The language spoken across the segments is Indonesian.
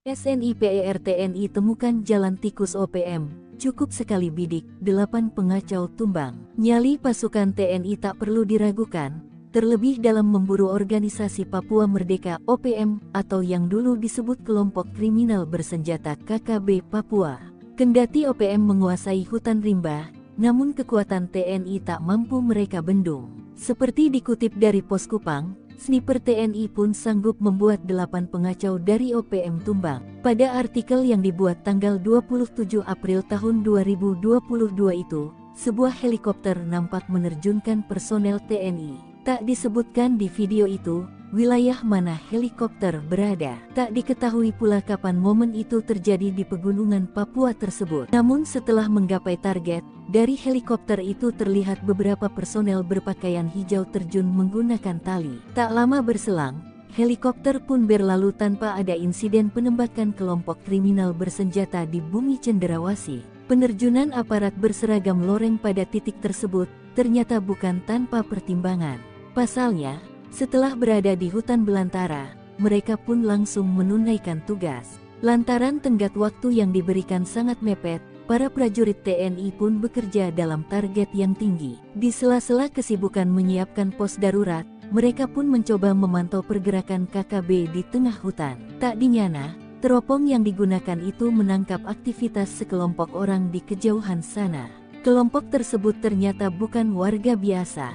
SNI-PER TNI temukan jalan tikus OPM, cukup sekali bidik, 8 pengacau tumbang. Nyali pasukan TNI tak perlu diragukan, terlebih dalam memburu organisasi Papua Merdeka OPM atau yang dulu disebut kelompok kriminal bersenjata KKB Papua. Kendati OPM menguasai hutan rimba, namun kekuatan TNI tak mampu mereka bendung. Seperti dikutip dari Pos Kupang, sniper TNI pun sanggup membuat 8 pengacau dari OPM tumbang. Pada artikel yang dibuat tanggal 27 April tahun 2022 itu, sebuah helikopter nampak menerjunkan personel TNI. Tak disebutkan di video itu, wilayah mana helikopter berada. Tak diketahui pula kapan momen itu terjadi di pegunungan Papua tersebut. Namun setelah menggapai target, dari helikopter itu terlihat beberapa personel berpakaian hijau terjun menggunakan tali. Tak lama berselang, helikopter pun berlalu tanpa ada insiden penembakan kelompok kriminal bersenjata di bumi cenderawasih. Penerjunan aparat berseragam loreng pada titik tersebut ternyata bukan tanpa pertimbangan. Pasalnya, setelah berada di hutan belantara, mereka pun langsung menunaikan tugas. Lantaran tenggat waktu yang diberikan sangat mepet, para prajurit TNI pun bekerja dalam target yang tinggi. Di sela-sela kesibukan menyiapkan pos darurat, mereka pun mencoba memantau pergerakan KKB di tengah hutan. Tak dinyana, teropong yang digunakan itu menangkap aktivitas sekelompok orang di kejauhan sana. Kelompok tersebut ternyata bukan warga biasa,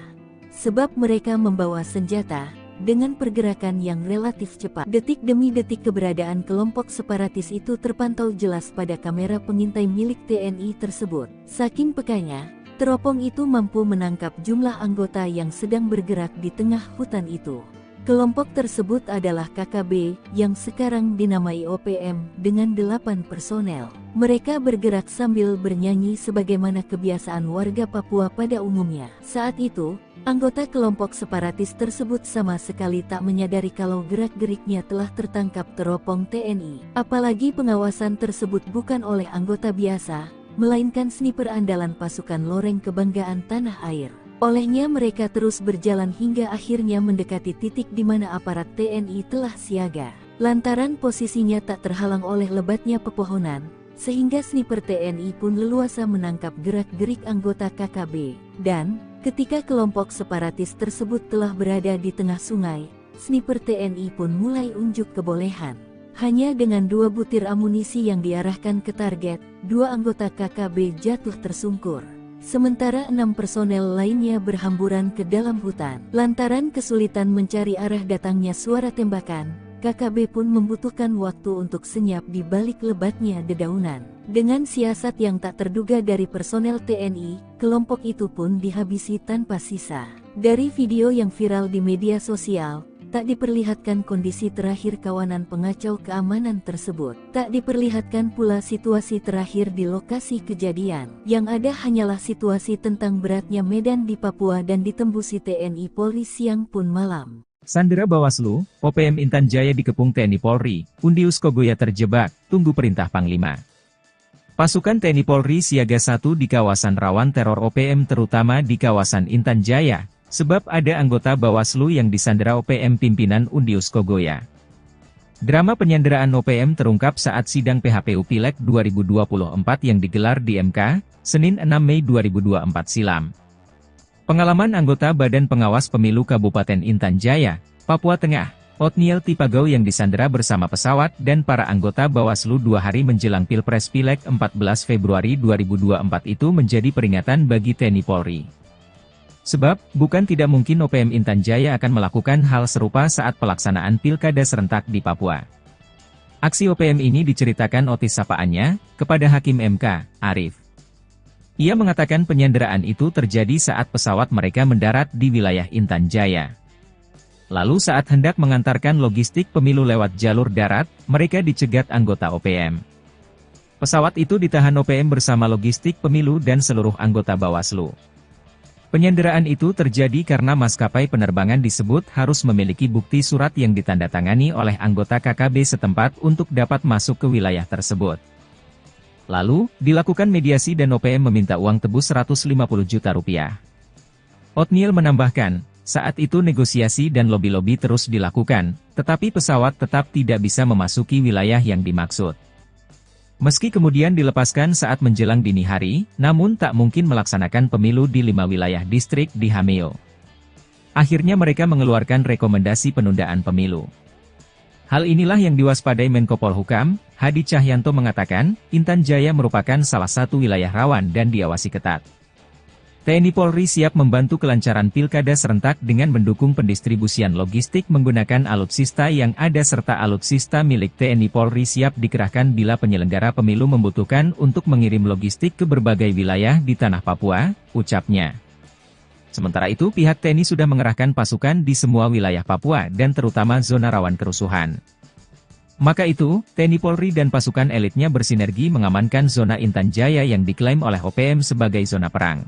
sebab mereka membawa senjata. Dengan pergerakan yang relatif cepat, detik demi detik keberadaan kelompok separatis itu terpantau jelas pada kamera pengintai milik TNI tersebut. Saking pekanya, teropong itu mampu menangkap jumlah anggota yang sedang bergerak di tengah hutan itu. Kelompok tersebut adalah KKB, yang sekarang dinamai OPM, dengan 8 personel. Mereka bergerak sambil bernyanyi sebagaimana kebiasaan warga Papua pada umumnya. Saat itu, anggota kelompok separatis tersebut sama sekali tak menyadari kalau gerak-geriknya telah tertangkap teropong TNI. Apalagi pengawasan tersebut bukan oleh anggota biasa, melainkan sniper andalan pasukan loreng kebanggaan tanah air. Olehnya mereka terus berjalan hingga akhirnya mendekati titik di mana aparat TNI telah siaga. Lantaran posisinya tak terhalang oleh lebatnya pepohonan, sehingga sniper TNI pun leluasa menangkap gerak-gerik anggota KKB. Dan, ketika kelompok separatis tersebut telah berada di tengah sungai, sniper TNI pun mulai unjuk kebolehan. Hanya dengan 2 butir amunisi yang diarahkan ke target, 2 anggota KKB jatuh tersungkur. Sementara 6 personel lainnya berhamburan ke dalam hutan. Lantaran kesulitan mencari arah datangnya suara tembakan, KKB pun membutuhkan waktu untuk senyap di balik lebatnya dedaunan. Dengan siasat yang tak terduga dari personel TNI, kelompok itu pun dihabisi tanpa sisa. Dari video yang viral di media sosial, tak diperlihatkan kondisi terakhir kawanan pengacau keamanan tersebut. Tak diperlihatkan pula situasi terakhir di lokasi kejadian. Yang ada hanyalah situasi tentang beratnya medan di Papua dan ditembusi TNI Polri siang pun malam. Sandera Bawaslu, OPM Intan Jaya dikepung TNI Polri, Undius Kogoya terjebak, tunggu perintah Panglima. Pasukan TNI Polri siaga 1 di kawasan rawan teror OPM terutama di kawasan Intan Jaya. Sebab ada anggota Bawaslu yang disandera OPM pimpinan Undius Kogoya. Drama penyanderaan OPM terungkap saat sidang PHPU Pileg 2024 yang digelar di MK, Senin 6 Mei 2024 silam. Pengalaman anggota Badan Pengawas Pemilu Kabupaten Intan Jaya, Papua Tengah, Otniel Tipagau yang disandera bersama pesawat dan para anggota Bawaslu 2 hari menjelang Pilpres Pileg 14 Februari 2024 itu menjadi peringatan bagi TNI Polri. Sebab, bukan tidak mungkin OPM Intan Jaya akan melakukan hal serupa saat pelaksanaan pilkada serentak di Papua. Aksi OPM ini diceritakan Otis sapaannya, kepada Hakim MK, Arif. Ia mengatakan penyanderaan itu terjadi saat pesawat mereka mendarat di wilayah Intan Jaya. Lalu saat hendak mengantarkan logistik pemilu lewat jalur darat, mereka dicegat anggota OPM. Pesawat itu ditahan OPM bersama logistik pemilu dan seluruh anggota Bawaslu. Penyanderaan itu terjadi karena maskapai penerbangan disebut harus memiliki bukti surat yang ditandatangani oleh anggota KKB setempat untuk dapat masuk ke wilayah tersebut. Lalu, dilakukan mediasi dan OPM meminta uang tebus Rp150 juta. Otniel menambahkan, Saat itu negosiasi dan lobi-lobi terus dilakukan, tetapi pesawat tetap tidak bisa memasuki wilayah yang dimaksud. Meski kemudian dilepaskan saat menjelang dini hari, namun tak mungkin melaksanakan pemilu di 5 wilayah distrik di Hameo. Akhirnya mereka mengeluarkan rekomendasi penundaan pemilu. Hal inilah yang diwaspadai Menko Polhukam, Hadi Cahyanto mengatakan, Intan Jaya merupakan salah satu wilayah rawan dan diawasi ketat. TNI Polri siap membantu kelancaran pilkada serentak dengan mendukung pendistribusian logistik menggunakan alutsista yang ada serta alutsista milik TNI Polri siap dikerahkan bila penyelenggara pemilu membutuhkan untuk mengirim logistik ke berbagai wilayah di tanah Papua, ucapnya. Sementara itu pihak TNI sudah mengerahkan pasukan di semua wilayah Papua dan terutama zona rawan kerusuhan. Maka itu, TNI Polri dan pasukan elitnya bersinergi mengamankan zona Intan Jaya yang diklaim oleh OPM sebagai zona perang.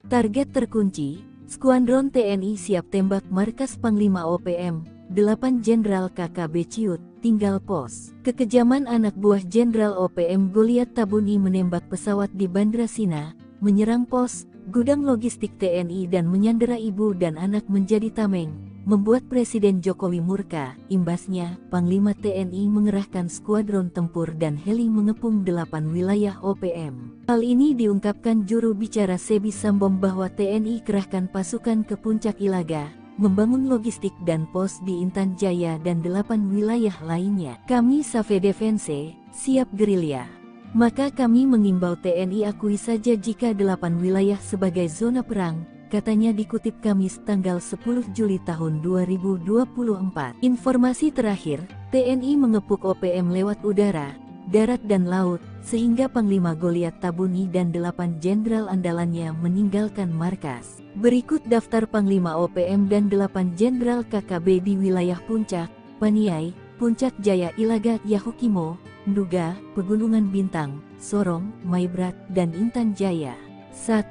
Target terkunci, Skuadron TNI siap tembak markas Panglima OPM, 8 Jenderal KKB Ciut, tinggal pos. Kekejaman anak buah Jenderal OPM Goliat Tabuni menembak pesawat di Bandra Sina, menyerang pos, gudang logistik TNI dan menyandera ibu dan anak menjadi tameng, membuat Presiden Jokowi murka. Imbasnya, Panglima TNI mengerahkan skuadron tempur dan heli mengepung 8 wilayah OPM. Hal ini diungkapkan juru bicara Sebi Sambom bahwa TNI kerahkan pasukan ke Puncak Ilaga, membangun logistik dan pos di Intan Jaya dan 8 wilayah lainnya. Kami Save Defense, siap gerilya. Maka kami mengimbau TNI akui saja jika 8 wilayah sebagai zona perang, katanya dikutip Kamis tanggal 10 Juli tahun 2024. Informasi terakhir, TNI mengepung OPM lewat udara, darat dan laut, sehingga Panglima Goliat Tabuni dan 8 jenderal andalannya meninggalkan markas. Berikut daftar Panglima OPM dan 8 jenderal KKB di wilayah Puncak, Paniai, Puncak Jaya Ilaga Yahukimo, Nduga, Pegunungan Bintang, Sorong, Maibrat, dan Intan Jaya. 1.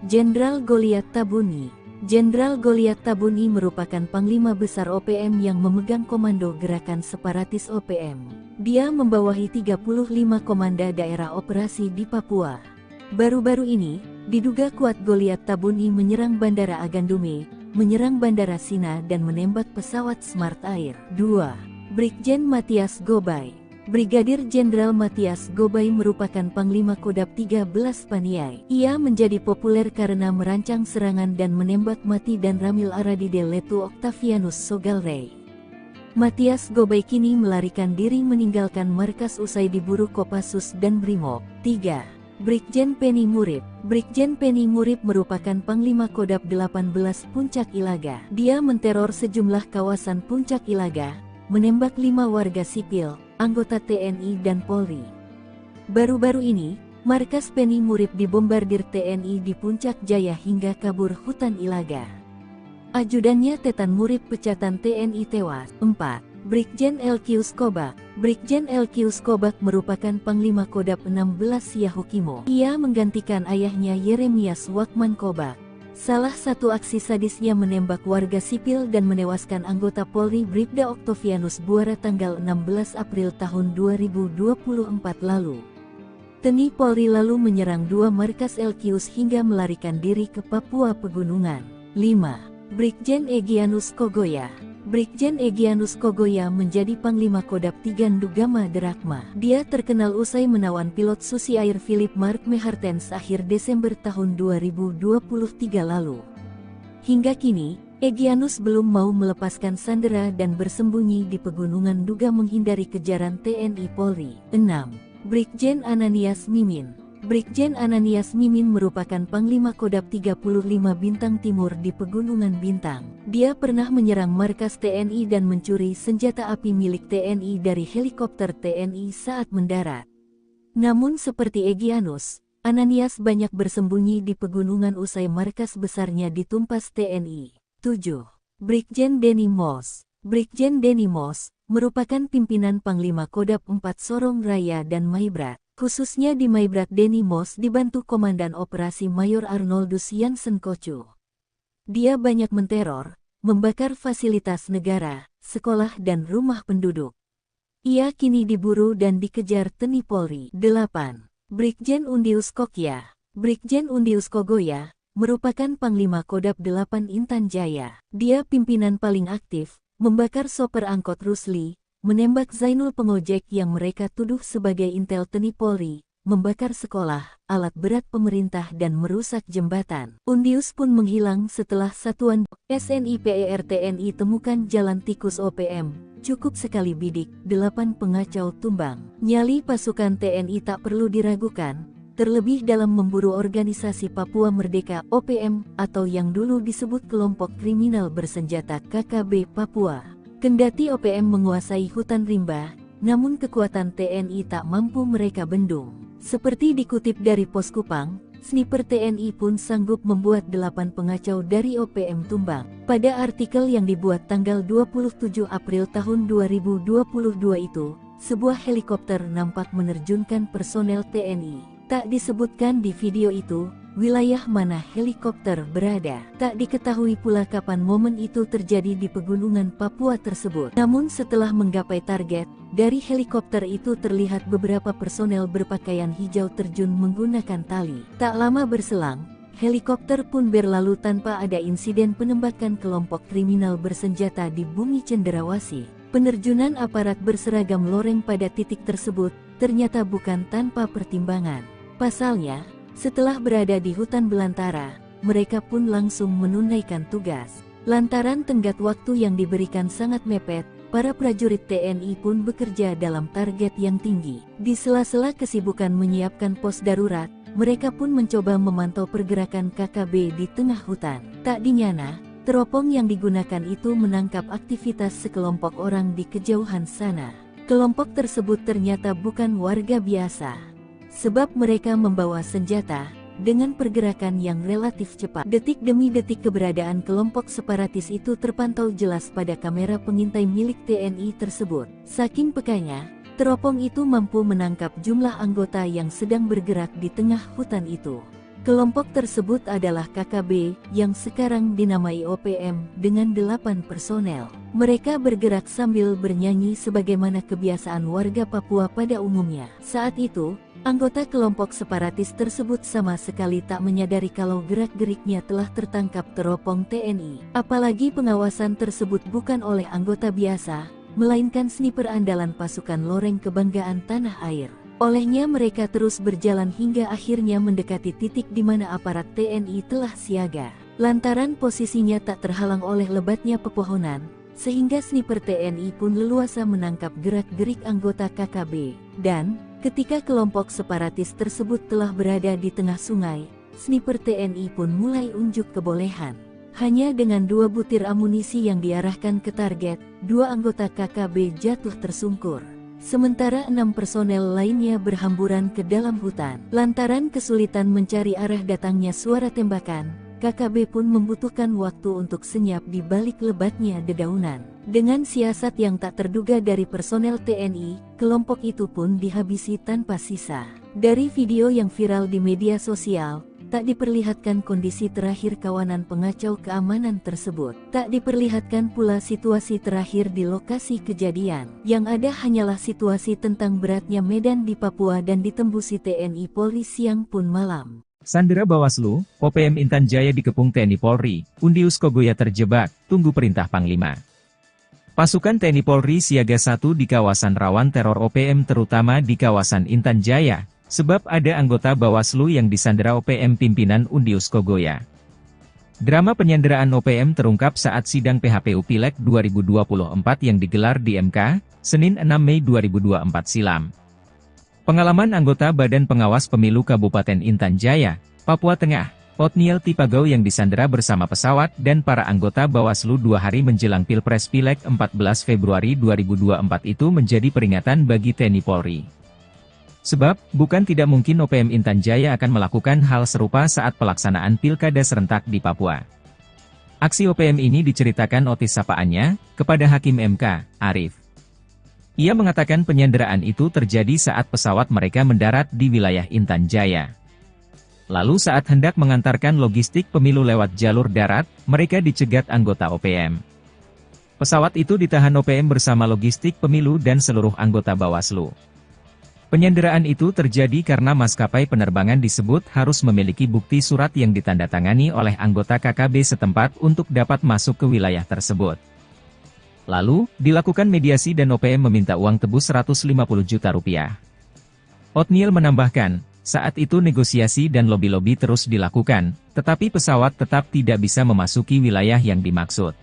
Jenderal Goliat Tabuni. Jenderal Goliat Tabuni merupakan Panglima Besar OPM yang memegang komando gerakan separatis OPM. Dia membawahi 35 komanda daerah operasi di Papua. Baru-baru ini, diduga kuat Goliat Tabuni menyerang Bandara Agandume, menyerang Bandara Sina dan menembak pesawat Smart Air. 2. Brigjen Matias Gobay. Brigadir Jenderal Matias Gobay merupakan Panglima Kodab 13 Paniai. Ia menjadi populer karena merancang serangan dan menembak mati dan Ramil Aradide Letu Octavianus Sogalrey. Matias Gobay kini melarikan diri meninggalkan markas usai diburu Kopassus dan Brimob. 3. Brigjen Penny Murib. Brigjen Penny Murib merupakan Panglima Kodab 18 Puncak Ilaga. Dia menteror sejumlah kawasan Puncak Ilaga, menembak 5 warga sipil, anggota TNI dan Polri. Baru-baru ini, markas Penny Murib dibombardir TNI di Puncak Jaya hingga kabur hutan Ilaga. Ajudannya Tetan Murib pecatan TNI tewas. 4. Brigjen Elkius Kobak. Brigjen Elkius Kobak merupakan Panglima Kodab 16 Yahukimo. Ia menggantikan ayahnya Yeremias Wakman Kobak. Salah satu aksi sadisnya menembak warga sipil dan menewaskan anggota Polri Bribda Octavianus Buara tanggal 16 April tahun 2024 lalu. TNI Polri lalu menyerang 2 markas Elkius hingga melarikan diri ke Papua Pegunungan. 5. Brigjen Egyanus Kogoya. Brigjen Egyanus Kogoya menjadi Panglima Kodab 3 Ndugama Derakma. Dia terkenal usai menawan pilot Susi Air Philip Mark Mehartens akhir Desember tahun 2023 lalu. Hingga kini, Egyanus belum mau melepaskan sandera dan bersembunyi di pegunungan Nduga menghindari kejaran TNI Polri. 6. Brigjen Ananias Mimin. Brigjen Ananias Mimin merupakan Panglima Kodab 35 Bintang Timur di Pegunungan Bintang. Dia pernah menyerang markas TNI dan mencuri senjata api milik TNI dari helikopter TNI saat mendarat. Namun seperti Egyanus, Ananias banyak bersembunyi di pegunungan usai markas besarnya ditumpas TNI. 7. Brigjen Denny Moss. Brigjen Denny Moss merupakan pimpinan Panglima Kodab 4 Sorong Raya dan Maibrat. Khususnya di Maibrat Denny Moss dibantu Komandan Operasi Mayor Arnoldus Jansen Kocu. Dia banyak menteror, membakar fasilitas negara, sekolah dan rumah penduduk. Ia kini diburu dan dikejar TNI Polri. 8. Brigjen Undius Kokya. Brigjen Undius Kogoya merupakan Panglima Kodam 8 Intan Jaya. Dia pimpinan paling aktif, membakar sopir angkot Rusli, menembak Zainul pengojek yang mereka tuduh sebagai intel TNI Polri, membakar sekolah, alat berat pemerintah dan merusak jembatan. Undius pun menghilang setelah satuan SNI PER temukan jalan tikus OPM. Cukup sekali bidik, 8 pengacau tumbang. Nyali pasukan TNI tak perlu diragukan, terlebih dalam memburu organisasi Papua Merdeka OPM atau yang dulu disebut kelompok kriminal bersenjata KKB Papua. Kendati OPM menguasai hutan rimba, namun kekuatan TNI tak mampu mereka bendung. Seperti dikutip dari Pos Kupang, sniper TNI pun sanggup membuat 8 pengacau dari OPM tumbang. Pada artikel yang dibuat tanggal 27 April tahun 2022 itu, sebuah helikopter nampak menerjunkan personel TNI. Tak disebutkan di video itu, wilayah mana helikopter berada. Tak diketahui pula kapan momen itu terjadi di pegunungan Papua tersebut. Namun setelah menggapai target, dari helikopter itu terlihat beberapa personel berpakaian hijau terjun menggunakan tali. Tak lama berselang, helikopter pun berlalu tanpa ada insiden penembakan kelompok kriminal bersenjata di bumi Cenderawasih. Penerjunan aparat berseragam loreng pada titik tersebut ternyata bukan tanpa pertimbangan. Pasalnya, setelah berada di hutan belantara, mereka pun langsung menunaikan tugas. Lantaran tenggat waktu yang diberikan sangat mepet, para prajurit TNI pun bekerja dalam target yang tinggi. Di sela-sela kesibukan menyiapkan pos darurat, mereka pun mencoba memantau pergerakan KKB di tengah hutan. Tak dinyana, teropong yang digunakan itu menangkap aktivitas sekelompok orang di kejauhan sana. Kelompok tersebut ternyata bukan warga biasa, sebab mereka membawa senjata. Dengan pergerakan yang relatif cepat, detik demi detik keberadaan kelompok separatis itu terpantau jelas pada kamera pengintai milik TNI tersebut. Saking pekanya, teropong itu mampu menangkap jumlah anggota yang sedang bergerak di tengah hutan itu. Kelompok tersebut adalah KKB, yang sekarang dinamai OPM, dengan 8 personel. Mereka bergerak sambil bernyanyi sebagaimana kebiasaan warga Papua pada umumnya. Saat itu, anggota kelompok separatis tersebut sama sekali tak menyadari kalau gerak-geriknya telah tertangkap teropong TNI. Apalagi pengawasan tersebut bukan oleh anggota biasa, melainkan sniper andalan pasukan loreng kebanggaan tanah air. Olehnya mereka terus berjalan hingga akhirnya mendekati titik di mana aparat TNI telah siaga. Lantaran posisinya tak terhalang oleh lebatnya pepohonan, sehingga sniper TNI pun leluasa menangkap gerak-gerik anggota KKB. Dan, ketika kelompok separatis tersebut telah berada di tengah sungai, sniper TNI pun mulai unjuk kebolehan. Hanya dengan 2 butir amunisi yang diarahkan ke target, 2 anggota KKB jatuh tersungkur. Sementara 6 personel lainnya berhamburan ke dalam hutan. Lantaran kesulitan mencari arah datangnya suara tembakan, KKB pun membutuhkan waktu untuk senyap di balik lebatnya dedaunan. Dengan siasat yang tak terduga dari personel TNI, kelompok itu pun dihabisi tanpa sisa. Dari video yang viral di media sosial, tak diperlihatkan kondisi terakhir kawanan pengacau keamanan tersebut. Tak diperlihatkan pula situasi terakhir di lokasi kejadian. Yang ada hanyalah situasi tentang beratnya medan di Papua dan ditembusi TNI Polri siang pun malam. Sandera Bawaslu, OPM Intan Jaya dikepung TNI Polri, Undius Kogoya terjebak, tunggu perintah Panglima. Pasukan TNI Polri siaga 1 di kawasan rawan teror OPM terutama di kawasan Intan Jaya, sebab ada anggota Bawaslu yang disandera OPM pimpinan Undius Kogoya. Drama penyanderaan OPM terungkap saat sidang PHPU Pileg 2024 yang digelar di MK, Senin 6 Mei 2024 silam. Pengalaman anggota Badan Pengawas Pemilu Kabupaten Intan Jaya, Papua Tengah, Otniel Tipagau yang disandera bersama pesawat dan para anggota Bawaslu 2 hari menjelang Pilpres Pileg 14 Februari 2024 itu menjadi peringatan bagi TNI Polri. Sebab, bukan tidak mungkin OPM Intan Jaya akan melakukan hal serupa saat pelaksanaan pilkada serentak di Papua. Aksi OPM ini diceritakan Otis sapaannya, kepada Hakim MK, Arif. Ia mengatakan penyanderaan itu terjadi saat pesawat mereka mendarat di wilayah Intan Jaya. Lalu saat hendak mengantarkan logistik pemilu lewat jalur darat, mereka dicegat anggota OPM. Pesawat itu ditahan OPM bersama logistik pemilu dan seluruh anggota Bawaslu. Penyanderaan itu terjadi karena maskapai penerbangan disebut harus memiliki bukti surat yang ditandatangani oleh anggota KKB setempat untuk dapat masuk ke wilayah tersebut. Lalu, dilakukan mediasi dan OPM meminta uang tebus 150 juta rupiah. Otniel menambahkan, saat itu negosiasi dan lobi-lobi terus dilakukan, tetapi pesawat tetap tidak bisa memasuki wilayah yang dimaksud.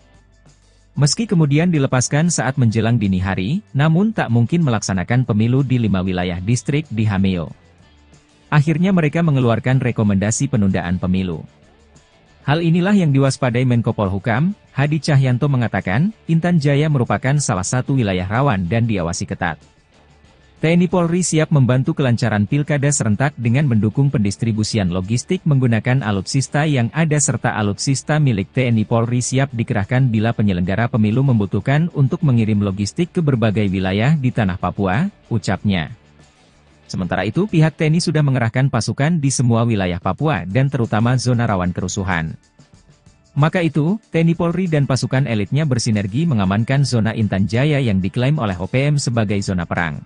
Meski kemudian dilepaskan saat menjelang dini hari, namun tak mungkin melaksanakan pemilu di 5 wilayah distrik di Hameo. Akhirnya mereka mengeluarkan rekomendasi penundaan pemilu. Hal inilah yang diwaspadai Menko Polhukam, Hadi Cahyanto mengatakan, Intan Jaya merupakan salah satu wilayah rawan dan diawasi ketat. TNI Polri siap membantu kelancaran pilkada serentak dengan mendukung pendistribusian logistik menggunakan alutsista yang ada serta alutsista milik TNI Polri siap dikerahkan bila penyelenggara pemilu membutuhkan untuk mengirim logistik ke berbagai wilayah di tanah Papua, ucapnya. Sementara itu pihak TNI sudah mengerahkan pasukan di semua wilayah Papua dan terutama zona rawan kerusuhan. Maka itu, TNI Polri dan pasukan elitnya bersinergi mengamankan zona Intan Jaya yang diklaim oleh OPM sebagai zona perang.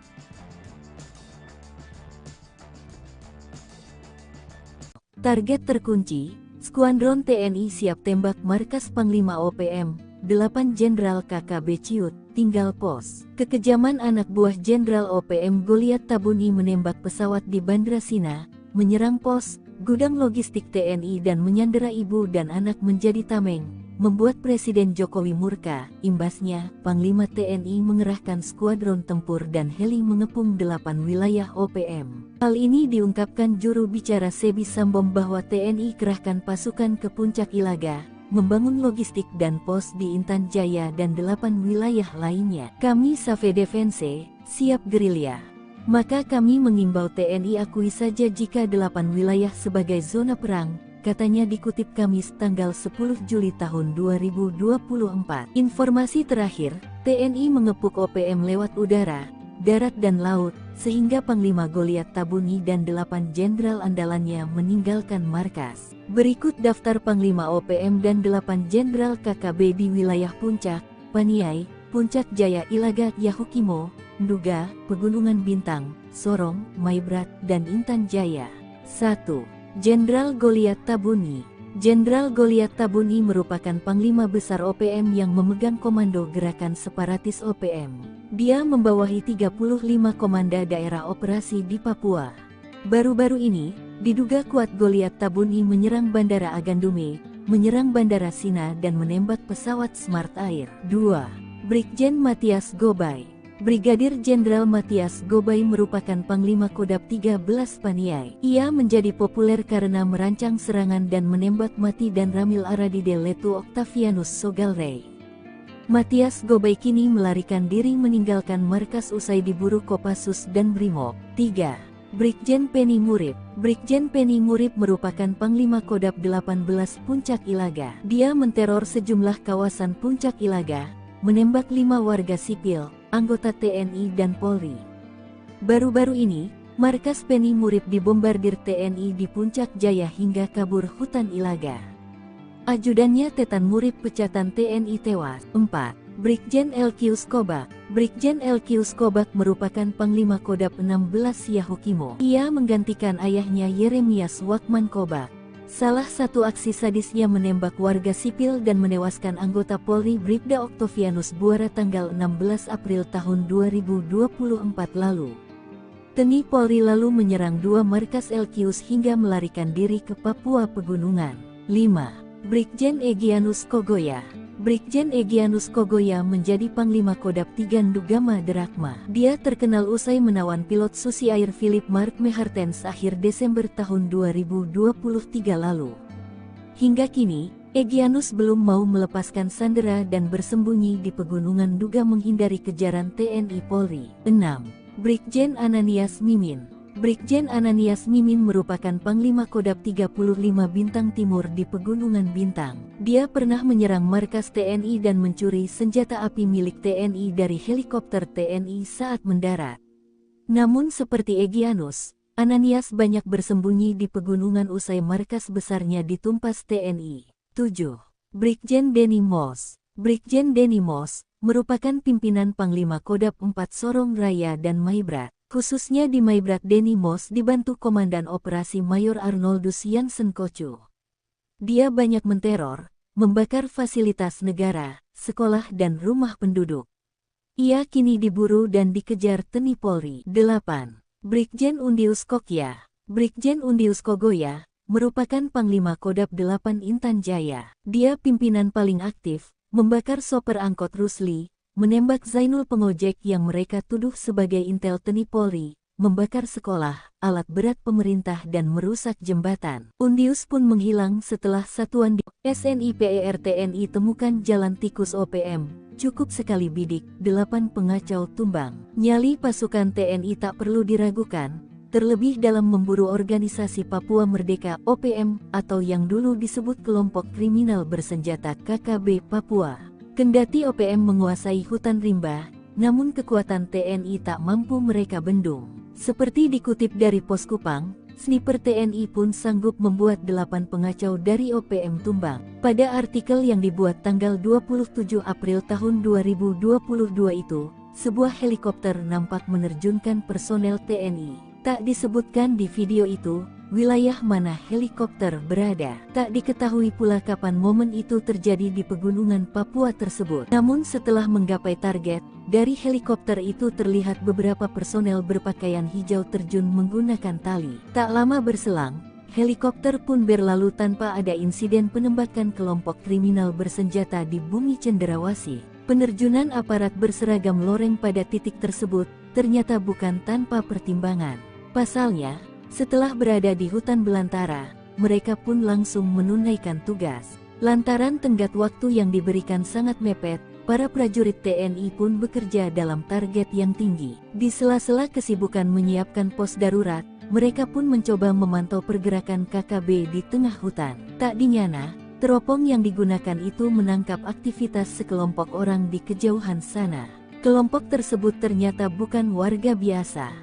Target terkunci, Skuadron TNI siap tembak markas Panglima OPM, 8 Jenderal KKB Ciut, tinggal pos. Kekejaman anak buah Jenderal OPM Goliat Tabuni menembak pesawat di Bandra Sina, menyerang pos, gudang logistik TNI dan menyandera ibu dan anak menjadi tameng, membuat Presiden Jokowi murka. Imbasnya, Panglima TNI mengerahkan skuadron tempur dan heli mengepung 8 wilayah OPM. Hal ini diungkapkan juru bicara Sebi Sambom bahwa TNI kerahkan pasukan ke Puncak Ilaga, membangun logistik dan pos di Intan Jaya dan 8 wilayah lainnya. Kami Save Defense, siap gerilya. Maka kami mengimbau TNI akui saja jika 8 wilayah sebagai zona perang, katanya dikutip Kamis tanggal 10 Juli tahun 2024. Informasi terakhir, TNI mengepung OPM lewat udara, darat dan laut, sehingga Panglima Goliat Tabuni dan 8 jenderal andalannya meninggalkan markas. Berikut daftar Panglima OPM dan 8 jenderal KKB di wilayah Puncak, Paniai, Puncak Jaya Ilaga, Yahukimo, Nduga, Pegunungan Bintang, Sorong, Maibrat, dan Intan Jaya. 1. Jenderal Goliat Tabuni. Jenderal Goliat Tabuni merupakan Panglima Besar OPM yang memegang komando gerakan separatis OPM. Dia membawahi 35 komanda daerah operasi di Papua. Baru-baru ini, diduga kuat Goliat Tabuni menyerang Bandara Agandume, menyerang Bandara Sina dan menembak pesawat Smart Air. 2. Brigjen Matias Gobay. Brigadir Jenderal Matias Gobay merupakan Panglima Kodab 13 Paniai. Ia menjadi populer karena merancang serangan dan menembak mati dan Ramil Aradide Letu Octavianus Sogalrey. Matias Gobay kini melarikan diri meninggalkan markas usai diburu Kopassus dan Brimob. 3. Brigjen Penny Murib. Brigjen Penny Murib merupakan Panglima Kodab 18 Puncak Ilaga. Dia menteror sejumlah kawasan Puncak Ilaga, menembak 5 warga sipil, anggota TNI dan Polri. Baru-baru ini, markas Penny Murib dibombardir TNI di Puncak Jaya hingga kabur hutan Ilaga. Ajudannya Tetan Murib pecatan TNI tewas. 4. Brigjen LQ Skobak. Brigjen LQ Skobak merupakan Panglima Kodab 16 Yahukimo. Ia menggantikan ayahnya Yeremias Wakman Kobak. Salah satu aksi sadisnya menembak warga sipil dan menewaskan anggota Polri Bribda Octavianus Buara tanggal 16 April tahun 2024 lalu. TNI Polri lalu menyerang 2 markas LQs hingga melarikan diri ke Papua Pegunungan. 5. Brigjen Egyanus Kogoya. Brigjen Egyanus Kogoya menjadi Panglima Kodab 3 Ndugama Derakma. Dia terkenal usai menawan pilot Susi Air Philip Mark Mehartens akhir Desember tahun 2023 lalu. Hingga kini, Egyanus belum mau melepaskan sandera dan bersembunyi di pegunungan Nduga menghindari kejaran TNI Polri. 6. Brigjen Ananias Mimin. Brigjen Ananias Mimin merupakan Panglima Kodab 35 Bintang Timur di Pegunungan Bintang. Dia pernah menyerang markas TNI dan mencuri senjata api milik TNI dari helikopter TNI saat mendarat. Namun seperti Egyanus, Ananias banyak bersembunyi di pegunungan usai markas besarnya ditumpas TNI. 7. Brigjen Denny Moss. Brigjen Denny Moss merupakan pimpinan Panglima Kodab 4 Sorong Raya dan Maibrat. khususnya di Maibrat Denny Moss dibantu Komandan Operasi Mayor Arnoldus Jansen Kocu. Dia banyak menteror, membakar fasilitas negara, sekolah dan rumah penduduk. Ia kini diburu dan dikejar TNI Polri. 8. Brigjen Undius Kokya. Brigjen Undius Kogoya merupakan Panglima Kodap 8 Intan Jaya. Dia pimpinan paling aktif, membakar sopir angkot Rusli, menembak Zainul pengojek yang mereka tuduh sebagai intel TNI Polri, membakar sekolah, alat berat pemerintah dan merusak jembatan. Undius pun menghilang setelah satuan di SNIPER TNI temukan jalan tikus OPM. Cukup sekali bidik, 8 pengacau tumbang. Nyali pasukan TNI tak perlu diragukan, terlebih dalam memburu organisasi Papua Merdeka OPM atau yang dulu disebut kelompok kriminal bersenjata KKB Papua. Kendati OPM menguasai hutan rimba, namun kekuatan TNI tak mampu mereka bendung. Seperti dikutip dari Pos Kupang, sniper TNI pun sanggup membuat 8 pengacau dari OPM tumbang. Pada artikel yang dibuat tanggal 27 April tahun 2022 itu, sebuah helikopter nampak menerjunkan personel TNI. Tak disebutkan di video itu, wilayah mana helikopter berada. Tak diketahui pula kapan momen itu terjadi di pegunungan Papua tersebut. Namun setelah menggapai target, dari helikopter itu terlihat beberapa personel berpakaian hijau terjun menggunakan tali. Tak lama berselang, helikopter pun berlalu tanpa ada insiden penembakan kelompok kriminal bersenjata di bumi Cenderawasih. Penerjunan aparat berseragam loreng pada titik tersebut ternyata bukan tanpa pertimbangan. Pasalnya, setelah berada di hutan belantara, mereka pun langsung menunaikan tugas. Lantaran tenggat waktu yang diberikan sangat mepet, para prajurit TNI pun bekerja dalam target yang tinggi. Di sela-sela kesibukan menyiapkan pos darurat, mereka pun mencoba memantau pergerakan KKB di tengah hutan. Tak dinyana, teropong yang digunakan itu menangkap aktivitas sekelompok orang di kejauhan sana. Kelompok tersebut ternyata bukan warga biasa,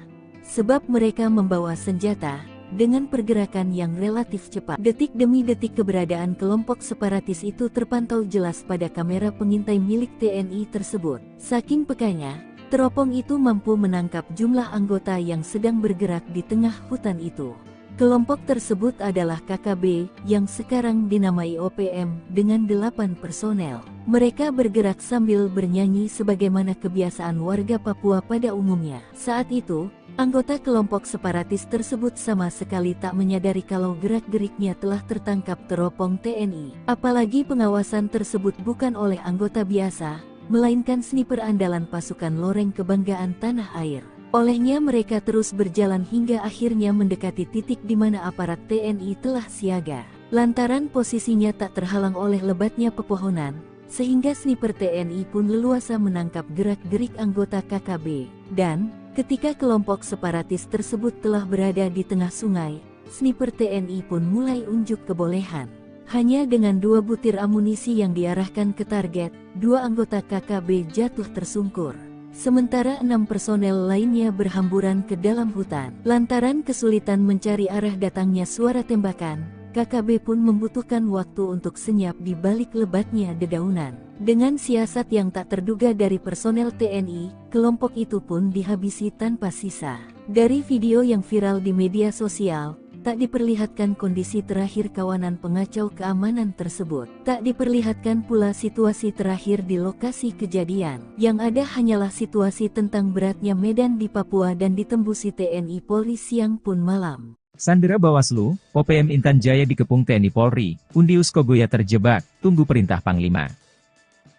sebab mereka membawa senjata. Dengan pergerakan yang relatif cepat, detik demi detik keberadaan kelompok separatis itu terpantau jelas pada kamera pengintai milik TNI tersebut. Saking pekanya, teropong itu mampu menangkap jumlah anggota yang sedang bergerak di tengah hutan itu. Kelompok tersebut adalah KKB, yang sekarang dinamai OPM, dengan 8 personel. Mereka bergerak sambil bernyanyi sebagaimana kebiasaan warga Papua pada umumnya. Saat itu, anggota kelompok separatis tersebut sama sekali tak menyadari kalau gerak-geriknya telah tertangkap teropong TNI. Apalagi pengawasan tersebut bukan oleh anggota biasa, melainkan sniper andalan pasukan loreng kebanggaan tanah air. Olehnya mereka terus berjalan hingga akhirnya mendekati titik di mana aparat TNI telah siaga. Lantaran posisinya tak terhalang oleh lebatnya pepohonan, sehingga sniper TNI pun leluasa menangkap gerak-gerik anggota KKB. Dan, ketika kelompok separatis tersebut telah berada di tengah sungai, sniper TNI pun mulai unjuk kebolehan. Hanya dengan 2 butir amunisi yang diarahkan ke target, 2 anggota KKB jatuh tersungkur. Sementara 6 personel lainnya berhamburan ke dalam hutan. Lantaran kesulitan mencari arah datangnya suara tembakan, KKB pun membutuhkan waktu untuk senyap di balik lebatnya dedaunan. Dengan siasat yang tak terduga dari personel TNI, kelompok itu pun dihabisi tanpa sisa. Dari video yang viral di media sosial, tak diperlihatkan kondisi terakhir kawanan pengacau keamanan tersebut. Tak diperlihatkan pula situasi terakhir di lokasi kejadian. Yang ada hanyalah situasi tentang beratnya medan di Papua dan ditembusi TNI Polri siang pun malam. Sandera Bawaslu, OPM Intan Jaya dikepung TNI Polri, Undius Kogoya terjebak, tunggu perintah Panglima.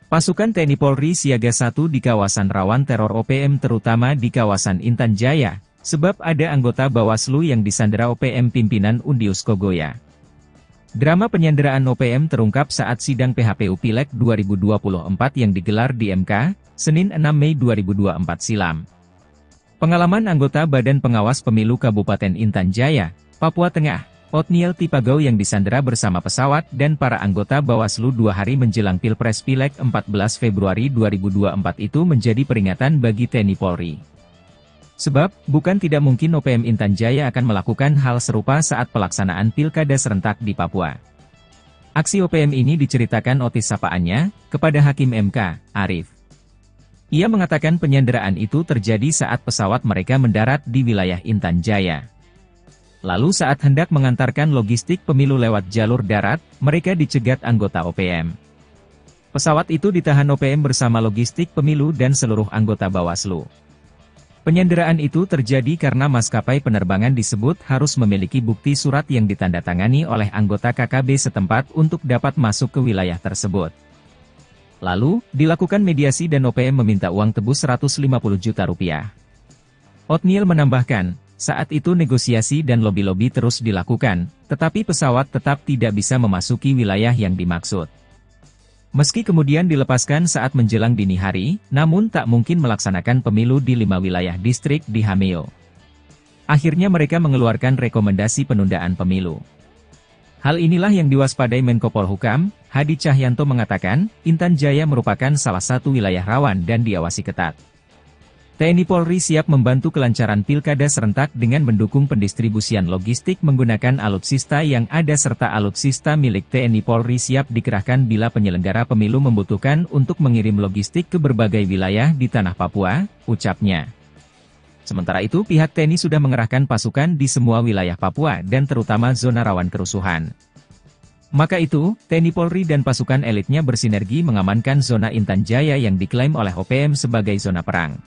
Pasukan TNI Polri siaga 1 di kawasan rawan teror OPM terutama di kawasan Intan Jaya, sebab ada anggota Bawaslu yang disandera OPM pimpinan Undius Kogoya. Drama penyanderaan OPM terungkap saat sidang PHPU Pileg 2024 yang digelar di MK, Senin 6 Mei 2024 silam. Pengalaman anggota Badan Pengawas Pemilu Kabupaten Intan Jaya, Papua Tengah, Otniel Tipagau yang disandera bersama pesawat dan para anggota Bawaslu 2 hari menjelang Pilpres Pileg 14 Februari 2024 itu menjadi peringatan bagi TNI Polri. Sebab, bukan tidak mungkin OPM Intan Jaya akan melakukan hal serupa saat pelaksanaan pilkada serentak di Papua. Aksi OPM ini diceritakan Otis sapaannya, kepada Hakim MK, Arif. Ia mengatakan penyanderaan itu terjadi saat pesawat mereka mendarat di wilayah Intan Jaya. Lalu saat hendak mengantarkan logistik pemilu lewat jalur darat, mereka dicegat anggota OPM. Pesawat itu ditahan OPM bersama logistik pemilu dan seluruh anggota Bawaslu. Penyanderaan itu terjadi karena maskapai penerbangan disebut harus memiliki bukti surat yang ditandatangani oleh anggota KKB setempat untuk dapat masuk ke wilayah tersebut. Lalu, dilakukan mediasi dan OPM meminta uang tebus 150 juta rupiah. Othniel menambahkan, saat itu negosiasi dan lobi-lobi terus dilakukan, tetapi pesawat tetap tidak bisa memasuki wilayah yang dimaksud. Meski kemudian dilepaskan saat menjelang dini hari, namun tak mungkin melaksanakan pemilu di 5 wilayah distrik di Hameo. Akhirnya mereka mengeluarkan rekomendasi penundaan pemilu. Hal inilah yang diwaspadai Menko Polhukam, Hadi Cahyanto mengatakan, Intan Jaya merupakan salah satu wilayah rawan dan diawasi ketat. TNI Polri siap membantu kelancaran pilkada serentak dengan mendukung pendistribusian logistik menggunakan alutsista yang ada serta alutsista milik TNI Polri siap dikerahkan bila penyelenggara pemilu membutuhkan untuk mengirim logistik ke berbagai wilayah di tanah Papua, ucapnya. Sementara itu pihak TNI sudah mengerahkan pasukan di semua wilayah Papua dan terutama zona rawan kerusuhan. Maka itu, TNI Polri dan pasukan elitnya bersinergi mengamankan zona Intan Jaya yang diklaim oleh OPM sebagai zona perang.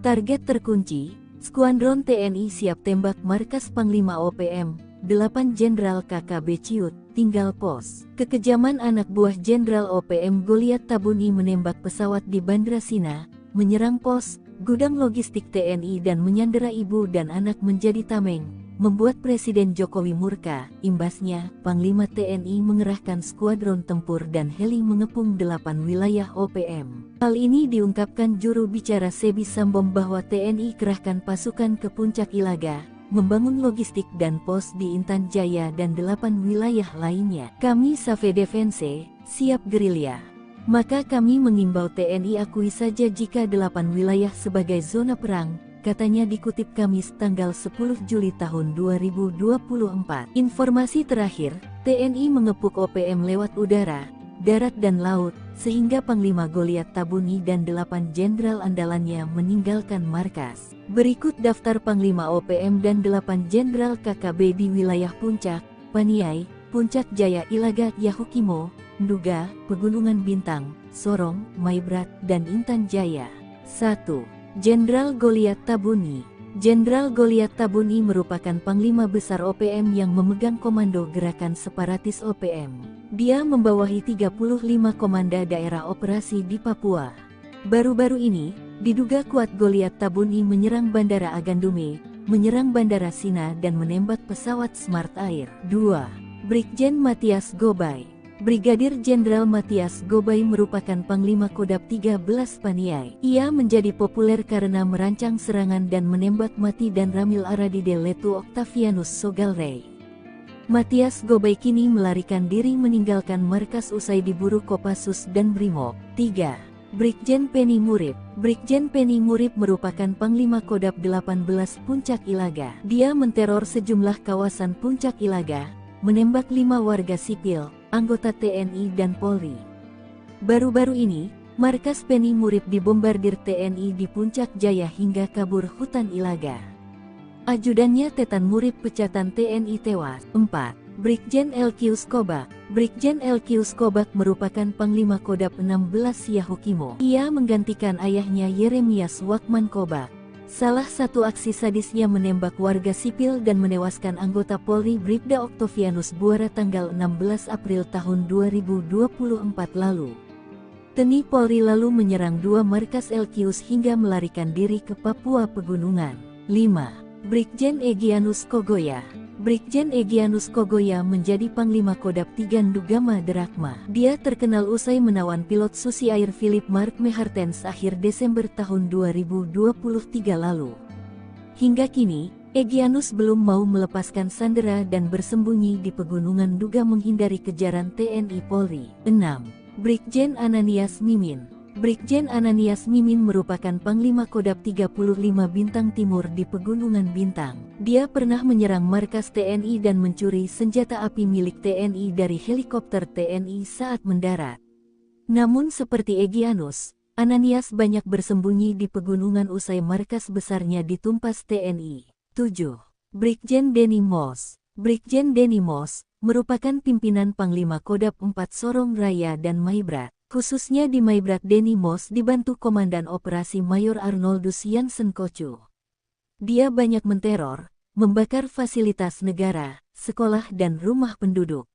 Target terkunci, Skuadron TNI siap tembak markas Panglima OPM, 8 Jenderal KKB Ciut, tinggal pos. Kekejaman anak buah Jenderal OPM Goliat Tabuni menembak pesawat di Bandra Sina, menyerang pos, gudang logistik TNI dan menyandera ibu dan anak menjadi tameng, membuat Presiden Jokowi murka. Imbasnya, Panglima TNI mengerahkan skuadron tempur dan heli mengepung 8 wilayah OPM. Hal ini diungkapkan juru bicara Sebi Sambom bahwa TNI kerahkan pasukan ke Puncak Ilaga, membangun logistik dan pos di Intan Jaya dan 8 wilayah lainnya. Kami Save Defense, siap gerilya. Maka kami mengimbau TNI akui saja jika 8 wilayah sebagai zona perang, katanya dikutip Kamis tanggal 10 Juli tahun 2024. Informasi terakhir, TNI mengepung OPM lewat udara, darat dan laut, sehingga Panglima Goliat Tabuni dan 8 jenderal andalannya meninggalkan markas. Berikut daftar Panglima OPM dan 8 jenderal KKB di wilayah Puncak, Paniai, Puncak Jaya Ilaga Yahukimo, Nduga, Pegunungan Bintang, Sorong, Maibrat, dan Intan Jaya. 1. Jenderal Goliat Tabuni. Jenderal Goliat Tabuni merupakan Panglima Besar OPM yang memegang komando gerakan separatis OPM. Dia membawahi 35 komanda daerah operasi di Papua. Baru-baru ini, diduga kuat Goliat Tabuni menyerang Bandara Agandume, menyerang Bandara Sina dan menembak pesawat Smart Air. 2. Brigjen Matias Gobay. Brigadir Jenderal Matias Gobay merupakan Panglima Kodab 13 Paniai. Ia menjadi populer karena merancang serangan dan menembak mati dan Ramil Aradide Letu Octavianus Sogalrey. Matias Gobay kini melarikan diri meninggalkan markas usai diburu Kopassus dan Brimob. 3. Brigjen Penny Murib. Brigjen Penny Murib merupakan Panglima Kodab 18 Puncak Ilaga. Dia menteror sejumlah kawasan Puncak Ilaga, menembak 5 warga sipil, anggota TNI dan Polri. Baru-baru ini, markas Penny Murib dibombardir TNI di Puncak Jaya hingga kabur hutan Ilaga. Ajudannya Tetan Murib pecatan TNI tewas. 4. Brigjen LQ Skobak. Brigjen LQ Skobak merupakan Panglima Kodab 16 Yahukimo. Ia menggantikan ayahnya Yeremias Wakman Kobak. Salah satu aksi sadisnya menembak warga sipil dan menewaskan anggota Polri Bribda Octavianus Buara tanggal 16 April tahun 2024 lalu. TNI Polri lalu menyerang 2 markas LQs hingga melarikan diri ke Papua Pegunungan. 5. Brigjen Egyanus Kogoya. Brigjen Egyanus Kogoya menjadi Panglima Kodab 3 Ndugama Derakma. Dia terkenal usai menawan pilot Susi Air Philip Mark Mehartens akhir Desember tahun 2023 lalu. Hingga kini, Egyanus belum mau melepaskan sandera dan bersembunyi di Pegunungan Nduga menghindari kejaran TNI Polri. 6. Brigjen Ananias Mimin. Brigjen Ananias Mimin merupakan Panglima Kodam 35 Bintang Timur di Pegunungan Bintang. Dia pernah menyerang markas TNI dan mencuri senjata api milik TNI dari helikopter TNI saat mendarat. Namun seperti Egyanus, Ananias banyak bersembunyi di pegunungan usai markas besarnya ditumpas TNI. 7. Brigjen Denny Moss. Brigjen Denny Moss merupakan pimpinan Panglima Kodam 4 Sorong Raya dan Maibrat. Khususnya di Maibrat, Denny Moss dibantu Komandan Operasi Mayor Arnoldus Jansen Kocu. Dia banyak menteror, membakar fasilitas negara, sekolah dan rumah penduduk.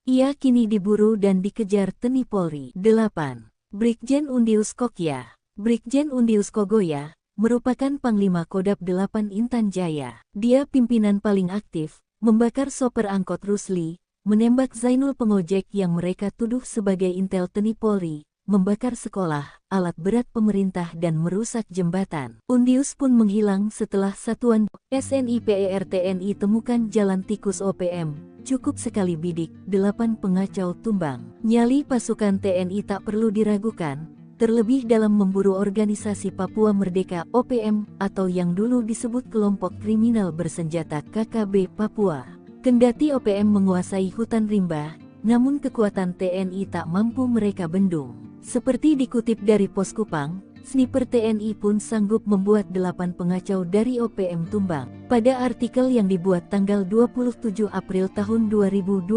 Ia kini diburu dan dikejar TNI Polri. 8. Brigjen Undius Kokya. Brigjen Undius Kogoya merupakan Panglima Kodam 8 Intan Jaya. Dia pimpinan paling aktif, membakar sopir angkot Rusli, menembak Zainul pengojek yang mereka tuduh sebagai intel TNI Polri, membakar sekolah, alat berat pemerintah dan merusak jembatan. Undius pun menghilang setelah satuan SNIPER TNI temukan jalan tikus OPM. Cukup sekali bidik, 8 pengacau tumbang. Nyali pasukan TNI tak perlu diragukan, terlebih dalam memburu organisasi Papua Merdeka OPM atau yang dulu disebut kelompok kriminal bersenjata KKB Papua. Kendati OPM menguasai hutan rimba, namun kekuatan TNI tak mampu mereka bendung. Seperti dikutip dari Pos Kupang, sniper TNI pun sanggup membuat 8 pengacau dari OPM tumbang. Pada artikel yang dibuat tanggal 27 April tahun 2022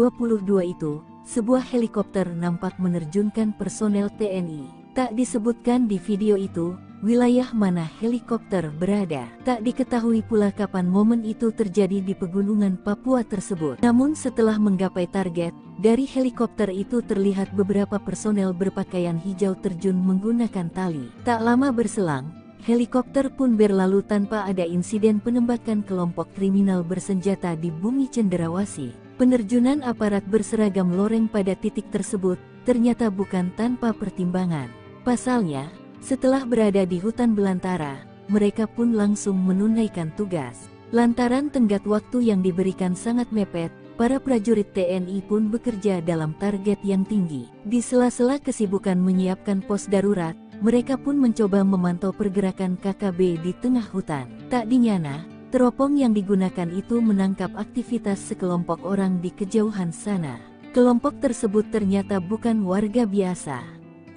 itu, sebuah helikopter nampak menerjunkan personel TNI. Tak disebutkan di video itu wilayah mana helikopter berada. Tak diketahui pula kapan momen itu terjadi di pegunungan Papua tersebut. Namun setelah menggapai target, dari helikopter itu terlihat beberapa personel berpakaian hijau terjun menggunakan tali. Tak lama berselang, helikopter pun berlalu tanpa ada insiden penembakan kelompok kriminal bersenjata di bumi Cenderawasih. Penerjunan aparat berseragam loreng pada titik tersebut ternyata bukan tanpa pertimbangan. Pasalnya, setelah berada di hutan belantara, mereka pun langsung menunaikan tugas. Lantaran tenggat waktu yang diberikan sangat mepet, para prajurit TNI pun bekerja dalam target yang tinggi. Di sela-sela kesibukan menyiapkan pos darurat, mereka pun mencoba memantau pergerakan KKB di tengah hutan. Tak dinyana, teropong yang digunakan itu menangkap aktivitas sekelompok orang di kejauhan sana. Kelompok tersebut ternyata bukan warga biasa,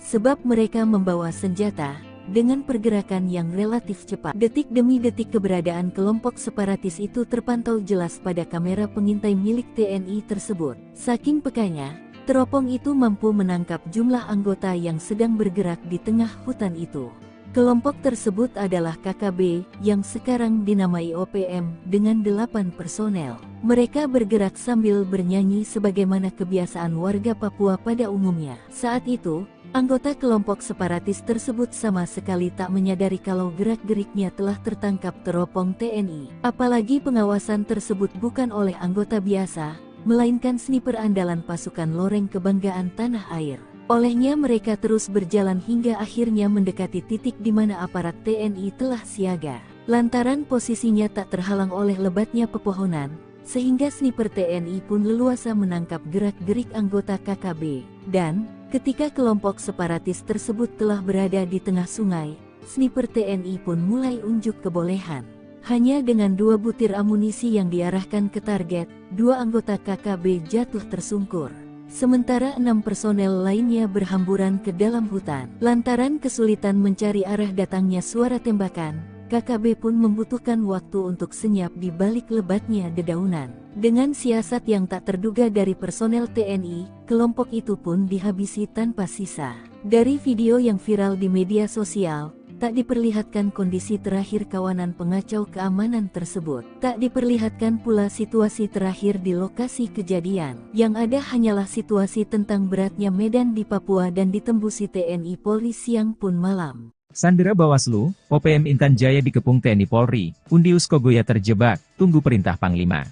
sebab mereka membawa senjata. Dengan pergerakan yang relatif cepat, detik demi detik keberadaan kelompok separatis itu terpantau jelas pada kamera pengintai milik TNI tersebut. Saking pekanya, teropong itu mampu menangkap jumlah anggota yang sedang bergerak di tengah hutan itu. Kelompok tersebut adalah KKB, yang sekarang dinamai OPM, dengan 8 personel. Mereka bergerak sambil bernyanyi sebagaimana kebiasaan warga Papua pada umumnya. Saat itu, anggota kelompok separatis tersebut sama sekali tak menyadari kalau gerak-geriknya telah tertangkap teropong TNI. Apalagi pengawasan tersebut bukan oleh anggota biasa, melainkan sniper andalan pasukan loreng kebanggaan tanah air. Olehnya mereka terus berjalan hingga akhirnya mendekati titik di mana aparat TNI telah siaga. Lantaran posisinya tak terhalang oleh lebatnya pepohonan, sehingga sniper TNI pun leluasa menangkap gerak-gerik anggota KKB. Dan, ketika kelompok separatis tersebut telah berada di tengah sungai, sniper TNI pun mulai unjuk kebolehan. Hanya dengan 2 butir amunisi yang diarahkan ke target, 2 anggota KKB jatuh tersungkur. Sementara 6 personel lainnya berhamburan ke dalam hutan. Lantaran kesulitan mencari arah datangnya suara tembakan, KKB pun membutuhkan waktu untuk senyap di balik lebatnya dedaunan. Dengan siasat yang tak terduga dari personel TNI, kelompok itu pun dihabisi tanpa sisa. Dari video yang viral di media sosial, tak diperlihatkan kondisi terakhir kawanan pengacau keamanan tersebut. Tak diperlihatkan pula situasi terakhir di lokasi kejadian. Yang ada hanyalah situasi tentang beratnya medan di Papua dan ditembusi TNI Polri siang pun malam. Sandera Bawaslu, OPM Intan Jaya dikepung TNI Polri, Undius Kogoya terjebak, tunggu perintah Panglima.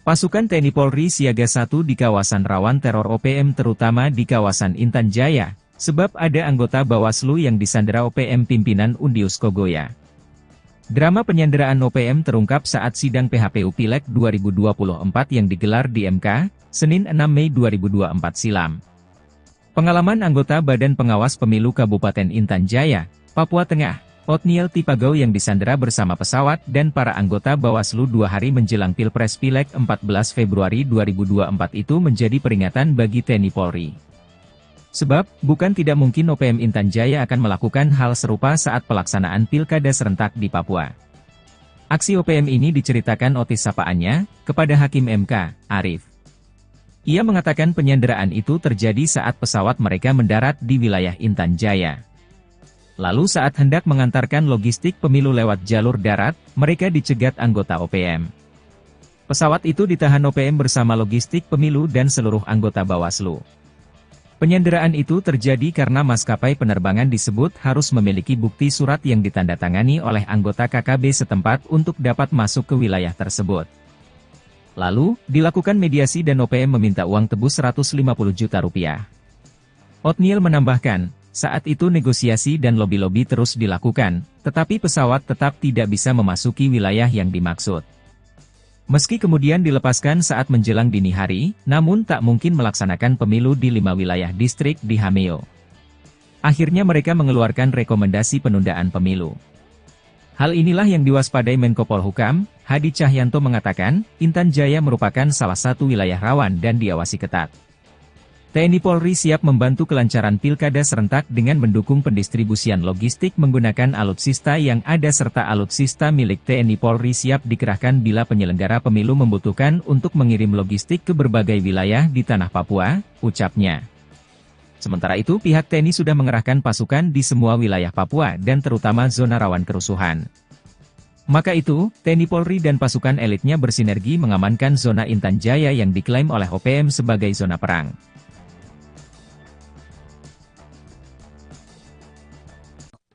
Pasukan TNI Polri siaga 1 di kawasan rawan teror OPM terutama di kawasan Intan Jaya, sebab ada anggota Bawaslu yang disandera OPM pimpinan Undius Kogoya. Drama penyanderaan OPM terungkap saat sidang PHPU Pileg 2024 yang digelar di MK, Senin 6 Mei 2024 silam. Pengalaman anggota Badan Pengawas Pemilu Kabupaten Intan Jaya, Papua Tengah, Othniel Tipagau yang disandera bersama pesawat dan para anggota Bawaslu 2 hari menjelang Pilpres Pileg 14 Februari 2024 itu menjadi peringatan bagi TNI Polri. Sebab, bukan tidak mungkin OPM Intan Jaya akan melakukan hal serupa saat pelaksanaan pilkada serentak di Papua. Aksi OPM ini diceritakan Otis sapaannya kepada Hakim MK, Arif. Ia mengatakan penyanderaan itu terjadi saat pesawat mereka mendarat di wilayah Intan Jaya. Lalu saat hendak mengantarkan logistik pemilu lewat jalur darat, mereka dicegat anggota OPM. Pesawat itu ditahan OPM bersama logistik pemilu dan seluruh anggota Bawaslu. Penyanderaan itu terjadi karena maskapai penerbangan disebut harus memiliki bukti surat yang ditandatangani oleh anggota KKB setempat untuk dapat masuk ke wilayah tersebut. Lalu, dilakukan mediasi dan OPM meminta uang tebus 150 juta rupiah. Othniel menambahkan, saat itu negosiasi dan lobi-lobi terus dilakukan, tetapi pesawat tetap tidak bisa memasuki wilayah yang dimaksud. Meski kemudian dilepaskan saat menjelang dini hari, namun tak mungkin melaksanakan pemilu di 5 wilayah distrik di Hameo. Akhirnya mereka mengeluarkan rekomendasi penundaan pemilu. Hal inilah yang diwaspadai Menko Polhukam, Hadi Cahyanto mengatakan, Intan Jaya merupakan salah satu wilayah rawan dan diawasi ketat. TNI Polri siap membantu kelancaran pilkada serentak dengan mendukung pendistribusian logistik menggunakan alutsista yang ada serta alutsista milik TNI Polri siap dikerahkan bila penyelenggara pemilu membutuhkan untuk mengirim logistik ke berbagai wilayah di tanah Papua, ucapnya. Sementara itu pihak TNI sudah mengerahkan pasukan di semua wilayah Papua dan terutama zona rawan kerusuhan. Maka itu, TNI Polri dan pasukan elitnya bersinergi mengamankan zona Intan Jaya yang diklaim oleh OPM sebagai zona perang.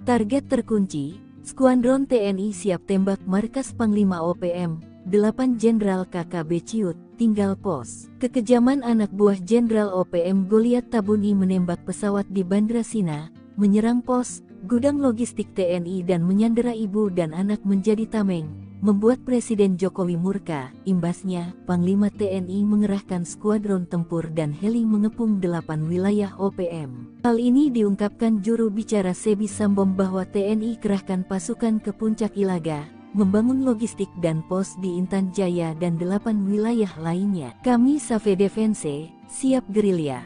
Target terkunci, Skuadron TNI siap tembak markas Panglima OPM, 8 Jenderal KKB Ciut, tinggal pos. Kekejaman anak buah Jenderal OPM Goliat Tabuni menembak pesawat di Bandra Sina, menyerang pos, gudang logistik TNI dan menyandera ibu dan anak menjadi tameng, membuat Presiden Jokowi murka. Imbasnya, Panglima TNI mengerahkan skuadron tempur dan heli mengepung 8 wilayah OPM. Hal ini diungkapkan juru bicara Sebi Sambom bahwa TNI kerahkan pasukan ke Puncak Ilaga, membangun logistik dan pos di Intan Jaya dan 8 wilayah lainnya. Kami Save Defense, siap gerilya.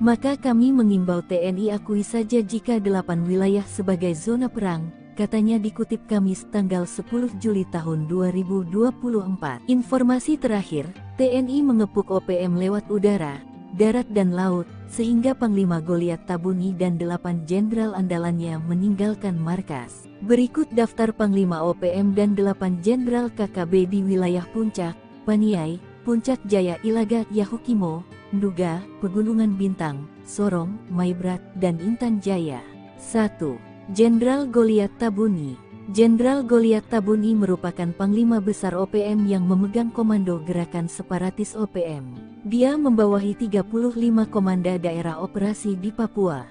Maka kami mengimbau TNI akui saja jika 8 wilayah sebagai zona perang, katanya dikutip Kamis tanggal 10 Juli tahun 2024. Informasi terakhir, TNI mengepung OPM lewat udara, darat dan laut, sehingga Panglima Goliat Tabuni dan 8 jenderal andalannya meninggalkan markas. Berikut daftar Panglima OPM dan 8 jenderal KKB di wilayah Puncak, Paniai, Puncak Jaya Ilaga, Yahukimo, Nduga, Pegunungan Bintang, Sorong, Maibrat, dan Intan Jaya. 1. Jenderal Goliat Tabuni. Jenderal Goliat Tabuni merupakan Panglima Besar OPM yang memegang komando gerakan separatis OPM. Dia membawahi 35 komanda daerah operasi di Papua.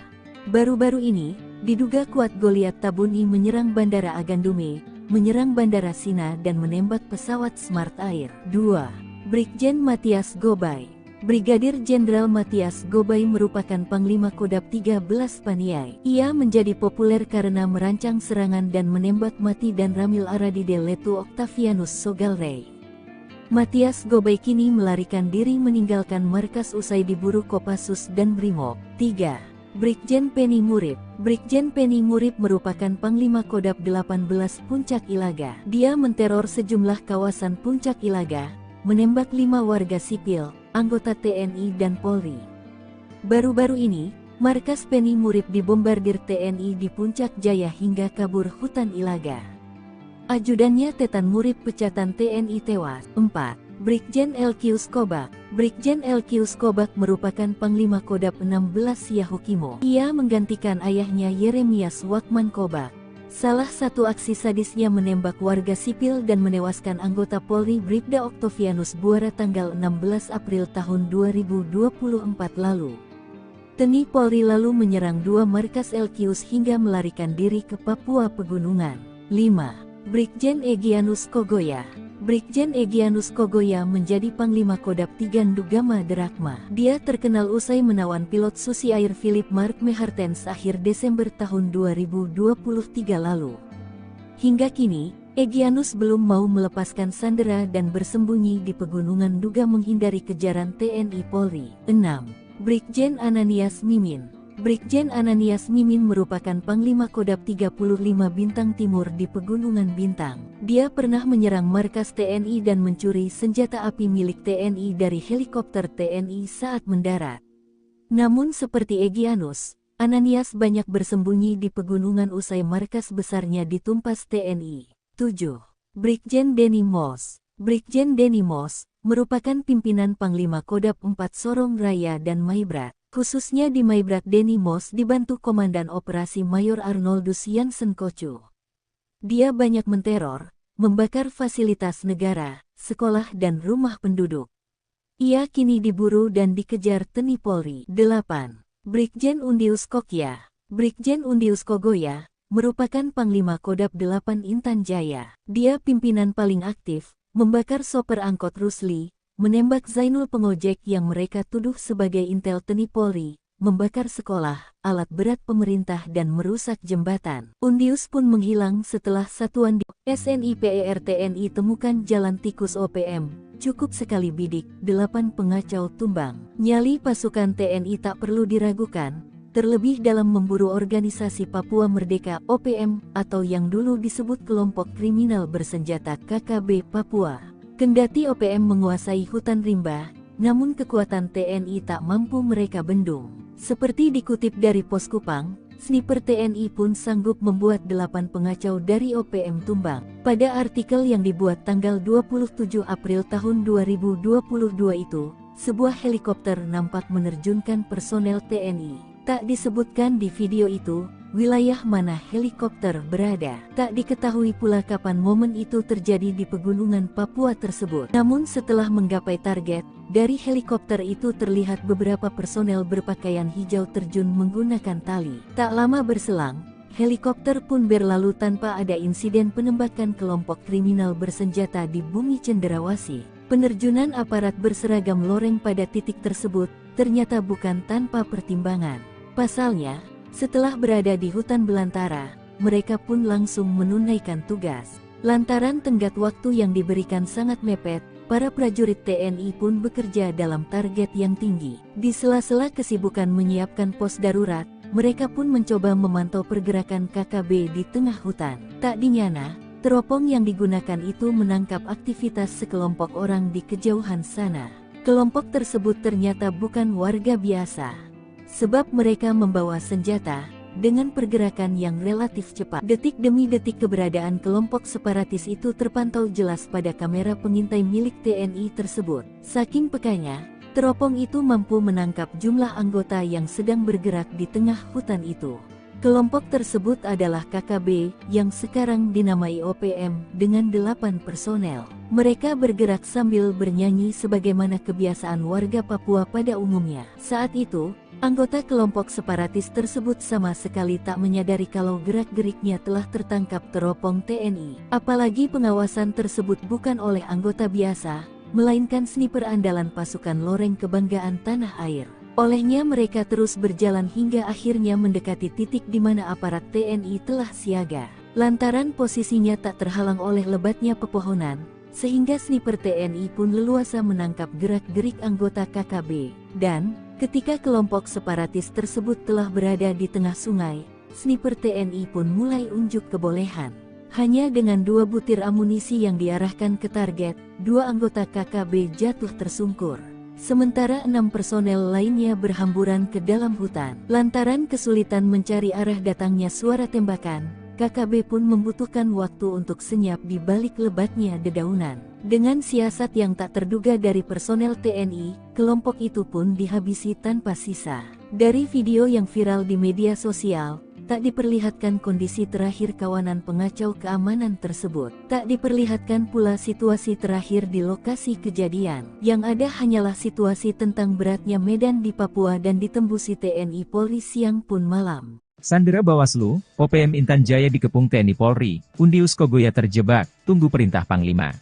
Baru-baru ini, diduga kuat Goliat Tabuni menyerang Bandara Agandume, menyerang Bandara Sina dan menembak pesawat Smart Air. 2. Brigjen Matias Gobay. Brigadir Jenderal Matias Gobay merupakan Panglima Kodab 13 Paniai. Ia menjadi populer karena merancang serangan dan menembak mati dan Ramil Aradide Letu Octavianus Sogalrey. Matias Gobay kini melarikan diri meninggalkan markas usai diburu Kopassus dan Brimob. 3. Brigjen Penny Murib. Brigjen Penny Murib merupakan Panglima Kodab 18 Puncak Ilaga. Dia menteror sejumlah kawasan Puncak Ilaga, menembak 5 warga sipil, anggota TNI dan Polri. Baru-baru ini, markas Penny Murib dibombardir TNI di Puncak Jaya hingga kabur hutan Ilaga. Ajudannya Tetan Murib pecatan TNI tewas. 4. Brigjen Elkius Kobak. Brigjen Elkius Kobak merupakan Panglima Kodab 16 Yahukimo. Ia menggantikan ayahnya Yeremias Wakman Kobak. Salah satu aksi sadisnya menembak warga sipil dan menewaskan anggota Polri Bribda Octavianus Buara tanggal 16 April tahun 2024 lalu. TNI Polri lalu menyerang 2 markas Elkius hingga melarikan diri ke Papua Pegunungan. 5. Brigjen Egyanus Kogoya. Brigjen Egyanus Kogoya menjadi Panglima Kodam Tigandu Gama Drakma. Dia terkenal usai menawan pilot Susi Air Philip Mark Mehartens akhir Desember tahun 2023 lalu. Hingga kini, Egyanus belum mau melepaskan sandera dan bersembunyi di pegunungan duga menghindari kejaran TNI Polri. 6. Brigjen Ananias Mimin. Brigjen Ananias Mimin merupakan Panglima Kodam 35 Bintang Timur di Pegunungan Bintang. Dia pernah menyerang markas TNI dan mencuri senjata api milik TNI dari helikopter TNI saat mendarat. Namun seperti Egyanus, Ananias banyak bersembunyi di pegunungan usai markas besarnya ditumpas TNI. 7. Brigjen Denny Moss. Brigjen Denny Moss merupakan pimpinan Panglima Kodam 4 Sorong Raya dan Maibrat. Khususnya di Maibrat, Denny Moss dibantu Komandan Operasi Mayor Arnoldus Jansen Kocu. Dia banyak menteror, membakar fasilitas negara, sekolah dan rumah penduduk. Ia kini diburu dan dikejar TNI Polri. 8. Brigjen Undius Kokya. Brigjen Undius Kogoya merupakan Panglima Kodam 8 Intan Jaya. Dia pimpinan paling aktif, membakar sopir angkot Rusli, menembak Zainul pengojek yang mereka tuduh sebagai intel TNI Polri, membakar sekolah, alat berat pemerintah dan merusak jembatan. Undius pun menghilang setelah satuan di SNIPER TNI temukan jalan tikus OPM. Cukup sekali bidik, 8 pengacau tumbang. Nyali pasukan TNI tak perlu diragukan, terlebih dalam memburu organisasi Papua Merdeka OPM atau yang dulu disebut kelompok kriminal bersenjata KKB Papua. Kendati OPM menguasai hutan rimba, namun kekuatan TNI tak mampu mereka bendung. Seperti dikutip dari Pos Kupang, sniper TNI pun sanggup membuat 8 pengacau dari OPM tumbang. Pada artikel yang dibuat tanggal 27 April tahun 2022 itu, sebuah helikopter nampak menerjunkan personel TNI. Tak disebutkan di video itu, wilayah mana helikopter berada. Tak diketahui pula kapan momen itu terjadi di pegunungan Papua tersebut. Namun setelah menggapai target, dari helikopter itu terlihat beberapa personel berpakaian hijau terjun menggunakan tali. Tak lama berselang, helikopter pun berlalu tanpa ada insiden penembakan kelompok kriminal bersenjata di bumi cenderawasih. Penerjunan aparat berseragam loreng pada titik tersebut ternyata bukan tanpa pertimbangan. Pasalnya, setelah berada di hutan belantara, mereka pun langsung menunaikan tugas. Lantaran tenggat waktu yang diberikan sangat mepet, para prajurit TNI pun bekerja dalam target yang tinggi. Di sela-sela kesibukan menyiapkan pos darurat, mereka pun mencoba memantau pergerakan KKB di tengah hutan. Tak dinyana, teropong yang digunakan itu menangkap aktivitas sekelompok orang di kejauhan sana. Kelompok tersebut ternyata bukan warga biasa, sebab mereka membawa senjata, dengan pergerakan yang relatif cepat. Detik demi detik keberadaan kelompok separatis itu terpantau jelas pada kamera pengintai milik TNI tersebut. Saking pekanya, teropong itu mampu menangkap jumlah anggota yang sedang bergerak di tengah hutan itu. Kelompok tersebut adalah KKB, yang sekarang dinamai OPM, dengan 8 personel. Mereka bergerak sambil bernyanyi sebagaimana kebiasaan warga Papua pada umumnya. Saat itu, anggota kelompok separatis tersebut sama sekali tak menyadari kalau gerak-geriknya telah tertangkap teropong TNI. Apalagi pengawasan tersebut bukan oleh anggota biasa, melainkan sniper andalan pasukan loreng kebanggaan tanah air. Olehnya mereka terus berjalan hingga akhirnya mendekati titik di mana aparat TNI telah siaga. Lantaran posisinya tak terhalang oleh lebatnya pepohonan, sehingga sniper TNI pun leluasa menangkap gerak-gerik anggota KKB. Dan, ketika kelompok separatis tersebut telah berada di tengah sungai, sniper TNI pun mulai unjuk kebolehan. Hanya dengan 2 butir amunisi yang diarahkan ke target, 2 anggota KKB jatuh tersungkur. Sementara 6 personel lainnya berhamburan ke dalam hutan. Lantaran kesulitan mencari arah datangnya suara tembakan, KKB pun membutuhkan waktu untuk senyap di balik lebatnya dedaunan. Dengan siasat yang tak terduga dari personel TNI, kelompok itu pun dihabisi tanpa sisa. Dari video yang viral di media sosial, tak diperlihatkan kondisi terakhir kawanan pengacau keamanan tersebut. Tak diperlihatkan pula situasi terakhir di lokasi kejadian. Yang ada hanyalah situasi tentang beratnya medan di Papua dan ditembusi TNI Polri siang pun malam. Sandera Bawaslu, OPM Intan Jaya dikepung TNI Polri, Undius Kogoya terjebak, tunggu perintah Panglima.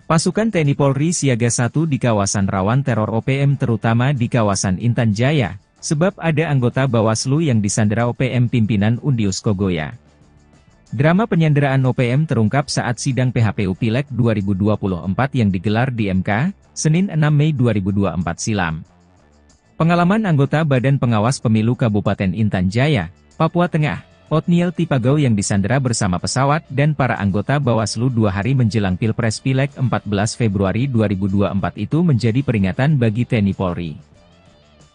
Pasukan TNI Polri siaga 1 di kawasan rawan teror OPM terutama di kawasan Intan Jaya, sebab ada anggota Bawaslu yang disandera OPM pimpinan Undius Kogoya. Drama penyanderaan OPM terungkap saat sidang PHPU Pileg 2024 yang digelar di MK, Senin 6 Mei 2024 silam. Pengalaman anggota Badan Pengawas Pemilu Kabupaten Intan Jaya, Papua Tengah, Otniel Tipagau yang disandera bersama pesawat dan para anggota Bawaslu 2 hari menjelang Pilpres Pileg 14 Februari 2024 itu menjadi peringatan bagi TNI Polri.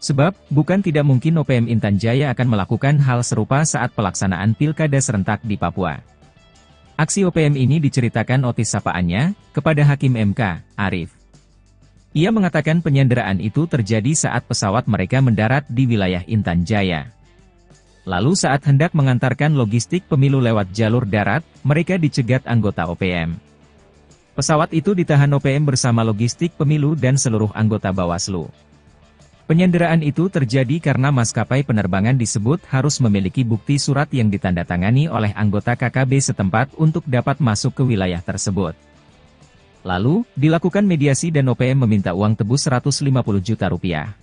Sebab, bukan tidak mungkin OPM Intan Jaya akan melakukan hal serupa saat pelaksanaan pilkada serentak di Papua. Aksi OPM ini diceritakan Otis sapaannya, kepada Hakim MK, Arif. Ia mengatakan penyanderaan itu terjadi saat pesawat mereka mendarat di wilayah Intan Jaya. Lalu saat hendak mengantarkan logistik pemilu lewat jalur darat, mereka dicegat anggota OPM. Pesawat itu ditahan OPM bersama logistik pemilu dan seluruh anggota Bawaslu. Penyanderaan itu terjadi karena maskapai penerbangan disebut harus memiliki bukti surat yang ditandatangani oleh anggota KKB setempat untuk dapat masuk ke wilayah tersebut. Lalu, dilakukan mediasi dan OPM meminta uang tebus 150 juta rupiah.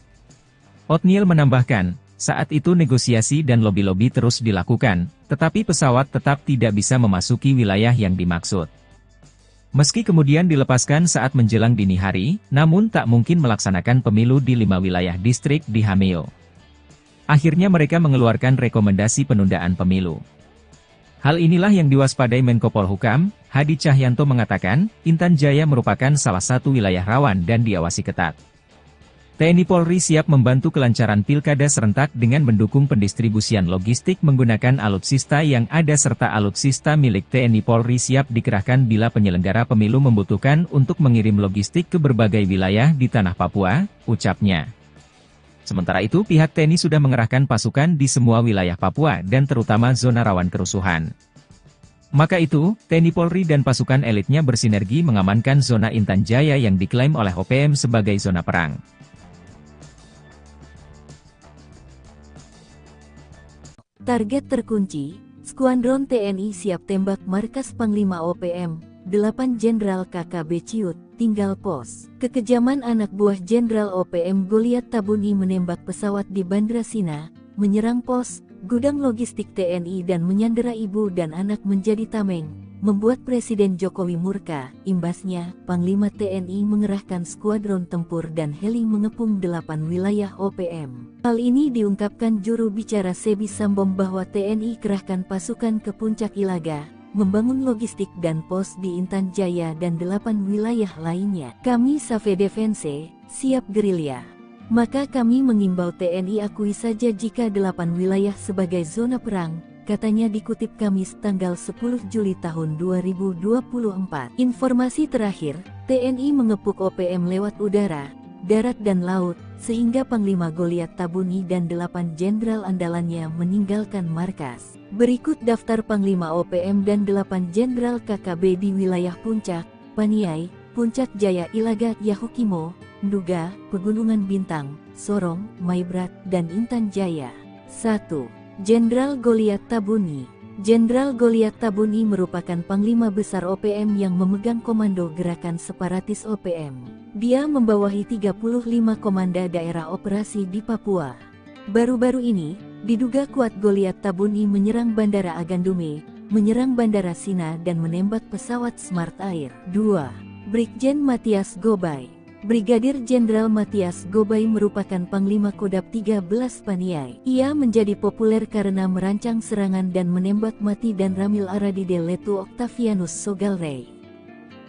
Otniel menambahkan, saat itu negosiasi dan lobi-lobi terus dilakukan, tetapi pesawat tetap tidak bisa memasuki wilayah yang dimaksud. Meski kemudian dilepaskan saat menjelang dini hari, namun tak mungkin melaksanakan pemilu di 5 wilayah distrik di Hameo. Akhirnya mereka mengeluarkan rekomendasi penundaan pemilu. Hal inilah yang diwaspadai Menko Polhukam, Hadi Cahyanto mengatakan, Intan Jaya merupakan salah satu wilayah rawan dan diawasi ketat. TNI Polri siap membantu kelancaran pilkada serentak dengan mendukung pendistribusian logistik menggunakan alutsista yang ada serta alutsista milik TNI Polri siap dikerahkan bila penyelenggara pemilu membutuhkan untuk mengirim logistik ke berbagai wilayah di tanah Papua, ucapnya. Sementara itu pihak TNI sudah mengerahkan pasukan di semua wilayah Papua dan terutama zona rawan kerusuhan. Maka itu, TNI Polri dan pasukan elitnya bersinergi mengamankan zona Intan Jaya yang diklaim oleh OPM sebagai zona perang. Target terkunci, Skuadron TNI siap tembak markas Panglima OPM, 8 Jenderal KKB Ciut, tinggal pos. Kekejaman anak buah Jenderal OPM Goliat Tabuni menembak pesawat di Bandra Sina, menyerang pos, gudang logistik TNI dan menyandera ibu dan anak menjadi tameng, membuat Presiden Jokowi murka. Imbasnya, Panglima TNI mengerahkan skuadron tempur dan heli mengepung 8 wilayah OPM. Hal ini diungkapkan juru bicara Sebi Sambom bahwa TNI kerahkan pasukan ke Puncak Ilaga, membangun logistik dan pos di Intan Jaya dan 8 wilayah lainnya. Kami Save Defense, siap gerilya. Maka kami mengimbau TNI akui saja jika 8 wilayah sebagai zona perang, katanya dikutip Kamis tanggal 10 Juli tahun 2024. Informasi terakhir, TNI mengepung OPM lewat udara, darat dan laut, sehingga Panglima Goliat Tabuni dan 8 jenderal andalannya meninggalkan markas. Berikut daftar Panglima OPM dan 8 jenderal KKB di wilayah Puncak, Paniai, Puncak Jaya Ilaga, Yahukimo, Nduga, Pegunungan Bintang, Sorong, Maibrat, dan Intan Jaya. 1. Jenderal Goliat Tabuni. Jenderal Goliat Tabuni merupakan Panglima Besar OPM yang memegang komando gerakan separatis OPM. Dia membawahi 35 komanda daerah operasi di Papua. Baru-baru ini, diduga kuat Goliat Tabuni menyerang Bandara Agandume, menyerang Bandara Sina dan menembak pesawat Smart Air. 2. Brigjen Matias Gobay. Brigadir Jenderal Matias Gobay merupakan Panglima Kodab 13 Paniai. Ia menjadi populer karena merancang serangan dan menembak mati dan Ramil Aradide Letu Octavianus Sogalrey.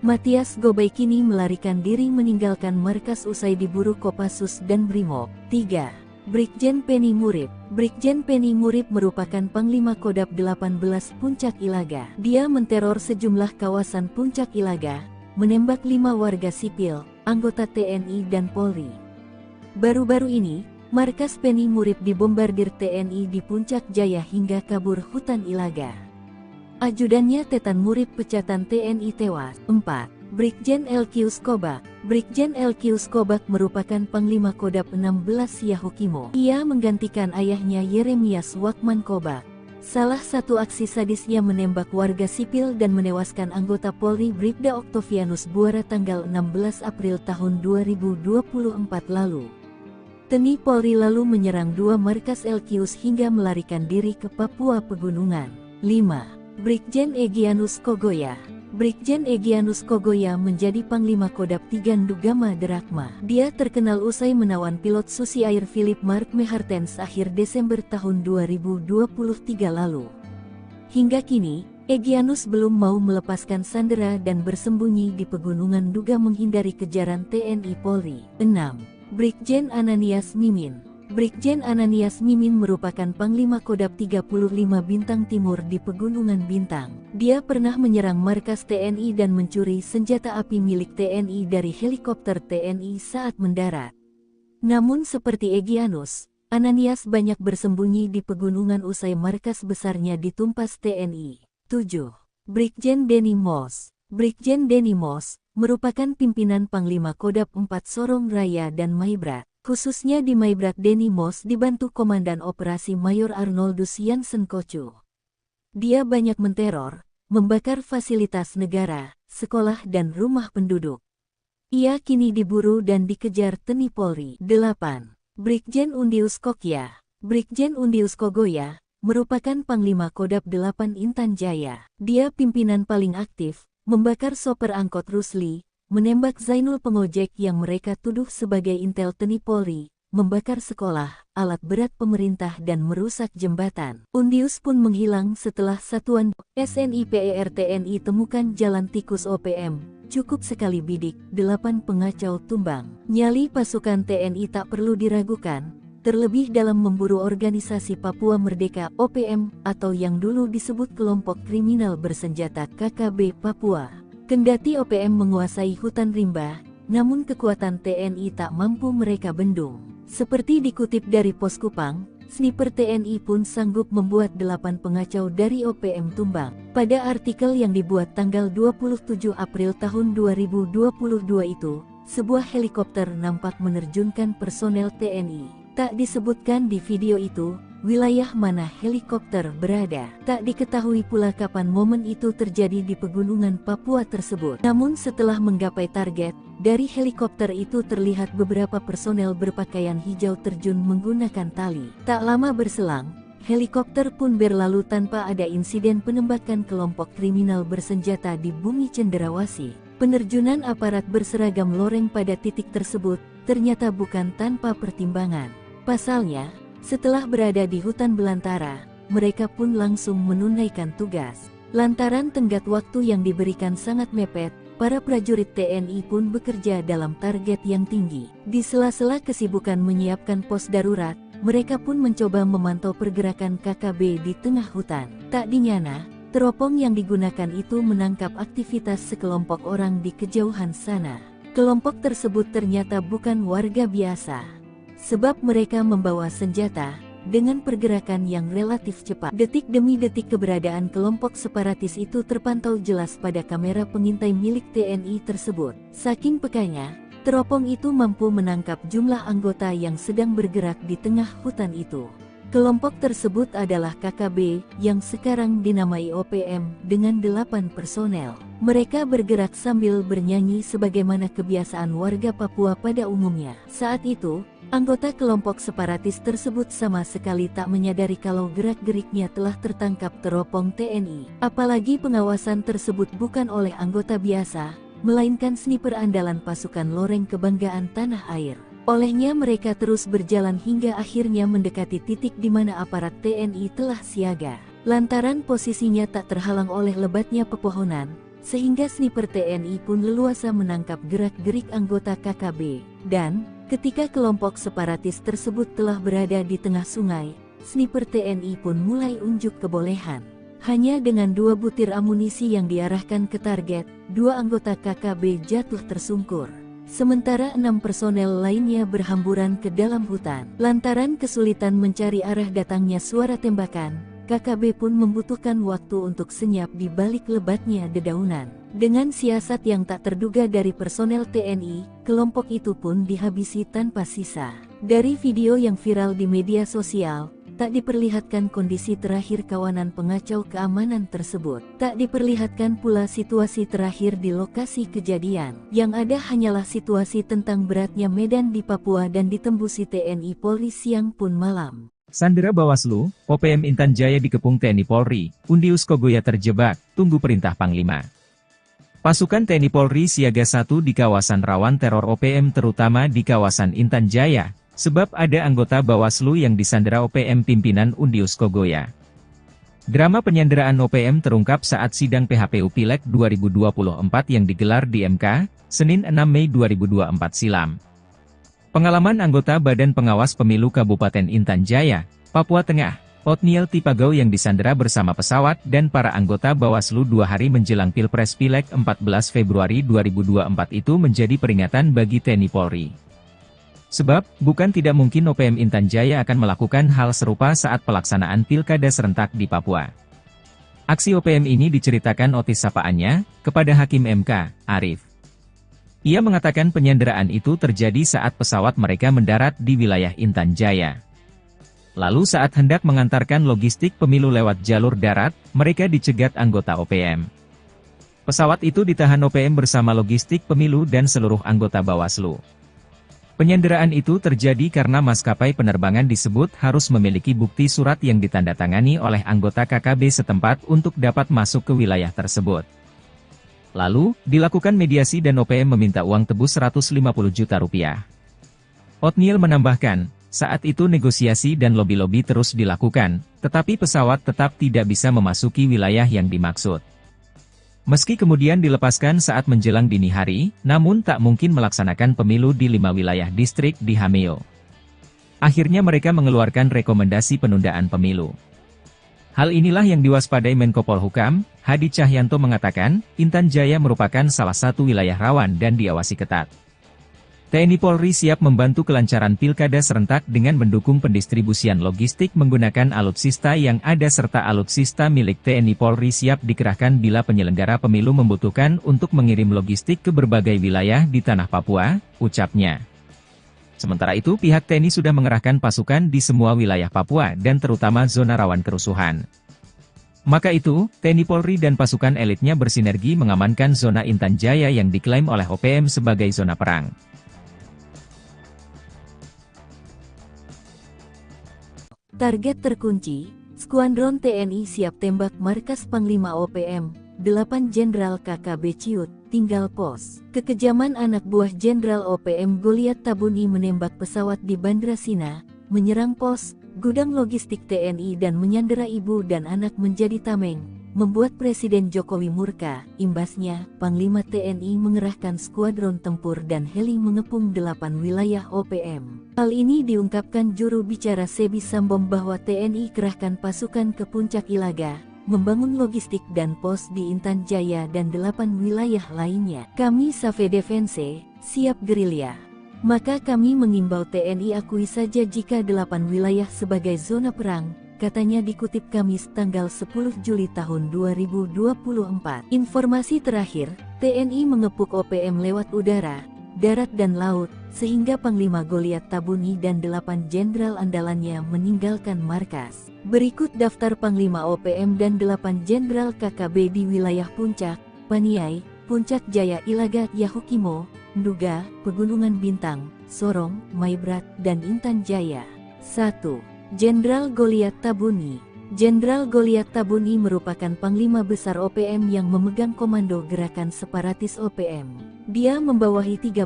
Matias Gobay kini melarikan diri meninggalkan markas usai diburu Kopassus dan Brimob. 3. Brigjen Penny Murib. Brigjen Penny Murib merupakan Panglima Kodab 18 Puncak Ilaga. Dia menteror sejumlah kawasan Puncak Ilaga, menembak 5 warga sipil, anggota TNI dan Polri. Baru-baru ini, markas Penny Murib dibombardir TNI di Puncak Jaya hingga kabur hutan Ilaga. Ajudannya Tetan Murib pecatan TNI tewas. 4. Brigjen LQ Skobak. Brigjen LQ Skobak merupakan Panglima Kodab 16 Yahukimo. Ia menggantikan ayahnya Yeremias Wakman Kobak. Salah satu aksi sadisnya menembak warga sipil dan menewaskan anggota Polri Bribda Oktavianus Buara tanggal 16 April tahun 2024 lalu. TNI Polri lalu menyerang 2 markas Elkius hingga melarikan diri ke Papua Pegunungan. 5. Brigjen Egyanus Kogoya. Brigjen Egyanus Kogoya menjadi Panglima Kodam 3 Ndugama Derakma. Dia terkenal usai menawan pilot Susi Air Philip Mark Mehartens akhir Desember tahun 2023 lalu. Hingga kini, Egyanus belum mau melepaskan sandera dan bersembunyi di Pegunungan Duga menghindari kejaran TNI Polri. 6. Brigjen Ananias Mimin. Brigjen Ananias Mimin merupakan Panglima Kodam 35 Bintang Timur di Pegunungan Bintang. Dia pernah menyerang markas TNI dan mencuri senjata api milik TNI dari helikopter TNI saat mendarat. Namun seperti Egyanus, Ananias banyak bersembunyi di pegunungan usai markas besarnya ditumpas TNI. 7. Brigjen Denny Moss. Brigjen Denny Moss merupakan pimpinan Panglima Kodam 4 Sorong Raya dan Maibrat. Khususnya di Maibrat, Denny Moss dibantu Komandan Operasi Mayor Arnoldus Jansen Kocu. Dia banyak menteror, membakar fasilitas negara, sekolah dan rumah penduduk. Ia kini diburu dan dikejar TNI Polri. 8. Brigjen Undius Kokya. Brigjen Undius Kogoya merupakan Panglima Kodam 8 Intan Jaya. Dia pimpinan paling aktif, membakar sopir angkot Rusli, menembak Zainul pengojek yang mereka tuduh sebagai intel TNI Polri, membakar sekolah, alat berat pemerintah dan merusak jembatan. Undius pun menghilang setelah satuan SNIPER TNI temukan jalan tikus OPM. Cukup sekali bidik, 8 pengacau tumbang. Nyali pasukan TNI tak perlu diragukan, terlebih dalam memburu organisasi Papua Merdeka OPM atau yang dulu disebut kelompok kriminal bersenjata KKB Papua. Kendati OPM menguasai hutan rimba, namun kekuatan TNI tak mampu mereka bendung. Seperti dikutip dari Pos Kupang, sniper TNI pun sanggup membuat 8 pengacau dari OPM tumbang. Pada artikel yang dibuat tanggal 27 April tahun 2022 itu, sebuah helikopter nampak menerjunkan personel TNI. Tak disebutkan di video itu, wilayah mana helikopter berada. Tak diketahui pula kapan momen itu terjadi di pegunungan Papua tersebut. Namun setelah menggapai target, dari helikopter itu terlihat beberapa personel berpakaian hijau terjun menggunakan tali. Tak lama berselang, helikopter pun berlalu tanpa ada insiden penembakan kelompok kriminal bersenjata di bumi cenderawasih. Penerjunan aparat berseragam loreng pada titik tersebut ternyata bukan tanpa pertimbangan. Pasalnya, setelah berada di hutan belantara, mereka pun langsung menunaikan tugas. Lantaran tenggat waktu yang diberikan sangat mepet, para prajurit TNI pun bekerja dalam target yang tinggi. Di sela-sela kesibukan menyiapkan pos darurat, mereka pun mencoba memantau pergerakan KKB di tengah hutan. Tak dinyana, teropong yang digunakan itu menangkap aktivitas sekelompok orang di kejauhan sana. Kelompok tersebut ternyata bukan warga biasa, sebab mereka membawa senjata, dengan pergerakan yang relatif cepat. Detik demi detik keberadaan kelompok separatis itu terpantau jelas pada kamera pengintai milik TNI tersebut. Saking pekanya, teropong itu mampu menangkap jumlah anggota yang sedang bergerak di tengah hutan itu. Kelompok tersebut adalah KKB, yang sekarang dinamai OPM, dengan 8 personel. Mereka bergerak sambil bernyanyi sebagaimana kebiasaan warga Papua pada umumnya. Saat itu, anggota kelompok separatis tersebut sama sekali tak menyadari kalau gerak-geriknya telah tertangkap teropong TNI. Apalagi pengawasan tersebut bukan oleh anggota biasa, melainkan sniper andalan pasukan loreng kebanggaan tanah air. Olehnya mereka terus berjalan hingga akhirnya mendekati titik di mana aparat TNI telah siaga. Lantaran posisinya tak terhalang oleh lebatnya pepohonan, sehingga sniper TNI pun leluasa menangkap gerak-gerik anggota KKB. Dan, ketika kelompok separatis tersebut telah berada di tengah sungai, sniper TNI pun mulai unjuk kebolehan. Hanya dengan 2 butir amunisi yang diarahkan ke target, 2 anggota KKB jatuh tersungkur. Sementara 6 personel lainnya berhamburan ke dalam hutan. Lantaran kesulitan mencari arah datangnya suara tembakan, KKB pun membutuhkan waktu untuk senyap di balik lebatnya dedaunan. Dengan siasat yang tak terduga dari personel TNI, kelompok itu pun dihabisi tanpa sisa. Dari video yang viral di media sosial, tak diperlihatkan kondisi terakhir kawanan pengacau keamanan tersebut. Tak diperlihatkan pula situasi terakhir di lokasi kejadian. Yang ada hanyalah situasi tentang beratnya medan di Papua dan ditembusi TNI Polri siang pun malam. Sandera Bawaslu, OPM Intan Jaya dikepung TNI Polri, Undius Kogoya terjebak, tunggu perintah Panglima. Pasukan TNI Polri siaga 1 di kawasan rawan teror OPM terutama di kawasan Intan Jaya, sebab ada anggota Bawaslu yang disandera OPM pimpinan Undius Kogoya. Drama penyanderaan OPM terungkap saat sidang PHPU Pileg 2024 yang digelar di MK, Senin 6 Mei 2024 silam. Pengalaman anggota Badan Pengawas Pemilu Kabupaten Intan Jaya, Papua Tengah, Otniel Tipagau yang disandera bersama pesawat dan para anggota Bawaslu 2 hari menjelang Pilpres Pileg 14 Februari 2024 itu menjadi peringatan bagi TNI Polri. Sebab, bukan tidak mungkin OPM Intan Jaya akan melakukan hal serupa saat pelaksanaan pilkada serentak di Papua. Aksi OPM ini diceritakan Otis sapaannya, kepada Hakim MK, Arif. Ia mengatakan penyanderaan itu terjadi saat pesawat mereka mendarat di wilayah Intan Jaya. Lalu saat hendak mengantarkan logistik pemilu lewat jalur darat, mereka dicegat anggota OPM. Pesawat itu ditahan OPM bersama logistik pemilu dan seluruh anggota Bawaslu. Penyanderaan itu terjadi karena maskapai penerbangan disebut harus memiliki bukti surat yang ditandatangani oleh anggota KKB setempat untuk dapat masuk ke wilayah tersebut. Lalu, dilakukan mediasi dan OPM meminta uang tebus Rp150 juta. Otniel menambahkan, saat itu negosiasi dan lobi-lobi terus dilakukan, tetapi pesawat tetap tidak bisa memasuki wilayah yang dimaksud. Meski kemudian dilepaskan saat menjelang dini hari, namun tak mungkin melaksanakan pemilu di 5 wilayah distrik di Hameo. Akhirnya mereka mengeluarkan rekomendasi penundaan pemilu. Hal inilah yang diwaspadai Menko Polhukam, Hadi Cahyanto mengatakan, Intan Jaya merupakan salah satu wilayah rawan dan diawasi ketat. TNI Polri siap membantu kelancaran pilkada serentak dengan mendukung pendistribusian logistik menggunakan alutsista yang ada serta alutsista milik TNI Polri siap dikerahkan bila penyelenggara pemilu membutuhkan untuk mengirim logistik ke berbagai wilayah di tanah Papua, ucapnya. Sementara itu pihak TNI sudah mengerahkan pasukan di semua wilayah Papua dan terutama zona rawan kerusuhan. Maka itu, TNI Polri dan pasukan elitnya bersinergi mengamankan zona Intan Jaya yang diklaim oleh OPM sebagai zona perang. Target terkunci, Skuadron TNI siap tembak markas Panglima OPM, 8 Jenderal KKB Ciut, tinggal pos. Kekejaman anak buah Jenderal OPM Goliat Tabuni menembak pesawat di Bandra Sina, menyerang pos, gudang logistik TNI dan menyandera ibu dan anak menjadi tameng, membuat Presiden Jokowi murka. Imbasnya, Panglima TNI mengerahkan skuadron tempur dan heli mengepung 8 wilayah OPM. Hal ini diungkapkan juru bicara Sebi Sambom bahwa TNI kerahkan pasukan ke Puncak Ilaga, membangun logistik dan pos di Intan Jaya dan 8 wilayah lainnya. Kami Save Defense, siap gerilya. Maka kami mengimbau TNI akui saja jika 8 wilayah sebagai zona perang, katanya dikutip Kamis tanggal 10 Juli tahun 2024. Informasi terakhir, TNI mengepung OPM lewat udara, darat dan laut, sehingga Panglima Goliat Tabuni dan 8 jenderal andalannya meninggalkan markas. Berikut daftar Panglima OPM dan 8 jenderal KKB di wilayah Puncak, Paniai, Puncak Jaya Ilaga, Yahukimo, Nduga, Pegunungan Bintang, Sorong, Maibrat, dan Intan Jaya. 1. Jenderal Goliat Tabuni. Jenderal Goliat Tabuni merupakan Panglima Besar OPM yang memegang komando gerakan separatis OPM. Dia membawahi 35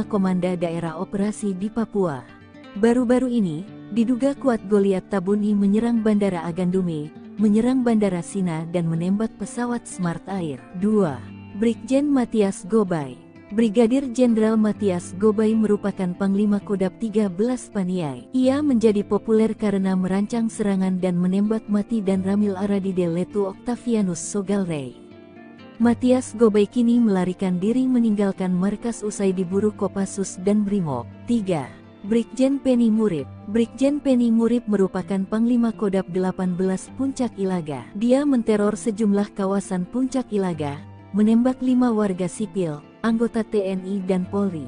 komanda daerah operasi di Papua. Baru-baru ini, diduga kuat Goliat Tabuni menyerang Bandara Agandume, menyerang Bandara Sina dan menembak pesawat Smart Air. 2. Brigjen Matias Gobay. Brigadir Jenderal Matias Gobay merupakan Panglima Kodab 13 Paniai. Ia menjadi populer karena merancang serangan dan menembak mati dan Ramil Aradide Letu Octavianus Sogalrey. Matias Gobay kini melarikan diri meninggalkan markas usai diburu Kopassus dan Brimob. 3. Brigjen Penny Murib. Brigjen Penny Murib merupakan Panglima Kodab 18 Puncak Ilaga. Dia menteror sejumlah kawasan Puncak Ilaga, menembak 5 warga sipil, anggota TNI dan Polri.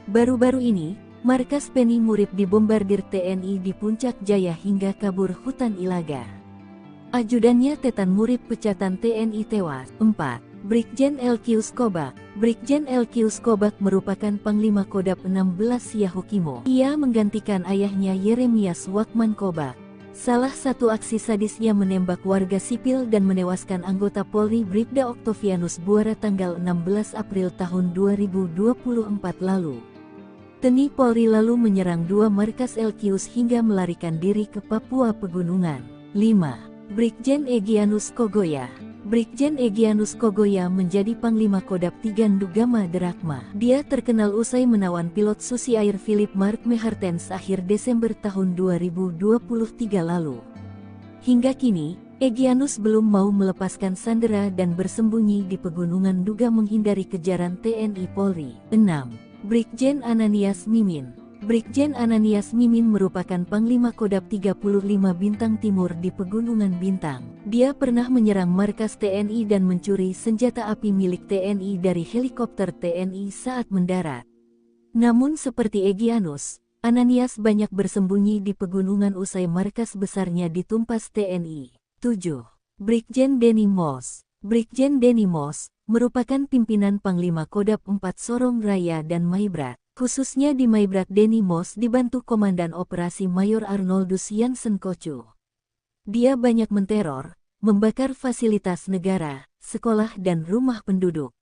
Baru-baru ini, markas Penny Murib dibombardir TNI di Puncak Jaya hingga kabur hutan Ilaga. Ajudannya Tetan Murib pecatan TNI tewas. 4. Brigjen LQ Skobak. Brigjen LQ Skobak merupakan Panglima Kodap 16 Yahukimo. Ia menggantikan ayahnya Yeremias Wakman Kobak. Salah satu aksi sadisnya menembak warga sipil dan menewaskan anggota Polri Bribda Oktavianus Buara tanggal 16 April tahun 2024 lalu. TNI Polri lalu menyerang 2 markas LQ hingga melarikan diri ke Papua Pegunungan. 5. Brigjen Egyanus Kogoya. Brigjen Egyanus Kogoya menjadi Panglima Kodap 3 Ndugama Derakma. Dia terkenal usai menawan pilot Susi Air Philip Mark Mehartens akhir Desember tahun 2023 lalu. Hingga kini, Egyanus belum mau melepaskan sandera dan bersembunyi di pegunungan Nduga menghindari kejaran TNI Polri. 6. Brigjen Ananias Mimin. Brigjen Ananias Mimin merupakan Panglima Kodap 35 Bintang Timur di Pegunungan Bintang. Dia pernah menyerang markas TNI dan mencuri senjata api milik TNI dari helikopter TNI saat mendarat. Namun seperti Egyanus, Ananias banyak bersembunyi di pegunungan usai markas besarnya ditumpas TNI. 7. Brigjen Denny Moss. Brigjen Denny Moss merupakan pimpinan Panglima Kodap 4 Sorong Raya dan Maibrat. Khususnya di Maibrat Denny Moss dibantu Komandan Operasi Mayor Arnoldus Jansen Kocu. Dia banyak menteror, membakar fasilitas negara, sekolah dan rumah penduduk.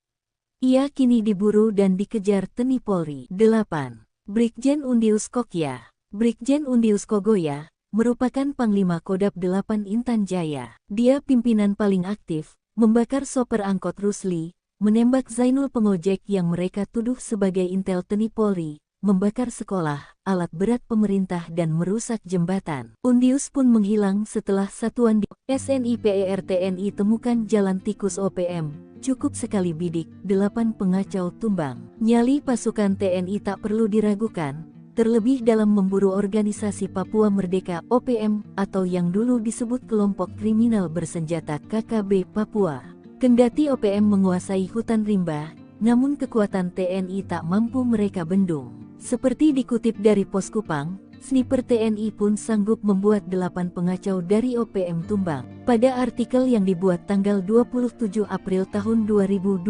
Ia kini diburu dan dikejar TNI Polri. 8. Brigjen Undius Kokya. Brigjen Undius Kogoya merupakan Panglima Kodap 8 Intan Jaya. Dia pimpinan paling aktif, membakar sopir angkot Rusli, menembak Zainul pengojek yang mereka tuduh sebagai intel TNI Polri, membakar sekolah, alat berat pemerintah dan merusak jembatan. Undius pun menghilang setelah satuan di SNIPER TNI temukan jalan tikus OPM, cukup sekali bidik, 8 pengacau tumbang. Nyali pasukan TNI tak perlu diragukan, terlebih dalam memburu organisasi Papua Merdeka OPM atau yang dulu disebut kelompok kriminal bersenjata KKB Papua. Kendati OPM menguasai hutan rimba, namun kekuatan TNI tak mampu mereka bendung. Seperti dikutip dari Pos Kupang, sniper TNI pun sanggup membuat 8 pengacau dari OPM tumbang. Pada artikel yang dibuat tanggal 27 April tahun 2022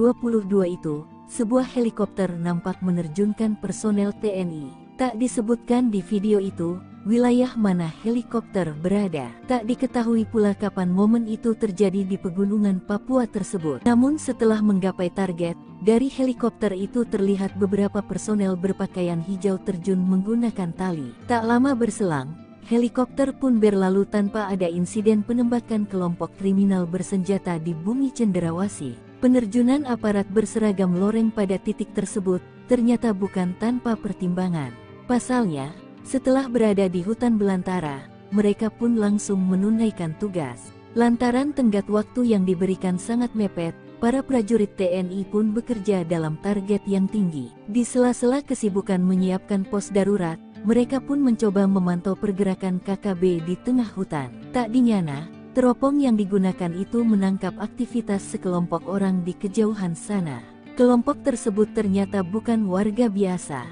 itu, sebuah helikopter nampak menerjunkan personel TNI. Tak disebutkan di video itu, wilayah mana helikopter berada. Tak diketahui pula kapan momen itu terjadi di pegunungan Papua tersebut. Namun setelah menggapai target, dari helikopter itu terlihat beberapa personel berpakaian hijau terjun menggunakan tali. Tak lama berselang, helikopter pun berlalu tanpa ada insiden penembakan kelompok kriminal bersenjata di bumi Cenderawasih. Penerjunan aparat berseragam loreng pada titik tersebut ternyata bukan tanpa pertimbangan. Pasalnya, setelah berada di hutan belantara, mereka pun langsung menunaikan tugas. Lantaran tenggat waktu yang diberikan sangat mepet, para prajurit TNI pun bekerja dalam target yang tinggi. Di sela-sela kesibukan menyiapkan pos darurat, mereka pun mencoba memantau pergerakan KKB di tengah hutan. Tak dinyana, teropong yang digunakan itu menangkap aktivitas sekelompok orang di kejauhan sana. Kelompok tersebut ternyata bukan warga biasa,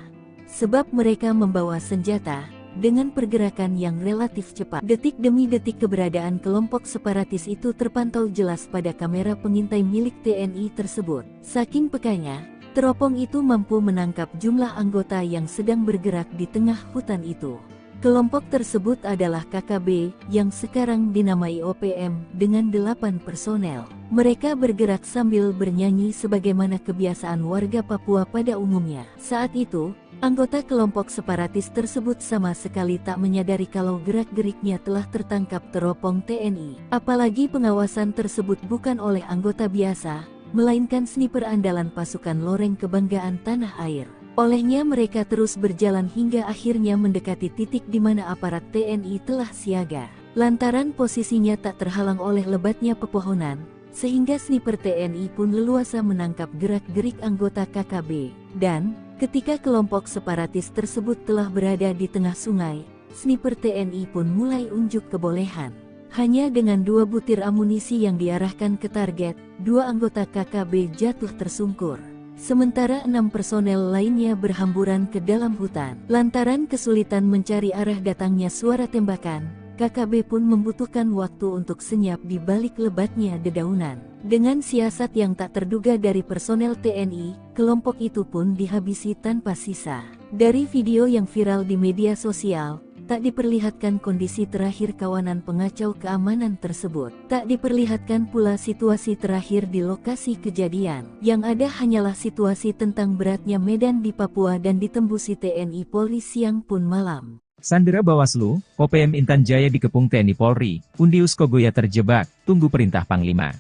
sebab mereka membawa senjata, dengan pergerakan yang relatif cepat. Detik demi detik keberadaan kelompok separatis itu terpantau jelas pada kamera pengintai milik TNI tersebut. Saking pekanya, teropong itu mampu menangkap jumlah anggota yang sedang bergerak di tengah hutan itu. Kelompok tersebut adalah KKB, yang sekarang dinamai OPM, dengan 8 personel. Mereka bergerak sambil bernyanyi sebagaimana kebiasaan warga Papua pada umumnya. Saat itu, anggota kelompok separatis tersebut sama sekali tak menyadari kalau gerak-geriknya telah tertangkap teropong TNI. Apalagi pengawasan tersebut bukan oleh anggota biasa, melainkan sniper andalan pasukan loreng kebanggaan tanah air. Olehnya mereka terus berjalan hingga akhirnya mendekati titik di mana aparat TNI telah siaga. Lantaran posisinya tak terhalang oleh lebatnya pepohonan, sehingga sniper TNI pun leluasa menangkap gerak-gerik anggota KKB. Dan, ketika kelompok separatis tersebut telah berada di tengah sungai, sniper TNI pun mulai unjuk kebolehan. Hanya dengan 2 butir amunisi yang diarahkan ke target, 2 anggota KKB jatuh tersungkur. sementara 6 personel lainnya berhamburan ke dalam hutan. Lantaran kesulitan mencari arah datangnya suara tembakan, KKB pun membutuhkan waktu untuk senyap di balik lebatnya dedaunan. Dengan siasat yang tak terduga dari personel TNI, kelompok itu pun dihabisi tanpa sisa. Dari video yang viral di media sosial, tak diperlihatkan kondisi terakhir kawanan pengacau keamanan tersebut. Tak diperlihatkan pula situasi terakhir di lokasi kejadian. Yang ada hanyalah situasi tentang beratnya medan di Papua dan ditembusi TNI Polri siang pun malam. Sandera Bawaslu, OPM Intan Jaya dikepung TNI Polri, Undius Kogoya terjebak, tunggu perintah Panglima.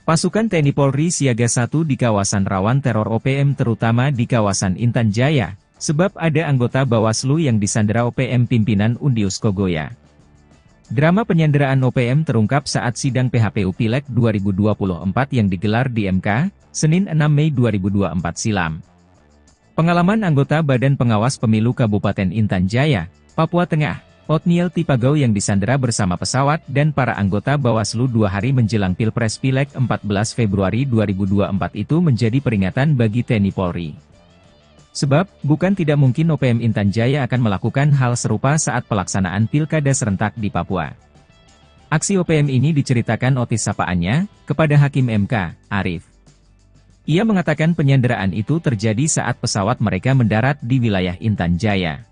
Pasukan TNI Polri siaga 1 di kawasan rawan teror OPM terutama di kawasan Intan Jaya. Sebab ada anggota Bawaslu yang disandera OPM pimpinan Undius Kogoya. Drama penyanderaan OPM terungkap saat sidang PHPU Pileg 2024 yang digelar di MK, Senin 6 Mei 2024 silam. Pengalaman anggota Badan Pengawas Pemilu Kabupaten Intan Jaya, Papua Tengah, Otniel Tipagau yang disandera bersama pesawat dan para anggota Bawaslu 2 hari menjelang Pilpres Pileg 14 Februari 2024 itu menjadi peringatan bagi TNI Polri. Sebab, bukan tidak mungkin OPM Intan Jaya akan melakukan hal serupa saat pelaksanaan pilkada serentak di Papua. Aksi OPM ini diceritakan Otis sapaannya, kepada Hakim MK, Arif. Ia mengatakan penyanderaan itu terjadi saat pesawat mereka mendarat di wilayah Intan Jaya.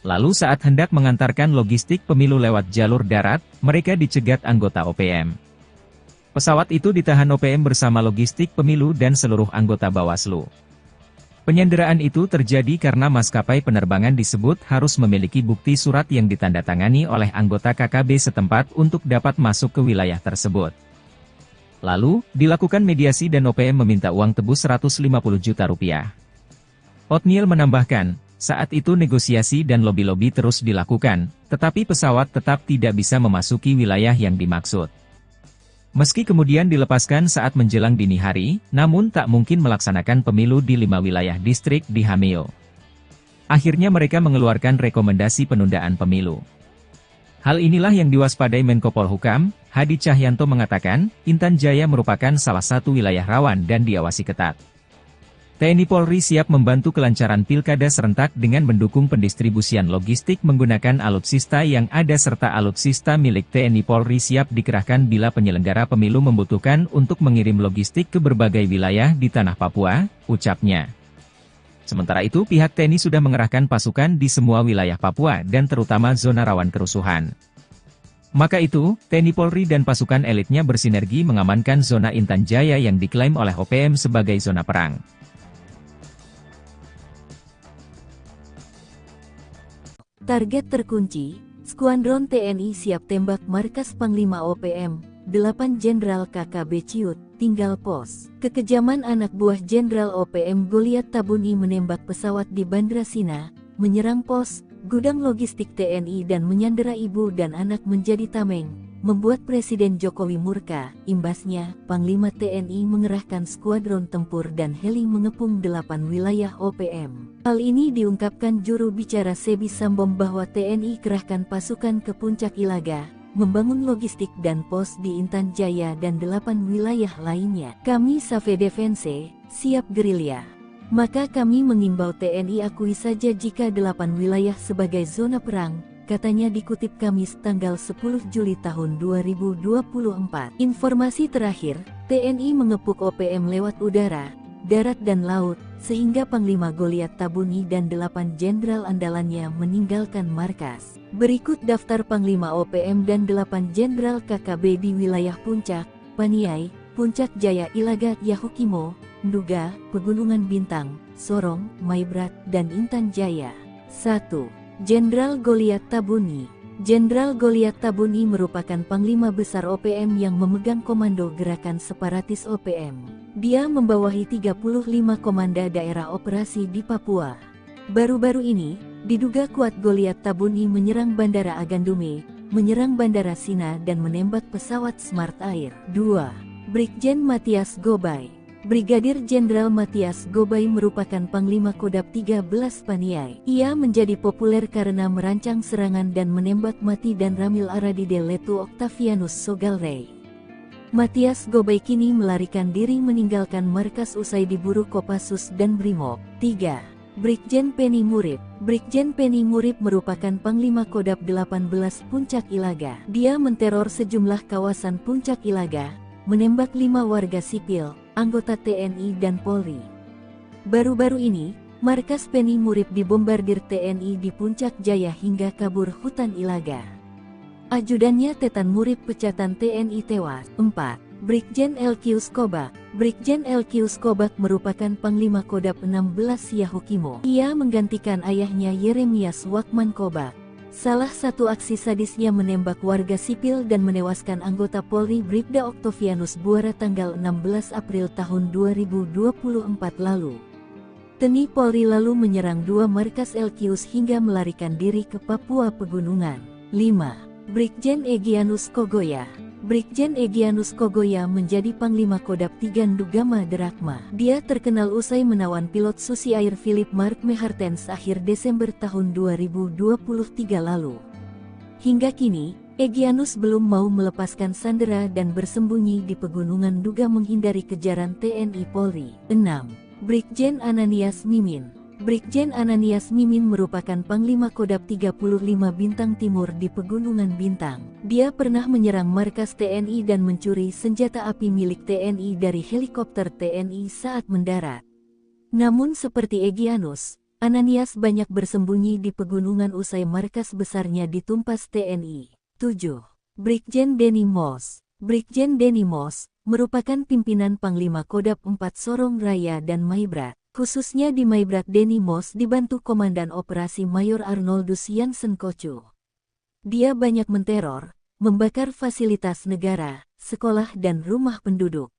Lalu saat hendak mengantarkan logistik pemilu lewat jalur darat, mereka dicegat anggota OPM. Pesawat itu ditahan OPM bersama logistik pemilu dan seluruh anggota Bawaslu. Penyanderaan itu terjadi karena maskapai penerbangan disebut harus memiliki bukti surat yang ditandatangani oleh anggota KKB setempat untuk dapat masuk ke wilayah tersebut. Lalu, dilakukan mediasi dan OPM meminta uang tebus 150 juta rupiah. Otniel menambahkan, saat itu negosiasi dan lobi-lobi terus dilakukan, tetapi pesawat tetap tidak bisa memasuki wilayah yang dimaksud. Meski kemudian dilepaskan saat menjelang dini hari, namun tak mungkin melaksanakan pemilu di 5 wilayah distrik di Hameo. Akhirnya mereka mengeluarkan rekomendasi penundaan pemilu. Hal inilah yang diwaspadai Menko Polhukam, Hadi Cahyanto mengatakan, Intan Jaya merupakan salah satu wilayah rawan dan diawasi ketat. TNI Polri siap membantu kelancaran pilkada serentak dengan mendukung pendistribusian logistik menggunakan alutsista yang ada serta alutsista milik TNI Polri siap dikerahkan bila penyelenggara pemilu membutuhkan untuk mengirim logistik ke berbagai wilayah di tanah Papua, ucapnya. Sementara itu pihak TNI sudah mengerahkan pasukan di semua wilayah Papua dan terutama zona rawan kerusuhan. Maka itu, TNI Polri dan pasukan elitnya bersinergi mengamankan zona Intan Jaya yang diklaim oleh OPM sebagai zona perang. Target terkunci, Skuadron TNI siap tembak markas Panglima OPM, 8 Jenderal KKB Ciut, tinggal pos. Kekejaman anak buah Jenderal OPM Goliat Tabuni menembak pesawat di Bandra Sina, menyerang pos, gudang logistik TNI dan menyandera ibu dan anak menjadi tameng, membuat Presiden Jokowi murka. Imbasnya, Panglima TNI mengerahkan skuadron tempur dan heli mengepung 8 wilayah OPM. Hal ini diungkapkan juru bicara Sebi Sambom bahwa TNI kerahkan pasukan ke Puncak Ilaga, membangun logistik dan pos di Intan Jaya dan 8 wilayah lainnya. Kami Save Defense, siap gerilya. Maka kami mengimbau TNI akui saja jika 8 wilayah sebagai zona perang, katanya dikutip Kamis tanggal 10 Juli tahun 2024. Informasi terakhir, TNI mengepung OPM lewat udara, darat dan laut, sehingga Panglima Goliat Tabuni dan 8 jenderal andalannya meninggalkan markas. Berikut daftar Panglima OPM dan 8 jenderal KKB di wilayah Puncak, Paniai, Puncak Jaya Ilaga, Yahukimo, Nduga, Pegunungan Bintang, Sorong, Maibrat, dan Intan Jaya. 1. Jenderal Goliat Tabuni. Jenderal Goliat Tabuni merupakan Panglima Besar OPM yang memegang komando gerakan separatis OPM. Dia membawahi 35 komanda daerah operasi di Papua. Baru-baru ini, diduga kuat Goliat Tabuni menyerang Bandara Agandume, menyerang Bandara Sina dan menembak pesawat Smart Air. 2. Brigjen Matias Gobay. Brigadir Jenderal Matias Gobay merupakan Panglima Kodab 13 Paniai. Ia menjadi populer karena merancang serangan dan menembak mati dan Ramil Aradide Letu Octavianus Sogalrey. Matias Gobay kini melarikan diri meninggalkan markas usai diburu Kopassus dan Brimob. 3. Brigjen Penny Murib. Brigjen Penny Murib merupakan Panglima Kodap 18 Puncak Ilaga. Dia menteror sejumlah kawasan Puncak Ilaga, menembak 5 warga sipil, anggota TNI dan Polri. Baru-baru ini, markas Penny Murib dibombardir TNI di Puncak Jaya hingga kabur hutan Ilaga. Ajudannya Tetan Murib pecatan TNI tewas. 4. Brigjen LQ Skobak. Brigjen LQ Skobak merupakan Panglima Kodap 16 Yahukimo. Ia menggantikan ayahnya Yeremias Wakman Kobak. Salah satu aksi sadisnya menembak warga sipil dan menewaskan anggota Polri Bribda Oktavianus Buara tanggal 16 April tahun 2024 lalu. TNI Polri lalu menyerang 2 markas LQ hingga melarikan diri ke Papua Pegunungan. 5. Brigjen Egyanus Kogoya. Brigjen Egyanus Kogoya menjadi Panglima Kodap 3 Ndugama Derakma. Dia terkenal usai menawan pilot Susi Air Philip Mark Mehartens akhir Desember tahun 2023 lalu. Hingga kini, Egyanus belum mau melepaskan sandera dan bersembunyi di pegunungan Nduga menghindari kejaran TNI Polri. 6. Brigjen Ananias Mimin. Brigjen Ananias Mimin merupakan Panglima Kodap 35 Bintang Timur di Pegunungan Bintang. Dia pernah menyerang markas TNI dan mencuri senjata api milik TNI dari helikopter TNI saat mendarat. Namun seperti Egyanus, Ananias banyak bersembunyi di pegunungan usai markas besarnya ditumpas TNI. 7. Brigjen Denny Moss. Brigjen Denny Moss merupakan pimpinan Panglima Kodap 4 Sorong Raya dan Maibrat. Khususnya di Maibrat Denny Moss dibantu Komandan Operasi Mayor Arnoldus Jansen Kocu. Dia banyak menteror, membakar fasilitas negara, sekolah dan rumah penduduk.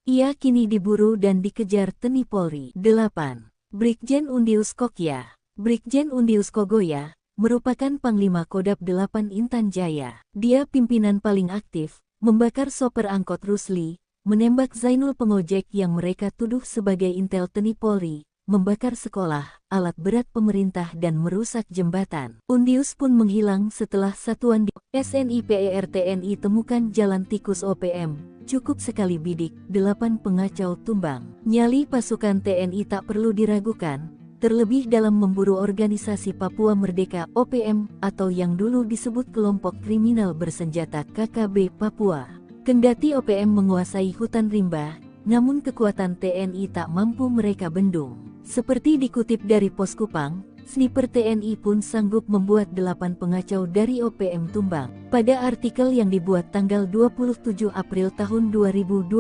Ia kini diburu dan dikejar TNI Polri. 8. Brigjen Undius Kokya. Brigjen Undius Kogoya merupakan Panglima Kodap 8 Intan Jaya. Dia pimpinan paling aktif, membakar sopir angkot Rusli, menembak Zainul pengojek yang mereka tuduh sebagai intel TNI Polri, membakar sekolah, alat berat pemerintah dan merusak jembatan. Undius pun menghilang setelah satuan di SNIPER TNI temukan jalan tikus OPM, cukup sekali bidik, 8 pengacau tumbang. Nyali pasukan TNI tak perlu diragukan, terlebih dalam memburu organisasi Papua Merdeka OPM atau yang dulu disebut kelompok kriminal bersenjata KKB Papua. Kendati OPM menguasai hutan rimba, namun kekuatan TNI tak mampu mereka bendung. Seperti dikutip dari Pos Kupang, sniper TNI pun sanggup membuat 8 pengacau dari OPM tumbang. Pada artikel yang dibuat tanggal 27 April tahun 2022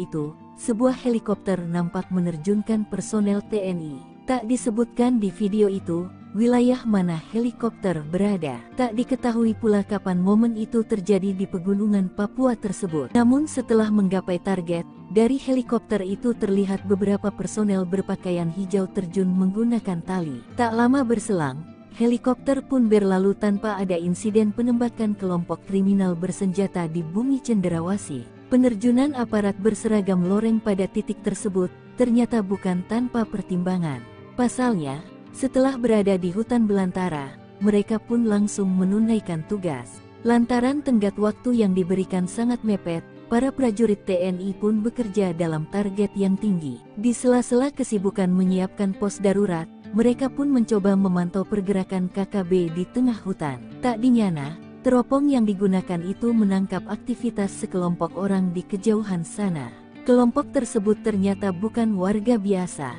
itu, sebuah helikopter nampak menerjunkan personel TNI. Tak disebutkan di video itu, wilayah mana helikopter berada. Tak diketahui pula kapan momen itu terjadi di pegunungan Papua tersebut. Namun setelah menggapai target, dari helikopter itu terlihat beberapa personel berpakaian hijau terjun menggunakan tali. Tak lama berselang, helikopter pun berlalu tanpa ada insiden penembakan kelompok kriminal bersenjata di bumi Cenderawasih. Penerjunan aparat berseragam loreng pada titik tersebut ternyata bukan tanpa pertimbangan. Pasalnya, setelah berada di hutan belantara, mereka pun langsung menunaikan tugas. Lantaran tenggat waktu yang diberikan sangat mepet, para prajurit TNI pun bekerja dalam target yang tinggi. Di sela-sela kesibukan menyiapkan pos darurat, mereka pun mencoba memantau pergerakan KKB di tengah hutan. Tak dinyana, teropong yang digunakan itu menangkap aktivitas sekelompok orang di kejauhan sana. Kelompok tersebut ternyata bukan warga biasa,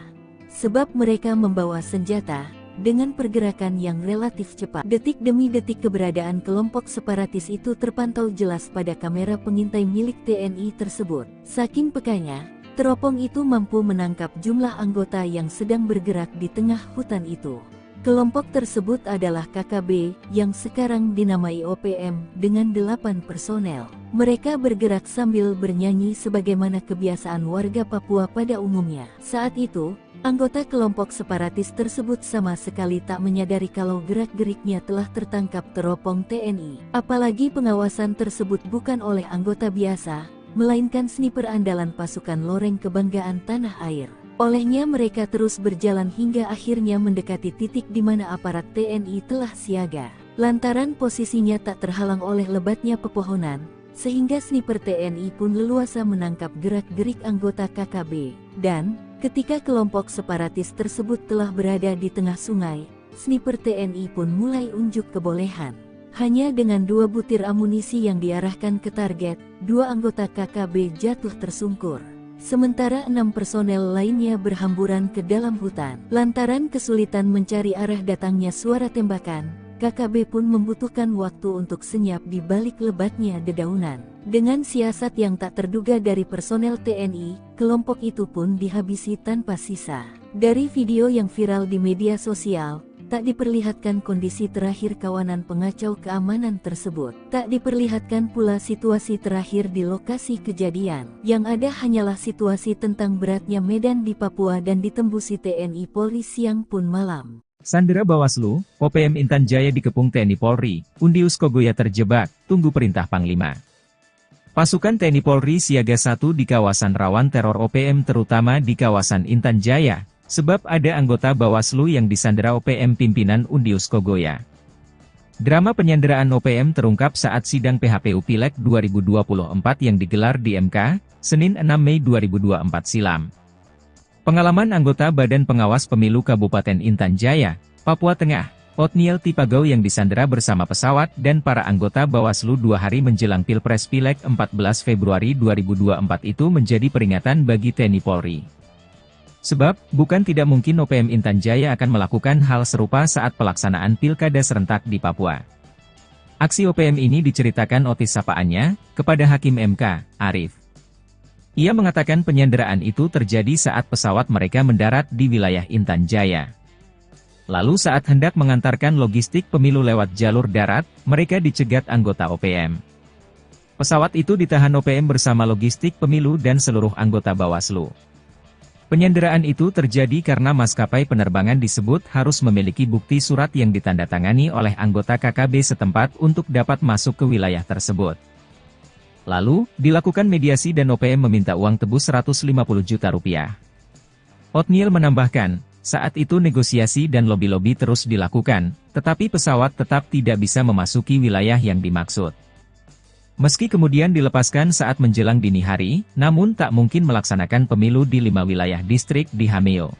sebab mereka membawa senjata, dengan pergerakan yang relatif cepat. Detik demi detik keberadaan kelompok separatis itu terpantau jelas pada kamera pengintai milik TNI tersebut. Saking pekanya, teropong itu mampu menangkap jumlah anggota yang sedang bergerak di tengah hutan itu. Kelompok tersebut adalah KKB, yang sekarang dinamai OPM, dengan 8 personel. Mereka bergerak sambil bernyanyi sebagaimana kebiasaan warga Papua pada umumnya. Saat itu, anggota kelompok separatis tersebut sama sekali tak menyadari kalau gerak-geriknya telah tertangkap teropong TNI. Apalagi pengawasan tersebut bukan oleh anggota biasa, melainkan sniper andalan pasukan loreng kebanggaan tanah air. Olehnya mereka terus berjalan hingga akhirnya mendekati titik di mana aparat TNI telah siaga. Lantaran posisinya tak terhalang oleh lebatnya pepohonan, sehingga sniper TNI pun leluasa menangkap gerak-gerik anggota KKB. Dan, ketika kelompok separatis tersebut telah berada di tengah sungai, sniper TNI pun mulai unjuk kebolehan. Hanya dengan 2 butir amunisi yang diarahkan ke target, 2 anggota KKB jatuh tersungkur. Sementara 6 personel lainnya berhamburan ke dalam hutan. Lantaran kesulitan mencari arah datangnya suara tembakan, KKB pun membutuhkan waktu untuk senyap di balik lebatnya dedaunan. Dengan siasat yang tak terduga dari personel TNI, kelompok itu pun dihabisi tanpa sisa. Dari video yang viral di media sosial, tak diperlihatkan kondisi terakhir kawanan pengacau keamanan tersebut. Tak diperlihatkan pula situasi terakhir di lokasi kejadian. Yang ada hanyalah situasi tentang beratnya medan di Papua dan ditembusi TNI Polri siang pun malam. Sandera Bawaslu, OPM Intan Jaya dikepung TNI Polri, Undius Kogoya terjebak, tunggu perintah Panglima. Pasukan TNI Polri siaga 1 di kawasan rawan teror OPM terutama di kawasan Intan Jaya, sebab ada anggota Bawaslu yang disandera OPM pimpinan Undius Kogoya. Drama penyanderaan OPM terungkap saat sidang PHPU Pileg 2024 yang digelar di MK, Senin 6 Mei 2024 silam. Pengalaman anggota Badan Pengawas Pemilu Kabupaten Intan Jaya, Papua Tengah, Otniel Tipagau yang disandera bersama pesawat dan para anggota Bawaslu 2 hari menjelang Pilpres Pileg 14 Februari 2024 itu menjadi peringatan bagi TNI Polri. Sebab, bukan tidak mungkin OPM Intan Jaya akan melakukan hal serupa saat pelaksanaan Pilkada serentak di Papua. Aksi OPM ini diceritakan Otis sapaannya, kepada Hakim MK, Arif. Ia mengatakan penyanderaan itu terjadi saat pesawat mereka mendarat di wilayah Intan Jaya. Lalu saat hendak mengantarkan logistik pemilu lewat jalur darat, mereka dicegat anggota OPM. Pesawat itu ditahan OPM bersama logistik pemilu dan seluruh anggota Bawaslu. Penyanderaan itu terjadi karena maskapai penerbangan disebut harus memiliki bukti surat yang ditandatangani oleh anggota KKB setempat untuk dapat masuk ke wilayah tersebut. Lalu, dilakukan mediasi dan OPM meminta uang tebus 150 juta rupiah. Otniel menambahkan, saat itu negosiasi dan lobi-lobi terus dilakukan, tetapi pesawat tetap tidak bisa memasuki wilayah yang dimaksud. Meski kemudian dilepaskan saat menjelang dini hari, namun tak mungkin melaksanakan pemilu di 5 wilayah distrik di Hameo.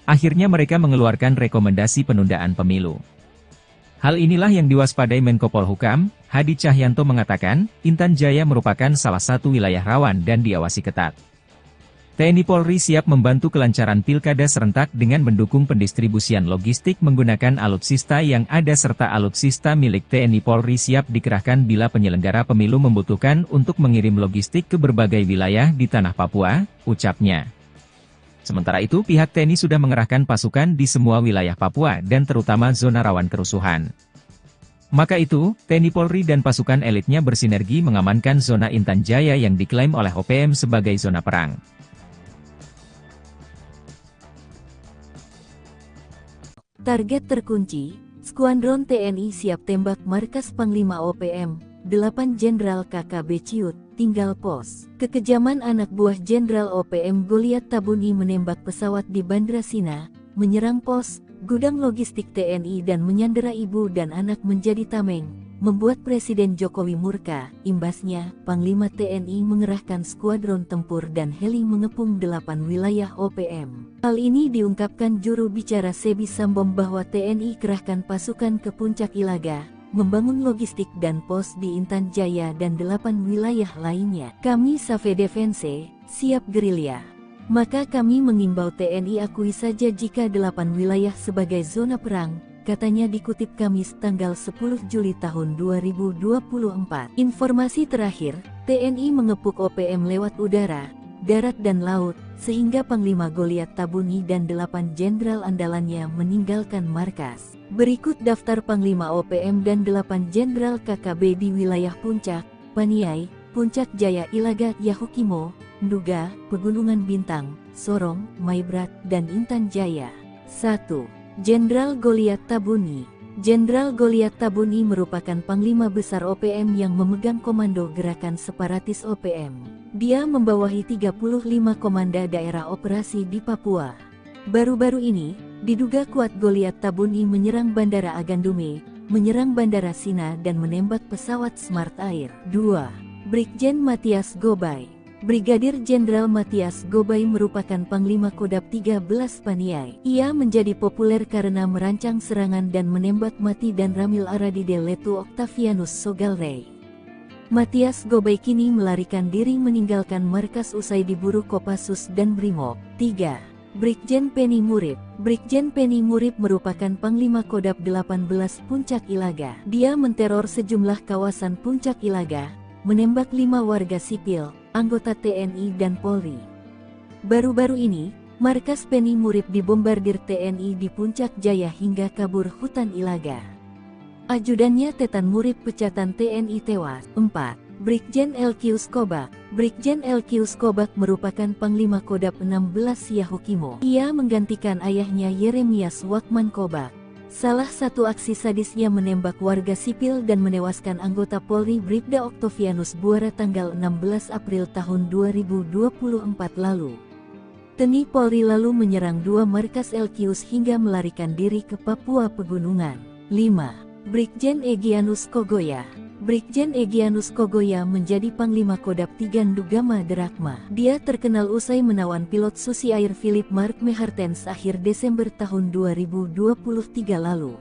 Akhirnya mereka mengeluarkan rekomendasi penundaan pemilu. Hal inilah yang diwaspadai Menko Polhukam, Hadi Cahyanto mengatakan, Intan Jaya merupakan salah satu wilayah rawan dan diawasi ketat. TNI Polri siap membantu kelancaran Pilkada serentak dengan mendukung pendistribusian logistik menggunakan alutsista yang ada serta alutsista milik TNI Polri siap dikerahkan bila penyelenggara pemilu membutuhkan untuk mengirim logistik ke berbagai wilayah di tanah Papua, ucapnya. Sementara itu pihak TNI sudah mengerahkan pasukan di semua wilayah Papua dan terutama zona rawan kerusuhan. Maka itu, TNI Polri dan pasukan elitnya bersinergi mengamankan zona Intan Jaya yang diklaim oleh OPM sebagai zona perang. Target terkunci, Skuadron TNI siap tembak markas Panglima OPM, 8 Jenderal KKB Ciut, tinggal pos. Kekejaman anak buah Jenderal OPM Goliat Tabuni menembak pesawat di Bandra Sina, menyerang pos, gudang logistik TNI dan menyandera ibu dan anak menjadi tameng, membuat Presiden Jokowi murka. Imbasnya, Panglima TNI mengerahkan skuadron tempur dan heli mengepung 8 wilayah OPM. Hal ini diungkapkan juru bicara Sebi Sambom bahwa TNI kerahkan pasukan ke Puncak Ilaga, membangun logistik dan pos di Intan Jaya dan 8 wilayah lainnya. Kami Save Defense, siap gerilya. Maka kami mengimbau TNI akui saja jika 8 wilayah sebagai zona perang, katanya dikutip Kamis tanggal 10 Juli tahun 2024. Informasi terakhir, TNI mengepung OPM lewat udara, darat dan laut, sehingga Panglima Goliat Tabuni dan 8 jenderal andalannya meninggalkan markas. Berikut daftar Panglima OPM dan 8 jenderal KKB di wilayah Puncak, Paniai, Puncak Jaya Ilaga Yahukimo, Nduga, Pegunungan Bintang, Sorong, Maibrat, dan Intan Jaya. 1. Jenderal Goliat Tabuni. Jenderal Goliat Tabuni merupakan Panglima Besar OPM yang memegang komando gerakan separatis OPM. Dia membawahi 35 komanda daerah operasi di Papua. Baru-baru ini, diduga kuat Goliat Tabuni menyerang Bandara Agandume, menyerang Bandara Sina dan menembak pesawat Smart Air. 2. Brigjen Matias Gobay. Brigadir Jenderal Matias Gobay merupakan Panglima Kodam 13 Paniai. Ia menjadi populer karena merancang serangan dan menembak mati dan Ramil Aradide Letu Octavianus Sogalrey. Matias Gobay kini melarikan diri meninggalkan markas usai diburu Kopassus dan Brimob. 3. Brigjen Penny Murib. Brigjen Penny Murib merupakan Panglima Kodam 18 Puncak Ilaga. Dia menteror sejumlah kawasan Puncak Ilaga, menembak 5 warga sipil, anggota TNI dan Polri. Baru-baru ini, markas Penny Murib dibombardir TNI di Puncak Jaya hingga kabur hutan Ilaga. Ajudannya Tetan Murib pecatan TNI tewas. 4. Brigjen LQ Skobak. Brigjen LQ Skobak merupakan Panglima Kodam 16 Yahukimo. Ia menggantikan ayahnya Yeremias Wakman Kobak. Salah satu aksi sadisnya menembak warga sipil dan menewaskan anggota Polri Bribda Octavianus Buara tanggal 16 April tahun 2024 lalu. TNI Polri lalu menyerang 2 markas LQ hingga melarikan diri ke Papua Pegunungan. 5. Brigjen Egyanus Kogoya. Brigjen Egyanus Kogoya menjadi Panglima Kodam 3 Ndugama Derakma. Dia terkenal usai menawan pilot Susi Air Philip Mark Mehartens akhir Desember tahun 2023 lalu.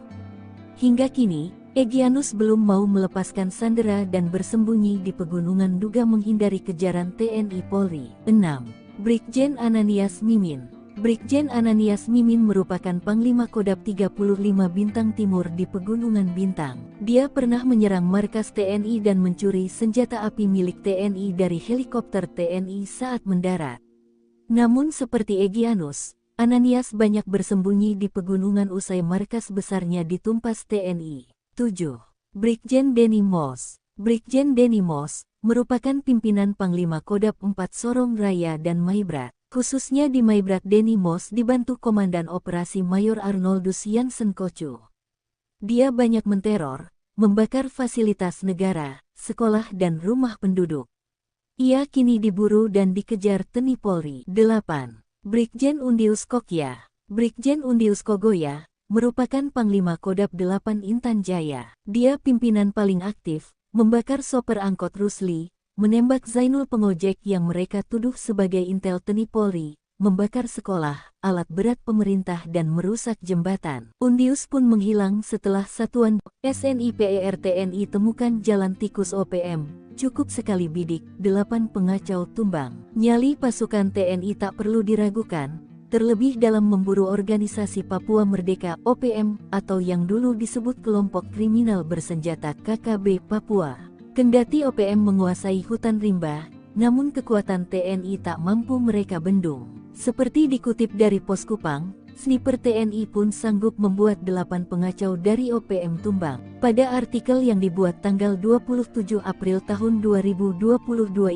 Hingga kini, Egyanus belum mau melepaskan sandera dan bersembunyi di pegunungan Nduga menghindari kejaran TNI Polri. 6. Brigjen Ananias Mimin. Brigjen Ananias Mimin merupakan Panglima Kodam 35 Bintang Timur di Pegunungan Bintang. Dia pernah menyerang markas TNI dan mencuri senjata api milik TNI dari helikopter TNI saat mendarat. Namun seperti Egyanus, Ananias banyak bersembunyi di pegunungan usai markas besarnya ditumpas TNI. 7. Brigjen Denny Moss. Brigjen Denny Moss merupakan pimpinan Panglima Kodam 4 Sorong Raya dan Maibrat. Khususnya di Maibrat Denny Moss dibantu Komandan Operasi Mayor Arnoldus Jansen Kocu. Dia banyak menteror, membakar fasilitas negara, sekolah dan rumah penduduk. Ia kini diburu dan dikejar TNI Polri. 8. Brigjen Undius Kokya. Brigjen Undius Kogoya merupakan Panglima Kodam 8 Intan Jaya. Dia pimpinan paling aktif, membakar sopir angkot Rusli, menembak Zainul pengojek yang mereka tuduh sebagai intel TNI Polri, membakar sekolah, alat berat pemerintah dan merusak jembatan. Undius pun menghilang setelah satuan SNIPER TNI temukan jalan tikus OPM, cukup sekali bidik, 8 pengacau tumbang. Nyali pasukan TNI tak perlu diragukan, terlebih dalam memburu organisasi Papua Merdeka OPM atau yang dulu disebut kelompok kriminal bersenjata KKB Papua. Kendati OPM menguasai hutan rimba, namun kekuatan TNI tak mampu mereka bendung. Seperti dikutip dari Pos Kupang, sniper TNI pun sanggup membuat 8 pengacau dari OPM tumbang. Pada artikel yang dibuat tanggal 27 April tahun 2022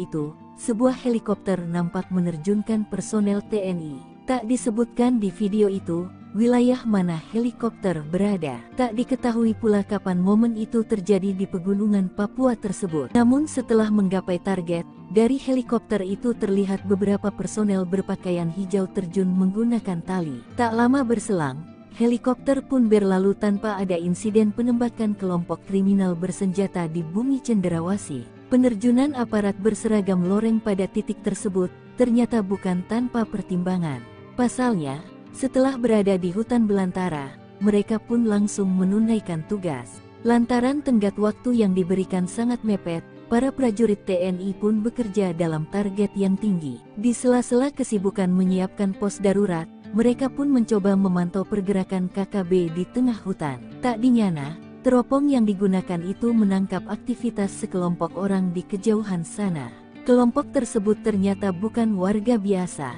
itu, sebuah helikopter nampak menerjunkan personel TNI. Tak disebutkan di video itu, wilayah mana helikopter berada. Tak diketahui pula kapan momen itu terjadi di pegunungan Papua tersebut. Namun setelah menggapai target, dari helikopter itu terlihat beberapa personel berpakaian hijau terjun menggunakan tali. Tak lama berselang, helikopter pun berlalu tanpa ada insiden penembakan kelompok kriminal bersenjata di bumi cenderawasih. Penerjunan aparat berseragam loreng pada titik tersebut ternyata bukan tanpa pertimbangan. Pasalnya, setelah berada di hutan belantara, mereka pun langsung menunaikan tugas. Lantaran tenggat waktu yang diberikan sangat mepet, para prajurit TNI pun bekerja dalam target yang tinggi. Di sela-sela kesibukan menyiapkan pos darurat, mereka pun mencoba memantau pergerakan KKB di tengah hutan. Tak dinyana, teropong yang digunakan itu menangkap aktivitas sekelompok orang di kejauhan sana. Kelompok tersebut ternyata bukan warga biasa,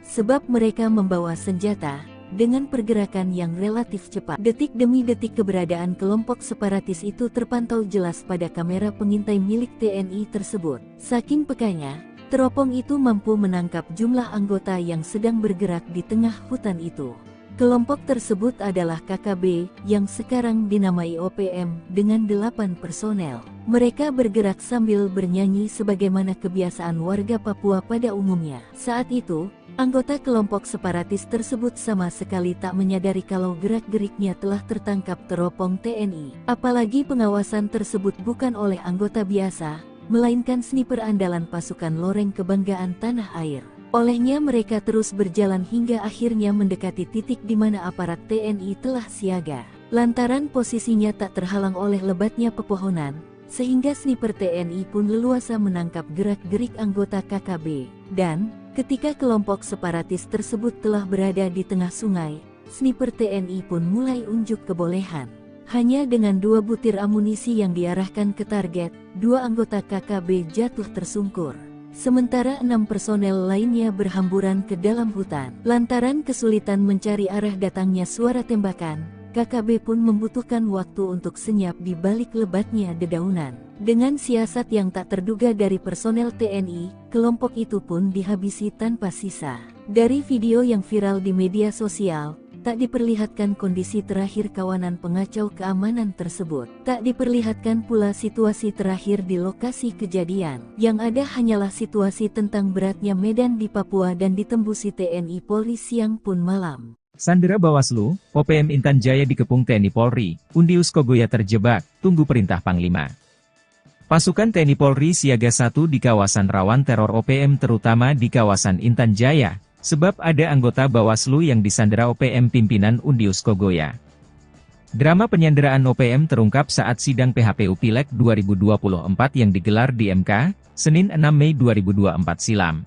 sebab mereka membawa senjata, dengan pergerakan yang relatif cepat. Detik demi detik keberadaan kelompok separatis itu terpantau jelas pada kamera pengintai milik TNI tersebut. Saking pekanya, teropong itu mampu menangkap jumlah anggota yang sedang bergerak di tengah hutan itu. Kelompok tersebut adalah KKB, yang sekarang dinamai OPM, dengan 8 personel. Mereka bergerak sambil bernyanyi sebagaimana kebiasaan warga Papua pada umumnya. Saat itu, Anggota kelompok separatis tersebut sama sekali tak menyadari kalau gerak-geriknya telah tertangkap teropong TNI. Apalagi pengawasan tersebut bukan oleh anggota biasa, melainkan sniper andalan pasukan Loreng Kebanggaan Tanah Air. Olehnya mereka terus berjalan hingga akhirnya mendekati titik di mana aparat TNI telah siaga. Lantaran posisinya tak terhalang oleh lebatnya pepohonan, sehingga sniper TNI pun leluasa menangkap gerak-gerik anggota KKB. Dan, ketika kelompok separatis tersebut telah berada di tengah sungai, sniper TNI pun mulai unjuk kebolehan. Hanya dengan 2 butir amunisi yang diarahkan ke target, 2 anggota KKB jatuh tersungkur. Sementara 6 personel lainnya berhamburan ke dalam hutan. Lantaran kesulitan mencari arah datangnya suara tembakan, KKB pun membutuhkan waktu untuk senyap di balik lebatnya dedaunan. Dengan siasat yang tak terduga dari personel TNI, kelompok itu pun dihabisi tanpa sisa. Dari video yang viral di media sosial, tak diperlihatkan kondisi terakhir kawanan pengacau keamanan tersebut. Tak diperlihatkan pula situasi terakhir di lokasi kejadian. Yang ada hanyalah situasi tentang beratnya medan di Papua dan ditembusi TNI Polri siang pun malam. Sandera Bawaslu, OPM Intan Jaya dikepung TNI Polri, Undius Kogoya terjebak, tunggu perintah Panglima. Pasukan TNI Polri siaga 1 di kawasan rawan teror OPM terutama di kawasan Intan Jaya, sebab ada anggota Bawaslu yang disandera OPM pimpinan Undius Kogoya. Drama penyanderaan OPM terungkap saat sidang PHPU Pileg 2024 yang digelar di MK, Senin 6 Mei 2024 silam.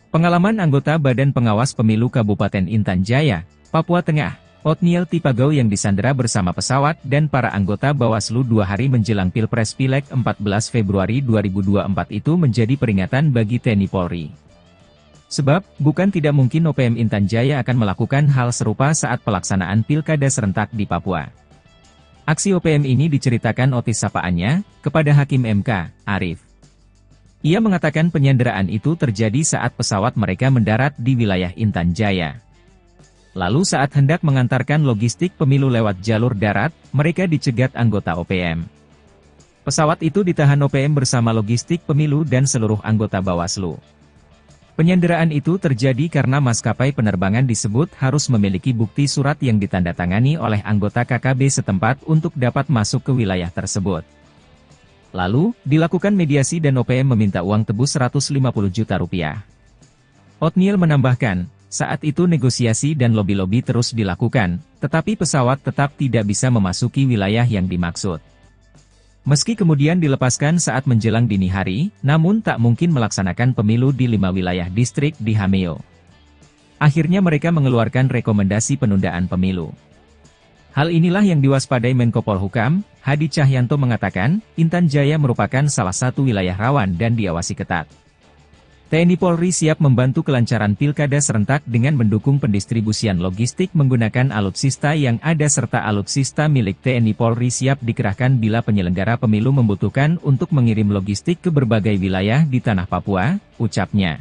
Pengalaman anggota Badan Pengawas Pemilu Kabupaten Intan Jaya, Papua Tengah, Otniel Tipagau yang disandera bersama pesawat dan para anggota Bawaslu 2 hari menjelang Pilpres Pileg 14 Februari 2024 itu menjadi peringatan bagi TNI Polri. Sebab, bukan tidak mungkin OPM Intan Jaya akan melakukan hal serupa saat pelaksanaan pilkada serentak di Papua. Aksi OPM ini diceritakan Otis sapaannya, kepada Hakim MK, Arif. Ia mengatakan penyanderaan itu terjadi saat pesawat mereka mendarat di wilayah Intan Jaya. Lalu saat hendak mengantarkan logistik pemilu lewat jalur darat, mereka dicegat anggota OPM. Pesawat itu ditahan OPM bersama logistik pemilu dan seluruh anggota Bawaslu. Penyanderaan itu terjadi karena maskapai penerbangan disebut harus memiliki bukti surat yang ditandatangani oleh anggota KKB setempat untuk dapat masuk ke wilayah tersebut. Lalu, dilakukan mediasi dan OPM meminta uang tebus Rp150 juta. Otniel menambahkan, saat itu negosiasi dan lobi-lobi terus dilakukan, tetapi pesawat tetap tidak bisa memasuki wilayah yang dimaksud. Meski kemudian dilepaskan saat menjelang dini hari, namun tak mungkin melaksanakan pemilu di 5 wilayah distrik di Hameo. Akhirnya mereka mengeluarkan rekomendasi penundaan pemilu. Hal inilah yang diwaspadai Menko Polhukam, Hadi Cahyanto mengatakan, Intan Jaya merupakan salah satu wilayah rawan dan diawasi ketat. TNI Polri siap membantu kelancaran pilkada serentak dengan mendukung pendistribusian logistik menggunakan alutsista yang ada serta alutsista milik TNI Polri siap dikerahkan bila penyelenggara pemilu membutuhkan untuk mengirim logistik ke berbagai wilayah di tanah Papua, ucapnya.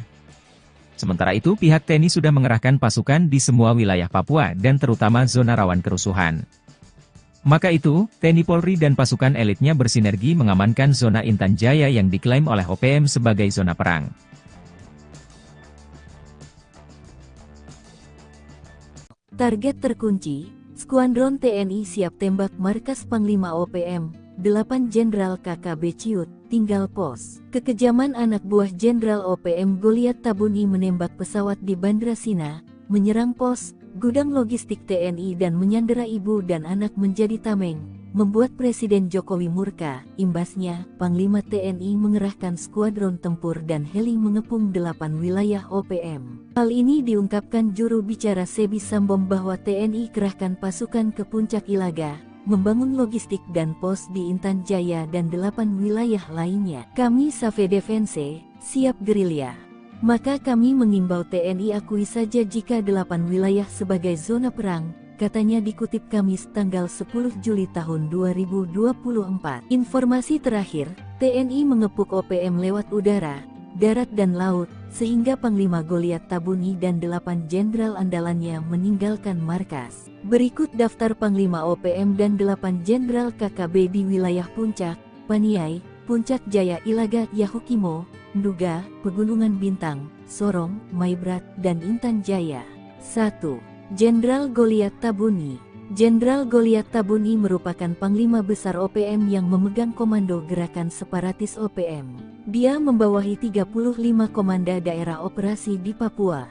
Sementara itu pihak TNI sudah mengerahkan pasukan di semua wilayah Papua dan terutama zona rawan kerusuhan. Maka itu, TNI Polri dan pasukan elitnya bersinergi mengamankan zona Intan Jaya yang diklaim oleh OPM sebagai zona perang. Target terkunci, Skuadron TNI siap tembak markas Panglima OPM, 8 Jenderal KKB Ciut, tinggal pos. Kekejaman anak buah Jenderal OPM Goliat Tabuni menembak pesawat di Bandra Sina, menyerang pos, gudang logistik TNI dan menyandera ibu dan anak menjadi tameng, membuat Presiden Jokowi murka. Imbasnya, Panglima TNI mengerahkan skuadron tempur dan heli mengepung 8 wilayah OPM. Hal ini diungkapkan juru bicara Sebi Sambom bahwa TNI kerahkan pasukan ke Puncak Ilaga, membangun logistik dan pos di Intan Jaya dan 8 wilayah lainnya. Kami Save Defense, siap gerilya. Maka kami mengimbau TNI akui saja jika 8 wilayah sebagai zona perang, katanya dikutip Kamis tanggal 10 Juli tahun 2024. Informasi terakhir, TNI mengepung OPM lewat udara, darat dan laut, sehingga Panglima Goliat Tabuni dan 8 jenderal andalannya meninggalkan markas. Berikut daftar Panglima OPM dan 8 jenderal KKB di wilayah Puncak, Paniai, Puncak Jaya Ilaga, Yahukimo, Nduga, Pegunungan Bintang, Sorong, Maibrat, dan Intan Jaya. 1. Jenderal Goliat Tabuni. Jenderal Goliat Tabuni merupakan Panglima Besar OPM yang memegang komando gerakan separatis OPM. Dia membawahi 35 komanda daerah operasi di Papua.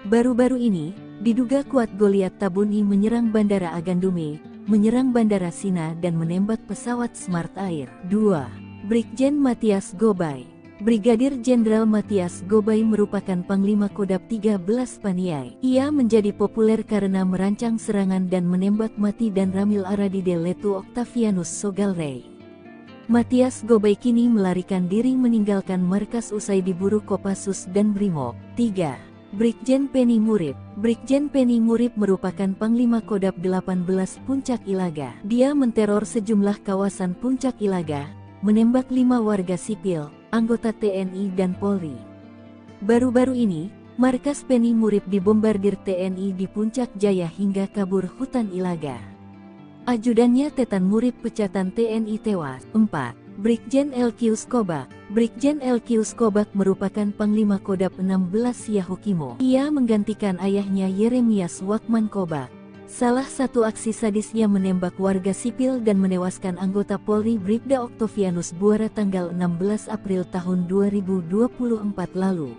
Baru-baru ini, diduga kuat Goliat Tabuni menyerang Bandara Agandume, menyerang Bandara Sina dan menembak pesawat Smart Air. 2. Brigjen Matias Gobay. Brigadir Jenderal Matias Gobay merupakan Panglima Kodam 13 Paniai. Ia menjadi populer karena merancang serangan dan menembak mati dan Ramil Aradide Letu Octavianus Sogalrey. Matias Gobay kini melarikan diri meninggalkan markas usai diburu Kopassus dan Brimob. 3. Brigjen Penny Murib. Brigjen Penny Murib merupakan Panglima Kodam 18 Puncak Ilaga. Dia menteror sejumlah kawasan Puncak Ilaga, menembak 5 warga sipil, anggota TNI dan Polri. Baru-baru ini, markas Penny Murib dibombardir TNI di Puncak Jaya hingga kabur hutan Ilaga. Ajudannya Tetan Murib pecatan TNI tewas. 4. Brigjen Elkius Kobak. Brigjen Elkius Kobak merupakan Panglima Kodam 16 Yahukimo. Ia menggantikan ayahnya Yeremias Wakman Kobak. Salah satu aksi sadisnya menembak warga sipil dan menewaskan anggota Polri Bribda Octavianus Buara tanggal 16 April tahun 2024 lalu.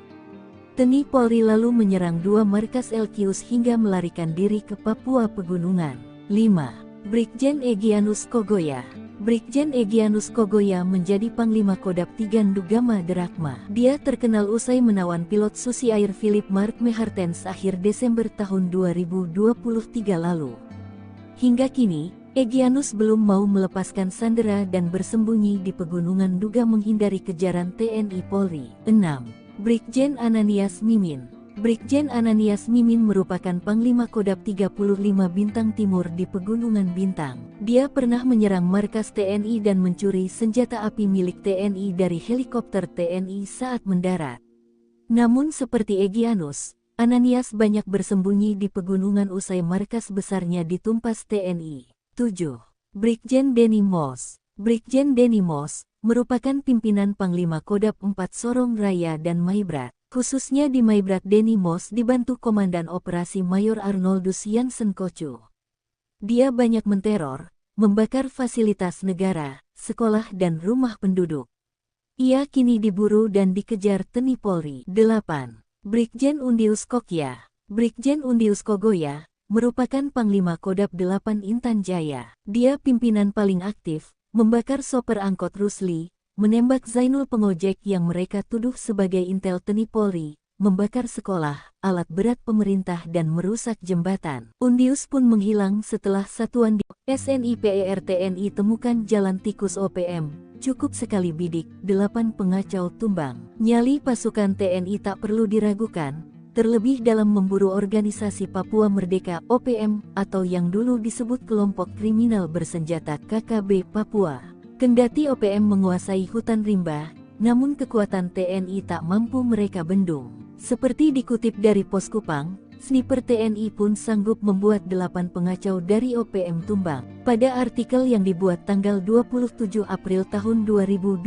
TNI Polri lalu menyerang 2 markas Elkius hingga melarikan diri ke Papua Pegunungan. 5. Brigjen Egyanus Kogoya. Brigjen Egyanus Kogoya menjadi Panglima Kodam 3 Ndugama Derakma. Dia terkenal usai menawan pilot Susi Air Philip Mark Mehartens akhir Desember tahun 2023 lalu. Hingga kini, Egyanus belum mau melepaskan sandera dan bersembunyi di Pegunungan Nduga menghindari kejaran TNI Polri. 6. Brigjen Ananias Mimin. Brigjen Ananias Mimin merupakan Panglima Kodam 35 Bintang Timur di Pegunungan Bintang. Dia pernah menyerang markas TNI dan mencuri senjata api milik TNI dari helikopter TNI saat mendarat. Namun seperti Egyanus, Ananias banyak bersembunyi di pegunungan usai markas besarnya ditumpas TNI. 7. Brigjen Denny Moss. Brigjen Denny Moss merupakan pimpinan Panglima Kodam 4 Sorong Raya dan Maibrat. Khususnya di Maibrat Denny Moss dibantu Komandan Operasi Mayor Arnoldus Jansen Kocu. Dia banyak menteror, membakar fasilitas negara, sekolah dan rumah penduduk. Ia kini diburu dan dikejar TNI Polri. 8. Brigjen Undius Kokya. Brigjen Undius Kogoya merupakan Panglima Kodam 8 Intan Jaya. Dia pimpinan paling aktif, membakar sopir angkot Rusli, menembak Zainul pengojek yang mereka tuduh sebagai intel TNI Polri, membakar sekolah, alat berat pemerintah dan merusak jembatan. Undius pun menghilang setelah satuan di SNIPER TNI temukan jalan tikus OPM. Cukup sekali bidik, 8 pengacau tumbang. Nyali pasukan TNI tak perlu diragukan, terlebih dalam memburu organisasi Papua Merdeka OPM atau yang dulu disebut kelompok kriminal bersenjata KKB Papua. Kendati OPM menguasai hutan rimba, namun kekuatan TNI tak mampu mereka bendung. Seperti dikutip dari Pos Kupang, sniper TNI pun sanggup membuat 8 pengacau dari OPM tumbang. Pada artikel yang dibuat tanggal 27 April tahun 2022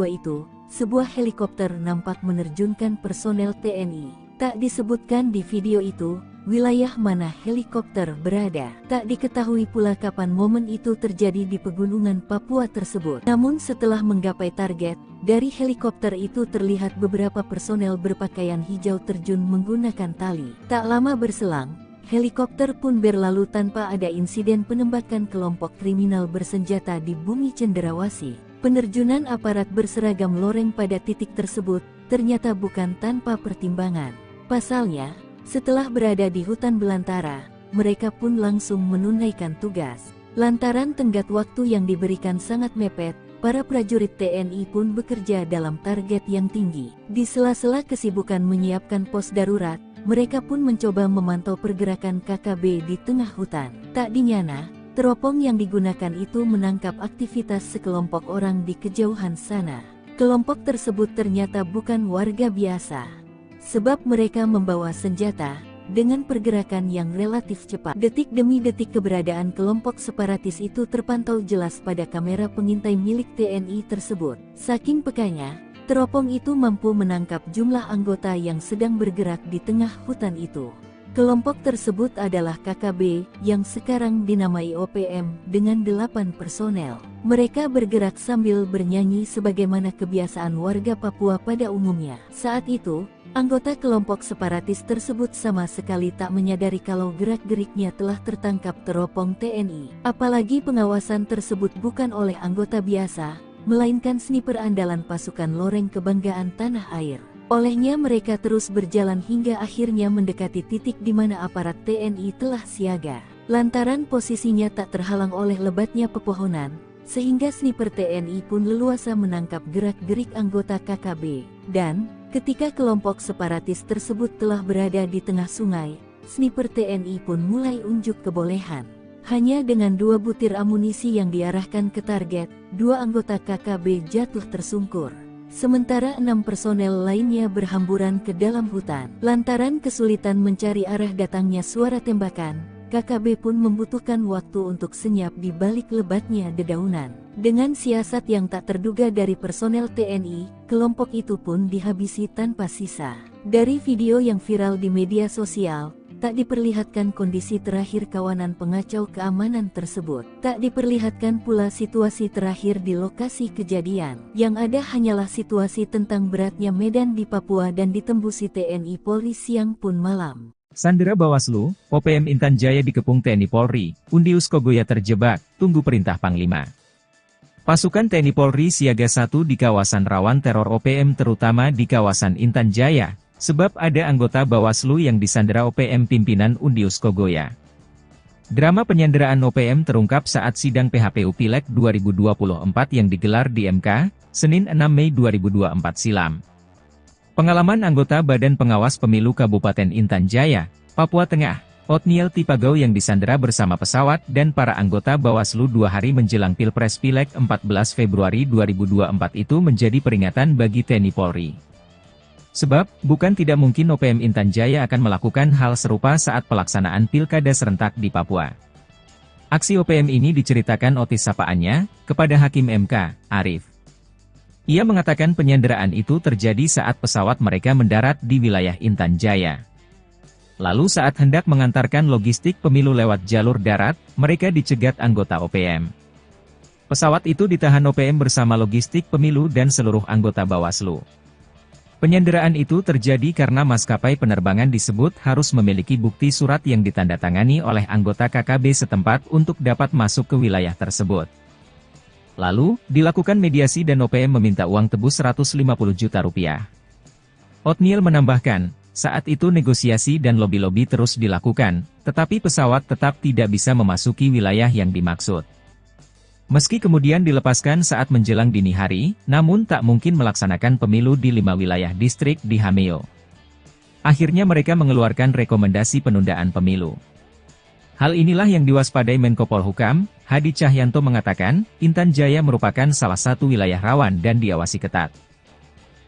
itu, sebuah helikopter nampak menerjunkan personel TNI. Tak disebutkan di video itu, wilayah mana helikopter berada. Tak diketahui pula kapan momen itu terjadi di pegunungan Papua tersebut. Namun setelah menggapai target, dari helikopter itu terlihat beberapa personel berpakaian hijau terjun menggunakan tali. Tak lama berselang, helikopter pun berlalu tanpa ada insiden penembakan kelompok kriminal bersenjata di bumi Cenderawasih. Penerjunan aparat berseragam loreng pada titik tersebut ternyata bukan tanpa pertimbangan. Pasalnya, setelah berada di hutan belantara, mereka pun langsung menunaikan tugas. Lantaran tenggat waktu yang diberikan sangat mepet, para prajurit TNI pun bekerja dalam target yang tinggi. Di sela-sela kesibukan menyiapkan pos darurat, mereka pun mencoba memantau pergerakan KKB di tengah hutan. Tak dinyana, teropong yang digunakan itu menangkap aktivitas sekelompok orang di kejauhan sana. Kelompok tersebut ternyata bukan warga biasa, sebab mereka membawa senjata, dengan pergerakan yang relatif cepat. Detik demi detik keberadaan kelompok separatis itu terpantau jelas pada kamera pengintai milik TNI tersebut. Saking pekanya, Teropong itu mampu menangkap jumlah anggota yang sedang bergerak di tengah hutan itu. Kelompok tersebut adalah KKB, yang sekarang dinamai OPM, dengan 8 personel. Mereka bergerak sambil bernyanyi sebagaimana kebiasaan warga Papua pada umumnya. Saat itu, anggota kelompok separatis tersebut sama sekali tak menyadari kalau gerak-geriknya telah tertangkap teropong TNI. Apalagi pengawasan tersebut bukan oleh anggota biasa, melainkan sniper andalan pasukan Loreng Kebanggaan Tanah Air. Olehnya mereka terus berjalan hingga akhirnya mendekati titik di mana aparat TNI telah siaga. Lantaran posisinya tak terhalang oleh lebatnya pepohonan, sehingga sniper TNI pun leluasa menangkap gerak-gerik anggota KKB. Dan, ketika kelompok separatis tersebut telah berada di tengah sungai, sniper TNI pun mulai unjuk kebolehan. Hanya dengan 2 butir amunisi yang diarahkan ke target, 2 anggota KKB jatuh tersungkur. Sementara 6 personel lainnya berhamburan ke dalam hutan. Lantaran kesulitan mencari arah datangnya suara tembakan, KKB pun membutuhkan waktu untuk senyap di balik lebatnya dedaunan. Dengan siasat yang tak terduga dari personel TNI, kelompok itu pun dihabisi tanpa sisa. Dari video yang viral di media sosial, tak diperlihatkan kondisi terakhir kawanan pengacau keamanan tersebut. Tak diperlihatkan pula situasi terakhir di lokasi kejadian. Yang ada hanyalah situasi tentang beratnya medan di Papua dan ditembusi TNI Polri siang pun malam. Sandera Bawaslu, OPM Intan Jaya dikepung TNI Polri, Undius Kogoya terjebak, tunggu perintah Panglima. Pasukan TNI Polri siaga 1 di kawasan rawan teror OPM terutama di kawasan Intan Jaya. Sebab ada anggota Bawaslu yang disandera OPM pimpinan Undius Kogoya. Drama penyanderaan OPM terungkap saat sidang PHPU Pileg 2024 yang digelar di MK, Senin 6 Mei 2024 silam. Pengalaman anggota Badan Pengawas Pemilu Kabupaten Intan Jaya, Papua Tengah, Otniel Tipagau yang disandera bersama pesawat dan para anggota Bawaslu 2 hari menjelang Pilpres Pileg 14 Februari 2024 itu menjadi peringatan bagi TNI Polri. Sebab, bukan tidak mungkin OPM Intan Jaya akan melakukan hal serupa saat pelaksanaan pilkada serentak di Papua. Aksi OPM ini diceritakan Otis sapaannya, kepada Hakim MK, Arif. Ia mengatakan penyanderaan itu terjadi saat pesawat mereka mendarat di wilayah Intan Jaya. Lalu saat hendak mengantarkan logistik pemilu lewat jalur darat, mereka dicegat anggota OPM. Pesawat itu ditahan OPM bersama logistik pemilu dan seluruh anggota Bawaslu. Penyanderaan itu terjadi karena maskapai penerbangan disebut harus memiliki bukti surat yang ditandatangani oleh anggota KKB setempat untuk dapat masuk ke wilayah tersebut. Lalu, dilakukan mediasi dan OPM meminta uang tebus 150 juta rupiah. Otniel menambahkan, saat itu negosiasi dan lobi-lobi terus dilakukan, tetapi pesawat tetap tidak bisa memasuki wilayah yang dimaksud. Meski kemudian dilepaskan saat menjelang dini hari, namun tak mungkin melaksanakan pemilu di 5 wilayah distrik di Hameo. Akhirnya mereka mengeluarkan rekomendasi penundaan pemilu. Hal inilah yang diwaspadai Menko Polhukam, Hadi Cahyanto mengatakan, Intan Jaya merupakan salah satu wilayah rawan dan diawasi ketat.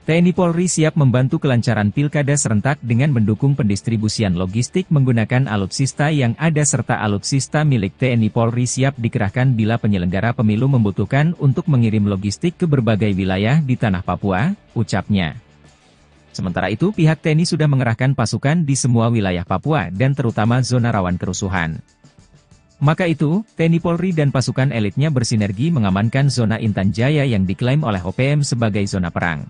TNI Polri siap membantu kelancaran pilkada serentak dengan mendukung pendistribusian logistik menggunakan alutsista yang ada serta alutsista milik TNI Polri siap dikerahkan bila penyelenggara pemilu membutuhkan untuk mengirim logistik ke berbagai wilayah di tanah Papua, ucapnya. Sementara itu pihak TNI sudah mengerahkan pasukan di semua wilayah Papua dan terutama zona rawan kerusuhan. Maka itu, TNI Polri dan pasukan elitnya bersinergi mengamankan zona Intan Jaya yang diklaim oleh OPM sebagai zona perang.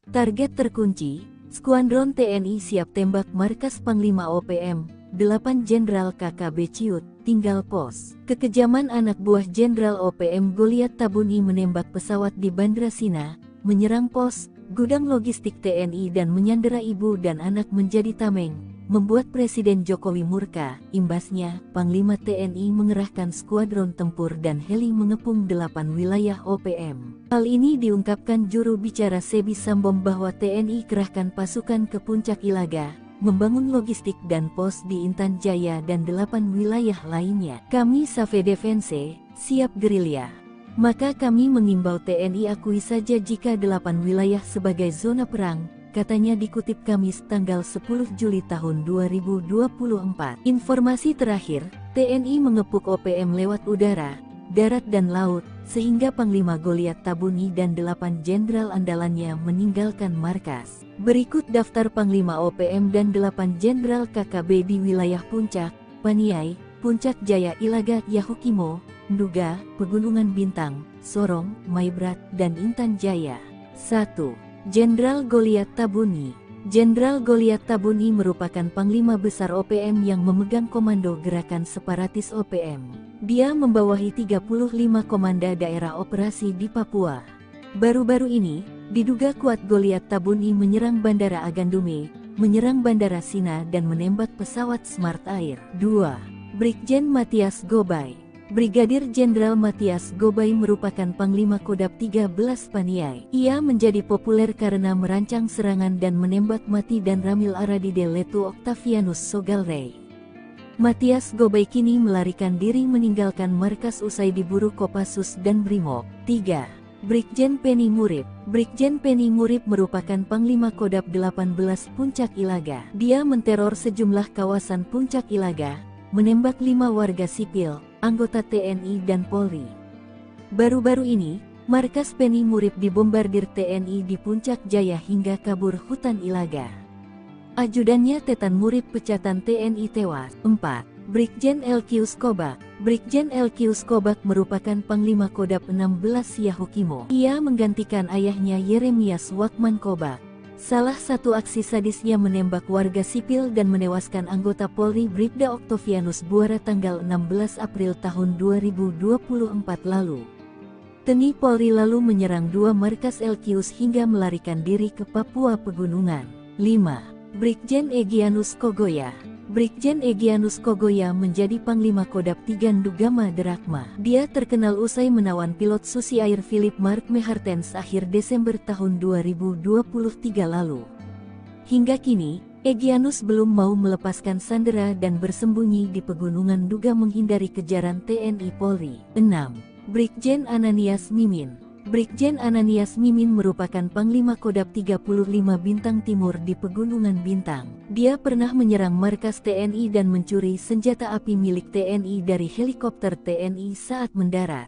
Target terkunci, Skuadron TNI siap tembak markas Panglima OPM, 8 Jenderal KKB Ciut, tinggal pos. Kekejaman anak buah Jenderal OPM Goliat Tabuni menembak pesawat di Bandra Sina, menyerang pos, gudang logistik TNI dan menyandera ibu dan anak menjadi tameng, membuat Presiden Jokowi murka. Imbasnya, Panglima TNI mengerahkan skuadron tempur dan heli mengepung 8 wilayah OPM. Hal ini diungkapkan juru bicara Sebi Sambom bahwa TNI kerahkan pasukan ke Puncak Ilaga, membangun logistik dan pos di Intan Jaya dan 8 wilayah lainnya. Kami Save Defense, siap gerilya. Maka kami mengimbau TNI akui saja jika 8 wilayah sebagai zona perang, katanya dikutip Kamis tanggal 10 Juli tahun 2024. Informasi terakhir, TNI mengepung OPM lewat udara, darat dan laut, sehingga Panglima Goliat Tabuni dan 8 jenderal andalannya meninggalkan markas. Berikut daftar Panglima OPM dan 8 jenderal KKB di wilayah Puncak, Paniai, Puncak Jaya Ilaga, Yahukimo, Nduga, Pegunungan Bintang, Sorong, Maibrat, dan Intan Jaya. 1. Jenderal Goliat Tabuni. Jenderal Goliat Tabuni merupakan Panglima Besar OPM yang memegang komando gerakan separatis OPM. Dia membawahi 35 komanda daerah operasi di Papua. Baru-baru ini, diduga kuat Goliat Tabuni menyerang Bandara Agandume, menyerang Bandara Sina dan menembak pesawat Smart Air. 2. Brigjen Matias Gobay. Brigadir Jenderal Matias Gobay merupakan Panglima Kodab 13 Paniai. Ia menjadi populer karena merancang serangan dan menembak mati dan Ramil Aradide Letu Octavianus Sogalrey. Matias Gobay kini melarikan diri meninggalkan markas usai diburu Kopassus dan Brimob. 3. Brigjen Penny Murib. Brigjen Penny Murib merupakan Panglima Kodab 18 Puncak Ilaga. Dia menteror sejumlah kawasan Puncak Ilaga, menembak 5 warga sipil, anggota TNI dan Polri. Baru-baru ini, markas Penny Murib dibombardir TNI di Puncak Jaya hingga kabur hutan Ilaga. Ajudannya Tetan Murib pecatan TNI tewas. 4. Brigjen Elkius Kobak. Brigjen Elkius Kobak merupakan Panglima Kodab 16 Yahukimo. Ia menggantikan ayahnya Yeremias Wakman Kobak. Salah satu aksi sadisnya menembak warga sipil dan menewaskan anggota Polri Bribda Octavianus Buara tanggal 16 April tahun 2024 lalu. TNI Polri lalu menyerang 2 markas Elkius hingga melarikan diri ke Papua Pegunungan. 5. Brigjen Egyanus Kogoya. Brigjen Egyanus Kogoya menjadi Panglima Kodab 3 Ndugama Derakma. Dia terkenal usai menawan pilot Susi Air Philip Mark Mehartens akhir Desember tahun 2023 lalu. Hingga kini, Egyanus belum mau melepaskan sandera dan bersembunyi di Pegunungan Nduga menghindari kejaran TNI Polri. 6. Brigjen Ananias Mimin. Brigjen Ananias Mimin merupakan Panglima Kodab 35 Bintang Timur di Pegunungan Bintang. Dia pernah menyerang markas TNI dan mencuri senjata api milik TNI dari helikopter TNI saat mendarat.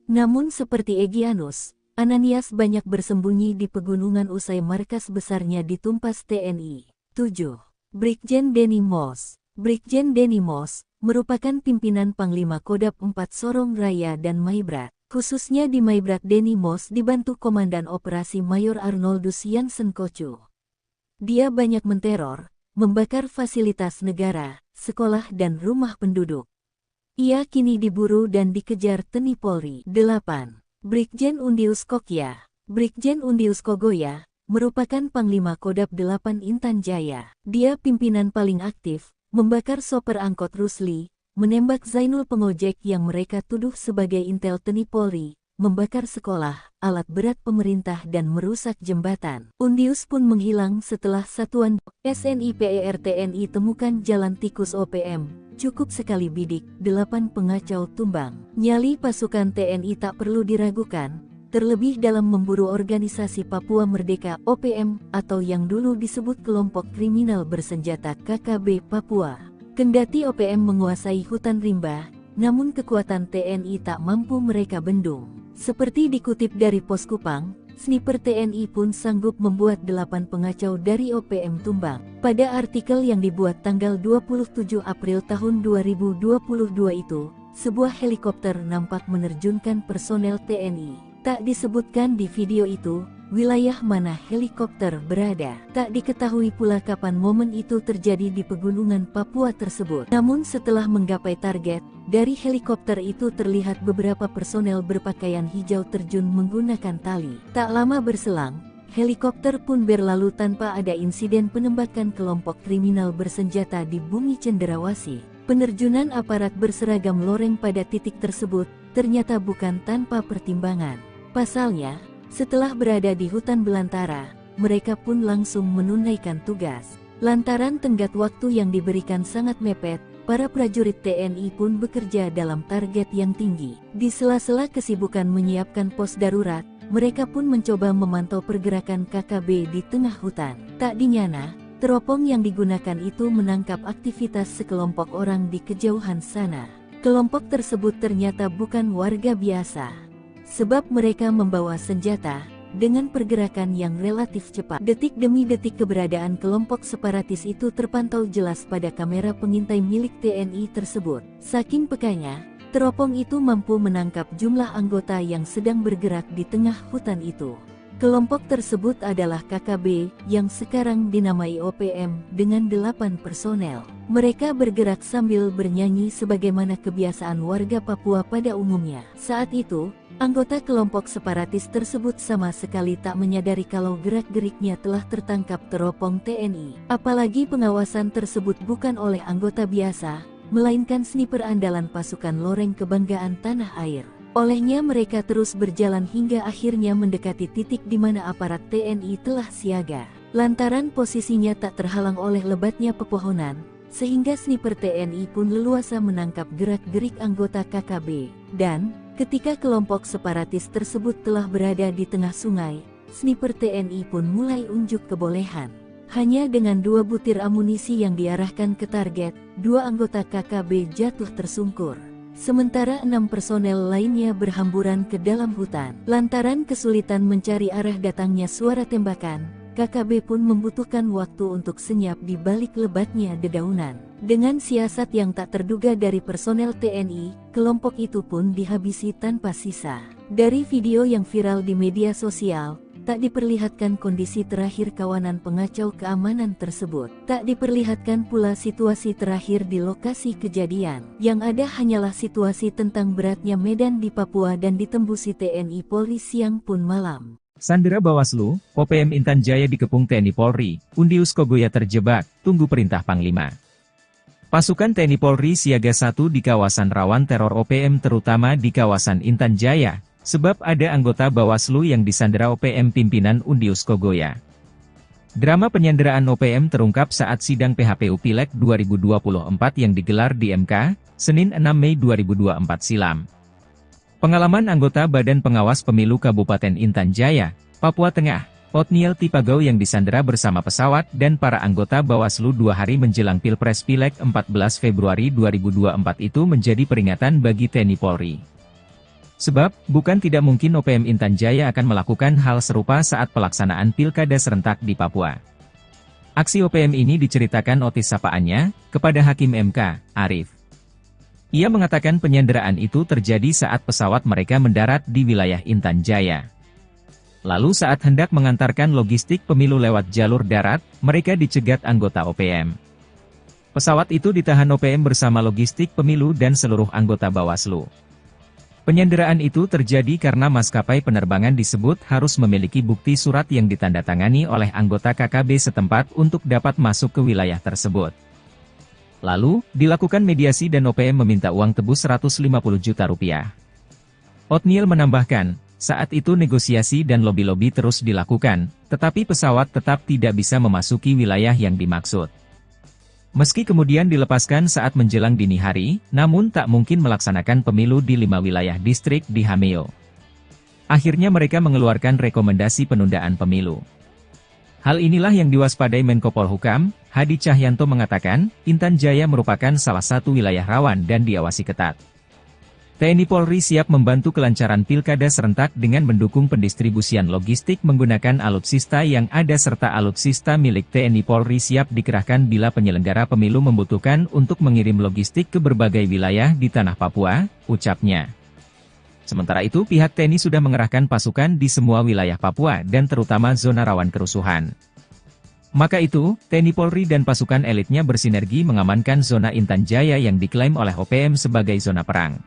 Namun seperti Egyanus, Ananias banyak bersembunyi di pegunungan usai markas besarnya ditumpas TNI. 7. Brigjen Denny Moss. Brigjen Denny Moss merupakan pimpinan Panglima Kodab 4 Sorong Raya dan Maibrat. Khususnya di Maibrat Denny Moss dibantu Komandan Operasi Mayor Arnoldus Jansen Kocu. Dia banyak menteror, membakar fasilitas negara, sekolah dan rumah penduduk. Ia kini diburu dan dikejar TNI Polri. 8. Brigjen Undius Kokya. Brigjen Undius Kogoya merupakan Panglima Kodab 8 Intan Jaya. Dia pimpinan paling aktif, membakar sopir angkot Rusli, menembak Zainul pengojek yang mereka tuduh sebagai intel TNI Polri, membakar sekolah, alat berat pemerintah dan merusak jembatan. Undius pun menghilang setelah satuan SNIPER TNI temukan jalan tikus OPM, cukup sekali bidik, 8 pengacau tumbang. Nyali pasukan TNI tak perlu diragukan, terlebih dalam memburu organisasi Papua Merdeka OPM atau yang dulu disebut kelompok kriminal bersenjata KKB Papua. Kendati OPM menguasai hutan rimba, namun kekuatan TNI tak mampu mereka bendung. Seperti dikutip dari Pos Kupang, sniper TNI pun sanggup membuat 8 pengacau dari OPM tumbang. Pada artikel yang dibuat tanggal 27 April tahun 2022 itu, sebuah helikopter nampak menerjunkan personel TNI. Tak disebutkan di video itu, wilayah mana helikopter berada. Tak diketahui pula kapan momen itu terjadi di pegunungan Papua tersebut. Namun setelah menggapai target, dari helikopter itu terlihat beberapa personel berpakaian hijau terjun menggunakan tali. Tak lama berselang, helikopter pun berlalu tanpa ada insiden penembakan kelompok kriminal bersenjata di bumi cenderawasih. Penerjunan aparat berseragam loreng pada titik tersebut ternyata bukan tanpa pertimbangan. Pasalnya, setelah berada di hutan belantara, mereka pun langsung menunaikan tugas. Lantaran tenggat waktu yang diberikan sangat mepet, para prajurit TNI pun bekerja dalam target yang tinggi. Di sela-sela kesibukan menyiapkan pos darurat, mereka pun mencoba memantau pergerakan KKB di tengah hutan. Tak dinyana, teropong yang digunakan itu menangkap aktivitas sekelompok orang di kejauhan sana. Kelompok tersebut ternyata bukan warga biasa, sebab mereka membawa senjata. Dengan pergerakan yang relatif cepat, detik demi detik keberadaan kelompok separatis itu terpantau jelas pada kamera pengintai milik TNI tersebut. Saking pekanya, teropong itu mampu menangkap jumlah anggota yang sedang bergerak di tengah hutan itu. Kelompok tersebut adalah KKB, yang sekarang dinamai OPM, dengan 8 personel. Mereka bergerak sambil bernyanyi sebagaimana kebiasaan warga Papua pada umumnya. Saat itu, anggota kelompok separatis tersebut sama sekali tak menyadari kalau gerak-geriknya telah tertangkap teropong TNI. Apalagi pengawasan tersebut bukan oleh anggota biasa, melainkan sniper andalan pasukan Loreng Kebanggaan Tanah Air. Olehnya mereka terus berjalan hingga akhirnya mendekati titik di mana aparat TNI telah siaga. Lantaran posisinya tak terhalang oleh lebatnya pepohonan, sehingga sniper TNI pun leluasa menangkap gerak-gerik anggota KKB. Dan, ketika kelompok separatis tersebut telah berada di tengah sungai, sniper TNI pun mulai unjuk kebolehan. Hanya dengan 2 butir amunisi yang diarahkan ke target, 2 anggota KKB jatuh tersungkur. Sementara 6 personel lainnya berhamburan ke dalam hutan. Lantaran kesulitan mencari arah datangnya suara tembakan, KKB pun membutuhkan waktu untuk senyap di balik lebatnya dedaunan. Dengan siasat yang tak terduga dari personel TNI, kelompok itu pun dihabisi tanpa sisa. Dari video yang viral di media sosial, tak diperlihatkan kondisi terakhir kawanan pengacau keamanan tersebut. Tak diperlihatkan pula situasi terakhir di lokasi kejadian. Yang ada hanyalah situasi tentang beratnya medan di Papua dan ditembusi TNI Polri siang pun malam. Sandera Bawaslu, OPM Intan Jaya dikepung TNI Polri, Undius Kogoya terjebak, tunggu perintah Panglima. Pasukan TNI Polri siaga 1 di kawasan rawan teror OPM terutama di kawasan Intan Jaya, sebab ada anggota Bawaslu yang disandera OPM pimpinan Undius Kogoya. Drama penyanderaan OPM terungkap saat sidang PHPU Pileg 2024 yang digelar di MK, Senin 6 Mei 2024 silam. Pengalaman anggota Badan Pengawas Pemilu Kabupaten Intan Jaya, Papua Tengah, Otniel Tipagau yang disandera bersama pesawat dan para anggota Bawaslu 2 hari menjelang Pilpres Pileg 14 Februari 2024 itu menjadi peringatan bagi TNI Polri. Sebab, bukan tidak mungkin OPM Intan Jaya akan melakukan hal serupa saat pelaksanaan pilkada serentak di Papua. Aksi OPM ini diceritakan Otis sapaannya, kepada Hakim MK, Arif. Ia mengatakan penyanderaan itu terjadi saat pesawat mereka mendarat di wilayah Intan Jaya. Lalu saat hendak mengantarkan logistik pemilu lewat jalur darat, mereka dicegat anggota OPM. Pesawat itu ditahan OPM bersama logistik pemilu dan seluruh anggota Bawaslu. Penyanderaan itu terjadi karena maskapai penerbangan disebut harus memiliki bukti surat yang ditandatangani oleh anggota KKB setempat untuk dapat masuk ke wilayah tersebut. Lalu, dilakukan mediasi dan OPM meminta uang tebus 150 juta rupiah. Otniel menambahkan, saat itu negosiasi dan lobi-lobi terus dilakukan, tetapi pesawat tetap tidak bisa memasuki wilayah yang dimaksud. Meski kemudian dilepaskan saat menjelang dini hari, namun tak mungkin melaksanakan pemilu di 5 wilayah distrik di Hameo. Akhirnya mereka mengeluarkan rekomendasi penundaan pemilu. Hal inilah yang diwaspadai Menko Polhukam, Hadi Cahyanto mengatakan, Intan Jaya merupakan salah satu wilayah rawan dan diawasi ketat. TNI Polri siap membantu kelancaran pilkada serentak dengan mendukung pendistribusian logistik menggunakan alutsista yang ada serta alutsista milik TNI Polri siap dikerahkan bila penyelenggara pemilu membutuhkan untuk mengirim logistik ke berbagai wilayah di tanah Papua, ucapnya. Sementara itu pihak TNI sudah mengerahkan pasukan di semua wilayah Papua dan terutama zona rawan kerusuhan. Maka itu, TNI Polri dan pasukan elitnya bersinergi mengamankan zona Intan Jaya yang diklaim oleh OPM sebagai zona perang.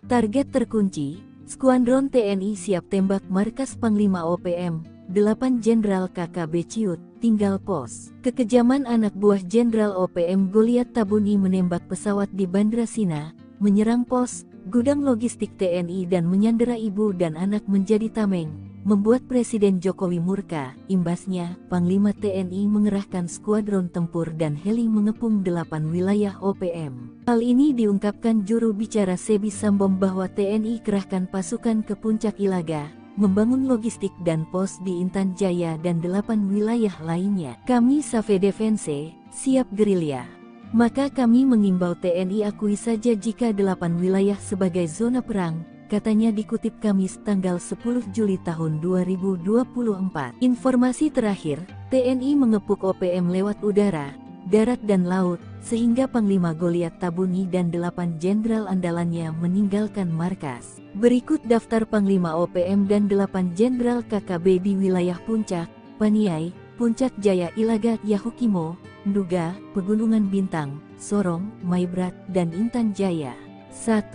Target terkunci, Skuadron TNI siap tembak markas Panglima OPM, 8 Jenderal KKB Ciut, tinggal pos. Kekejaman anak buah Jenderal OPM Goliat Tabuni menembak pesawat di Bandra Sina, menyerang pos, gudang logistik TNI dan menyandera ibu dan anak menjadi tameng, membuat Presiden Jokowi murka. Imbasnya, Panglima TNI mengerahkan skuadron tempur dan heli mengepung 8 wilayah OPM. Hal ini diungkapkan juru bicara Sebi Sambom bahwa TNI kerahkan pasukan ke Puncak Ilaga, membangun logistik dan pos di Intan Jaya dan 8 wilayah lainnya. Kami Save Defense, siap gerilya. Maka kami mengimbau TNI akui saja jika 8 wilayah sebagai zona perang, katanya dikutip Kamis tanggal 10 Juli tahun 2024. Informasi terakhir, TNI mengepuk OPM lewat udara, darat dan laut, sehingga Panglima Goliat Tabuni dan 8 jenderal andalannya meninggalkan markas. Berikut daftar Panglima OPM dan 8 jenderal KKB di wilayah Puncak, Paniai, Puncak Jaya Ilaga Yahukimo, Nduga, Pegunungan Bintang, Sorong, Maibrat, dan Intan Jaya. 1.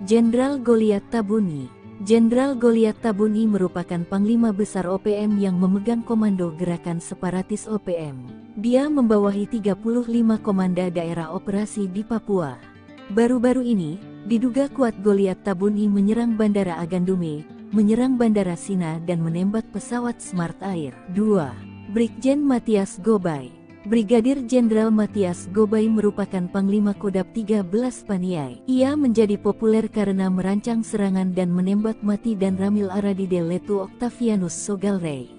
Jenderal Goliat Tabuni. Jenderal Goliat Tabuni merupakan Panglima Besar OPM yang memegang komando gerakan separatis OPM. Dia membawahi 35 komanda daerah operasi di Papua. Baru-baru ini, diduga kuat Goliat Tabuni menyerang Bandara Agandume, menyerang Bandara Sina dan menembak pesawat Smart Air. 2. Brigjen Matias Gobay. Brigadir Jenderal Matias Gobay merupakan Panglima Kodab 13 Paniai. Ia menjadi populer karena merancang serangan dan menembak mati dan Ramil Aradide Letu Octavianus Sogalrey.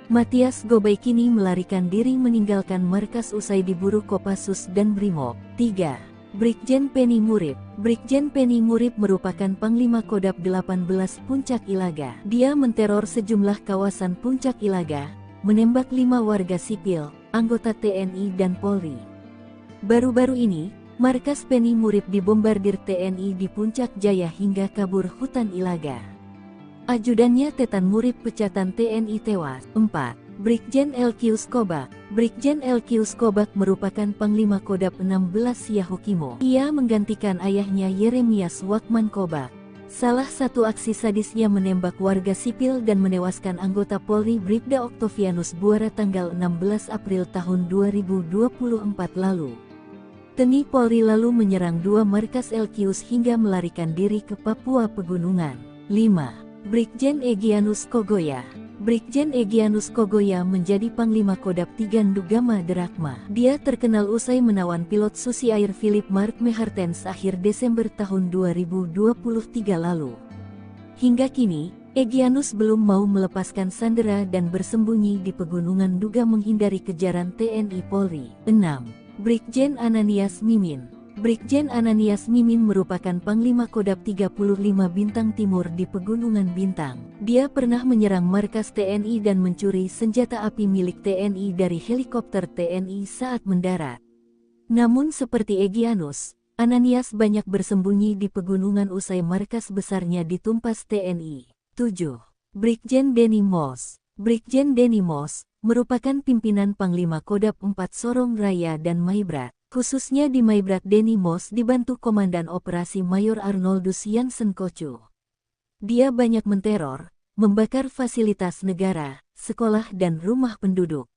Matias Gobay kini melarikan diri meninggalkan markas usai diburu Kopassus dan Brimob. 3. Brigjen Penny Murib. Brigjen Penny Murib merupakan Panglima Kodab 18 Puncak Ilaga. Dia menteror sejumlah kawasan Puncak Ilaga, menembak 5 warga sipil, anggota TNI dan Polri. Baru-baru ini, markas Penny Murib dibombardir TNI di Puncak Jaya hingga kabur hutan Ilaga. Ajudannya Tetan Murib pecatan TNI tewas. 4. Brigjen LQ Skobak. Brigjen LQ Skobak merupakan Panglima Kodab 16 Yahukimo. Ia menggantikan ayahnya Yeremias Wakman Kobak. Salah satu aksi sadisnya menembak warga sipil dan menewaskan anggota Polri Bribda Octavianus Buara tanggal 16 April tahun 2024 lalu. TNI Polri lalu menyerang 2 markas LQ hingga melarikan diri ke Papua Pegunungan. 5. Brigjen Egyanus Kogoya. Brigjen Egyanus Kogoya menjadi Panglima Kodab 3 Ndugama Derakma. Dia terkenal usai menawan pilot Susi Air Philip Mark Mehartens akhir Desember tahun 2023 lalu. Hingga kini, Egyanus belum mau melepaskan sandera dan bersembunyi di pegunungan Nduga menghindari kejaran TNI Polri. 6. Brigjen Ananias Mimin. Brigjen Ananias Mimin merupakan Panglima Kodab 35 Bintang Timur di Pegunungan Bintang. Dia pernah menyerang markas TNI dan mencuri senjata api milik TNI dari helikopter TNI saat mendarat. Namun seperti Egyanus, Ananias banyak bersembunyi di pegunungan usai markas besarnya ditumpas TNI. 7. Brigjen Denny Moss. Brigjen Denny Moss merupakan pimpinan Panglima Kodab 4 Sorong Raya dan Maibrat. Khususnya di Maibrat Denny Moss dibantu Komandan Operasi Mayor Arnoldus Jansen Kocu. Dia banyak menteror, membakar fasilitas negara, sekolah dan rumah penduduk.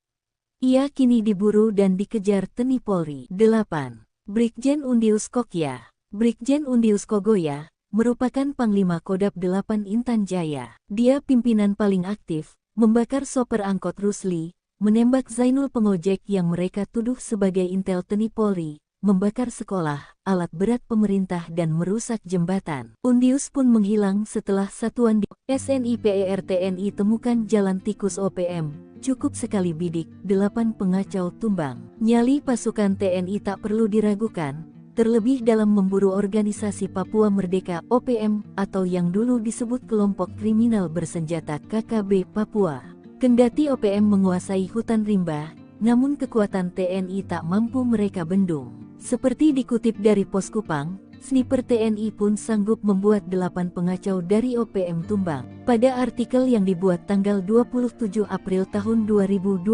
Ia kini diburu dan dikejar TNI Polri. 8. Brigjen Undius Kokya. Brigjen Undius Kogoya merupakan Panglima Kodab 8 Intan Jaya. Dia pimpinan paling aktif, membakar sopir angkot Rusli, menembak Zainul pengojek yang mereka tuduh sebagai intel TNI Polri, membakar sekolah, alat berat pemerintah dan merusak jembatan. Undius pun menghilang setelah satuan di SNIPER TNI temukan jalan tikus OPM, cukup sekali bidik, 8 pengacau tumbang. Nyali pasukan TNI tak perlu diragukan, terlebih dalam memburu organisasi Papua Merdeka OPM atau yang dulu disebut kelompok kriminal bersenjata KKB Papua. Kendati OPM menguasai hutan rimba, namun kekuatan TNI tak mampu mereka bendung. Seperti dikutip dari Pos Kupang, sniper TNI pun sanggup membuat 8 pengacau dari OPM tumbang. Pada artikel yang dibuat tanggal 27 April tahun 2022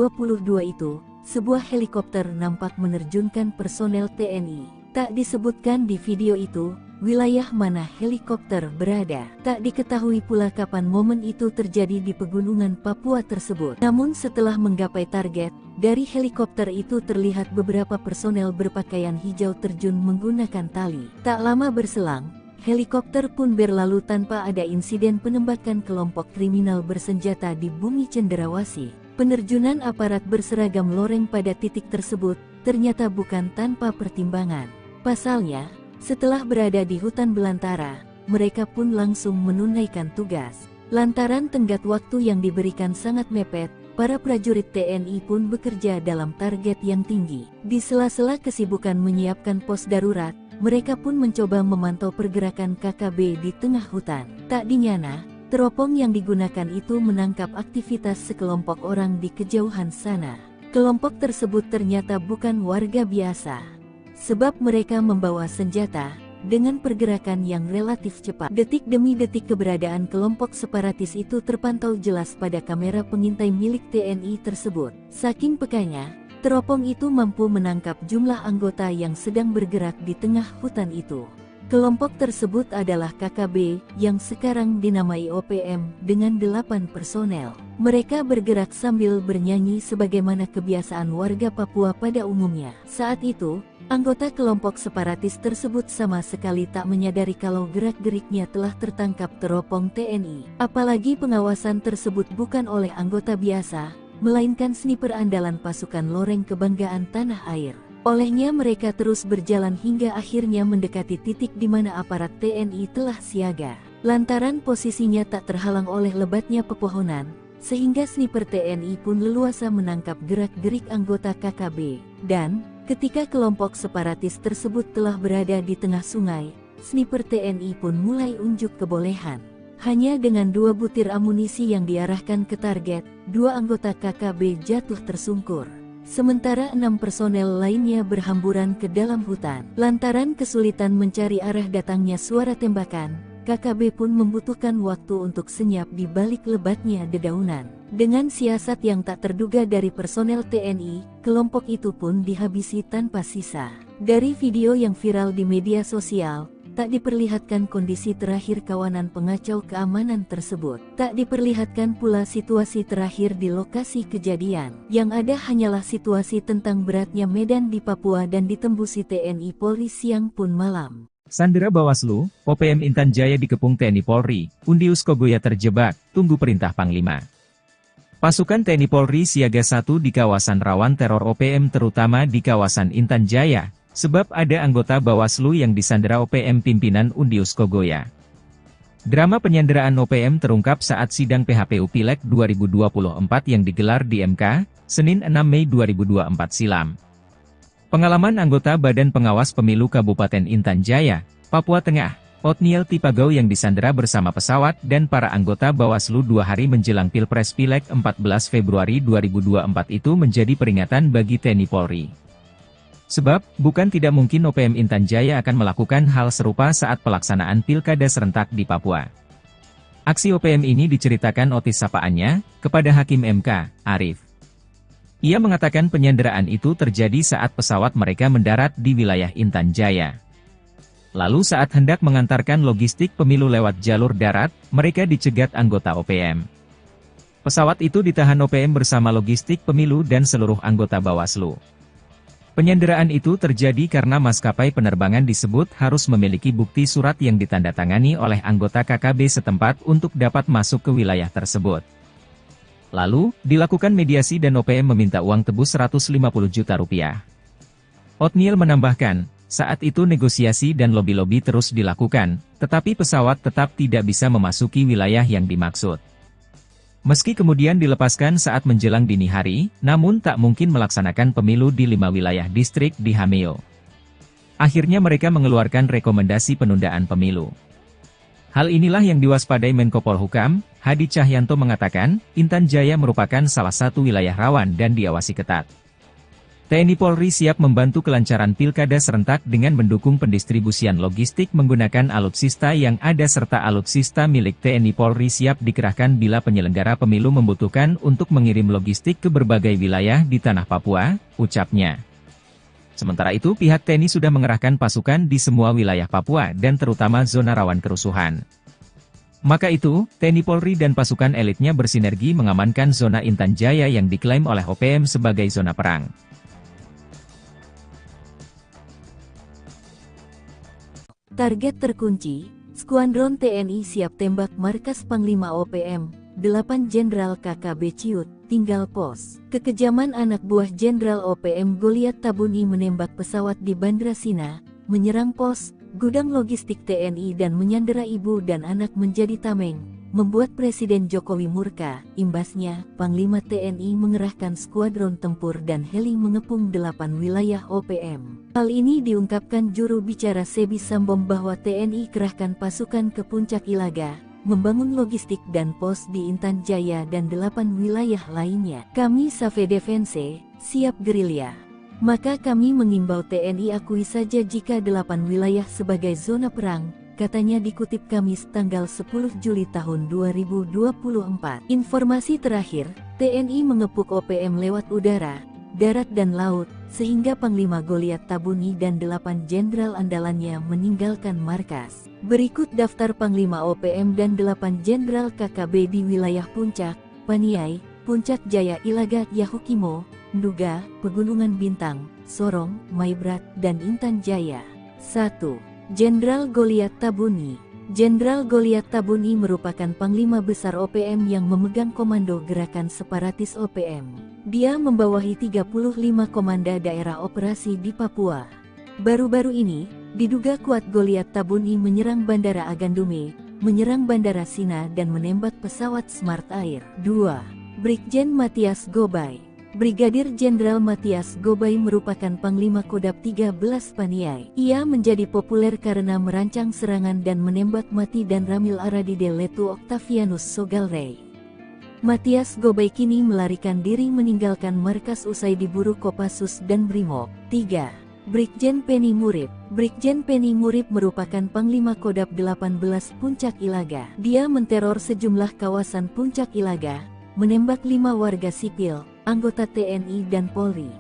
itu, sebuah helikopter nampak menerjunkan personel TNI. Tak disebutkan di video itu, wilayah mana helikopter berada. Tak diketahui pula kapan momen itu terjadi di pegunungan Papua tersebut. Namun setelah menggapai target, dari helikopter itu terlihat beberapa personel berpakaian hijau terjun menggunakan tali. Tak lama berselang, helikopter pun berlalu tanpa ada insiden penembakan kelompok kriminal bersenjata di bumi Cenderawasih. Penerjunan aparat berseragam loreng pada titik tersebut ternyata bukan tanpa pertimbangan. Pasalnya, setelah berada di hutan belantara, mereka pun langsung menunaikan tugas. Lantaran tenggat waktu yang diberikan sangat mepet, para prajurit TNI pun bekerja dalam target yang tinggi. Di sela-sela kesibukan menyiapkan pos darurat, mereka pun mencoba memantau pergerakan KKB di tengah hutan. Tak dinyana, teropong yang digunakan itu menangkap aktivitas sekelompok orang di kejauhan sana. Kelompok tersebut ternyata bukan warga biasa, sebab mereka membawa senjata. Dengan pergerakan yang relatif cepat, detik demi detik keberadaan kelompok separatis itu terpantau jelas pada kamera pengintai milik TNI tersebut. Saking pekanya, teropong itu mampu menangkap jumlah anggota yang sedang bergerak di tengah hutan itu. Kelompok tersebut adalah KKB, yang sekarang dinamai OPM, dengan 8 personel. Mereka bergerak sambil bernyanyi sebagaimana kebiasaan warga Papua pada umumnya. Saat itu, anggota kelompok separatis tersebut sama sekali tak menyadari kalau gerak-geriknya telah tertangkap teropong TNI. Apalagi pengawasan tersebut bukan oleh anggota biasa, melainkan sniper andalan pasukan Loreng Kebanggaan Tanah Air. Olehnya mereka terus berjalan hingga akhirnya mendekati titik di mana aparat TNI telah siaga. Lantaran posisinya tak terhalang oleh lebatnya pepohonan, sehingga sniper TNI pun leluasa menangkap gerak-gerik anggota KKB. Dan, ketika kelompok separatis tersebut telah berada di tengah sungai, sniper TNI pun mulai unjuk kebolehan. Hanya dengan 2 butir amunisi yang diarahkan ke target, 2 anggota KKB jatuh tersungkur. Sementara 6 personel lainnya berhamburan ke dalam hutan. Lantaran kesulitan mencari arah datangnya suara tembakan, KKB pun membutuhkan waktu untuk senyap di balik lebatnya dedaunan. Dengan siasat yang tak terduga dari personel TNI, kelompok itu pun dihabisi tanpa sisa. Dari video yang viral di media sosial, tak diperlihatkan kondisi terakhir kawanan pengacau keamanan tersebut. Tak diperlihatkan pula situasi terakhir di lokasi kejadian. Yang ada hanyalah situasi tentang beratnya medan di Papua dan ditembusi TNI Polri siang pun malam. Sandera Bawaslu, OPM Intan Jaya dikepung TNI Polri, Undius Kogoya terjebak, tunggu perintah Panglima. Pasukan TNI Polri siaga 1 di kawasan rawan teror OPM terutama di kawasan Intan Jaya, sebab ada anggota Bawaslu yang disandera OPM pimpinan Undius Kogoya. Drama penyanderaan OPM terungkap saat sidang PHPU Pileg 2024 yang digelar di MK, Senin 6 Mei 2024 silam. Pengalaman anggota Badan Pengawas Pemilu Kabupaten Intan Jaya, Papua Tengah, Otniel Tipagau yang disandera bersama pesawat dan para anggota Bawaslu 2 hari menjelang Pilpres Pileg 14 Februari 2024 itu menjadi peringatan bagi TNI Polri. Sebab, bukan tidak mungkin OPM Intan Jaya akan melakukan hal serupa saat pelaksanaan pilkada serentak di Papua. Aksi OPM ini diceritakan Otis sapaannya, kepada Hakim MK, Arif. Ia mengatakan penyanderaan itu terjadi saat pesawat mereka mendarat di wilayah Intan Jaya. Lalu saat hendak mengantarkan logistik pemilu lewat jalur darat, mereka dicegat anggota OPM. Pesawat itu ditahan OPM bersama logistik pemilu dan seluruh anggota Bawaslu. Penyanderaan itu terjadi karena maskapai penerbangan disebut harus memiliki bukti surat yang ditandatangani oleh anggota KKB setempat untuk dapat masuk ke wilayah tersebut. Lalu, dilakukan mediasi dan OPM meminta uang tebus 150 juta rupiah. Otniel menambahkan, saat itu negosiasi dan lobi-lobi terus dilakukan, tetapi pesawat tetap tidak bisa memasuki wilayah yang dimaksud. Meski kemudian dilepaskan saat menjelang dini hari, namun tak mungkin melaksanakan pemilu di 5 wilayah distrik di Hameo. Akhirnya mereka mengeluarkan rekomendasi penundaan pemilu. Hal inilah yang diwaspadai Menko Polhukam, Hadi Cahyanto mengatakan, Intan Jaya merupakan salah satu wilayah rawan dan diawasi ketat. TNI Polri siap membantu kelancaran pilkada serentak dengan mendukung pendistribusian logistik menggunakan alutsista yang ada serta alutsista milik TNI Polri siap dikerahkan bila penyelenggara pemilu membutuhkan untuk mengirim logistik ke berbagai wilayah di tanah Papua, ucapnya. Sementara itu pihak TNI sudah mengerahkan pasukan di semua wilayah Papua dan terutama zona rawan kerusuhan. Maka itu, TNI Polri dan pasukan elitnya bersinergi mengamankan zona Intan Jaya yang diklaim oleh OPM sebagai zona perang. Target terkunci, Skuadron TNI siap tembak markas Panglima OPM, 8 Jenderal KKB Ciut, tinggal pos. Kekejaman anak buah Jenderal OPM Goliat Tabuni menembak pesawat di Bandra Sina, menyerang pos, gudang logistik TNI dan menyandera ibu dan anak menjadi tameng, membuat Presiden Jokowi murka. Imbasnya, Panglima TNI mengerahkan skuadron tempur dan heli mengepung 8 wilayah OPM. Hal ini diungkapkan juru bicara Sebi Sambom bahwa TNI kerahkan pasukan ke Puncak Ilaga, membangun logistik dan pos di Intan Jaya dan 8 wilayah lainnya. Kami Save Defense, siap gerilya. Maka kami mengimbau TNI akui saja jika 8 wilayah sebagai zona perang, katanya dikutip Kamis tanggal 10 Juli tahun 2024. Informasi terakhir, TNI mengepung OPM lewat udara, darat dan laut, sehingga Panglima Goliat Tabuni dan 8 jenderal andalannya meninggalkan markas. Berikut daftar Panglima OPM dan 8 jenderal KKB di wilayah Puncak, Paniai, Puncak Jaya Ilaga, Yahukimo, Nduga, Pegunungan Bintang, Sorong, Maibrat, dan Intan Jaya. 1. Jenderal Goliat Tabuni. Jenderal Goliat Tabuni merupakan Panglima Besar OPM yang memegang komando gerakan separatis OPM. Dia membawahi 35 komanda daerah operasi di Papua. Baru-baru ini, diduga kuat Goliat Tabuni menyerang Bandara Agandume, menyerang Bandara Sina dan menembak pesawat Smart Air. 2. Brigjen Matias Gobay. Brigadir Jenderal Matias Gobay merupakan Panglima Kodab 13 Paniai. Ia menjadi populer karena merancang serangan dan menembak mati dan Ramil Aradide Letu Octavianus Sogalrey. Matias Gobay kini melarikan diri meninggalkan markas usai diburu Kopassus dan Brimob. 3. Brigjen Penny Murib. Brigjen Penny Murib merupakan Panglima Kodab 18 Puncak Ilaga. Dia menteror sejumlah kawasan Puncak Ilaga, menembak 5 warga sipil, anggota TNI dan Polri.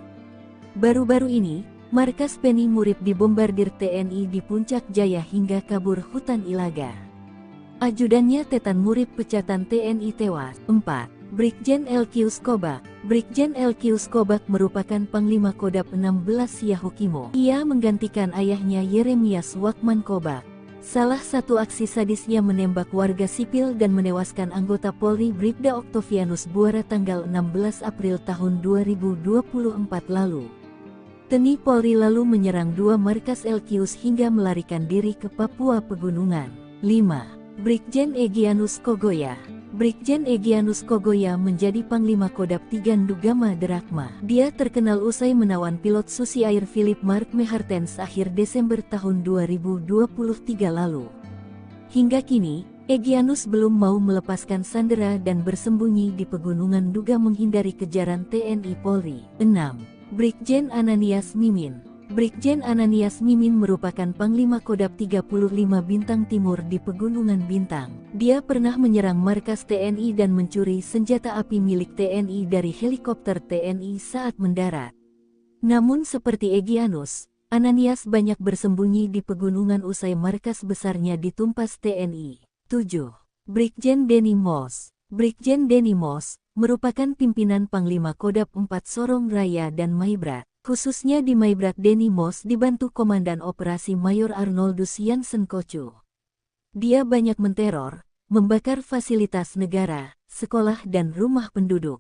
Baru-baru ini, markas Penny Murib dibombardir TNI di Puncak Jaya hingga kabur hutan Ilaga. Ajudannya Tetan Murib pecatan TNI tewas. 4. Brigjen LQ Skobak. Brigjen LQ Skobak merupakan Panglima Kodab 16 Yahukimo. Ia menggantikan ayahnya Yeremias Wakman Kobak. Salah satu aksi sadisnya menembak warga sipil dan menewaskan anggota Polri Bribda Octavianus Buara tanggal 16 April tahun 2024 lalu. TNI Polri lalu menyerang 2 markas LQs hingga melarikan diri ke Papua Pegunungan. 5. Brigjen Egyanus Kogoya. Brigjen Egyanus Kogoya menjadi Panglima Kodab 3 Ndugama Derakma. Dia terkenal usai menawan pilot Susi Air Philip Mark Mehartens akhir Desember tahun 2023 lalu. Hingga kini, Egyanus belum mau melepaskan sandera dan bersembunyi di Pegunungan Nduga menghindari kejaran TNI Polri. 6. Brigjen Ananias Mimin. Brigjen Ananias Mimin merupakan Panglima Kodab 35 Bintang Timur di Pegunungan Bintang. Dia pernah menyerang markas TNI dan mencuri senjata api milik TNI dari helikopter TNI saat mendarat. Namun seperti Egyanus, Ananias banyak bersembunyi di pegunungan usai markas besarnya ditumpas TNI. 7. Brigjen Denny Moss. Brigjen Denny Moss merupakan pimpinan Panglima Kodab 4 Sorong Raya dan Maibrat. Khususnya di Maibrat Denny Moss dibantu Komandan Operasi Mayor Arnoldus Jansen Kocu. Dia banyak menteror, membakar fasilitas negara, sekolah dan rumah penduduk.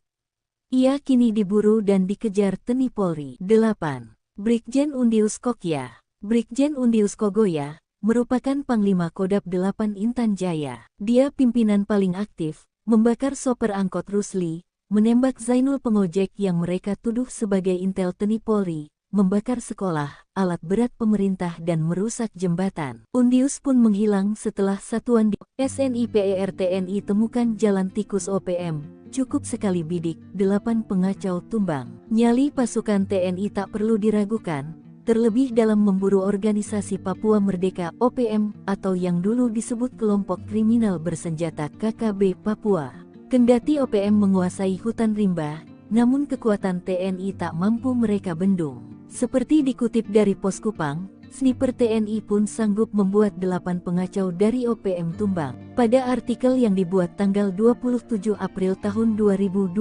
Ia kini diburu dan dikejar TNI Polri. 8. Brigjen Undius Kokya. Brigjen Undius Kogoya merupakan Panglima Kodab 8 Intan Jaya. Dia pimpinan paling aktif, membakar sopir angkot Rusli, menembak Zainul pengojek yang mereka tuduh sebagai intel TNI Polri, membakar sekolah, alat berat pemerintah dan merusak jembatan. Undius pun menghilang setelah satuan di SNIPER TNI temukan jalan tikus OPM, cukup sekali bidik, 8 pengacau tumbang. Nyali pasukan TNI tak perlu diragukan, terlebih dalam memburu organisasi Papua Merdeka OPM atau yang dulu disebut kelompok kriminal bersenjata KKB Papua. Kendati OPM menguasai hutan rimba, namun kekuatan TNI tak mampu mereka bendung. Seperti dikutip dari Pos Kupang, sniper TNI pun sanggup membuat 8 pengacau dari OPM tumbang. Pada artikel yang dibuat tanggal 27 April tahun 2022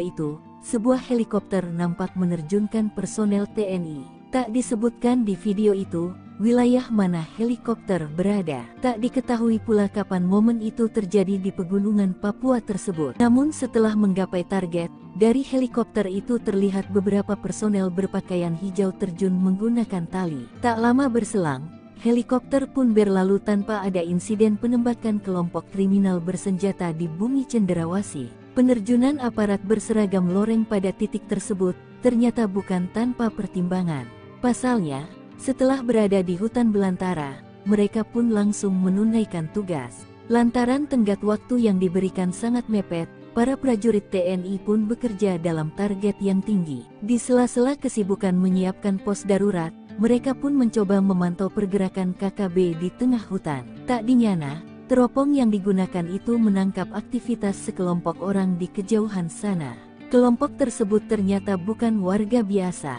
itu, sebuah helikopter nampak menerjunkan personel TNI. Tak disebutkan di video itu, wilayah mana helikopter berada. Tak diketahui pula kapan momen itu terjadi di pegunungan Papua tersebut. Namun setelah menggapai target, dari helikopter itu terlihat beberapa personel berpakaian hijau terjun menggunakan tali. Tak lama berselang, helikopter pun berlalu tanpa ada insiden penembakan kelompok kriminal bersenjata di bumi cenderawasih. Penerjunan aparat berseragam loreng pada titik tersebut ternyata bukan tanpa pertimbangan. Pasalnya, setelah berada di hutan belantara, mereka pun langsung menunaikan tugas. Lantaran tenggat waktu yang diberikan sangat mepet, para prajurit TNI pun bekerja dalam target yang tinggi. Di sela-sela kesibukan menyiapkan pos darurat, mereka pun mencoba memantau pergerakan KKB di tengah hutan. Tak dinyana, teropong yang digunakan itu menangkap aktivitas sekelompok orang di kejauhan sana. Kelompok tersebut ternyata bukan warga biasa,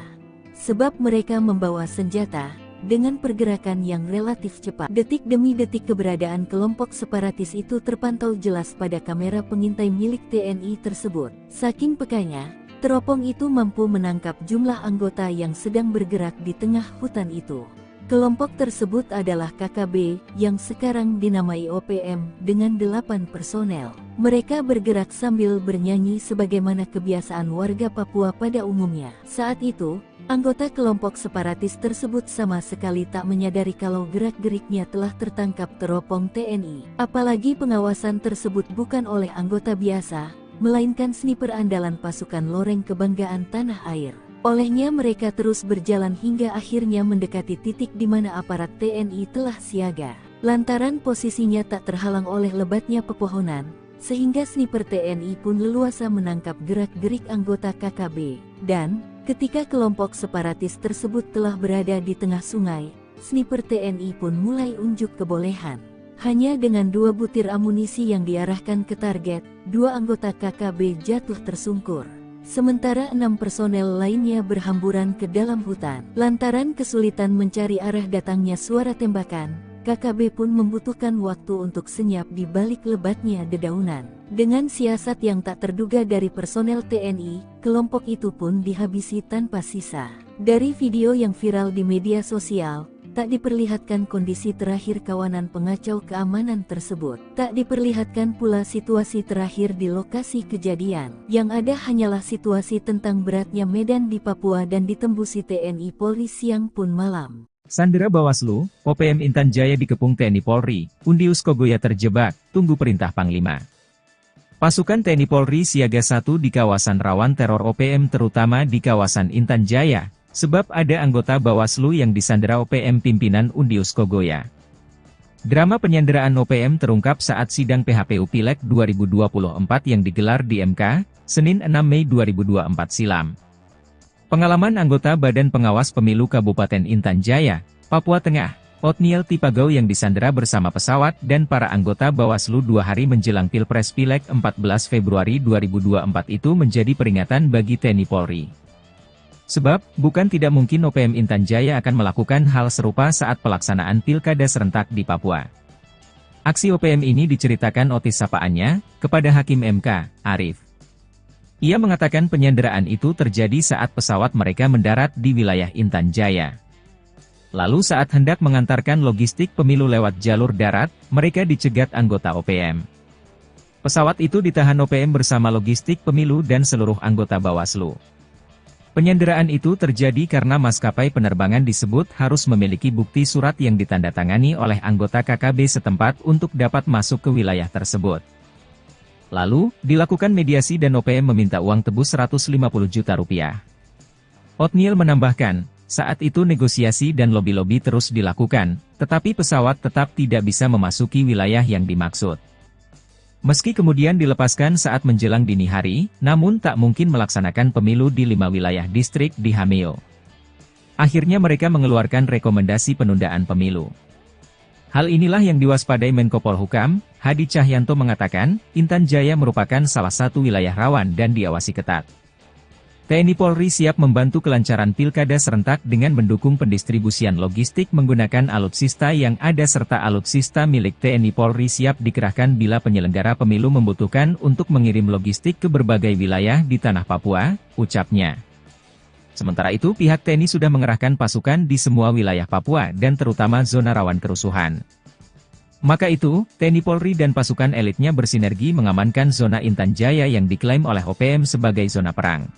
sebab mereka membawa senjata. Dengan pergerakan yang relatif cepat, detik demi detik keberadaan kelompok separatis itu terpantau jelas pada kamera pengintai milik TNI tersebut. Saking pekanya, teropong itu mampu menangkap jumlah anggota yang sedang bergerak di tengah hutan itu. Kelompok tersebut adalah KKB, yang sekarang dinamai OPM, dengan 8 personel. Mereka bergerak sambil bernyanyi sebagaimana kebiasaan warga Papua pada umumnya. Saat itu, anggota kelompok separatis tersebut sama sekali tak menyadari kalau gerak-geriknya telah tertangkap teropong TNI. Apalagi pengawasan tersebut bukan oleh anggota biasa, melainkan sniper andalan pasukan loreng kebanggaan tanah air. Olehnya mereka terus berjalan hingga akhirnya mendekati titik di mana aparat TNI telah siaga. Lantaran posisinya tak terhalang oleh lebatnya pepohonan, sehingga sniper TNI pun leluasa menangkap gerak-gerik anggota KKB. Dan, ketika kelompok separatis tersebut telah berada di tengah sungai, sniper TNI pun mulai unjuk kebolehan. Hanya dengan 2 butir amunisi yang diarahkan ke target, 2 anggota KKB jatuh tersungkur. Sementara 6 personel lainnya berhamburan ke dalam hutan. Lantaran kesulitan mencari arah datangnya suara tembakan, KKB pun membutuhkan waktu untuk senyap di balik lebatnya dedaunan. Dengan siasat yang tak terduga dari personel TNI, kelompok itu pun dihabisi tanpa sisa. Dari video yang viral di media sosial, tak diperlihatkan kondisi terakhir kawanan pengacau keamanan tersebut. Tak diperlihatkan pula situasi terakhir di lokasi kejadian. Yang ada hanyalah situasi tentang beratnya medan di Papua dan ditembusi TNI Polri siang pun malam. Sandera Bawaslu, OPM Intan Jaya dikepung TNI Polri, Undius Kogoya terjebak, tunggu perintah Panglima. Pasukan TNI Polri siaga 1 di kawasan rawan teror OPM terutama di kawasan Intan Jaya. Sebab ada anggota Bawaslu yang disandera OPM pimpinan Undius Kogoya. Drama penyanderaan OPM terungkap saat sidang PHPU Pileg 2024 yang digelar di MK, Senin 6 Mei 2024 silam. Pengalaman anggota Badan Pengawas Pemilu Kabupaten Intan Jaya, Papua Tengah, Otniel Tipagau yang disandera bersama pesawat dan para anggota Bawaslu 2 hari menjelang Pilpres Pileg 14 Februari 2024 itu menjadi peringatan bagi TNI Polri. Sebab, bukan tidak mungkin OPM Intan Jaya akan melakukan hal serupa saat pelaksanaan pilkada serentak di Papua. Aksi OPM ini diceritakan Otis sapaannya, kepada Hakim MK, Arif. Ia mengatakan penyanderaan itu terjadi saat pesawat mereka mendarat di wilayah Intan Jaya. Lalu saat hendak mengantarkan logistik pemilu lewat jalur darat, mereka dicegat anggota OPM. Pesawat itu ditahan OPM bersama logistik pemilu dan seluruh anggota Bawaslu. Penyanderaan itu terjadi karena maskapai penerbangan disebut harus memiliki bukti surat yang ditandatangani oleh anggota KKB setempat untuk dapat masuk ke wilayah tersebut. Lalu, dilakukan mediasi dan OPM meminta uang tebus 150 juta rupiah. Otniel menambahkan, saat itu negosiasi dan lobi-lobi terus dilakukan, tetapi pesawat tetap tidak bisa memasuki wilayah yang dimaksud. Meski kemudian dilepaskan saat menjelang dini hari, namun tak mungkin melaksanakan pemilu di 5 wilayah distrik di Hameo. Akhirnya mereka mengeluarkan rekomendasi penundaan pemilu. Hal inilah yang diwaspadai Menko Polhukam, Hadi Cahyanto mengatakan, Intan Jaya merupakan salah satu wilayah rawan dan diawasi ketat. TNI Polri siap membantu kelancaran pilkada serentak dengan mendukung pendistribusian logistik menggunakan alutsista yang ada serta alutsista milik TNI Polri siap dikerahkan bila penyelenggara pemilu membutuhkan untuk mengirim logistik ke berbagai wilayah di tanah Papua, ucapnya. Sementara itu pihak TNI sudah mengerahkan pasukan di semua wilayah Papua dan terutama zona rawan kerusuhan. Maka itu, TNI Polri dan pasukan elitnya bersinergi mengamankan zona Intan Jaya yang diklaim oleh OPM sebagai zona perang.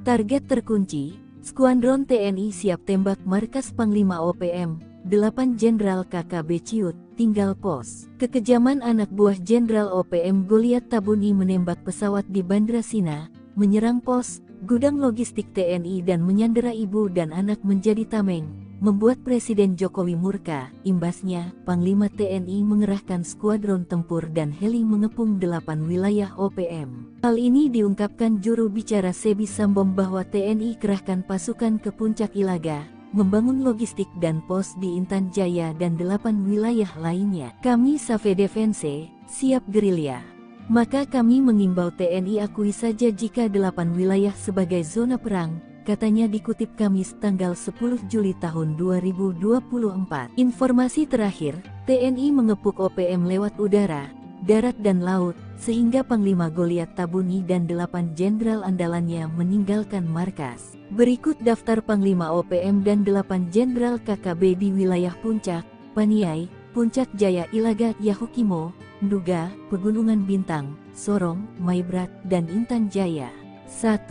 Target terkunci, Skuadron TNI siap tembak markas Panglima OPM, 8 Jenderal KKB Ciut, tinggal pos. Kekejaman anak buah Jenderal OPM Goliat Tabuni menembak pesawat di Bandra Sina, menyerang pos, gudang logistik TNI dan menyandera ibu dan anak menjadi tameng, membuat Presiden Jokowi murka. Imbasnya, Panglima TNI mengerahkan skuadron tempur dan heli mengepung 8 wilayah OPM. Hal ini diungkapkan juru bicara Sebi Sambom bahwa TNI kerahkan pasukan ke Puncak Ilaga, membangun logistik dan pos di Intan Jaya dan 8 wilayah lainnya. Kami Save Defense, siap gerilya. Maka kami mengimbau TNI akui saja jika 8 wilayah sebagai zona perang, katanya dikutip Kamis tanggal 10 Juli tahun 2024. Informasi terakhir, TNI mengepung OPM lewat udara, darat dan laut, sehingga Panglima Goliat Tabuni dan 8 jenderal andalannya meninggalkan markas. Berikut daftar Panglima OPM dan 8 jenderal KKB di wilayah Puncak, Paniai, Puncak Jaya Ilaga Yahukimo, Nduga, Pegunungan Bintang, Sorong, Maibrat, dan Intan Jaya. 1.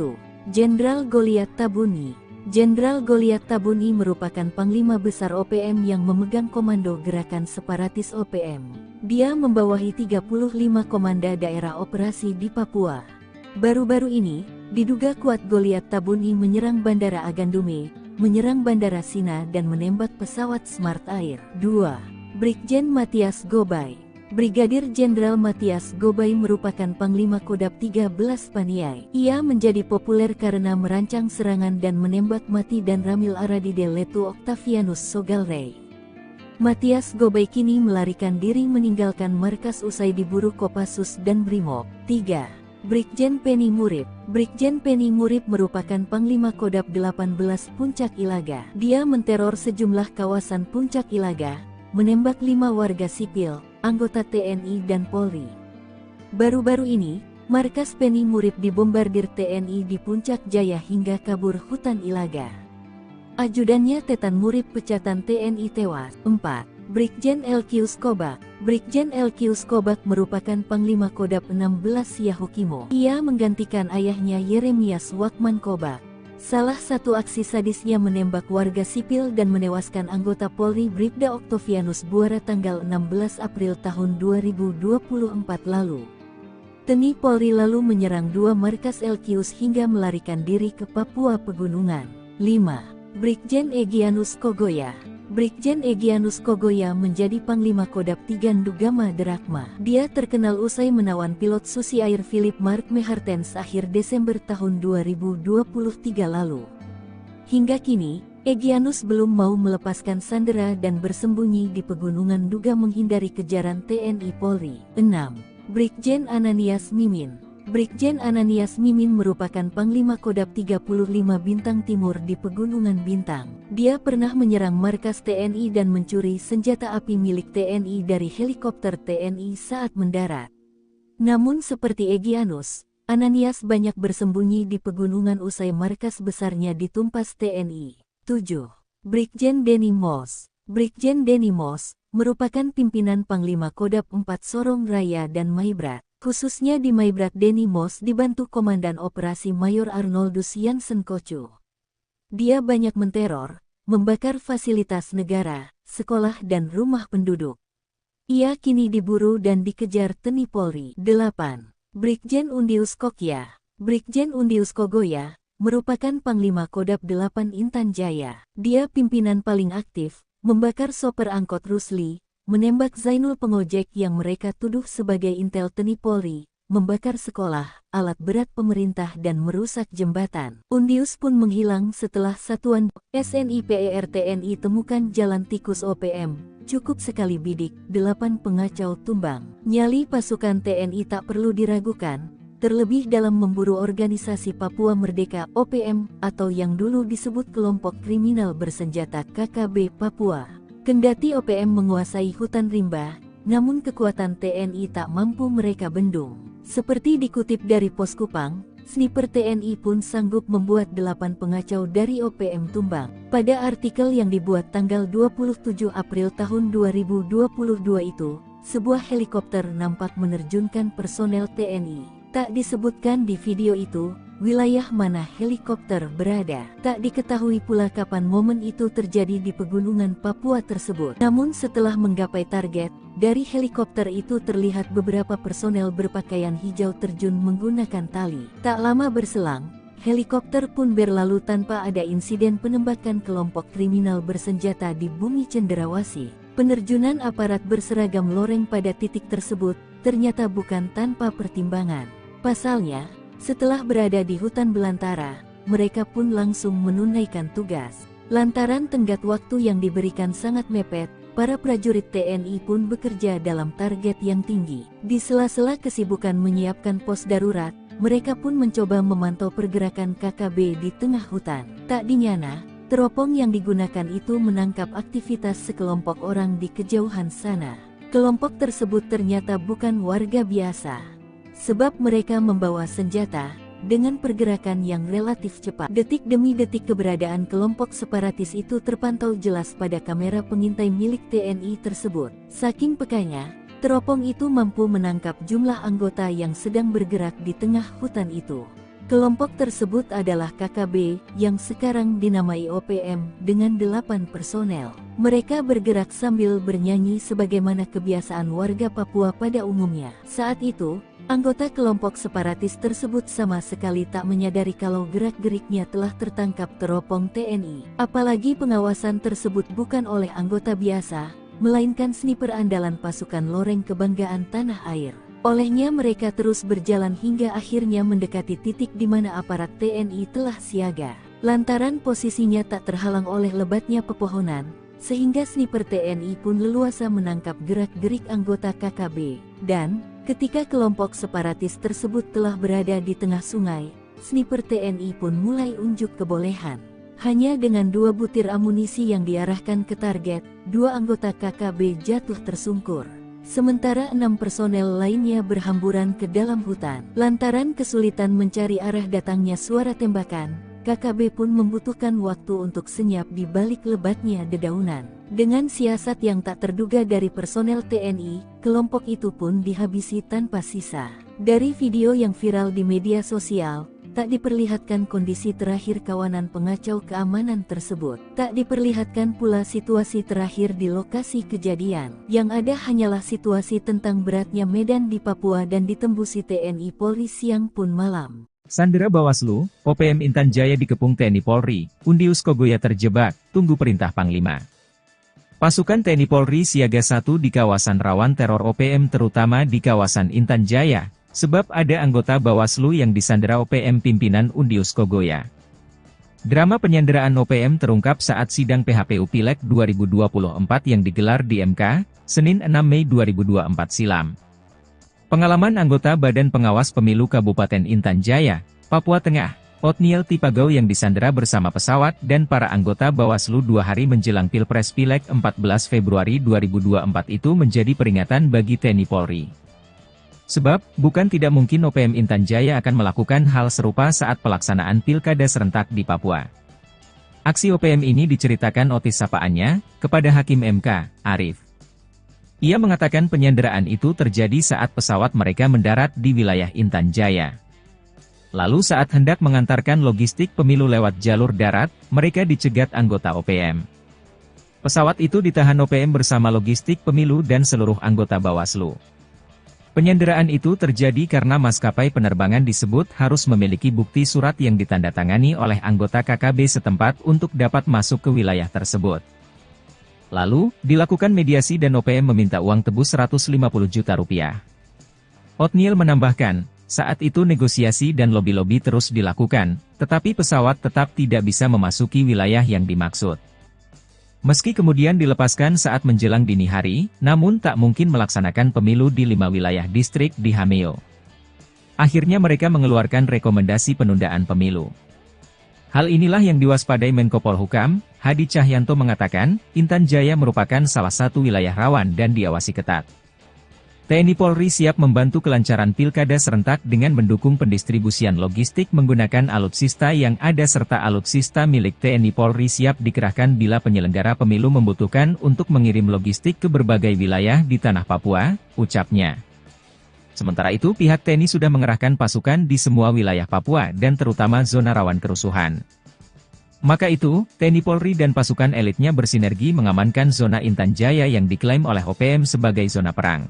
Jenderal Goliat Tabuni. Jenderal Goliat Tabuni merupakan Panglima Besar OPM yang memegang komando gerakan separatis OPM. Dia membawahi 35 komanda daerah operasi di Papua. Baru-baru ini, diduga kuat Goliat Tabuni menyerang Bandara Agandume, menyerang Bandara Sina dan menembak pesawat Smart Air. 2. Brigjen Matias Gobay. Brigadir Jenderal Matias Gobay merupakan Panglima Kodab 13 Paniai. Ia menjadi populer karena merancang serangan dan menembak mati dan Ramil Aradide Letu Octavianus Sogalrey. Matias Gobay kini melarikan diri meninggalkan markas usai diburu Kopassus dan Brimob. 3. Brigjen Penny Murib. Brigjen Penny Murib merupakan Panglima Kodab 18 Puncak Ilaga. Dia menteror sejumlah kawasan Puncak Ilaga, menembak 5 warga sipil, anggota TNI dan Polri. Baru-baru ini, markas Penny Murib dibombardir TNI di Puncak Jaya hingga kabur hutan Ilaga. Ajudannya Tetan Murib pecatan TNI tewas. 4. Brigjen Elkius Kobak. Brigjen Elkius Kobak merupakan Panglima Kodab 16 Yahukimo. Ia menggantikan ayahnya Yeremias Wakman Kobak. Salah satu aksi sadisnya menembak warga sipil dan menewaskan anggota Polri Bribda Octavianus Buara tanggal 16 April tahun 2024 lalu. TNI Polri lalu menyerang 2 markas Elkius hingga melarikan diri ke Papua Pegunungan. 5. Brigjen Egyanus Kogoya. Brigjen Egyanus Kogoya menjadi Panglima Kodab 3 Ndugama Derakma. Dia terkenal usai menawan pilot Susi Air Philip Mark Mehartens akhir Desember tahun 2023 lalu. Hingga kini, Egyanus belum mau melepaskan sandera dan bersembunyi di Pegunungan Nduga menghindari kejaran TNI Polri. 6. Brigjen Ananias Mimin. Brigjen Ananias Mimin merupakan Panglima Kodab 35 Bintang Timur di Pegunungan Bintang. Dia pernah menyerang markas TNI dan mencuri senjata api milik TNI dari helikopter TNI saat mendarat. Namun seperti Egyanus, Ananias banyak bersembunyi di pegunungan usai markas besarnya ditumpas TNI. 7. Brigjen Denny Moss. Brigjen Denny Moss merupakan pimpinan Panglima Kodab 4 Sorong Raya dan Maibrat. Khususnya di Maibrat Denny Moss dibantu Komandan Operasi Mayor Arnoldus Jansen Kocu. Dia banyak menteror, membakar fasilitas negara, sekolah dan rumah penduduk. Ia kini diburu dan dikejar TNI Polri. 8. Brigjen Undius Kokya. Brigjen Undius Kogoya merupakan Panglima Kodab 8 Intan Jaya. Dia pimpinan paling aktif, membakar sopir angkot Rusli, menembak Zainul pengojek yang mereka tuduh sebagai intel TNI Polri, membakar sekolah, alat berat pemerintah dan merusak jembatan. Undius pun menghilang setelah satuan SNIPER TNI temukan jalan tikus OPM, cukup sekali bidik, 8 pengacau tumbang. Nyali pasukan TNI tak perlu diragukan, terlebih dalam memburu organisasi Papua Merdeka OPM atau yang dulu disebut kelompok kriminal bersenjata KKB Papua. Kendati OPM menguasai hutan rimba, namun kekuatan TNI tak mampu mereka bendung. Seperti dikutip dari Pos Kupang, sniper TNI pun sanggup membuat 8 pengacau dari OPM tumbang. Pada artikel yang dibuat tanggal 27 April tahun 2022 itu, sebuah helikopter nampak menerjunkan personel TNI. Tak disebutkan di video itu, wilayah mana helikopter berada. Tak diketahui pula kapan momen itu terjadi di pegunungan Papua tersebut. Namun setelah menggapai target, dari helikopter itu terlihat beberapa personel berpakaian hijau terjun menggunakan tali. Tak lama berselang, helikopter pun berlalu tanpa ada insiden penembakan kelompok kriminal bersenjata di bumi cenderawasih. Penerjunan aparat berseragam loreng pada titik tersebut ternyata bukan tanpa pertimbangan. Pasalnya, setelah berada di hutan belantara, mereka pun langsung menunaikan tugas. Lantaran tenggat waktu yang diberikan sangat mepet, para prajurit TNI pun bekerja dalam target yang tinggi. Di sela-sela kesibukan menyiapkan pos darurat, mereka pun mencoba memantau pergerakan KKB di tengah hutan. Tak dinyana, teropong yang digunakan itu menangkap aktivitas sekelompok orang di kejauhan sana. Kelompok tersebut ternyata bukan warga biasa, sebab mereka membawa senjata. Dengan pergerakan yang relatif cepat, detik demi detik keberadaan kelompok separatis itu terpantau jelas pada kamera pengintai milik TNI tersebut. Saking pekanya, teropong itu mampu menangkap jumlah anggota yang sedang bergerak di tengah hutan itu. Kelompok tersebut adalah KKB, yang sekarang dinamai OPM, dengan 8 personel. Mereka bergerak sambil bernyanyi sebagaimana kebiasaan warga Papua pada umumnya. Saat itu, anggota kelompok separatis tersebut sama sekali tak menyadari kalau gerak-geriknya telah tertangkap teropong TNI. Apalagi pengawasan tersebut bukan oleh anggota biasa, melainkan sniper andalan pasukan loreng kebanggaan tanah air. Olehnya mereka terus berjalan hingga akhirnya mendekati titik di mana aparat TNI telah siaga. Lantaran posisinya tak terhalang oleh lebatnya pepohonan, sehingga sniper TNI pun leluasa menangkap gerak-gerik anggota KKB. Dan, ketika kelompok separatis tersebut telah berada di tengah sungai, sniper TNI pun mulai unjuk kebolehan. Hanya dengan 2 butir amunisi yang diarahkan ke target, 2 anggota KKB jatuh tersungkur. Sementara 6 personel lainnya berhamburan ke dalam hutan. Lantaran kesulitan mencari arah datangnya suara tembakan, KKB pun membutuhkan waktu untuk senyap di balik lebatnya dedaunan. Dengan siasat yang tak terduga dari personel TNI, kelompok itu pun dihabisi tanpa sisa. Dari video yang viral di media sosial, tak diperlihatkan kondisi terakhir kawanan pengacau keamanan tersebut. Tak diperlihatkan pula situasi terakhir di lokasi kejadian. Yang ada hanyalah situasi tentang beratnya medan di Papua dan ditembusi TNI Polri siang pun malam. Sandera Bawaslu, OPM Intan Jaya dikepung TNI Polri, Undius Kogoya terjebak, tunggu perintah Panglima. Pasukan TNI Polri siaga 1 di kawasan rawan teror OPM terutama di kawasan Intan Jaya, sebab ada anggota Bawaslu yang disandera OPM pimpinan Undius Kogoya. Drama penyanderaan OPM terungkap saat sidang PHPU Pileg 2024 yang digelar di MK, Senin 6 Mei 2024 silam. Pengalaman anggota Badan Pengawas Pemilu Kabupaten Intan Jaya, Papua Tengah, Otniel Tipagau yang disandera bersama pesawat dan para anggota Bawaslu 2 hari menjelang Pilpres Pileg 14 Februari 2024 itu menjadi peringatan bagi TNI Polri. Sebab, bukan tidak mungkin OPM Intan Jaya akan melakukan hal serupa saat pelaksanaan pilkada serentak di Papua. Aksi OPM ini diceritakan Otis sapaannya, kepada Hakim MK, Arif. Ia mengatakan penyanderaan itu terjadi saat pesawat mereka mendarat di wilayah Intan Jaya. Lalu saat hendak mengantarkan logistik pemilu lewat jalur darat, mereka dicegat anggota OPM. Pesawat itu ditahan OPM bersama logistik pemilu dan seluruh anggota Bawaslu. Penyanderaan itu terjadi karena maskapai penerbangan disebut harus memiliki bukti surat yang ditandatangani oleh anggota KKB setempat untuk dapat masuk ke wilayah tersebut. Lalu, dilakukan mediasi dan OPM meminta uang tebus 150 juta rupiah. Otniel menambahkan, saat itu negosiasi dan lobi-lobi terus dilakukan, tetapi pesawat tetap tidak bisa memasuki wilayah yang dimaksud. Meski kemudian dilepaskan saat menjelang dini hari, namun tak mungkin melaksanakan pemilu di 5 wilayah distrik di Hameo. Akhirnya mereka mengeluarkan rekomendasi penundaan pemilu. Hal inilah yang diwaspadai Menko Polhukam, Hadi Cahyanto mengatakan, Intan Jaya merupakan salah satu wilayah rawan dan diawasi ketat. TNI Polri siap membantu kelancaran pilkada serentak dengan mendukung pendistribusian logistik menggunakan alutsista yang ada serta alutsista milik TNI Polri siap dikerahkan bila penyelenggara pemilu membutuhkan untuk mengirim logistik ke berbagai wilayah di tanah Papua, ucapnya. Sementara itu pihak TNI sudah mengerahkan pasukan di semua wilayah Papua dan terutama zona rawan kerusuhan. Maka itu, TNI Polri dan pasukan elitnya bersinergi mengamankan zona Intan Jaya yang diklaim oleh OPM sebagai zona perang.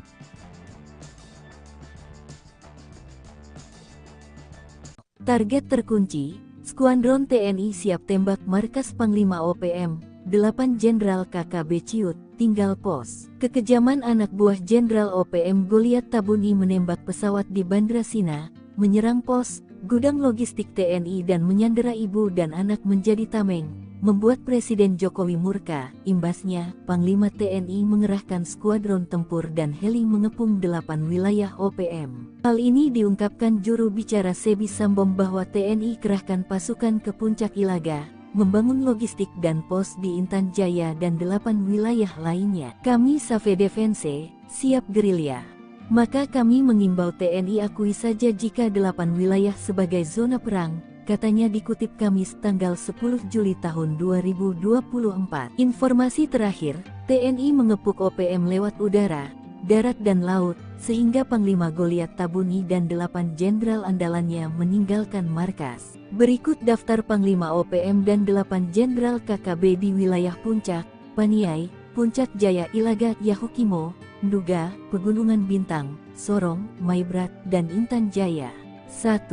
Target terkunci, Skuadron TNI siap tembak markas Panglima OPM, 8 Jenderal KKB Ciut, tinggal pos. Kekejaman anak buah Jenderal OPM Goliat Tabuni menembak pesawat di Bandra Sina, menyerang pos, gudang logistik TNI dan menyandera ibu dan anak menjadi tameng, membuat Presiden Jokowi murka. Imbasnya, Panglima TNI mengerahkan skuadron tempur dan heli mengepung 8 wilayah OPM. Hal ini diungkapkan juru bicara Sebi Sambom bahwa TNI kerahkan pasukan ke Puncak Ilaga, membangun logistik dan pos di Intan Jaya dan 8 wilayah lainnya. Kami Save Defense, siap gerilya. Maka kami mengimbau TNI akui saja jika 8 wilayah sebagai zona perang, katanya dikutip Kamis tanggal 10 Juli tahun 2024. Informasi terakhir, TNI mengepung OPM lewat udara, darat dan laut, sehingga Panglima Goliat Tabuni dan 8 jenderal andalannya meninggalkan markas. Berikut daftar Panglima OPM dan 8 jenderal KKB di wilayah Puncak, Paniai, Puncak Jaya Ilaga Yahukimo, Nduga, Pegunungan Bintang, Sorong, Maibrat, dan Intan Jaya. 1.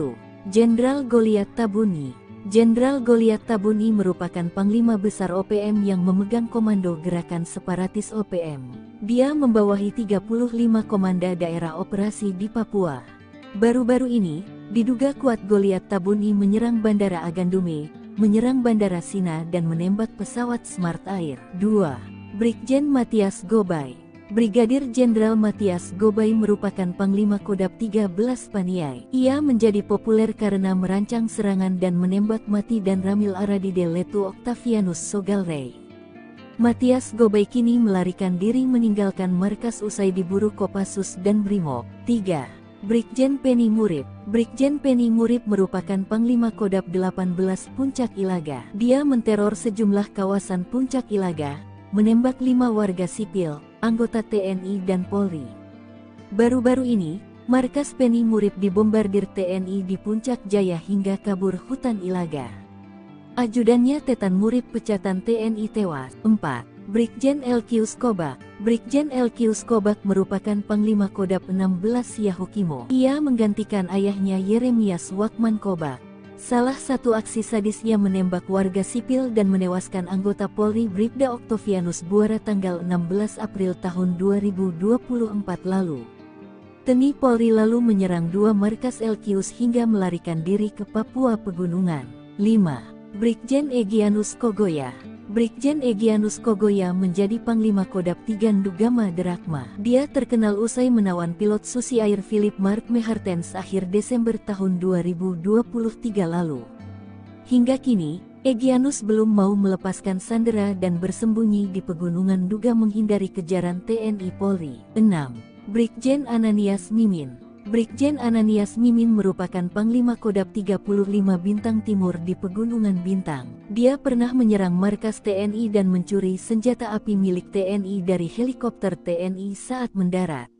Jenderal Goliat Tabuni. Jenderal Goliat Tabuni merupakan Panglima Besar OPM yang memegang komando gerakan separatis OPM. Dia membawahi 35 komanda daerah operasi di Papua. Baru-baru ini, diduga kuat Goliat Tabuni menyerang Bandara Agandume, menyerang Bandara Sina dan menembak pesawat Smart Air. 2. Brigjen Matias Gobay. Brigadir Jenderal Matias Gobay merupakan Panglima Kodab 13 Paniai. Ia menjadi populer karena merancang serangan dan menembak mati dan Ramil Aradide Letu Octavianus Sogalrey. Matias Gobay kini melarikan diri meninggalkan markas usai diburu Kopassus dan Brimob. 3. Brigjen Penny Murib. Brigjen Penny Murib merupakan Panglima Kodab 18 Puncak Ilaga. Dia menteror sejumlah kawasan Puncak Ilaga, menembak 5 warga sipil, anggota TNI dan Polri. Baru-baru ini, markas Penny Murib dibombardir TNI di Puncak Jaya hingga kabur hutan Ilaga. Ajudannya Tetan Murib pecatan TNI tewas. 4. Brigjen Elkius Kobak. Brigjen Elkius Kobak merupakan Panglima Kodab 16 Yahukimo. Ia menggantikan ayahnya Yeremias Wakman Kobak. Salah satu aksi sadisnya menembak warga sipil dan menewaskan anggota Polri Bribda Octavianus Buara tanggal 16 April tahun 2024 lalu. TNI Polri lalu menyerang 2 markas Elkius hingga melarikan diri ke Papua Pegunungan. 5. Brigjen Egyanus Kogoya. Brigjen Egyanus Kogoya menjadi Panglima Kodab 3 Ndugama Derakma. Dia terkenal usai menawan pilot Susi Air Philip Mark Mehartens akhir Desember tahun 2023 lalu. Hingga kini, Egyanus belum mau melepaskan sandera dan bersembunyi di pegunungan Nduga menghindari kejaran TNI Polri. 6. Brigjen Ananias Mimin. Brigjen Ananias Mimin merupakan Panglima Kodab 35 Bintang Timur di Pegunungan Bintang. Dia pernah menyerang markas TNI dan mencuri senjata api milik TNI dari helikopter TNI saat mendarat.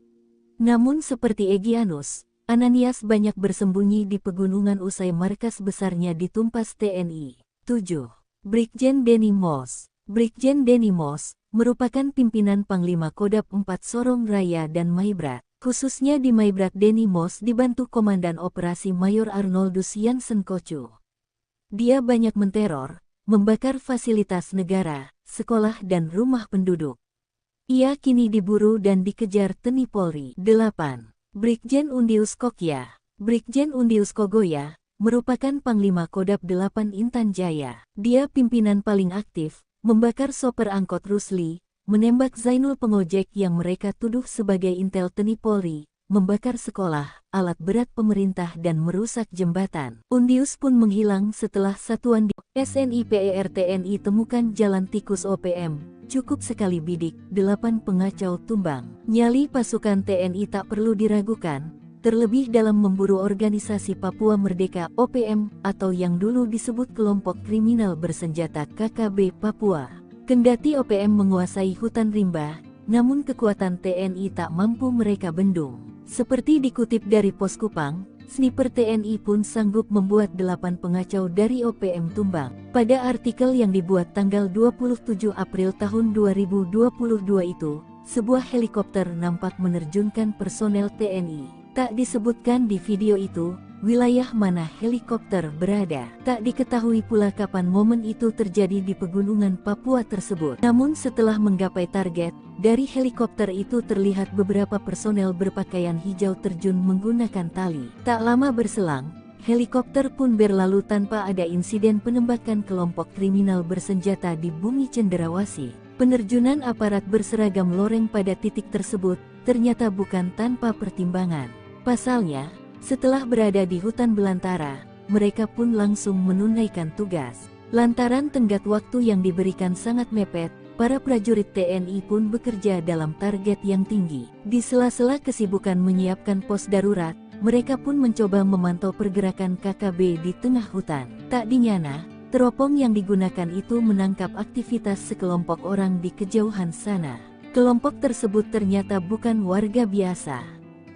Namun seperti Egyanus, Ananias banyak bersembunyi di pegunungan usai markas besarnya ditumpas TNI. 7. Brigjen Denny Moss. Brigjen Denny Moss merupakan pimpinan Panglima Kodab 4 Sorong Raya dan Maibrat. Khususnya di Maibrat Denny Moss dibantu Komandan Operasi Mayor Arnoldus Jansen Kocu. Dia banyak menteror, membakar fasilitas negara, sekolah dan rumah penduduk. Ia kini diburu dan dikejar TNI Polri. 8. Brigjen Undius Kokya. Brigjen Undius Kogoya merupakan Panglima Kodab 8 Intan Jaya. Dia pimpinan paling aktif, membakar sopir angkot Rusli, menembak Zainul pengojek yang mereka tuduh sebagai intel TNI Polri, membakar sekolah, alat berat pemerintah dan merusak jembatan. Undius pun menghilang setelah satuan di SNIPER TNI temukan jalan tikus OPM, cukup sekali bidik, 8 pengacau tumbang. Nyali pasukan TNI tak perlu diragukan, terlebih dalam memburu organisasi Papua Merdeka OPM atau yang dulu disebut kelompok kriminal bersenjata KKB Papua. Kendati OPM menguasai hutan rimba, namun kekuatan TNI tak mampu mereka bendung. Seperti dikutip dari Pos Kupang, sniper TNI pun sanggup membuat 8 pengacau dari OPM tumbang. Pada artikel yang dibuat tanggal 27 April tahun 2022 itu, sebuah helikopter nampak menerjunkan personel TNI. Tak disebutkan di video itu wilayah mana helikopter berada. Tak diketahui pula kapan momen itu terjadi di pegunungan Papua tersebut. Namun setelah menggapai target, dari helikopter itu terlihat beberapa personel berpakaian hijau terjun menggunakan tali. Tak lama berselang, helikopter pun berlalu tanpa ada insiden penembakan kelompok kriminal bersenjata di bumi cenderawasih. Penerjunan aparat berseragam loreng pada titik tersebut ternyata bukan tanpa pertimbangan. Pasalnya, setelah berada di hutan belantara, mereka pun langsung menunaikan tugas. Lantaran tenggat waktu yang diberikan sangat mepet, para prajurit TNI pun bekerja dalam target yang tinggi. Di sela-sela kesibukan menyiapkan pos darurat, mereka pun mencoba memantau pergerakan KKB di tengah hutan. Tak dinyana, teropong yang digunakan itu menangkap aktivitas sekelompok orang di kejauhan sana. Kelompok tersebut ternyata bukan warga biasa,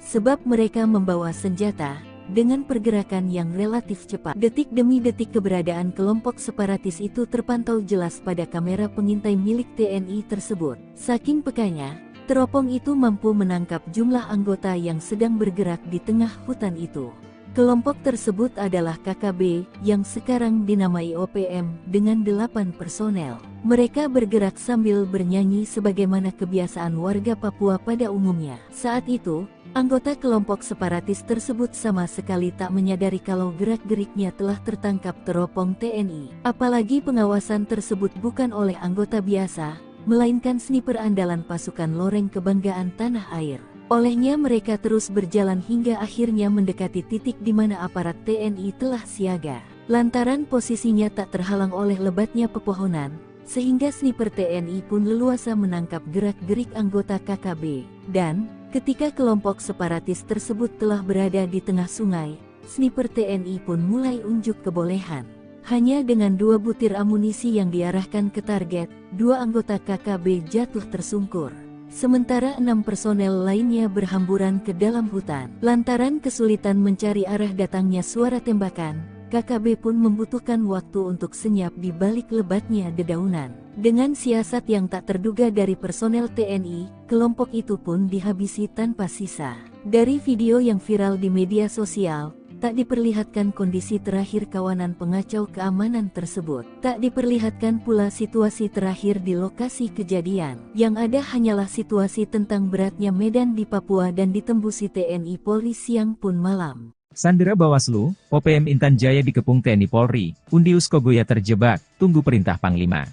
sebab mereka membawa senjata. Dengan pergerakan yang relatif cepat, detik demi detik keberadaan kelompok separatis itu terpantau jelas pada kamera pengintai milik TNI tersebut. Saking pekanya, teropong itu mampu menangkap jumlah anggota yang sedang bergerak di tengah hutan itu. Kelompok tersebut adalah KKB, yang sekarang dinamai OPM, dengan 8 personel. Mereka bergerak sambil bernyanyi sebagaimana kebiasaan warga Papua pada umumnya. Saat itu, anggota kelompok separatis tersebut sama sekali tak menyadari kalau gerak-geriknya telah tertangkap teropong TNI. Apalagi pengawasan tersebut bukan oleh anggota biasa, melainkan sniper andalan pasukan loreng kebanggaan tanah air. Olehnya mereka terus berjalan hingga akhirnya mendekati titik di mana aparat TNI telah siaga. Lantaran posisinya tak terhalang oleh lebatnya pepohonan, sehingga sniper TNI pun leluasa menangkap gerak-gerik anggota KKB. Dan, ketika kelompok separatis tersebut telah berada di tengah sungai, sniper TNI pun mulai unjuk kebolehan. Hanya dengan 2 butir amunisi yang diarahkan ke target, 2 anggota KKB jatuh tersungkur. Sementara 6 personel lainnya berhamburan ke dalam hutan. Lantaran kesulitan mencari arah datangnya suara tembakan, KKB pun membutuhkan waktu untuk senyap di balik lebatnya dedaunan. Dengan siasat yang tak terduga dari personel TNI, kelompok itu pun dihabisi tanpa sisa. Dari video yang viral di media sosial, tak diperlihatkan kondisi terakhir kawanan pengacau keamanan tersebut. Tak diperlihatkan pula situasi terakhir di lokasi kejadian. Yang ada hanyalah situasi tentang beratnya medan di Papua dan ditembusi TNI Polri siang pun malam. Sandera Bawaslu, OPM Intan Jaya dikepung TNI Polri, Undius Kogoya terjebak, tunggu perintah Panglima.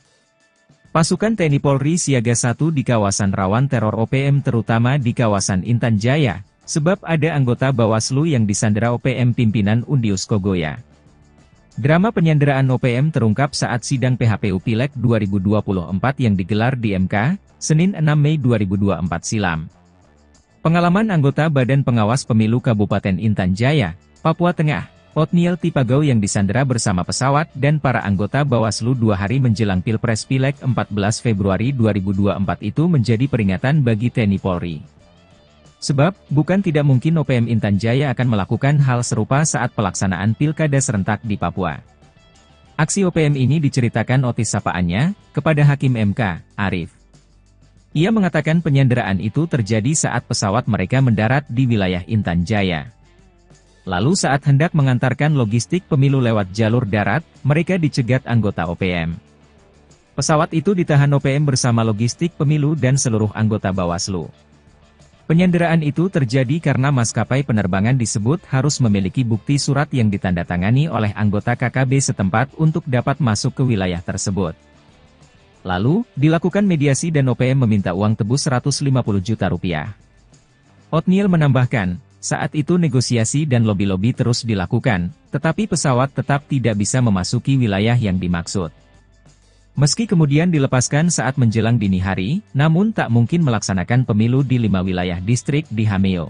Pasukan TNI Polri siaga 1 di kawasan rawan teror OPM terutama di kawasan Intan Jaya, sebab ada anggota Bawaslu yang disandera OPM pimpinan Undius Kogoya. Drama penyanderaan OPM terungkap saat sidang PHPU Pileg 2024 yang digelar di MK, Senin 6 Mei 2024 silam. Pengalaman anggota Badan Pengawas Pemilu Kabupaten Intan Jaya, Papua Tengah, Otniel Tipagau yang disandera bersama pesawat dan para anggota Bawaslu 2 hari menjelang Pilpres Pileg 14 Februari 2024 itu menjadi peringatan bagi TNI Polri. Sebab, bukan tidak mungkin OPM Intan Jaya akan melakukan hal serupa saat pelaksanaan pilkada serentak di Papua. Aksi OPM ini diceritakan Otis sapaannya, kepada Hakim MK, Arif. Ia mengatakan penyanderaan itu terjadi saat pesawat mereka mendarat di wilayah Intan Jaya. Lalu saat hendak mengantarkan logistik pemilu lewat jalur darat, mereka dicegat anggota OPM. Pesawat itu ditahan OPM bersama logistik pemilu dan seluruh anggota Bawaslu. Penyanderaan itu terjadi karena maskapai penerbangan disebut harus memiliki bukti surat yang ditandatangani oleh anggota KKB setempat untuk dapat masuk ke wilayah tersebut. Lalu, dilakukan mediasi dan OPM meminta uang tebus 150 juta rupiah. Otniel menambahkan, saat itu negosiasi dan lobi-lobi terus dilakukan, tetapi pesawat tetap tidak bisa memasuki wilayah yang dimaksud. Meski kemudian dilepaskan saat menjelang dini hari, namun tak mungkin melaksanakan pemilu di 5 wilayah distrik di Hameo.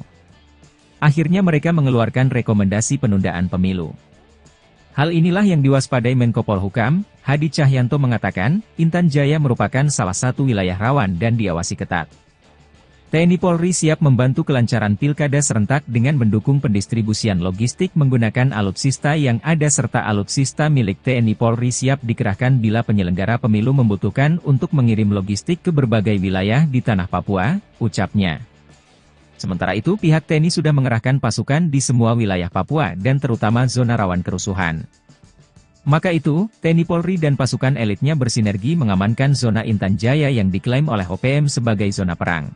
Akhirnya mereka mengeluarkan rekomendasi penundaan pemilu. Hal inilah yang diwaspadai Menko Polhukam, Hadi Cahyanto mengatakan, Intan Jaya merupakan salah satu wilayah rawan dan diawasi ketat. TNI Polri siap membantu kelancaran pilkada serentak dengan mendukung pendistribusian logistik menggunakan alutsista yang ada serta alutsista milik TNI Polri siap dikerahkan bila penyelenggara pemilu membutuhkan untuk mengirim logistik ke berbagai wilayah di tanah Papua, ucapnya. Sementara itu pihak TNI sudah mengerahkan pasukan di semua wilayah Papua dan terutama zona rawan kerusuhan. Maka itu, TNI Polri dan pasukan elitnya bersinergi mengamankan zona Intan Jaya yang diklaim oleh OPM sebagai zona perang.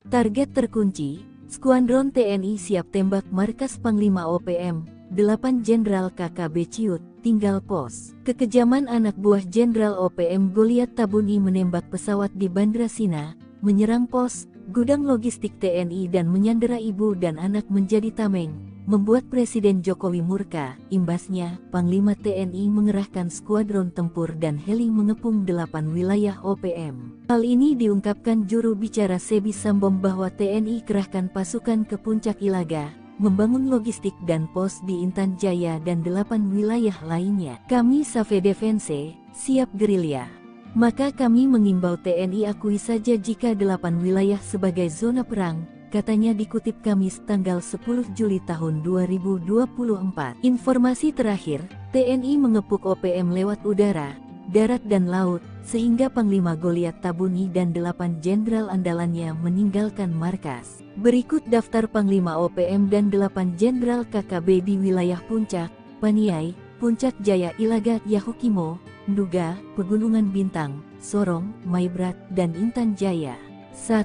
Target terkunci, Skuadron TNI siap tembak markas Panglima OPM, 8 Jenderal KKB Ciut, tinggal pos. Kekejaman anak buah Jenderal OPM Goliat Tabuni menembak pesawat di Bandra Sina, menyerang pos, gudang logistik TNI dan menyandera ibu dan anak menjadi tameng, membuat Presiden Jokowi murka. Imbasnya, Panglima TNI mengerahkan skuadron tempur dan heli mengepung 8 wilayah OPM. Hal ini diungkapkan juru bicara Sebi Sambom bahwa TNI kerahkan pasukan ke Puncak Ilaga, membangun logistik dan pos di Intan Jaya dan 8 wilayah lainnya. Kami Save Defense, siap gerilya. Maka kami mengimbau TNI akui saja jika 8 wilayah sebagai zona perang, katanya dikutip Kamis tanggal 10 Juli tahun 2024. Informasi terakhir, TNI mengepung OPM lewat udara, darat dan laut, sehingga Panglima Goliat Tabuni dan 8 jenderal andalannya meninggalkan markas. Berikut daftar Panglima OPM dan 8 jenderal KKB di wilayah Puncak, Paniai, Puncak Jaya Ilaga, Yahukimo, Nduga, Pegunungan Bintang, Sorong, Maibrat, dan Intan Jaya. 1.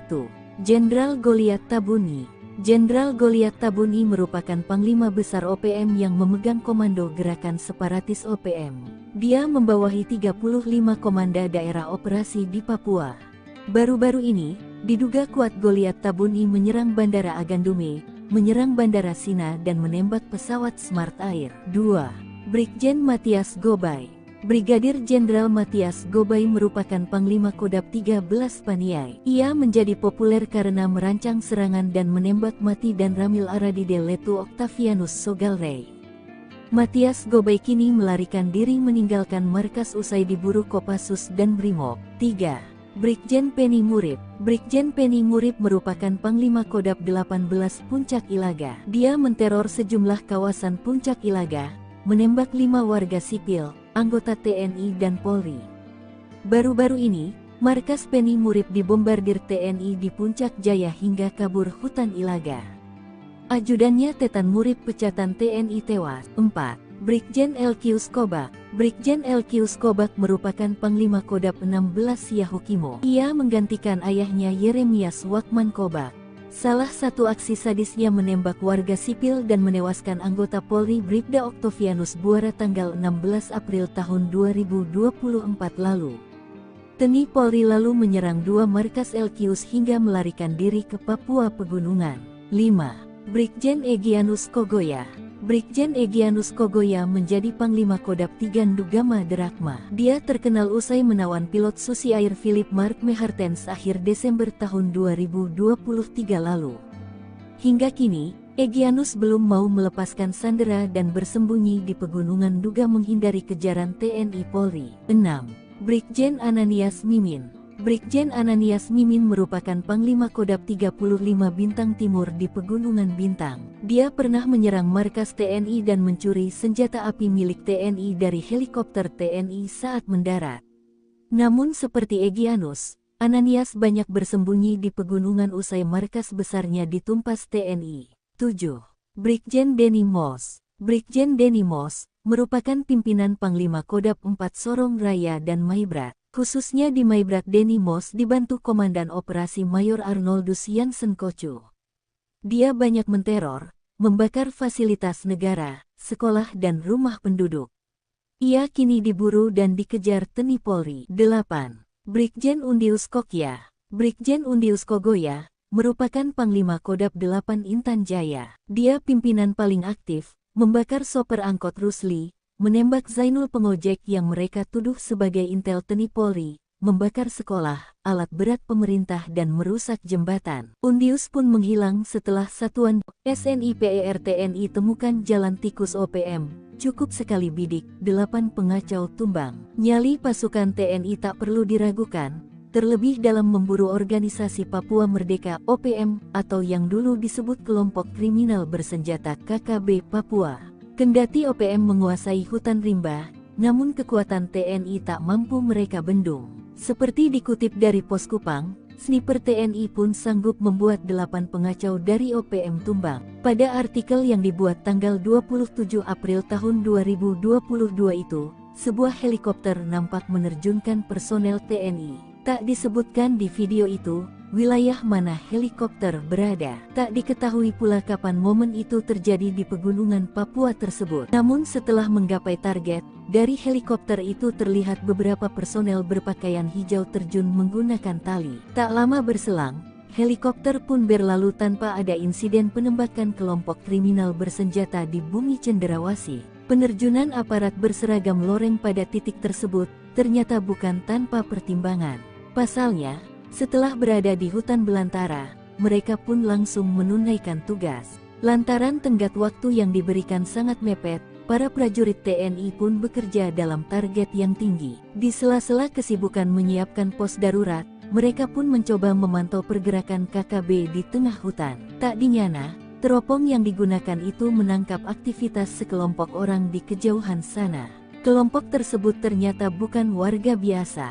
Jenderal Goliat Tabuni. Jenderal Goliat Tabuni merupakan Panglima Besar OPM yang memegang komando gerakan separatis OPM. Dia membawahi 35 komanda daerah operasi di Papua. Baru-baru ini, diduga kuat Goliat Tabuni menyerang Bandara Agandume, menyerang Bandara Sina dan menembak pesawat Smart Air. 2. Brigjen Matias Gobay. Brigadir Jenderal Matias Gobay merupakan Panglima Kodab 13 Paniai. Ia menjadi populer karena merancang serangan dan menembak mati dan Ramil Aradide Letu Octavianus Sogalrey. Matias Gobay kini melarikan diri meninggalkan markas usai diburu Kopassus dan Brimob. 3. Brigjen Penny Murib. Brigjen Penny Murib merupakan Panglima Kodab 18 Puncak Ilaga. Dia menteror sejumlah kawasan Puncak Ilaga, menembak 5 warga sipil, anggota TNI dan Polri. Baru-baru ini, markas Penny Murib dibombardir TNI di Puncak Jaya hingga kabur hutan Ilaga. Ajudannya Tetan Murib pecatan TNI tewas. 4. Brigjen Elkius Kobak. Brigjen Elkius Kobak merupakan Panglima Kodab 16 Yahukimo. Ia menggantikan ayahnya Yeremias Wakman Kobak. Salah satu aksi sadisnya menembak warga sipil dan menewaskan anggota Polri Bribda Octavianus Buara tanggal 16 April tahun 2024 lalu. TNI Polri lalu menyerang 2 markas Elkius hingga melarikan diri ke Papua Pegunungan. 5. Brigjen Egyanus Kogoya. Brigjen Egyanus Kogoya menjadi Panglima Kodab 3 Ndugama Derakma. Dia terkenal usai menawan pilot Susi Air Philip Mark Mehartens akhir Desember tahun 2023 lalu. Hingga kini, Egyanus belum mau melepaskan sandera dan bersembunyi di Pegunungan Nduga menghindari kejaran TNI Polri. 6. Brigjen Ananias Mimin. Brigjen Ananias Mimin merupakan Panglima Kodab 35 Bintang Timur di Pegunungan Bintang. Dia pernah menyerang markas TNI dan mencuri senjata api milik TNI dari helikopter TNI saat mendarat. Namun seperti Egyanus, Ananias banyak bersembunyi di pegunungan usai markas besarnya ditumpas TNI. 7. Brigjen Denny Moss. Brigjen Denny Moss merupakan pimpinan Panglima Kodab 4 Sorong Raya dan Maibrat. Khususnya di Maibrat Denny Moss dibantu Komandan Operasi Mayor Arnoldus Jansen Kocu. Dia banyak menteror, membakar fasilitas negara, sekolah dan rumah penduduk. Ia kini diburu dan dikejar TNI Polri. 8. Brigjen Undius Kokya. Brigjen Undius Kogoya merupakan Panglima Kodab 8 Intan Jaya. Dia pimpinan paling aktif, membakar sopir angkot Rusli, menembak Zainul pengojek yang mereka tuduh sebagai intel TNI Polri, membakar sekolah, alat berat pemerintah dan merusak jembatan. Undius pun menghilang setelah satuan SNI TNI temukan jalan tikus OPM. Cukup sekali bidik, 8 pengacau tumbang. Nyali pasukan TNI tak perlu diragukan, terlebih dalam memburu organisasi Papua Merdeka OPM atau yang dulu disebut kelompok kriminal bersenjata KKB Papua. Kendati OPM menguasai hutan rimba, namun kekuatan TNI tak mampu mereka bendung. Seperti dikutip dari Pos Kupang, sniper TNI pun sanggup membuat 8 pengacau dari OPM tumbang. Pada artikel yang dibuat tanggal 27 April tahun 2022 itu, sebuah helikopter nampak menerjunkan personel TNI. Tak disebutkan di video itu, wilayah mana helikopter berada. Tak diketahui pula kapan momen itu terjadi di pegunungan Papua tersebut. Namun setelah menggapai target, dari helikopter itu terlihat beberapa personel berpakaian hijau terjun menggunakan tali. Tak lama berselang, helikopter pun berlalu tanpa ada insiden penembakan kelompok kriminal bersenjata di bumi Cenderawasih. Penerjunan aparat berseragam loreng pada titik tersebut ternyata bukan tanpa pertimbangan. Pasalnya, setelah berada di hutan belantara, mereka pun langsung menunaikan tugas. Lantaran tenggat waktu yang diberikan sangat mepet, para prajurit TNI pun bekerja dalam target yang tinggi. Di sela-sela kesibukan menyiapkan pos darurat, mereka pun mencoba memantau pergerakan KKB di tengah hutan. Tak dinyana, teropong yang digunakan itu menangkap aktivitas sekelompok orang di kejauhan sana. Kelompok tersebut ternyata bukan warga biasa,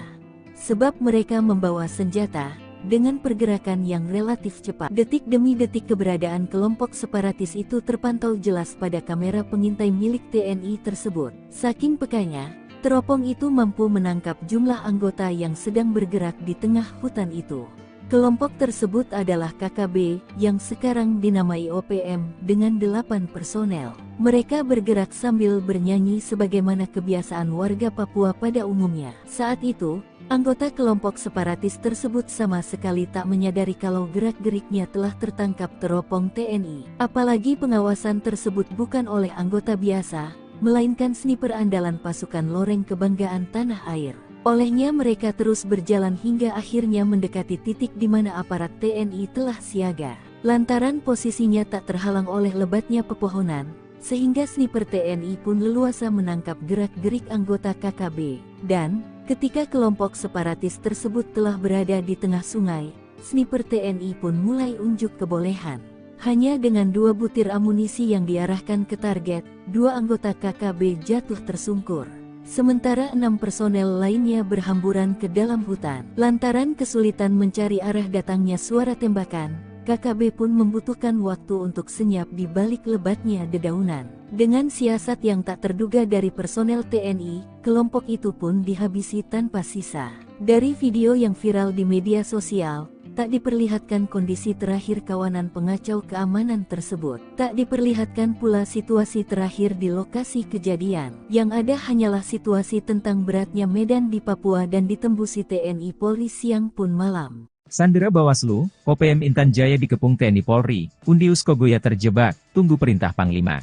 sebab mereka membawa senjata. Dengan pergerakan yang relatif cepat, detik demi detik keberadaan kelompok separatis itu terpantau jelas pada kamera pengintai milik TNI tersebut. Saking pekanya, teropong itu mampu menangkap jumlah anggota yang sedang bergerak di tengah hutan itu. Kelompok tersebut adalah KKB, yang sekarang dinamai OPM, dengan 8 personel. Mereka bergerak sambil bernyanyi sebagaimana kebiasaan warga Papua pada umumnya. Saat itu, anggota kelompok separatis tersebut sama sekali tak menyadari kalau gerak-geriknya telah tertangkap teropong TNI. Apalagi pengawasan tersebut bukan oleh anggota biasa, melainkan sniper andalan pasukan loreng kebanggaan tanah air. Olehnya mereka terus berjalan hingga akhirnya mendekati titik di mana aparat TNI telah siaga. Lantaran posisinya tak terhalang oleh lebatnya pepohonan, sehingga sniper TNI pun leluasa menangkap gerak-gerik anggota KKB. Dan, ketika kelompok separatis tersebut telah berada di tengah sungai, sniper TNI pun mulai unjuk kebolehan. Hanya dengan 2 butir amunisi yang diarahkan ke target, 2 anggota KKB jatuh tersungkur. Sementara 6 personel lainnya berhamburan ke dalam hutan. Lantaran kesulitan mencari arah datangnya suara tembakan, KKB pun membutuhkan waktu untuk senyap di balik lebatnya dedaunan. Dengan siasat yang tak terduga dari personel TNI, kelompok itu pun dihabisi tanpa sisa. Dari video yang viral di media sosial, tak diperlihatkan kondisi terakhir kawanan pengacau keamanan tersebut. Tak diperlihatkan pula situasi terakhir di lokasi kejadian. Yang ada hanyalah situasi tentang beratnya medan di Papua dan ditembusi TNI Polri siang pun malam. Sandera Bawaslu, OPM Intan Jaya dikepung TNI Polri, Undius Kogoya terjebak, tunggu perintah Panglima.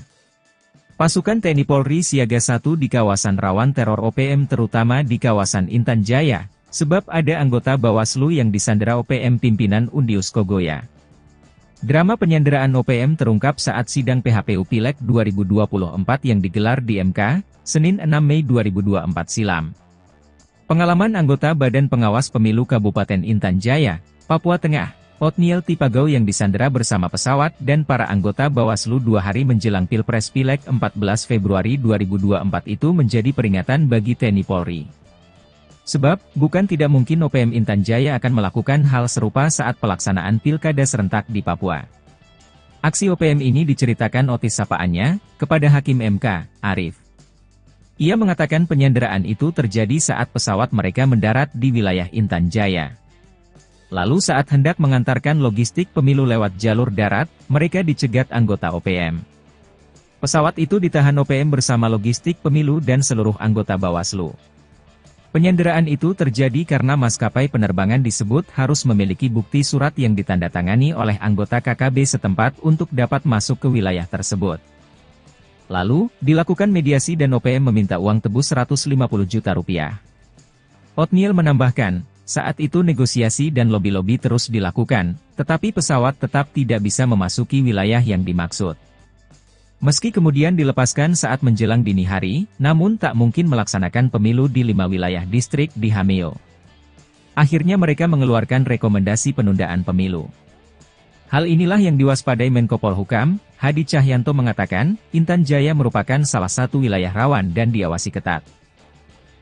Pasukan TNI Polri siaga 1 di kawasan rawan teror OPM terutama di kawasan Intan Jaya, sebab ada anggota Bawaslu yang disandera OPM pimpinan Undius Kogoya. Drama penyanderaan OPM terungkap saat sidang PHPU Pileg 2024 yang digelar di MK, Senin 6 Mei 2024 silam. Pengalaman anggota Badan Pengawas Pemilu Kabupaten Intan Jaya, Papua Tengah, Otniel Tipagau yang disandera bersama pesawat dan para anggota Bawaslu 2 hari menjelang Pilpres Pileg 14 Februari 2024 itu menjadi peringatan bagi TNI Polri. Sebab, bukan tidak mungkin OPM Intan Jaya akan melakukan hal serupa saat pelaksanaan pilkada serentak di Papua. Aksi OPM ini diceritakan Otis sapaannya, kepada Hakim MK, Arif. Ia mengatakan penyanderaan itu terjadi saat pesawat mereka mendarat di wilayah Intan Jaya. Lalu saat hendak mengantarkan logistik pemilu lewat jalur darat, mereka dicegat anggota OPM. Pesawat itu ditahan OPM bersama logistik pemilu dan seluruh anggota Bawaslu. Penyanderaan itu terjadi karena maskapai penerbangan disebut harus memiliki bukti surat yang ditandatangani oleh anggota KKB setempat untuk dapat masuk ke wilayah tersebut. Lalu, dilakukan mediasi dan OPM meminta uang tebus Rp150 juta. Otniel menambahkan, saat itu negosiasi dan lobi-lobi terus dilakukan, tetapi pesawat tetap tidak bisa memasuki wilayah yang dimaksud. Meski kemudian dilepaskan saat menjelang dini hari, namun tak mungkin melaksanakan pemilu di 5 wilayah distrik di Hameo. Akhirnya mereka mengeluarkan rekomendasi penundaan pemilu. Hal inilah yang diwaspadai Menko Polhukam, Hadi Cahyanto mengatakan, Intan Jaya merupakan salah satu wilayah rawan dan diawasi ketat.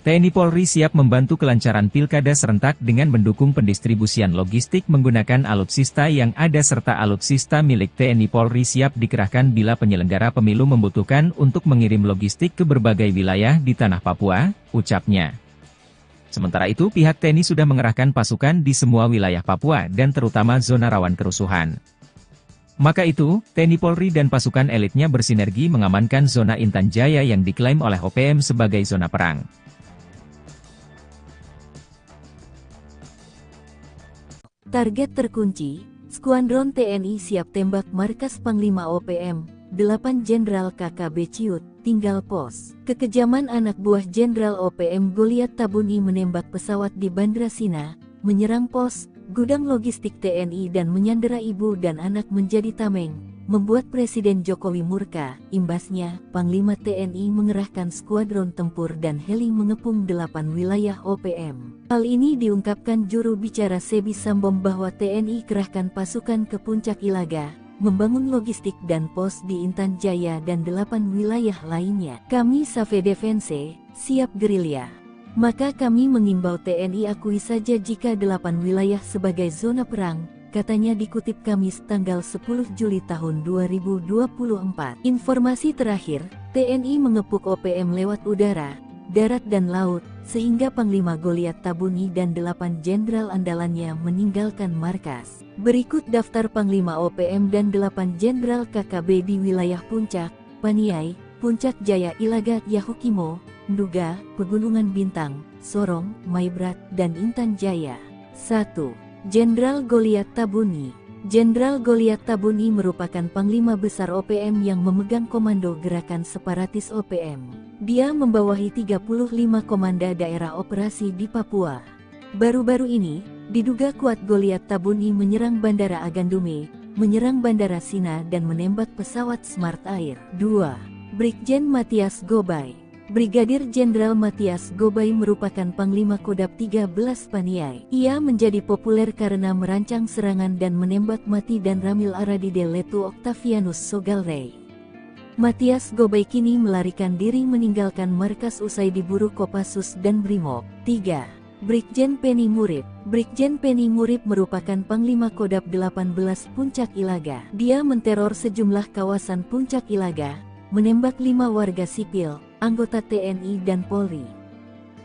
TNI Polri siap membantu kelancaran pilkada serentak dengan mendukung pendistribusian logistik menggunakan alutsista yang ada serta alutsista milik TNI Polri siap dikerahkan bila penyelenggara pemilu membutuhkan untuk mengirim logistik ke berbagai wilayah di tanah Papua, ucapnya. Sementara itu pihak TNI sudah mengerahkan pasukan di semua wilayah Papua dan terutama zona rawan kerusuhan. Maka itu, TNI Polri dan pasukan elitnya bersinergi mengamankan zona Intan Jaya yang diklaim oleh OPM sebagai zona perang. Target terkunci, Skuadron TNI siap tembak markas Panglima OPM, 8 Jenderal KKB Ciut, tinggal pos. Kekejaman anak buah Jenderal OPM Goliat Tabuni menembak pesawat di Bandra Sina, menyerang pos, gudang logistik TNI dan menyandera ibu dan anak menjadi tameng, membuat Presiden Jokowi murka. Imbasnya, Panglima TNI mengerahkan skuadron tempur dan heli mengepung 8 wilayah OPM. Hal ini diungkapkan juru bicara Sebi Sambom bahwa TNI kerahkan pasukan ke Puncak Ilaga, membangun logistik dan pos di Intan Jaya dan 8 wilayah lainnya. Kami Save Defense, siap gerilya. Maka kami mengimbau TNI akui saja jika 8 wilayah sebagai zona perang, katanya dikutip Kamis tanggal 10 Juli tahun 2024. Informasi terakhir, TNI mengepung OPM lewat udara, darat dan laut, sehingga Panglima Goliat Tabuni dan 8 jenderal andalannya meninggalkan markas. Berikut daftar Panglima OPM dan 8 jenderal KKB di wilayah Puncak, Paniai, Puncak Jaya Ilaga, Yahukimo, Nduga, Pegunungan Bintang, Sorong, Maibrat, dan Intan Jaya. 1. Jenderal Goliat Tabuni. Jenderal Goliat Tabuni merupakan Panglima Besar OPM yang memegang komando gerakan separatis OPM. Dia membawahi 35 komanda daerah operasi di Papua. Baru-baru ini, diduga kuat Goliat Tabuni menyerang Bandara Agandume, menyerang Bandara Sina dan menembak pesawat Smart Air. 2. Brigjen Matias Gobay. Brigadir Jenderal Matias Gobay merupakan Panglima Kodab 13 Paniai. Ia menjadi populer karena merancang serangan dan menembak mati dan Ramil Aradide Letu Octavianus Sogalrey. Matias Gobay kini melarikan diri meninggalkan markas usai diburu Kopassus dan Brimob. 3. Brigjen Penny Murib. Brigjen Penny Murib merupakan Panglima Kodab 18 Puncak Ilaga. Dia menteror sejumlah kawasan Puncak Ilaga, menembak 5 warga sipil, anggota TNI dan Polri.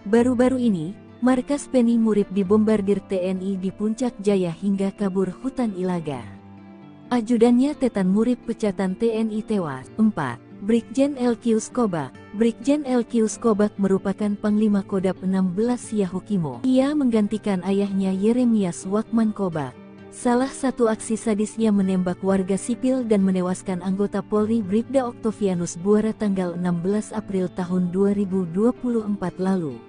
Baru-baru ini, markas Penny Murib dibombardir TNI di Puncak Jaya hingga kabur hutan Ilaga. Ajudannya Tetan Murib pecatan TNI tewas. 4. Brigjen LQ Skobak. Brigjen LQ Skobak merupakan Panglima Kodab 16 Yahukimo. Ia menggantikan ayahnya Yeremias Wakman Kobak. Salah satu aksi sadisnya menembak warga sipil dan menewaskan anggota Polri Bribda Octavianus Buara tanggal 16 April tahun 2024 lalu.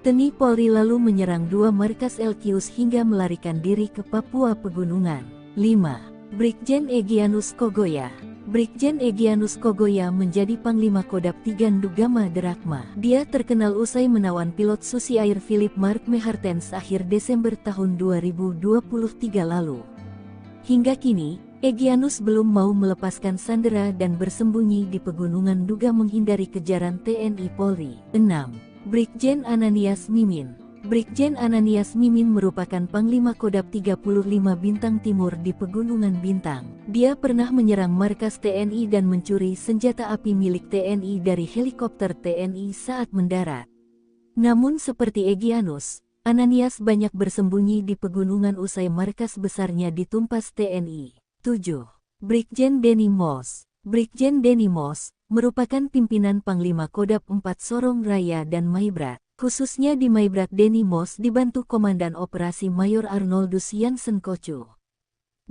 TNI Polri lalu menyerang 2 markas LQs hingga melarikan diri ke Papua Pegunungan. 5. Brigjen Egyanus Kogoya. Brigjen Egyanus Kogoya menjadi Panglima Kodab 3 Ndugama Derakma. Dia terkenal usai menawan pilot Susi Air Philip Mark Mehartens akhir Desember tahun 2023 lalu. Hingga kini, Egyanus belum mau melepaskan sandera dan bersembunyi di pegunungan Nduga menghindari kejaran TNI Polri. 6. Brigjen Ananias Mimin. Brigjen Ananias Mimin merupakan Panglima Kodab 35 Bintang Timur di Pegunungan Bintang. Dia pernah menyerang markas TNI dan mencuri senjata api milik TNI dari helikopter TNI saat mendarat. Namun seperti Egyanus, Ananias banyak bersembunyi di pegunungan usai markas besarnya ditumpas TNI. 7. Brigjen Denny Moss. Brigjen Denny Moss merupakan pimpinan Panglima Kodab 4 Sorong Raya dan Maibrat. Khususnya di Maibrat Denny Moss dibantu Komandan Operasi Mayor Arnoldus Jansen Kocu.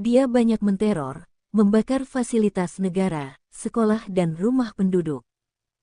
Dia banyak menteror, membakar fasilitas negara, sekolah dan rumah penduduk.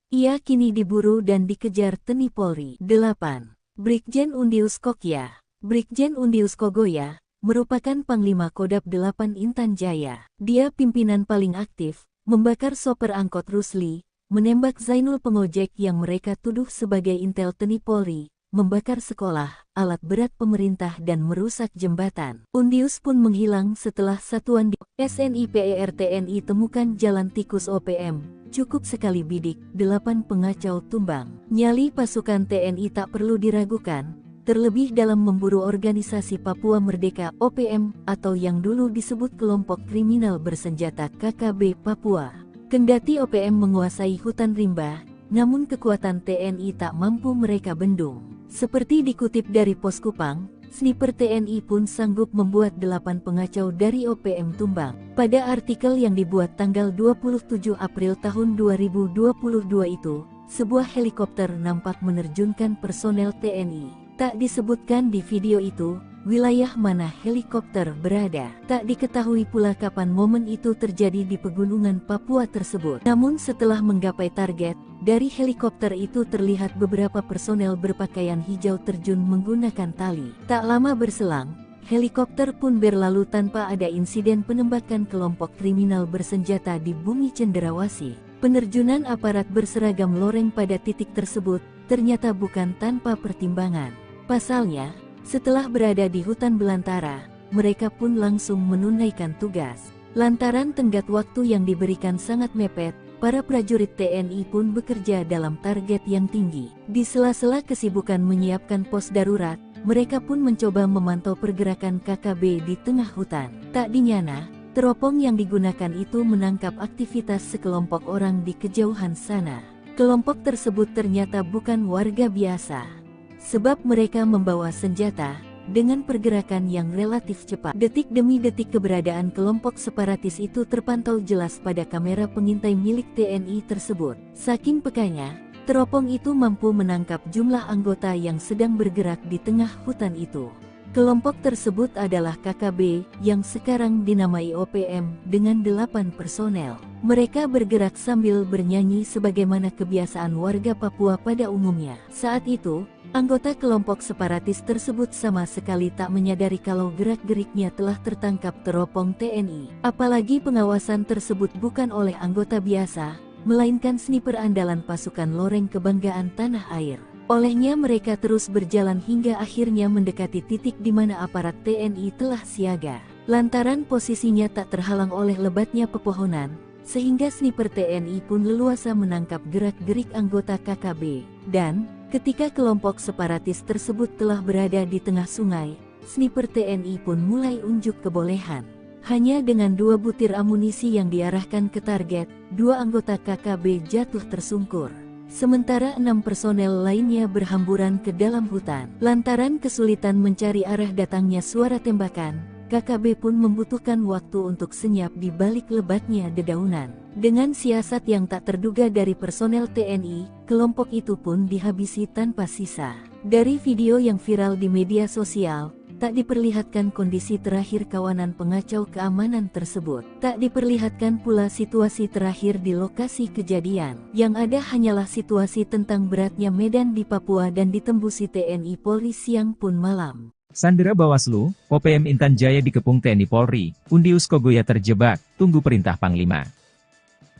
Ia kini diburu dan dikejar TNI Polri. 8. Brigjen Undius Kokya. Brigjen Undius Kogoya merupakan Panglima Kodam 8 Intan Jaya. Dia pimpinan paling aktif, membakar sopir angkot Rusli, menembak Zainul pengojek yang mereka tuduh sebagai intel TNI Polri, membakar sekolah, alat berat pemerintah dan merusak jembatan. Undius pun menghilang setelah satuan di SNIPER TNI temukan jalan tikus OPM. Cukup sekali bidik, 8 pengacau tumbang. Nyali pasukan TNI tak perlu diragukan, terlebih dalam memburu organisasi Papua Merdeka OPM atau yang dulu disebut kelompok kriminal bersenjata KKB Papua. Kendati OPM menguasai hutan rimba, namun kekuatan TNI tak mampu mereka bendung. Seperti dikutip dari Pos Kupang, sniper TNI pun sanggup membuat 8 pengacau dari OPM tumbang. Pada artikel yang dibuat tanggal 27 April tahun 2022 itu, sebuah helikopter nampak menerjunkan personel TNI. Tak disebutkan di video itu, wilayah mana helikopter berada. Tak diketahui pula kapan momen itu terjadi di pegunungan Papua tersebut. Namun setelah menggapai target, dari helikopter itu terlihat beberapa personel berpakaian hijau terjun menggunakan tali. Tak lama berselang, helikopter pun berlalu tanpa ada insiden penembakan kelompok kriminal bersenjata di bumi Cenderawasih. Penerjunan aparat berseragam loreng pada titik tersebut ternyata bukan tanpa pertimbangan. Pasalnya, setelah berada di hutan belantara, mereka pun langsung menunaikan tugas. Lantaran tenggat waktu yang diberikan sangat mepet, para prajurit TNI pun bekerja dalam target yang tinggi. Di sela-sela kesibukan menyiapkan pos darurat, mereka pun mencoba memantau pergerakan KKB di tengah hutan. Tak dinyana, teropong yang digunakan itu menangkap aktivitas sekelompok orang di kejauhan sana. Kelompok tersebut ternyata bukan warga biasa, sebab mereka membawa senjata, dengan pergerakan yang relatif cepat. Detik demi detik keberadaan kelompok separatis itu terpantau jelas pada kamera pengintai milik TNI tersebut. Saking pekanya, teropong itu mampu menangkap jumlah anggota yang sedang bergerak di tengah hutan itu. Kelompok tersebut adalah KKB, yang sekarang dinamai OPM, dengan 8 personel. Mereka bergerak sambil bernyanyi sebagaimana kebiasaan warga Papua pada umumnya. Saat itu, anggota kelompok separatis tersebut sama sekali tak menyadari kalau gerak-geriknya telah tertangkap teropong TNI. Apalagi pengawasan tersebut bukan oleh anggota biasa, melainkan sniper andalan pasukan loreng kebanggaan tanah air. Olehnya mereka terus berjalan hingga akhirnya mendekati titik di mana aparat TNI telah siaga. Lantaran posisinya tak terhalang oleh lebatnya pepohonan, sehingga sniper TNI pun leluasa menangkap gerak-gerik anggota KKB. Dan, ketika kelompok separatis tersebut telah berada di tengah sungai, sniper TNI pun mulai unjuk kebolehan. Hanya dengan 2 butir amunisi yang diarahkan ke target, 2 anggota KKB jatuh tersungkur. Sementara 6 personel lainnya berhamburan ke dalam hutan. Lantaran kesulitan mencari arah datangnya suara tembakan, KKB pun membutuhkan waktu untuk senyap di balik lebatnya dedaunan. Dengan siasat yang tak terduga dari personel TNI, kelompok itu pun dihabisi tanpa sisa. Dari video yang viral di media sosial, tak diperlihatkan kondisi terakhir kawanan pengacau keamanan tersebut. Tak diperlihatkan pula situasi terakhir di lokasi kejadian. Yang ada hanyalah situasi tentang beratnya medan di Papua dan ditembusi TNI Polri siang pun malam. Sandera Bawaslu, OPM Intan Jaya dikepung TNI Polri, Undius Kogoya terjebak, tunggu perintah Panglima.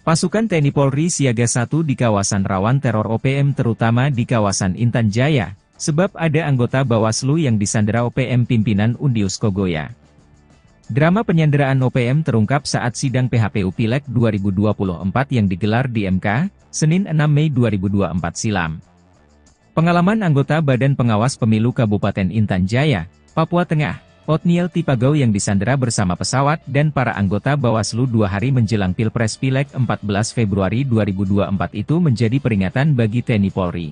Pasukan TNI Polri siaga 1 di kawasan rawan teror OPM terutama di kawasan Intan Jaya, sebab ada anggota Bawaslu yang disandera OPM pimpinan Undius Kogoya. Drama penyanderaan OPM terungkap saat sidang PHPU Pileg 2024 yang digelar di MK, Senin 6 Mei 2024 silam. Pengalaman anggota Badan Pengawas Pemilu Kabupaten Intan Jaya, Papua Tengah, Otniel Tipagau yang disandera bersama pesawat dan para anggota Bawaslu 2 hari menjelang Pilpres Pileg 14 Februari 2024 itu menjadi peringatan bagi TNI Polri.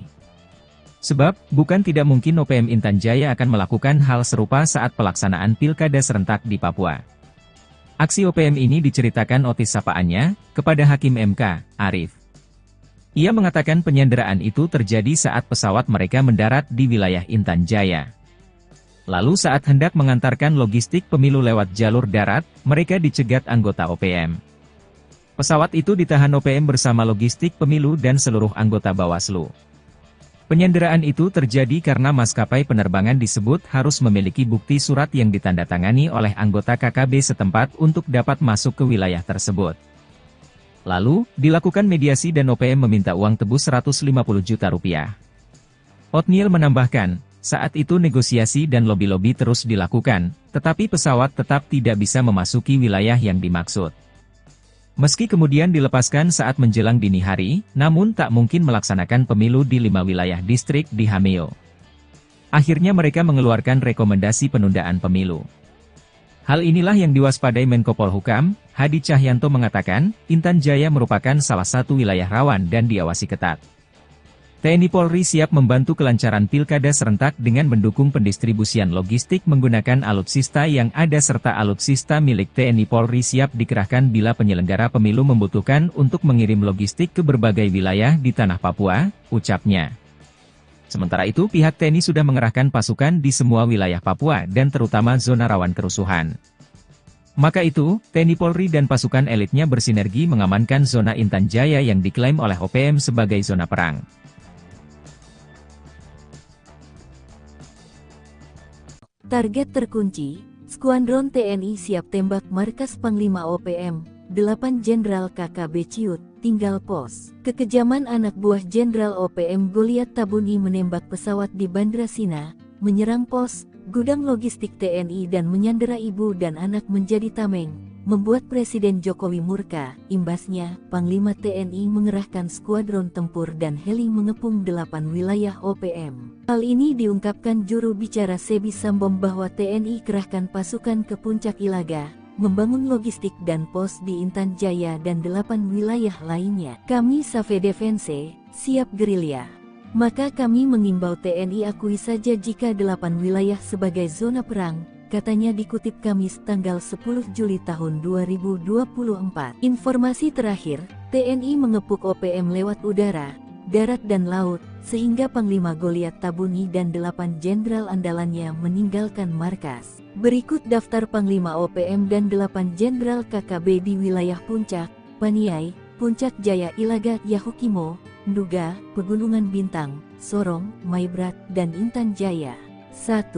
Sebab, bukan tidak mungkin OPM Intan Jaya akan melakukan hal serupa saat pelaksanaan pilkada serentak di Papua. Aksi OPM ini diceritakan Otis sapaannya, kepada Hakim MK, Arif. Ia mengatakan penyanderaan itu terjadi saat pesawat mereka mendarat di wilayah Intan Jaya. Lalu saat hendak mengantarkan logistik pemilu lewat jalur darat, mereka dicegat anggota OPM. Pesawat itu ditahan OPM bersama logistik pemilu dan seluruh anggota Bawaslu. Penyanderaan itu terjadi karena maskapai penerbangan disebut harus memiliki bukti surat yang ditandatangani oleh anggota KKB setempat untuk dapat masuk ke wilayah tersebut. Lalu, dilakukan mediasi dan OPM meminta uang tebus 150 juta rupiah. Otniel menambahkan, saat itu negosiasi dan lobi-lobi terus dilakukan, tetapi pesawat tetap tidak bisa memasuki wilayah yang dimaksud. Meski kemudian dilepaskan saat menjelang dini hari, namun tak mungkin melaksanakan pemilu di 5 wilayah distrik di Hameo. Akhirnya mereka mengeluarkan rekomendasi penundaan pemilu. Hal inilah yang diwaspadai Menko Polhukam, Hadi Cahyanto mengatakan, Intan Jaya merupakan salah satu wilayah rawan dan diawasi ketat. TNI Polri siap membantu kelancaran pilkada serentak dengan mendukung pendistribusian logistik menggunakan alutsista yang ada serta alutsista milik TNI Polri siap dikerahkan bila penyelenggara pemilu membutuhkan untuk mengirim logistik ke berbagai wilayah di tanah Papua, ucapnya. Sementara itu pihak TNI sudah mengerahkan pasukan di semua wilayah Papua dan terutama zona rawan kerusuhan. Maka itu, TNI Polri dan pasukan elitnya bersinergi mengamankan zona Intan Jaya yang diklaim oleh OPM sebagai zona perang. Target terkunci, Skuadron TNI siap tembak markas Panglima OPM, 8 Jenderal KKB Ciut, tinggal pos. Kekejaman anak buah Jenderal OPM Goliat Tabuni menembak pesawat di Bandra Sina, menyerang pos, gudang logistik TNI dan menyandera ibu dan anak menjadi tameng, membuat Presiden Jokowi murka. Imbasnya, Panglima TNI mengerahkan skuadron tempur dan heli mengepung 8 wilayah OPM. Hal ini diungkapkan juru bicara Sebi Sambom bahwa TNI kerahkan pasukan ke Puncak Ilaga, membangun logistik dan pos di Intan Jaya dan 8 wilayah lainnya. Kami Save Defense, siap gerilya. Maka kami mengimbau TNI akui saja jika 8 wilayah sebagai zona perang, katanya dikutip Kamis tanggal 10 Juli tahun 2024. Informasi terakhir, TNI mengepung OPM lewat udara, darat dan laut, sehingga Panglima Goliat Tabuni dan 8 jenderal andalannya meninggalkan markas. Berikut daftar Panglima OPM dan 8 jenderal KKB di wilayah Puncak, Paniai, Puncak Jaya Ilaga, Yahukimo, Nduga, Pegunungan Bintang, Sorong, Maibrat, dan Intan Jaya. 1.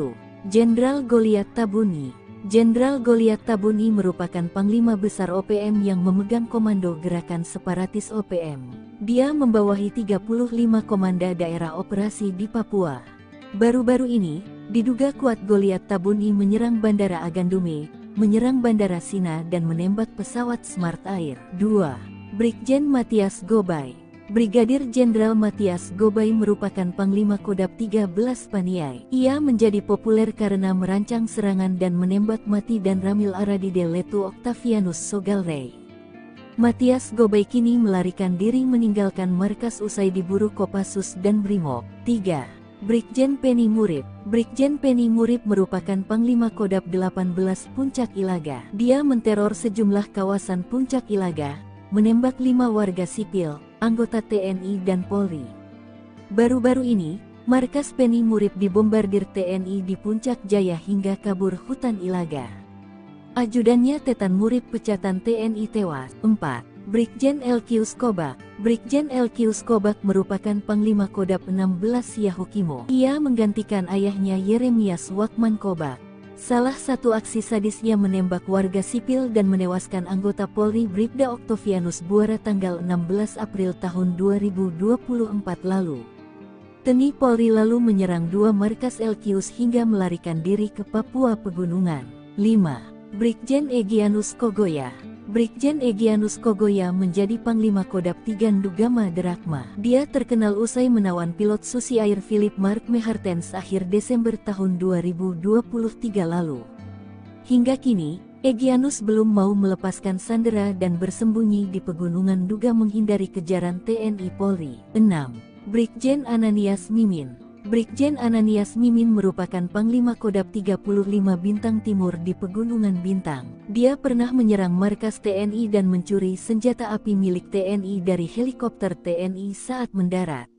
Jenderal Goliat Tabuni. Jenderal Goliat Tabuni merupakan Panglima Besar OPM yang memegang komando gerakan separatis OPM. Dia membawahi 35 komanda daerah operasi di Papua. Baru-baru ini, diduga kuat Goliat Tabuni menyerang Bandara Agandume, menyerang Bandara Sina dan menembak pesawat Smart Air. 2. Brigjen Matias Gobay. Brigadir Jenderal Matias Gobay merupakan Panglima Kodab 13 Paniai. Ia menjadi populer karena merancang serangan dan menembak mati dan Ramil Aradide Letu Octavianus Sogalrey. Matias Gobay kini melarikan diri meninggalkan markas usai diburu Kopassus dan Brimob. 3. Brigjen Penny Murib. Brigjen Penny Murib merupakan Panglima Kodab 18 Puncak Ilaga. Dia menteror sejumlah kawasan Puncak Ilaga, menembak 5 warga sipil, anggota TNI dan Polri. Baru-baru ini, markas Penny Murib dibombardir TNI di Puncak Jaya hingga kabur hutan Ilaga. Ajudannya Tetan Murib pecatan TNI tewas. 4. Brigjen LQ Skobak. Brigjen LQ Skobak merupakan Panglima Kodab 16 Yahukimo. Ia menggantikan ayahnya Yeremias Wakman Kobak. Salah satu aksi sadisnya menembak warga sipil dan menewaskan anggota Polri Bribda Octavianus Buara tanggal 16 April tahun 2024 lalu. TNI Polri lalu menyerang 2 markas LQs hingga melarikan diri ke Papua Pegunungan. 5. Brigjen Egyanus Kogoya. Brigjen Egyanus Kogoya menjadi Panglima Kodab 3 Ndugama Derakma. Dia terkenal usai menawan pilot Susi Air Philip Mark Mehartens akhir Desember tahun 2023 lalu. Hingga kini, Egyanus belum mau melepaskan sandera dan bersembunyi di pegunungan Nduga menghindari kejaran TNI Polri. 6. Brigjen Ananias Mimin. Brigjen Ananias Mimin merupakan Panglima Kodab 35 Bintang Timur di Pegunungan Bintang. Dia pernah menyerang markas TNI dan mencuri senjata api milik TNI dari helikopter TNI saat mendarat.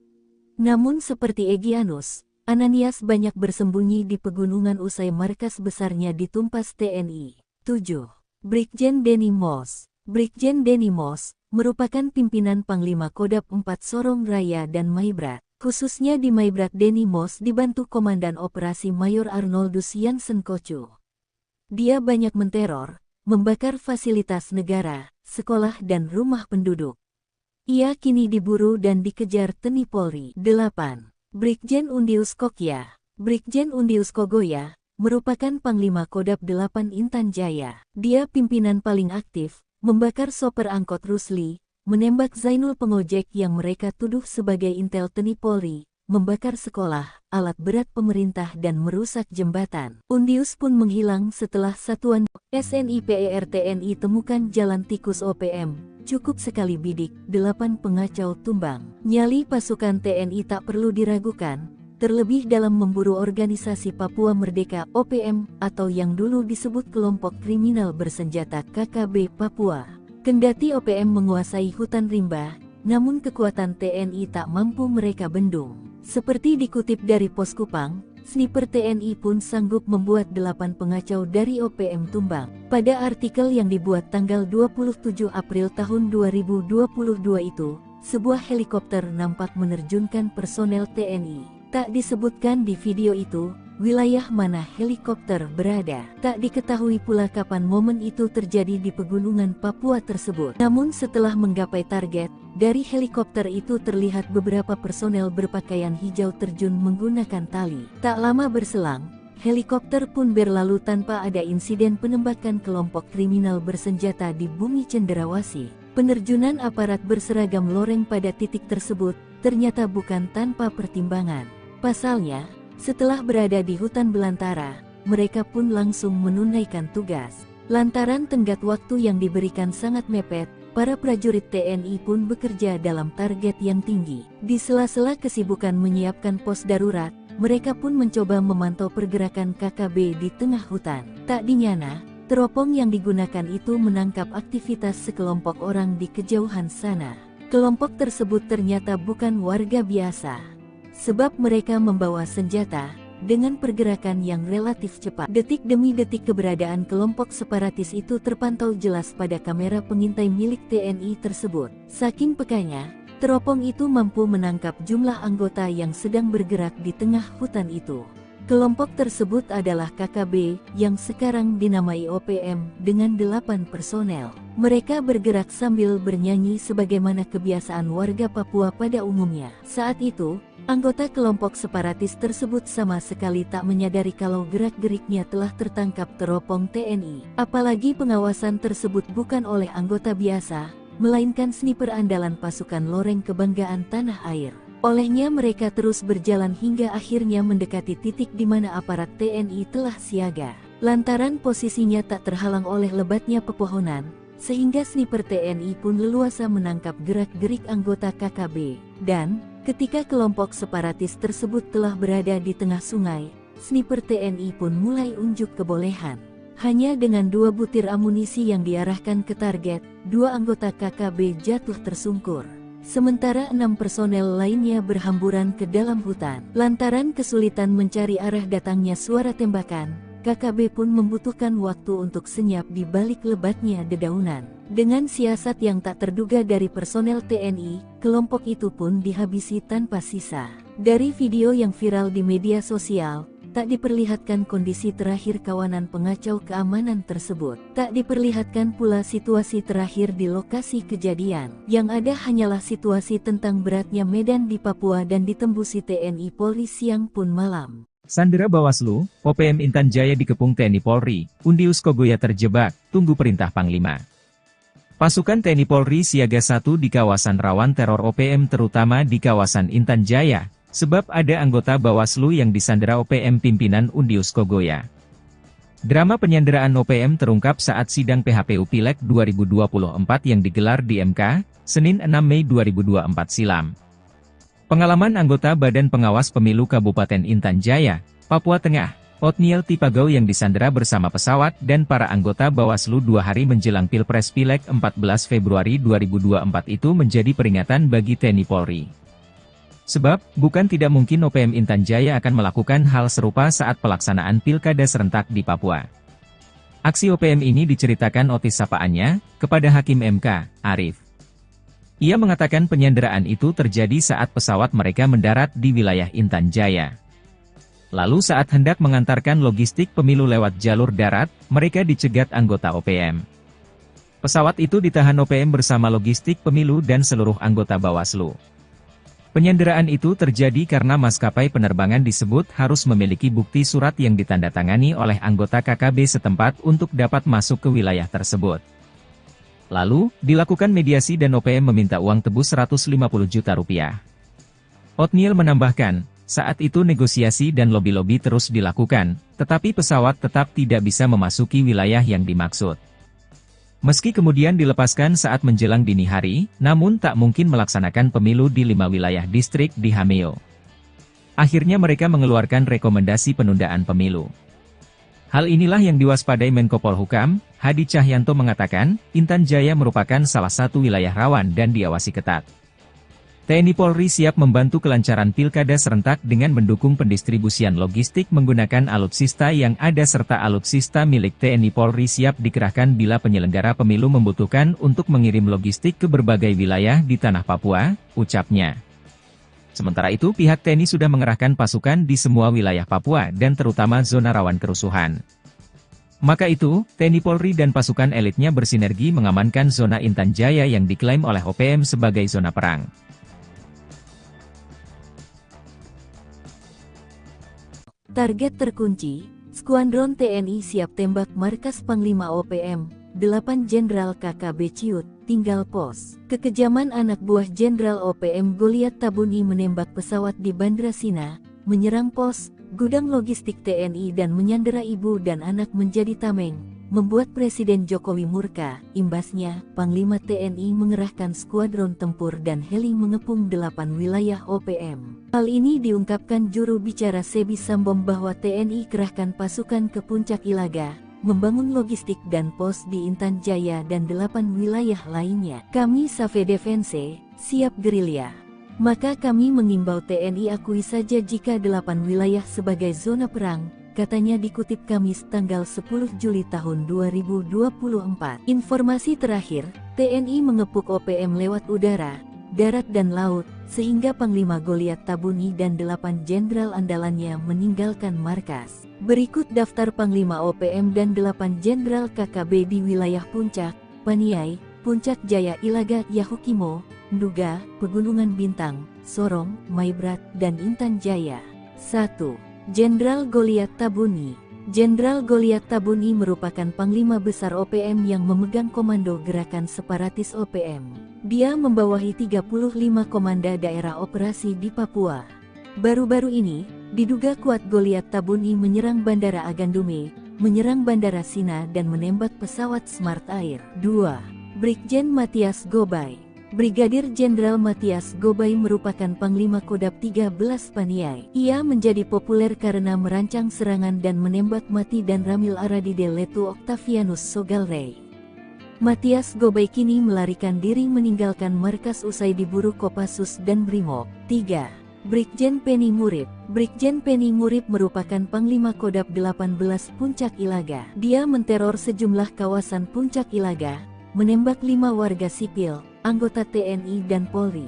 Namun seperti Egyanus, Ananias banyak bersembunyi di pegunungan usai markas besarnya ditumpas TNI. 7. Brigjen Denny Moss. Brigjen Denny Moss merupakan pimpinan Panglima Kodab 4 Sorong Raya dan Maibrat. khususnya di Maibrat Denny Moss dibantu Komandan Operasi Mayor Arnoldus Jansen Koco. Dia banyak menteror, membakar fasilitas negara, sekolah dan rumah penduduk. Ia kini diburu dan dikejar TNI Polri. 8. Brigjen Undius Kokya. Brigjen Undius Kogoya merupakan Panglima Kodap 8 Intan Jaya. Dia pimpinan paling aktif, membakar sopir angkot Rusli, menembak Zainul pengojek yang mereka tuduh sebagai intel TNI Polri, membakar sekolah, alat berat pemerintah dan merusak jembatan. Undius pun menghilang setelah satuan SNIPER TNI temukan jalan tikus OPM. Cukup sekali bidik, 8 pengacau tumbang. Nyali pasukan TNI tak perlu diragukan, terlebih dalam memburu organisasi Papua Merdeka OPM atau yang dulu disebut kelompok kriminal bersenjata KKB Papua. Kendati OPM menguasai hutan rimba, namun kekuatan TNI tak mampu mereka bendung. Seperti dikutip dari Pos Kupang, sniper TNI pun sanggup membuat 8 pengacau dari OPM tumbang. Pada artikel yang dibuat tanggal 27 April tahun 2022 itu, sebuah helikopter nampak menerjunkan personel TNI. Tak disebutkan di video itu, wilayah mana helikopter berada. Tak diketahui pula kapan momen itu terjadi di pegunungan Papua tersebut. Namun setelah menggapai target, dari helikopter itu terlihat beberapa personel berpakaian hijau terjun menggunakan tali. Tak lama berselang, helikopter pun berlalu tanpa ada insiden penembakan kelompok kriminal bersenjata di bumi cenderawasih. Penerjunan aparat berseragam loreng pada titik tersebut ternyata bukan tanpa pertimbangan. Pasalnya, setelah berada di hutan belantara, mereka pun langsung menunaikan tugas. Lantaran tenggat waktu yang diberikan sangat mepet, para prajurit TNI pun bekerja dalam target yang tinggi. Di sela-sela kesibukan menyiapkan pos darurat, mereka pun mencoba memantau pergerakan KKB di tengah hutan. Tak dinyana, teropong yang digunakan itu menangkap aktivitas sekelompok orang di kejauhan sana. Kelompok tersebut ternyata bukan warga biasa, sebab mereka membawa senjata. Dengan pergerakan yang relatif cepat, detik demi detik keberadaan kelompok separatis itu terpantau jelas pada kamera pengintai milik TNI tersebut. Saking pekanya, teropong itu mampu menangkap jumlah anggota yang sedang bergerak di tengah hutan itu. Kelompok tersebut adalah KKB, yang sekarang dinamai OPM, dengan 8 personel. Mereka bergerak sambil bernyanyi sebagaimana kebiasaan warga Papua pada umumnya. Saat itu, anggota kelompok separatis tersebut sama sekali tak menyadari kalau gerak-geriknya telah tertangkap teropong TNI. Apalagi pengawasan tersebut bukan oleh anggota biasa, melainkan sniper andalan pasukan loreng kebanggaan tanah air. Olehnya mereka terus berjalan hingga akhirnya mendekati titik di mana aparat TNI telah siaga. Lantaran posisinya tak terhalang oleh lebatnya pepohonan, sehingga sniper TNI pun leluasa menangkap gerak-gerik anggota KKB. Dan, ketika kelompok separatis tersebut telah berada di tengah sungai, sniper TNI pun mulai unjuk kebolehan. Hanya dengan 2 butir amunisi yang diarahkan ke target, 2 anggota KKB jatuh tersungkur. Sementara 6 personel lainnya berhamburan ke dalam hutan. Lantaran kesulitan mencari arah datangnya suara tembakan, KKB pun membutuhkan waktu untuk senyap di balik lebatnya dedaunan. Dengan siasat yang tak terduga dari personel TNI, kelompok itu pun dihabisi tanpa sisa. Dari video yang viral di media sosial, tak diperlihatkan kondisi terakhir kawanan pengacau keamanan tersebut. Tak diperlihatkan pula situasi terakhir di lokasi kejadian. Yang ada hanyalah situasi tentang beratnya medan di Papua dan ditembusi TNI Polri siang pun malam. Sandera Bawaslu, OPM Intan Jaya dikepung TNI Polri, Undius Kogoya terjebak, tunggu perintah Panglima. Pasukan TNI Polri siaga 1 di kawasan rawan teror OPM terutama di kawasan Intan Jaya, sebab ada anggota Bawaslu yang disandera OPM pimpinan Undius Kogoya. Drama penyanderaan OPM terungkap saat sidang PHPU Pileg 2024 yang digelar di MK, Senin 6 Mei 2024 silam. Pengalaman anggota Badan Pengawas Pemilu Kabupaten Intan Jaya, Papua Tengah, Otniel Tipagau yang disandera bersama pesawat dan para anggota Bawaslu 2 hari menjelang Pilpres Pileg 14 Februari 2024 itu menjadi peringatan bagi TNI Polri. Sebab, bukan tidak mungkin OPM Intan Jaya akan melakukan hal serupa saat pelaksanaan pilkada serentak di Papua. Aksi OPM ini diceritakan Otis sapaannya, kepada Hakim MK, Arif. Ia mengatakan penyanderaan itu terjadi saat pesawat mereka mendarat di wilayah Intan Jaya. Lalu saat hendak mengantarkan logistik pemilu lewat jalur darat, mereka dicegat anggota OPM. Pesawat itu ditahan OPM bersama logistik pemilu dan seluruh anggota Bawaslu. Penyanderaan itu terjadi karena maskapai penerbangan disebut harus memiliki bukti surat yang ditandatangani oleh anggota KKB setempat untuk dapat masuk ke wilayah tersebut. Lalu, dilakukan mediasi dan OPM meminta uang tebus 150 juta rupiah. Otniel menambahkan, saat itu negosiasi dan lobi-lobi terus dilakukan, tetapi pesawat tetap tidak bisa memasuki wilayah yang dimaksud. Meski kemudian dilepaskan saat menjelang dini hari, namun tak mungkin melaksanakan pemilu di 5 wilayah distrik di Hameo. Akhirnya mereka mengeluarkan rekomendasi penundaan pemilu. Hal inilah yang diwaspadai Menko Polhukam, Hadi Cahyanto mengatakan, Intan Jaya merupakan salah satu wilayah rawan dan diawasi ketat. TNI Polri siap membantu kelancaran pilkada serentak dengan mendukung pendistribusian logistik menggunakan alutsista yang ada serta alutsista milik TNI Polri siap dikerahkan bila penyelenggara pemilu membutuhkan untuk mengirim logistik ke berbagai wilayah di tanah Papua, ucapnya. Sementara itu pihak TNI sudah mengerahkan pasukan di semua wilayah Papua dan terutama zona rawan kerusuhan. Maka itu, TNI Polri dan pasukan elitnya bersinergi mengamankan zona Intan Jaya yang diklaim oleh OPM sebagai zona perang. Target terkunci, Skuadron TNI siap tembak markas Panglima OPM, 8 Jenderal KKB Ciut, tinggal pos. Kekejaman anak buah Jenderal OPM Goliat Tabuni menembak pesawat di Bandra Sina, menyerang pos, gudang logistik TNI dan menyandera ibu dan anak menjadi tameng, membuat Presiden Jokowi murka. Imbasnya, Panglima TNI mengerahkan skuadron tempur dan heli mengepung 8 wilayah OPM. Hal ini diungkapkan juru bicara Sebi Sambom bahwa TNI kerahkan pasukan ke Puncak Ilaga, membangun logistik dan pos di Intan Jaya dan 8 wilayah lainnya. Kami Save Defense, siap gerilya. Maka kami mengimbau TNI akui saja jika 8 wilayah sebagai zona perang, katanya dikutip Kamis tanggal 10 Juli tahun 2024. Informasi terakhir, TNI mengepung OPM lewat udara, darat dan laut, sehingga Panglima Goliat Tabuni dan 8 jenderal andalannya meninggalkan markas. Berikut daftar Panglima OPM dan 8 jenderal KKB di wilayah Puncak, Paniai, Puncak Jaya Ilaga, Yahukimo, Nduga, Pegunungan Bintang, Sorong, Maibrat, dan Intan Jaya. 1. Jenderal Goliat Tabuni. Jenderal Goliat Tabuni merupakan Panglima Besar OPM yang memegang komando gerakan separatis OPM. Dia membawahi 35 komanda daerah operasi di Papua. Baru-baru ini, diduga kuat Goliat Tabuni menyerang Bandara Agandume, menyerang Bandara Sina dan menembak pesawat Smart Air. 2. Brigjen Matias Gobay. Brigadir Jenderal Matias Gobay merupakan Panglima Kodab 13 Paniai. Ia menjadi populer karena merancang serangan dan menembak mati dan Ramil Aradide Letu Octavianus Sogalrey. Matias Gobay kini melarikan diri meninggalkan markas usai diburu Kopassus dan Brimob. 3. Brigjen Penny Murib. Brigjen Penny Murib merupakan Panglima Kodab 18 Puncak Ilaga. Dia menteror sejumlah kawasan Puncak Ilaga, menembak 5 warga sipil, anggota TNI dan Polri.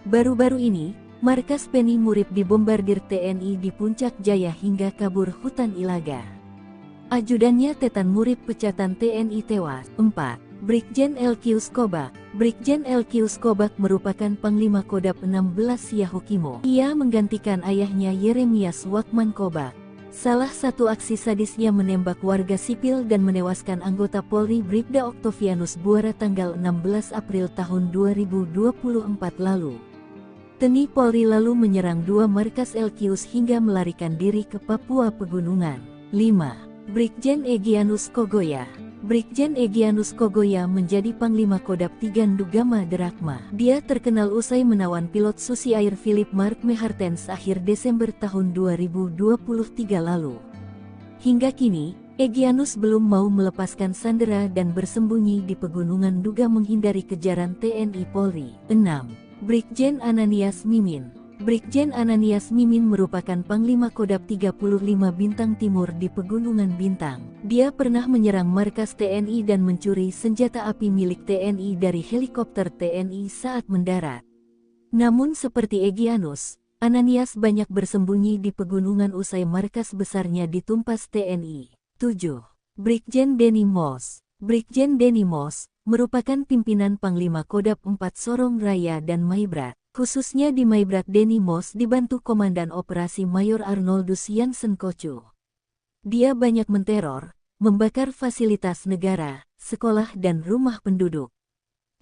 Baru-baru ini, markas Penny Murib dibombardir TNI di Puncak Jaya hingga kabur hutan Ilaga. Ajudannya Tetan Murib pecatan TNI tewas. 4. Brigjen LQ Skobak. Brigjen LQ Skobak merupakan Panglima Kodab 16 Yahukimo. Ia menggantikan ayahnya Yeremias Wakman Kobak. Salah satu aksi sadisnya menembak warga sipil dan menewaskan anggota Polri Bribda Octavianus Buara tanggal 16 April tahun 2024 lalu. TNI Polri lalu menyerang 2 markas LQs hingga melarikan diri ke Papua Pegunungan. 5. Brigjen Egyanus Kogoya. Brigjen Egyanus Kogoya menjadi Panglima Kodab 3 Ndugama Derakma. Dia terkenal usai menawan pilot Susi Air Philip Mark Mehartens akhir Desember tahun 2023 lalu. Hingga kini, Egyanus belum mau melepaskan sandera dan bersembunyi di Pegunungan Nduga menghindari kejaran TNI Polri. 6. Brigjen Ananias Mimin. Brigjen Ananias Mimin merupakan Panglima Kodam 35 Bintang Timur di Pegunungan Bintang. Dia pernah menyerang markas TNI dan mencuri senjata api milik TNI dari helikopter TNI saat mendarat. Namun seperti Egyanus, Ananias banyak bersembunyi di pegunungan usai markas besarnya ditumpas TNI. 7. Brigjen Denny Moss. Brigjen Denny Moss merupakan pimpinan Panglima Kodam 4 Sorong Raya dan Maibrat. Khususnya di Maibrat, Denny Moss dibantu Komandan Operasi Mayor Arnoldus Jansen Kocu. Dia banyak menteror, membakar fasilitas negara, sekolah dan rumah penduduk.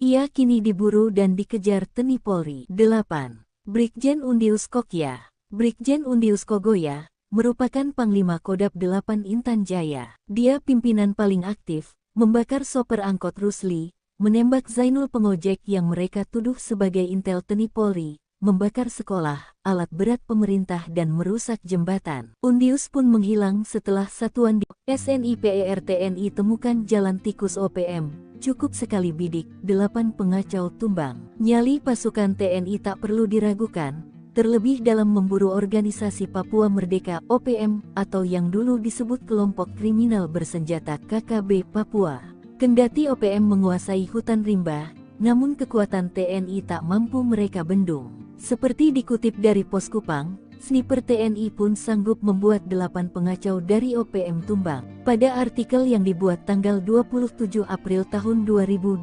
Ia kini diburu dan dikejar TNI Polri. 8. Brigjen Undius Kokya. Brigjen Undius Kogoya merupakan Panglima Kodam 8 Intan Jaya. Dia pimpinan paling aktif, membakar sopir angkot Rusli, menembak Zainul pengojek yang mereka tuduh sebagai intel TNI Polri, membakar sekolah, alat berat pemerintah dan merusak jembatan. Undius pun menghilang setelah satuan di SNIPER TNI temukan jalan tikus OPM. Cukup sekali bidik, 8 pengacau tumbang. Nyali pasukan TNI tak perlu diragukan, terlebih dalam memburu organisasi Papua Merdeka OPM atau yang dulu disebut kelompok kriminal bersenjata KKB Papua. Kendati OPM menguasai hutan rimba, namun kekuatan TNI tak mampu mereka bendung. Seperti dikutip dari Pos Kupang, sniper TNI pun sanggup membuat 8 pengacau dari OPM tumbang. Pada artikel yang dibuat tanggal 27 April tahun 2022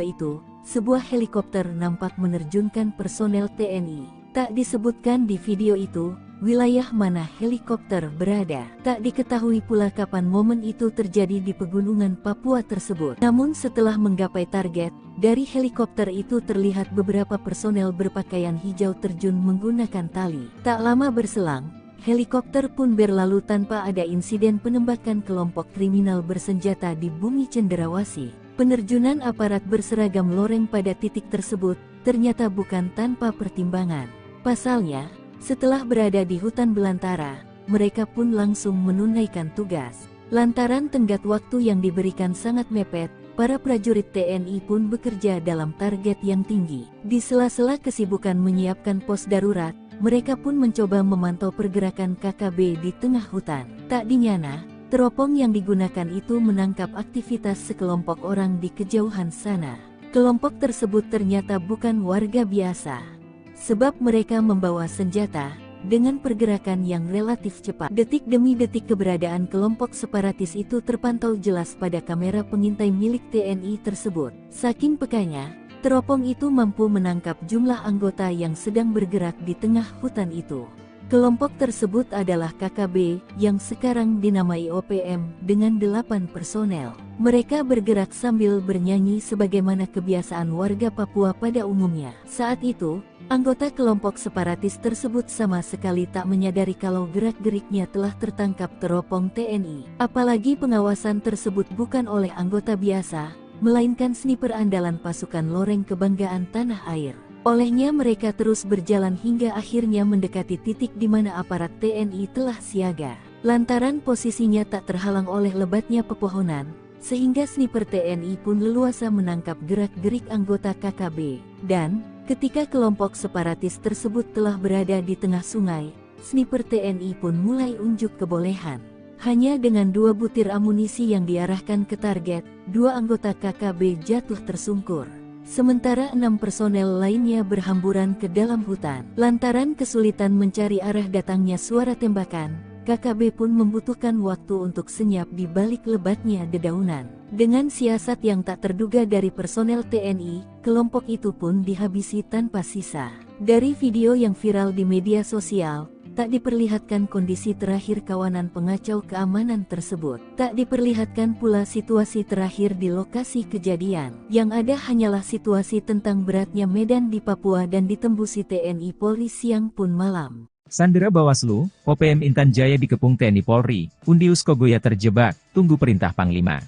itu, sebuah helikopter nampak menerjunkan personel TNI. Tak disebutkan di video itu wilayah mana helikopter berada. Tak diketahui pula kapan momen itu terjadi di pegunungan Papua tersebut. Namun setelah menggapai target, dari helikopter itu terlihat beberapa personel berpakaian hijau terjun menggunakan tali. Tak lama berselang, helikopter pun berlalu tanpa ada insiden penembakan kelompok kriminal bersenjata di bumi Cenderawasih. Penerjunan aparat berseragam loreng pada titik tersebut ternyata bukan tanpa pertimbangan. Pasalnya, setelah berada di hutan belantara, mereka pun langsung menunaikan tugas. Lantaran tenggat waktu yang diberikan sangat mepet, para prajurit TNI pun bekerja dalam target yang tinggi. Di sela-sela kesibukan menyiapkan pos darurat, mereka pun mencoba memantau pergerakan KKB di tengah hutan. Tak dinyana, teropong yang digunakan itu menangkap aktivitas sekelompok orang di kejauhan sana. Kelompok tersebut ternyata bukan warga biasa, sebab mereka membawa senjata, dengan pergerakan yang relatif cepat. Detik demi detik keberadaan kelompok separatis itu terpantau jelas pada kamera pengintai milik TNI tersebut. Saking pekanya, teropong itu mampu menangkap jumlah anggota yang sedang bergerak di tengah hutan itu. Kelompok tersebut adalah KKB, yang sekarang dinamai OPM, dengan 8 personel. Mereka bergerak sambil bernyanyi sebagaimana kebiasaan warga Papua pada umumnya. Saat itu, anggota kelompok separatis tersebut sama sekali tak menyadari kalau gerak-geriknya telah tertangkap teropong TNI. Apalagi pengawasan tersebut bukan oleh anggota biasa, melainkan sniper andalan pasukan loreng kebanggaan tanah air. Olehnya mereka terus berjalan hingga akhirnya mendekati titik di mana aparat TNI telah siaga. Lantaran posisinya tak terhalang oleh lebatnya pepohonan, sehingga sniper TNI pun leluasa menangkap gerak-gerik anggota KKB. Dan, ketika kelompok separatis tersebut telah berada di tengah sungai, sniper TNI pun mulai unjuk kebolehan. Hanya dengan 2 butir amunisi yang diarahkan ke target, 2 anggota KKB jatuh tersungkur. Sementara 6 personel lainnya berhamburan ke dalam hutan. Lantaran kesulitan mencari arah datangnya suara tembakan, KKB pun membutuhkan waktu untuk senyap di balik lebatnya dedaunan. Dengan siasat yang tak terduga dari personel TNI, kelompok itu pun dihabisi tanpa sisa. Dari video yang viral di media sosial, tak diperlihatkan kondisi terakhir kawanan pengacau keamanan tersebut. Tak diperlihatkan pula situasi terakhir di lokasi kejadian. Yang ada hanyalah situasi tentang beratnya medan di Papua dan ditembusi TNI Polri siang pun malam. Sandera Bawaslu, OPM Intan Jaya dikepung TNI Polri, Undius Kogoya terjebak, tunggu perintah Panglima.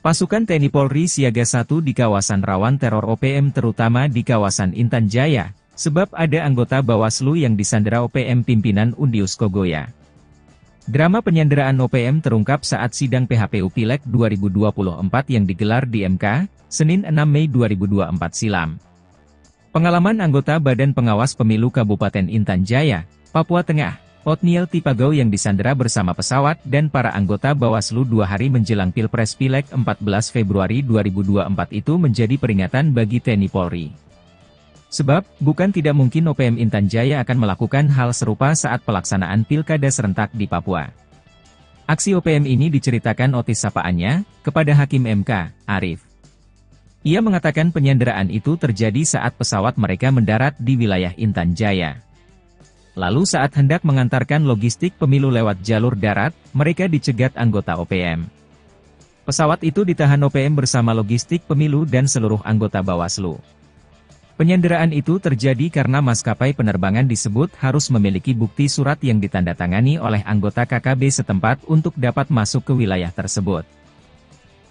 Pasukan TNI Polri siaga 1 di kawasan rawan teror OPM terutama di kawasan Intan Jaya, sebab ada anggota Bawaslu yang disandera OPM pimpinan Undius Kogoya. Drama penyanderaan OPM terungkap saat sidang PHPU Pileg 2024 yang digelar di MK, Senin 6 Mei 2024 silam. Pengalaman anggota Badan Pengawas Pemilu Kabupaten Intan Jaya, Papua Tengah, Othniel Tipagau yang disandera bersama pesawat dan para anggota Bawaslu 2 hari menjelang Pilpres Pileg 14 Februari 2024 itu menjadi peringatan bagi TNI Polri. Sebab, bukan tidak mungkin OPM Intan Jaya akan melakukan hal serupa saat pelaksanaan pilkada serentak di Papua. Aksi OPM ini diceritakan Otis sapaannya kepada Hakim MK, Arif. Ia mengatakan penyanderaan itu terjadi saat pesawat mereka mendarat di wilayah Intan Jaya. Lalu saat hendak mengantarkan logistik pemilu lewat jalur darat, mereka dicegat anggota OPM. Pesawat itu ditahan OPM bersama logistik pemilu dan seluruh anggota Bawaslu. Penyanderaan itu terjadi karena maskapai penerbangan disebut harus memiliki bukti surat yang ditandatangani oleh anggota KKB setempat untuk dapat masuk ke wilayah tersebut.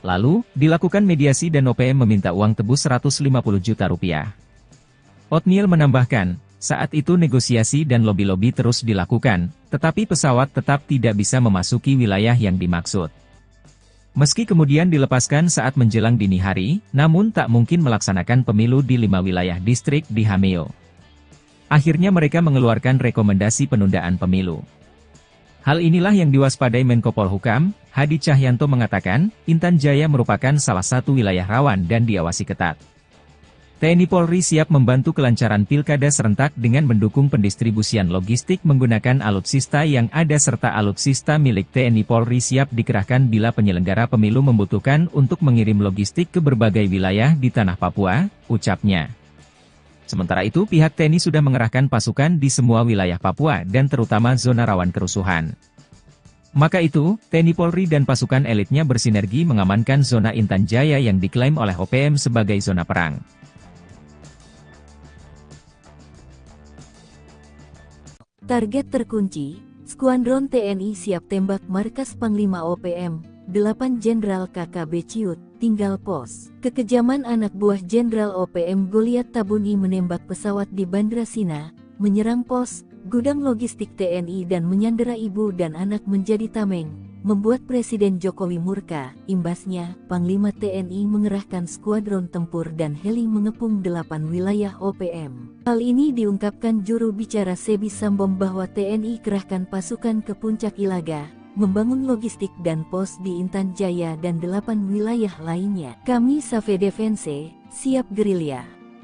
Lalu, dilakukan mediasi dan OPM meminta uang tebus Rp150 juta. Othniel menambahkan, saat itu negosiasi dan lobi-lobi terus dilakukan, tetapi pesawat tetap tidak bisa memasuki wilayah yang dimaksud. Meski kemudian dilepaskan saat menjelang dini hari, namun tak mungkin melaksanakan pemilu di 5 wilayah distrik di Hameo. Akhirnya mereka mengeluarkan rekomendasi penundaan pemilu. Hal inilah yang diwaspadai Menko Polhukam, Hadi Cahyanto mengatakan, Intan Jaya merupakan salah satu wilayah rawan dan diawasi ketat. TNI Polri siap membantu kelancaran pilkada serentak dengan mendukung pendistribusian logistik menggunakan alutsista yang ada serta alutsista milik TNI Polri siap dikerahkan bila penyelenggara pemilu membutuhkan untuk mengirim logistik ke berbagai wilayah di tanah Papua, ucapnya. Sementara itu pihak TNI sudah mengerahkan pasukan di semua wilayah Papua dan terutama zona rawan kerusuhan. Maka itu, TNI Polri dan pasukan elitnya bersinergi mengamankan zona Intan Jaya yang diklaim oleh OPM sebagai zona perang. Target terkunci, Skuadron TNI siap tembak markas Panglima OPM, 8 Jenderal KKB Ciut, tinggal pos. Kekejaman anak buah Jenderal OPM Goliat Tabuni menembak pesawat di Bandra Sina, menyerang pos, gudang logistik TNI dan menyandera ibu dan anak menjadi tameng, membuat Presiden Jokowi murka. Imbasnya, Panglima TNI mengerahkan skuadron tempur dan heli mengepung 8 wilayah OPM. Hal ini diungkapkan juru bicara Sebi Sambom bahwa TNI kerahkan pasukan ke Puncak Ilaga, membangun logistik dan pos di Intan Jaya dan 8 wilayah lainnya. Kami Save Defense, siap gerilya.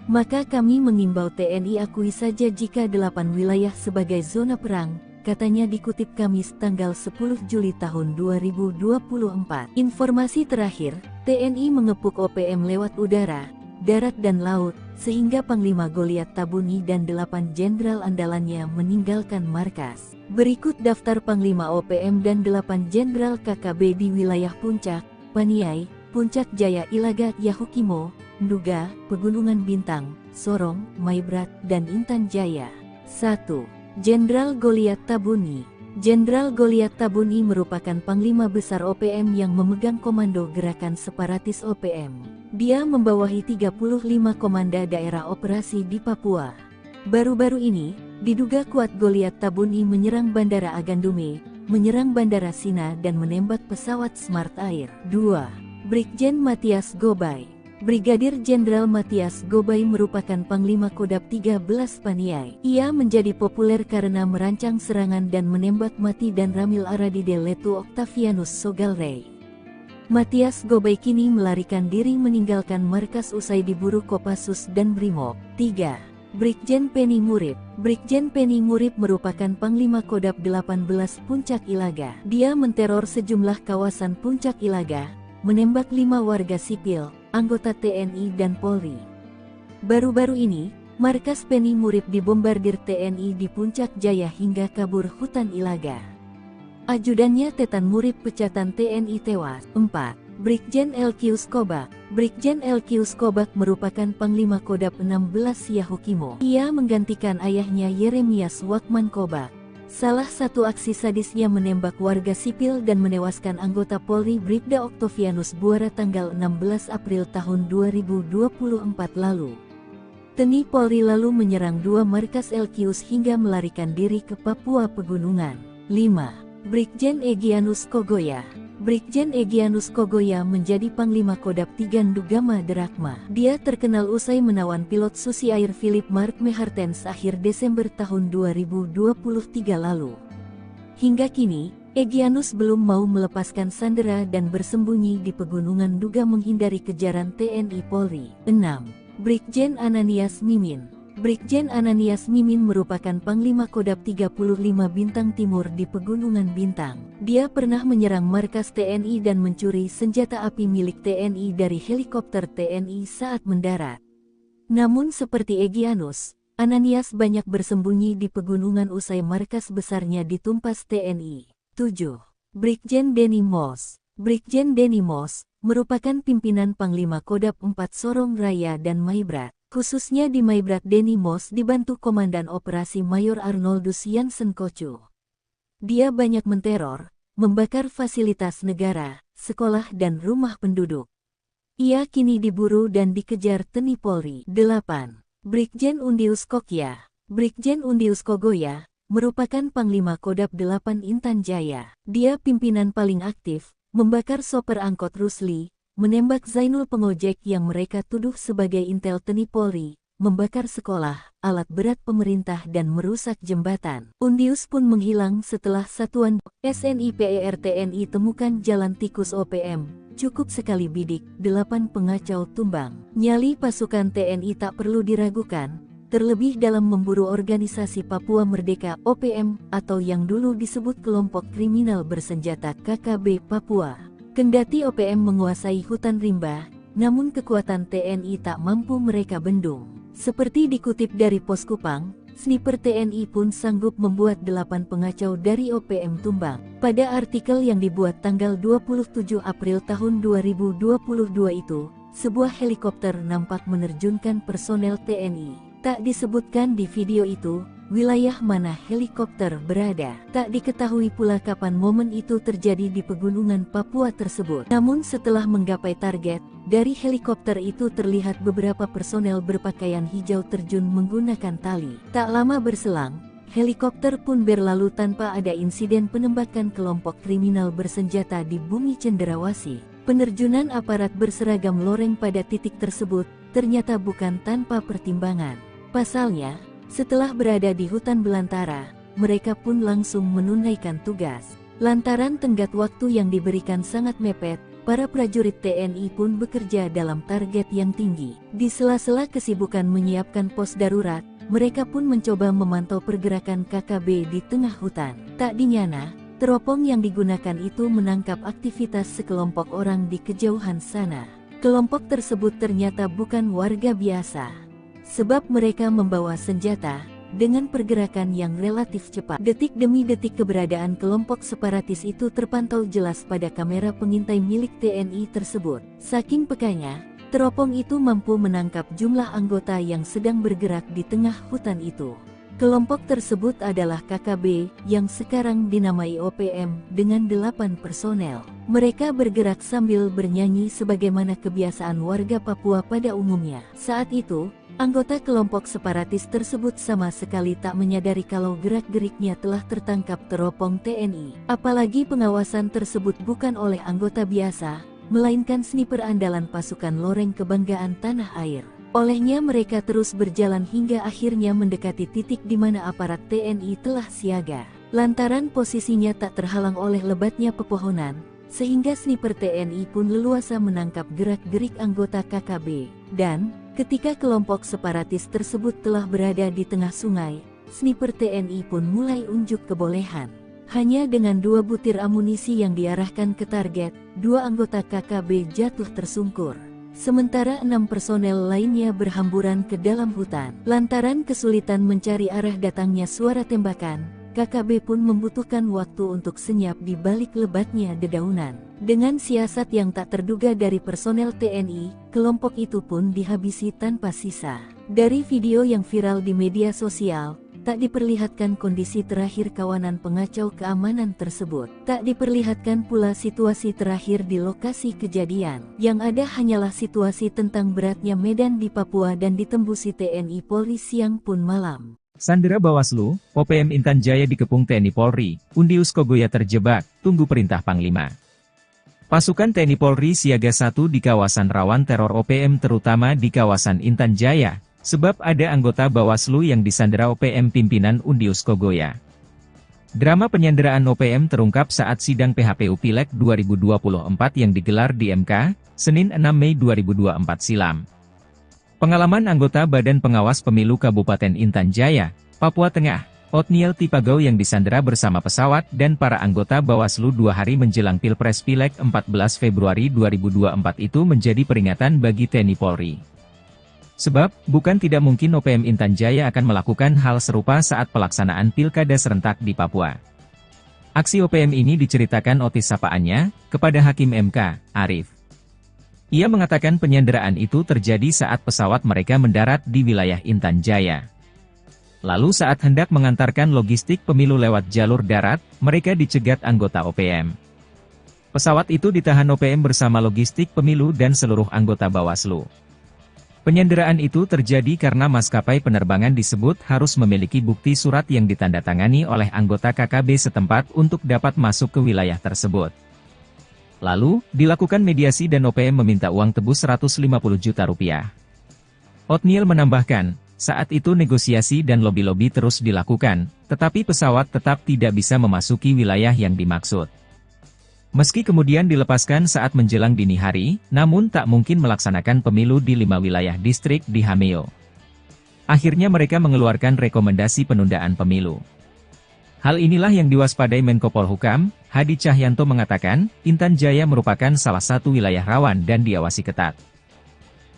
Maka kami mengimbau TNI akui saja jika 8 wilayah sebagai zona perang, katanya dikutip Kamis tanggal 10 Juli tahun 2024. Informasi terakhir, TNI mengepung OPM lewat udara, darat dan laut, sehingga Panglima Goliat Tabuni dan 8 jenderal andalannya meninggalkan markas. Berikut daftar Panglima OPM dan 8 jenderal KKB di wilayah Puncak, Paniai, Puncak Jaya Ilaga, Yahukimo, Nduga, Pegunungan Bintang, Sorong, Maibrat, dan Intan Jaya. 1. Jenderal Goliat Tabuni. Jenderal Goliat Tabuni merupakan Panglima Besar OPM yang memegang komando gerakan separatis OPM. Dia membawahi 35 komanda daerah operasi di Papua. Baru-baru ini, diduga kuat Goliat Tabuni menyerang Bandara Agandume, menyerang Bandara Sina dan menembak pesawat Smart Air. 2. Brigjen Matias Gobay. Brigadir Jenderal Matias Gobay merupakan Panglima Kodab 13 Paniai. Ia menjadi populer karena merancang serangan dan menembak mati dan Ramil Aradide Letu Octavianus Sogalrey. Matias Gobay kini melarikan diri meninggalkan markas usai diburu Kopassus dan Brimob. 3. Brigjen Penny Murib. Brigjen Penny Murib merupakan Panglima Kodab 18 Puncak Ilaga. Dia menteror sejumlah kawasan Puncak Ilaga, menembak 5 warga sipil, anggota TNI dan Polri. Baru-baru ini, markas Penny Murib dibombardir TNI di Puncak Jaya hingga kabur hutan Ilaga. Ajudannya Tetan Murib pecatan TNI tewas. 4. Brigjen Elkius Kobak. Brigjen Elkius Kobak merupakan Panglima Kodab 16 Yahukimo. Ia menggantikan ayahnya Yeremias Wakman Kobak. Salah satu aksi sadisnya menembak warga sipil dan menewaskan anggota Polri Bribda Octavianus Buara tanggal 16 April tahun 2024 lalu. TNI Polri lalu menyerang 2 markas Elkius hingga melarikan diri ke Papua Pegunungan. 5. Brigjen Egyanus Kogoya. Brigjen Egyanus Kogoya menjadi Panglima Kodam Tigandu Gama Drakma. Dia terkenal usai menawan pilot Susi Air Philip Mark Mehartens akhir Desember tahun 2023 lalu. Hingga kini, Egyanus belum mau melepaskan sandera dan bersembunyi di pegunungan duga menghindari kejaran TNI Polri. 6. Brigjen Ananias Mimin. Brigjen Ananias Mimin merupakan Panglima Kodam 35 Bintang Timur di Pegunungan Bintang. Dia pernah menyerang markas TNI dan mencuri senjata api milik TNI dari helikopter TNI saat mendarat. Namun seperti Egyanus, Ananias banyak bersembunyi di pegunungan usai markas besarnya ditumpas TNI. 7. Brigjen Denny Moss. Brigjen Denny Moss merupakan pimpinan Panglima Kodam 4 Sorong Raya dan Maibrat. Khususnya di Maibrat, Denny Moss dibantu Komandan Operasi Mayor Arnoldus Jansen Kocu. Dia banyak menteror, membakar fasilitas negara, sekolah dan rumah penduduk. Ia kini diburu dan dikejar TNI Polri. 8. Brigjen Undius Kokya. Brigjen Undius Kogoya merupakan Panglima Kodam 8 Intan Jaya. Dia pimpinan paling aktif, membakar sopir angkot Rusli, menembak Zainul pengojek yang mereka tuduh sebagai intel TNI Polri, membakar sekolah, alat berat pemerintah dan merusak jembatan. Undius pun menghilang setelah satuan SNIPER TNI temukan jalan tikus OPM, cukup sekali bidik, 8 pengacau tumbang. Nyali pasukan TNI tak perlu diragukan, terlebih dalam memburu organisasi Papua Merdeka OPM atau yang dulu disebut kelompok kriminal bersenjata KKB Papua. Kendati OPM menguasai hutan rimba, namun kekuatan TNI tak mampu mereka bendung. Seperti dikutip dari Pos Kupang, sniper TNI pun sanggup membuat 8 pengacau dari OPM tumbang. Pada artikel yang dibuat tanggal 27 April tahun 2022 itu, sebuah helikopter nampak menerjunkan personel TNI. Tak disebutkan di video itu, wilayah mana helikopter berada. Tak diketahui pula kapan momen itu terjadi di pegunungan Papua tersebut. Namun setelah menggapai target, dari helikopter itu terlihat beberapa personel berpakaian hijau terjun menggunakan tali. Tak lama berselang, helikopter pun berlalu tanpa ada insiden penembakan kelompok kriminal bersenjata di bumi cenderawasih. Penerjunan aparat berseragam loreng pada titik tersebut ternyata bukan tanpa pertimbangan. Pasalnya, setelah berada di hutan belantara, mereka pun langsung menunaikan tugas. Lantaran tenggat waktu yang diberikan sangat mepet, para prajurit TNI pun bekerja dalam target yang tinggi. Di sela-sela kesibukan menyiapkan pos darurat, mereka pun mencoba memantau pergerakan KKB di tengah hutan. Tak dinyana, teropong yang digunakan itu menangkap aktivitas sekelompok orang di kejauhan sana. Kelompok tersebut ternyata bukan warga biasa, sebab mereka membawa senjata, dengan pergerakan yang relatif cepat. Detik demi detik keberadaan kelompok separatis itu terpantau jelas pada kamera pengintai milik TNI tersebut. Saking pekanya, teropong itu mampu menangkap jumlah anggota yang sedang bergerak di tengah hutan itu. Kelompok tersebut adalah KKB, yang sekarang dinamai OPM, dengan 8 personel. Mereka bergerak sambil bernyanyi sebagaimana kebiasaan warga Papua pada umumnya. Saat itu, anggota kelompok separatis tersebut sama sekali tak menyadari kalau gerak-geriknya telah tertangkap teropong TNI. Apalagi pengawasan tersebut bukan oleh anggota biasa, melainkan sniper andalan pasukan loreng kebanggaan tanah air. Olehnya mereka terus berjalan hingga akhirnya mendekati titik di mana aparat TNI telah siaga. Lantaran posisinya tak terhalang oleh lebatnya pepohonan, sehingga sniper TNI pun leluasa menangkap gerak-gerik anggota KKB. Dan, ketika kelompok separatis tersebut telah berada di tengah sungai, sniper TNI pun mulai unjuk kebolehan. Hanya dengan 2 butir amunisi yang diarahkan ke target, 2 anggota KKB jatuh tersungkur. Sementara 6 personel lainnya berhamburan ke dalam hutan. Lantaran kesulitan mencari arah datangnya suara tembakan, KKB pun membutuhkan waktu untuk senyap di balik lebatnya dedaunan. Dengan siasat yang tak terduga dari personel TNI, kelompok itu pun dihabisi tanpa sisa. Dari video yang viral di media sosial, tak diperlihatkan kondisi terakhir kawanan pengacau keamanan tersebut. Tak diperlihatkan pula situasi terakhir di lokasi kejadian. Yang ada hanyalah situasi tentang beratnya medan di Papua dan ditembusi TNI Polri siang pun malam. Sandera Bawaslu, OPM Intan Jaya dikepung TNI Polri, Undius Kogoya terjebak, tunggu perintah Panglima. Pasukan TNI Polri siaga 1 di kawasan rawan teror OPM terutama di kawasan Intan Jaya, sebab ada anggota Bawaslu yang disandera OPM pimpinan Undius Kogoya. Drama penyanderaan OPM terungkap saat sidang PHPU Pileg 2024 yang digelar di MK, Senin 6 Mei 2024 silam. Pengalaman anggota Badan Pengawas Pemilu Kabupaten Intan Jaya, Papua Tengah, Otniel Tipagau yang disandera bersama pesawat dan para anggota Bawaslu 2 hari menjelang Pilpres Pileg 14 Februari 2024 itu menjadi peringatan bagi TNI Polri. Sebab, bukan tidak mungkin OPM Intan Jaya akan melakukan hal serupa saat pelaksanaan pilkada serentak di Papua. Aksi OPM ini diceritakan Otis sapaannya, kepada Hakim MK, Arif. Ia mengatakan penyanderaan itu terjadi saat pesawat mereka mendarat di wilayah Intan Jaya. Lalu saat hendak mengantarkan logistik pemilu lewat jalur darat, mereka dicegat anggota OPM. Pesawat itu ditahan OPM bersama logistik pemilu dan seluruh anggota Bawaslu. Penyanderaan itu terjadi karena maskapai penerbangan disebut harus memiliki bukti surat yang ditandatangani oleh anggota KKB setempat untuk dapat masuk ke wilayah tersebut. Lalu, dilakukan mediasi dan OPM meminta uang tebus 150 juta rupiah. Otniel menambahkan, saat itu negosiasi dan lobi-lobi terus dilakukan, tetapi pesawat tetap tidak bisa memasuki wilayah yang dimaksud. Meski kemudian dilepaskan saat menjelang dini hari, namun tak mungkin melaksanakan pemilu di 5 wilayah distrik di Hameo. Akhirnya mereka mengeluarkan rekomendasi penundaan pemilu. Hal inilah yang diwaspadai Menko Polhukam, Hadi Cahyanto mengatakan, Intan Jaya merupakan salah satu wilayah rawan dan diawasi ketat.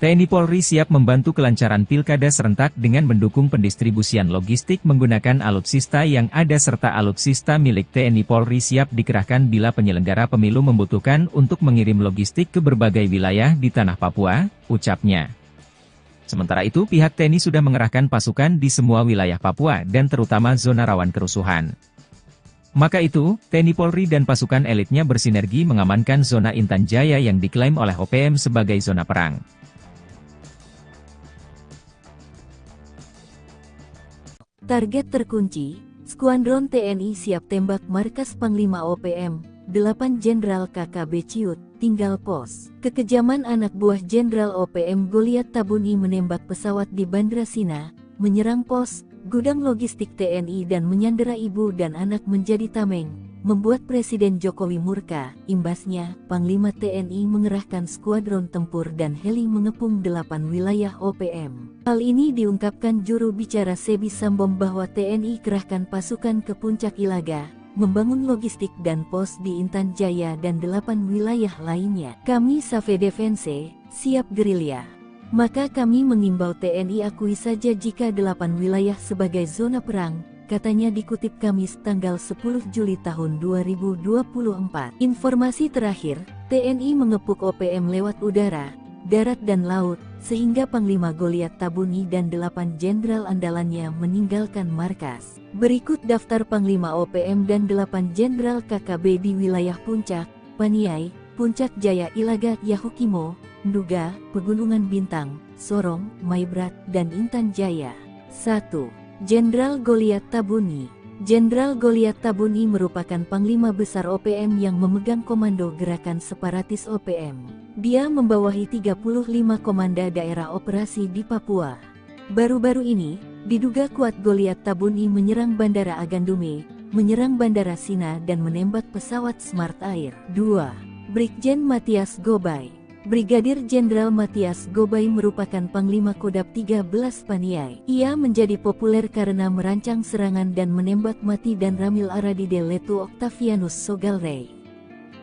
TNI Polri siap membantu kelancaran pilkada serentak dengan mendukung pendistribusian logistik menggunakan alutsista yang ada serta alutsista milik TNI Polri siap dikerahkan bila penyelenggara pemilu membutuhkan untuk mengirim logistik ke berbagai wilayah di tanah Papua, ucapnya. Sementara itu pihak TNI sudah mengerahkan pasukan di semua wilayah Papua dan terutama zona rawan kerusuhan. Maka itu, TNI Polri dan pasukan elitnya bersinergi mengamankan zona Intan Jaya yang diklaim oleh OPM sebagai zona perang. Target terkunci, Skuadron TNI siap tembak markas Panglima OPM, 8 Jenderal KKB Ciut, tinggal pos. Kekejaman anak buah Jenderal OPM Goliat Tabuni menembak pesawat di Bandra Sina, menyerang pos, gudang logistik TNI dan menyandera ibu dan anak menjadi tameng, membuat Presiden Jokowi murka. Imbasnya, Panglima TNI mengerahkan skuadron tempur dan heli mengepung 8 wilayah OPM. Hal ini diungkapkan juru bicara Sebi Sambom bahwa TNI kerahkan pasukan ke Puncak Ilaga, membangun logistik dan pos di Intan Jaya dan 8 wilayah lainnya. Kami Save Defense, siap gerilya. Maka kami mengimbau TNI akui saja jika 8 wilayah sebagai zona perang, katanya dikutip Kamis tanggal 10 Juli tahun 2024. Informasi terakhir, TNI mengepung OPM lewat udara, darat dan laut, sehingga Panglima Goliat Tabuni dan 8 jenderal andalannya meninggalkan markas. Berikut daftar Panglima OPM dan 8 jenderal KKB di wilayah Puncak, Paniai, Puncak Jaya Ilaga Yahukimo, Nduga, Pegunungan Bintang, Sorong, Maibrat, dan Intan Jaya. 1. Jenderal Goliat Tabuni. Jenderal Goliat Tabuni merupakan Panglima Besar OPM yang memegang komando gerakan separatis OPM. Dia membawahi 35 komanda daerah operasi di Papua. Baru-baru ini, diduga kuat Goliat Tabuni menyerang Bandara Agandume, menyerang Bandara Sina dan menembak pesawat Smart Air. 2. Brigjen Matias Gobay. Brigadir Jenderal Matias Gobay merupakan Panglima Kodab 13 Paniai. Ia menjadi populer karena merancang serangan dan menembak mati dan Ramil Aradide Letu Octavianus Sogalrey.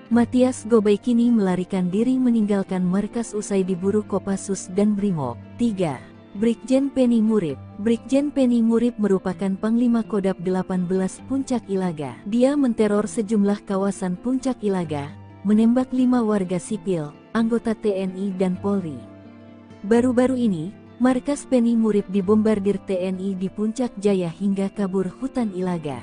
Matias Gobay kini melarikan diri meninggalkan markas usai diburu Kopassus dan Brimob. 3. Brigjen Penny Murib. Brigjen Penny Murib merupakan Panglima Kodab 18 Puncak Ilaga. Dia menteror sejumlah kawasan Puncak Ilaga, menembak 5 warga sipil, anggota TNI dan Polri. Baru-baru ini, markas Penny Murib dibombardir TNI di Puncak Jaya hingga kabur hutan Ilaga.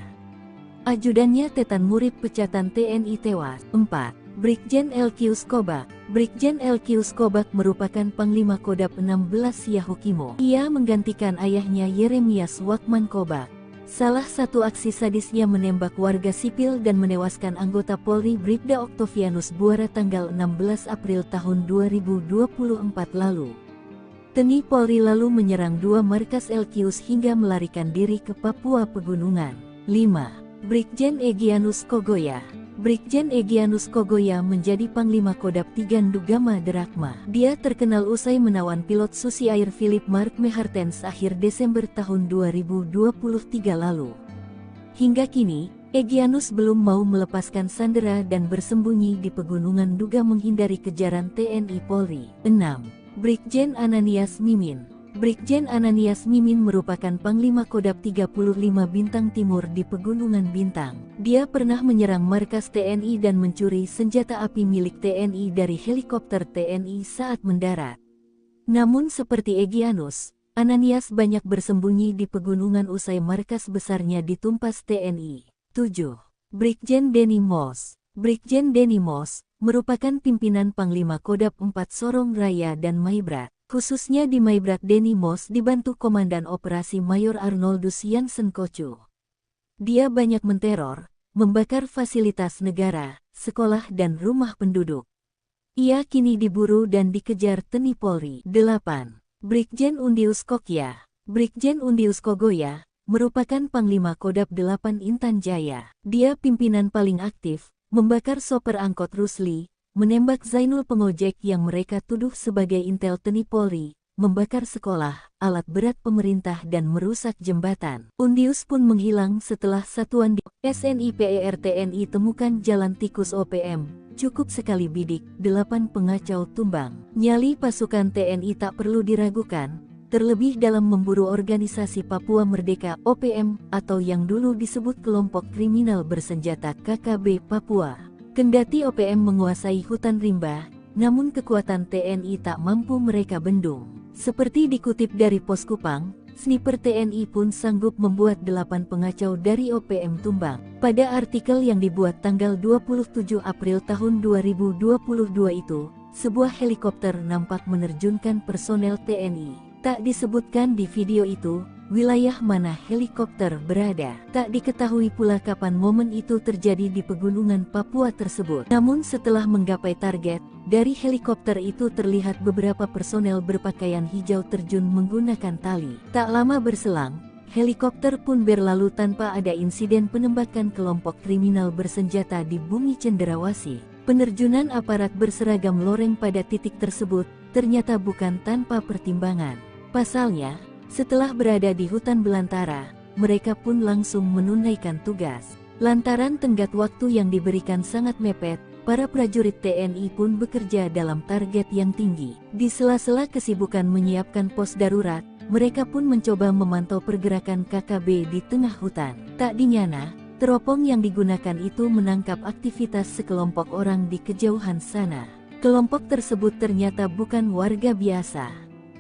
Ajudannya Tetan Murib pecatan TNI tewas. 4. Brigjen Elkius Kobak. Brigjen Elkius Kobak merupakan Panglima Kodab 16 Yahukimo. Ia menggantikan ayahnya Yeremias Wakman Kobak. Salah satu aksi sadisnya menembak warga sipil dan menewaskan anggota Polri Bribda Octavianus Buara tanggal 16 April tahun 2024 lalu. TNI Polri lalu menyerang 2 markas Elkius hingga melarikan diri ke Papua Pegunungan. 5. Brigjen Egyanus Kogoya. Brigjen Egyanus Kogoya menjadi Panglima Kodam Tigandu Gama Derakma. Dia terkenal usai menawan pilot Susi Air Philip Mark Mehartens akhir Desember tahun 2023 lalu. Hingga kini, Egyanus belum mau melepaskan sandera dan bersembunyi di Pegunungan Duga menghindari kejaran TNI Polri. 6. Brigjen Ananias Mimin. Brigjen Ananias Mimin merupakan Panglima Kodam 35 Bintang Timur di Pegunungan Bintang. Dia pernah menyerang markas TNI dan mencuri senjata api milik TNI dari helikopter TNI saat mendarat. Namun seperti Egyanus, Ananias banyak bersembunyi di pegunungan usai markas besarnya ditumpas TNI. 7. Brigjen Denny Moss. Brigjen Denny Moss merupakan pimpinan Panglima Kodam 4 Sorong Raya dan Maibrat. Khususnya di Maibrat, Denny Moss dibantu Komandan Operasi Mayor Arnoldus Jansen Kocu. Dia banyak menteror, membakar fasilitas negara, sekolah dan rumah penduduk. Ia kini diburu dan dikejar TNI Polri. 8. Brigjen Undius Kokya. Brigjen Undius Kogoya merupakan Panglima Kodam 8 Intan Jaya. Dia pimpinan paling aktif, membakar sopir angkot Rusli, menembak Zainul pengojek yang mereka tuduh sebagai intel TNI Polri, membakar sekolah, alat berat pemerintah dan merusak jembatan. Undius pun menghilang setelah satuan di SNIPER TNI temukan jalan tikus OPM, cukup sekali bidik, 8 pengacau tumbang. Nyali pasukan TNI tak perlu diragukan, terlebih dalam memburu organisasi Papua Merdeka OPM atau yang dulu disebut kelompok kriminal bersenjata KKB Papua. Kendati OPM menguasai hutan rimba, namun kekuatan TNI tak mampu mereka bendung. Seperti dikutip dari Pos Kupang, sniper TNI pun sanggup membuat 8 pengacau dari OPM tumbang. Pada artikel yang dibuat tanggal 27 April tahun 2022 itu, sebuah helikopter nampak menerjunkan personel TNI. Tak disebutkan di video itu, wilayah mana helikopter berada. Tak diketahui pula kapan momen itu terjadi di pegunungan Papua tersebut. Namun setelah menggapai target, dari helikopter itu terlihat beberapa personel berpakaian hijau terjun menggunakan tali. Tak lama berselang, helikopter pun berlalu tanpa ada insiden penembakan kelompok kriminal bersenjata di bumi Cenderawasih. Penerjunan aparat berseragam loreng pada titik tersebut ternyata bukan tanpa pertimbangan. Pasalnya, setelah berada di hutan belantara, mereka pun langsung menunaikan tugas. Lantaran tenggat waktu yang diberikan sangat mepet, para prajurit TNI pun bekerja dalam target yang tinggi. Di sela-sela kesibukan menyiapkan pos darurat, mereka pun mencoba memantau pergerakan KKB di tengah hutan. Tak dinyana, teropong yang digunakan itu menangkap aktivitas sekelompok orang di kejauhan sana. Kelompok tersebut ternyata bukan warga biasa,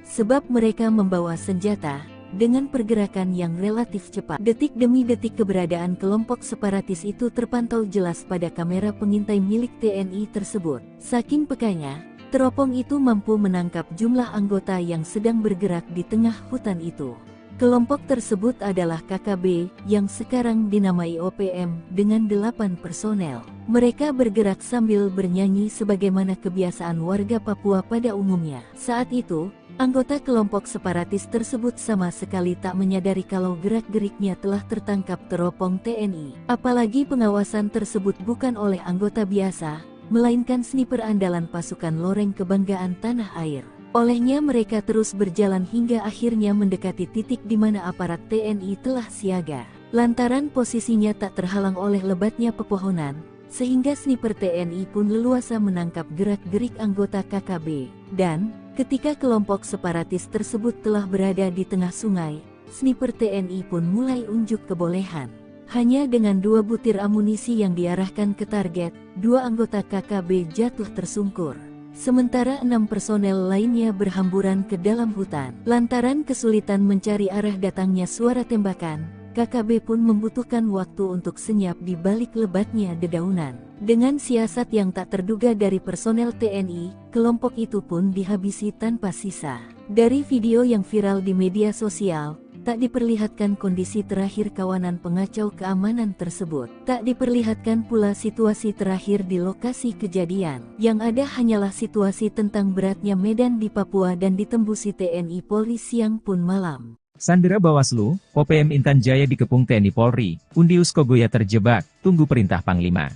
sebab mereka membawa senjata. Dengan pergerakan yang relatif cepat, detik demi detik keberadaan kelompok separatis itu terpantau jelas pada kamera pengintai milik TNI tersebut. Saking pekanya, teropong itu mampu menangkap jumlah anggota yang sedang bergerak di tengah hutan itu. Kelompok tersebut adalah KKB, yang sekarang dinamai OPM, dengan 8 personel. Mereka bergerak sambil bernyanyi sebagaimana kebiasaan warga Papua pada umumnya. Saat itu, anggota kelompok separatis tersebut sama sekali tak menyadari kalau gerak-geriknya telah tertangkap teropong TNI. Apalagi pengawasan tersebut bukan oleh anggota biasa, melainkan sniper andalan pasukan loreng kebanggaan tanah air. Olehnya mereka terus berjalan hingga akhirnya mendekati titik di mana aparat TNI telah siaga. Lantaran posisinya tak terhalang oleh lebatnya pepohonan, sehingga sniper TNI pun leluasa menangkap gerak-gerik anggota KKB. Dan, ketika kelompok separatis tersebut telah berada di tengah sungai, sniper TNI pun mulai unjuk kebolehan. Hanya dengan 2 butir amunisi yang diarahkan ke target, 2 anggota KKB jatuh tersungkur. Sementara 6 personel lainnya berhamburan ke dalam hutan. Lantaran kesulitan mencari arah datangnya suara tembakan, KKB pun membutuhkan waktu untuk senyap di balik lebatnya dedaunan. Dengan siasat yang tak terduga dari personel TNI, kelompok itu pun dihabisi tanpa sisa. Dari video yang viral di media sosial, tak diperlihatkan kondisi terakhir kawanan pengacau keamanan tersebut. Tak diperlihatkan pula situasi terakhir di lokasi kejadian. Yang ada hanyalah situasi tentang beratnya medan di Papua dan ditembusi TNI Polri siang pun malam. Sandera Bawaslu, OPM Intan Jaya dikepung TNI Polri, Undius Kogoya terjebak, tunggu perintah Panglima.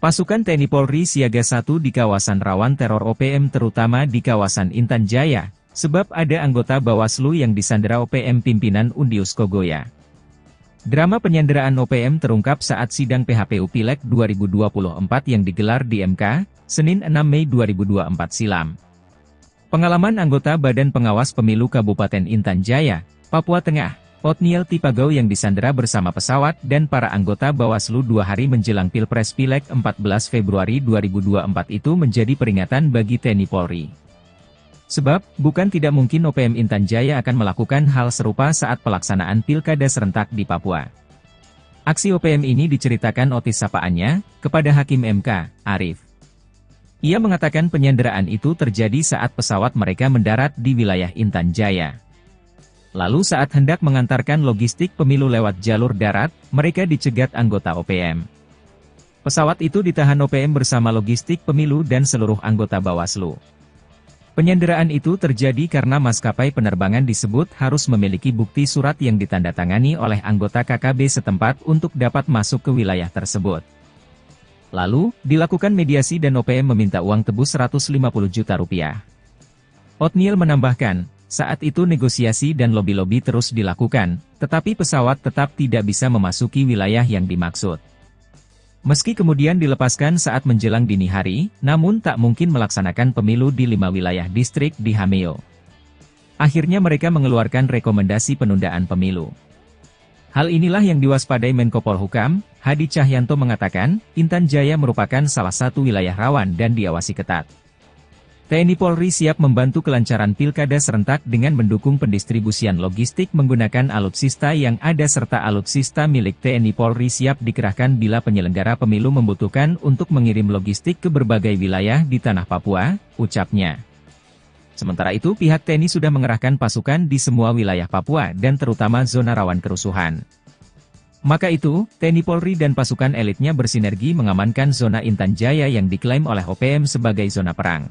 Pasukan TNI Polri siaga 1 di kawasan rawan teror OPM terutama di kawasan Intan Jaya, sebab ada anggota Bawaslu yang disandera OPM pimpinan Undius Kogoya. Drama penyanderaan OPM terungkap saat sidang PHPU Pileg 2024 yang digelar di MK, Senin 6 Mei 2024 silam. Pengalaman anggota Badan Pengawas Pemilu Kabupaten Intan Jaya, Papua Tengah, Otniel Tipagau yang disandera bersama pesawat dan para anggota Bawaslu 2 hari menjelang Pilpres Pileg 14 Februari 2024 itu menjadi peringatan bagi TNI Polri. Sebab, bukan tidak mungkin OPM Intan Jaya akan melakukan hal serupa saat pelaksanaan pilkada serentak di Papua. Aksi OPM ini diceritakan Otis sapaannya, kepada Hakim MK, Arif. Ia mengatakan penyanderaan itu terjadi saat pesawat mereka mendarat di wilayah Intan Jaya. Lalu saat hendak mengantarkan logistik pemilu lewat jalur darat, mereka dicegat anggota OPM. Pesawat itu ditahan OPM bersama logistik pemilu dan seluruh anggota Bawaslu. Penyanderaan itu terjadi karena maskapai penerbangan disebut harus memiliki bukti surat yang ditandatangani oleh anggota KKB setempat untuk dapat masuk ke wilayah tersebut. Lalu, dilakukan mediasi dan OPM meminta uang tebus 150 juta rupiah. Otniel menambahkan, saat itu negosiasi dan lobi-lobi terus dilakukan, tetapi pesawat tetap tidak bisa memasuki wilayah yang dimaksud. Meski kemudian dilepaskan saat menjelang dini hari, namun tak mungkin melaksanakan pemilu di 5 wilayah distrik di Hameo. Akhirnya mereka mengeluarkan rekomendasi penundaan pemilu. Hal inilah yang diwaspadai Menko Polhukam, Hadi Cahyanto mengatakan, Intan Jaya merupakan salah satu wilayah rawan dan diawasi ketat. TNI Polri siap membantu kelancaran pilkada serentak dengan mendukung pendistribusian logistik menggunakan alutsista yang ada serta alutsista milik TNI Polri siap dikerahkan bila penyelenggara pemilu membutuhkan untuk mengirim logistik ke berbagai wilayah di tanah Papua, ucapnya. Sementara itu pihak TNI sudah mengerahkan pasukan di semua wilayah Papua dan terutama zona rawan kerusuhan. Maka itu, TNI Polri dan pasukan elitnya bersinergi mengamankan zona Intan Jaya yang diklaim oleh OPM sebagai zona perang.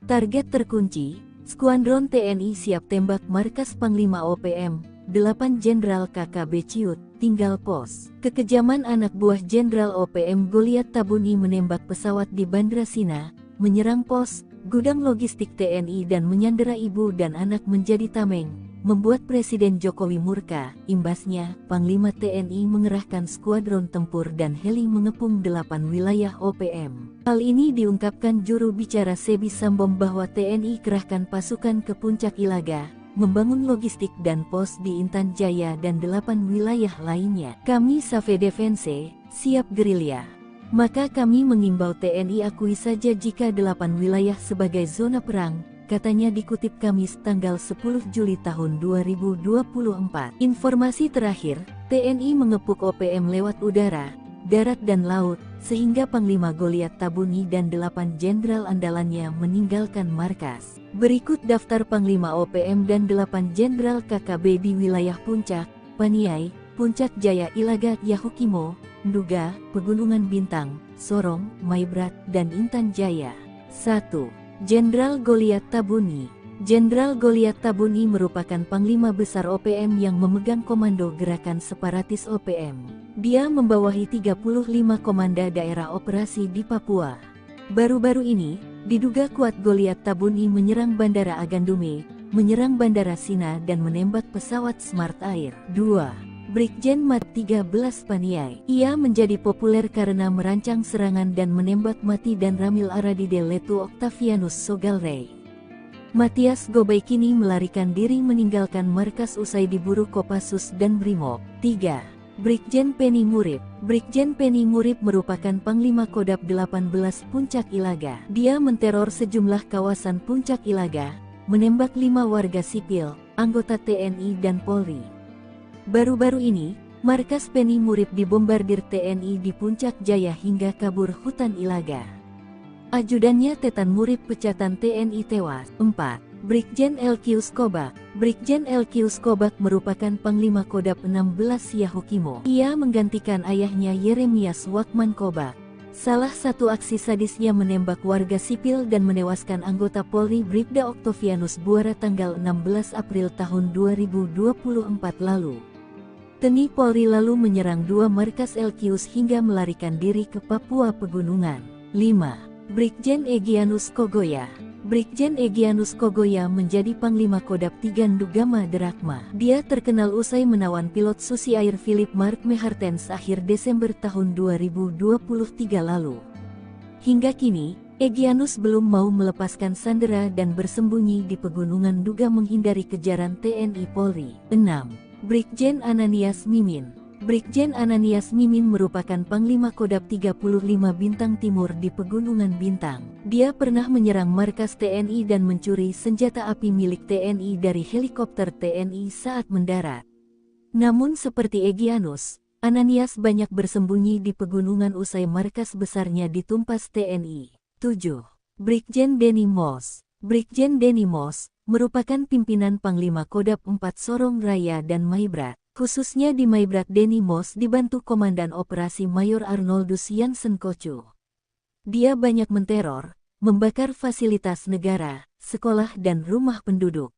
Target terkunci, Skuadron TNI siap tembak markas Panglima OPM, 8 Jenderal KKB Ciut, tinggal pos. Kekejaman anak buah Jenderal OPM Goliat Tabuni menembak pesawat di Bandra Sina, menyerang pos, gudang logistik TNI dan menyandera ibu dan anak menjadi tameng, membuat Presiden Jokowi murka. Imbasnya, Panglima TNI mengerahkan skuadron tempur dan heli mengepung 8 wilayah OPM. Hal ini diungkapkan juru bicara Sebi Sambom bahwa TNI kerahkan pasukan ke Puncak Ilaga, membangun logistik dan pos di Intan Jaya dan 8 wilayah lainnya. Kami Save Defense, siap gerilya. Maka kami mengimbau TNI akui saja jika 8 wilayah sebagai zona perang, katanya dikutip Kamis tanggal 10 Juli tahun 2024. Informasi terakhir, TNI mengepung OPM lewat udara, darat dan laut, sehingga Panglima Goliat Tabuni dan 8 jenderal andalannya meninggalkan markas. Berikut daftar Panglima OPM dan 8 jenderal KKB di wilayah Puncak, Paniai, Puncak Jaya Ilaga, Yahukimo, Nduga, Pegunungan Bintang, Sorong, Maibrat, dan Intan Jaya. 1. Jenderal Goliat Tabuni. Jenderal Goliat Tabuni merupakan Panglima Besar OPM yang memegang komando gerakan separatis OPM. Dia membawahi 35 komanda daerah operasi di Papua. Baru-baru ini, diduga kuat Goliat Tabuni menyerang Bandara Agandume, menyerang Bandara Sina dan menembak pesawat Smart Air. 2. Brigjen Mat 13 Paniai. Ia menjadi populer karena merancang serangan dan menembak mati dan Ramil Aradide Letu Octavianus Sogalrey. Matias Gobay kini melarikan diri meninggalkan markas usai diburu Kopassus dan Brimob. 3. Brigjen Penny Murib. Brigjen Penny Murib merupakan Panglima Kodap 18 Puncak Ilaga. Dia menteror sejumlah kawasan Puncak Ilaga, menembak 5 warga sipil, anggota TNI dan Polri. Baru-baru ini, markas Penny Murib dibombardir TNI di Puncak Jaya hingga kabur hutan Ilaga. Ajudannya Tetan Murib Pecatan TNI tewas. 4. Brigjen LQ Skobak. Brigjen LQ Skobak merupakan Panglima Kodap 16 Yahukimo. Ia menggantikan ayahnya Yeremias Wakman Kobak. Salah satu aksi sadisnya menembak warga sipil dan menewaskan anggota Polri Bribda Oktavianus Buara tanggal 16 April tahun 2024 lalu. TNI Polri lalu menyerang 2 markas LQ hingga melarikan diri ke Papua Pegunungan. 5. Brigjen Egyanus Kogoya. Brigjen Egyanus Kogoya menjadi Panglima Kodap 3 Ndugama Derakma. Dia terkenal usai menawan pilot Susi Air Philip Mark Mehartens akhir Desember tahun 2023 lalu. Hingga kini, Egyanus belum mau melepaskan sandera dan bersembunyi di Pegunungan Duga menghindari kejaran TNI Polri. 6. Brigjen Ananias Mimin. Brigjen Ananias Mimin merupakan Panglima Kodap 35 Bintang Timur di Pegunungan Bintang. Dia pernah menyerang markas TNI dan mencuri senjata api milik TNI dari helikopter TNI saat mendarat. Namun seperti Egyanus, Ananias banyak bersembunyi di pegunungan usai markas besarnya ditumpas TNI. 7. Brigjen Denny Moss. Brigjen Denny Moss merupakan pimpinan Panglima Kodap 4 Sorong Raya dan Maibrat. Khususnya di Maibrat, Denny Moss dibantu Komandan Operasi Mayor Arnoldus Jansen Kocu. Dia banyak menteror, membakar fasilitas negara, sekolah dan rumah penduduk.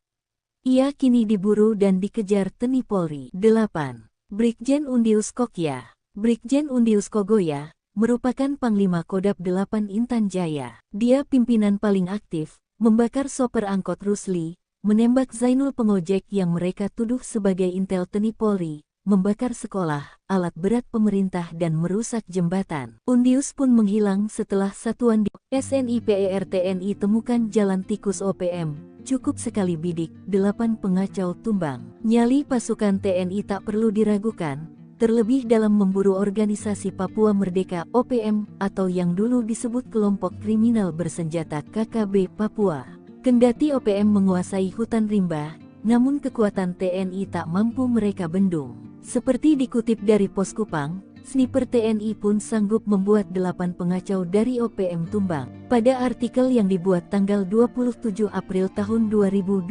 Ia kini diburu dan dikejar TNI Polri. 8. Brigjen Undius Kokya. Brigjen Undius Kogoya merupakan Panglima Kodap 8 Intan Jaya. Dia pimpinan paling aktif, membakar sopir angkot Rusli, menembak Zainul pengojek yang mereka tuduh sebagai intel TNI Polri, membakar sekolah, alat berat pemerintah dan merusak jembatan. Undius pun menghilang setelah satuan di SNIPER TNI temukan jalan tikus OPM. Cukup sekali bidik, 8 pengacau tumbang. Nyali pasukan TNI tak perlu diragukan, terlebih dalam memburu organisasi Papua Merdeka OPM atau yang dulu disebut kelompok kriminal bersenjata KKB Papua. Kendati OPM menguasai hutan rimba, namun kekuatan TNI tak mampu mereka bendung. Seperti dikutip dari Pos Kupang, sniper TNI pun sanggup membuat 8 pengacau dari OPM tumbang. Pada artikel yang dibuat tanggal 27 April tahun 2022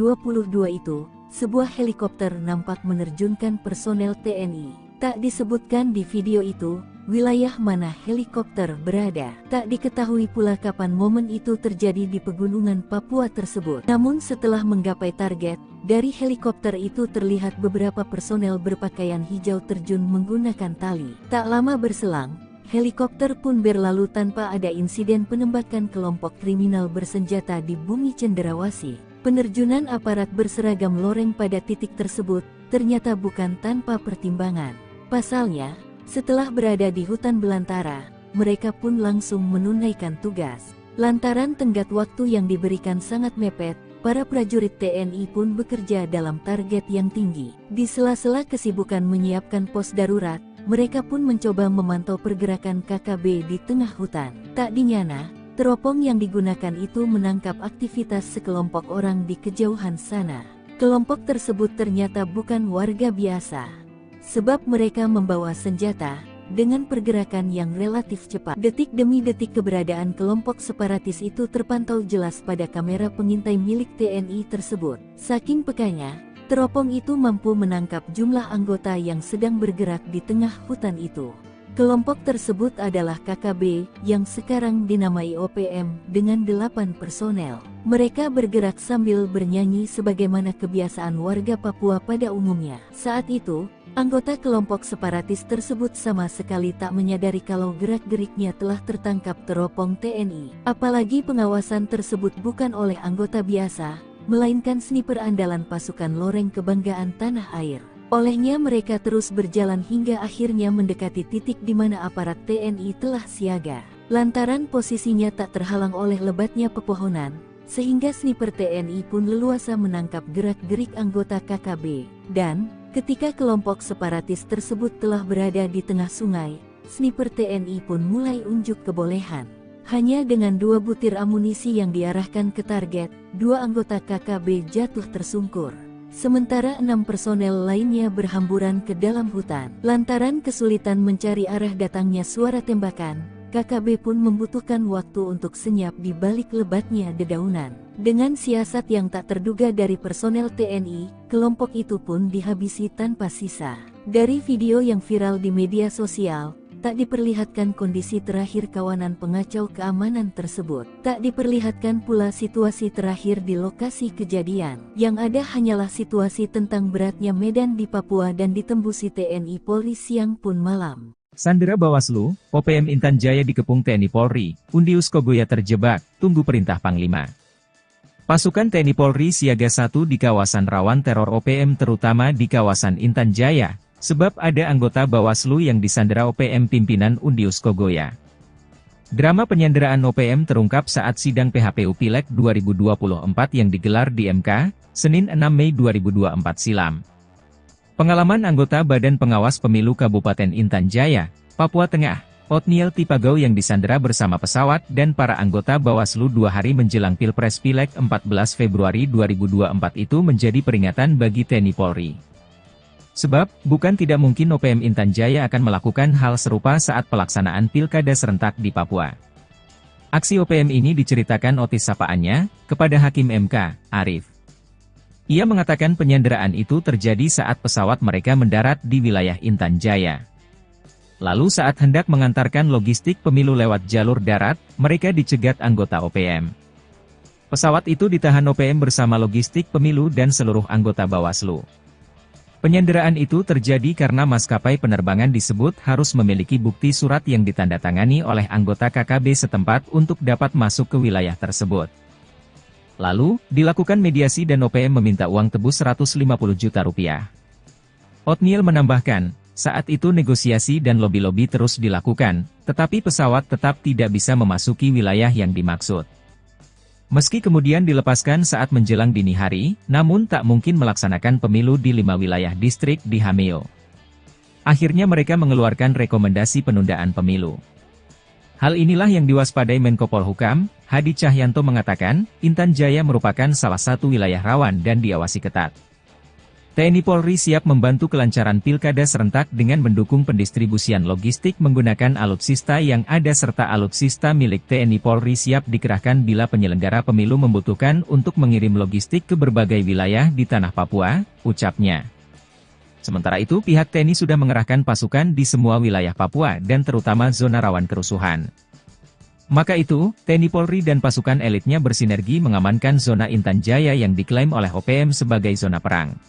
itu, sebuah helikopter nampak menerjunkan personel TNI. Tak disebutkan di video itu wilayah mana helikopter berada. Tak diketahui pula kapan momen itu terjadi di pegunungan Papua tersebut. Namun setelah menggapai target, dari helikopter itu terlihat beberapa personel berpakaian hijau terjun menggunakan tali. Tak lama berselang, helikopter pun berlalu tanpa ada insiden penembakan kelompok kriminal bersenjata di bumi Cenderawasih. Penerjunan aparat berseragam loreng pada titik tersebut ternyata bukan tanpa pertimbangan. Pasalnya, setelah berada di hutan belantara, mereka pun langsung menunaikan tugas. Lantaran tenggat waktu yang diberikan sangat mepet, para prajurit TNI pun bekerja dalam target yang tinggi. Di sela-sela kesibukan menyiapkan pos darurat, mereka pun mencoba memantau pergerakan KKB di tengah hutan. Tak dinyana, teropong yang digunakan itu menangkap aktivitas sekelompok orang di kejauhan sana. Kelompok tersebut ternyata bukan warga biasa, sebab mereka membawa senjata, dengan pergerakan yang relatif cepat. Detik demi detik keberadaan kelompok separatis itu terpantau jelas pada kamera pengintai milik TNI tersebut. Saking pekanya, teropong itu mampu menangkap jumlah anggota yang sedang bergerak di tengah hutan itu. Kelompok tersebut adalah KKB, yang sekarang dinamai OPM, dengan 8 personel. Mereka bergerak sambil bernyanyi sebagaimana kebiasaan warga Papua pada umumnya. Saat itu, anggota kelompok separatis tersebut sama sekali tak menyadari kalau gerak-geriknya telah tertangkap teropong TNI. Apalagi pengawasan tersebut bukan oleh anggota biasa, melainkan sniper andalan pasukan loreng kebanggaan tanah air. Olehnya mereka terus berjalan hingga akhirnya mendekati titik di mana aparat TNI telah siaga. Lantaran posisinya tak terhalang oleh lebatnya pepohonan, sehingga sniper TNI pun leluasa menangkap gerak-gerik anggota KKB. Dan, ketika kelompok separatis tersebut telah berada di tengah sungai, sniper TNI pun mulai unjuk kebolehan. Hanya dengan 2 butir amunisi yang diarahkan ke target, 2 anggota KKB jatuh tersungkur. Sementara 6 personel lainnya berhamburan ke dalam hutan. Lantaran kesulitan mencari arah datangnya suara tembakan, KKB pun membutuhkan waktu untuk senyap di balik lebatnya dedaunan. Dengan siasat yang tak terduga dari personel TNI, kelompok itu pun dihabisi tanpa sisa. Dari video yang viral di media sosial, tak diperlihatkan kondisi terakhir kawanan pengacau keamanan tersebut. Tak diperlihatkan pula situasi terakhir di lokasi kejadian. Yang ada hanyalah situasi tentang beratnya medan di Papua dan ditembusi TNI Polri siang pun malam. Sandera Bawaslu, OPM Intan Jaya dikepung TNI Polri, Undius Kogoya terjebak, tunggu perintah Panglima. Pasukan TNI Polri siaga 1 di kawasan rawan teror OPM terutama di kawasan Intan Jaya, sebab ada anggota Bawaslu yang disandera OPM pimpinan Undius Kogoya. Drama penyanderaan OPM terungkap saat sidang PHPU Pileg 2024 yang digelar di MK, Senin 6 Mei 2024 silam. Pengalaman anggota Badan Pengawas Pemilu Kabupaten Intan Jaya, Papua Tengah, Otniel Tipagau yang disandera bersama pesawat dan para anggota Bawaslu 2 hari menjelang Pilpres Pileg 14 Februari 2024 itu menjadi peringatan bagi TNI Polri. Sebab, bukan tidak mungkin OPM Intan Jaya akan melakukan hal serupa saat pelaksanaan Pilkada serentak di Papua. Aksi OPM ini diceritakan Otis sapaannya, kepada Hakim MK, Arif. Ia mengatakan penyanderaan itu terjadi saat pesawat mereka mendarat di wilayah Intan Jaya. Lalu saat hendak mengantarkan logistik pemilu lewat jalur darat, mereka dicegat anggota OPM. Pesawat itu ditahan OPM bersama logistik pemilu dan seluruh anggota Bawaslu. Penyanderaan itu terjadi karena maskapai penerbangan disebut harus memiliki bukti surat yang ditandatangani oleh anggota KKB setempat untuk dapat masuk ke wilayah tersebut. Lalu, dilakukan mediasi dan OPM meminta uang tebus 150 juta rupiah. Otniel menambahkan, saat itu negosiasi dan lobi-lobi terus dilakukan, tetapi pesawat tetap tidak bisa memasuki wilayah yang dimaksud. Meski kemudian dilepaskan saat menjelang dini hari, namun tak mungkin melaksanakan pemilu di 5 wilayah distrik di Hameo. Akhirnya mereka mengeluarkan rekomendasi penundaan pemilu. Hal inilah yang diwaspadai Menko Polhukam, Hadi Cahyanto mengatakan, Intan Jaya merupakan salah satu wilayah rawan dan diawasi ketat. TNI Polri siap membantu kelancaran pilkada serentak dengan mendukung pendistribusian logistik menggunakan alutsista yang ada serta alutsista milik TNI Polri siap dikerahkan bila penyelenggara pemilu membutuhkan untuk mengirim logistik ke berbagai wilayah di tanah Papua, ucapnya. Sementara itu pihak TNI sudah mengerahkan pasukan di semua wilayah Papua dan terutama zona rawan kerusuhan. Maka itu, TNI Polri dan pasukan elitnya bersinergi mengamankan zona Intan Jaya yang diklaim oleh OPM sebagai zona perang.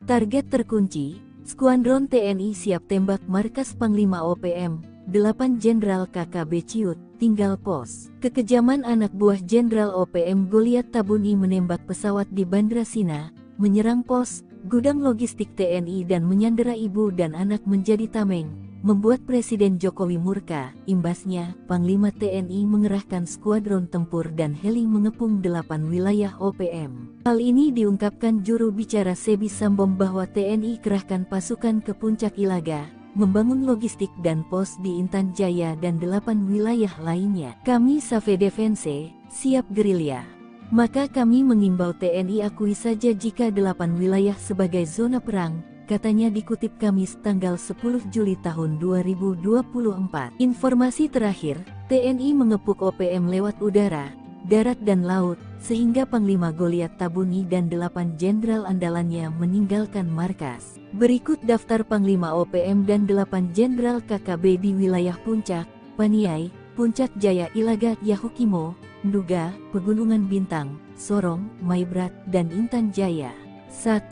Target terkunci, Skuadron TNI siap tembak markas Panglima OPM, 8 Jenderal KKB Ciut, tinggal pos. Kekejaman anak buah Jenderal OPM Goliat Tabuni menembak pesawat di Bandra Sina, menyerang pos, gudang logistik TNI dan menyandera ibu dan anak menjadi tameng, membuat Presiden Jokowi murka. Imbasnya, Panglima TNI mengerahkan skuadron tempur dan heli mengepung 8 wilayah OPM. Hal ini diungkapkan juru bicara Sebi Sambom bahwa TNI kerahkan pasukan ke Puncak Ilaga, membangun logistik dan pos di Intan Jaya dan 8 wilayah lainnya. Kami Save Defense, siap gerilya. Maka kami mengimbau TNI akui saja jika 8 wilayah sebagai zona perang, katanya dikutip Kamis tanggal 10 Juli tahun 2024. Informasi terakhir, TNI mengepung OPM lewat udara, darat dan laut, sehingga Panglima Goliat Tabuni dan 8 jenderal andalannya meninggalkan markas. Berikut daftar Panglima OPM dan 8 jenderal KKB di wilayah Puncak, Paniai, Puncak Jaya Ilaga, Yahukimo, Nduga, Pegunungan Bintang, Sorong, Maibrat, dan Intan Jaya. 1.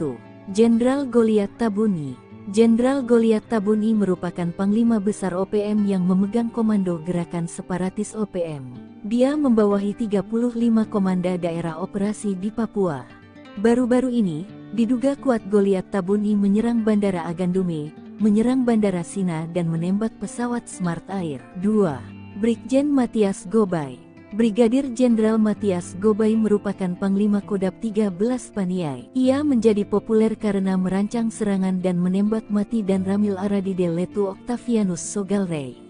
Jenderal Goliat Tabuni. Jenderal Goliat Tabuni merupakan Panglima Besar OPM yang memegang komando gerakan separatis OPM. Dia membawahi 35 komanda daerah operasi di Papua. Baru-baru ini, diduga kuat Goliat Tabuni menyerang Bandara Agandume, menyerang Bandara Sina dan menembak pesawat Smart Air. 2. Brigjen Matias Gobay. Brigadir Jenderal Matias Gobay merupakan Panglima Kodab 13 Paniai. Ia menjadi populer karena merancang serangan dan menembak mati dan Ramil Aradide Letu Octavianus Sogalrey.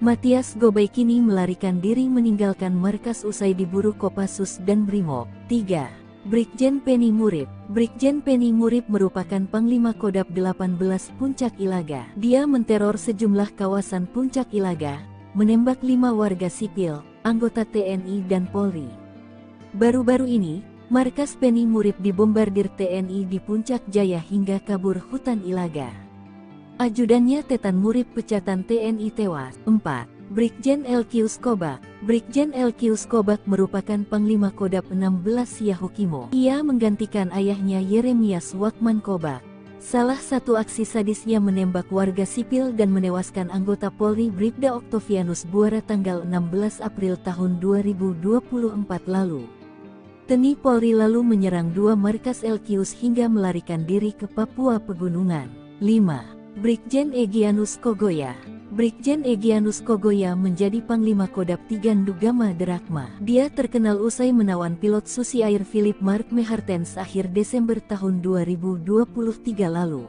Matias Gobay kini melarikan diri meninggalkan markas usai diburu Kopassus dan Brimob. 3. Brigjen Penny Murib. Brigjen Penny Murib merupakan Panglima Kodap 18 Puncak Ilaga. Dia menteror sejumlah kawasan Puncak Ilaga, menembak 5 warga sipil, anggota TNI dan Polri. Baru-baru ini, markas Penny Murib dibombardir TNI di Puncak Jaya hingga kabur hutan Ilaga. Ajudannya Tetan Murib pecatan TNI tewas. 4. Brigjen LQ Skobak. Brigjen LQ Skobak merupakan Panglima Kodap 16 Yahukimo. Ia menggantikan ayahnya Yeremias Wakman Kobak. Salah satu aksi sadisnya menembak warga sipil dan menewaskan anggota Polri Bribda Oktavianus Buara tanggal 16 April tahun 2024 lalu. TNI Polri lalu menyerang 2 markas LQs hingga melarikan diri ke Papua Pegunungan. 5. Brigjen Egyanus Kogoya. Brigjen Egyanus Kogoya menjadi Panglima Kodap 3 Ndugama Derakma. Dia terkenal usai menawan pilot Susi Air Philip Mark Mehartens akhir Desember tahun 2023 lalu.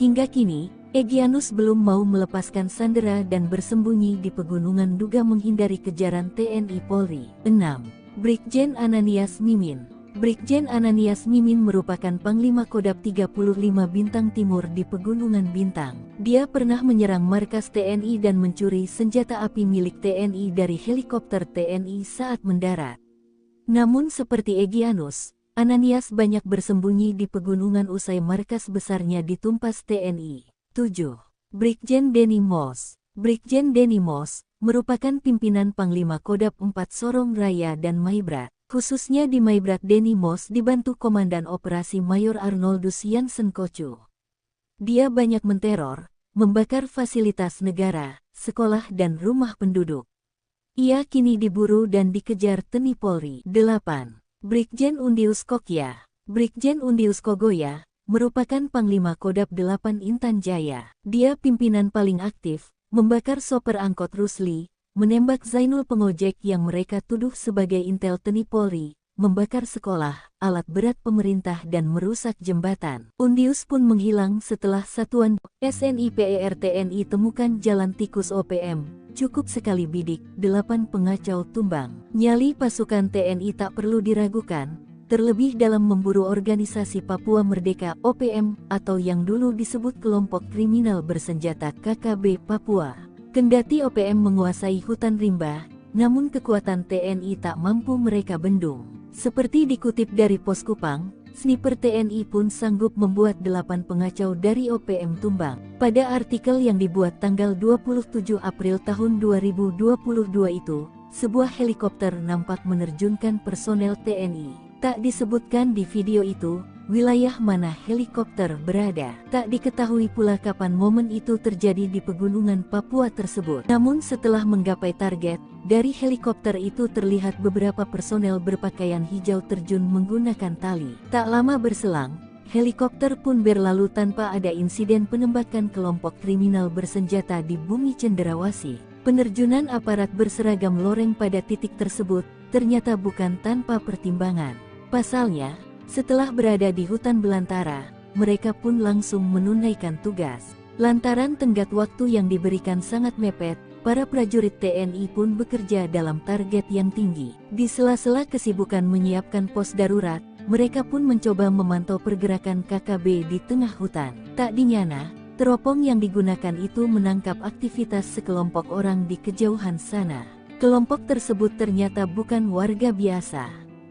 Hingga kini, Egyanus belum mau melepaskan sandera dan bersembunyi di pegunungan Duga menghindari kejaran TNI Polri. 6. Brigjen Ananias Mimin. Brigjen Ananias Mimin merupakan Panglima Kodap 35 Bintang Timur di Pegunungan Bintang. Dia pernah menyerang markas TNI dan mencuri senjata api milik TNI dari helikopter TNI saat mendarat. Namun seperti Egyanus, Ananias banyak bersembunyi di pegunungan usai markas besarnya ditumpas TNI. 7. Brigjen Denny Moss. Brigjen Denny Moss merupakan pimpinan Panglima Kodap 4 Sorong Raya dan Maibrat. Khususnya di Maibrat Denny Moss dibantu Komandan Operasi Mayor Arnoldus Jansen Kocu. Dia banyak menteror, membakar fasilitas negara, sekolah dan rumah penduduk. Ia kini diburu dan dikejar TNI Polri. 8. Brigjen Undius Kokya. Brigjen Undius Kogoya merupakan Panglima Kodap 8 Intan Jaya. Dia pimpinan paling aktif, membakar sopir angkot Rusli, menembak Zainul pengojek yang mereka tuduh sebagai intel TNI Polri, membakar sekolah, alat berat pemerintah dan merusak jembatan. Undius pun menghilang setelah satuan SNIPER TNI temukan jalan tikus OPM, cukup sekali bidik, 8 pengacau tumbang. Nyali pasukan TNI tak perlu diragukan, terlebih dalam memburu organisasi Papua Merdeka OPM atau yang dulu disebut kelompok kriminal bersenjata KKB Papua. Kendati OPM menguasai hutan rimba, namun kekuatan TNI tak mampu mereka bendung. Seperti dikutip dari Pos Kupang, sniper TNI pun sanggup membuat 8 pengacau dari OPM tumbang. Pada artikel yang dibuat tanggal 27 April tahun 2022 itu, sebuah helikopter nampak menerjunkan personel TNI. Tak disebutkan di video itu, wilayah mana helikopter berada. Tak diketahui pula kapan momen itu terjadi di pegunungan Papua tersebut. Namun setelah menggapai target, dari helikopter itu terlihat beberapa personel berpakaian hijau terjun menggunakan tali. Tak lama berselang, helikopter pun berlalu tanpa ada insiden penembakan kelompok kriminal bersenjata di bumi Cenderawasih. Penerjunan aparat berseragam loreng pada titik tersebut ternyata bukan tanpa pertimbangan. Pasalnya, setelah berada di hutan belantara, mereka pun langsung menunaikan tugas. Lantaran tenggat waktu yang diberikan sangat mepet, para prajurit TNI pun bekerja dalam target yang tinggi. Di sela-sela kesibukan menyiapkan pos darurat, mereka pun mencoba memantau pergerakan KKB di tengah hutan. Tak dinyana, teropong yang digunakan itu menangkap aktivitas sekelompok orang di kejauhan sana. Kelompok tersebut ternyata bukan warga biasa,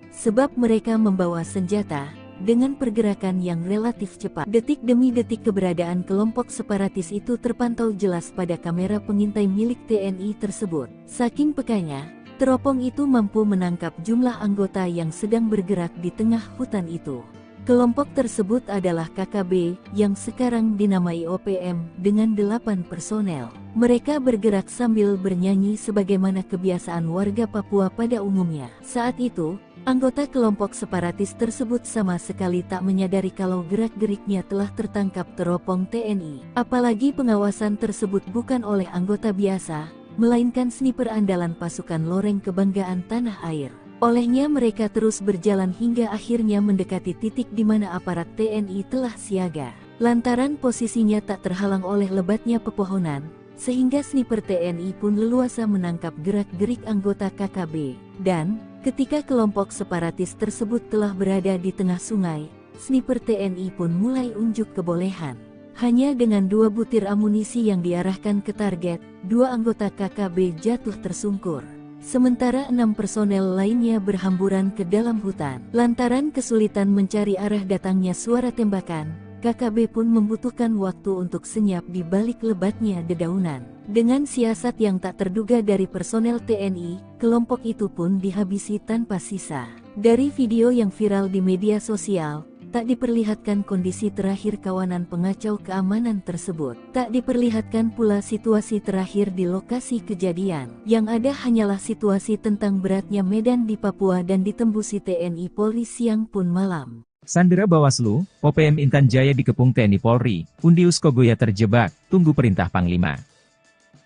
sebab mereka membawa senjata, dengan pergerakan yang relatif cepat. Detik demi detik keberadaan kelompok separatis itu terpantau jelas pada kamera pengintai milik TNI tersebut. Saking pekanya, teropong itu mampu menangkap jumlah anggota yang sedang bergerak di tengah hutan itu. Kelompok tersebut adalah KKB, yang sekarang dinamai OPM, dengan 8 personel. Mereka bergerak sambil bernyanyi sebagaimana kebiasaan warga Papua pada umumnya. Saat itu, anggota kelompok separatis tersebut sama sekali tak menyadari kalau gerak-geriknya telah tertangkap teropong TNI. Apalagi pengawasan tersebut bukan oleh anggota biasa, melainkan sniper andalan pasukan loreng kebanggaan tanah air. Olehnya mereka terus berjalan hingga akhirnya mendekati titik di mana aparat TNI telah siaga. Lantaran posisinya tak terhalang oleh lebatnya pepohonan, sehingga sniper TNI pun leluasa menangkap gerak-gerik anggota KKB. Dan, Ketika kelompok separatis tersebut telah berada di tengah sungai, sniper TNI pun mulai unjuk kebolehan. Hanya dengan 2 butir amunisi yang diarahkan ke target, 2 anggota KKB jatuh tersungkur. Sementara 6 personel lainnya berhamburan ke dalam hutan. Lantaran kesulitan mencari arah datangnya suara tembakan, KKB pun membutuhkan waktu untuk senyap di balik lebatnya dedaunan. Dengan siasat yang tak terduga dari personel TNI, kelompok itu pun dihabisi tanpa sisa. Dari video yang viral di media sosial, tak diperlihatkan kondisi terakhir kawanan pengacau keamanan tersebut. Tak diperlihatkan pula situasi terakhir di lokasi kejadian. Yang ada hanyalah situasi tentang beratnya medan di Papua dan ditembusi TNI Polri siang pun malam. Sandera Bawaslu, OPM Intan Jaya dikepung TNI Polri, Undius Kogoya terjebak, tunggu perintah Panglima.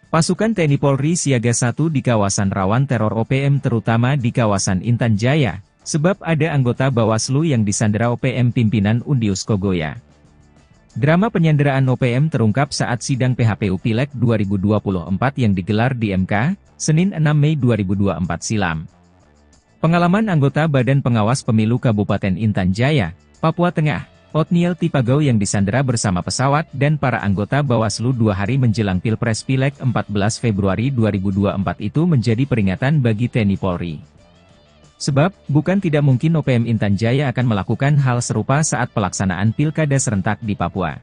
Pasukan TNI Polri siaga 1 di kawasan rawan teror OPM terutama di kawasan Intan Jaya. Sebab ada anggota Bawaslu yang disandera OPM pimpinan Undius Kogoya. Drama penyanderaan OPM terungkap saat sidang PHPU Pileg 2024 yang digelar di MK, Senin 6 Mei 2024 silam. Pengalaman anggota Badan Pengawas Pemilu Kabupaten Intan Jaya, Papua Tengah, Otniel Tipagau yang disandera bersama pesawat dan para anggota Bawaslu 2 hari menjelang Pilpres Pileg 14 Februari 2024 itu menjadi peringatan bagi TNI Polri. Sebab, bukan tidak mungkin OPM Intan Jaya akan melakukan hal serupa saat pelaksanaan pilkada serentak di Papua.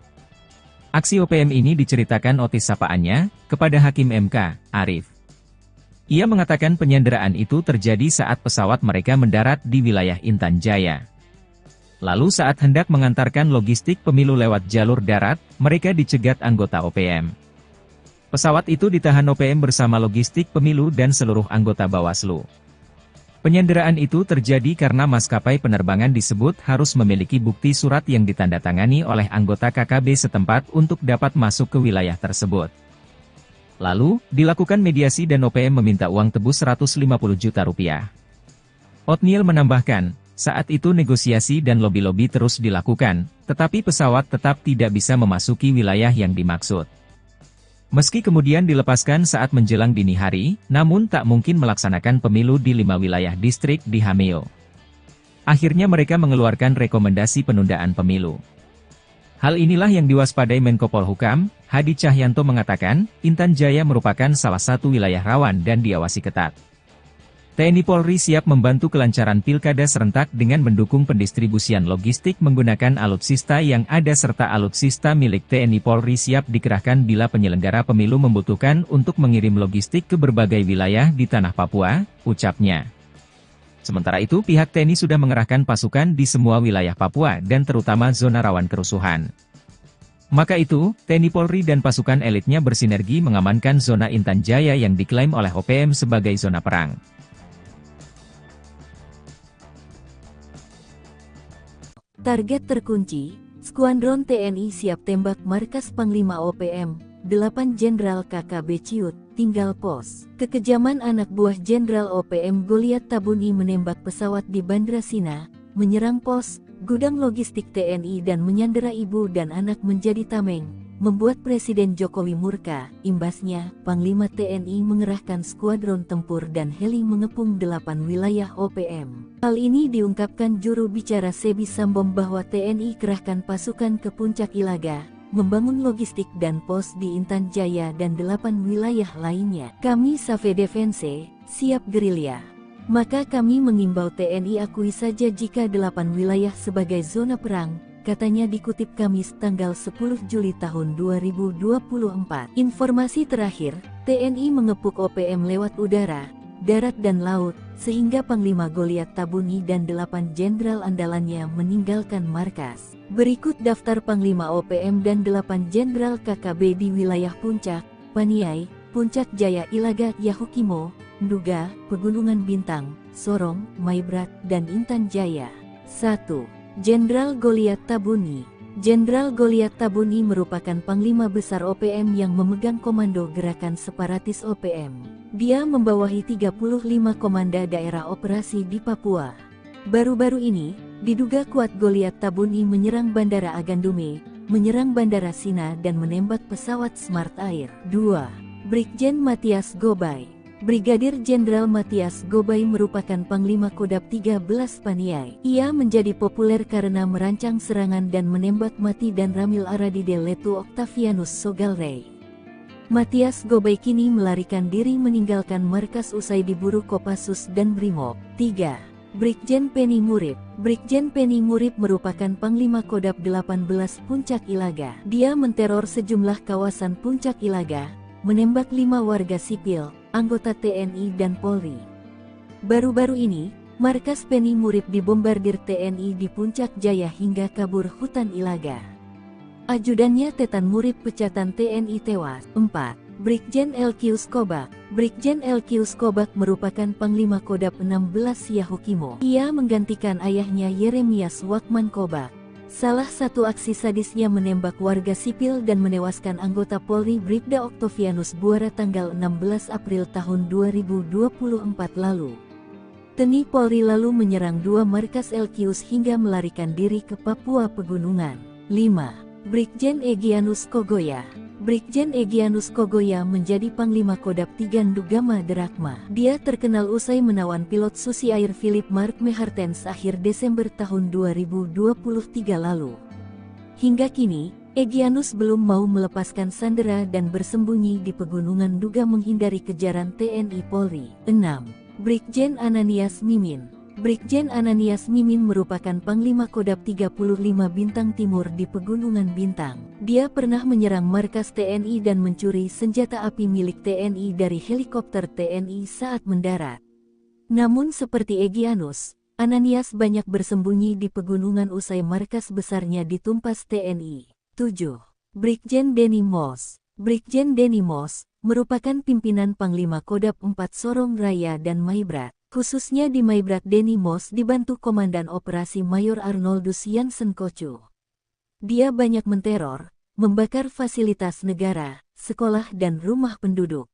Aksi OPM ini diceritakan Otis sapaannya, kepada Hakim MK, Arif. Ia mengatakan penyanderaan itu terjadi saat pesawat mereka mendarat di wilayah Intan Jaya. Lalu saat hendak mengantarkan logistik pemilu lewat jalur darat, mereka dicegat anggota OPM. Pesawat itu ditahan OPM bersama logistik pemilu dan seluruh anggota Bawaslu. Penyanderaan itu terjadi karena maskapai penerbangan disebut harus memiliki bukti surat yang ditandatangani oleh anggota KKB setempat untuk dapat masuk ke wilayah tersebut. Lalu, dilakukan mediasi dan OPM meminta uang tebus 150 juta rupiah. Otniel menambahkan, saat itu negosiasi dan lobi-lobi terus dilakukan, tetapi pesawat tetap tidak bisa memasuki wilayah yang dimaksud. Meski kemudian dilepaskan saat menjelang dini hari, namun tak mungkin melaksanakan pemilu di 5 wilayah distrik di Hameo. Akhirnya mereka mengeluarkan rekomendasi penundaan pemilu. Hal inilah yang diwaspadai Menko Polhukam, Hadi Cahyanto mengatakan, Intan Jaya merupakan salah satu wilayah rawan dan diawasi ketat. TNI Polri siap membantu kelancaran pilkada serentak dengan mendukung pendistribusian logistik menggunakan alutsista yang ada serta alutsista milik TNI Polri siap dikerahkan bila penyelenggara pemilu membutuhkan untuk mengirim logistik ke berbagai wilayah di tanah Papua, ucapnya. Sementara itu pihak TNI sudah mengerahkan pasukan di semua wilayah Papua dan terutama zona rawan kerusuhan. Maka itu, TNI Polri dan pasukan elitnya bersinergi mengamankan zona Intan Jaya yang diklaim oleh OPM sebagai zona perang. Target terkunci, Skuadron TNI siap tembak markas Panglima OPM, 8 Jenderal KKB Ciut, tinggal pos. Kekejaman anak buah Jenderal OPM Goliat Tabuni menembak pesawat di Bandra Sina, menyerang pos, gudang logistik TNI dan menyandera ibu dan anak menjadi tameng, membuat Presiden Jokowi murka. Imbasnya, Panglima TNI mengerahkan skuadron tempur dan heli mengepung 8 wilayah OPM. Hal ini diungkapkan juru bicara Sebi Sambom bahwa TNI kerahkan pasukan ke Puncak Ilaga, membangun logistik dan pos di Intan Jaya dan 8 wilayah lainnya. Kami Save Defense, siap gerilya. Maka kami mengimbau TNI akui saja jika 8 wilayah sebagai zona perang, katanya dikutip Kamis tanggal 10 Juli tahun 2024. Informasi terakhir, TNI mengepung OPM lewat udara, darat dan laut, sehingga Panglima Goliat Tabuni dan 8 jenderal andalannya meninggalkan markas. Berikut daftar Panglima OPM dan 8 jenderal KKB di wilayah Puncak, Paniai, Puncak Jaya Ilaga Yahukimo, Nduga, Pegunungan Bintang, Sorong, Maibrat, dan Intan Jaya. 1. Jenderal Goliat Tabuni. Jenderal Goliat Tabuni merupakan Panglima Besar OPM yang memegang komando gerakan separatis OPM. Dia membawahi 35 komanda daerah operasi di Papua. Baru-baru ini, diduga kuat Goliat Tabuni menyerang Bandara Agandume, menyerang Bandara Sina dan menembak pesawat Smart Air. 2. Brigjen Matias Gobay. Brigadir Jenderal Matias Gobay merupakan Panglima Kodab 13 Paniai. Ia menjadi populer karena merancang serangan dan menembak mati dan Ramil Aradide Letu Octavianus Sogalrey. Matias Gobay kini melarikan diri meninggalkan markas usai diburu Kopassus dan Brimob. 3. Brigjen Penny Murib. Brigjen Penny Murib merupakan Panglima Kodab 18 Puncak Ilaga. Dia menteror sejumlah kawasan Puncak Ilaga, menembak 5 warga sipil, anggota TNI dan Polri. Baru-baru ini, markas Penny Murib dibombardir TNI di Puncak Jaya hingga kabur hutan Ilaga. Ajudannya Tetan Murib pecatan TNI tewas. 4. Brigjen LQ Skobak. Brigjen LQ Skobak merupakan Panglima Kodab 16 Yahukimo. Ia menggantikan ayahnya Yeremias Wakman Kobak. Salah satu aksi sadisnya menembak warga sipil dan menewaskan anggota Polri Bribda Octavianus Buara tanggal 16 April tahun 2024 lalu. TNI Polri lalu menyerang 2 markas LQs hingga melarikan diri ke Papua Pegunungan. 5. Brigjen Egyanus Kogoya. Brigjen Egyanus Kogoya menjadi Panglima Kodab 3 Ndugama Derakma. Dia terkenal usai menawan pilot Susi Air Philip Mark Mehartens akhir Desember tahun 2023 lalu. Hingga kini, Egyanus belum mau melepaskan sandera dan bersembunyi di pegunungan Nduga menghindari kejaran TNI Polri. 6. Brigjen Ananias Mimin. Brigjen Ananias Mimin merupakan Panglima Kodab 35 Bintang Timur di Pegunungan Bintang. Dia pernah menyerang markas TNI dan mencuri senjata api milik TNI dari helikopter TNI saat mendarat. Namun seperti Egyanus, Ananias banyak bersembunyi di pegunungan usai markas besarnya ditumpas TNI. 7. Brigjen Denny Moss. Brigjen Denny Moss merupakan pimpinan Panglima Kodab 4 Sorong Raya dan Maibrat. Khususnya di Maibrat Denny Moss dibantu Komandan Operasi Mayor Arnoldus Jansen Kocu. Dia banyak menteror, membakar fasilitas negara, sekolah dan rumah penduduk.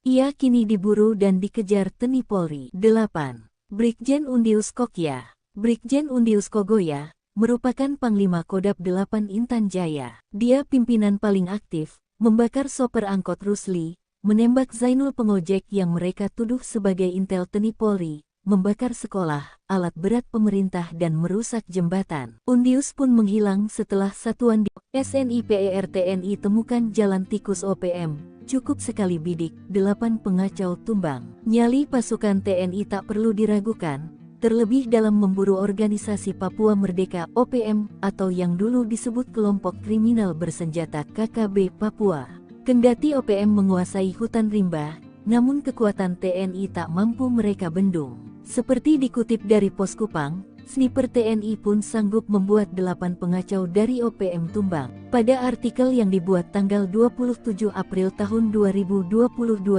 Ia kini diburu dan dikejar TNI Polri. 8. Brigjen Undius Kokya. Brigjen Undius Kogoya merupakan Panglima Kodab 8 Intan Jaya. Dia pimpinan paling aktif, membakar sopir angkot Rusli, menembak Zainul pengojek yang mereka tuduh sebagai intel TNI Polri, membakar sekolah, alat berat pemerintah dan merusak jembatan. Undius pun menghilang setelah satuan di SNIPER TNI temukan jalan tikus OPM, cukup sekali bidik, 8 pengacau tumbang. Nyali pasukan TNI tak perlu diragukan, terlebih dalam memburu organisasi Papua Merdeka OPM atau yang dulu disebut kelompok kriminal bersenjata KKB Papua. Kendati OPM menguasai hutan rimba, namun kekuatan TNI tak mampu mereka bendung. Seperti dikutip dari Pos Kupang, sniper TNI pun sanggup membuat 8 pengacau dari OPM tumbang. Pada artikel yang dibuat tanggal 27 April tahun 2022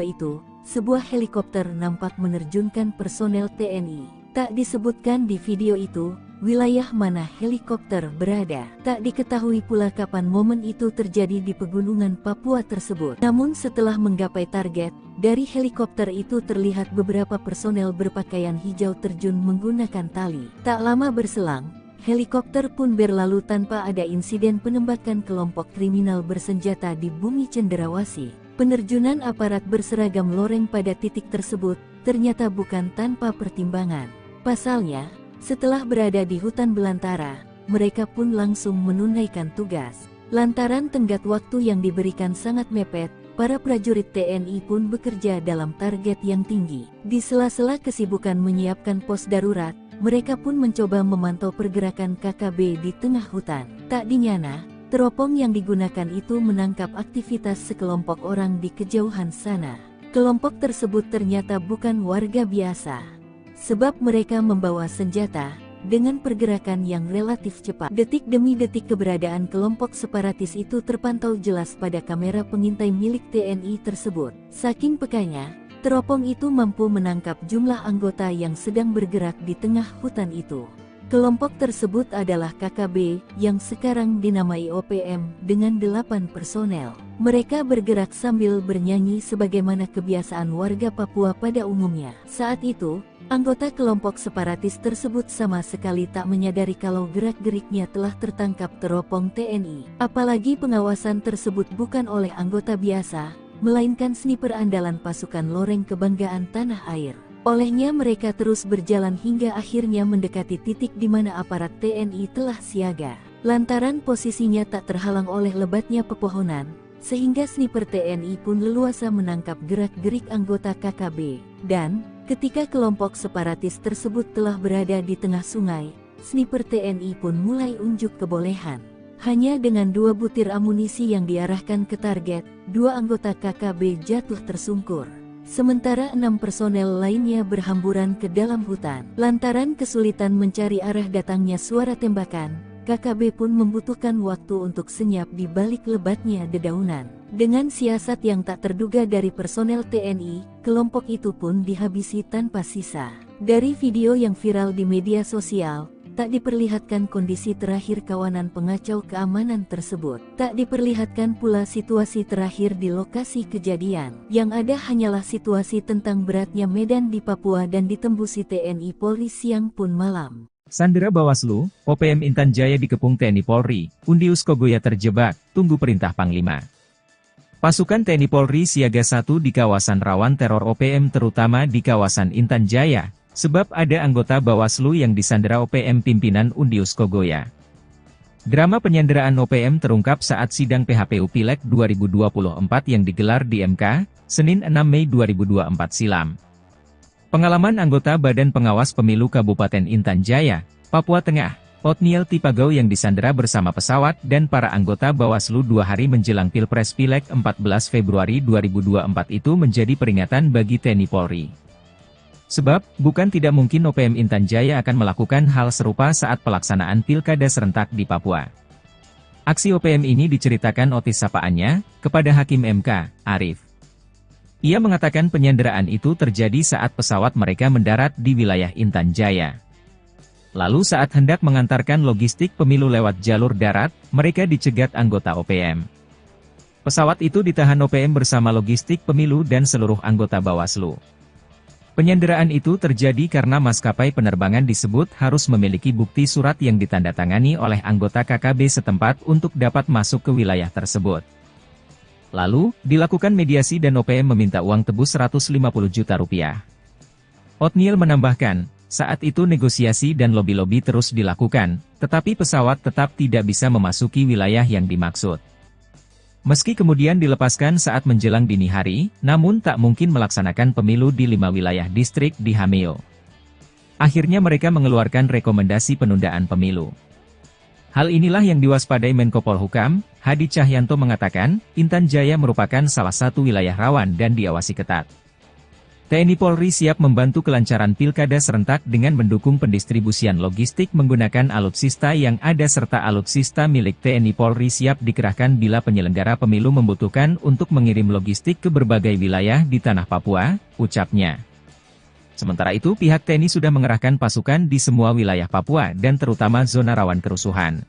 itu, sebuah helikopter nampak menerjunkan personel TNI. Tak disebutkan di video itu, wilayah mana helikopter berada. Tak diketahui pula kapan momen itu terjadi di pegunungan Papua tersebut. Namun setelah menggapai target, dari helikopter itu terlihat beberapa personel berpakaian hijau terjun menggunakan tali. Tak lama berselang, helikopter pun berlalu tanpa ada insiden penembakan kelompok kriminal bersenjata di bumi Cenderawasih. Penerjunan aparat berseragam loreng pada titik tersebut ternyata bukan tanpa pertimbangan. Pasalnya, setelah berada di hutan belantara, mereka pun langsung menunaikan tugas. Lantaran tenggat waktu yang diberikan sangat mepet, para prajurit TNI pun bekerja dalam target yang tinggi. Di sela-sela kesibukan menyiapkan pos darurat, mereka pun mencoba memantau pergerakan KKB di tengah hutan. Tak dinyana, teropong yang digunakan itu menangkap aktivitas sekelompok orang di kejauhan sana. Kelompok tersebut ternyata bukan warga biasa, sebab mereka membawa senjata, dengan pergerakan yang relatif cepat. Detik demi detik keberadaan kelompok separatis itu terpantau jelas pada kamera pengintai milik TNI tersebut. Saking pekanya, teropong itu mampu menangkap jumlah anggota yang sedang bergerak di tengah hutan itu. Kelompok tersebut adalah KKB, yang sekarang dinamai OPM, dengan 8 personel. Mereka bergerak sambil bernyanyi sebagaimana kebiasaan warga Papua pada umumnya. Saat itu, anggota kelompok separatis tersebut sama sekali tak menyadari kalau gerak-geriknya telah tertangkap teropong TNI. Apalagi pengawasan tersebut bukan oleh anggota biasa, melainkan sniper andalan pasukan Loreng Kebanggaan Tanah Air. Olehnya mereka terus berjalan hingga akhirnya mendekati titik di mana aparat TNI telah siaga. Lantaran posisinya tak terhalang oleh lebatnya pepohonan, sehingga sniper TNI pun leluasa menangkap gerak-gerik anggota KKB. Dan, ketika kelompok separatis tersebut telah berada di tengah sungai, sniper TNI pun mulai unjuk kebolehan. Hanya dengan 2 butir amunisi yang diarahkan ke target, 2 anggota KKB jatuh tersungkur. Sementara 6 personel lainnya berhamburan ke dalam hutan. Lantaran kesulitan mencari arah datangnya suara tembakan, KKB pun membutuhkan waktu untuk senyap di balik lebatnya dedaunan. Dengan siasat yang tak terduga dari personel TNI, kelompok itu pun dihabisi tanpa sisa. Dari video yang viral di media sosial, tak diperlihatkan kondisi terakhir kawanan pengacau keamanan tersebut. Tak diperlihatkan pula situasi terakhir di lokasi kejadian. Yang ada hanyalah situasi tentang beratnya medan di Papua dan ditembusi TNI Polri siang pun malam. Sandera Bawaslu, OPM Intan Jaya dikepung TNI Polri, Undius Kogoya terjebak, tunggu perintah Panglima. Pasukan TNI Polri siaga 1 di kawasan rawan teror OPM terutama di kawasan Intan Jaya. Sebab ada anggota Bawaslu yang disandera OPM pimpinan Undius Kogoya. Drama penyanderaan OPM terungkap saat sidang PHPU Pileg 2024 yang digelar di MK, Senin 6 Mei 2024 silam. Pengalaman anggota Badan Pengawas Pemilu Kabupaten Intan Jaya, Papua Tengah, Otniel Tipagau yang disandera bersama pesawat dan para anggota Bawaslu 2 hari menjelang Pilpres Pileg 14 Februari 2024 itu menjadi peringatan bagi TNI Polri. Sebab, bukan tidak mungkin OPM Intan Jaya akan melakukan hal serupa saat pelaksanaan pilkada serentak di Papua. Aksi OPM ini diceritakan Otis sapaannya, kepada Hakim MK, Arif. Ia mengatakan penyanderaan itu terjadi saat pesawat mereka mendarat di wilayah Intan Jaya. Lalu saat hendak mengantarkan logistik pemilu lewat jalur darat, mereka dicegat anggota OPM. Pesawat itu ditahan OPM bersama logistik pemilu dan seluruh anggota Bawaslu. Penyanderaan itu terjadi karena maskapai penerbangan disebut harus memiliki bukti surat yang ditandatangani oleh anggota KKB setempat untuk dapat masuk ke wilayah tersebut. Lalu, dilakukan mediasi dan OPM meminta uang tebus 150 juta rupiah. Otniel menambahkan, saat itu negosiasi dan lobi-lobi terus dilakukan, tetapi pesawat tetap tidak bisa memasuki wilayah yang dimaksud. Meski kemudian dilepaskan saat menjelang dini hari, namun tak mungkin melaksanakan pemilu di 5 wilayah distrik di Hameo. Akhirnya mereka mengeluarkan rekomendasi penundaan pemilu. Hal inilah yang diwaspadai Menko Polhukam, Hadi Cahyanto mengatakan, Intan Jaya merupakan salah satu wilayah rawan dan diawasi ketat. TNI Polri siap membantu kelancaran pilkada serentak dengan mendukung pendistribusian logistik menggunakan alutsista yang ada serta alutsista milik TNI Polri siap dikerahkan bila penyelenggara pemilu membutuhkan untuk mengirim logistik ke berbagai wilayah di tanah Papua, ucapnya. Sementara itu pihak TNI sudah mengerahkan pasukan di semua wilayah Papua dan terutama zona rawan kerusuhan.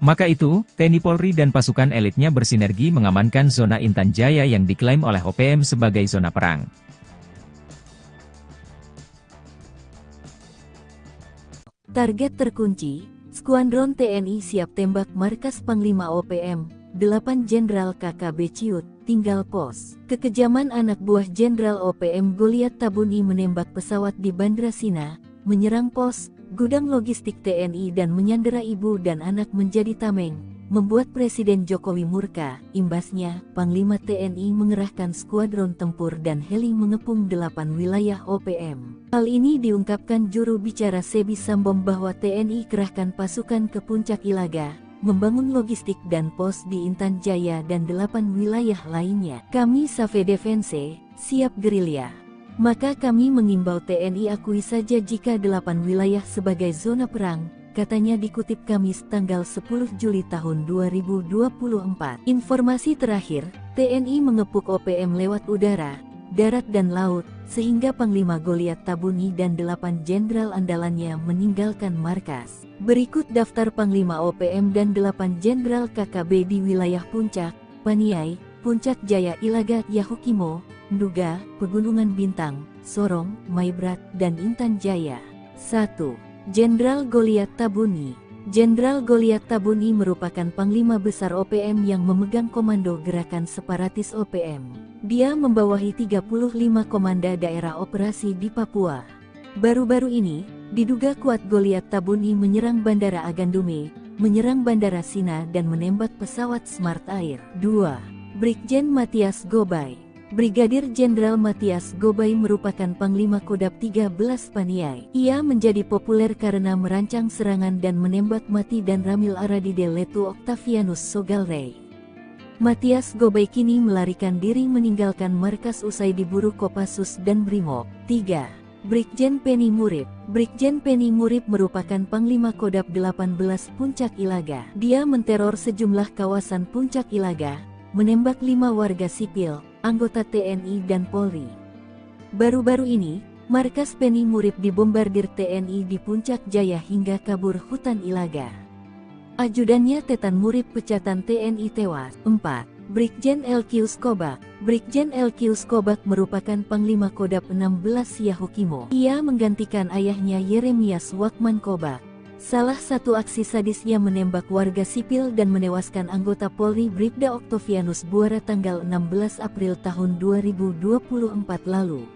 Maka itu, TNI Polri dan pasukan elitnya bersinergi mengamankan zona Intan Jaya yang diklaim oleh OPM sebagai zona perang. Target terkunci, Skuadron TNI siap tembak markas Panglima OPM, 8 Jenderal KKB Ciut, tinggal pos. Kekejaman anak buah Jenderal OPM Goliat Tabuni menembak pesawat di Bandra Sina, menyerang pos, gudang logistik TNI dan menyandera ibu dan anak menjadi tameng, membuat Presiden Jokowi murka. Imbasnya, Panglima TNI mengerahkan skuadron tempur dan heli mengepung 8 wilayah OPM. Hal ini diungkapkan juru bicara Sebi Sambom bahwa TNI kerahkan pasukan ke Puncak Ilaga, membangun logistik dan pos di Intan Jaya dan 8 wilayah lainnya. Kami Save Defense, siap gerilya. Maka kami mengimbau TNI akui saja jika 8 wilayah sebagai zona perang, katanya dikutip Kamis tanggal 10 Juli tahun 2024. Informasi terakhir, TNI mengepung OPM lewat udara, darat dan laut, sehingga Panglima Goliat Tabuni dan 8 jenderal andalannya meninggalkan markas. Berikut daftar Panglima OPM dan 8 jenderal KKB di wilayah Puncak, Paniai, Puncak Jaya Ilaga, Yahukimo, Nduga, Pegunungan Bintang, Sorong, Maibrat, dan Intan Jaya. 1. Jenderal Goliat Tabuni. Jenderal Goliat Tabuni merupakan Panglima Besar OPM yang memegang komando gerakan separatis OPM. Dia membawahi 35 komanda daerah operasi di Papua. Baru-baru ini, diduga kuat Goliat Tabuni menyerang Bandara Agandume, menyerang Bandara Sina dan menembak pesawat Smart Air. 2. Brigjen Matias Gobay. Brigadir Jenderal Matias Gobay merupakan Panglima Kodab 13 Paniai. Ia menjadi populer karena merancang serangan dan menembak mati dan Ramil Aradide Letu Octavianus Sogalrey. Matias Gobay kini melarikan diri meninggalkan markas usai diburu Kopassus dan Brimob. 3. Brigjen Penny Murib. Brigjen Penny Murib merupakan Panglima Kodab 18 Puncak Ilaga. Dia menteror sejumlah kawasan Puncak Ilaga, menembak 5 warga sipil, anggota TNI dan Polri. Baru-baru ini, markas Penny Murib dibombardir TNI di Puncak Jaya hingga kabur hutan Ilaga. Ajudannya Tetan Murib pecatan TNI tewas. 4. Brigjen Elkius Kobak. Brigjen Elkius Kobak merupakan Panglima Kodab 16 Yahukimo. Ia menggantikan ayahnya Yeremias Wakman Kobak. Salah satu aksi sadisnya menembak warga sipil dan menewaskan anggota Polri Bribda Octavianus Buara tanggal 16 April tahun 2024 lalu.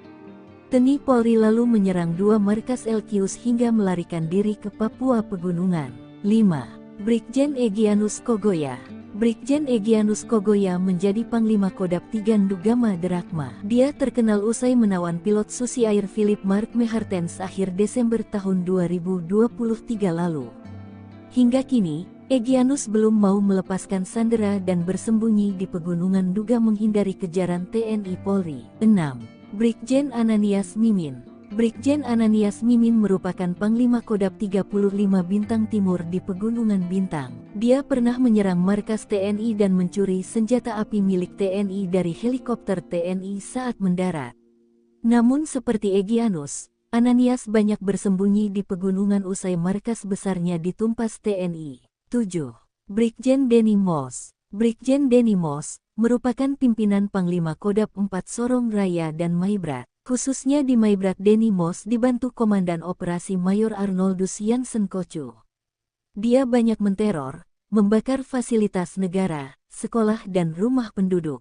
TNI Polri lalu menyerang 2 markas Elkius hingga melarikan diri ke Papua Pegunungan. 5. Brigjen Egyanus Kogoya. Brigjen Egyanus Kogoya menjadi Panglima Kodab 3 Ndugama Derakma. Dia terkenal usai menawan pilot Susi Air Philip Mark Mehartens akhir Desember tahun 2023 lalu. Hingga kini, Egyanus belum mau melepaskan sandera dan bersembunyi di pegunungan Nduga menghindari kejaran TNI Polri. 6. Brigjen Ananias Mimin. Brigjen Ananias Mimin merupakan Panglima Kodab 35 Bintang Timur di Pegunungan Bintang. Dia pernah menyerang markas TNI dan mencuri senjata api milik TNI dari helikopter TNI saat mendarat. Namun seperti Egyanus, Ananias banyak bersembunyi di pegunungan usai markas besarnya ditumpas TNI. 7. Brigjen Denny Moss. Brigjen Denny Moss merupakan pimpinan Panglima Kodab 4 Sorong Raya dan Maibrat. Khususnya di Maibrat Denny Moss dibantu Komandan Operasi Mayor Arnoldus Jansen Kocu. Dia banyak menteror, membakar fasilitas negara, sekolah dan rumah penduduk.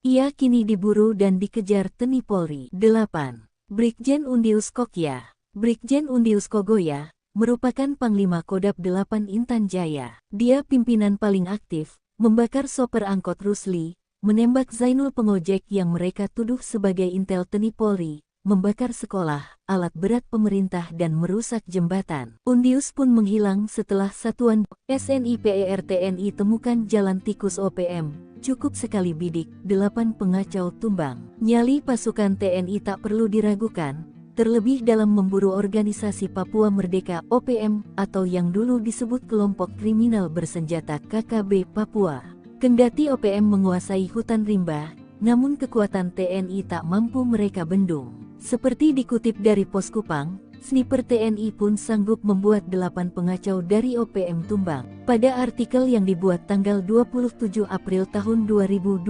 Ia kini diburu dan dikejar TNI Polri. 8. Brigjen Undius Kokya. Brigjen Undius Kogoya merupakan Panglima Kodab 8 Intan Jaya. Dia pimpinan paling aktif, membakar sopir angkot Rusli, menembak Zainul pengojek yang mereka tuduh sebagai intel TNI Polri, membakar sekolah, alat berat pemerintah dan merusak jembatan. Undius pun menghilang setelah satuan SNIPER TNI temukan jalan tikus OPM. Cukup sekali bidik, 8 pengacau tumbang. Nyali pasukan TNI tak perlu diragukan, terlebih dalam memburu organisasi Papua Merdeka OPM atau yang dulu disebut kelompok kriminal bersenjata KKB Papua. Kendati OPM menguasai hutan rimba, namun kekuatan TNI tak mampu mereka bendung. Seperti dikutip dari Pos Kupang, sniper TNI pun sanggup membuat 8 pengacau dari OPM tumbang. Pada artikel yang dibuat tanggal 27 April tahun 2022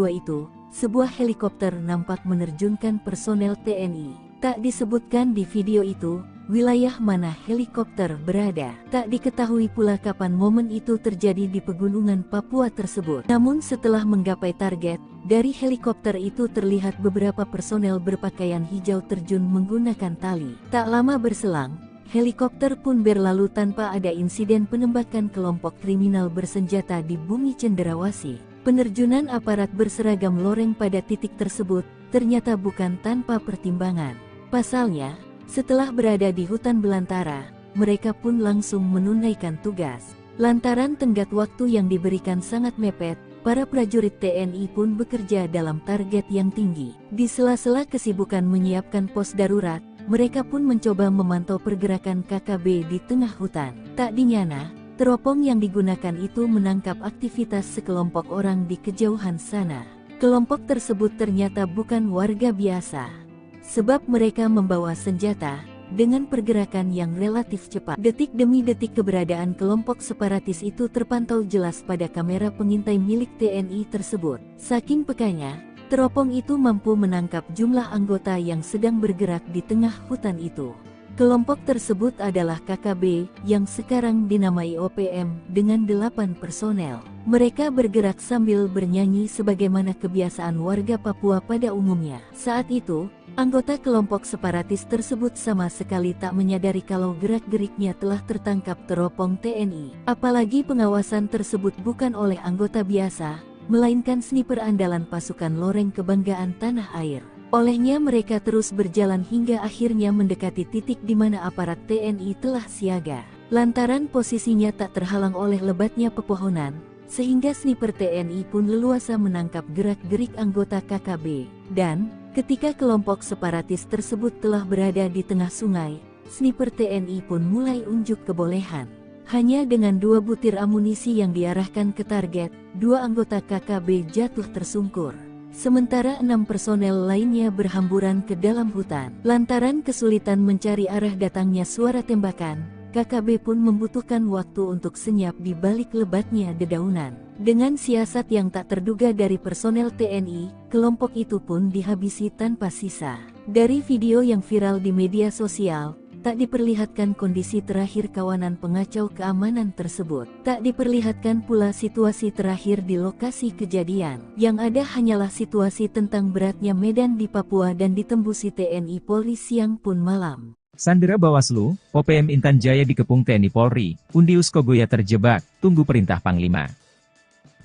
itu, sebuah helikopter nampak menerjunkan personel TNI. Tak disebutkan di video itu, wilayah mana helikopter berada. Tak diketahui pula kapan momen itu terjadi di pegunungan Papua tersebut. Namun setelah menggapai target, dari helikopter itu terlihat beberapa personel berpakaian hijau terjun menggunakan tali. Tak lama berselang, helikopter pun berlalu tanpa ada insiden penembakan kelompok kriminal bersenjata di bumi Cenderawasih. Penerjunan aparat berseragam loreng pada titik tersebut ternyata bukan tanpa pertimbangan. Pasalnya, setelah berada di hutan belantara, mereka pun langsung menunaikan tugas. Lantaran tenggat waktu yang diberikan sangat mepet, para prajurit TNI pun bekerja dalam target yang tinggi. Di sela-sela kesibukan menyiapkan pos darurat, mereka pun mencoba memantau pergerakan KKB di tengah hutan. Tak dinyana, teropong yang digunakan itu menangkap aktivitas sekelompok orang di kejauhan sana. Kelompok tersebut ternyata bukan warga biasa. Sebab mereka membawa senjata, dengan pergerakan yang relatif cepat. Detik demi detik keberadaan kelompok separatis itu terpantau jelas pada kamera pengintai milik TNI tersebut. Saking pekanya, teropong itu mampu menangkap jumlah anggota yang sedang bergerak di tengah hutan itu. Kelompok tersebut adalah KKB, yang sekarang dinamai OPM, dengan 8 personel. Mereka bergerak sambil bernyanyi sebagaimana kebiasaan warga Papua pada umumnya. Saat itu, anggota kelompok separatis tersebut sama sekali tak menyadari kalau gerak-geriknya telah tertangkap teropong TNI. Apalagi pengawasan tersebut bukan oleh anggota biasa, melainkan sniper andalan pasukan Loreng Kebanggaan Tanah Air. Olehnya mereka terus berjalan hingga akhirnya mendekati titik di mana aparat TNI telah siaga. Lantaran posisinya tak terhalang oleh lebatnya pepohonan, sehingga sniper TNI pun leluasa menangkap gerak-gerik anggota KKB. Dan, ketika kelompok separatis tersebut telah berada di tengah sungai, sniper TNI pun mulai unjuk kebolehan. Hanya dengan 2 butir amunisi yang diarahkan ke target, 2 anggota KKB jatuh tersungkur. Sementara 6 personel lainnya berhamburan ke dalam hutan. Lantaran kesulitan mencari arah datangnya suara tembakan, KKB pun membutuhkan waktu untuk senyap di balik lebatnya dedaunan. Dengan siasat yang tak terduga dari personel TNI, kelompok itu pun dihabisi tanpa sisa. Dari video yang viral di media sosial, tak diperlihatkan kondisi terakhir kawanan pengacau keamanan tersebut. Tak diperlihatkan pula situasi terakhir di lokasi kejadian. Yang ada hanyalah situasi tentang beratnya medan di Papua dan ditembusi TNI Polri siang pun malam. Sandera Bawaslu, OPM Intan Jaya dikepung TNI Polri, Undius Kogoya terjebak, tunggu perintah Panglima.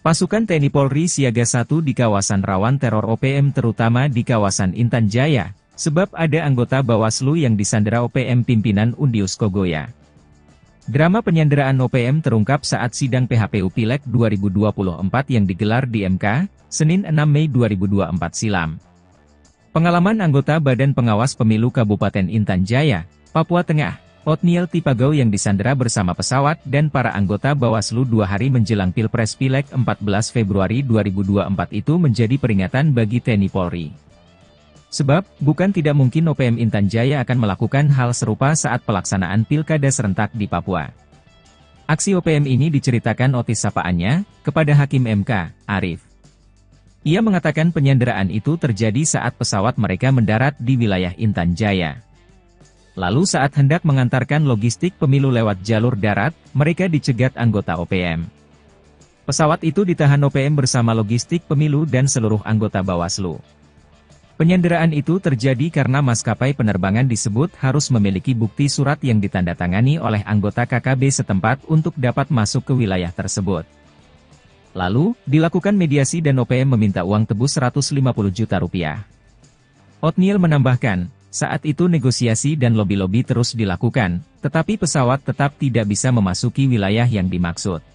Pasukan TNI Polri siaga 1 di kawasan rawan teror OPM terutama di kawasan Intan Jaya. Sebab ada anggota Bawaslu yang disandera OPM pimpinan Undius Kogoya. Drama penyanderaan OPM terungkap saat sidang PHPU Pileg 2024 yang digelar di MK, Senin 6 Mei 2024 silam. Pengalaman anggota Badan Pengawas Pemilu Kabupaten Intan Jaya, Papua Tengah, Otniel Tipagau yang disandera bersama pesawat dan para anggota Bawaslu 2 hari menjelang Pilpres Pileg 14 Februari 2024 itu menjadi peringatan bagi TNI Polri. Sebab, bukan tidak mungkin OPM Intan Jaya akan melakukan hal serupa saat pelaksanaan pilkada serentak di Papua. Aksi OPM ini diceritakan Otis sapaannya, kepada Hakim MK, Arif. Ia mengatakan penyanderaan itu terjadi saat pesawat mereka mendarat di wilayah Intan Jaya. Lalu saat hendak mengantarkan logistik pemilu lewat jalur darat, mereka dicegat anggota OPM. Pesawat itu ditahan OPM bersama logistik pemilu dan seluruh anggota Bawaslu. Penyanderaan itu terjadi karena maskapai penerbangan disebut harus memiliki bukti surat yang ditandatangani oleh anggota KKB setempat untuk dapat masuk ke wilayah tersebut. Lalu, dilakukan mediasi dan OPM meminta uang tebus 150 juta rupiah. Otniel menambahkan, saat itu negosiasi dan lobi-lobi terus dilakukan, tetapi pesawat tetap tidak bisa memasuki wilayah yang dimaksud.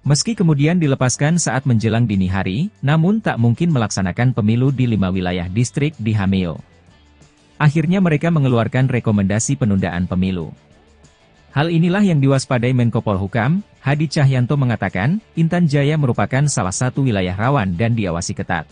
Meski kemudian dilepaskan saat menjelang dini hari, namun tak mungkin melaksanakan pemilu di 5 wilayah distrik di Hameo. Akhirnya mereka mengeluarkan rekomendasi penundaan pemilu. Hal inilah yang diwaspadai Menko Polhukam, Hadi Cahyanto mengatakan, Intan Jaya merupakan salah satu wilayah rawan dan diawasi ketat.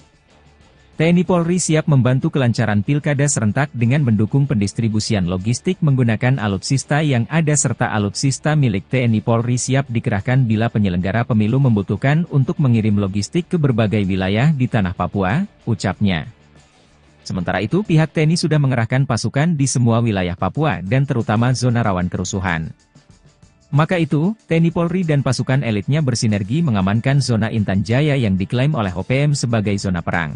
TNI Polri siap membantu kelancaran pilkada serentak dengan mendukung pendistribusian logistik menggunakan alutsista yang ada serta alutsista milik TNI Polri siap dikerahkan bila penyelenggara pemilu membutuhkan untuk mengirim logistik ke berbagai wilayah di tanah Papua, ucapnya. Sementara itu pihak TNI sudah mengerahkan pasukan di semua wilayah Papua dan terutama zona rawan kerusuhan. Maka itu, TNI Polri dan pasukan elitnya bersinergi mengamankan zona Intan Jaya yang diklaim oleh OPM sebagai zona perang.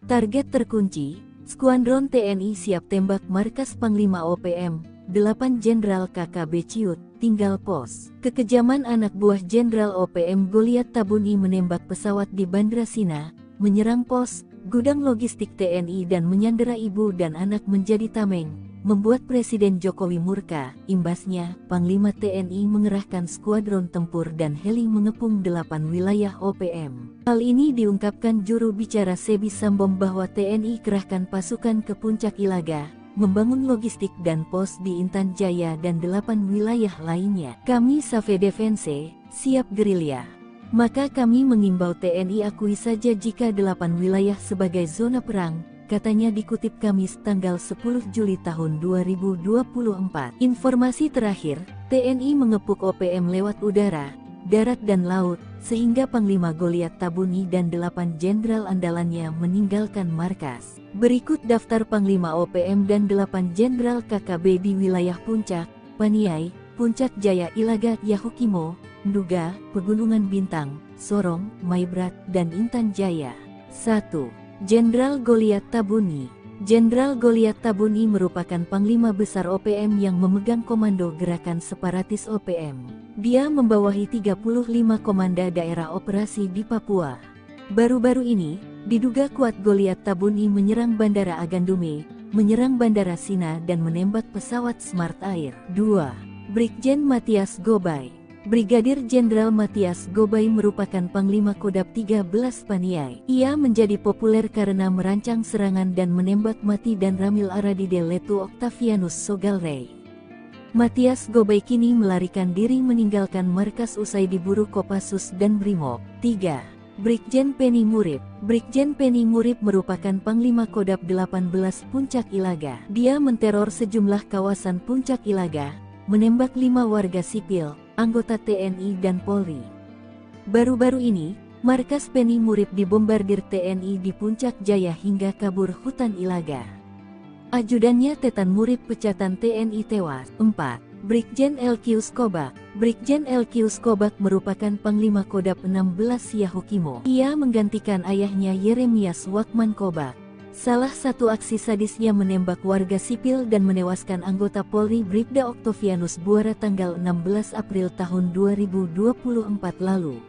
Target terkunci, Skuadron TNI siap tembak markas Panglima OPM, 8 Jenderal KKB Ciut, tinggal pos. Kekejaman anak buah Jenderal OPM Goliat Tabuni menembak pesawat di Bandra Sina, menyerang pos, gudang logistik TNI dan menyandera ibu dan anak menjadi tameng, membuat Presiden Jokowi murka. Imbasnya, Panglima TNI mengerahkan skuadron tempur dan heli mengepung 8 wilayah OPM. Hal ini diungkapkan juru bicara Sebi Sambom bahwa TNI kerahkan pasukan ke Puncak Ilaga, membangun logistik dan pos di Intan Jaya dan 8 wilayah lainnya. Kami Save Defense, siap gerilya. Maka kami mengimbau TNI akui saja jika 8 wilayah sebagai zona perang, katanya dikutip Kamis tanggal 10 Juli tahun 2024. Informasi terakhir, TNI mengepung OPM lewat udara, darat dan laut, sehingga Panglima Goliat Tabuni dan 8 jenderal andalannya meninggalkan markas. Berikut daftar Panglima OPM dan 8 jenderal KKB di wilayah Puncak, Paniai, Puncak Jaya Ilaga, Yahukimo, Nduga, Pegunungan Bintang, Sorong, Maibrat, dan Intan Jaya. 1. Jenderal Goliat Tabuni. Jenderal Goliat Tabuni merupakan Panglima Besar OPM yang memegang komando gerakan separatis OPM. Dia membawahi 35 komanda daerah operasi di Papua. Baru-baru ini, diduga kuat Goliat Tabuni menyerang Bandara Agandume, menyerang Bandara Sina dan menembak pesawat Smart Air. 2. Brigjen Matias Gobay. Brigadir Jenderal Matias Gobay merupakan Panglima Kodab 13 Paniai. Ia menjadi populer karena merancang serangan dan menembak mati dan Ramil Aradide Letu Octavianus Sogalrey. Matias Gobay kini melarikan diri meninggalkan markas usai diburu Kopassus dan Brimob. 3. Brigjen Penny Murib. Brigjen Penny Murib merupakan Panglima Kodab 18 Puncak Ilaga. Dia menteror sejumlah kawasan Puncak Ilaga, menembak 5 warga sipil, anggota TNI dan Polri. Baru-baru ini, markas Penny Murib dibombardir TNI di Puncak Jaya hingga kabur hutan Ilaga. Ajudannya Tetan Murib pecatan TNI tewas. 4. Brigjen Elkius Kobak. Brigjen Elkius Kobak merupakan Panglima Kodab 16 Yahukimo. Ia menggantikan ayahnya Yeremias Wakman Kobak. Salah satu aksi sadisnya menembak warga sipil dan menewaskan anggota Polri Bribda Octavianus Buara tanggal 16 April tahun 2024 lalu.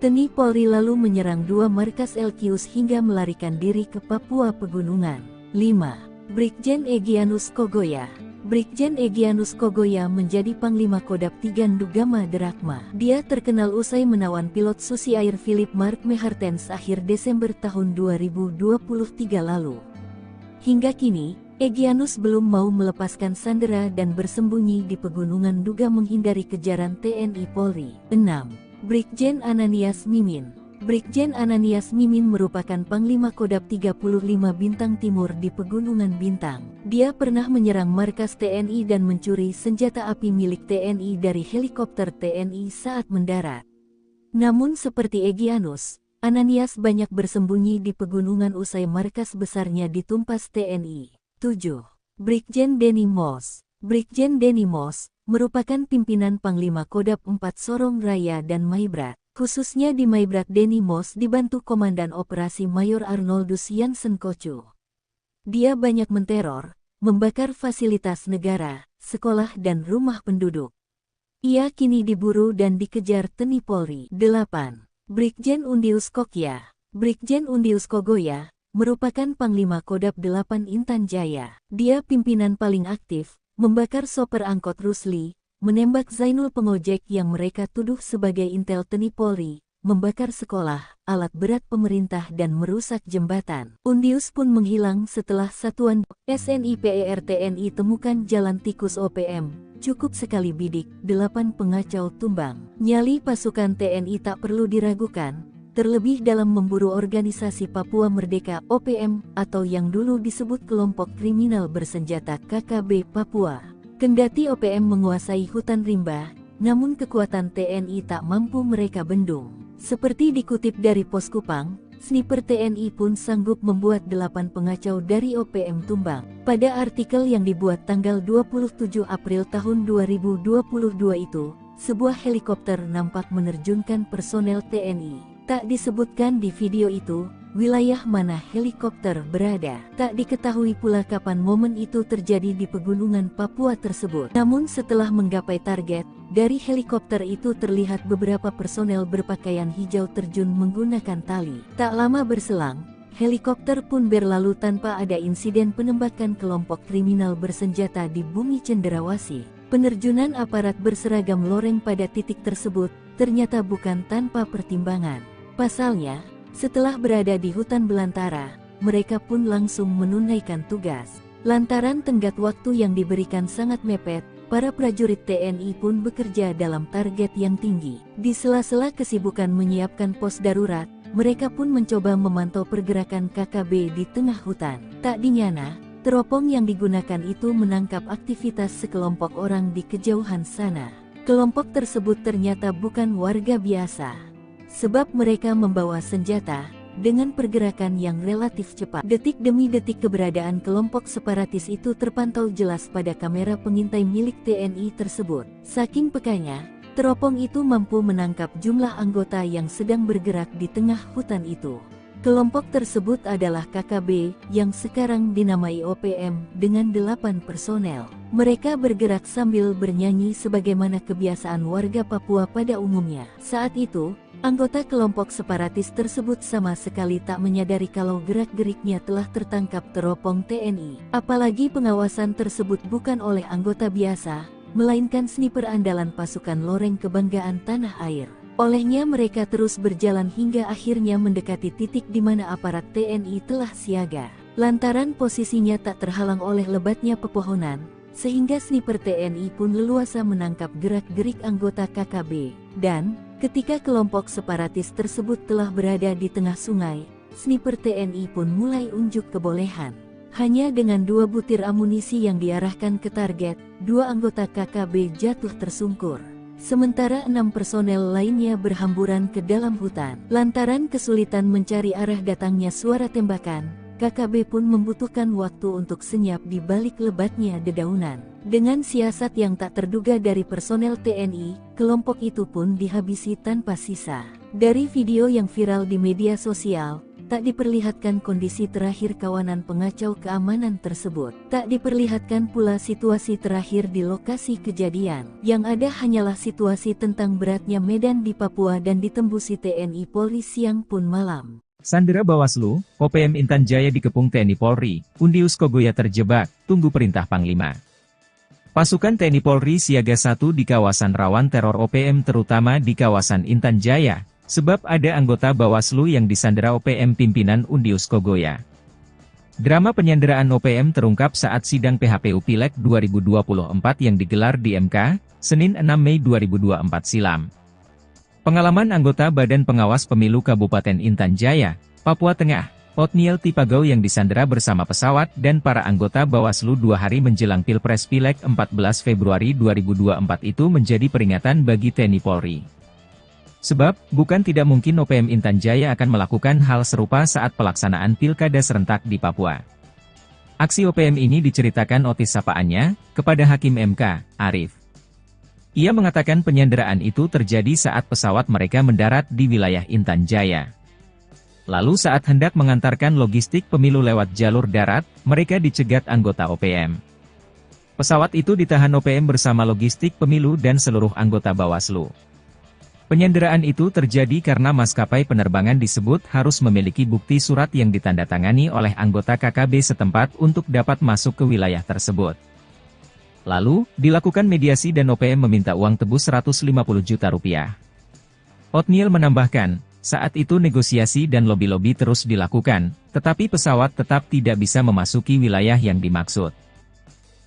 TNI Polri lalu menyerang 2 markas Elkius hingga melarikan diri ke Papua Pegunungan. 5. Brigjen Egyanus Kogoya. Brigjen Egyanus Kogoya menjadi Panglima Kodab 3 Ndugama Derakma. Dia terkenal usai menawan pilot Susi Air Philip Mark Mehartens akhir Desember tahun 2023 lalu. Hingga kini, Egyanus belum mau melepaskan sandera dan bersembunyi di pegunungan Nduga menghindari kejaran TNI Polri. 6. Brigjen Ananias Mimin. Brigjen Ananias Mimin merupakan Panglima Kodab 35 Bintang Timur di Pegunungan Bintang. Dia pernah menyerang markas TNI dan mencuri senjata api milik TNI dari helikopter TNI saat mendarat. Namun seperti Egyanus, Ananias banyak bersembunyi di pegunungan usai markas besarnya ditumpas TNI. 7. Brigjen Denny Moss. Brigjen Denny Moss merupakan pimpinan Panglima Kodab 4 Sorong Raya dan Maibrat. Khususnya di Maibrat Denny Moss dibantu Komandan Operasi Mayor Arnoldus Jansen Kocu. Dia banyak menteror, membakar fasilitas negara, sekolah dan rumah penduduk. Ia kini diburu dan dikejar TNI Polri. 8. Brigjen Undius Kokya. Brigjen Undius Kogoya merupakan Panglima Kodab 8 Intan Jaya. Dia pimpinan paling aktif, membakar sopir angkot Rusli, menembak Zainul pengojek yang mereka tuduh sebagai intel TNI Polri, membakar sekolah, alat berat pemerintah dan merusak jembatan. Undius pun menghilang setelah satuan SNIPER TNI temukan jalan tikus OPM, cukup sekali bidik, 8 pengacau tumbang. Nyali pasukan TNI tak perlu diragukan, terlebih dalam memburu organisasi Papua Merdeka OPM atau yang dulu disebut kelompok kriminal bersenjata KKB Papua. Kendati OPM menguasai hutan rimba, namun kekuatan TNI tak mampu mereka bendung. Seperti dikutip dari Pos Kupang, sniper TNI pun sanggup membuat 8 pengacau dari OPM tumbang. Pada artikel yang dibuat tanggal 27 April tahun 2022 itu, sebuah helikopter nampak menerjunkan personel TNI. Tak disebutkan di video itu, wilayah mana helikopter berada. Tak diketahui pula kapan momen itu terjadi di pegunungan Papua tersebut. Namun setelah menggapai target, dari helikopter itu terlihat beberapa personel berpakaian hijau terjun menggunakan tali. Tak lama berselang, helikopter pun berlalu tanpa ada insiden penembakan kelompok kriminal bersenjata di bumi Cenderawasih. Penerjunan aparat berseragam loreng pada titik tersebut ternyata bukan tanpa pertimbangan. Pasalnya, setelah berada di hutan belantara, mereka pun langsung menunaikan tugas. Lantaran tenggat waktu yang diberikan sangat mepet, para prajurit TNI pun bekerja dalam target yang tinggi. Di sela-sela kesibukan menyiapkan pos darurat, mereka pun mencoba memantau pergerakan KKB di tengah hutan. Tak dinyana, teropong yang digunakan itu menangkap aktivitas sekelompok orang di kejauhan sana. Kelompok tersebut ternyata bukan warga biasa, sebab mereka membawa senjata. Dengan pergerakan yang relatif cepat, detik demi detik keberadaan kelompok separatis itu terpantau jelas pada kamera pengintai milik TNI tersebut. Saking pekanya, teropong itu mampu menangkap jumlah anggota yang sedang bergerak di tengah hutan itu. Kelompok tersebut adalah KKB, yang sekarang dinamai OPM, dengan 8 personel. Mereka bergerak sambil bernyanyi sebagaimana kebiasaan warga Papua pada umumnya. Saat itu, anggota kelompok separatis tersebut sama sekali tak menyadari kalau gerak-geriknya telah tertangkap teropong TNI. Apalagi pengawasan tersebut bukan oleh anggota biasa, melainkan sniper andalan pasukan Loreng Kebanggaan Tanah Air. Olehnya mereka terus berjalan hingga akhirnya mendekati titik di mana aparat TNI telah siaga. Lantaran posisinya tak terhalang oleh lebatnya pepohonan, sehingga sniper TNI pun leluasa menangkap gerak-gerik anggota KKB. Dan, ketika kelompok separatis tersebut telah berada di tengah sungai, sniper TNI pun mulai unjuk kebolehan. Hanya dengan 2 butir amunisi yang diarahkan ke target, 2 anggota KKB jatuh tersungkur. Sementara 6 personel lainnya berhamburan ke dalam hutan. Lantaran kesulitan mencari arah datangnya suara tembakan, KKB pun membutuhkan waktu untuk senyap di balik lebatnya dedaunan. Dengan siasat yang tak terduga dari personel TNI, kelompok itu pun dihabisi tanpa sisa. Dari video yang viral di media sosial, tak diperlihatkan kondisi terakhir kawanan pengacau keamanan tersebut. Tak diperlihatkan pula situasi terakhir di lokasi kejadian. Yang ada hanyalah situasi tentang beratnya medan di Papua dan ditembusi TNI Polri siang pun malam. Sandera Bawaslu, OPM Intan Jaya dikepung TNI Polri, Undius Kogoya terjebak, tunggu perintah Panglima. Pasukan TNI Polri siaga 1 di kawasan rawan teror OPM terutama di kawasan Intan Jaya. Sebab ada anggota Bawaslu yang disandera OPM pimpinan Undius Kogoya. Drama penyanderaan OPM terungkap saat sidang PHPU Pileg 2024 yang digelar di MK, Senin 6 Mei 2024 silam. Pengalaman anggota Badan Pengawas Pemilu Kabupaten Intan Jaya, Papua Tengah, Otniel Tipagau yang disandera bersama pesawat dan para anggota Bawaslu 2 hari menjelang Pilpres Pileg 14 Februari 2024 itu menjadi peringatan bagi TNI Polri. Sebab, bukan tidak mungkin OPM Intan Jaya akan melakukan hal serupa saat pelaksanaan pilkada serentak di Papua. Aksi OPM ini diceritakan Otis sapaannya, kepada Hakim MK, Arif. Ia mengatakan penyanderaan itu terjadi saat pesawat mereka mendarat di wilayah Intan Jaya. Lalu saat hendak mengantarkan logistik pemilu lewat jalur darat, mereka dicegat anggota OPM. Pesawat itu ditahan OPM bersama logistik pemilu dan seluruh anggota Bawaslu. Penyanderaan itu terjadi karena maskapai penerbangan disebut harus memiliki bukti surat yang ditandatangani oleh anggota KKB setempat untuk dapat masuk ke wilayah tersebut. Lalu, dilakukan mediasi dan OPM meminta uang tebus 150 juta rupiah. Otniel menambahkan, saat itu negosiasi dan lobi-lobi terus dilakukan, tetapi pesawat tetap tidak bisa memasuki wilayah yang dimaksud.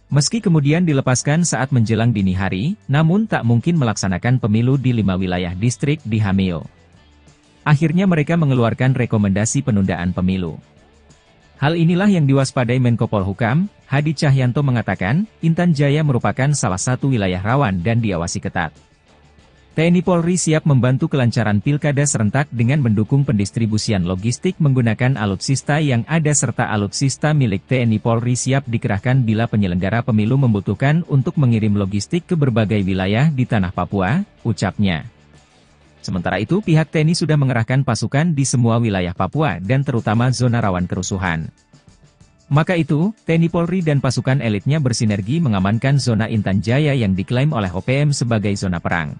Meski kemudian dilepaskan saat menjelang dini hari, namun tak mungkin melaksanakan pemilu di 5 wilayah distrik di Hameo. Akhirnya mereka mengeluarkan rekomendasi penundaan pemilu. Hal inilah yang diwaspadai Menko Polhukam, Hadi Cahyanto mengatakan, Intan Jaya merupakan salah satu wilayah rawan dan diawasi ketat. TNI Polri siap membantu kelancaran pilkada serentak dengan mendukung pendistribusian logistik menggunakan alutsista yang ada serta alutsista milik TNI Polri siap dikerahkan bila penyelenggara pemilu membutuhkan untuk mengirim logistik ke berbagai wilayah di tanah Papua, ucapnya. Sementara itu pihak TNI sudah mengerahkan pasukan di semua wilayah Papua dan terutama zona rawan kerusuhan. Maka itu, TNI Polri dan pasukan elitnya bersinergi mengamankan zona Intan Jaya yang diklaim oleh OPM sebagai zona perang.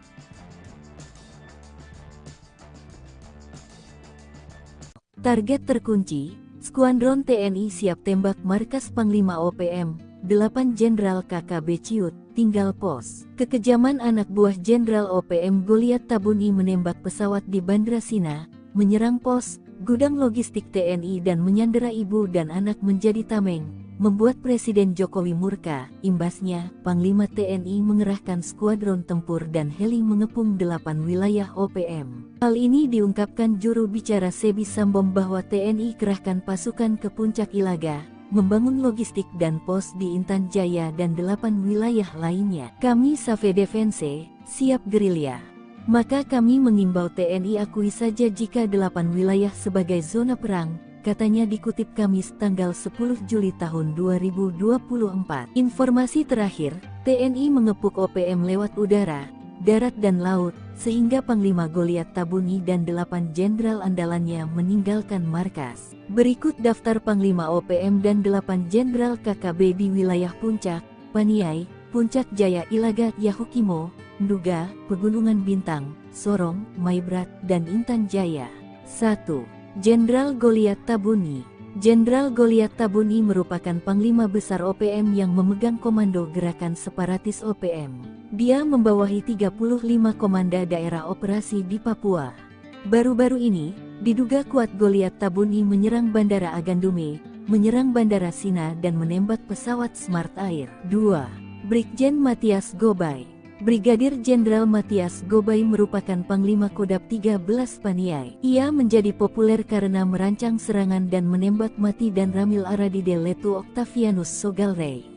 Target terkunci, Skuadron TNI siap tembak markas Panglima OPM, 8 Jenderal KKB Ciut, tinggal pos. Kekejaman anak buah Jenderal OPM Goliat Tabuni menembak pesawat di Bandra Sina, menyerang pos, gudang logistik TNI dan menyandera ibu dan anak menjadi tameng, membuat Presiden Jokowi murka. Imbasnya, Panglima TNI mengerahkan skuadron tempur dan heli mengepung 8 wilayah OPM. Hal ini diungkapkan juru bicara Sebi Sambom bahwa TNI kerahkan pasukan ke Puncak Ilaga, membangun logistik dan pos di Intan Jaya dan 8 wilayah lainnya. Kami Save Defense, siap gerilya. Maka kami mengimbau TNI akui saja jika 8 wilayah sebagai zona perang, katanya dikutip Kamis tanggal 10 Juli tahun 2024. Informasi terakhir, TNI mengepuk OPM lewat udara, darat dan laut, sehingga Panglima Goliat Tabuni dan 8 jenderal andalannya meninggalkan markas. Berikut daftar Panglima OPM dan 8 jenderal KKB di wilayah Puncak, Paniai, Puncak Jaya Ilaga Yahukimo, Nduga, Pegunungan Bintang, Sorong, Maibrat, dan Intan Jaya. 1. Jenderal Goliat Tabuni. Jenderal Goliat Tabuni merupakan Panglima Besar OPM yang memegang komando gerakan separatis OPM. Dia membawahi 35 komanda daerah operasi di Papua. Baru-baru ini, diduga kuat Goliat Tabuni menyerang Bandara Agandume, menyerang Bandara Sina dan menembak pesawat Smart Air. 2. Brigjen Matias Gobay. Brigadir Jenderal Matias Gobay merupakan Panglima Kodab 13 Paniai. Ia menjadi populer karena merancang serangan dan menembak mati dan Ramil Aradide Letu Octavianus Sogalrey.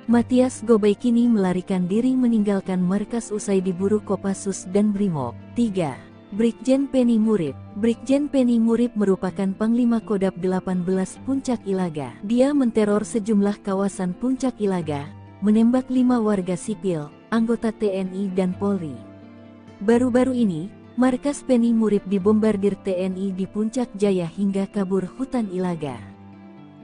Matias Gobay kini melarikan diri meninggalkan markas usai diburu Kopassus dan Brimob. 3. Brigjen Penny Murib. Brigjen Penny Murib merupakan Panglima Kodab 18 Puncak Ilaga. Dia menteror sejumlah kawasan Puncak Ilaga, menembak 5 warga sipil, anggota TNI dan Polri. Baru-baru ini, markas Penny Murib dibombardir TNI di Puncak Jaya hingga kabur hutan Ilaga.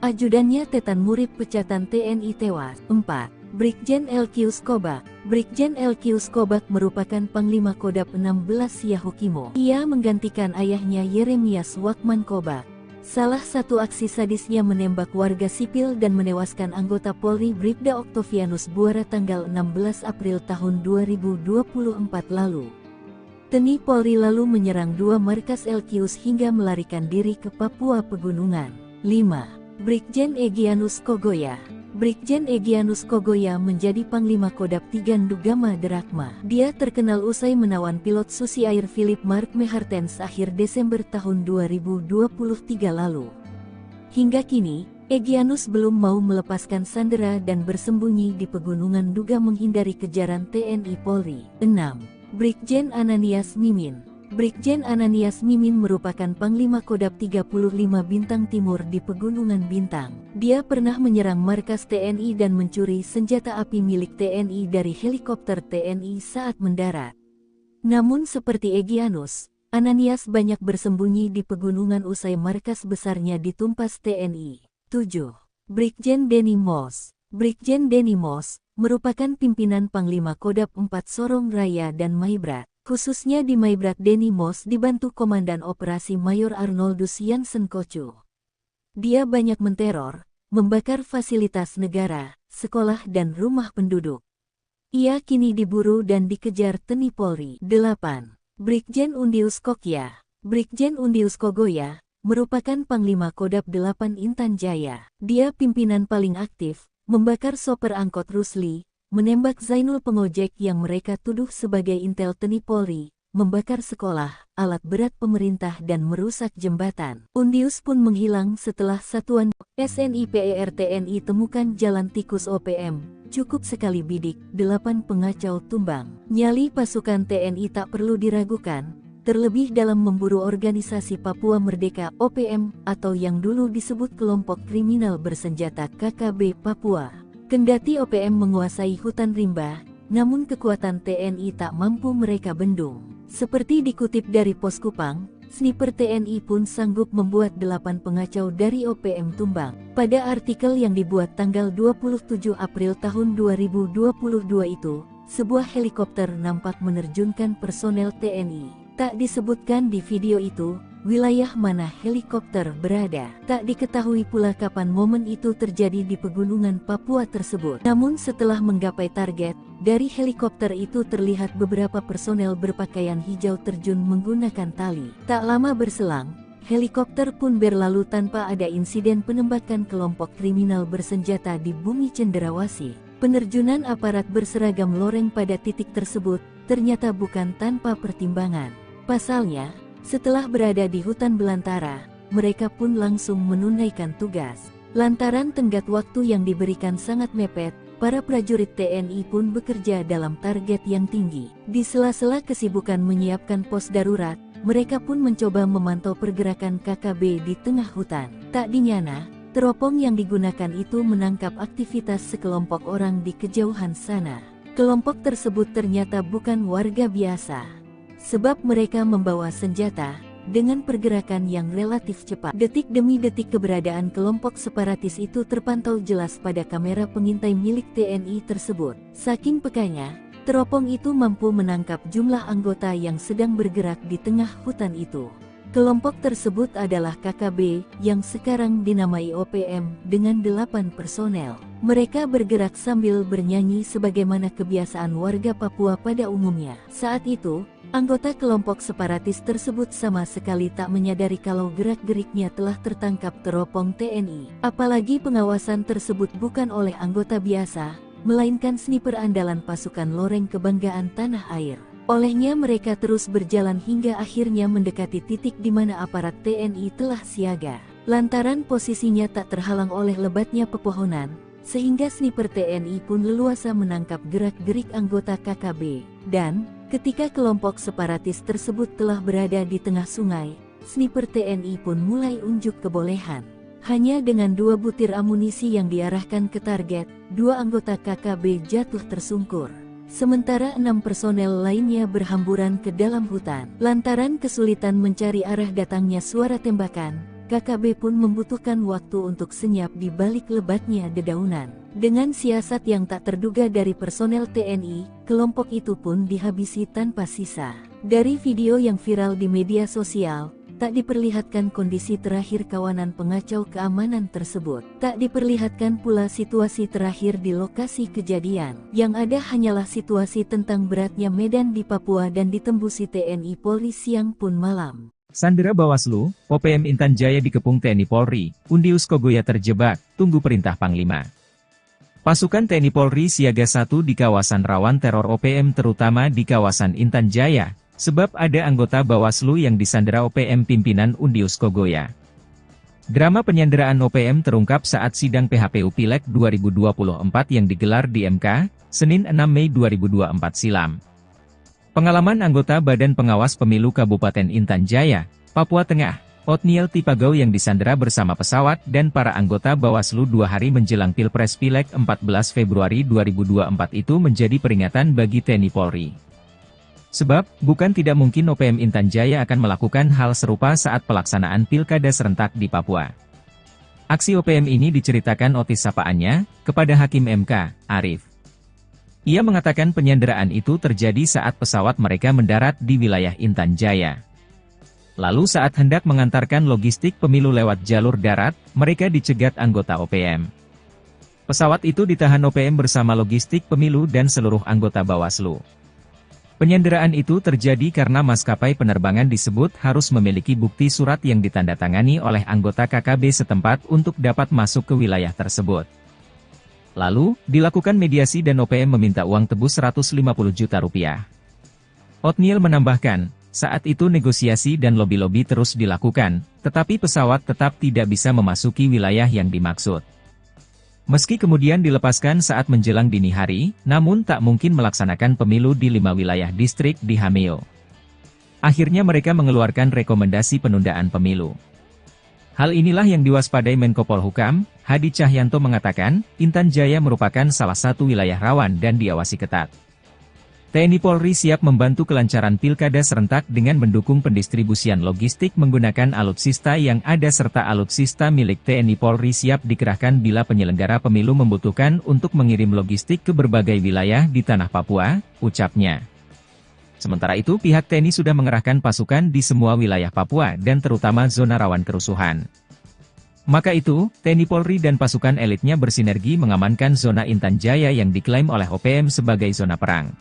Ajudannya Tetan Murib pecatan TNI tewas. 4. Brigjen Elkius Kobak. Brigjen Elkius Kobak merupakan Panglima Kodab 16 Yahukimo. Ia menggantikan ayahnya Yeremias Wakman Kobak. Salah satu aksi sadisnya menembak warga sipil dan menewaskan anggota Polri Bribda Octavianus Buara tanggal 16 April tahun 2024 lalu. TNI Polri lalu menyerang 2 markas Elkius hingga melarikan diri ke Papua Pegunungan. 5. Brigjen Egyanus Kogoya. Brigjen Egyanus Kogoya menjadi Panglima Kodab 3 Ndugama Derakma. Dia terkenal usai menawan pilot Susi Air Philip Mark Mehartens akhir Desember tahun 2023 lalu. Hingga kini, Egyanus belum mau melepaskan sandera dan bersembunyi di Pegunungan Nduga menghindari kejaran TNI Polri. 6. Brigjen Ananias Mimin. Brigjen Ananias Mimin merupakan Panglima Kodab 35 Bintang Timur di Pegunungan Bintang. Dia pernah menyerang markas TNI dan mencuri senjata api milik TNI dari helikopter TNI saat mendarat. Namun seperti Egyanus, Ananias banyak bersembunyi di pegunungan usai markas besarnya ditumpas TNI. 7. Brigjen Denny Moss. Brigjen Denny Moss merupakan pimpinan Panglima Kodab 4 Sorong Raya dan Maibrat. Khususnya di Maibrat Denny Moss dibantu Komandan Operasi Mayor Arnoldus Jansen Kocu. Dia banyak menteror, membakar fasilitas negara, sekolah dan rumah penduduk. Ia kini diburu dan dikejar TNI Polri. 8. Brigjen Undius Kokya. Brigjen Undius Kogoya merupakan Panglima Kodab 8 Intan Jaya. Dia pimpinan paling aktif, membakar sopir angkot Rusli, menembak Zainul pengojek yang mereka tuduh sebagai intel TNI Polri, membakar sekolah, alat berat pemerintah dan merusak jembatan. Undius pun menghilang setelah satuan SNIPER TNI temukan jalan tikus OPM, cukup sekali bidik, 8 pengacau tumbang. Nyali pasukan TNI tak perlu diragukan, terlebih dalam memburu organisasi Papua Merdeka OPM atau yang dulu disebut kelompok kriminal bersenjata KKB Papua. Kendati OPM menguasai hutan rimba, namun kekuatan TNI tak mampu mereka bendung. Seperti dikutip dari Poskupang, sniper TNI pun sanggup membuat 8 pengacau dari OPM tumbang. Pada artikel yang dibuat tanggal 27 April tahun 2022 itu, sebuah helikopter nampak menerjunkan personel TNI. Tak disebutkan di video itu, wilayah mana helikopter berada. Tak diketahui pula kapan momen itu terjadi di pegunungan Papua tersebut. Namun setelah menggapai target, dari helikopter itu terlihat beberapa personel berpakaian hijau terjun menggunakan tali. Tak lama berselang, helikopter pun berlalu tanpa ada insiden penembakan kelompok kriminal bersenjata di bumi cenderawasih. Penerjunan aparat berseragam loreng pada titik tersebut ternyata bukan tanpa pertimbangan. Pasalnya, setelah berada di hutan belantara, mereka pun langsung menunaikan tugas. Lantaran tenggat waktu yang diberikan sangat mepet, para prajurit TNI pun bekerja dalam target yang tinggi. Di sela-sela kesibukan menyiapkan pos darurat, mereka pun mencoba memantau pergerakan KKB di tengah hutan. Tak dinyana, teropong yang digunakan itu menangkap aktivitas sekelompok orang di kejauhan sana. Kelompok tersebut ternyata bukan warga biasa, sebab mereka membawa senjata. Dengan pergerakan yang relatif cepat, detik demi detik keberadaan kelompok separatis itu terpantau jelas pada kamera pengintai milik TNI tersebut. Saking pekanya, teropong itu mampu menangkap jumlah anggota yang sedang bergerak di tengah hutan itu. Kelompok tersebut adalah KKB, yang sekarang dinamai OPM, dengan 8 personel. Mereka bergerak sambil bernyanyi sebagaimana kebiasaan warga Papua pada umumnya. Saat itu, anggota kelompok separatis tersebut sama sekali tak menyadari kalau gerak-geriknya telah tertangkap teropong TNI. Apalagi pengawasan tersebut bukan oleh anggota biasa, melainkan sniper andalan pasukan Loreng Kebanggaan Tanah Air. Olehnya mereka terus berjalan hingga akhirnya mendekati titik di mana aparat TNI telah siaga. Lantaran posisinya tak terhalang oleh lebatnya pepohonan, sehingga sniper TNI pun leluasa menangkap gerak-gerik anggota KKB. Dan, ketika kelompok separatis tersebut telah berada di tengah sungai, sniper TNI pun mulai unjuk kebolehan. Hanya dengan 2 butir amunisi yang diarahkan ke target, 2 anggota KKB jatuh tersungkur. Sementara 6 personel lainnya berhamburan ke dalam hutan. Lantaran kesulitan mencari arah datangnya suara tembakan, KKB pun membutuhkan waktu untuk senyap di balik lebatnya dedaunan. Dengan siasat yang tak terduga dari personel TNI, kelompok itu pun dihabisi tanpa sisa. Dari video yang viral di media sosial, tak diperlihatkan kondisi terakhir kawanan pengacau keamanan tersebut. Tak diperlihatkan pula situasi terakhir di lokasi kejadian. Yang ada hanyalah situasi tentang beratnya medan di Papua dan ditembusi TNI Polri siang pun malam. Sandera Bawaslu, OPM Intan Jaya dikepung TNI Polri, Undius Kogoya terjebak, tunggu perintah Panglima. Pasukan TNI Polri siaga 1 di kawasan rawan teror OPM terutama di kawasan Intan Jaya, sebab ada anggota Bawaslu yang disandera OPM pimpinan Undius Kogoya. Drama penyanderaan OPM terungkap saat sidang PHPU Pileg 2024 yang digelar di MK, Senin 6 Mei 2024 silam. Pengalaman anggota Badan Pengawas Pemilu Kabupaten Intan Jaya, Papua Tengah, Otniel Tipagau yang disandera bersama pesawat dan para anggota Bawaslu 2 hari menjelang Pilpres Pileg 14 Februari 2024 itu menjadi peringatan bagi TNI Polri. Sebab, bukan tidak mungkin OPM Intan Jaya akan melakukan hal serupa saat pelaksanaan pilkada serentak di Papua. Aksi OPM ini diceritakan Otis sapaannya, kepada Hakim MK, Arif. Ia mengatakan penyanderaan itu terjadi saat pesawat mereka mendarat di wilayah Intan Jaya. Lalu saat hendak mengantarkan logistik pemilu lewat jalur darat, mereka dicegat anggota OPM. Pesawat itu ditahan OPM bersama logistik pemilu dan seluruh anggota Bawaslu. Penyanderaan itu terjadi karena maskapai penerbangan disebut harus memiliki bukti surat yang ditandatangani oleh anggota KKB setempat untuk dapat masuk ke wilayah tersebut. Lalu, dilakukan mediasi dan OPM meminta uang tebus 150 juta rupiah. Otniel menambahkan, saat itu negosiasi dan lobi-lobi terus dilakukan, tetapi pesawat tetap tidak bisa memasuki wilayah yang dimaksud. Meski kemudian dilepaskan saat menjelang dini hari, namun tak mungkin melaksanakan pemilu di 5 wilayah distrik di Hameo. Akhirnya mereka mengeluarkan rekomendasi penundaan pemilu. Hal inilah yang diwaspadai Menko Polhukam, Hadi Cahyanto mengatakan, Intan Jaya merupakan salah satu wilayah rawan dan diawasi ketat. TNI Polri siap membantu kelancaran pilkada serentak dengan mendukung pendistribusian logistik menggunakan alutsista yang ada serta alutsista milik TNI Polri siap dikerahkan bila penyelenggara pemilu membutuhkan untuk mengirim logistik ke berbagai wilayah di tanah Papua, ucapnya. Sementara itu pihak TNI sudah mengerahkan pasukan di semua wilayah Papua dan terutama zona rawan kerusuhan. Maka itu, TNI Polri dan pasukan elitnya bersinergi mengamankan zona Intan Jaya yang diklaim oleh OPM sebagai zona perang.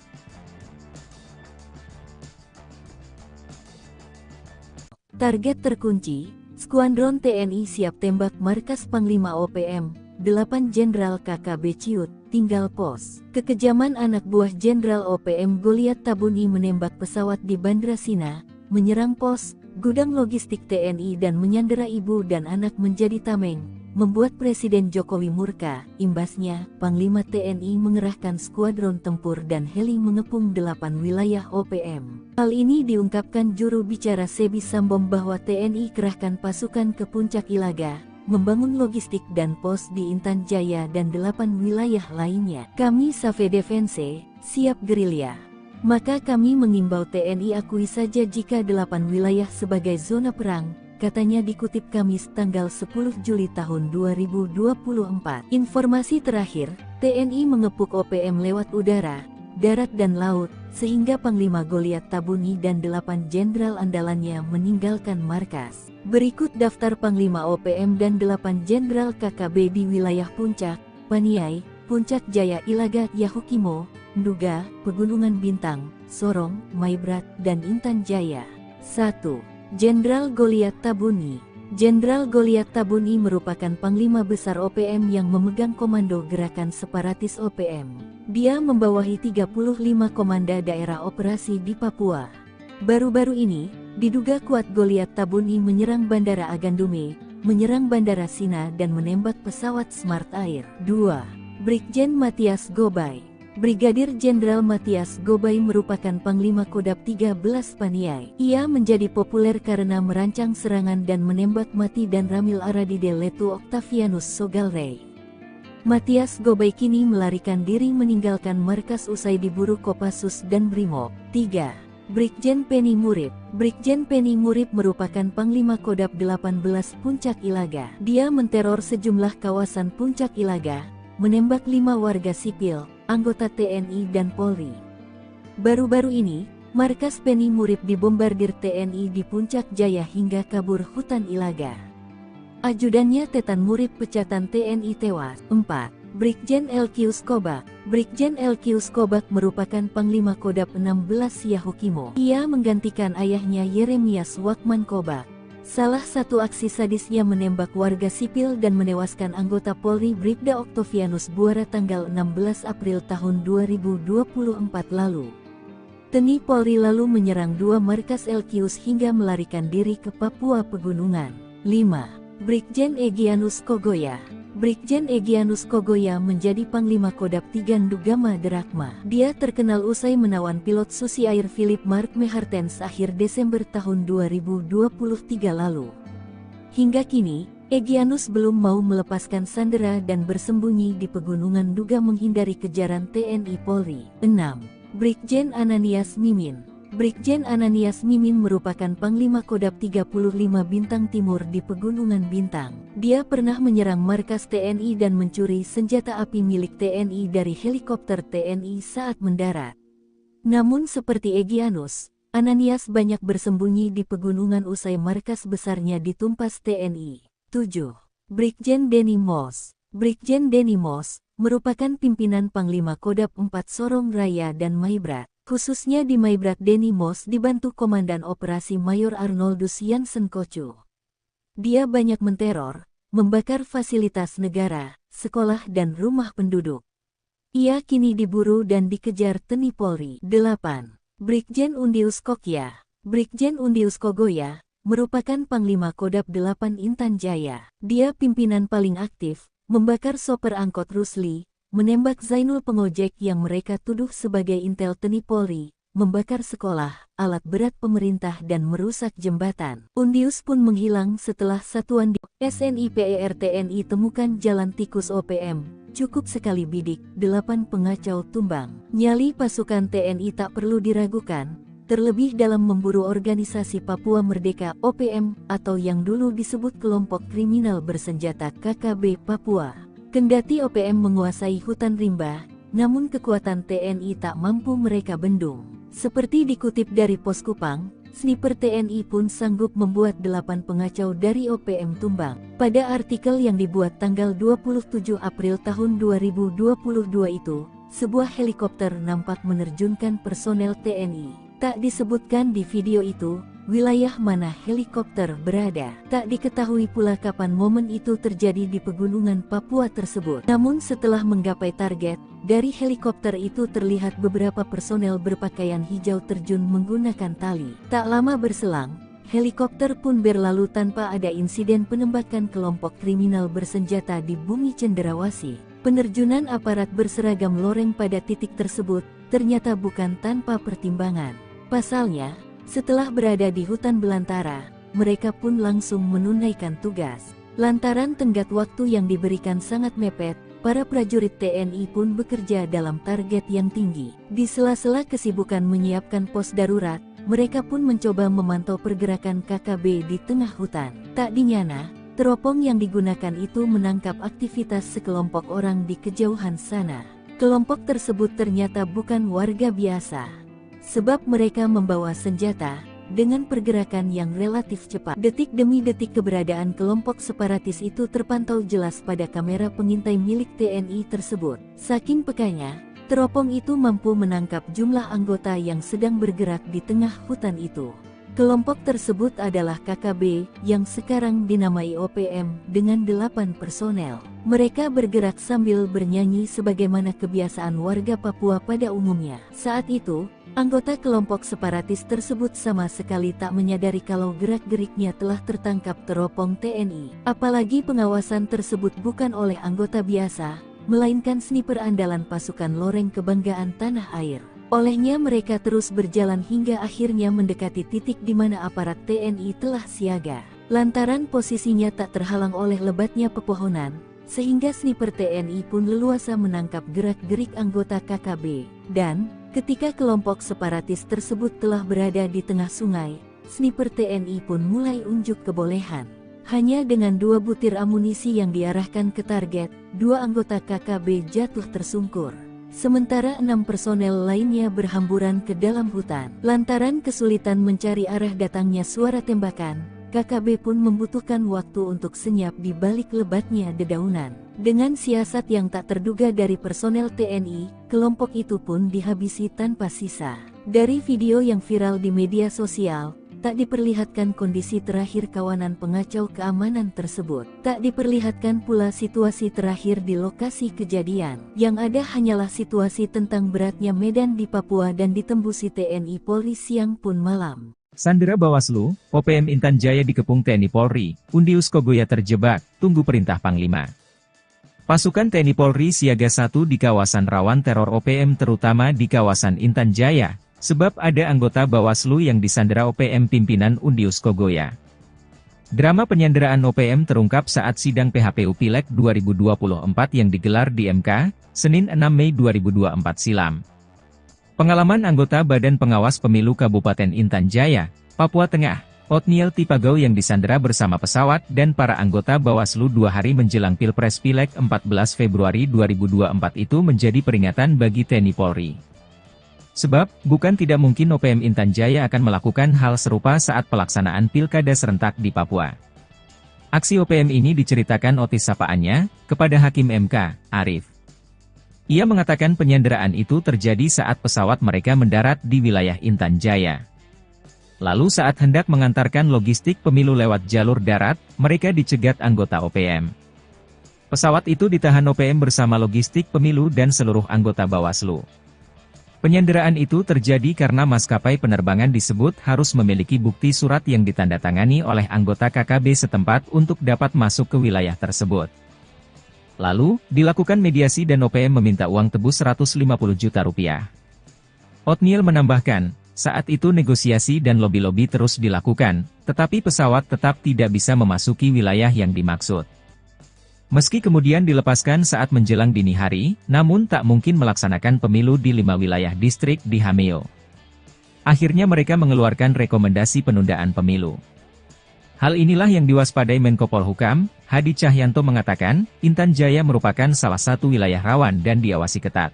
Target terkunci, Skuadron TNI siap tembak markas Panglima OPM, 8 Jenderal KKB Ciut, tinggal pos. Kekejaman anak buah Jenderal OPM Goliat Tabuni menembak pesawat di Bandra Sina, menyerang pos, gudang logistik TNI dan menyandera ibu dan anak menjadi tameng, membuat Presiden Jokowi murka. Imbasnya, Panglima TNI mengerahkan skuadron tempur dan heli mengepung 8 wilayah OPM. Hal ini diungkapkan juru bicara Sebi Sambom bahwa TNI kerahkan pasukan ke Puncak Ilaga, membangun logistik dan pos di Intan Jaya dan 8 wilayah lainnya. Kami Save Defense, siap gerilya. Maka kami mengimbau TNI akui saja jika 8 wilayah sebagai zona perang, katanya dikutip Kamis tanggal 10 Juli tahun 2024. Informasi terakhir, TNI mengepung OPM lewat udara, darat dan laut, sehingga Panglima Goliat Tabuni dan 8 jenderal andalannya meninggalkan markas. Berikut daftar Panglima OPM dan 8 jenderal KKB di wilayah Puncak, Paniai, Puncak Jaya, Ilaga, Yahukimo, Nduga, Pegunungan Bintang, Sorong, Maibrat, dan Intan Jaya. 1. Jenderal Goliat Tabuni. Jenderal Goliat Tabuni merupakan Panglima Besar OPM yang memegang komando gerakan separatis OPM. Dia membawahi 35 komanda daerah operasi di Papua. Baru-baru ini, diduga kuat Goliat Tabuni menyerang Bandara Agandume, menyerang Bandara Sina dan menembak pesawat Smart Air. 2. Brigjen Matias Gobay. Brigadir Jenderal Matias Gobay merupakan Panglima Kodab 13 Paniai. Ia menjadi populer karena merancang serangan dan menembak mati dan Ramil Aradide Letu Octavianus Sogalrey. Matias Gobay kini melarikan diri meninggalkan markas usai diburu Kopassus dan Brimob. 3. Brigjen Penny Murib. Brigjen Penny Murib merupakan Panglima Kodab 18 Puncak Ilaga. Dia menteror sejumlah kawasan Puncak Ilaga, menembak 5 warga sipil, anggota TNI dan Polri. Baru-baru ini, markas Penny Murib dibombardir TNI di Puncak Jaya hingga kabur hutan Ilaga. Ajudannya Tetan Murib pecatan TNI tewas. 4. Brigjen Elkius Kobak. Brigjen Elkius Kobak merupakan Panglima Kodab 16 Yahukimo. Ia menggantikan ayahnya Yeremias Wakman Kobak. Salah satu aksi sadisnya menembak warga sipil dan menewaskan anggota Polri Bribda Octavianus Buara tanggal 16 April tahun 2024 lalu. TNI Polri lalu menyerang 2 markas Elkius hingga melarikan diri ke Papua Pegunungan. 5. Brigjen Egyanus Kogoya. Brigjen Egyanus Kogoya menjadi Panglima Kodab 3 Ndugama Derakma. Dia terkenal usai menawan pilot Susi Air Philip Mark Mehartens akhir Desember tahun 2023 lalu. Hingga kini, Egyanus belum mau melepaskan sandera dan bersembunyi di pegunungan Nduga menghindari kejaran TNI Polri. 6. Brigjen Ananias Mimin. Brigjen Ananias Mimin merupakan Panglima Kodab 35 Bintang Timur di Pegunungan Bintang. Dia pernah menyerang markas TNI dan mencuri senjata api milik TNI dari helikopter TNI saat mendarat. Namun seperti Egyanus, Ananias banyak bersembunyi di pegunungan usai markas besarnya ditumpas TNI. 7. Brigjen Denny Moss. Brigjen Denny Moss merupakan pimpinan Panglima Kodab 4 Sorong Raya dan Maibrat. Khususnya di Maibrat Denny Moss dibantu Komandan Operasi Mayor Arnoldus Jansen Kocu. Dia banyak menteror, membakar fasilitas negara, sekolah dan rumah penduduk. Ia kini diburu dan dikejar TNI Polri. 8. Brigjen Undius Kokya. Brigjen Undius Kogoya merupakan Panglima Kodab 8 Intan Jaya. Dia pimpinan paling aktif, membakar sopir angkot Rusli, menembak Zainul pengojek yang mereka tuduh sebagai intel TNI Polri, membakar sekolah, alat berat pemerintah dan merusak jembatan. Undius pun menghilang setelah satuan di SNIPER TNI temukan jalan tikus OPM, cukup sekali bidik, 8 pengacau tumbang. Nyali pasukan TNI tak perlu diragukan, terlebih dalam memburu organisasi Papua Merdeka OPM atau yang dulu disebut kelompok kriminal bersenjata KKB Papua. Kendati OPM menguasai hutan rimba, namun kekuatan TNI tak mampu mereka bendung. Seperti dikutip dari Pos Kupang, sniper TNI pun sanggup membuat 8 pengacau dari OPM tumbang. Pada artikel yang dibuat tanggal 27 April tahun 2022 itu, sebuah helikopter nampak menerjunkan personel TNI. Tak disebutkan di video itu, wilayah mana helikopter berada. Tak diketahui pula kapan momen itu terjadi di pegunungan Papua tersebut. Namun setelah menggapai target, dari helikopter itu terlihat beberapa personel berpakaian hijau terjun menggunakan tali. Tak lama berselang, helikopter pun berlalu tanpa ada insiden penembakan kelompok kriminal bersenjata di bumi Cenderawasih. Penerjunan aparat berseragam loreng pada titik tersebut ternyata bukan tanpa pertimbangan. Pasalnya, setelah berada di hutan belantara, mereka pun langsung menunaikan tugas. Lantaran tenggat waktu yang diberikan sangat mepet, para prajurit TNI pun bekerja dalam target yang tinggi. Di sela-sela kesibukan menyiapkan pos darurat, mereka pun mencoba memantau pergerakan KKB di tengah hutan. Tak dinyana, teropong yang digunakan itu menangkap aktivitas sekelompok orang di kejauhan sana. Kelompok tersebut ternyata bukan warga biasa, sebab mereka membawa senjata. Dengan pergerakan yang relatif cepat, detik demi detik keberadaan kelompok separatis itu terpantau jelas pada kamera pengintai milik TNI tersebut. Saking pekanya, teropong itu mampu menangkap jumlah anggota yang sedang bergerak di tengah hutan itu. Kelompok tersebut adalah KKB, yang sekarang dinamai OPM, dengan 8 personel. Mereka bergerak sambil bernyanyi sebagaimana kebiasaan warga Papua pada umumnya. Saat itu, anggota kelompok separatis tersebut sama sekali tak menyadari kalau gerak-geriknya telah tertangkap teropong TNI. Apalagi pengawasan tersebut bukan oleh anggota biasa, melainkan sniper andalan pasukan loreng kebanggaan tanah air. Olehnya mereka terus berjalan hingga akhirnya mendekati titik di mana aparat TNI telah siaga. Lantaran posisinya tak terhalang oleh lebatnya pepohonan, sehingga sniper TNI pun leluasa menangkap gerak-gerik anggota KKB. Dan, ketika kelompok separatis tersebut telah berada di tengah sungai, sniper TNI pun mulai unjuk kebolehan. Hanya dengan 2 butir amunisi yang diarahkan ke target, 2 anggota KKB jatuh tersungkur. Sementara 6 personel lainnya berhamburan ke dalam hutan. Lantaran kesulitan mencari arah datangnya suara tembakan, KKB pun membutuhkan waktu untuk senyap di balik lebatnya dedaunan. Dengan siasat yang tak terduga dari personel TNI, kelompok itu pun dihabisi tanpa sisa. Dari video yang viral di media sosial, tak diperlihatkan kondisi terakhir kawanan pengacau keamanan tersebut. Tak diperlihatkan pula situasi terakhir di lokasi kejadian. Yang ada hanyalah situasi tentang beratnya medan di Papua dan ditembusi TNI Polri siang pun malam. Sandera Bawaslu, OPM Intan Jaya dikepung TNI Polri, Undius Kogoya terjebak, tunggu perintah Panglima. Pasukan TNI Polri siaga 1 di kawasan rawan teror OPM terutama di kawasan Intan Jaya. Sebab ada anggota Bawaslu yang disandera OPM pimpinan Undius Kogoya. Drama penyanderaan OPM terungkap saat sidang PHPU Pileg 2024 yang digelar di MK, Senin 6 Mei 2024 silam. Pengalaman anggota Badan Pengawas Pemilu Kabupaten Intan Jaya, Papua Tengah, Otniel Tipagau yang disandera bersama pesawat dan para anggota Bawaslu 2 hari menjelang Pilpres Pileg 14 Februari 2024 itu menjadi peringatan bagi TNI Polri. Sebab, bukan tidak mungkin OPM Intan Jaya akan melakukan hal serupa saat pelaksanaan pilkada serentak di Papua. Aksi OPM ini diceritakan Otis sapaannya, kepada Hakim MK, Arif. Ia mengatakan penyanderaan itu terjadi saat pesawat mereka mendarat di wilayah Intan Jaya. Lalu saat hendak mengantarkan logistik pemilu lewat jalur darat, mereka dicegat anggota OPM. Pesawat itu ditahan OPM bersama logistik pemilu dan seluruh anggota Bawaslu. Penyanderaan itu terjadi karena maskapai penerbangan disebut harus memiliki bukti surat yang ditandatangani oleh anggota KKB setempat untuk dapat masuk ke wilayah tersebut. Lalu, dilakukan mediasi dan OPM meminta uang tebus 150 juta rupiah. Otniel menambahkan, saat itu negosiasi dan lobi-lobi terus dilakukan, tetapi pesawat tetap tidak bisa memasuki wilayah yang dimaksud. Meski kemudian dilepaskan saat menjelang dini hari, namun tak mungkin melaksanakan pemilu di 5 wilayah distrik di Hameo. Akhirnya mereka mengeluarkan rekomendasi penundaan pemilu. Hal inilah yang diwaspadai Menko Polhukam, Hadi Cahyanto mengatakan, Intan Jaya merupakan salah satu wilayah rawan dan diawasi ketat.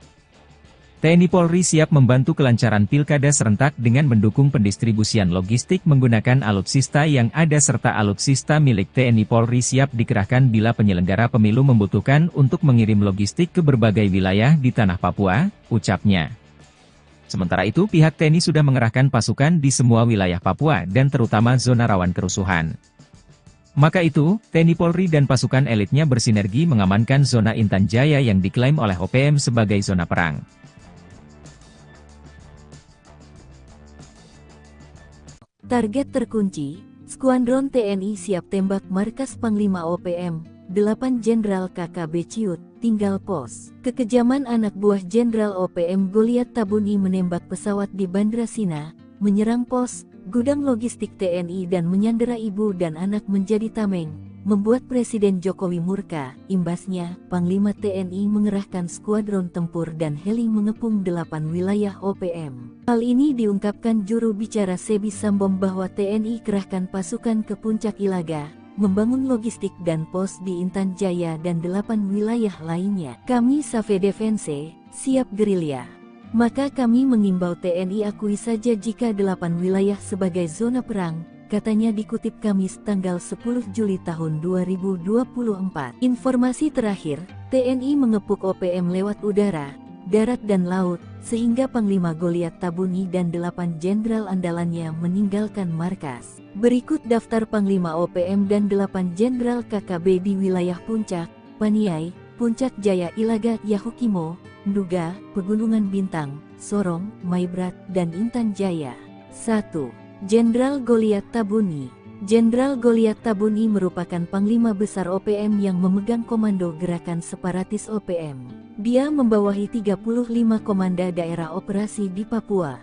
TNI Polri siap membantu kelancaran pilkada serentak dengan mendukung pendistribusian logistik menggunakan alutsista yang ada serta alutsista milik TNI Polri siap dikerahkan bila penyelenggara pemilu membutuhkan untuk mengirim logistik ke berbagai wilayah di tanah Papua, ucapnya. Sementara itu pihak TNI sudah mengerahkan pasukan di semua wilayah Papua dan terutama zona rawan kerusuhan. Maka itu, TNI Polri dan pasukan elitnya bersinergi mengamankan zona Intan Jaya yang diklaim oleh OPM sebagai zona perang. Target terkunci, Skuadron TNI siap tembak markas Panglima OPM, 8 Jenderal KKB Ciut, tinggal pos. Kekejaman anak buah Jenderal OPM Goliat Tabuni menembak pesawat di Bandara Sina, menyerang pos, gudang logistik TNI dan menyandera ibu dan anak menjadi tameng, membuat Presiden Jokowi murka. Imbasnya, Panglima TNI mengerahkan skuadron tempur dan heli mengepung 8 wilayah OPM. Hal ini diungkapkan juru bicara Sebi Sambom bahwa TNI kerahkan pasukan ke Puncak Ilaga, membangun logistik dan pos di Intan Jaya dan 8 wilayah lainnya. Kami Save Defense, siap gerilya. Maka kami mengimbau TNI akui saja jika 8 wilayah sebagai zona perang, katanya dikutip Kamis tanggal 10 Juli tahun 2024. Informasi terakhir, TNI mengepung OPM lewat udara, darat dan laut, sehingga Panglima Goliat Tabuni dan 8 jenderal andalannya meninggalkan markas. Berikut daftar Panglima OPM dan 8 jenderal KKB di wilayah Puncak, Paniai, Puncak Jaya Ilaga, Yahukimo, Nduga, Pegunungan Bintang, Sorong, Maibrat, dan Intan Jaya. 1. Jenderal Goliat Tabuni. Jenderal Goliat Tabuni merupakan Panglima Besar OPM yang memegang komando gerakan separatis OPM. Dia membawahi 35 komanda daerah operasi di Papua.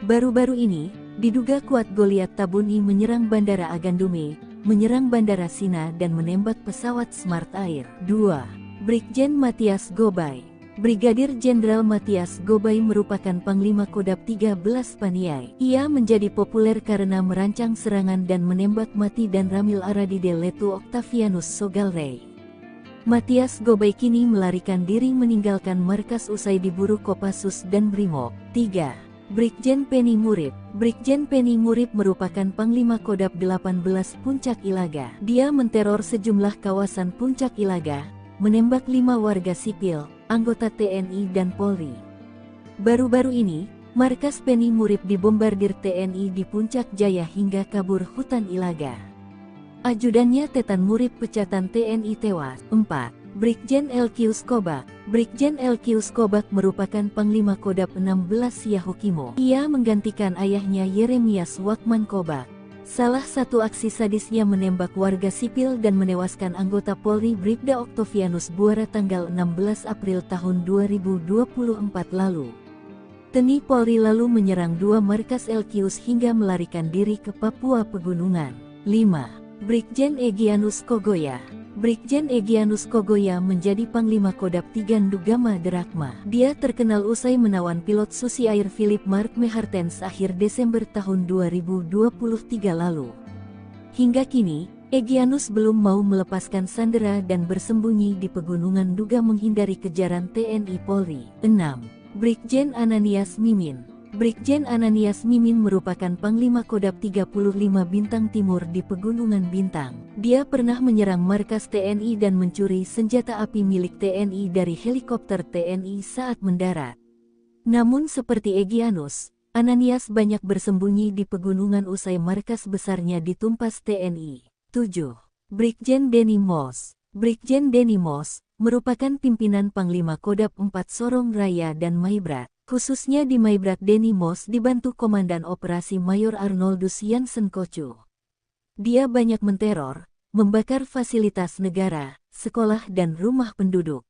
Baru-baru ini, diduga kuat Goliat Tabuni menyerang Bandara Agandume, menyerang Bandara Sina dan menembak pesawat Smart Air. 2. Brigjen Matias Gobay. Brigadir Jenderal Matias Gobay merupakan Panglima Kodab 13 Paniai. Ia menjadi populer karena merancang serangan dan menembak mati dan Ramil Aradide Letu Octavianus Sogalrey. Matias Gobay kini melarikan diri meninggalkan markas usai diburu Kopassus dan Brimob. 3. Brigjen Penny Murib. Brigjen Penny Murib merupakan Panglima Kodab 18 Puncak Ilaga. Dia menteror sejumlah kawasan Puncak Ilaga, menembak 5 warga sipil, anggota TNI dan Polri. Baru-baru ini, markas Penny Murib dibombardir TNI di Puncak Jaya hingga kabur hutan Ilaga. Ajudannya Tetan Murib pecatan TNI tewas. 4. Brigjen LQ Skobak. Brigjen LQ Skobak merupakan Panglima Kodab 16 Yahukimo. Ia menggantikan ayahnya Yeremias Wakman Kobak. Salah satu aksi sadisnya menembak warga sipil dan menewaskan anggota Polri Bribda Octavianus Buara tanggal 16 April tahun 2024 lalu. TNI Polri lalu menyerang 2 markas LQs hingga melarikan diri ke Papua Pegunungan. 5. Brigjen Egyanus Kogoya. Brigjen Egyanus Kogoya menjadi Panglima Kodab 3 Ndugama Derakma. Dia terkenal usai menawan pilot Susi Air Philip Mark Mehartens akhir Desember tahun 2023 lalu. Hingga kini, Egyanus belum mau melepaskan sandera dan bersembunyi di Pegunungan Nduga menghindari kejaran TNI Polri. 6. Brigjen Ananias Mimin. Brigjen Ananias Mimin merupakan Panglima Kodab 35 Bintang Timur di Pegunungan Bintang. Dia pernah menyerang markas TNI dan mencuri senjata api milik TNI dari helikopter TNI saat mendarat. Namun seperti Egyanus, Ananias banyak bersembunyi di pegunungan usai markas besarnya ditumpas TNI. 7. Brigjen Denny Moss. Brigjen Denny Moss merupakan pimpinan Panglima Kodab 4 Sorong Raya dan Maibrat. Khususnya di Maibrat Denny Moss dibantu Komandan Operasi Mayor Arnoldus Jansen Kocu. Dia banyak menteror, membakar fasilitas negara, sekolah dan rumah penduduk.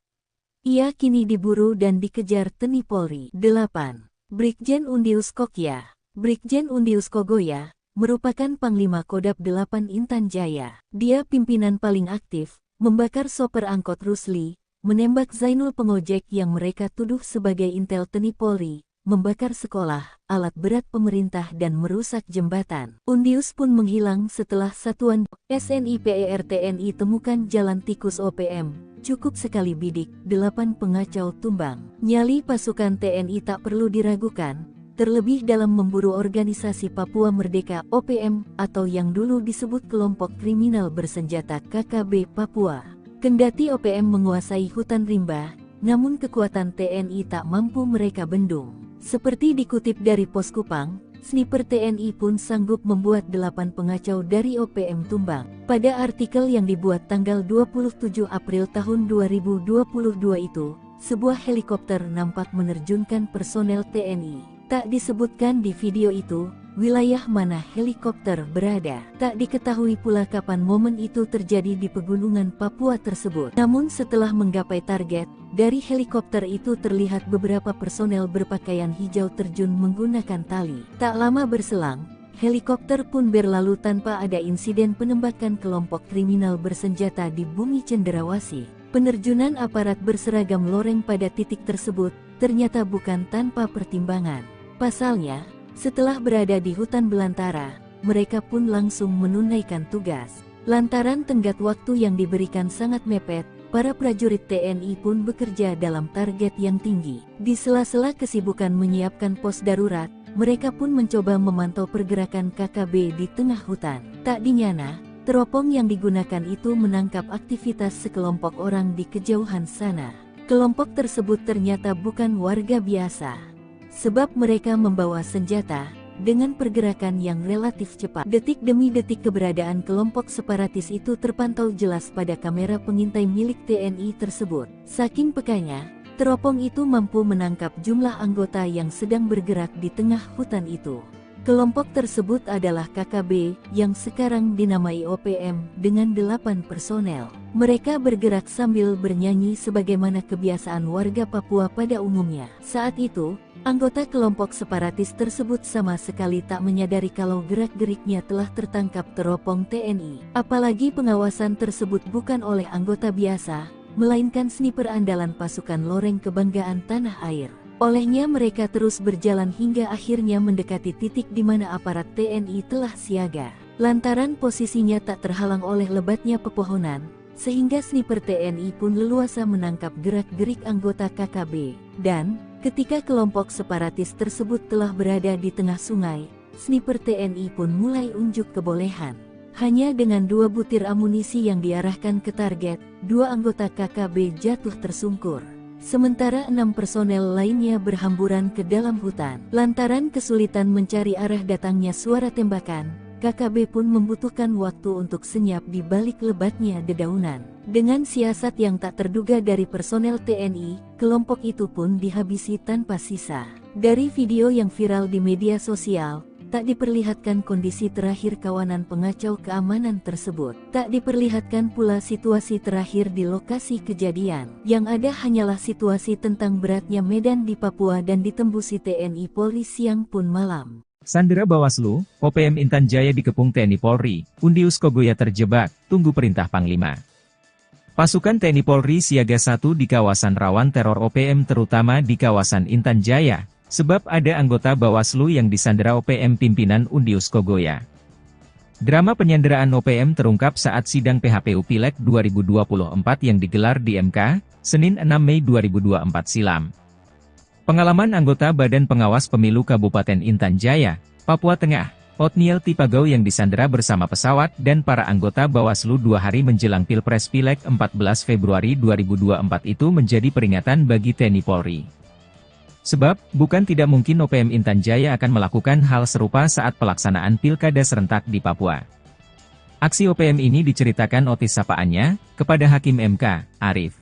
Ia kini diburu dan dikejar TNI Polri. 8. Brigjen Undius Kokya. Brigjen Undius Kogoya merupakan Panglima Kodab 8 Intan Jaya. Dia pimpinan paling aktif, membakar sopir angkot Rusli, menembak Zainul pengojek yang mereka tuduh sebagai intel TNI Polri, membakar sekolah, alat berat pemerintah dan merusak jembatan. Undius pun menghilang setelah satuan SNIPER TNI temukan jalan tikus OPM. Cukup sekali bidik, 8 pengacau tumbang. Nyali pasukan TNI tak perlu diragukan, terlebih dalam memburu organisasi Papua Merdeka OPM atau yang dulu disebut kelompok kriminal bersenjata KKB Papua. Kendati OPM menguasai hutan rimba, namun kekuatan TNI tak mampu mereka bendung. Seperti dikutip dari Pos Kupang, sniper TNI pun sanggup membuat 8 pengacau dari OPM tumbang. Pada artikel yang dibuat tanggal 27 April tahun 2022 itu, sebuah helikopter nampak menerjunkan personel TNI. Tak disebutkan di video itu, wilayah mana helikopter berada. Tak diketahui pula kapan momen itu terjadi di pegunungan Papua tersebut. Namun setelah menggapai target, dari helikopter itu terlihat beberapa personel berpakaian hijau terjun menggunakan tali. Tak lama berselang, helikopter pun berlalu tanpa ada insiden penembakan kelompok kriminal bersenjata di bumi Cenderawasih. Penerjunan aparat berseragam loreng pada titik tersebut ternyata bukan tanpa pertimbangan. Pasalnya, setelah berada di hutan belantara, mereka pun langsung menunaikan tugas. Lantaran tenggat waktu yang diberikan sangat mepet, para prajurit TNI pun bekerja dalam target yang tinggi. Di sela-sela kesibukan menyiapkan pos darurat, mereka pun mencoba memantau pergerakan KKB di tengah hutan. Tak dinyana, teropong yang digunakan itu menangkap aktivitas sekelompok orang di kejauhan sana. Kelompok tersebut ternyata bukan warga biasa, sebab mereka membawa senjata, dengan pergerakan yang relatif cepat. Detik demi detik keberadaan kelompok separatis itu terpantau jelas pada kamera pengintai milik TNI tersebut. Saking pekanya, teropong itu mampu menangkap jumlah anggota yang sedang bergerak di tengah hutan itu. Kelompok tersebut adalah KKB, yang sekarang dinamai OPM, dengan 8 personel. Mereka bergerak sambil bernyanyi sebagaimana kebiasaan warga Papua pada umumnya. Saat itu, anggota kelompok separatis tersebut sama sekali tak menyadari kalau gerak-geriknya telah tertangkap teropong TNI. Apalagi pengawasan tersebut bukan oleh anggota biasa, melainkan sniper andalan pasukan loreng kebanggaan tanah air. Olehnya mereka terus berjalan hingga akhirnya mendekati titik di mana aparat TNI telah siaga. Lantaran posisinya tak terhalang oleh lebatnya pepohonan, sehingga sniper TNI pun leluasa menangkap gerak-gerik anggota KKB. Dan, ketika kelompok separatis tersebut telah berada di tengah sungai, sniper TNI pun mulai unjuk kebolehan. Hanya dengan 2 butir amunisi yang diarahkan ke target, 2 anggota KKB jatuh tersungkur. Sementara 6 personel lainnya berhamburan ke dalam hutan. Lantaran kesulitan mencari arah datangnya suara tembakan, KKB pun membutuhkan waktu untuk senyap di balik lebatnya dedaunan. Dengan siasat yang tak terduga dari personel TNI, kelompok itu pun dihabisi tanpa sisa. Dari video yang viral di media sosial, tak diperlihatkan kondisi terakhir kawanan pengacau keamanan tersebut. Tak diperlihatkan pula situasi terakhir di lokasi kejadian. Yang ada hanyalah situasi tentang beratnya medan di Papua dan ditembusi TNI Polri siang pun malam. Sandera Bawaslu, OPM Intan Jaya dikepung TNI Polri, Undius Kogoya terjebak, tunggu perintah Panglima. Pasukan TNI Polri siaga 1 di kawasan rawan teror OPM terutama di kawasan Intan Jaya. Sebab ada anggota Bawaslu yang disandera OPM pimpinan Undius Kogoya. Drama penyanderaan OPM terungkap saat sidang PHPU Pileg 2024 yang digelar di MK, Senin 6 Mei 2024 silam. Pengalaman anggota Badan Pengawas Pemilu Kabupaten Intan Jaya, Papua Tengah, Otniel Tipagau yang disandera bersama pesawat dan para anggota Bawaslu 2 hari menjelang Pilpres Pileg 14 Februari 2024 itu menjadi peringatan bagi TNI Polri. Sebab, bukan tidak mungkin OPM Intan Jaya akan melakukan hal serupa saat pelaksanaan pilkada serentak di Papua. Aksi OPM ini diceritakan Otis sapaannya, kepada Hakim MK, Arif.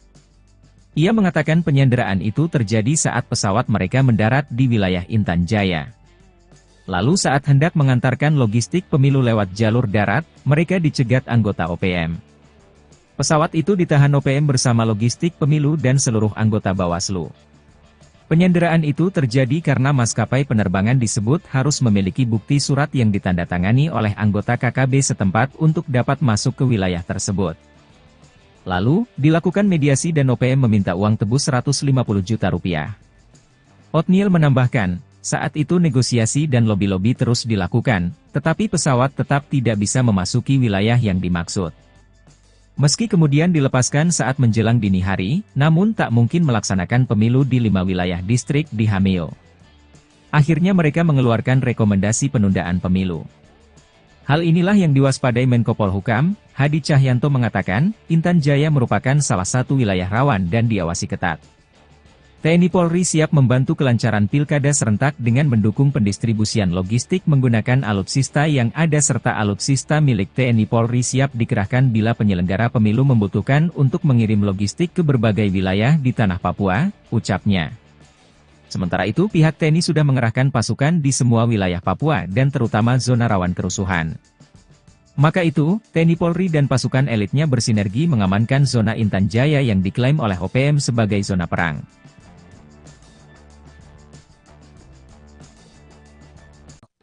Ia mengatakan penyanderaan itu terjadi saat pesawat mereka mendarat di wilayah Intan Jaya. Lalu saat hendak mengantarkan logistik pemilu lewat jalur darat, mereka dicegat anggota OPM. Pesawat itu ditahan OPM bersama logistik pemilu dan seluruh anggota Bawaslu. Penyanderaan itu terjadi karena maskapai penerbangan disebut harus memiliki bukti surat yang ditandatangani oleh anggota KKB setempat untuk dapat masuk ke wilayah tersebut. Lalu, dilakukan mediasi dan OPM meminta uang tebus 150 juta rupiah. Otniel menambahkan, saat itu negosiasi dan lobi-lobi terus dilakukan, tetapi pesawat tetap tidak bisa memasuki wilayah yang dimaksud. Meski kemudian dilepaskan saat menjelang dini hari, namun tak mungkin melaksanakan pemilu di 5 wilayah distrik di Hameo. Akhirnya mereka mengeluarkan rekomendasi penundaan pemilu. Hal inilah yang diwaspadai Menko Polhukam, Hadi Cahyanto mengatakan, Intan Jaya merupakan salah satu wilayah rawan dan diawasi ketat. TNI Polri siap membantu kelancaran pilkada serentak dengan mendukung pendistribusian logistik menggunakan alutsista yang ada serta alutsista milik TNI Polri siap dikerahkan bila penyelenggara pemilu membutuhkan untuk mengirim logistik ke berbagai wilayah di tanah Papua, ucapnya. Sementara itu pihak TNI sudah mengerahkan pasukan di semua wilayah Papua dan terutama zona rawan kerusuhan. Maka itu, TNI Polri dan pasukan elitnya bersinergi mengamankan zona Intan Jaya yang diklaim oleh OPM sebagai zona perang.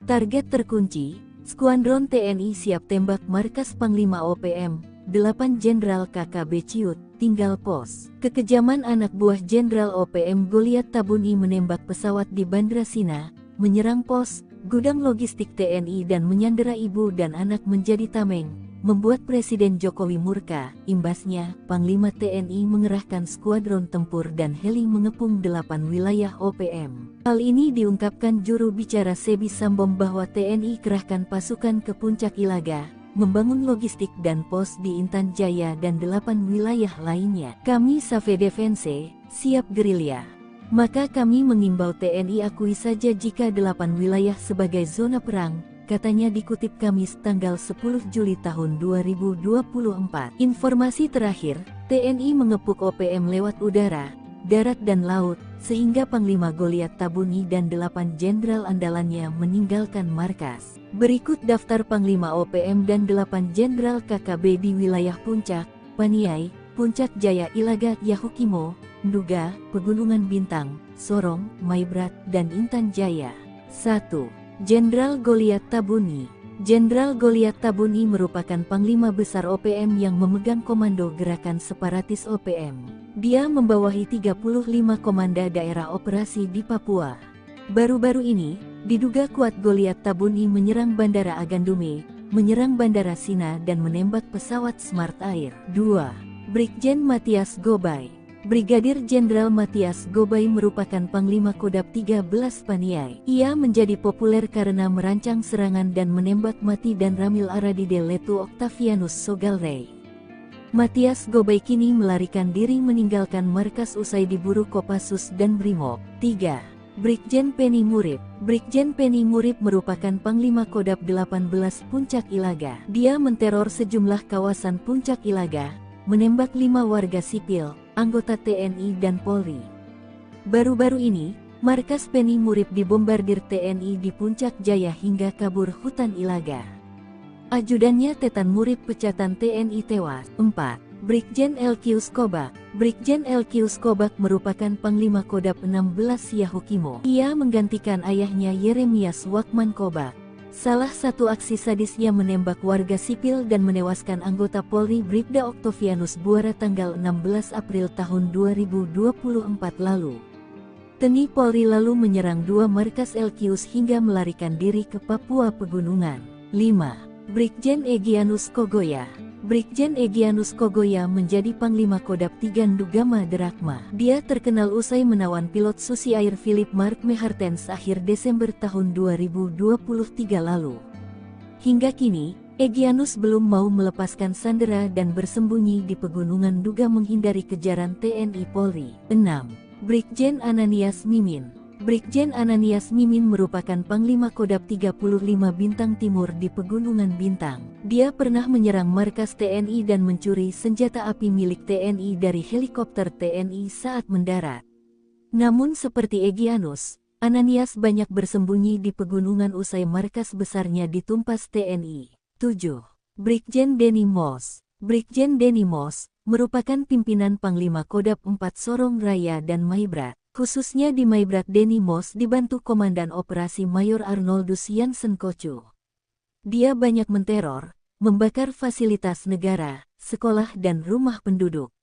Target terkunci, Skuadron TNI siap tembak markas Panglima OPM, 8 Jenderal KKB Ciut, tinggal pos. Kekejaman anak buah Jenderal OPM Goliat Tabuni menembak pesawat di Bandra Sina, menyerang pos, gudang logistik TNI dan menyandera ibu dan anak menjadi tameng, membuat Presiden Jokowi murka. Imbasnya, Panglima TNI mengerahkan skuadron tempur dan heli mengepung 8 wilayah OPM. Hal ini diungkapkan juru bicara Sebi Sambom bahwa TNI kerahkan pasukan ke Puncak Ilaga, membangun logistik dan pos di Intan Jaya dan 8 wilayah lainnya. Kami Save Defense, siap gerilya. Maka kami mengimbau TNI akui saja jika 8 wilayah sebagai zona perang, katanya dikutip Kamis tanggal 10 Juli tahun 2024. Informasi terakhir, TNI mengepung OPM lewat udara, darat dan laut, sehingga Panglima Goliat Tabuni dan 8 jenderal andalannya meninggalkan markas. Berikut daftar Panglima OPM dan 8 jenderal KKB di wilayah Puncak, Paniai, Puncak Jaya Ilaga Yahukimo, Nduga, Pegunungan Bintang, Sorong, Maibrat, dan Intan Jaya. 1. Jenderal Goliat Tabuni. Jenderal Goliat Tabuni merupakan Panglima Besar OPM yang memegang komando gerakan separatis OPM. Dia membawahi 35 komanda daerah operasi di Papua. Baru-baru ini, diduga kuat Goliat Tabuni menyerang Bandara Agandume, menyerang Bandara Sina dan menembak pesawat Smart Air. 2. Brigjen Matias Gobay. Brigadir Jenderal Matias Gobay merupakan Panglima Kodab 13 Paniai. Ia menjadi populer karena merancang serangan dan menembak mati dan Ramil Aradide Letu Octavianus Sogalrey. Matias Gobay kini melarikan diri meninggalkan markas usai diburu Kopassus dan Brimob. 3. Brigjen Penny Murib. Brigjen Penny Murib merupakan Panglima Kodab 18 Puncak Ilaga. Dia menteror sejumlah kawasan Puncak Ilaga, menembak 5 warga sipil, anggota TNI dan Polri. Baru-baru ini, markas Penny Murib dibombardir TNI di Puncak Jaya hingga kabur hutan Ilaga. Ajudannya Tetan Murib pecatan TNI tewas. 4. Brigjen Elkius Kobak. Brigjen Elkius Kobak merupakan Panglima Kodab 16 Yahukimo. Ia menggantikan ayahnya Yeremias Wakman Kobak. Salah satu aksi sadisnya menembak warga sipil dan menewaskan anggota Polri Bribda Octavianus Buara tanggal 16 April tahun 2024 lalu. TNI Polri lalu menyerang 2 markas Elkius hingga melarikan diri ke Papua Pegunungan. 5. Brigjen Egyanus Kogoya. Brigjen Egyanus Kogoya menjadi Panglima Kodab 3 Ndugama Derakma. Dia terkenal usai menawan pilot Susi Air Philip Mark Mehartens akhir Desember tahun 2023 lalu. Hingga kini, Egyanus belum mau melepaskan sandera dan bersembunyi di pegunungan Nduga menghindari kejaran TNI Polri. 6. Brigjen Ananias Mimin. Brigjen Ananias Mimin merupakan Panglima Kodab 35 Bintang Timur di Pegunungan Bintang. Dia pernah menyerang markas TNI dan mencuri senjata api milik TNI dari helikopter TNI saat mendarat. Namun seperti Egyanus, Ananias banyak bersembunyi di pegunungan usai markas besarnya ditumpas TNI. 7. Brigjen Denny Moss. Brigjen Denny Moss merupakan pimpinan Panglima Kodab 4 Sorong Raya dan Maibrat. Khususnya di Maibrat Denny Moss dibantu Komandan Operasi Mayor Arnoldus Jansen Kocu. Dia banyak menteror, membakar fasilitas negara, sekolah dan rumah penduduk.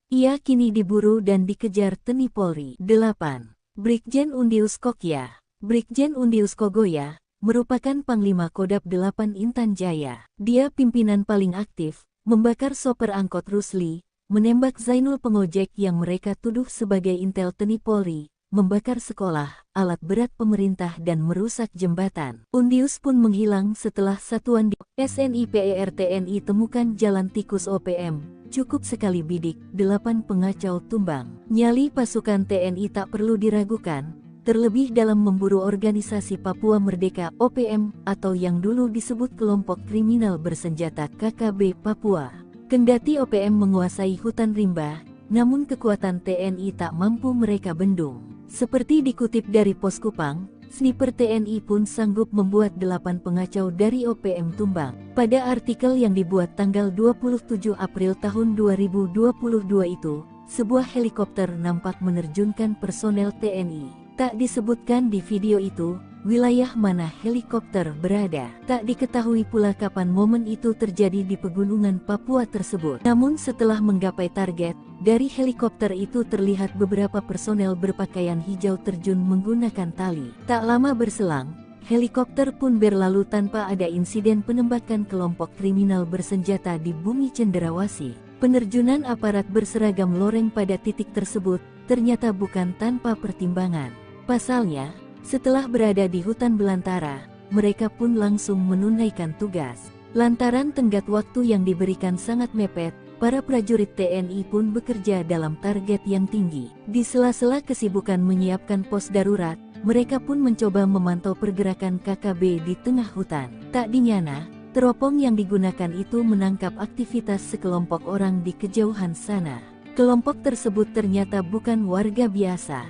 Ia kini diburu dan dikejar TNI Polri. 8. Brigjen Undius Kokya. Brigjen Undius Kogoya merupakan Panglima Kodab 8 Intan Jaya. Dia pimpinan paling aktif, membakar sopir angkot Rusli, menembak Zainul pengojek yang mereka tuduh sebagai intel TNI Polri, membakar sekolah, alat berat pemerintah dan merusak jembatan. Undius pun menghilang setelah satuan di SNIPER TNI temukan jalan tikus OPM, cukup sekali bidik, 8 pengacau tumbang. Nyali pasukan TNI tak perlu diragukan, terlebih dalam memburu organisasi Papua Merdeka OPM atau yang dulu disebut kelompok kriminal bersenjata KKB Papua. Kendati OPM menguasai hutan rimba, namun kekuatan TNI tak mampu mereka bendung. Seperti dikutip dari Pos Kupang, sniper TNI pun sanggup membuat 8 pengacau dari OPM tumbang. Pada artikel yang dibuat tanggal 27 April tahun 2022 itu, sebuah helikopter nampak menerjunkan personel TNI. Tak disebutkan di video itu, wilayah mana helikopter berada. Tak diketahui pula kapan momen itu terjadi di pegunungan Papua tersebut. Namun setelah menggapai target, dari helikopter itu terlihat beberapa personel berpakaian hijau terjun menggunakan tali. Tak lama berselang, helikopter pun berlalu tanpa ada insiden penembakan kelompok kriminal bersenjata di bumi cenderawasih. Penerjunan aparat berseragam loreng pada titik tersebut ternyata bukan tanpa pertimbangan. Pasalnya, setelah berada di hutan belantara, mereka pun langsung menunaikan tugas. Lantaran tenggat waktu yang diberikan sangat mepet, para prajurit TNI pun bekerja dalam target yang tinggi. Di sela-sela kesibukan menyiapkan pos darurat, mereka pun mencoba memantau pergerakan KKB di tengah hutan. Tak dinyana, teropong yang digunakan itu menangkap aktivitas sekelompok orang di kejauhan sana. Kelompok tersebut ternyata bukan warga biasa,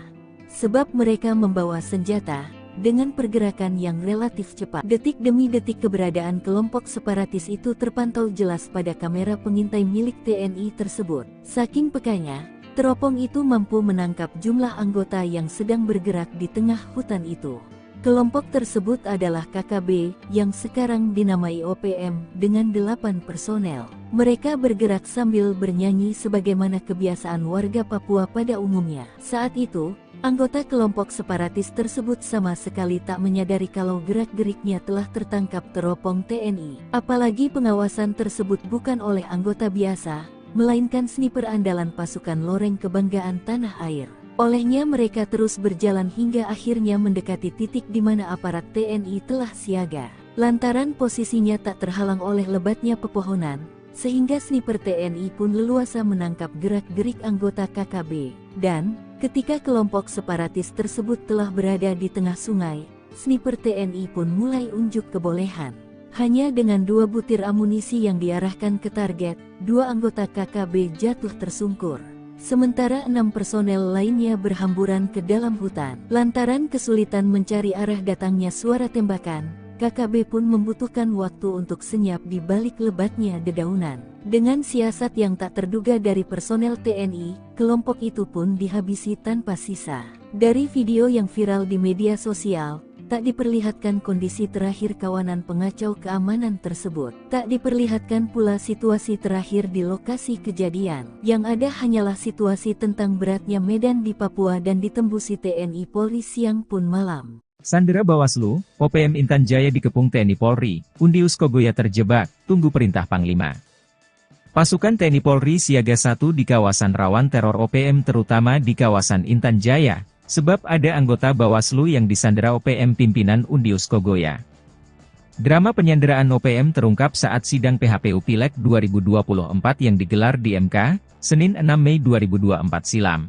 sebab mereka membawa senjata. Dengan pergerakan yang relatif cepat, detik demi detik keberadaan kelompok separatis itu terpantau jelas pada kamera pengintai milik TNI tersebut. Saking pekanya, teropong itu mampu menangkap jumlah anggota yang sedang bergerak di tengah hutan itu. Kelompok tersebut adalah KKB, yang sekarang dinamai OPM, dengan 8 personel. Mereka bergerak sambil bernyanyi sebagaimana kebiasaan warga Papua pada umumnya. Saat itu, anggota kelompok separatis tersebut sama sekali tak menyadari kalau gerak-geriknya telah tertangkap teropong TNI. Apalagi pengawasan tersebut bukan oleh anggota biasa, melainkan sniper andalan pasukan loreng kebanggaan tanah air. Olehnya mereka terus berjalan hingga akhirnya mendekati titik di mana aparat TNI telah siaga. Lantaran posisinya tak terhalang oleh lebatnya pepohonan, sehingga sniper TNI pun leluasa menangkap gerak-gerik anggota KKB. Dan, ketika kelompok separatis tersebut telah berada di tengah sungai, sniper TNI pun mulai unjuk kebolehan. Hanya dengan 2 butir amunisi yang diarahkan ke target, 2 anggota KKB jatuh tersungkur. Sementara 6 personel lainnya berhamburan ke dalam hutan. Lantaran kesulitan mencari arah datangnya suara tembakan, KKB pun membutuhkan waktu untuk senyap di balik lebatnya dedaunan. Dengan siasat yang tak terduga dari personel TNI, kelompok itu pun dihabisi tanpa sisa. Dari video yang viral di media sosial, tak diperlihatkan kondisi terakhir kawanan pengacau keamanan tersebut. Tak diperlihatkan pula situasi terakhir di lokasi kejadian. Yang ada hanyalah situasi tentang beratnya medan di Papua dan ditembusi TNI Polri siang pun malam. Sandera Bawaslu, OPM Intan Jaya dikepung TNI Polri, Undius Kogoya terjebak, tunggu perintah Panglima. Pasukan TNI Polri siaga 1 di kawasan rawan teror OPM terutama di kawasan Intan Jaya, sebab ada anggota Bawaslu yang disandera OPM pimpinan Undius Kogoya. Drama penyanderaan OPM terungkap saat sidang PHPU Pileg 2024 yang digelar di MK, Senin 6 Mei 2024 silam.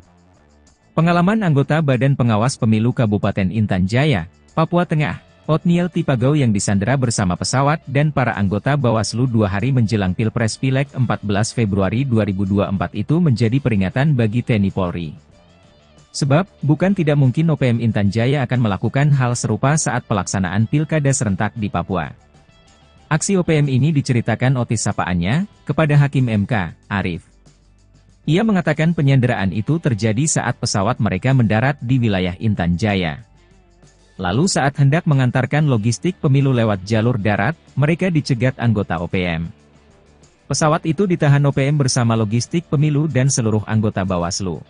Pengalaman anggota Badan Pengawas Pemilu Kabupaten Intan Jaya, Papua Tengah, Otniel Tipagau yang disandera bersama pesawat dan para anggota Bawaslu 2 hari menjelang Pilpres Pileg 14 Februari 2024 itu menjadi peringatan bagi TNI Polri. Sebab, bukan tidak mungkin OPM Intan Jaya akan melakukan hal serupa saat pelaksanaan pilkada serentak di Papua. Aksi OPM ini diceritakan Otis sapaannya, kepada Hakim MK, Arif. Ia mengatakan penyanderaan itu terjadi saat pesawat mereka mendarat di wilayah Intan Jaya. Lalu saat hendak mengantarkan logistik pemilu lewat jalur darat, mereka dicegat anggota OPM. Pesawat itu ditahan OPM bersama logistik pemilu dan seluruh anggota Bawaslu.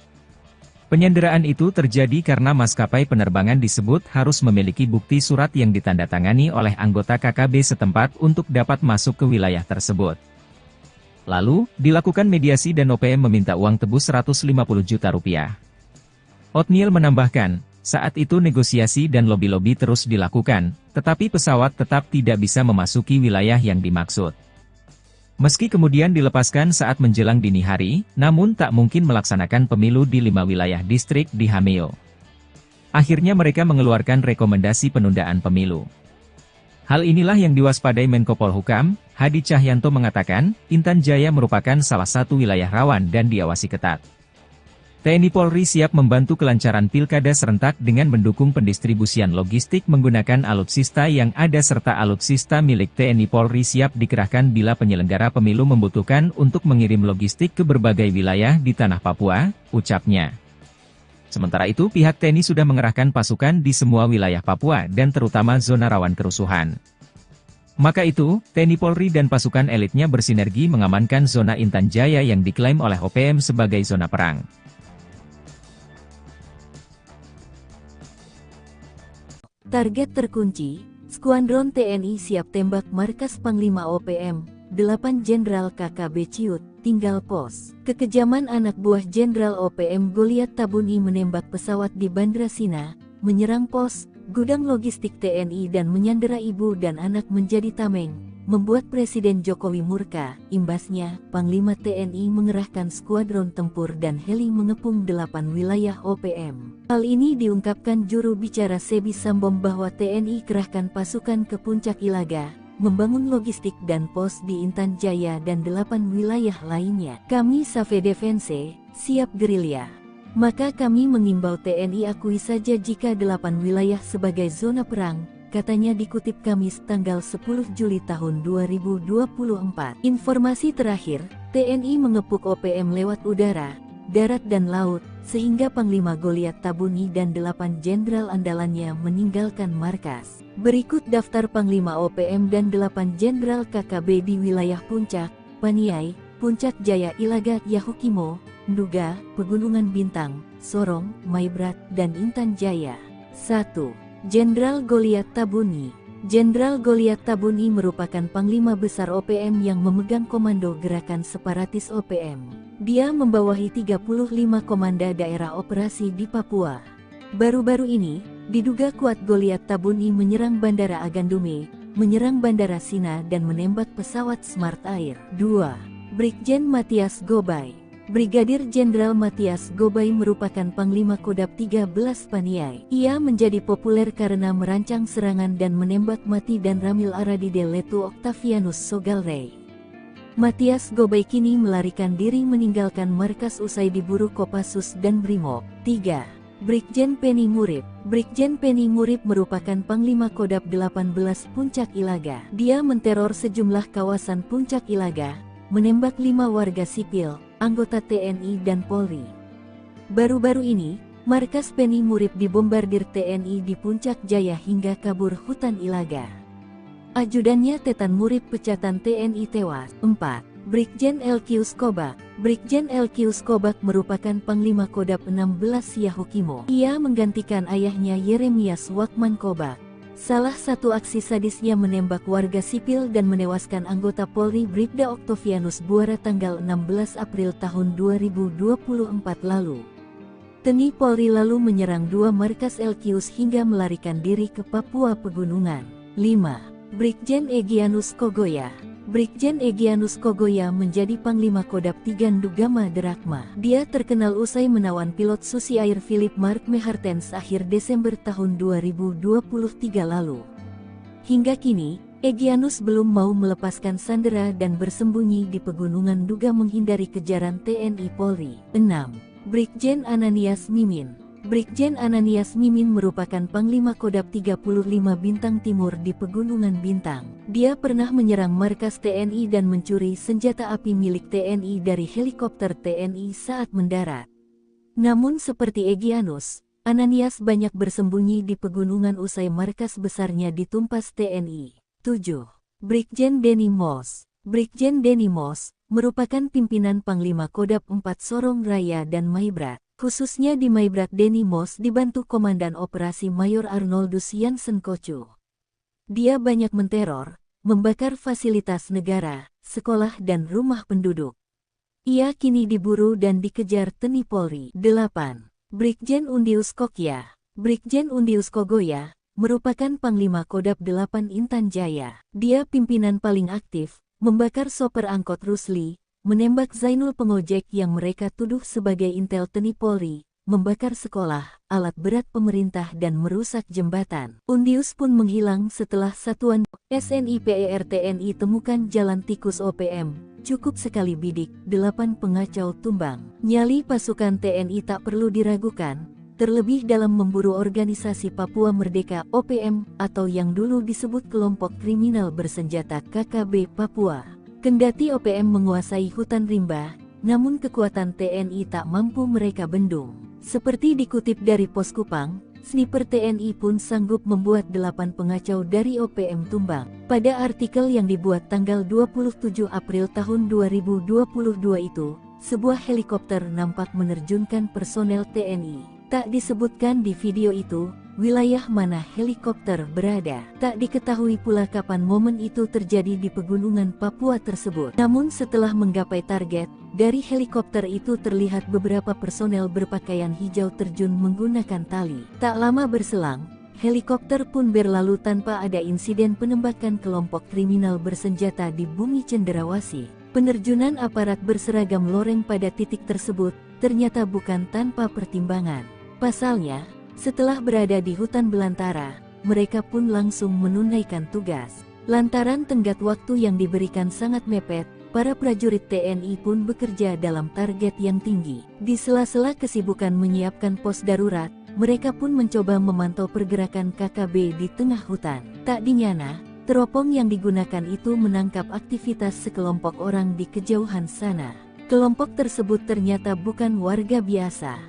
Penyanderaan itu terjadi karena maskapai penerbangan disebut harus memiliki bukti surat yang ditandatangani oleh anggota KKB setempat untuk dapat masuk ke wilayah tersebut. Lalu, dilakukan mediasi dan OPM meminta uang tebus 150 juta rupiah. Otniel menambahkan, saat itu negosiasi dan lobi-lobi terus dilakukan, tetapi pesawat tetap tidak bisa memasuki wilayah yang dimaksud. Meski kemudian dilepaskan saat menjelang dini hari, namun tak mungkin melaksanakan pemilu di 5 wilayah distrik di Hameo. Akhirnya mereka mengeluarkan rekomendasi penundaan pemilu. Hal inilah yang diwaspadai Menko Polhukam, Hadi Cahyanto mengatakan, Intan Jaya merupakan salah satu wilayah rawan dan diawasi ketat. TNI Polri siap membantu kelancaran pilkada serentak dengan mendukung pendistribusian logistik menggunakan alutsista yang ada serta alutsista milik TNI Polri siap dikerahkan bila penyelenggara pemilu membutuhkan untuk mengirim logistik ke berbagai wilayah di tanah Papua, ucapnya. Sementara itu pihak TNI sudah mengerahkan pasukan di semua wilayah Papua dan terutama zona rawan kerusuhan. Maka itu, TNI Polri dan pasukan elitnya bersinergi mengamankan zona Intan Jaya yang diklaim oleh OPM sebagai zona perang. Target terkunci, Skuadron TNI siap tembak markas Panglima OPM, 8 Jenderal KKB Ciut, tinggal pos. Kekejaman anak buah Jenderal OPM Goliat Tabuni menembak pesawat di Bandra Sina, menyerang pos, gudang logistik TNI dan menyandera ibu dan anak menjadi tameng, membuat Presiden Jokowi murka. Imbasnya, Panglima TNI mengerahkan skuadron tempur dan heli mengepung 8 wilayah OPM. Hal ini diungkapkan juru bicara Sebi Sambom bahwa TNI kerahkan pasukan ke Puncak Ilaga, membangun logistik dan pos di Intan Jaya dan 8 wilayah lainnya. Kami Save Defense, siap gerilya. Maka kami mengimbau TNI akui saja jika 8 wilayah sebagai zona perang, katanya dikutip Kamis tanggal 10 Juli tahun 2024. Informasi terakhir, TNI mengepung OPM lewat udara, darat dan laut, sehingga Panglima Goliat Tabuni dan 8 jenderal andalannya meninggalkan markas. Berikut daftar Panglima OPM dan 8 jenderal KKB di wilayah Puncak, Paniai, Puncak Jaya Ilaga Yahukimo, Nduga, Pegunungan Bintang, Sorong, Maibrat, dan Intan Jaya. 1. Jenderal Goliat Tabuni. Jenderal Goliat Tabuni merupakan Panglima Besar OPM yang memegang komando gerakan separatis OPM. Dia membawahi 35 komanda daerah operasi di Papua. Baru-baru ini, diduga kuat Goliat Tabuni menyerang Bandara Agandume, menyerang Bandara Sina dan menembak pesawat Smart Air. 2. Brigjen Matias Gobay. Brigadir Jenderal Matias Gobay merupakan Panglima Kodab 13 Paniai. Ia menjadi populer karena merancang serangan dan menembak mati dan Ramil Aradide Letu Octavianus Sogalrey. Matias Gobay kini melarikan diri meninggalkan markas usai diburu Kopassus dan Brimob. 3. Brigjen Penny Murib. Brigjen Penny Murib merupakan Panglima Kodab 18 Puncak Ilaga. Dia menteror sejumlah kawasan Puncak Ilaga, menembak 5 warga sipil, anggota TNI dan Polri. Baru-baru ini, markas Penny Murib dibombardir TNI di Puncak Jaya hingga kabur hutan Ilaga. Ajudannya Tetan Murib pecatan TNI tewas. 4. Brigjen Elkius Kobak. Brigjen Elkius Kobak merupakan Panglima Kodab 16 Yahukimo. Ia menggantikan ayahnya Yeremias Wakman Kobak. Salah satu aksi sadisnya menembak warga sipil dan menewaskan anggota Polri Bribda Octavianus Buara tanggal 16 April tahun 2024 lalu. TNI Polri lalu menyerang 2 markas Elkius hingga melarikan diri ke Papua Pegunungan. 5. Brigjen Egyanus Kogoya. Brigjen Egyanus Kogoya menjadi Panglima Kodab 3 Ndugama Derakma. Dia terkenal usai menawan pilot Susi Air Philip Mark Mehartens akhir Desember tahun 2023 lalu. Hingga kini, Egyanus belum mau melepaskan sandera dan bersembunyi di Pegunungan Nduga menghindari kejaran TNI Polri. 6. Brigjen Ananias Mimin. Brigjen Ananias Mimin merupakan Panglima Kodab 35 Bintang Timur di Pegunungan Bintang. Dia pernah menyerang markas TNI dan mencuri senjata api milik TNI dari helikopter TNI saat mendarat. Namun seperti Egyanus, Ananias banyak bersembunyi di pegunungan usai markas besarnya ditumpas TNI. 7. Brigjen Denny Moss. Brigjen Denny Moss merupakan pimpinan Panglima Kodab 4 Sorong Raya dan Maibrat. Khususnya di Maibrat Denny Moss dibantu Komandan Operasi Mayor Arnoldus Jansen Kocu. Dia banyak menteror, membakar fasilitas negara, sekolah dan rumah penduduk. Ia kini diburu dan dikejar TNI Polri. 8. Brigjen Undius Kokya. Brigjen Undius Kogoya merupakan Panglima Kodab 8 Intan Jaya. Dia pimpinan paling aktif, membakar sopir angkot Rusli, menembak Zainul pengojek yang mereka tuduh sebagai intel TNI Polri, membakar sekolah, alat berat pemerintah dan merusak jembatan. Undius pun menghilang setelah satuan SNIPER TNI temukan jalan tikus OPM, cukup sekali bidik, 8 pengacau tumbang. Nyali pasukan TNI tak perlu diragukan, terlebih dalam memburu organisasi Papua Merdeka (OPM) atau yang dulu disebut kelompok kriminal bersenjata KKB Papua. Kendati OPM menguasai hutan rimba, namun kekuatan TNI tak mampu mereka bendung. Seperti dikutip dari Pos Kupang, sniper TNI pun sanggup membuat 8 pengacau dari OPM tumbang. Pada artikel yang dibuat tanggal 27 April tahun 2022 itu, sebuah helikopter nampak menerjunkan personel TNI. Tak disebutkan di video itu, wilayah mana helikopter berada. Tak diketahui pula kapan momen itu terjadi di pegunungan Papua tersebut. Namun setelah menggapai target, dari helikopter itu terlihat beberapa personel berpakaian hijau terjun menggunakan tali. Tak lama berselang, helikopter pun berlalu tanpa ada insiden penembakan kelompok kriminal bersenjata di bumi Cenderawasih. Penerjunan aparat berseragam loreng pada titik tersebut ternyata bukan tanpa pertimbangan. Pasalnya, setelah berada di hutan belantara, mereka pun langsung menunaikan tugas. Lantaran tenggat waktu yang diberikan sangat mepet, para prajurit TNI pun bekerja dalam target yang tinggi. Di sela-sela kesibukan menyiapkan pos darurat, mereka pun mencoba memantau pergerakan KKB di tengah hutan. Tak dinyana, teropong yang digunakan itu menangkap aktivitas sekelompok orang di kejauhan sana. Kelompok tersebut ternyata bukan warga biasa,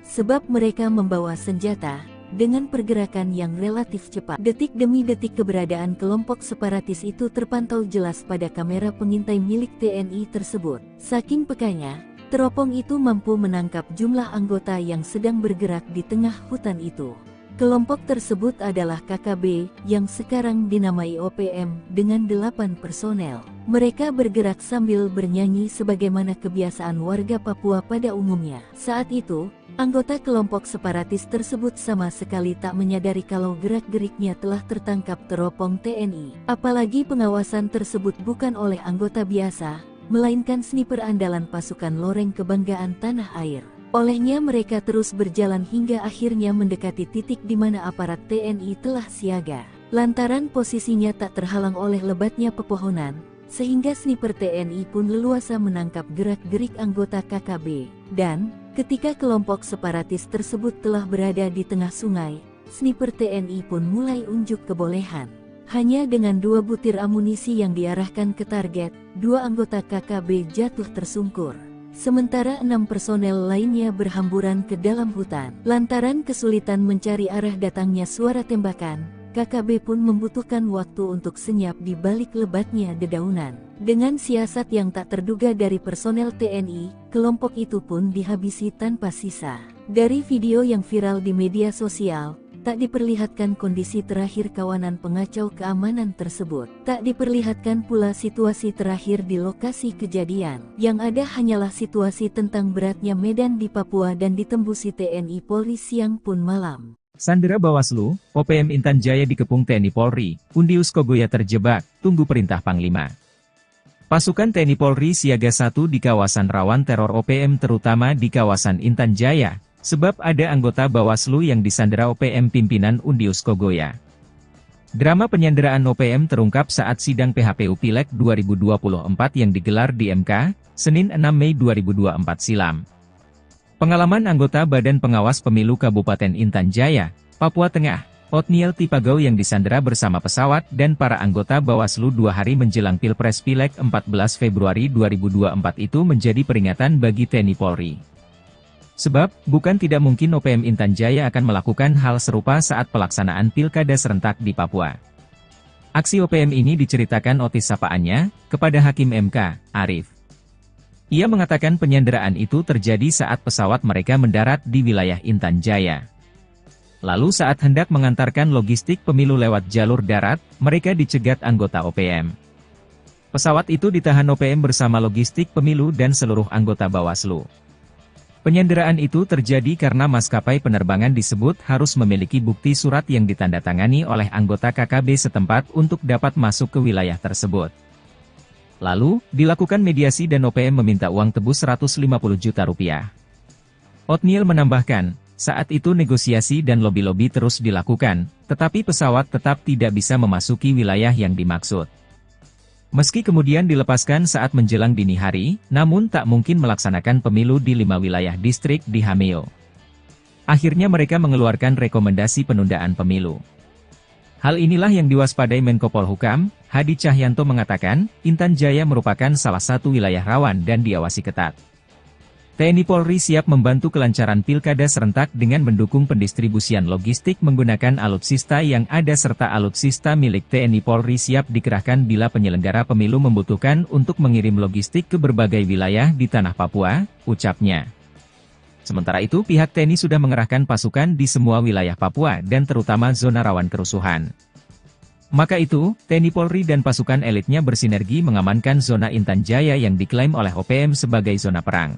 sebab mereka membawa senjata. Dengan pergerakan yang relatif cepat, detik demi detik keberadaan kelompok separatis itu terpantau jelas pada kamera pengintai milik TNI tersebut. Saking pekanya, teropong itu mampu menangkap jumlah anggota yang sedang bergerak di tengah hutan itu. Kelompok tersebut adalah KKB, yang sekarang dinamai OPM, dengan 8 personel. Mereka bergerak sambil bernyanyi sebagaimana kebiasaan warga Papua pada umumnya. Saat itu, anggota kelompok separatis tersebut sama sekali tak menyadari kalau gerak-geriknya telah tertangkap teropong TNI. Apalagi pengawasan tersebut bukan oleh anggota biasa, melainkan sniper andalan pasukan loreng kebanggaan tanah air. Olehnya mereka terus berjalan hingga akhirnya mendekati titik di mana aparat TNI telah siaga. Lantaran posisinya tak terhalang oleh lebatnya pepohonan, sehingga sniper TNI pun leluasa menangkap gerak-gerik anggota KKB. Dan, ketika kelompok separatis tersebut telah berada di tengah sungai, sniper TNI pun mulai unjuk kebolehan. Hanya dengan 2 butir amunisi yang diarahkan ke target, 2 anggota KKB jatuh tersungkur. Sementara 6 personel lainnya berhamburan ke dalam hutan. Lantaran kesulitan mencari arah datangnya suara tembakan, KKB pun membutuhkan waktu untuk senyap di balik lebatnya dedaunan. Dengan siasat yang tak terduga dari personel TNI, kelompok itu pun dihabisi tanpa sisa. Dari video yang viral di media sosial, tak diperlihatkan kondisi terakhir kawanan pengacau keamanan tersebut. Tak diperlihatkan pula situasi terakhir di lokasi kejadian. Yang ada hanyalah situasi tentang beratnya medan di Papua dan ditembusi TNI Polri siang pun malam. Sandera Bawaslu, OPM Intan Jaya dikepung TNI Polri, Undius Kogoya terjebak, tunggu perintah Panglima. Pasukan TNI Polri siaga 1 di kawasan rawan teror OPM terutama di kawasan Intan Jaya, sebab ada anggota Bawaslu yang disandera OPM pimpinan Undius Kogoya. Drama penyanderaan OPM terungkap saat sidang PHPU Pileg 2024 yang digelar di MK, Senin 6 Mei 2024 silam. Pengalaman anggota Badan Pengawas Pemilu Kabupaten Intan Jaya, Papua Tengah, Otniel Tipagau yang disandera bersama pesawat dan para anggota Bawaslu 2 hari menjelang Pilpres Pileg 14 Februari 2024 itu menjadi peringatan bagi TNI Polri. Sebab, bukan tidak mungkin OPM Intan Jaya akan melakukan hal serupa saat pelaksanaan pilkada serentak di Papua. Aksi OPM ini diceritakan Otis sapaannya, kepada Hakim MK, Arif. Ia mengatakan penyanderaan itu terjadi saat pesawat mereka mendarat di wilayah Intan Jaya. Lalu saat hendak mengantarkan logistik pemilu lewat jalur darat, mereka dicegat anggota OPM. Pesawat itu ditahan OPM bersama logistik pemilu dan seluruh anggota Bawaslu. Penyanderaan itu terjadi karena maskapai penerbangan disebut harus memiliki bukti surat yang ditandatangani oleh anggota KKB setempat untuk dapat masuk ke wilayah tersebut. Lalu, dilakukan mediasi dan OPM meminta uang tebus 150 juta rupiah. Otniel menambahkan, saat itu negosiasi dan lobi-lobi terus dilakukan, tetapi pesawat tetap tidak bisa memasuki wilayah yang dimaksud. Meski kemudian dilepaskan saat menjelang dini hari, namun tak mungkin melaksanakan pemilu di 5 wilayah distrik di Hameo. Akhirnya mereka mengeluarkan rekomendasi penundaan pemilu. Hal inilah yang diwaspadai Menko Polhukam, Hadi Cahyanto mengatakan, Intan Jaya merupakan salah satu wilayah rawan dan diawasi ketat. TNI Polri siap membantu kelancaran pilkada serentak dengan mendukung pendistribusian logistik menggunakan alutsista yang ada serta alutsista milik TNI Polri siap dikerahkan bila penyelenggara pemilu membutuhkan untuk mengirim logistik ke berbagai wilayah di tanah Papua, ucapnya. Sementara itu pihak TNI sudah mengerahkan pasukan di semua wilayah Papua dan terutama zona rawan kerusuhan. Maka itu, TNI Polri dan pasukan elitnya bersinergi mengamankan zona Intan Jaya yang diklaim oleh OPM sebagai zona perang.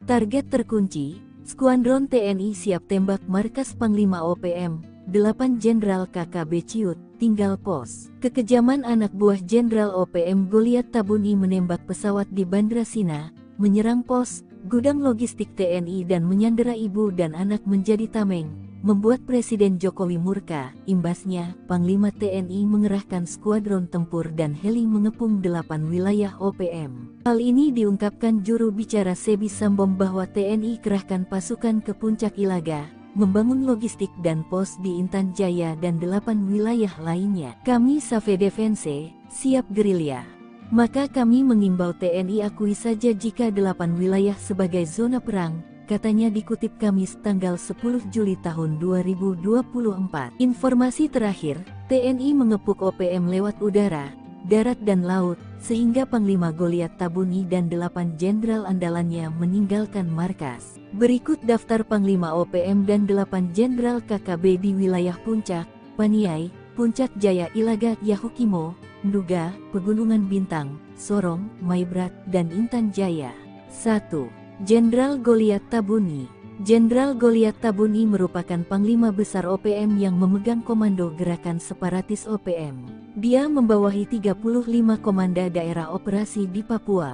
Target terkunci, Skuadron TNI siap tembak markas Panglima OPM, 8 Jenderal KKB Ciut, tinggal pos. Kekejaman anak buah Jenderal OPM Goliat Tabuni menembak pesawat di Bandara Sina, menyerang pos, gudang logistik TNI dan menyandera ibu dan anak menjadi tameng, membuat Presiden Jokowi murka. Imbasnya, Panglima TNI mengerahkan skuadron tempur dan heli mengepung 8 wilayah OPM. Hal ini diungkapkan juru bicara Sebi Sambom bahwa TNI kerahkan pasukan ke Puncak Ilaga, membangun logistik dan pos di Intan Jaya dan 8 wilayah lainnya. Kami Save Defense, siap gerilya. Maka kami mengimbau TNI akui saja jika 8 wilayah sebagai zona perang, katanya dikutip Kamis tanggal 10 Juli tahun 2024. Informasi terakhir, TNI mengepung OPM lewat udara, darat dan laut, sehingga Panglima Goliat Tabuni dan 8 jenderal andalannya meninggalkan markas. Berikut daftar Panglima OPM dan 8 jenderal KKB di wilayah Puncak, Paniai, Puncak Jaya Ilaga, Yahukimo, Nduga, Pegunungan Bintang, Sorong, Maibrat, dan Intan Jaya. 1. Jenderal Goliat Tabuni. Jenderal Goliat Tabuni merupakan Panglima Besar OPM yang memegang komando gerakan separatis OPM. Dia membawahi 35 komanda daerah operasi di Papua.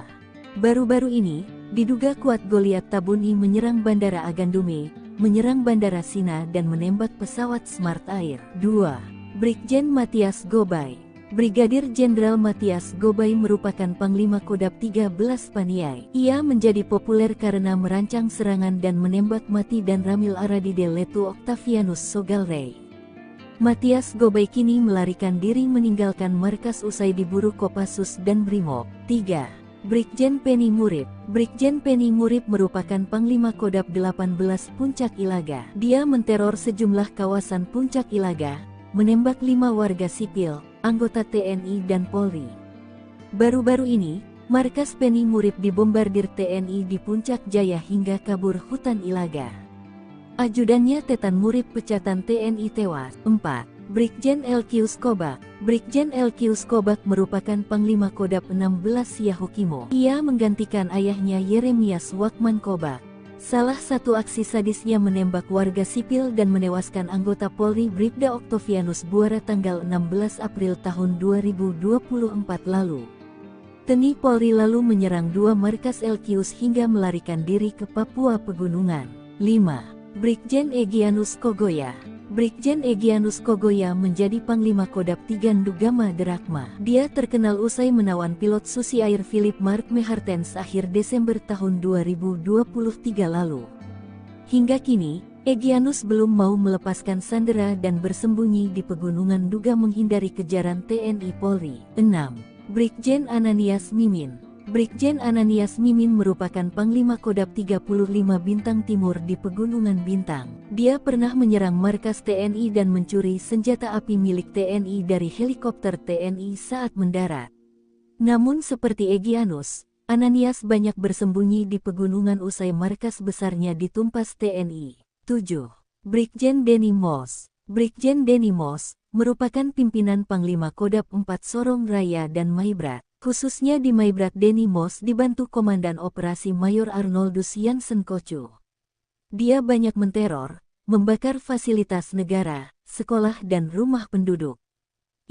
Baru-baru ini, diduga kuat Goliat Tabuni menyerang Bandara Agandume, menyerang Bandara Sina dan menembak pesawat Smart Air. 2. Brigjen Matias Gobay. Brigadir Jenderal Matias Gobay merupakan Panglima Kodab 13 Paniai. Ia menjadi populer karena merancang serangan dan menembak mati dan Ramil Aradide Letu Octavianus Sogalrey. Matias Gobay kini melarikan diri meninggalkan markas usai diburu Kopassus dan Brimob. 3. Brigjen Penny Murib. Brigjen Penny Murib merupakan Panglima Kodab 18 Puncak Ilaga. Dia menteror sejumlah kawasan Puncak Ilaga, menembak 5 warga sipil, anggota TNI dan Polri. Baru-baru ini, markas Penny Murib dibombardir TNI di Puncak Jaya hingga kabur hutan Ilaga. Ajudannya Tetan Murib pecatan TNI tewas. 4. Brigjen Elkius Kobak. Brigjen Elkius Kobak merupakan Panglima Kodab 16 Yahukimo. Ia menggantikan ayahnya Yeremias Wakman Kobak. Salah satu aksi sadisnya menembak warga sipil dan menewaskan anggota Polri Bribda Octavianus Buara tanggal 16 April tahun 2024 lalu. TNI Polri lalu menyerang 2 markas Elkius hingga melarikan diri ke Papua Pegunungan. 5. Brigjen Egyanus Kogoya. Brigjen Egyanus Kogoya menjadi Panglima Kodab 3 Ndugama Derakma. Dia terkenal usai menawan pilot Susi Air Philip Mark Mehartens akhir Desember tahun 2023 lalu. Hingga kini, Egyanus belum mau melepaskan sandera dan bersembunyi di Pegunungan Nduga menghindari kejaran TNI Polri. 6. Brigjen Ananias Mimin. Brigjen Ananias Mimin merupakan Panglima Kodab 35 Bintang Timur di Pegunungan Bintang. Dia pernah menyerang markas TNI dan mencuri senjata api milik TNI dari helikopter TNI saat mendarat. Namun seperti Egyanus, Ananias banyak bersembunyi di pegunungan usai markas besarnya ditumpas TNI. 7. Brigjen Denny Moss. Brigjen Denny Moss merupakan pimpinan Panglima Kodab 4 Sorong Raya dan Maibrat. Khususnya di Maibrat Denny Moss dibantu Komandan Operasi Mayor Arnoldus Jansen Kocu. Dia banyak menteror, membakar fasilitas negara, sekolah dan rumah penduduk.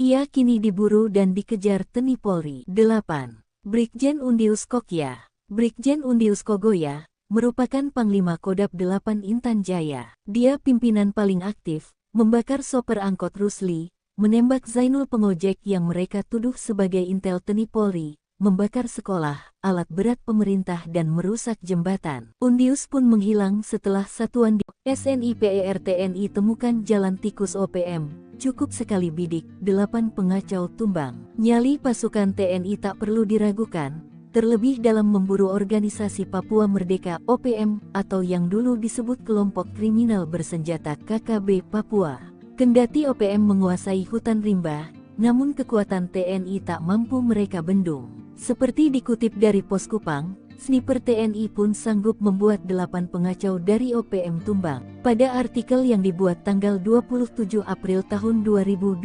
Ia kini diburu dan dikejar TNI Polri. 8. Brigjen Undius Kokya. Brigjen Undius Kogoya merupakan Panglima Kodab 8 Intan Jaya. Dia pimpinan paling aktif, membakar sopir angkot Rusli, menembak Zainul pengojek yang mereka tuduh sebagai intel TNI Polri, membakar sekolah, alat berat pemerintah dan merusak jembatan. Undius pun menghilang setelah satuan di SNIPER TNI temukan jalan tikus OPM. Cukup sekali bidik, 8 pengacau tumbang. Nyali pasukan TNI tak perlu diragukan, terlebih dalam memburu organisasi Papua Merdeka OPM atau yang dulu disebut kelompok kriminal bersenjata KKB Papua. Kendati OPM menguasai hutan rimba, namun kekuatan TNI tak mampu mereka bendung. Seperti dikutip dari Pos Kupang, sniper TNI pun sanggup membuat 8 pengacau dari OPM tumbang. Pada artikel yang dibuat tanggal 27 April tahun 2022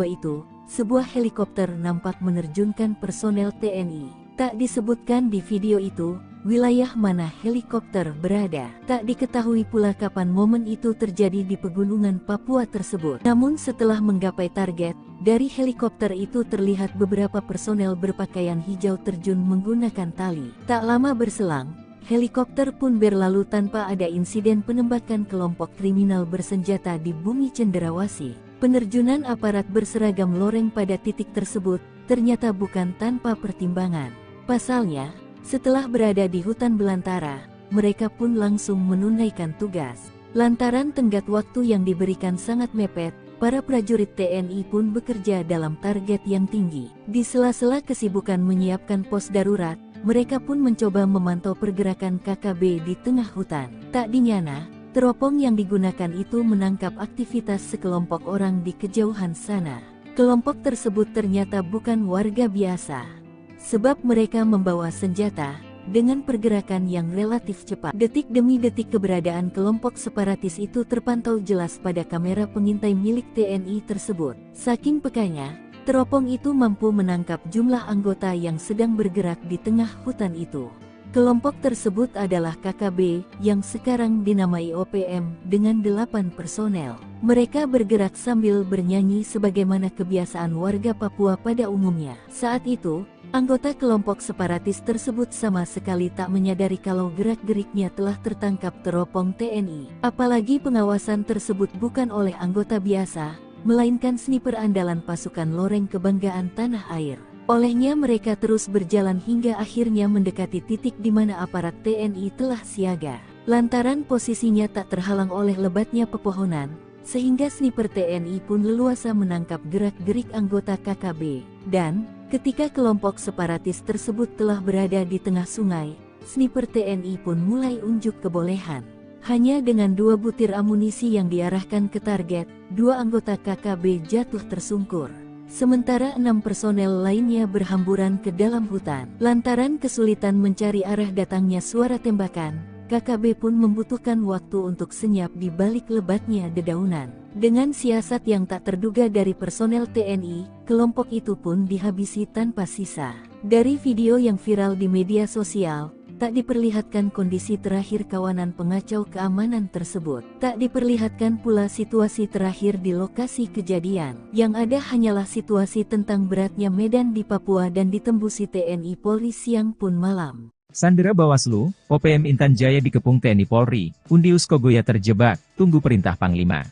itu, sebuah helikopter nampak menerjunkan personel TNI. Tak disebutkan di video itu, wilayah mana helikopter berada. Tak diketahui pula kapan momen itu terjadi di pegunungan Papua tersebut. Namun setelah menggapai target, dari helikopter itu terlihat beberapa personel berpakaian hijau terjun menggunakan tali. Tak lama berselang, helikopter pun berlalu tanpa ada insiden penembakan kelompok kriminal bersenjata di bumi cenderawasih. Penerjunan aparat berseragam loreng pada titik tersebut ternyata bukan tanpa pertimbangan. Pasalnya, setelah berada di hutan belantara, mereka pun langsung menunaikan tugas. Lantaran tenggat waktu yang diberikan sangat mepet, para prajurit TNI pun bekerja dalam target yang tinggi. Di sela-sela kesibukan menyiapkan pos darurat, mereka pun mencoba memantau pergerakan KKB di tengah hutan. Tak dinyana, teropong yang digunakan itu menangkap aktivitas sekelompok orang di kejauhan sana. Kelompok tersebut ternyata bukan warga biasa, sebab mereka membawa senjata. Dengan pergerakan yang relatif cepat, detik demi detik keberadaan kelompok separatis itu terpantau jelas pada kamera pengintai milik TNI tersebut. Saking pekanya, teropong itu mampu menangkap jumlah anggota yang sedang bergerak di tengah hutan itu. Kelompok tersebut adalah KKB, yang sekarang dinamai OPM, dengan 8 personel. Mereka bergerak sambil bernyanyi sebagaimana kebiasaan warga Papua pada umumnya. Saat itu, anggota kelompok separatis tersebut sama sekali tak menyadari kalau gerak-geriknya telah tertangkap teropong TNI. Apalagi pengawasan tersebut bukan oleh anggota biasa, melainkan sniper andalan pasukan loreng kebanggaan tanah air. Olehnya mereka terus berjalan hingga akhirnya mendekati titik di mana aparat TNI telah siaga. Lantaran posisinya tak terhalang oleh lebatnya pepohonan, sehingga sniper TNI pun leluasa menangkap gerak-gerik anggota KKB. Dan, ketika kelompok separatis tersebut telah berada di tengah sungai, sniper TNI pun mulai unjuk kebolehan. Hanya dengan 2 butir amunisi yang diarahkan ke target, 2 anggota KKB jatuh tersungkur. Sementara 6 personel lainnya berhamburan ke dalam hutan. Lantaran kesulitan mencari arah datangnya suara tembakan, KKB pun membutuhkan waktu untuk senyap di balik lebatnya dedaunan. Dengan siasat yang tak terduga dari personel TNI, kelompok itu pun dihabisi tanpa sisa. Dari video yang viral di media sosial, tak diperlihatkan kondisi terakhir kawanan pengacau keamanan tersebut. Tak diperlihatkan pula situasi terakhir di lokasi kejadian. Yang ada hanyalah situasi tentang beratnya medan di Papua dan ditembusi TNI Polri siang pun malam. Sandera Bawaslu, OPM Intan Jaya dikepung TNI Polri, Undius Kogoya terjebak, tunggu perintah Panglima.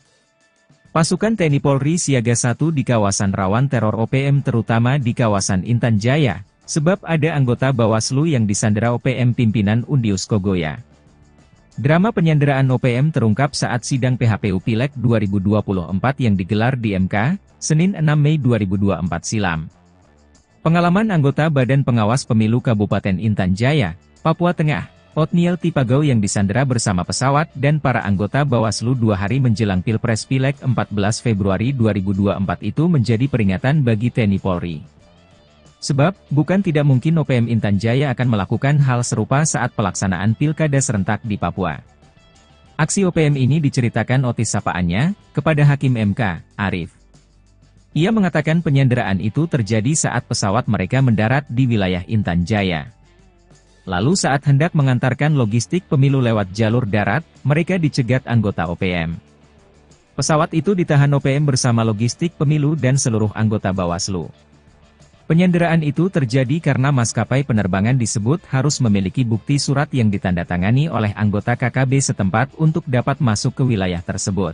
Pasukan TNI Polri siaga 1 di kawasan rawan teror OPM terutama di kawasan Intan Jaya, sebab ada anggota Bawaslu yang disandera OPM pimpinan Undius Kogoya. Drama penyanderaan OPM terungkap saat sidang PHPU Pileg 2024 yang digelar di MK, Senin 6 Mei 2024 silam. Pengalaman anggota Badan Pengawas Pemilu Kabupaten Intan Jaya, Papua Tengah, Otniel Tipagau yang disandera bersama pesawat dan para anggota Bawaslu 2 hari menjelang Pilpres Pileg 14 Februari 2024 itu menjadi peringatan bagi TNI Polri. Sebab, bukan tidak mungkin OPM Intan Jaya akan melakukan hal serupa saat pelaksanaan pilkada serentak di Papua. Aksi OPM ini diceritakan Otis sapaannya, kepada Hakim MK, Arif. Ia mengatakan penyanderaan itu terjadi saat pesawat mereka mendarat di wilayah Intan Jaya. Lalu saat hendak mengantarkan logistik pemilu lewat jalur darat, mereka dicegat anggota OPM. Pesawat itu ditahan OPM bersama logistik pemilu dan seluruh anggota Bawaslu. Penyanderaan itu terjadi karena maskapai penerbangan disebut harus memiliki bukti surat yang ditandatangani oleh anggota KKB setempat untuk dapat masuk ke wilayah tersebut.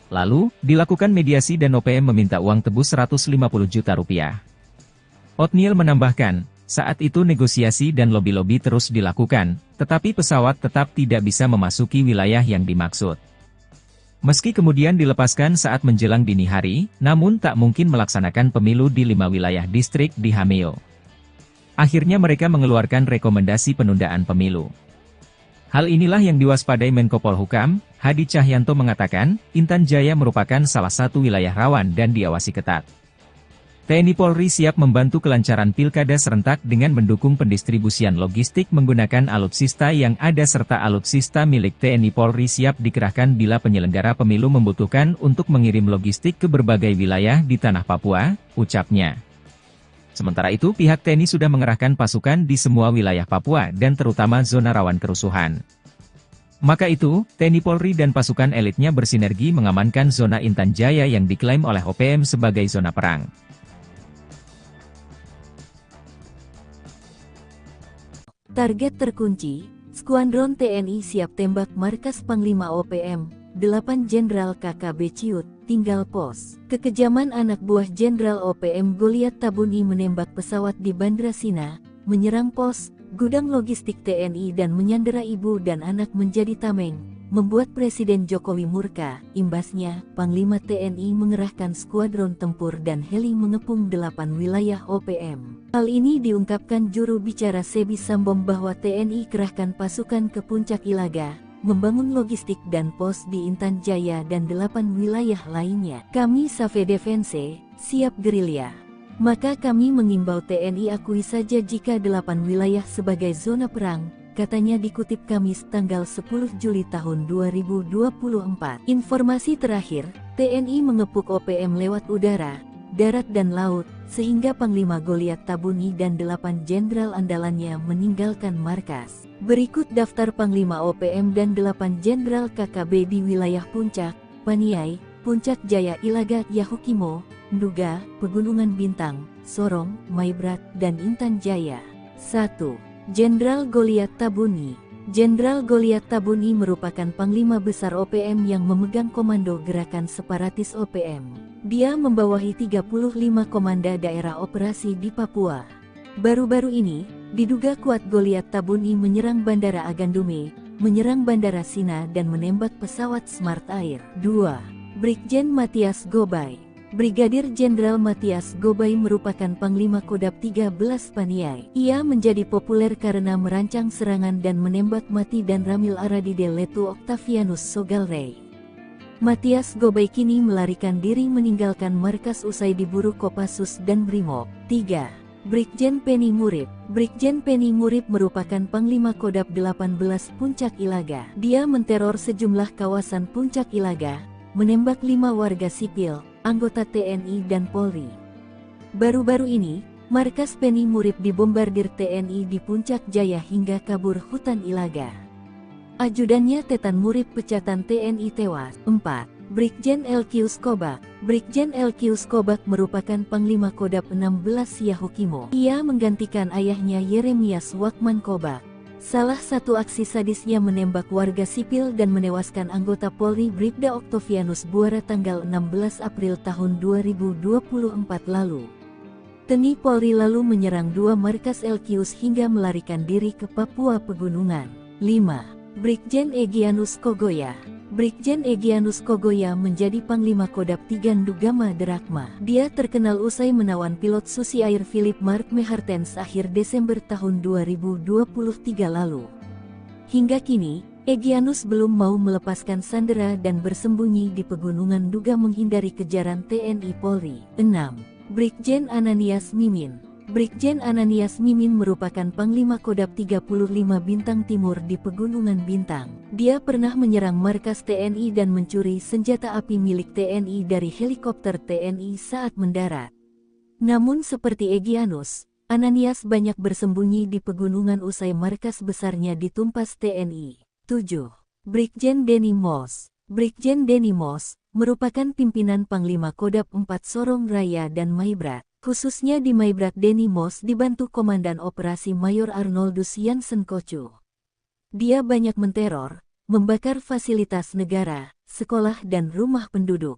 Lalu, dilakukan mediasi dan OPM meminta uang tebus 150 juta rupiah. Othniel menambahkan, saat itu negosiasi dan lobi-lobi terus dilakukan, tetapi pesawat tetap tidak bisa memasuki wilayah yang dimaksud. Meski kemudian dilepaskan saat menjelang dini hari, namun tak mungkin melaksanakan pemilu di 5 wilayah distrik di Hameo. Akhirnya mereka mengeluarkan rekomendasi penundaan pemilu. Hal inilah yang diwaspadai Menko Polhukam, Hadi Cahyanto mengatakan, Intan Jaya merupakan salah satu wilayah rawan dan diawasi ketat. TNI Polri siap membantu kelancaran pilkada serentak dengan mendukung pendistribusian logistik menggunakan alutsista yang ada serta alutsista milik TNI Polri siap dikerahkan bila penyelenggara pemilu membutuhkan untuk mengirim logistik ke berbagai wilayah di tanah Papua, ucapnya. Sementara itu pihak TNI sudah mengerahkan pasukan di semua wilayah Papua dan terutama zona rawan kerusuhan. Maka itu, TNI Polri dan pasukan elitnya bersinergi mengamankan zona Intan Jaya yang diklaim oleh OPM sebagai zona perang. Target terkunci, Skuadron TNI siap tembak markas Panglima OPM, 8 Jenderal KKB Ciut, tinggal pos. Kekejaman anak buah Jenderal OPM Goliat Tabuni menembak pesawat di Bandra Sina, menyerang pos, gudang logistik TNI dan menyandera ibu dan anak menjadi tameng, membuat Presiden Jokowi murka. Imbasnya, Panglima TNI mengerahkan skuadron tempur dan heli mengepung 8 wilayah OPM. Hal ini diungkapkan juru bicara Sebi Sambom bahwa TNI kerahkan pasukan ke Puncak Ilaga, membangun logistik dan pos di Intan Jaya dan 8 wilayah lainnya. Kami Save Defense, siap gerilya. Maka kami mengimbau TNI akui saja jika 8 wilayah sebagai zona perang, katanya dikutip Kamis tanggal 10 Juli tahun 2024. Informasi terakhir, TNI mengepung OPM lewat udara, darat dan laut, sehingga Panglima Goliat Tabuni dan 8 jenderal andalannya meninggalkan markas. Berikut daftar Panglima OPM dan 8 jenderal KKB di wilayah Puncak, Paniai, Puncak Jaya Ilaga Yahukimo, Nduga, Pegunungan Bintang, Sorong, Maibrat, dan Intan Jaya. 1. Jenderal Goliat Tabuni. Jenderal Goliat Tabuni merupakan Panglima Besar OPM yang memegang komando gerakan separatis OPM. Dia membawahi 35 komanda daerah operasi di Papua. Baru-baru ini, diduga kuat Goliat Tabuni menyerang Bandara Agandume, menyerang Bandara Sina dan menembak pesawat Smart Air. 2. Brigjen Matias Gobay. Brigadir Jenderal Matias Gobay merupakan Panglima Kodab 13 Paniai. Ia menjadi populer karena merancang serangan dan menembak mati dan Ramil Aradide Letu Octavianus Sogalrey. Matias Gobay kini melarikan diri meninggalkan markas usai diburu Kopassus dan Brimob. 3. Brigjen Penny Murib. Brigjen Penny Murib merupakan Panglima Kodab 18 Puncak Ilaga. Dia menteror sejumlah kawasan Puncak Ilaga, menembak 5 warga sipil, anggota TNI dan Polri. Baru-baru ini, markas Penny Murib dibombardir TNI di Puncak Jaya hingga kabur hutan Ilaga. Ajudannya Tetan Murib pecatan TNI tewas. 4. Brigjen Elkius Kobak. Brigjen Elkius Kobak merupakan Panglima Kodab 16 Yahukimo. Ia menggantikan ayahnya Yeremias Wakman Kobak. Salah satu aksi sadisnya menembak warga sipil dan menewaskan anggota Polri Bribda Octavianus Buara tanggal 16 April tahun 2024 lalu. TNI Polri lalu menyerang 2 markas Elkius hingga melarikan diri ke Papua Pegunungan. 5. Brigjen Egyanus Kogoya. Brigjen Egyanus Kogoya menjadi Panglima Kodab 3 Ndugama Derakma. Dia terkenal usai menawan pilot Susi Air Philip Mark Mehartens akhir Desember tahun 2023 lalu. Hingga kini, Egyanus belum mau melepaskan sandera dan bersembunyi di pegunungan Nduga menghindari kejaran TNI Polri. 6. Brigjen Ananias Mimin. Brigjen Ananias Mimin merupakan Panglima Kodab 35 Bintang Timur di Pegunungan Bintang. Dia pernah menyerang markas TNI dan mencuri senjata api milik TNI dari helikopter TNI saat mendarat. Namun seperti Egyanus, Ananias banyak bersembunyi di pegunungan usai markas besarnya ditumpas TNI. 7. Brigjen Denny Moss. Brigjen Denny Moss merupakan pimpinan Panglima Kodab 4 Sorong Raya dan Maibrat. Khususnya di Maibrat Denny Moss dibantu Komandan Operasi Mayor Arnoldus Jansen Kocu. Dia banyak menteror, membakar fasilitas negara, sekolah dan rumah penduduk.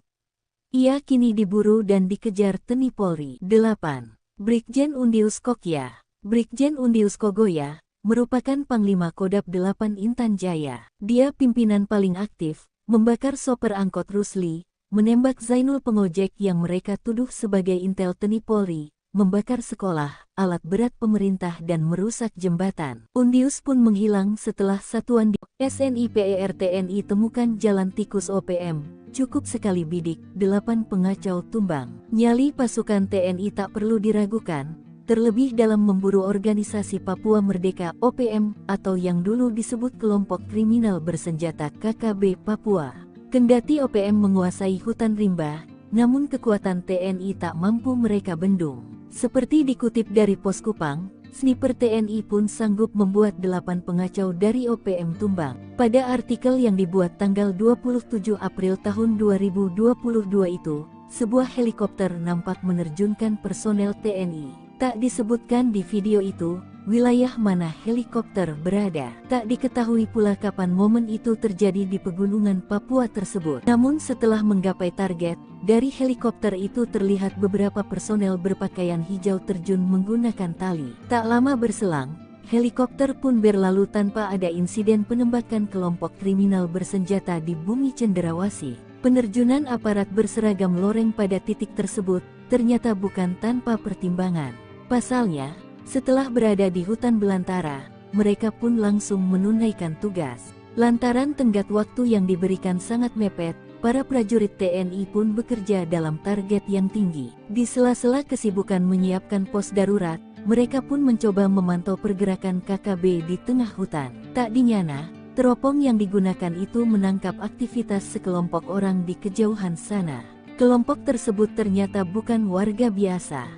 Ia kini diburu dan dikejar TNI Polri. 8. Brigjen Undius Kokya. Brigjen Undius Kogoya merupakan Panglima Kodap 8 Intan Jaya. Dia pimpinan paling aktif, membakar sopir angkot Rusli, menembak Zainul pengojek yang mereka tuduh sebagai intel TNI Polri, membakar sekolah, alat berat pemerintah dan merusak jembatan. Undius pun menghilang setelah satuan di SNIPER TNI temukan jalan tikus OPM. Cukup sekali bidik, 8 pengacau tumbang. Nyali pasukan TNI tak perlu diragukan, terlebih dalam memburu organisasi Papua Merdeka OPM atau yang dulu disebut kelompok kriminal bersenjata KKB Papua. Kendati OPM menguasai hutan rimba, namun kekuatan TNI tak mampu mereka bendung. Seperti dikutip dari Pos Kupang, sniper TNI pun sanggup membuat 8 pengacau dari OPM tumbang. Pada artikel yang dibuat tanggal 27 April tahun 2022 itu, sebuah helikopter nampak menerjunkan personel TNI. Tak disebutkan di video itu, wilayah mana helikopter berada. Tak diketahui pula kapan momen itu terjadi di pegunungan Papua tersebut. Namun setelah menggapai target, dari helikopter itu terlihat beberapa personel berpakaian hijau terjun menggunakan tali. Tak lama berselang, helikopter pun berlalu tanpa ada insiden penembakan kelompok kriminal bersenjata di bumi cenderawasih. Penerjunan aparat berseragam loreng pada titik tersebut ternyata bukan tanpa pertimbangan. Pasalnya, setelah berada di hutan belantara, mereka pun langsung menunaikan tugas. Lantaran tenggat waktu yang diberikan sangat mepet, para prajurit TNI pun bekerja dalam target yang tinggi. Di sela-sela kesibukan menyiapkan pos darurat, mereka pun mencoba memantau pergerakan KKB di tengah hutan. Tak dinyana, teropong yang digunakan itu menangkap aktivitas sekelompok orang di kejauhan sana. Kelompok tersebut ternyata bukan warga biasa,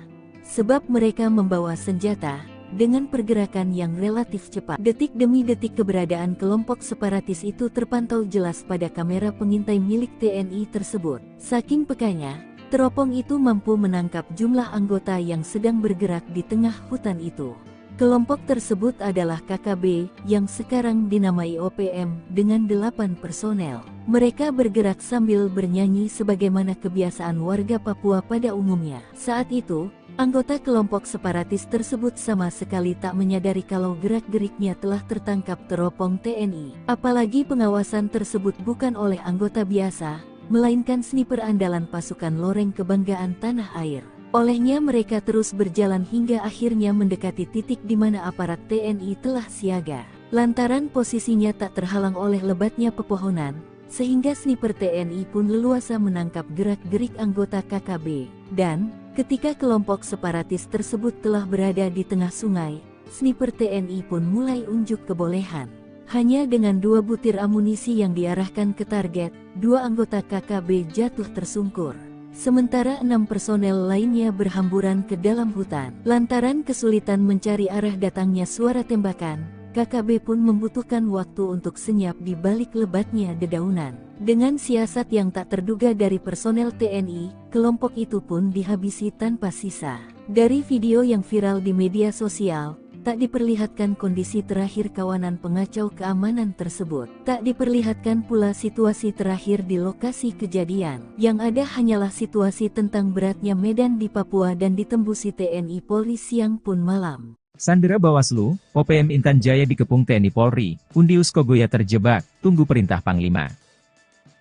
sebab mereka membawa senjata, dengan pergerakan yang relatif cepat. Detik demi detik keberadaan kelompok separatis itu terpantau jelas pada kamera pengintai milik TNI tersebut. Saking pekanya, teropong itu mampu menangkap jumlah anggota yang sedang bergerak di tengah hutan itu. Kelompok tersebut adalah KKB, yang sekarang dinamai OPM, dengan 8 personel. Mereka bergerak sambil bernyanyi sebagaimana kebiasaan warga Papua pada umumnya. Saat itu, anggota kelompok separatis tersebut sama sekali tak menyadari kalau gerak-geriknya telah tertangkap teropong TNI. Apalagi pengawasan tersebut bukan oleh anggota biasa, melainkan sniper andalan pasukan loreng kebanggaan tanah air. Olehnya mereka terus berjalan hingga akhirnya mendekati titik di mana aparat TNI telah siaga. Lantaran posisinya tak terhalang oleh lebatnya pepohonan, sehingga sniper TNI pun leluasa menangkap gerak-gerik anggota KKB. Dan, ketika kelompok separatis tersebut telah berada di tengah sungai, sniper TNI pun mulai unjuk kebolehan. Hanya dengan 2 butir amunisi yang diarahkan ke target, 2 anggota KKB jatuh tersungkur. Sementara 6 personel lainnya berhamburan ke dalam hutan. Lantaran kesulitan mencari arah datangnya suara tembakan, KKB pun membutuhkan waktu untuk senyap di balik lebatnya dedaunan. Dengan siasat yang tak terduga dari personel TNI, kelompok itu pun dihabisi tanpa sisa. Dari video yang viral di media sosial, tak diperlihatkan kondisi terakhir kawanan pengacau keamanan tersebut. Tak diperlihatkan pula situasi terakhir di lokasi kejadian. Yang ada hanyalah situasi tentang beratnya medan di Papua dan ditembusi TNI Polri siang pun malam. Sandera Bawaslu, OPM Intan Jaya dikepung TNI Polri, Undius Kogoya terjebak, tunggu perintah Panglima.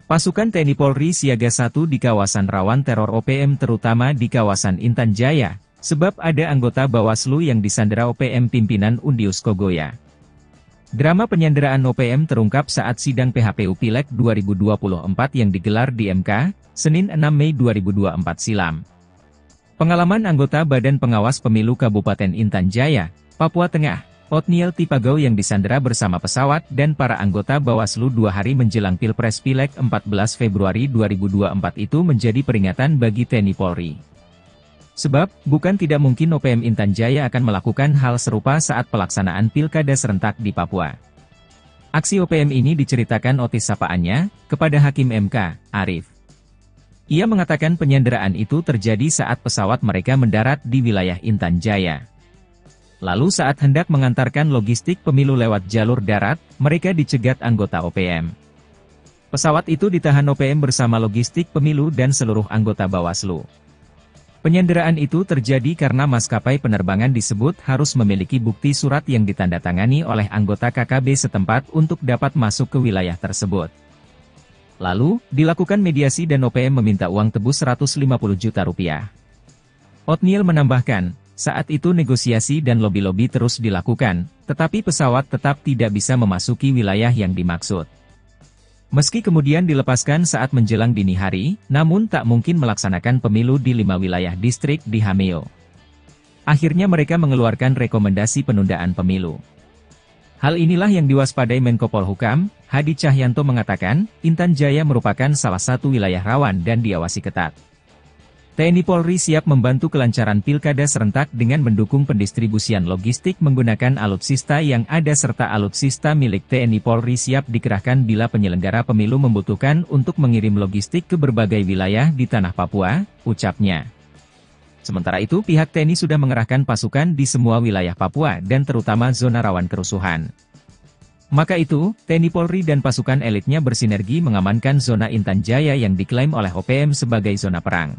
Pasukan TNI Polri siaga 1 di kawasan rawan teror OPM terutama di kawasan Intan Jaya, sebab ada anggota Bawaslu yang disandera OPM pimpinan Undius Kogoya. Drama penyanderaan OPM terungkap saat sidang PHPU Pileg 2024 yang digelar di MK, Senin 6 Mei 2024 silam. Pengalaman anggota Badan Pengawas Pemilu Kabupaten Intan Jaya, Papua Tengah, Otniel Tipagau yang disandera bersama pesawat dan para anggota Bawaslu 2 hari menjelang Pilpres Pileg 14 Februari 2024 itu menjadi peringatan bagi TNI Polri. Sebab, bukan tidak mungkin OPM Intan Jaya akan melakukan hal serupa saat pelaksanaan pilkada serentak di Papua. Aksi OPM ini diceritakan Otis sapaannya, kepada Hakim MK, Arif. Ia mengatakan penyanderaan itu terjadi saat pesawat mereka mendarat di wilayah Intan Jaya. Lalu saat hendak mengantarkan logistik pemilu lewat jalur darat, mereka dicegat anggota OPM. Pesawat itu ditahan OPM bersama logistik pemilu dan seluruh anggota Bawaslu. Penyanderaan itu terjadi karena maskapai penerbangan disebut harus memiliki bukti surat yang ditandatangani oleh anggota KKB setempat untuk dapat masuk ke wilayah tersebut. Lalu, dilakukan mediasi dan OPM meminta uang tebus Rp150 juta. Otniel menambahkan, saat itu negosiasi dan lobi-lobi terus dilakukan, tetapi pesawat tetap tidak bisa memasuki wilayah yang dimaksud. Meski kemudian dilepaskan saat menjelang dini hari, namun tak mungkin melaksanakan pemilu di 5 wilayah distrik di Hameo. Akhirnya mereka mengeluarkan rekomendasi penundaan pemilu. Hal inilah yang diwaspadai Menko Polhukam, Hadi Cahyanto mengatakan, Intan Jaya merupakan salah satu wilayah rawan dan diawasi ketat. TNI Polri siap membantu kelancaran pilkada serentak dengan mendukung pendistribusian logistik menggunakan alutsista yang ada serta alutsista milik TNI Polri siap dikerahkan bila penyelenggara pemilu membutuhkan untuk mengirim logistik ke berbagai wilayah di tanah Papua, ucapnya. Sementara itu pihak TNI sudah mengerahkan pasukan di semua wilayah Papua dan terutama zona rawan kerusuhan. Maka itu, TNI Polri dan pasukan elitnya bersinergi mengamankan zona Intan Jaya yang diklaim oleh OPM sebagai zona perang.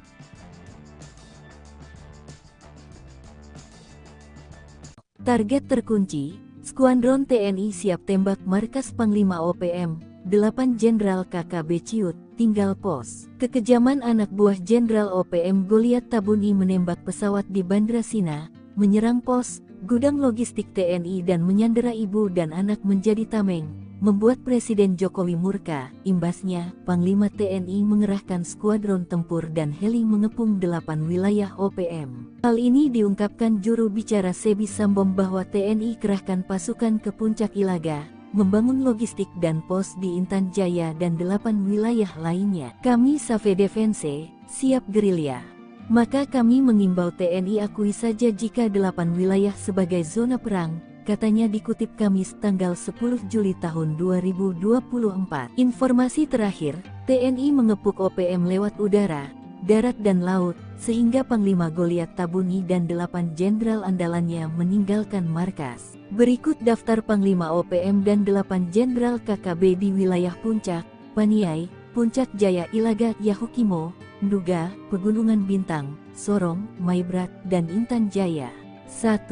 Target terkunci, Skuadron TNI siap tembak markas Panglima OPM, 8 Jenderal KKB Ciut, tinggal pos. Kekejaman anak buah Jenderal OPM Goliat Tabuni menembak pesawat di Bandra Sina, menyerang pos, gudang logistik TNI dan menyandera ibu dan anak menjadi tameng, membuat Presiden Jokowi murka. Imbasnya, Panglima TNI mengerahkan skuadron tempur dan heli mengepung 8 wilayah OPM. Hal ini diungkapkan juru bicara Sebi Sambom bahwa TNI kerahkan pasukan ke Puncak Ilaga, membangun logistik dan pos di Intan Jaya dan 8 wilayah lainnya. Kami Save Defense, siap gerilya. Maka kami mengimbau TNI akui saja jika 8 wilayah sebagai zona perang, katanya dikutip Kamis tanggal 10 Juli tahun 2024. Informasi terakhir, TNI mengepung OPM lewat udara, darat dan laut, sehingga Panglima Goliat Tabuni dan 8 jenderal andalannya meninggalkan markas. Berikut daftar Panglima OPM dan 8 jenderal KKB di wilayah Puncak, Paniai, Puncak Jaya Ilaga Yahukimo, Nduga, Pegunungan Bintang, Sorong, Maibrat, dan Intan Jaya. 1.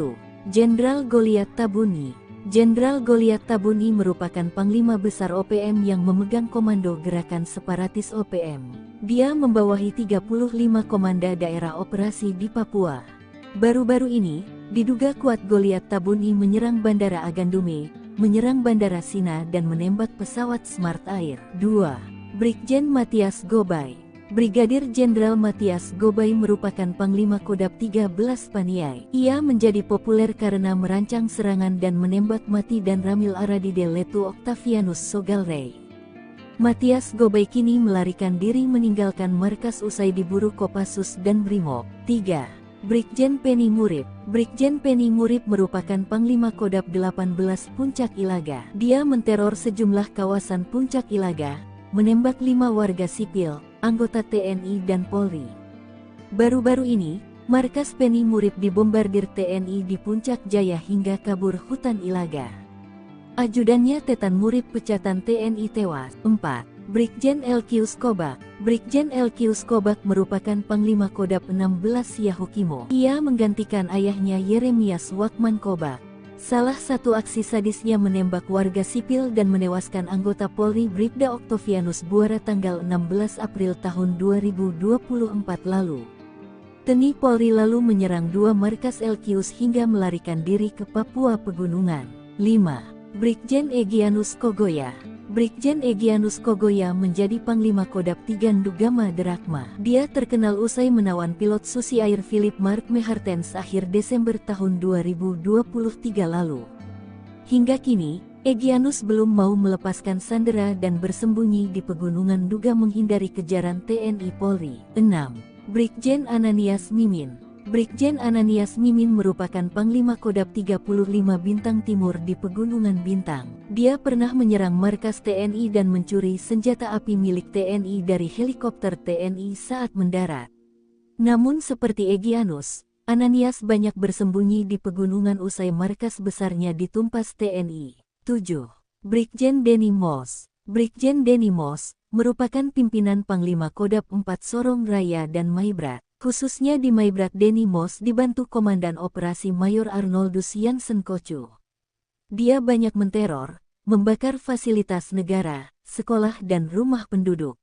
Jenderal Goliat Tabuni. Jenderal Goliat Tabuni merupakan Panglima Besar OPM yang memegang komando gerakan separatis OPM. Dia membawahi 35 komanda daerah operasi di Papua. Baru-baru ini, diduga kuat Goliat Tabuni menyerang Bandara Agandume, menyerang Bandara Sina dan menembak pesawat Smart Air. 2. Brigjen Matias Gobay. Brigadir Jenderal Matias Gobay merupakan Panglima Kodab 13 Paniai. Ia menjadi populer karena merancang serangan dan menembak mati dan Ramil Aradide Letu Octavianus Sogalrey. Matias Gobay kini melarikan diri meninggalkan markas usai diburu Kopassus dan Brimob. 3. Brigjen Penny Murib. Brigjen Penny Murib merupakan Panglima Kodab 18 Puncak Ilaga. Dia menteror sejumlah kawasan Puncak Ilaga, menembak 5 warga sipil, anggota TNI dan Polri. Baru-baru ini, markas Penny Murib dibombardir TNI di Puncak Jaya hingga kabur hutan Ilaga. Ajudannya Tetan Murib pecatan TNI tewas. 4. Brigjen Elkius Kobak. Brigjen Elkius Kobak merupakan Panglima Kodab 16 Yahukimo. Ia menggantikan ayahnya Yeremias Wakman Kobak. Salah satu aksi sadisnya menembak warga sipil dan menewaskan anggota Polri Bribda Octavianus Buara tanggal 16 April tahun 2024 lalu. TNI Polri lalu menyerang 2 markas Elkius hingga melarikan diri ke Papua Pegunungan. 5. Brigjen Egyanus Kogoya. Brigjen Egyanus Kogoya menjadi Panglima Kodab 3 Ndugama Derakma. Dia terkenal usai menawan pilot Susi Air Philip Mark Mehartens akhir Desember tahun 2023 lalu. Hingga kini, Egyanus belum mau melepaskan sandera dan bersembunyi di pegunungan Nduga menghindari kejaran TNI Polri. 6. Brigjen Ananias Mimin. Brigjen Ananias Mimin merupakan Panglima Kodab 35 Bintang Timur di Pegunungan Bintang. Dia pernah menyerang markas TNI dan mencuri senjata api milik TNI dari helikopter TNI saat mendarat. Namun seperti Egyanus, Ananias banyak bersembunyi di pegunungan usai markas besarnya ditumpas TNI. 7. Brigjen Denny Moss. Brigjen Denny Moss, merupakan pimpinan Panglima Kodam 4 Sorong Raya dan Maibrat. Khususnya di Maibrat, Denny Moss dibantu Komandan Operasi Mayor Arnoldus Jansen Kocu. Dia banyak menteror, membakar fasilitas negara, sekolah dan rumah penduduk.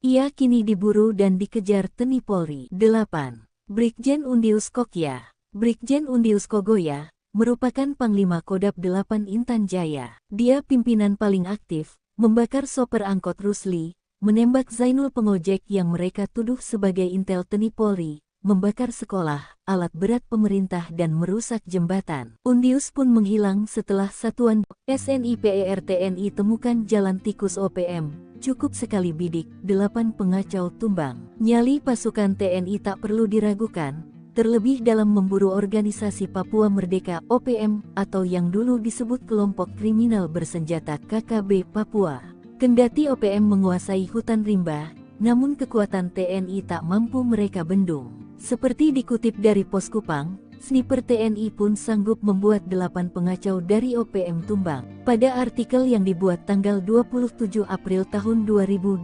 Ia kini diburu dan dikejar TNI Polri. 8. Brigjen Undius Kokya. Brigjen Undius Kogoya, merupakan Panglima Kodam 8 Intan Jaya. Dia pimpinan paling aktif, membakar sopir angkot Rusli, menembak Zainul pengojek yang mereka tuduh sebagai intel TNI Polri, membakar sekolah, alat berat pemerintah dan merusak jembatan. Undius pun menghilang setelah satuan SNIPER TNI temukan jalan tikus OPM. Cukup sekali bidik, 8 pengacau tumbang. Nyali pasukan TNI tak perlu diragukan, terlebih dalam memburu organisasi Papua Merdeka OPM atau yang dulu disebut kelompok kriminal bersenjata KKB Papua. Kendati OPM menguasai hutan rimba, namun kekuatan TNI tak mampu mereka bendung. Seperti dikutip dari Pos Kupang, sniper TNI pun sanggup membuat 8 pengacau dari OPM tumbang. Pada artikel yang dibuat tanggal 27 April tahun 2022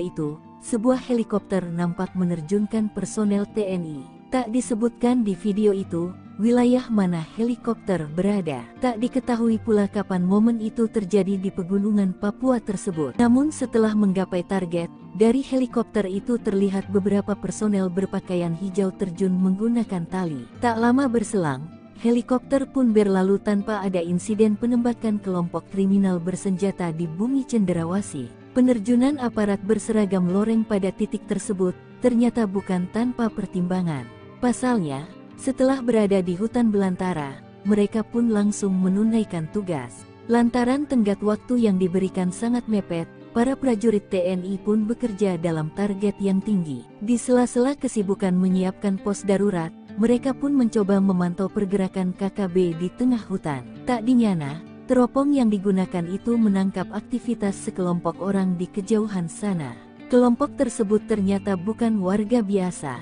itu, sebuah helikopter nampak menerjunkan personel TNI. Tak disebutkan di video itu, wilayah mana helikopter berada. Tak diketahui pula kapan momen itu terjadi di pegunungan Papua tersebut. Namun setelah menggapai target, dari helikopter itu terlihat beberapa personel berpakaian hijau terjun menggunakan tali. Tak lama berselang, helikopter pun berlalu tanpa ada insiden penembakan kelompok kriminal bersenjata di bumi cenderawasih. Penerjunan aparat berseragam loreng pada titik tersebut ternyata bukan tanpa pertimbangan. Pasalnya, setelah berada di hutan belantara, mereka pun langsung menunaikan tugas. Lantaran tenggat waktu yang diberikan sangat mepet, para prajurit TNI pun bekerja dalam target yang tinggi. Di sela-sela kesibukan menyiapkan pos darurat, mereka pun mencoba memantau pergerakan KKB di tengah hutan. Tak dinyana, teropong yang digunakan itu menangkap aktivitas sekelompok orang di kejauhan sana. Kelompok tersebut ternyata bukan warga biasa,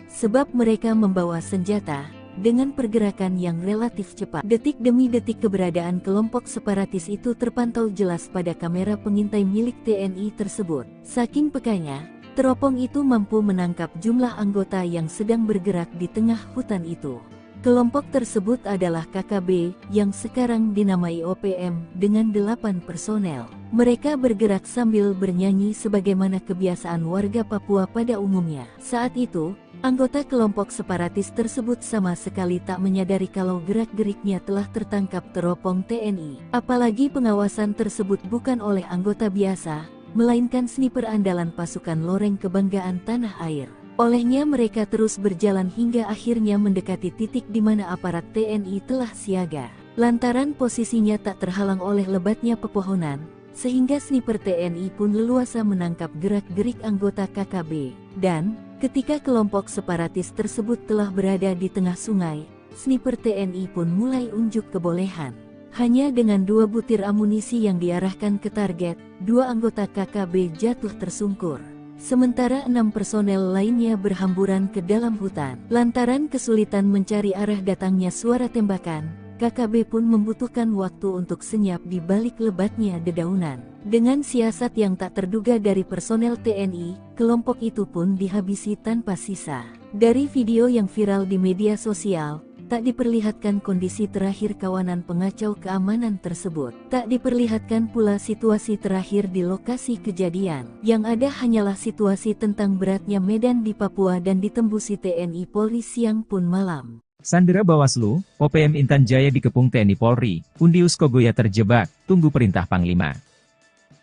sebab mereka membawa senjata. Dengan pergerakan yang relatif cepat, detik demi detik keberadaan kelompok separatis itu terpantau jelas pada kamera pengintai milik TNI tersebut. Saking pekanya, teropong itu mampu menangkap jumlah anggota yang sedang bergerak di tengah hutan itu. Kelompok tersebut adalah KKB, yang sekarang dinamai OPM, dengan 8 personel. Mereka bergerak sambil bernyanyi sebagaimana kebiasaan warga Papua pada umumnya. Saat itu, anggota kelompok separatis tersebut sama sekali tak menyadari kalau gerak-geriknya telah tertangkap teropong TNI. Apalagi pengawasan tersebut bukan oleh anggota biasa, melainkan sniper andalan pasukan loreng kebanggaan tanah air. Olehnya mereka terus berjalan hingga akhirnya mendekati titik di mana aparat TNI telah siaga. Lantaran posisinya tak terhalang oleh lebatnya pepohonan, sehingga sniper TNI pun leluasa menangkap gerak-gerik anggota KKB. Dan, ketika kelompok separatis tersebut telah berada di tengah sungai, sniper TNI pun mulai unjuk kebolehan. Hanya dengan 2 butir amunisi yang diarahkan ke target, 2 anggota KKB jatuh tersungkur. Sementara 6 personel lainnya berhamburan ke dalam hutan. Lantaran kesulitan mencari arah datangnya suara tembakan, KKB pun membutuhkan waktu untuk senyap di balik lebatnya dedaunan. Dengan siasat yang tak terduga dari personel TNI, kelompok itu pun dihabisi tanpa sisa. Dari video yang viral di media sosial, tak diperlihatkan kondisi terakhir kawanan pengacau keamanan tersebut. Tak diperlihatkan pula situasi terakhir di lokasi kejadian. Yang ada hanyalah situasi tentang beratnya medan di Papua dan ditembusi TNI Polri siang pun malam. Sandera Bawaslu, OPM Intan Jaya dikepung TNI Polri, Undius Kogoya terjebak, tunggu perintah Panglima.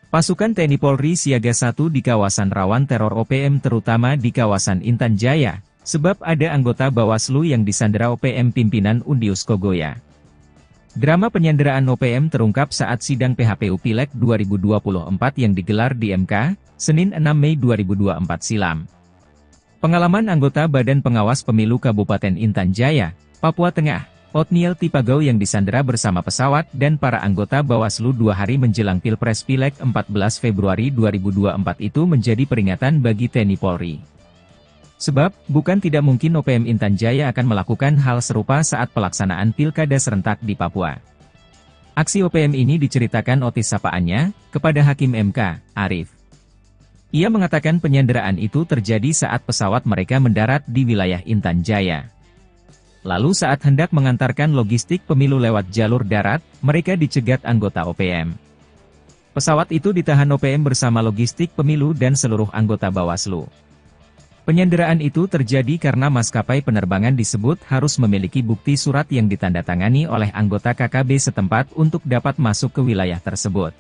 Pasukan TNI Polri siaga 1 di kawasan rawan teror OPM terutama di kawasan Intan Jaya, sebab ada anggota Bawaslu yang disandera OPM pimpinan Undius Kogoya. Drama penyanderaan OPM terungkap saat sidang PHPU Pileg 2024 yang digelar di MK, Senin 6 Mei 2024 silam. Pengalaman anggota Badan Pengawas Pemilu Kabupaten Intan Jaya, Papua Tengah, Otniel Tipagau yang disandera bersama pesawat dan para anggota Bawaslu 2 hari menjelang Pilpres Pileg 14 Februari 2024 itu menjadi peringatan bagi TNI Polri. Sebab, bukan tidak mungkin OPM Intan Jaya akan melakukan hal serupa saat pelaksanaan pilkada serentak di Papua. Aksi OPM ini diceritakan Otis sapaannya kepada Hakim MK, Arif. Ia mengatakan penyanderaan itu terjadi saat pesawat mereka mendarat di wilayah Intan Jaya. Lalu saat hendak mengantarkan logistik pemilu lewat jalur darat, mereka dicegat anggota OPM. Pesawat itu ditahan OPM bersama logistik pemilu dan seluruh anggota Bawaslu. Penyanderaan itu terjadi karena maskapai penerbangan disebut harus memiliki bukti surat yang ditandatangani oleh anggota KKB setempat untuk dapat masuk ke wilayah tersebut.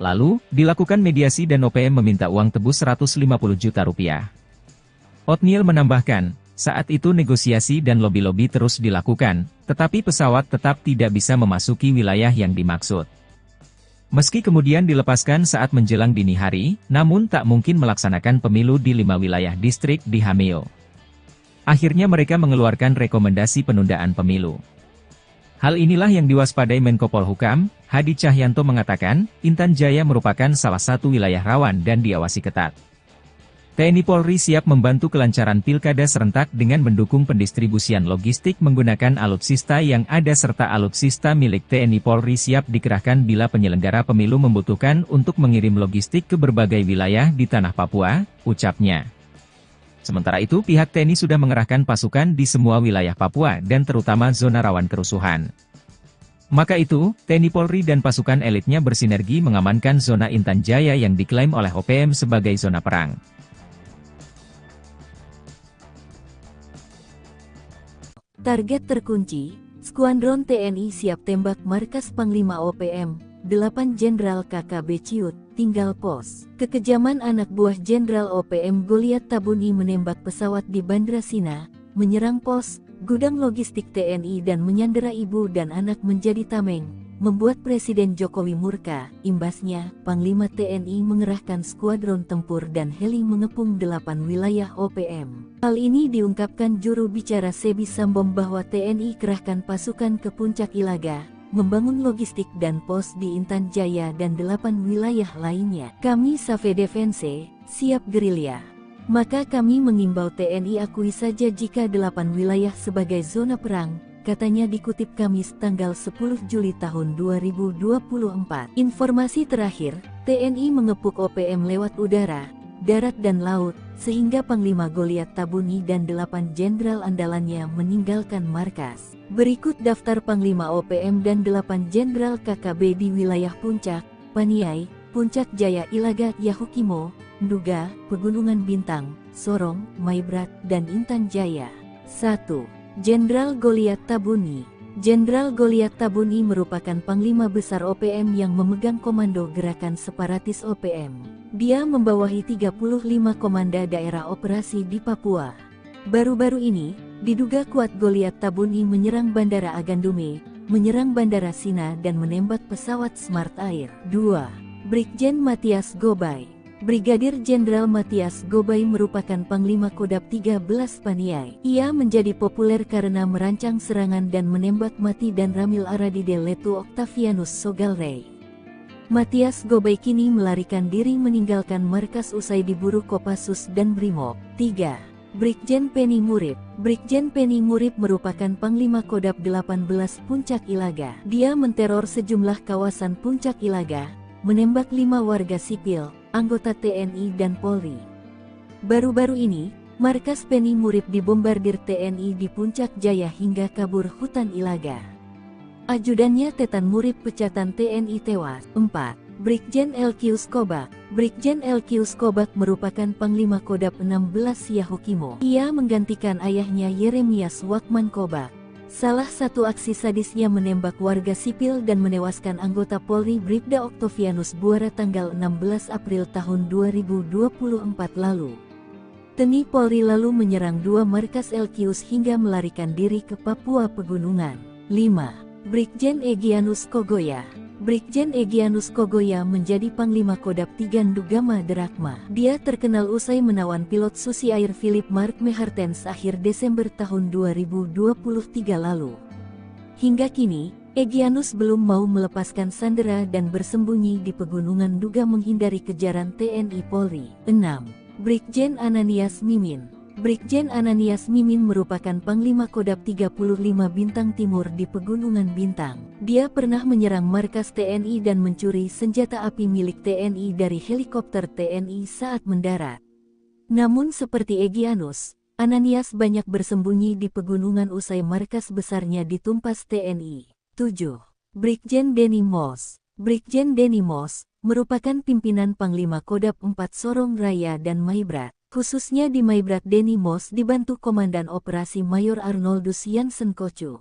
Lalu, dilakukan mediasi dan OPM meminta uang tebus 150 juta rupiah. Otniel menambahkan, saat itu negosiasi dan lobi-lobi terus dilakukan, tetapi pesawat tetap tidak bisa memasuki wilayah yang dimaksud. Meski kemudian dilepaskan saat menjelang dini hari, namun tak mungkin melaksanakan pemilu di 5 wilayah distrik di Hameo. Akhirnya mereka mengeluarkan rekomendasi penundaan pemilu. Hal inilah yang diwaspadai Menko Polhukam, Hadi Cahyanto mengatakan, Intan Jaya merupakan salah satu wilayah rawan dan diawasi ketat. TNI Polri siap membantu kelancaran pilkada serentak dengan mendukung pendistribusian logistik menggunakan alutsista yang ada serta alutsista milik TNI Polri siap dikerahkan bila penyelenggara pemilu membutuhkan untuk mengirim logistik ke berbagai wilayah di tanah Papua, ucapnya. Sementara itu pihak TNI sudah mengerahkan pasukan di semua wilayah Papua dan terutama zona rawan kerusuhan. Maka itu, TNI Polri dan pasukan elitnya bersinergi mengamankan zona Intan Jaya yang diklaim oleh OPM sebagai zona perang. Target terkunci, Skuadron TNI siap tembak markas Panglima OPM, 8 Jenderal KKB Ciut, tinggal pos. Kekejaman anak buah Jenderal OPM Goliat Tabuni menembak pesawat di Bandra Sina, menyerang pos, gudang logistik TNI dan menyandera ibu dan anak menjadi tameng, membuat Presiden Jokowi murka. Imbasnya, Panglima TNI mengerahkan skuadron tempur dan heli mengepung 8 wilayah OPM. Hal ini diungkapkan juru bicara Sebi Sambom bahwa TNI kerahkan pasukan ke Puncak Ilaga, membangun logistik dan pos di Intan Jaya dan 8 wilayah lainnya. Kami Save Defense, siap gerilya. Maka kami mengimbau TNI akui saja jika 8 wilayah sebagai zona perang, katanya dikutip Kamis tanggal 10 Juli tahun 2024. Informasi terakhir, TNI mengepung OPM lewat udara, darat dan laut, sehingga Panglima Goliat Tabuni dan 8 jenderal andalannya meninggalkan markas. Berikut daftar Panglima OPM dan 8 jenderal KKB di wilayah Puncak, Paniai, Puncak Jaya Ilaga, Yahukimo, Nduga, Pegunungan Bintang, Sorong, Maibrat, dan Intan Jaya. 1. Jenderal Goliat Tabuni. Jenderal Goliat Tabuni merupakan Panglima Besar OPM yang memegang komando gerakan separatis OPM. Dia membawahi 35 komanda daerah operasi di Papua. Baru-baru ini, diduga kuat Goliat Tabuni menyerang Bandara Agandume, menyerang Bandara Sina dan menembak pesawat Smart Air. 2. Brigjen Matias Gobay. Brigadir Jenderal Matias Gobay merupakan Panglima Kodab 13 Paniai. Ia menjadi populer karena merancang serangan dan menembak mati dan Ramil Aradide Letu Octavianus Sogalrey. Matias Gobay kini melarikan diri meninggalkan markas usai diburu Kopassus dan Brimob. 3. Brigjen Penny Murib. Brigjen Penny Murib merupakan Panglima Kodab 18 Puncak Ilaga. Dia menteror sejumlah kawasan Puncak Ilaga, menembak 5 warga sipil, anggota TNI dan Polri. Baru-baru ini, markas Penny Murib dibombardir TNI di Puncak Jaya hingga kabur hutan Ilaga. Ajudannya Tetan Murib pecatan TNI tewas. 4. Brigjen Elkius Kobak. Brigjen Elkius Kobak merupakan Panglima Kodab 16 Yahukimo. Ia menggantikan ayahnya Yeremias Wakman Kobak. Salah satu aksi sadisnya menembak warga sipil dan menewaskan anggota Polri Bribda Octavianus Buara tanggal 16 April tahun 2024 lalu. TNI Polri lalu menyerang 2 markas Elkius hingga melarikan diri ke Papua Pegunungan. 5. Brigjen Egyanus Kogoya. Brigjen Egyanus Kogoya menjadi Panglima Kodab 3 Ndugama Derakma. Dia terkenal usai menawan pilot Susi Air Philip Mark Mehartens akhir Desember tahun 2023 lalu. Hingga kini, Egyanus belum mau melepaskan sandera dan bersembunyi di Pegunungan Nduga menghindari kejaran TNI Polri. 6. Brigjen Ananias Mimin. Brigjen Ananias Mimin merupakan Panglima Kodab 35 Bintang Timur di Pegunungan Bintang. Dia pernah menyerang markas TNI dan mencuri senjata api milik TNI dari helikopter TNI saat mendarat. Namun seperti Egyanus, Ananias banyak bersembunyi di pegunungan usai markas besarnya ditumpas TNI. 7. Brigjen Denny Moss. Brigjen Denny Moss merupakan pimpinan Panglima Kodam 4 Sorong Raya dan Maibrat. Khususnya di Maibrat, Denny Moss dibantu Komandan Operasi Mayor Arnoldus Jansen Kocu.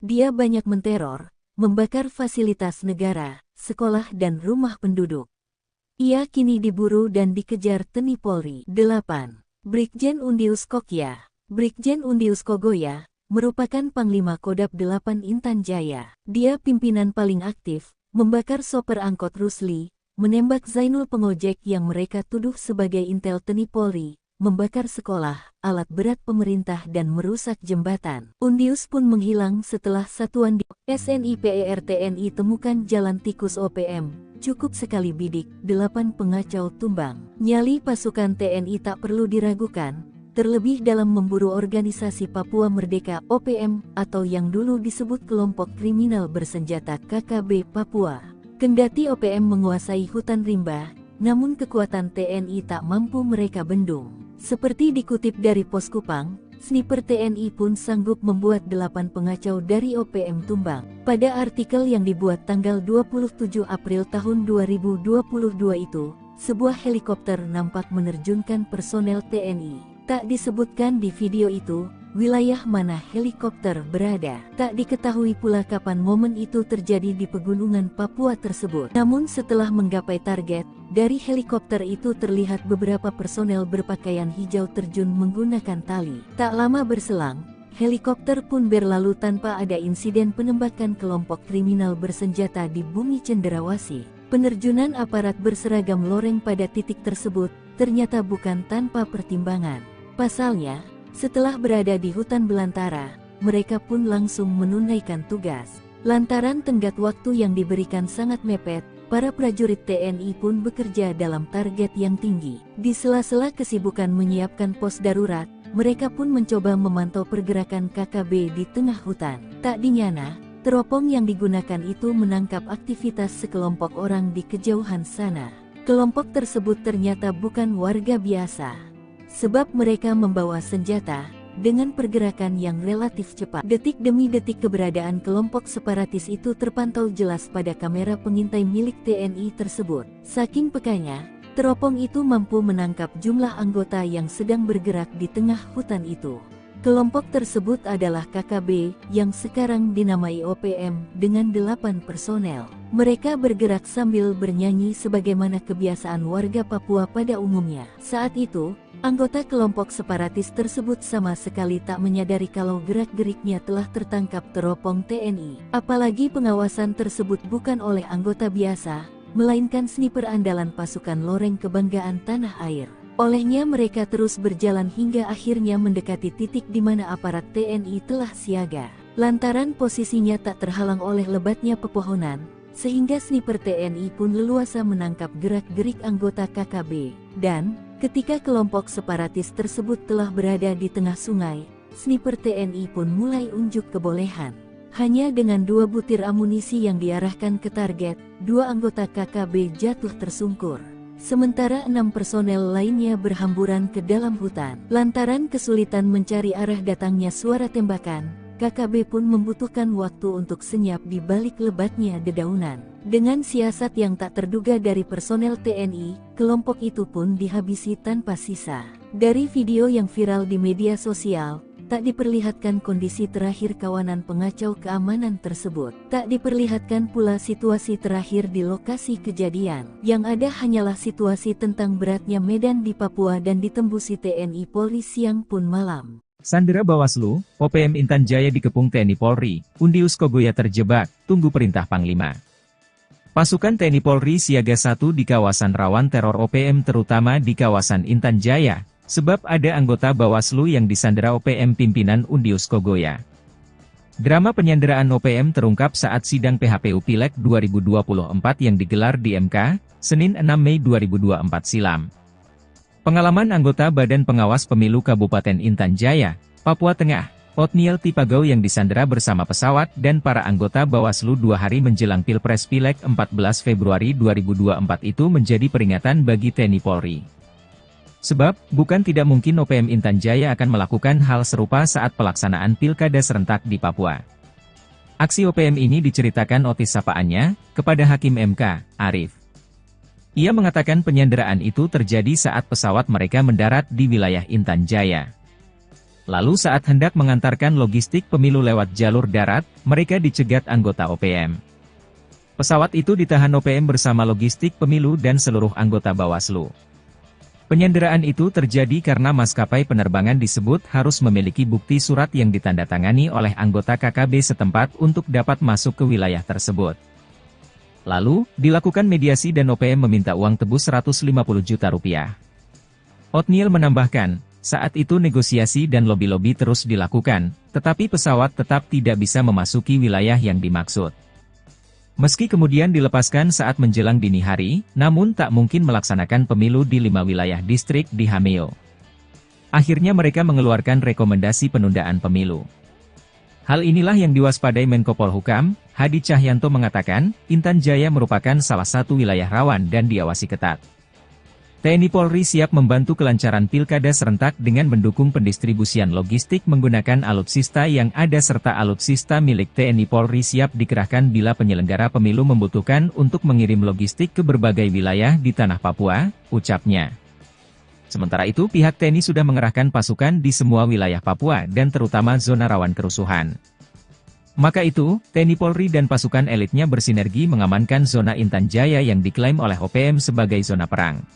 Dia banyak menteror, membakar fasilitas negara, sekolah dan rumah penduduk. Ia kini diburu dan dikejar TNI Polri. 8. Brigjen Undius Kokya. Brigjen Undius Kogoya merupakan Panglima Kodam 8 Intan Jaya. Dia pimpinan paling aktif, membakar sopir angkot Rusli, menembak Zainul pengojek yang mereka tuduh sebagai intel TNI Polri, membakar sekolah, alat berat pemerintah dan merusak jembatan. Undius pun menghilang setelah satuan di SNIPER TNI temukan jalan tikus OPM. Cukup sekali bidik, 8 pengacau tumbang. Nyali pasukan TNI tak perlu diragukan, terlebih dalam memburu organisasi Papua Merdeka OPM atau yang dulu disebut kelompok kriminal bersenjata KKB Papua. Kendati OPM menguasai hutan rimba, namun kekuatan TNI tak mampu mereka bendung. Seperti dikutip dari Pos Kupang, sniper TNI pun sanggup membuat 8 pengacau dari OPM tumbang. Pada artikel yang dibuat tanggal 27 April tahun 2022 itu, sebuah helikopter nampak menerjunkan personel TNI. Tak disebutkan di video itu, wilayah mana helikopter berada. Tak diketahui pula kapan momen itu terjadi di pegunungan Papua tersebut. Namun setelah menggapai target, dari helikopter itu terlihat beberapa personel berpakaian hijau terjun menggunakan tali. Tak lama berselang, helikopter pun berlalu tanpa ada insiden penembakan kelompok kriminal bersenjata di bumi Cenderawasih. Penerjunan aparat berseragam loreng pada titik tersebut ternyata bukan tanpa pertimbangan. Pasalnya, setelah berada di hutan belantara, mereka pun langsung menunaikan tugas. Lantaran tenggat waktu yang diberikan sangat mepet, para prajurit TNI pun bekerja dalam target yang tinggi. Di sela-sela kesibukan menyiapkan pos darurat, mereka pun mencoba memantau pergerakan KKB di tengah hutan. Tak dinyana, teropong yang digunakan itu menangkap aktivitas sekelompok orang di kejauhan sana. Kelompok tersebut ternyata bukan warga biasa, sebab mereka membawa senjata, dengan pergerakan yang relatif cepat. Detik demi detik keberadaan kelompok separatis itu terpantau jelas pada kamera pengintai milik TNI tersebut. Saking pekanya, teropong itu mampu menangkap jumlah anggota yang sedang bergerak di tengah hutan itu. Kelompok tersebut adalah KKB, yang sekarang dinamai OPM, dengan 8 personel. Mereka bergerak sambil bernyanyi sebagaimana kebiasaan warga Papua pada umumnya. Saat itu, anggota kelompok separatis tersebut sama sekali tak menyadari kalau gerak-geriknya telah tertangkap teropong TNI. Apalagi pengawasan tersebut bukan oleh anggota biasa, melainkan sniper andalan pasukan loreng kebanggaan tanah air. Olehnya mereka terus berjalan hingga akhirnya mendekati titik di mana aparat TNI telah siaga. Lantaran posisinya tak terhalang oleh lebatnya pepohonan, sehingga sniper TNI pun leluasa menangkap gerak-gerik anggota KKB. Dan, ketika kelompok separatis tersebut telah berada di tengah sungai, sniper TNI pun mulai unjuk kebolehan. Hanya dengan 2 butir amunisi yang diarahkan ke target, 2 anggota KKB jatuh tersungkur. Sementara 6 personel lainnya berhamburan ke dalam hutan. Lantaran kesulitan mencari arah datangnya suara tembakan, KKB pun membutuhkan waktu untuk senyap di balik lebatnya dedaunan. Dengan siasat yang tak terduga dari personel TNI, kelompok itu pun dihabisi tanpa sisa. Dari video yang viral di media sosial, tak diperlihatkan kondisi terakhir kawanan pengacau keamanan tersebut. Tak diperlihatkan pula situasi terakhir di lokasi kejadian. Yang ada hanyalah situasi tentang beratnya medan di Papua dan ditembusi TNI Polri siang pun malam. Sandera Bawaslu, OPM Intan Jaya dikepung TNI Polri, Undius Kogoya terjebak, tunggu perintah Panglima. Pasukan TNI Polri siaga 1 di kawasan rawan teror OPM terutama di kawasan Intan Jaya, sebab ada anggota Bawaslu yang disandera OPM pimpinan Undius Kogoya. Drama penyanderaan OPM terungkap saat sidang PHPU Pileg 2024 yang digelar di MK, Senin 6 Mei 2024 silam. Pengalaman anggota Badan Pengawas Pemilu Kabupaten Intan Jaya, Papua Tengah, Othniel Tipagau yang disandera bersama pesawat dan para anggota Bawaslu 2 hari menjelang Pilpres Pileg 14 Februari 2024 itu menjadi peringatan bagi TNI Polri. Sebab, bukan tidak mungkin OPM Intan Jaya akan melakukan hal serupa saat pelaksanaan pilkada serentak di Papua. Aksi OPM ini diceritakan Otis sapaannya kepada Hakim MK, Arief. Ia mengatakan penyanderaan itu terjadi saat pesawat mereka mendarat di wilayah Intan Jaya. Lalu saat hendak mengantarkan logistik pemilu lewat jalur darat, mereka dicegat anggota OPM. Pesawat itu ditahan OPM bersama logistik pemilu dan seluruh anggota Bawaslu. Penyanderaan itu terjadi karena maskapai penerbangan disebut harus memiliki bukti surat yang ditandatangani oleh anggota KKB setempat untuk dapat masuk ke wilayah tersebut. Lalu, dilakukan mediasi dan OPM meminta uang tebus 150 juta rupiah. Othniel menambahkan, saat itu negosiasi dan lobi-lobi terus dilakukan, tetapi pesawat tetap tidak bisa memasuki wilayah yang dimaksud. Meski kemudian dilepaskan saat menjelang dini hari, namun tak mungkin melaksanakan pemilu di 5 wilayah distrik di Hameo. Akhirnya mereka mengeluarkan rekomendasi penundaan pemilu. Hal inilah yang diwaspadai Menko Polhukam, Hadi Cahyanto mengatakan, Intan Jaya merupakan salah satu wilayah rawan dan diawasi ketat. TNI Polri siap membantu kelancaran pilkada serentak dengan mendukung pendistribusian logistik menggunakan alutsista yang ada serta alutsista milik TNI Polri siap dikerahkan bila penyelenggara pemilu membutuhkan untuk mengirim logistik ke berbagai wilayah di tanah Papua, ucapnya. Sementara itu pihak TNI sudah mengerahkan pasukan di semua wilayah Papua dan terutama zona rawan kerusuhan. Maka itu, TNI Polri dan pasukan elitnya bersinergi mengamankan zona Intan Jaya yang diklaim oleh OPM sebagai zona perang.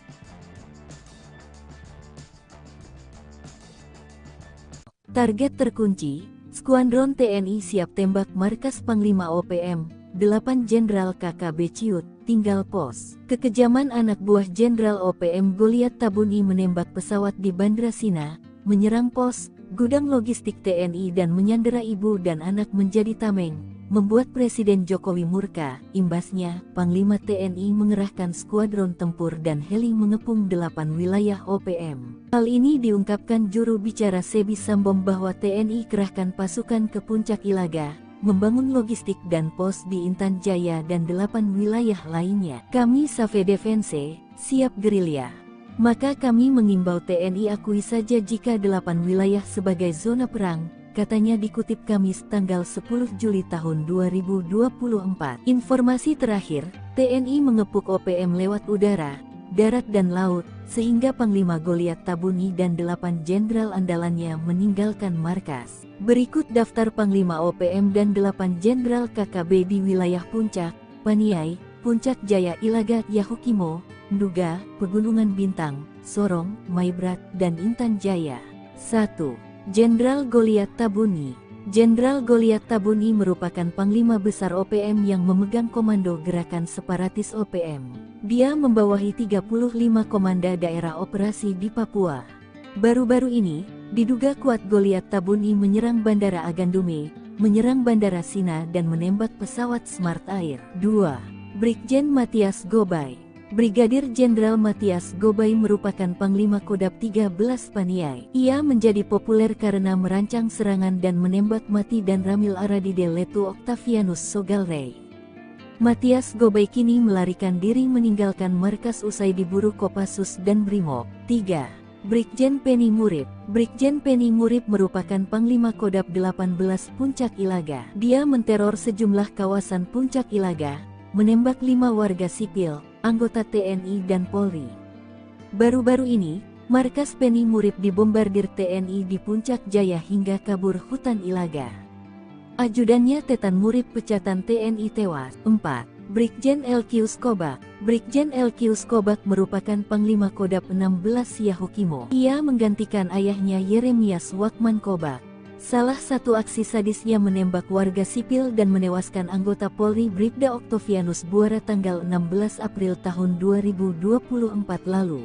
Target terkunci, Skuadron TNI siap tembak markas Panglima OPM, 8 Jenderal KKB Ciut, tinggal pos. Kekejaman anak buah Jenderal OPM Goliat Tabuni menembak pesawat di Bandra Sina, menyerang pos, gudang logistik TNI dan menyandera ibu dan anak menjadi tameng, membuat Presiden Jokowi murka. Imbasnya, Panglima TNI mengerahkan skuadron tempur dan heli mengepung 8 wilayah OPM. Hal ini diungkapkan juru bicara Sebi Sambom bahwa TNI kerahkan pasukan ke Puncak Ilaga, membangun logistik dan pos di Intan Jaya dan 8 wilayah lainnya. Kami Save Defense, siap gerilya. Maka kami mengimbau TNI akui saja jika 8 wilayah sebagai zona perang, katanya dikutip Kamis tanggal 10 Juli tahun 2024. Informasi terakhir, TNI mengepung OPM lewat udara, darat dan laut, sehingga Panglima Goliat Tabuni dan 8 jenderal andalannya meninggalkan markas. Berikut daftar Panglima OPM dan 8 jenderal KKB di wilayah Puncak, Paniai, Puncak Jaya Ilaga Yahukimo, Nduga, Pegunungan Bintang, Sorong, Maibrat, dan Intan Jaya. 1. Jenderal Goliat Tabuni. Jenderal Goliat Tabuni merupakan Panglima Besar OPM yang memegang komando gerakan separatis OPM. Dia membawahi 35 komanda daerah operasi di Papua. Baru-baru ini, diduga kuat Goliat Tabuni menyerang Bandara Agandume, menyerang Bandara Sina dan menembak pesawat Smart Air. 2. Brigjen Matias Gobay. Brigadir Jenderal Matias Gobay merupakan Panglima Kodab 13 Paniai. Ia menjadi populer karena merancang serangan dan menembak mati dan Ramil Aradide Letu Octavianus Sogalrey. Matias Gobay kini melarikan diri meninggalkan markas usai diburu Kopassus dan Brimob. 3. Brigjen Penny Murib. Brigjen Penny Murib merupakan Panglima Kodab 18 Puncak Ilaga. Dia menteror sejumlah kawasan Puncak Ilaga, menembak 5 warga sipil, anggota TNI dan Polri. Baru-baru ini, markas Penny Murib dibombardir TNI di Puncak Jaya hingga kabur hutan Ilaga. Ajudannya Tetan Murib pecatan TNI tewas. 4. Brigjen Elkius Kobak. Brigjen Elkius Kobak merupakan Panglima Kodab 16 Yahukimo. Ia menggantikan ayahnya Yeremias Wakman Kobak. Salah satu aksi sadisnya menembak warga sipil dan menewaskan anggota Polri Bribda Octavianus Buara tanggal 16 April tahun 2024 lalu.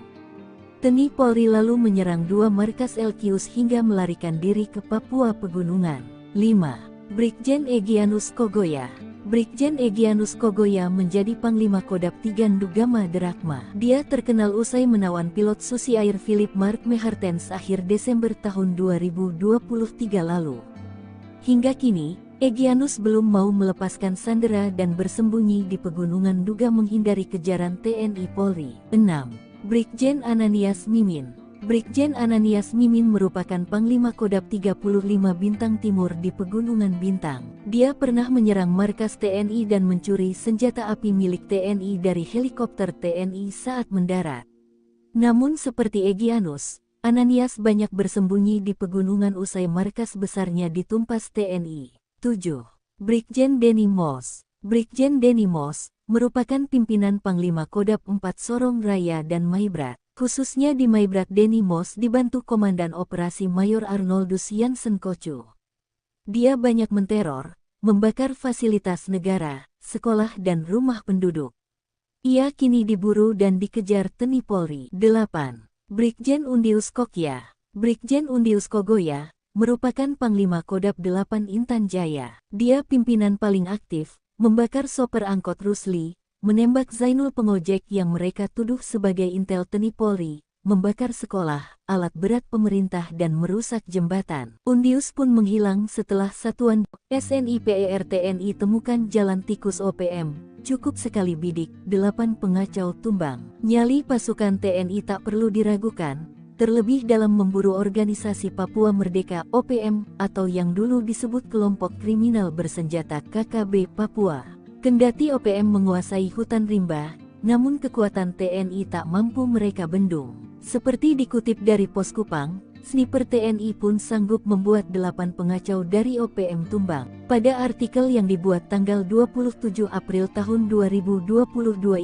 TNI Polri lalu menyerang 2 markas Elkius hingga melarikan diri ke Papua Pegunungan. 5. Brigjen Egyanus Kogoya. Brigjen Egyanus Kogoya menjadi Panglima Kodab 3 Ndugama Derakma. Dia terkenal usai menawan pilot Susi Air Philip Mark Mehartens akhir Desember tahun 2023 lalu. Hingga kini, Egyanus belum mau melepaskan sandera dan bersembunyi di pegunungan duga menghindari kejaran TNI Polri. 6. Brigjen Ananias Mimin. Brigjen Ananias Mimin merupakan Panglima Kodap 35 Bintang Timur di Pegunungan Bintang. Dia pernah menyerang markas TNI dan mencuri senjata api milik TNI dari helikopter TNI saat mendarat. Namun seperti Egyanus, Ananias banyak bersembunyi di pegunungan usai markas besarnya ditumpas TNI. 7. Brigjen Denny Moss. Brigjen Denny Moss merupakan pimpinan Panglima Kodap 4 Sorong Raya dan Maibrat. Khususnya di Maibrat, Denny Moss dibantu Komandan Operasi Mayor Arnoldus Jansen Kocu. Dia banyak menteror, membakar fasilitas negara, sekolah dan rumah penduduk. Ia kini diburu dan dikejar TNI Polri. 8. Brigjen Undius Kokya. Brigjen Undius Kogoya merupakan Panglima Kodap 8 Intan Jaya. Dia pimpinan paling aktif, membakar sopir angkot Rusli, menembak Zainul pengojek yang mereka tuduh sebagai intel TNI Polri, membakar sekolah, alat berat pemerintah dan merusak jembatan. Undius pun menghilang setelah satuan SNIPER TNI temukan jalan tikus OPM. Cukup sekali bidik, 8 pengacau tumbang. Nyali pasukan TNI tak perlu diragukan, terlebih dalam memburu organisasi Papua Merdeka OPM atau yang dulu disebut kelompok kriminal bersenjata KKB Papua. Kendati OPM menguasai hutan rimba, namun kekuatan TNI tak mampu mereka bendung. Seperti dikutip dari Pos Kupang, sniper TNI pun sanggup membuat 8 pengacau dari OPM tumbang. Pada artikel yang dibuat tanggal 27 April tahun 2022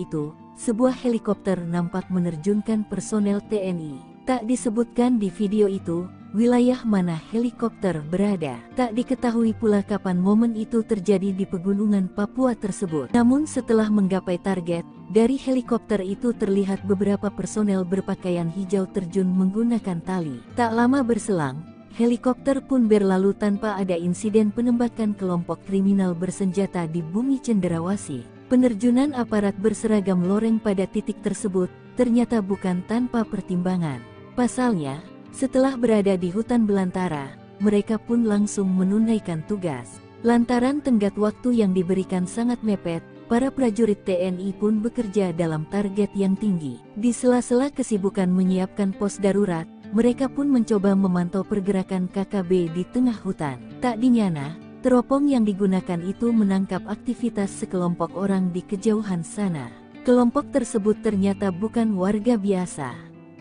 itu, sebuah helikopter nampak menerjunkan personel TNI. Tak disebutkan di video itu, wilayah mana helikopter berada. Tak diketahui pula kapan momen itu terjadi di pegunungan Papua tersebut. Namun setelah menggapai target, dari helikopter itu terlihat beberapa personel berpakaian hijau terjun menggunakan tali. Tak lama berselang, helikopter pun berlalu tanpa ada insiden penembakan kelompok kriminal bersenjata di bumi cenderawasih. Penerjunan aparat berseragam loreng pada titik tersebut ternyata bukan tanpa pertimbangan. Pasalnya, setelah berada di hutan belantara, mereka pun langsung menunaikan tugas. Lantaran tenggat waktu yang diberikan sangat mepet, para prajurit TNI pun bekerja dalam target yang tinggi. Di sela-sela kesibukan menyiapkan pos darurat, mereka pun mencoba memantau pergerakan KKB di tengah hutan. Tak dinyana, teropong yang digunakan itu menangkap aktivitas sekelompok orang di kejauhan sana. Kelompok tersebut ternyata bukan warga biasa,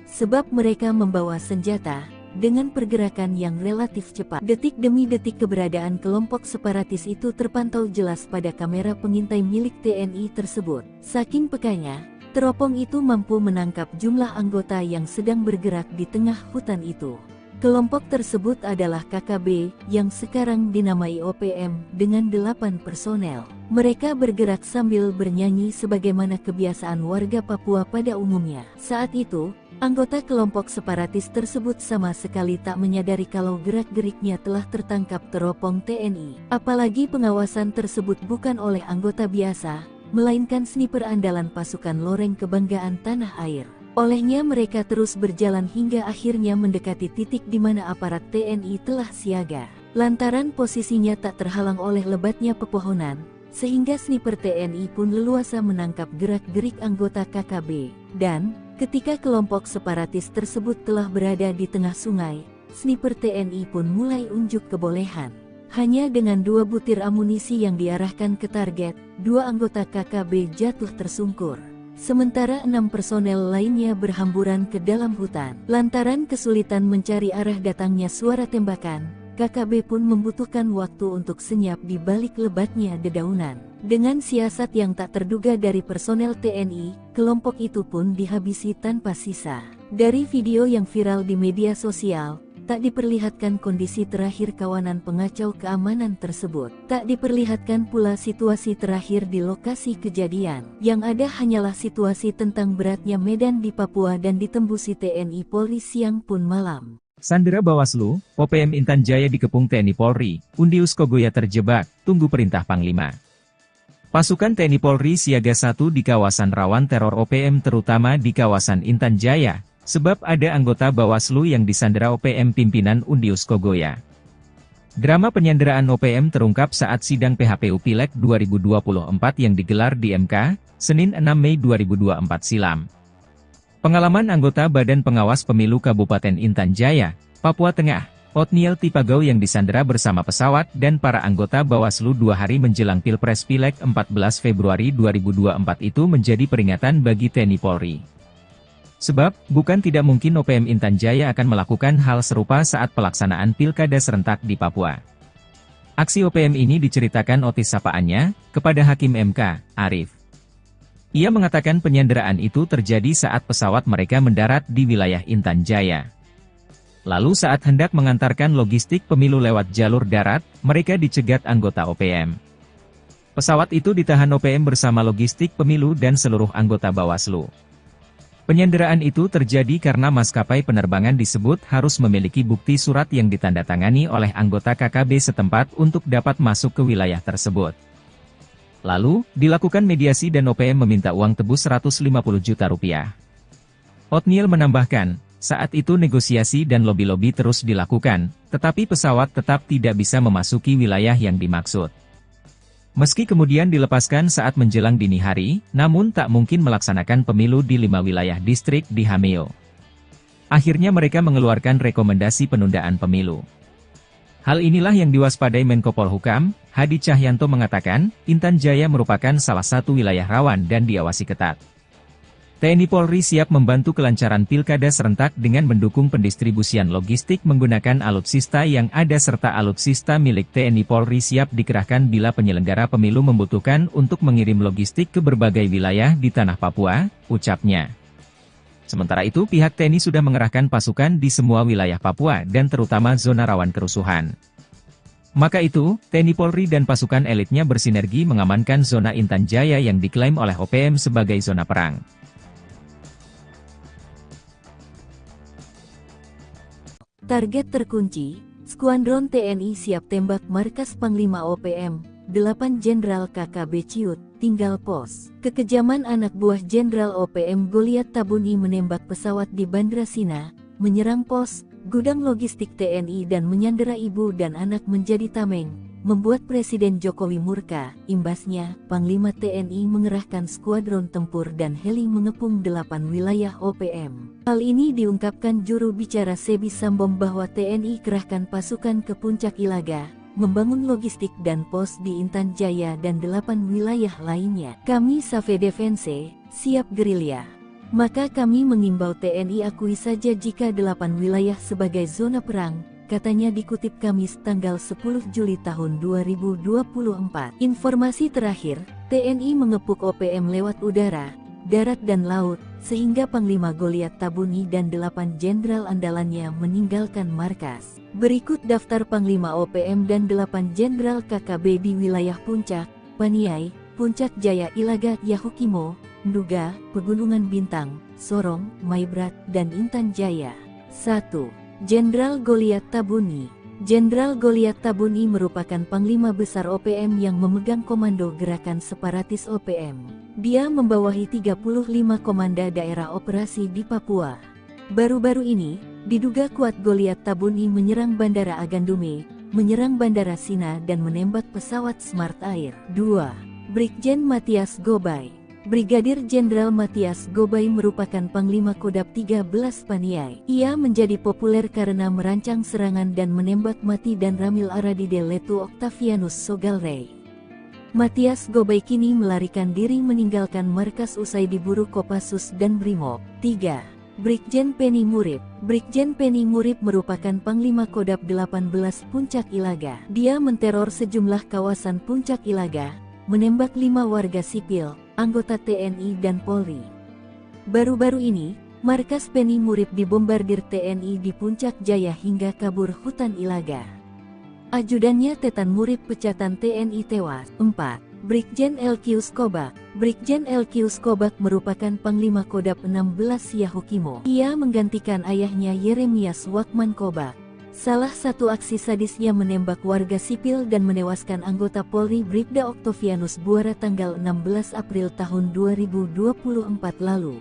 sebab mereka membawa senjata, dengan pergerakan yang relatif cepat. Detik demi detik keberadaan kelompok separatis itu terpantau jelas pada kamera pengintai milik TNI tersebut. Saking pekanya, teropong itu mampu menangkap jumlah anggota yang sedang bergerak di tengah hutan itu. Kelompok tersebut adalah KKB, yang sekarang dinamai OPM, dengan 8 personel. Mereka bergerak sambil bernyanyi sebagaimana kebiasaan warga Papua pada umumnya. Saat itu, anggota kelompok separatis tersebut sama sekali tak menyadari kalau gerak-geriknya telah tertangkap teropong TNI. Apalagi pengawasan tersebut bukan oleh anggota biasa, melainkan sniper andalan pasukan loreng kebanggaan tanah air. Olehnya mereka terus berjalan hingga akhirnya mendekati titik di mana aparat TNI telah siaga. Lantaran posisinya tak terhalang oleh lebatnya pepohonan, sehingga sniper TNI pun leluasa menangkap gerak-gerik anggota KKB. Dan, ketika kelompok separatis tersebut telah berada di tengah sungai, sniper TNI pun mulai unjuk kebolehan. Hanya dengan 2 butir amunisi yang diarahkan ke target, 2 anggota KKB jatuh tersungkur. Sementara 6 personel lainnya berhamburan ke dalam hutan. Lantaran kesulitan mencari arah datangnya suara tembakan, KKB pun membutuhkan waktu untuk senyap di balik lebatnya dedaunan. Dengan siasat yang tak terduga dari personel TNI, kelompok itu pun dihabisi tanpa sisa. Dari video yang viral di media sosial, tak diperlihatkan kondisi terakhir kawanan pengacau keamanan tersebut. Tak diperlihatkan pula situasi terakhir di lokasi kejadian. Yang ada hanyalah situasi tentang beratnya medan di Papua dan ditembusi TNI Polri siang pun malam. Sandera Bawaslu, OPM Intan Jaya dikepung TNI Polri, Undius Kogoya terjebak, tunggu perintah Panglima. Pasukan TNI Polri siaga 1 di kawasan rawan teror OPM terutama di kawasan Intan Jaya, sebab ada anggota Bawaslu yang disandera OPM pimpinan Undius Kogoya. Drama penyanderaan OPM terungkap saat sidang PHPU Pileg 2024 yang digelar di MK, Senin 6 Mei 2024 silam. Pengalaman anggota Badan Pengawas Pemilu Kabupaten Intan Jaya, Papua Tengah, Othniel Tipagau yang disandera bersama pesawat dan para anggota Bawaslu 2 hari menjelang Pilpres Pileg 14 Februari 2024 itu menjadi peringatan bagi TNI Polri. Sebab, bukan tidak mungkin OPM Intan Jaya akan melakukan hal serupa saat pelaksanaan pilkada serentak di Papua. Aksi OPM ini diceritakan Otis sapaannya, kepada Hakim MK, Arif. Ia mengatakan penyanderaan itu terjadi saat pesawat mereka mendarat di wilayah Intan Jaya. Lalu saat hendak mengantarkan logistik pemilu lewat jalur darat, mereka dicegat anggota OPM. Pesawat itu ditahan OPM bersama logistik pemilu dan seluruh anggota Bawaslu. Penyanderaan itu terjadi karena maskapai penerbangan disebut harus memiliki bukti surat yang ditandatangani oleh anggota KKB setempat untuk dapat masuk ke wilayah tersebut. Lalu, dilakukan mediasi dan OPM meminta uang tebus 150 juta rupiah. Othniel menambahkan, saat itu negosiasi dan lobi-lobi terus dilakukan, tetapi pesawat tetap tidak bisa memasuki wilayah yang dimaksud. Meski kemudian dilepaskan saat menjelang dini hari, namun tak mungkin melaksanakan pemilu di 5 wilayah distrik di Hameo. Akhirnya mereka mengeluarkan rekomendasi penundaan pemilu. Hal inilah yang diwaspadai Menko Polhukam, Hadi Cahyanto mengatakan, Intan Jaya merupakan salah satu wilayah rawan dan diawasi ketat. TNI Polri siap membantu kelancaran pilkada serentak dengan mendukung pendistribusian logistik menggunakan alutsista yang ada serta alutsista milik TNI Polri siap dikerahkan bila penyelenggara pemilu membutuhkan untuk mengirim logistik ke berbagai wilayah di tanah Papua, ucapnya. Sementara itu pihak TNI sudah mengerahkan pasukan di semua wilayah Papua dan terutama zona rawan kerusuhan. Maka itu, TNI Polri dan pasukan elitnya bersinergi mengamankan zona Intan Jaya yang diklaim oleh OPM sebagai zona perang. Target terkunci, Skuadron TNI siap tembak markas Panglima OPM, 8 Jenderal KKB Ciut, tinggal pos. Kekejaman anak buah Jenderal OPM Goliat Tabuni menembak pesawat di Bandra Sina, menyerang pos, gudang logistik TNI dan menyandera ibu dan anak menjadi tameng, membuat Presiden Jokowi murka. Imbasnya, Panglima TNI mengerahkan skuadron tempur dan heli mengepung 8 wilayah OPM. Hal ini diungkapkan juru bicara Sebi Sambom bahwa TNI kerahkan pasukan ke Puncak Ilaga, membangun logistik dan pos di Intan Jaya dan 8 wilayah lainnya. Kami Save Defense, siap gerilya. Maka kami mengimbau TNI akui saja jika 8 wilayah sebagai zona perang, katanya dikutip Kamis tanggal 10 Juli tahun 2024. Informasi terakhir, TNI mengepung OPM lewat udara, darat dan laut, sehingga Panglima Goliat Tabuni dan 8 jenderal andalannya meninggalkan markas. Berikut daftar Panglima OPM dan 8 jenderal KKB di wilayah Puncak, Paniai, Puncak Jaya Ilaga, Yahukimo, Nduga, Pegunungan Bintang, Sorong, Maibrat, dan Intan Jaya. 1. Jenderal Goliat Tabuni. Jenderal Goliat Tabuni merupakan Panglima Besar OPM yang memegang komando gerakan separatis OPM. Dia membawahi 35 komanda daerah operasi di Papua. Baru-baru ini, diduga kuat Goliat Tabuni menyerang Bandara Agandume, menyerang Bandara Sina dan menembak pesawat Smart Air. 2. Brigjen Matias Gobay. Brigadir Jenderal Matias Gobay merupakan Panglima Kodab 13 Paniai. Ia menjadi populer karena merancang serangan dan menembak mati dan ramil Aradide Letu Octavianus Sogalrey. Matias Gobay kini melarikan diri meninggalkan markas usai diburu Kopassus dan Brimob. 3. Brigjen Penny Murib. Brigjen Penny Murib merupakan Panglima Kodab 18 Puncak Ilaga. Dia menteror sejumlah kawasan Puncak Ilaga, menembak 5 warga sipil, anggota TNI dan Polri. Baru-baru ini, markas Penny Murib dibombardir TNI di Puncak Jaya hingga kabur hutan Ilaga. Ajudannya Tetan Murib pecatan TNI tewas. 4. Brigjen Elkius Kobak. Brigjen Elkius Kobak merupakan Panglima Kodab 16 Yahukimo. Ia menggantikan ayahnya Yeremias Wakman Kobak. Salah satu aksi sadisnya menembak warga sipil dan menewaskan anggota Polri Bribda Octavianus Buara tanggal 16 April tahun 2024 lalu.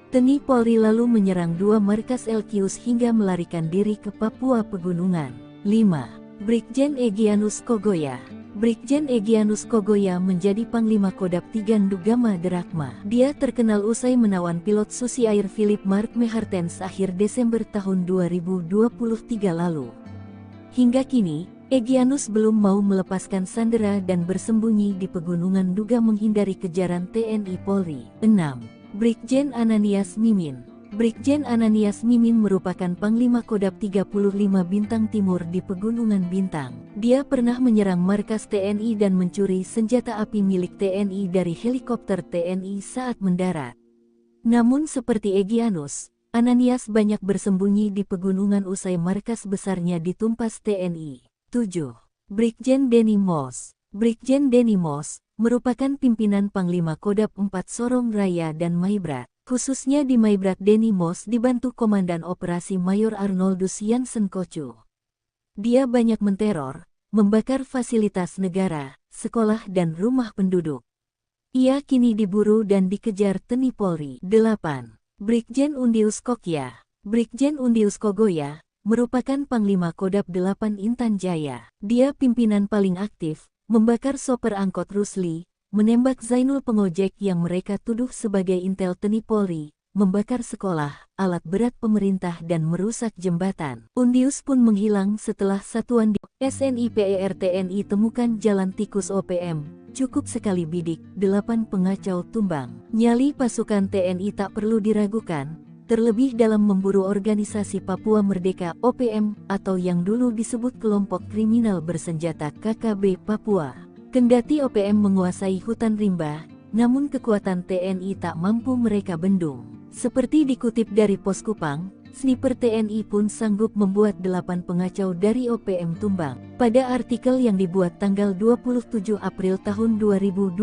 TNI Polri lalu menyerang 2 markas Elkius hingga melarikan diri ke Papua Pegunungan. 5. Brigjen Egyanus Kogoya. Brigjen Egyanus Kogoya menjadi Panglima Kodam 3 Ndugama Drakma. Dia terkenal usai menawan pilot Susi Air Philip Mark Mehartens akhir Desember tahun 2023 lalu. Hingga kini, Egyanus belum mau melepaskan sandera dan bersembunyi di pegunungan Duga menghindari kejaran TNI Polri. 6. Brigjen Ananias Mimin. Brigjen Ananias Mimin merupakan Panglima Kodam 35 Bintang Timur di Pegunungan Bintang. Dia pernah menyerang markas TNI dan mencuri senjata api milik TNI dari helikopter TNI saat mendarat. Namun seperti Egyanus, Ananias banyak bersembunyi di pegunungan usai markas besarnya ditumpas TNI. 7. Brigjen Denny Moss. Brigjen Denny Moss merupakan pimpinan Panglima Kodam 4 Sorong Raya dan Maibrat. Khususnya di Maibrat, Denny Moss dibantu Komandan Operasi Mayor Arnoldus Jansen Kocu. Dia banyak menteror, membakar fasilitas negara, sekolah dan rumah penduduk. Ia kini diburu dan dikejar TNI Polri. 8. Brigjen Undius Kokya. Brigjen Undius Kogoya merupakan Panglima Kodam 8 Intan Jaya. Dia pimpinan paling aktif, membakar sopir angkot Rusli, menembak Zainul pengojek yang mereka tuduh sebagai intel TNI Polri, membakar sekolah, alat berat pemerintah dan merusak jembatan. Undius pun menghilang setelah satuan di SNIPER TNI temukan jalan tikus OPM. Cukup sekali bidik, 8 pengacau tumbang. Nyali pasukan TNI tak perlu diragukan, terlebih dalam memburu organisasi Papua Merdeka OPM atau yang dulu disebut kelompok kriminal bersenjata KKB Papua. Kendati OPM menguasai hutan rimba, namun kekuatan TNI tak mampu mereka bendung. Seperti dikutip dari Pos Kupang, sniper TNI pun sanggup membuat 8 pengacau dari OPM tumbang. Pada artikel yang dibuat tanggal 27 April tahun 2022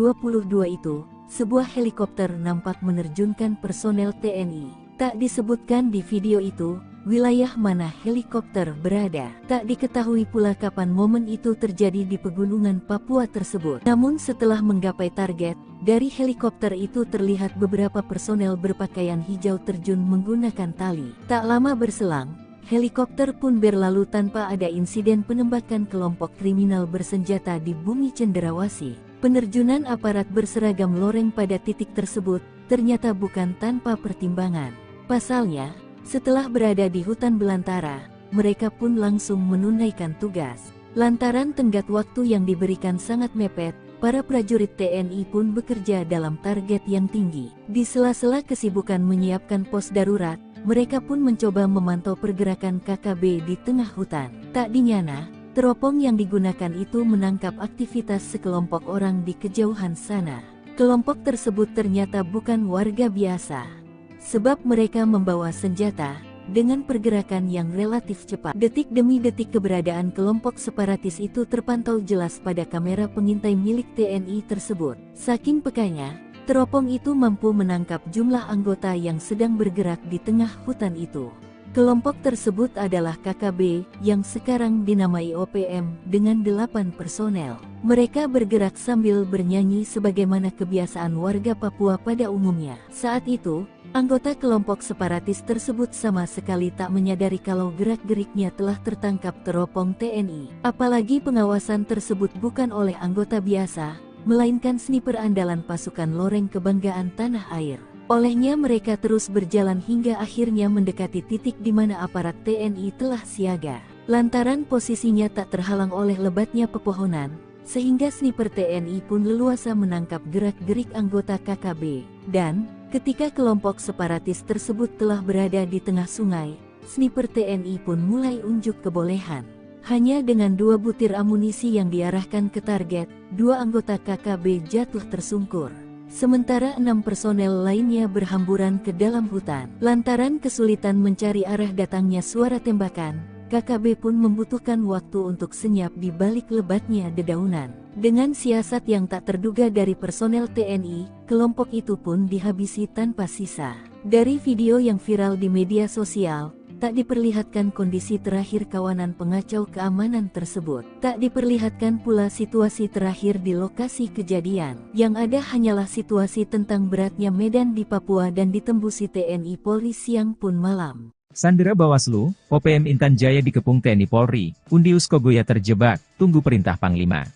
itu, sebuah helikopter nampak menerjunkan personel TNI. Tak disebutkan di video itu wilayah mana helikopter berada. Tak diketahui pula kapan momen itu terjadi di pegunungan Papua tersebut. Namun setelah menggapai target, dari helikopter itu terlihat beberapa personel berpakaian hijau terjun menggunakan tali. Tak lama berselang, helikopter pun berlalu tanpa ada insiden penembakan kelompok kriminal bersenjata di bumi Cenderawasih. Penerjunan aparat berseragam loreng pada titik tersebut ternyata bukan tanpa pertimbangan. Pasalnya, setelah berada di hutan belantara, mereka pun langsung menunaikan tugas. Lantaran tenggat waktu yang diberikan sangat mepet, para prajurit TNI pun bekerja dalam target yang tinggi. Di sela-sela kesibukan menyiapkan pos darurat, mereka pun mencoba memantau pergerakan KKB di tengah hutan. Tak dinyana, teropong yang digunakan itu menangkap aktivitas sekelompok orang di kejauhan sana. Kelompok tersebut ternyata bukan warga biasa, sebab mereka membawa senjata, dengan pergerakan yang relatif cepat. Detik demi detik keberadaan kelompok separatis itu terpantau jelas pada kamera pengintai milik TNI tersebut. Saking pekanya, teropong itu mampu menangkap jumlah anggota yang sedang bergerak di tengah hutan itu. Kelompok tersebut adalah KKB, yang sekarang dinamai OPM, dengan 8 personel. Mereka bergerak sambil bernyanyi sebagaimana kebiasaan warga Papua pada umumnya. Saat itu, anggota kelompok separatis tersebut sama sekali tak menyadari kalau gerak-geriknya telah tertangkap teropong TNI. Apalagi pengawasan tersebut bukan oleh anggota biasa, melainkan sniper andalan pasukan loreng kebanggaan tanah air. Olehnya mereka terus berjalan hingga akhirnya mendekati titik di mana aparat TNI telah siaga. Lantaran posisinya tak terhalang oleh lebatnya pepohonan, sehingga sniper TNI pun leluasa menangkap gerak-gerik anggota KKB. Dan, ketika kelompok separatis tersebut telah berada di tengah sungai, sniper TNI pun mulai unjuk kebolehan. Hanya dengan 2 butir amunisi yang diarahkan ke target, 2 anggota KKB jatuh tersungkur. Sementara 6 personel lainnya berhamburan ke dalam hutan. Lantaran kesulitan mencari arah datangnya suara tembakan, KKB pun membutuhkan waktu untuk senyap di balik lebatnya dedaunan. Dengan siasat yang tak terduga dari personel TNI, kelompok itu pun dihabisi tanpa sisa. Dari video yang viral di media sosial, tak diperlihatkan kondisi terakhir kawanan pengacau keamanan tersebut. Tak diperlihatkan pula situasi terakhir di lokasi kejadian. Yang ada hanyalah situasi tentang beratnya medan di Papua dan ditembusi TNI Polri siang pun malam. Sandera Bawaslu, OPM Intan Jaya dikepung TNI Polri, Undius Kogoya terjebak, tunggu perintah Panglima.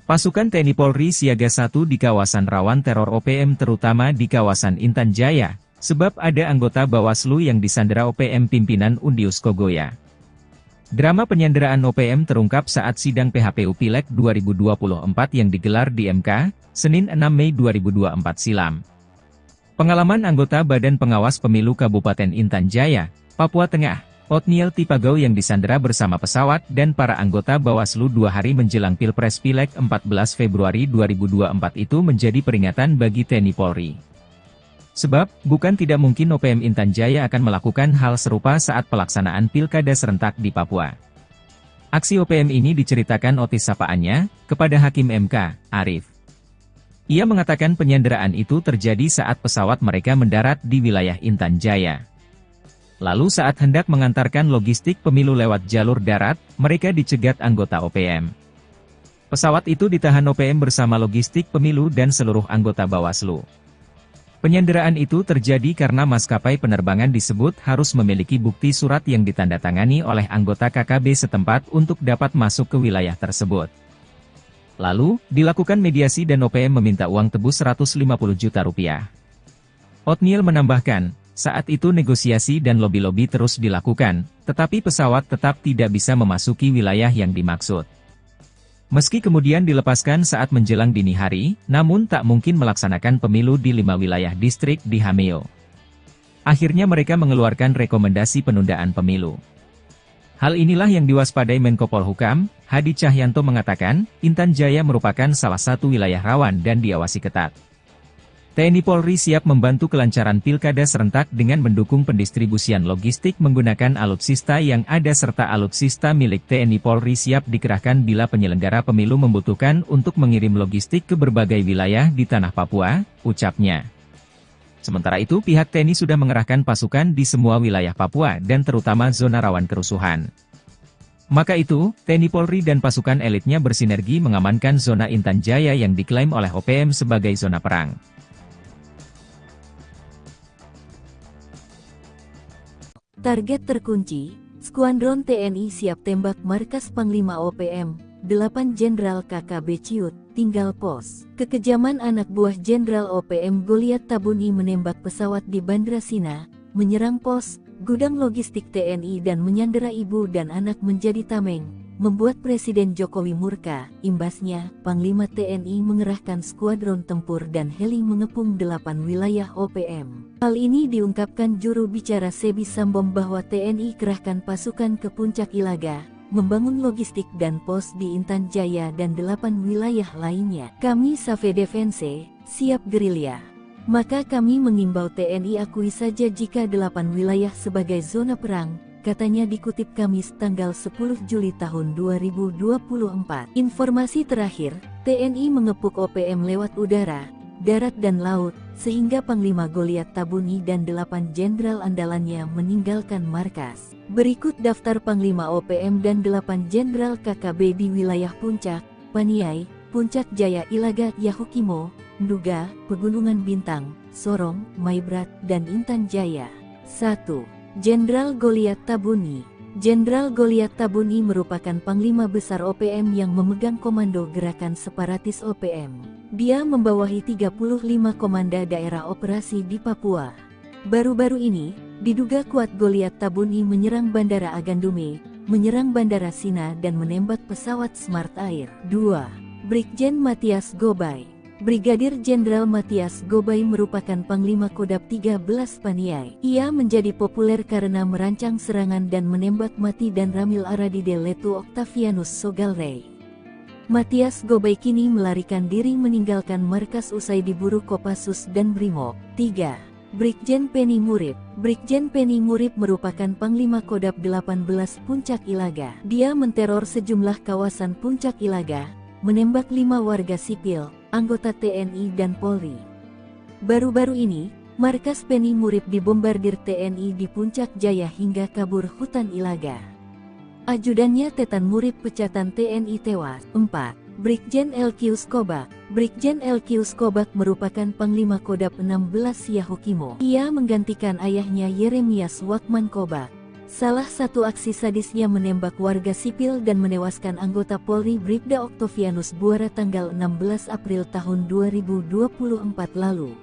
Pasukan TNI Polri siaga 1 di kawasan rawan teror OPM terutama di kawasan Intan Jaya, sebab ada anggota Bawaslu yang disandera OPM pimpinan Undius Kogoya. Drama penyanderaan OPM terungkap saat sidang PHPU Pileg 2024 yang digelar di MK, Senin 6 Mei 2024 silam. Pengalaman anggota Badan Pengawas Pemilu Kabupaten Intan Jaya, Papua Tengah, Otniel Tipagau yang disandera bersama pesawat dan para anggota Bawaslu 2 hari menjelang Pilpres Pileg 14 Februari 2024 itu menjadi peringatan bagi TNI Polri. Sebab, bukan tidak mungkin OPM Intan Jaya akan melakukan hal serupa saat pelaksanaan Pilkada serentak di Papua. Aksi OPM ini diceritakan Otis sapaannya, kepada Hakim MK, Arif. Ia mengatakan penyanderaan itu terjadi saat pesawat mereka mendarat di wilayah Intan Jaya. Lalu saat hendak mengantarkan logistik pemilu lewat jalur darat, mereka dicegat anggota OPM. Pesawat itu ditahan OPM bersama logistik pemilu dan seluruh anggota Bawaslu. Penyanderaan itu terjadi karena maskapai penerbangan disebut harus memiliki bukti surat yang ditandatangani oleh anggota KKB setempat untuk dapat masuk ke wilayah tersebut. Lalu, dilakukan mediasi dan OPM meminta uang tebus 150 juta rupiah. Otniel menambahkan, saat itu negosiasi dan lobi-lobi terus dilakukan, tetapi pesawat tetap tidak bisa memasuki wilayah yang dimaksud. Meski kemudian dilepaskan saat menjelang dini hari, namun tak mungkin melaksanakan pemilu di 5 wilayah distrik di Hameo. Akhirnya mereka mengeluarkan rekomendasi penundaan pemilu. Hal inilah yang diwaspadai Menko Polhukam, Hadi Cahyanto mengatakan, Intan Jaya merupakan salah satu wilayah rawan dan diawasi ketat. TNI Polri siap membantu kelancaran pilkada serentak dengan mendukung pendistribusian logistik menggunakan alutsista yang ada serta alutsista milik TNI Polri siap dikerahkan bila penyelenggara pemilu membutuhkan untuk mengirim logistik ke berbagai wilayah di tanah Papua, ucapnya. Sementara itu pihak TNI sudah mengerahkan pasukan di semua wilayah Papua dan terutama zona rawan kerusuhan. Maka itu, TNI Polri dan pasukan elitnya bersinergi mengamankan zona Intan Jaya yang diklaim oleh OPM sebagai zona perang. Target terkunci, Skuadron TNI siap tembak markas Panglima OPM, 8 Jenderal KKB Ciut, tinggal pos. Kekejaman anak buah Jenderal OPM Goliat Tabuni menembak pesawat di Bandra Sina, menyerang pos, gudang logistik TNI dan menyandera ibu dan anak menjadi tameng, membuat Presiden Jokowi murka. Imbasnya, Panglima TNI mengerahkan skuadron tempur dan heli mengepung 8 wilayah OPM. Hal ini diungkapkan juru bicara Sebi Sambom bahwa TNI kerahkan pasukan ke Puncak Ilaga, membangun logistik dan pos di Intan Jaya dan 8 wilayah lainnya. Kami Save Defense, siap gerilya. Maka kami mengimbau TNI akui saja jika 8 wilayah sebagai zona perang, katanya dikutip Kamis tanggal 10 Juli tahun 2024. Informasi terakhir, TNI mengepung OPM lewat udara, darat dan laut, sehingga Panglima Goliat Tabuni dan 8 jenderal andalannya meninggalkan markas. Berikut daftar Panglima OPM dan 8 jenderal KKB di wilayah Puncak, Paniai, Puncak Jaya Ilaga Yahukimo, Nduga, Pegunungan Bintang, Sorong, Maibrat, dan Intan Jaya. 1. Jenderal Goliat Tabuni. Jenderal Goliat Tabuni merupakan Panglima Besar OPM yang memegang komando gerakan separatis OPM. Dia membawahi 35 komanda daerah operasi di Papua. Baru-baru ini, diduga kuat Goliat Tabuni menyerang Bandara Agandume, menyerang Bandara Sina dan menembak pesawat Smart Air. 2. Brigjen Matias Gobay. Brigadir Jenderal Matias Gobay merupakan Panglima Kodab 13 Paniai. Ia menjadi populer karena merancang serangan dan menembak mati dan Ramil Aradide Letu Octavianus Sogalrey. Matias Gobay kini melarikan diri meninggalkan markas usai diburu Kopassus dan Brimob. 3. Brigjen Penny Murib. Brigjen Penny Murib merupakan Panglima Kodab 18 Puncak Ilaga. Dia menteror sejumlah kawasan Puncak Ilaga, menembak 5 warga sipil, anggota TNI dan Polri. Baru-baru ini, markas Penny Murib dibombardir TNI di Puncak Jaya hingga kabur hutan Ilaga. Ajudannya Tetan Murib pecatan TNI tewas. 4. Brigjen LQ Skobak. Brigjen LQ Skobak merupakan Panglima Kodam 16 Yahukimo. Ia menggantikan ayahnya Yeremias Wakman Kobak. Salah satu aksi sadisnya menembak warga sipil dan menewaskan anggota Polri Bribda Oktavianus Buara tanggal 16 April tahun 2024 lalu.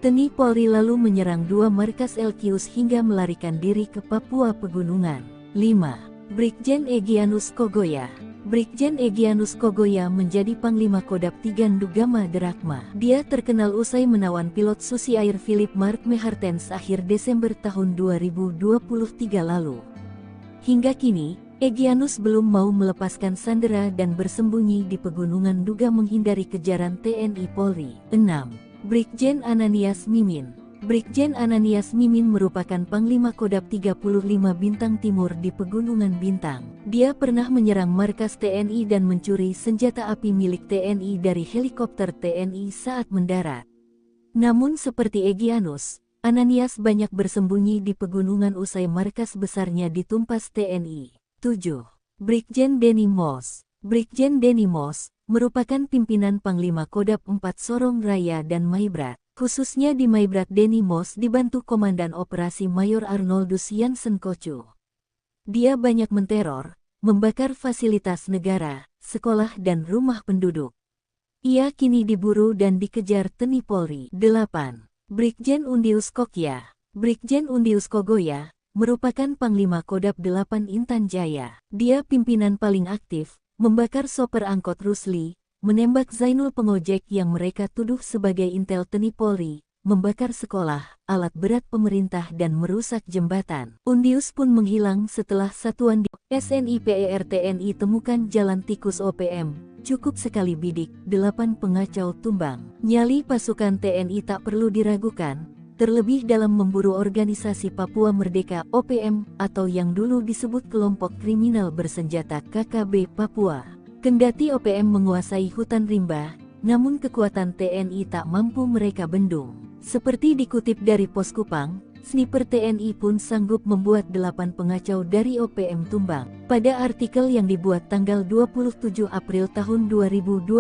TNI Polri lalu menyerang dua markas LQ hingga melarikan diri ke Papua Pegunungan. 5. Brigjen Egyanus Kogoya. Brigjen Egyanus Kogoya menjadi Panglima Kodam 3 Ndugama Derakma. Dia terkenal usai menawan pilot Susi Air Philip Mark Mehartens akhir Desember tahun 2023 lalu. Hingga kini, Egyanus belum mau melepaskan sandera dan bersembunyi di pegunungan Duga menghindari kejaran TNI Polri. 6. Brigjen Ananias Mimin. Brigjen Ananias Mimin merupakan Panglima Kodam 35 Bintang Timur di Pegunungan Bintang. Dia pernah menyerang markas TNI dan mencuri senjata api milik TNI dari helikopter TNI saat mendarat. Namun seperti Egyanus, Ananias banyak bersembunyi di pegunungan usai markas besarnya ditumpas TNI. 7. Brigjen Denny Moss. Brigjen Denny Moss merupakan pimpinan Panglima Kodam 4 Sorong Raya dan Maibrat. Khususnya di Maibrat, Denny Moss dibantu Komandan Operasi Mayor Arnoldus Jansen Kocu. Dia banyak menteror, membakar fasilitas negara, sekolah dan rumah penduduk. Ia kini diburu dan dikejar TNI Polri. 8. Brigjen Undius Kokya. Brigjen Undius Kogoya merupakan Panglima Kodam 8 Intan Jaya. Dia pimpinan paling aktif, membakar sopir angkot Rusli, menembak Zainul pengojek yang mereka tuduh sebagai intel TNI Polri, membakar sekolah, alat berat pemerintah dan merusak jembatan. Undius pun menghilang setelah satuan di SNIPER TNI temukan jalan tikus OPM, cukup sekali bidik, 8 pengacau tumbang. Nyali pasukan TNI tak perlu diragukan, terlebih dalam memburu organisasi Papua Merdeka OPM atau yang dulu disebut kelompok kriminal bersenjata KKB Papua. Kendati OPM menguasai hutan rimba, namun kekuatan TNI tak mampu mereka bendung. Seperti dikutip dari Pos Kupang, sniper TNI pun sanggup membuat 8 pengacau dari OPM tumbang. Pada artikel yang dibuat tanggal 27 April tahun 2022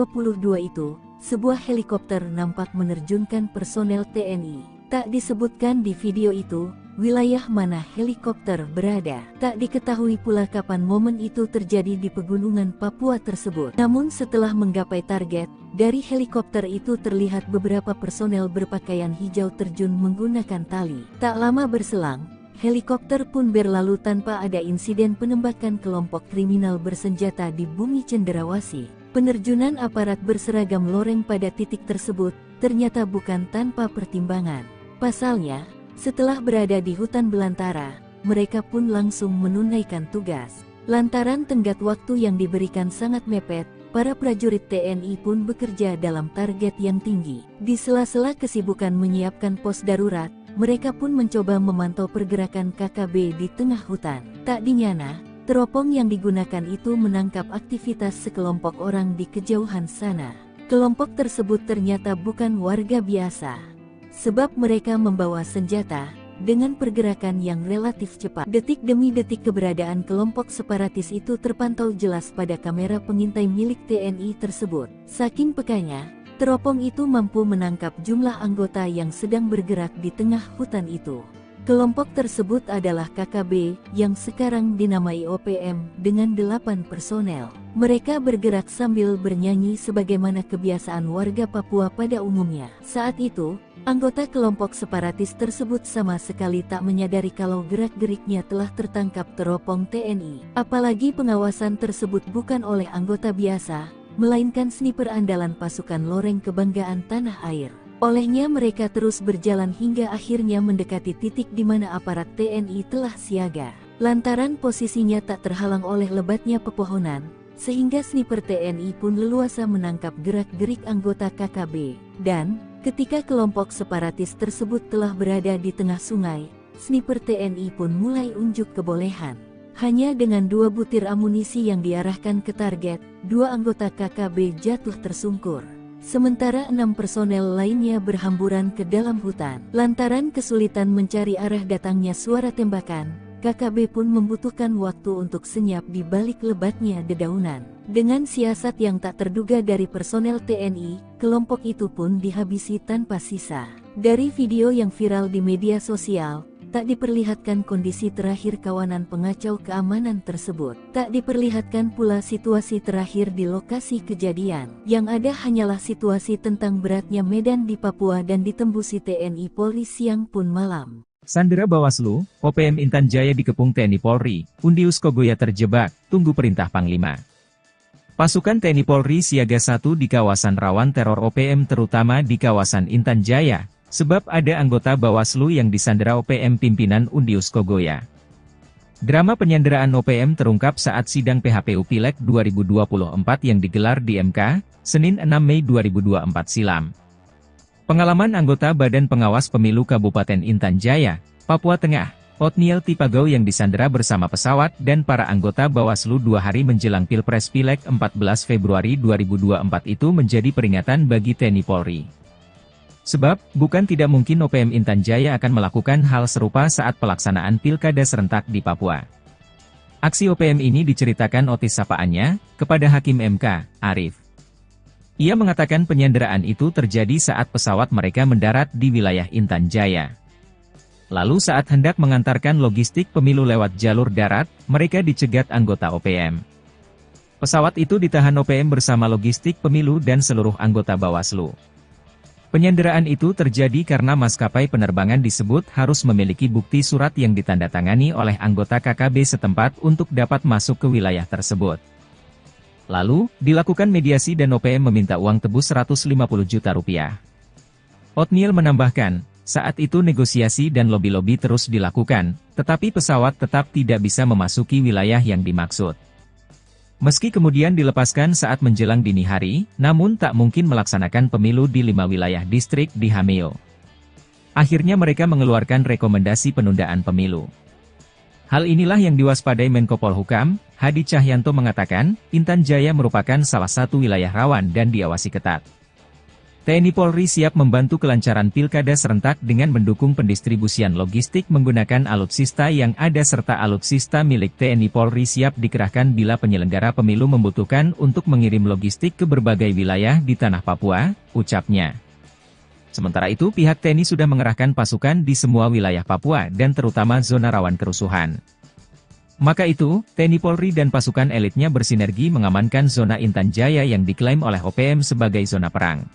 itu, sebuah helikopter nampak menerjunkan personel TNI. Tak disebutkan di video itu, wilayah mana helikopter berada. Tak diketahui pula kapan momen itu terjadi di pegunungan Papua tersebut. Namun setelah menggapai target, dari helikopter itu terlihat beberapa personel berpakaian hijau terjun menggunakan tali. Tak lama berselang, helikopter pun berlalu tanpa ada insiden penembakan kelompok kriminal bersenjata di bumi cenderawasih. Penerjunan aparat berseragam loreng pada titik tersebut ternyata bukan tanpa pertimbangan. Pasalnya, setelah berada di hutan belantara, mereka pun langsung menunaikan tugas. Lantaran tenggat waktu yang diberikan sangat mepet, para prajurit TNI pun bekerja dalam target yang tinggi. Di sela-sela kesibukan menyiapkan pos darurat, mereka pun mencoba memantau pergerakan KKB di tengah hutan. Tak dinyana, teropong yang digunakan itu menangkap aktivitas sekelompok orang di kejauhan sana. Kelompok tersebut ternyata bukan warga biasa, sebab mereka membawa senjata, dengan pergerakan yang relatif cepat. Detik demi detik keberadaan kelompok separatis itu terpantau jelas pada kamera pengintai milik TNI tersebut. Saking pekanya, teropong itu mampu menangkap jumlah anggota yang sedang bergerak di tengah hutan itu. Kelompok tersebut adalah KKB, yang sekarang dinamai OPM, dengan 8 personel. Mereka bergerak sambil bernyanyi sebagaimana kebiasaan warga Papua pada umumnya. Saat itu, anggota kelompok separatis tersebut sama sekali tak menyadari kalau gerak-geriknya telah tertangkap teropong TNI. Apalagi pengawasan tersebut bukan oleh anggota biasa, melainkan sniper andalan pasukan loreng kebanggaan tanah air. Olehnya mereka terus berjalan hingga akhirnya mendekati titik di mana aparat TNI telah siaga. Lantaran posisinya tak terhalang oleh lebatnya pepohonan, sehingga sniper TNI pun leluasa menangkap gerak-gerik anggota KKB. Dan, ketika kelompok separatis tersebut telah berada di tengah sungai, sniper TNI pun mulai unjuk kebolehan. Hanya dengan 2 butir amunisi yang diarahkan ke target, 2 anggota KKB jatuh tersungkur. Sementara 6 personel lainnya berhamburan ke dalam hutan. Lantaran kesulitan mencari arah datangnya suara tembakan, KKB pun membutuhkan waktu untuk senyap di balik lebatnya dedaunan. Dengan siasat yang tak terduga dari personel TNI, kelompok itu pun dihabisi tanpa sisa. Dari video yang viral di media sosial, tak diperlihatkan kondisi terakhir kawanan pengacau keamanan tersebut. Tak diperlihatkan pula situasi terakhir di lokasi kejadian. Yang ada hanyalah situasi tentang beratnya medan di Papua dan ditembusi TNI Polri siang pun malam. Sandera Bawaslu, OPM Intan Jaya dikepung TNI Polri, Undius Kogoya terjebak, tunggu perintah Panglima. Pasukan TNI Polri siaga 1 di kawasan rawan teror OPM terutama di kawasan Intan Jaya, sebab ada anggota Bawaslu yang disandera OPM pimpinan Undius Kogoya. Drama penyanderaan OPM terungkap saat sidang PHPU Pileg 2024 yang digelar di MK, Senin 6 Mei 2024 silam. Pengalaman anggota Badan Pengawas Pemilu Kabupaten Intan Jaya, Papua Tengah, Otniel Tipagau yang disandera bersama pesawat dan para anggota Bawaslu 2 hari menjelang Pilpres Pileg 14 Februari 2024 itu menjadi peringatan bagi TNI Polri. Sebab, bukan tidak mungkin OPM Intan Jaya akan melakukan hal serupa saat pelaksanaan pilkada serentak di Papua. Aksi OPM ini diceritakan Otis sapaannya, kepada Hakim MK, Arif. Ia mengatakan penyanderaan itu terjadi saat pesawat mereka mendarat di wilayah Intan Jaya. Lalu saat hendak mengantarkan logistik pemilu lewat jalur darat, mereka dicegat anggota OPM. Pesawat itu ditahan OPM bersama logistik pemilu dan seluruh anggota Bawaslu. Penyanderaan itu terjadi karena maskapai penerbangan disebut harus memiliki bukti surat yang ditandatangani oleh anggota KKB setempat untuk dapat masuk ke wilayah tersebut. Lalu, dilakukan mediasi dan OPM meminta uang tebus 150 juta rupiah. Otniel menambahkan, saat itu negosiasi dan lobi-lobi terus dilakukan, tetapi pesawat tetap tidak bisa memasuki wilayah yang dimaksud. Meski kemudian dilepaskan saat menjelang dini hari, namun tak mungkin melaksanakan pemilu di 5 wilayah distrik di Hameo. Akhirnya mereka mengeluarkan rekomendasi penundaan pemilu. Hal inilah yang diwaspadai Menko Polhukam, Hadi Cahyanto mengatakan, Intan Jaya merupakan salah satu wilayah rawan dan diawasi ketat. TNI Polri siap membantu kelancaran pilkada serentak dengan mendukung pendistribusian logistik menggunakan alutsista yang ada serta alutsista milik TNI Polri siap dikerahkan bila penyelenggara pemilu membutuhkan untuk mengirim logistik ke berbagai wilayah di tanah Papua, ucapnya. Sementara itu pihak TNI sudah mengerahkan pasukan di semua wilayah Papua dan terutama zona rawan kerusuhan. Maka itu, TNI Polri dan pasukan elitnya bersinergi mengamankan zona Intan Jaya yang diklaim oleh OPM sebagai zona perang.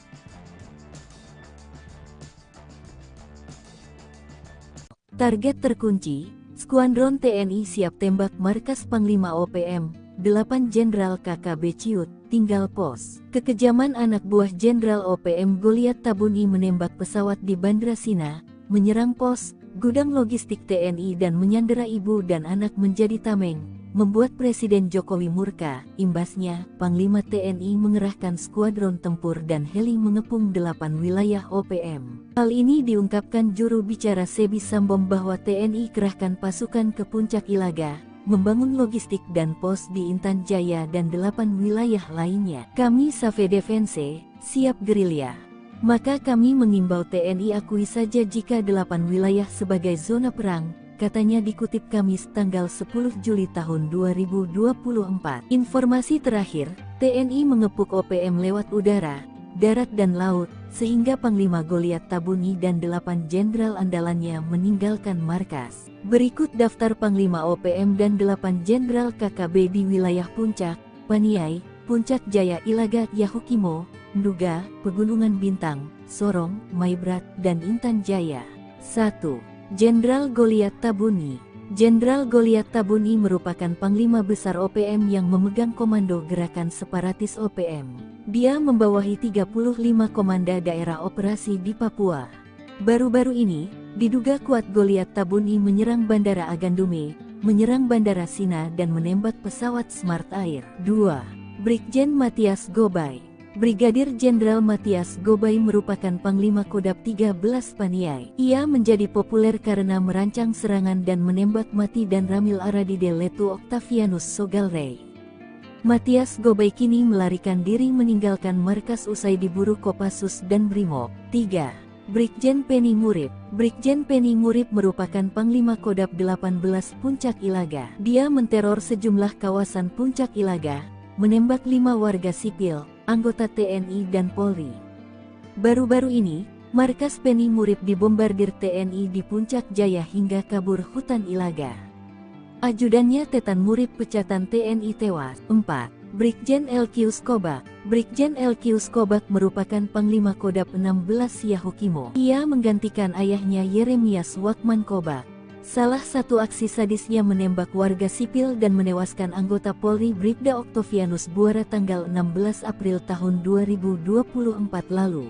Target terkunci, Skuadron TNI siap tembak markas Panglima OPM, 8 Jenderal KKB Ciut, tinggal pos. Kekejaman anak buah Jenderal OPM Goliat Tabuni menembak pesawat di Bandra Sina, menyerang pos, gudang logistik TNI dan menyandera ibu dan anak menjadi tameng, membuat Presiden Jokowi murka. Imbasnya, Panglima TNI mengerahkan skuadron tempur dan heli mengepung 8 wilayah OPM. Hal ini diungkapkan juru bicara Sebi Sambom bahwa TNI kerahkan pasukan ke Puncak Ilaga, membangun logistik dan pos di Intan Jaya dan 8 wilayah lainnya. Kami Save Defense, siap gerilya. Maka kami mengimbau TNI akui saja jika 8 wilayah sebagai zona perang, katanya dikutip Kamis tanggal 10 Juli tahun 2024. Informasi terakhir, TNI mengepung OPM lewat udara, darat dan laut, sehingga Panglima Goliat Tabuni dan 8 jenderal andalannya meninggalkan markas. Berikut daftar Panglima OPM dan 8 jenderal KKB di wilayah Puncak, Paniai, Puncak Jaya Ilaga Yahukimo, Nduga, Pegunungan Bintang, Sorong, Maibrat, dan Intan Jaya. 1. Jenderal Goliat Tabuni. Jenderal Goliat Tabuni merupakan Panglima Besar OPM yang memegang komando gerakan separatis OPM. Dia membawahi 35 komanda daerah operasi di Papua. Baru-baru ini, diduga kuat Goliat Tabuni menyerang Bandara Agandume, menyerang Bandara Sina dan menembak pesawat Smart Air. 2. Brigjen Matias Gobay. Brigadir Jenderal Matias Gobay merupakan Panglima Kodab 13 Paniai. Ia menjadi populer karena merancang serangan dan menembak mati dan Ramil Aradide Letu Octavianus Sogalrey. Matias Gobay kini melarikan diri meninggalkan markas usai diburu Kopassus dan Brimob. 3. Brigjen Penny Murib. Brigjen Penny Murib merupakan Panglima Kodam 18 Puncak Ilaga. Dia menteror sejumlah kawasan Puncak Ilaga, menembak 5 warga sipil, anggota TNI dan Polri. Baru-baru ini, markas Penny Murib dibombardir TNI di Puncak Jaya hingga kabur hutan Ilaga. Ajudannya Tetan Murib pecatan TNI tewas. 4. Brigjen LQ Skobak. Brigjen LQ Skobak merupakan Panglima Kodam 16 Yahukimo. Ia menggantikan ayahnya Yeremias Wakman Kobak. Salah satu aksi sadisnya menembak warga sipil dan menewaskan anggota Polri Bribda Oktavianus Buara tanggal 16 April tahun 2024 lalu.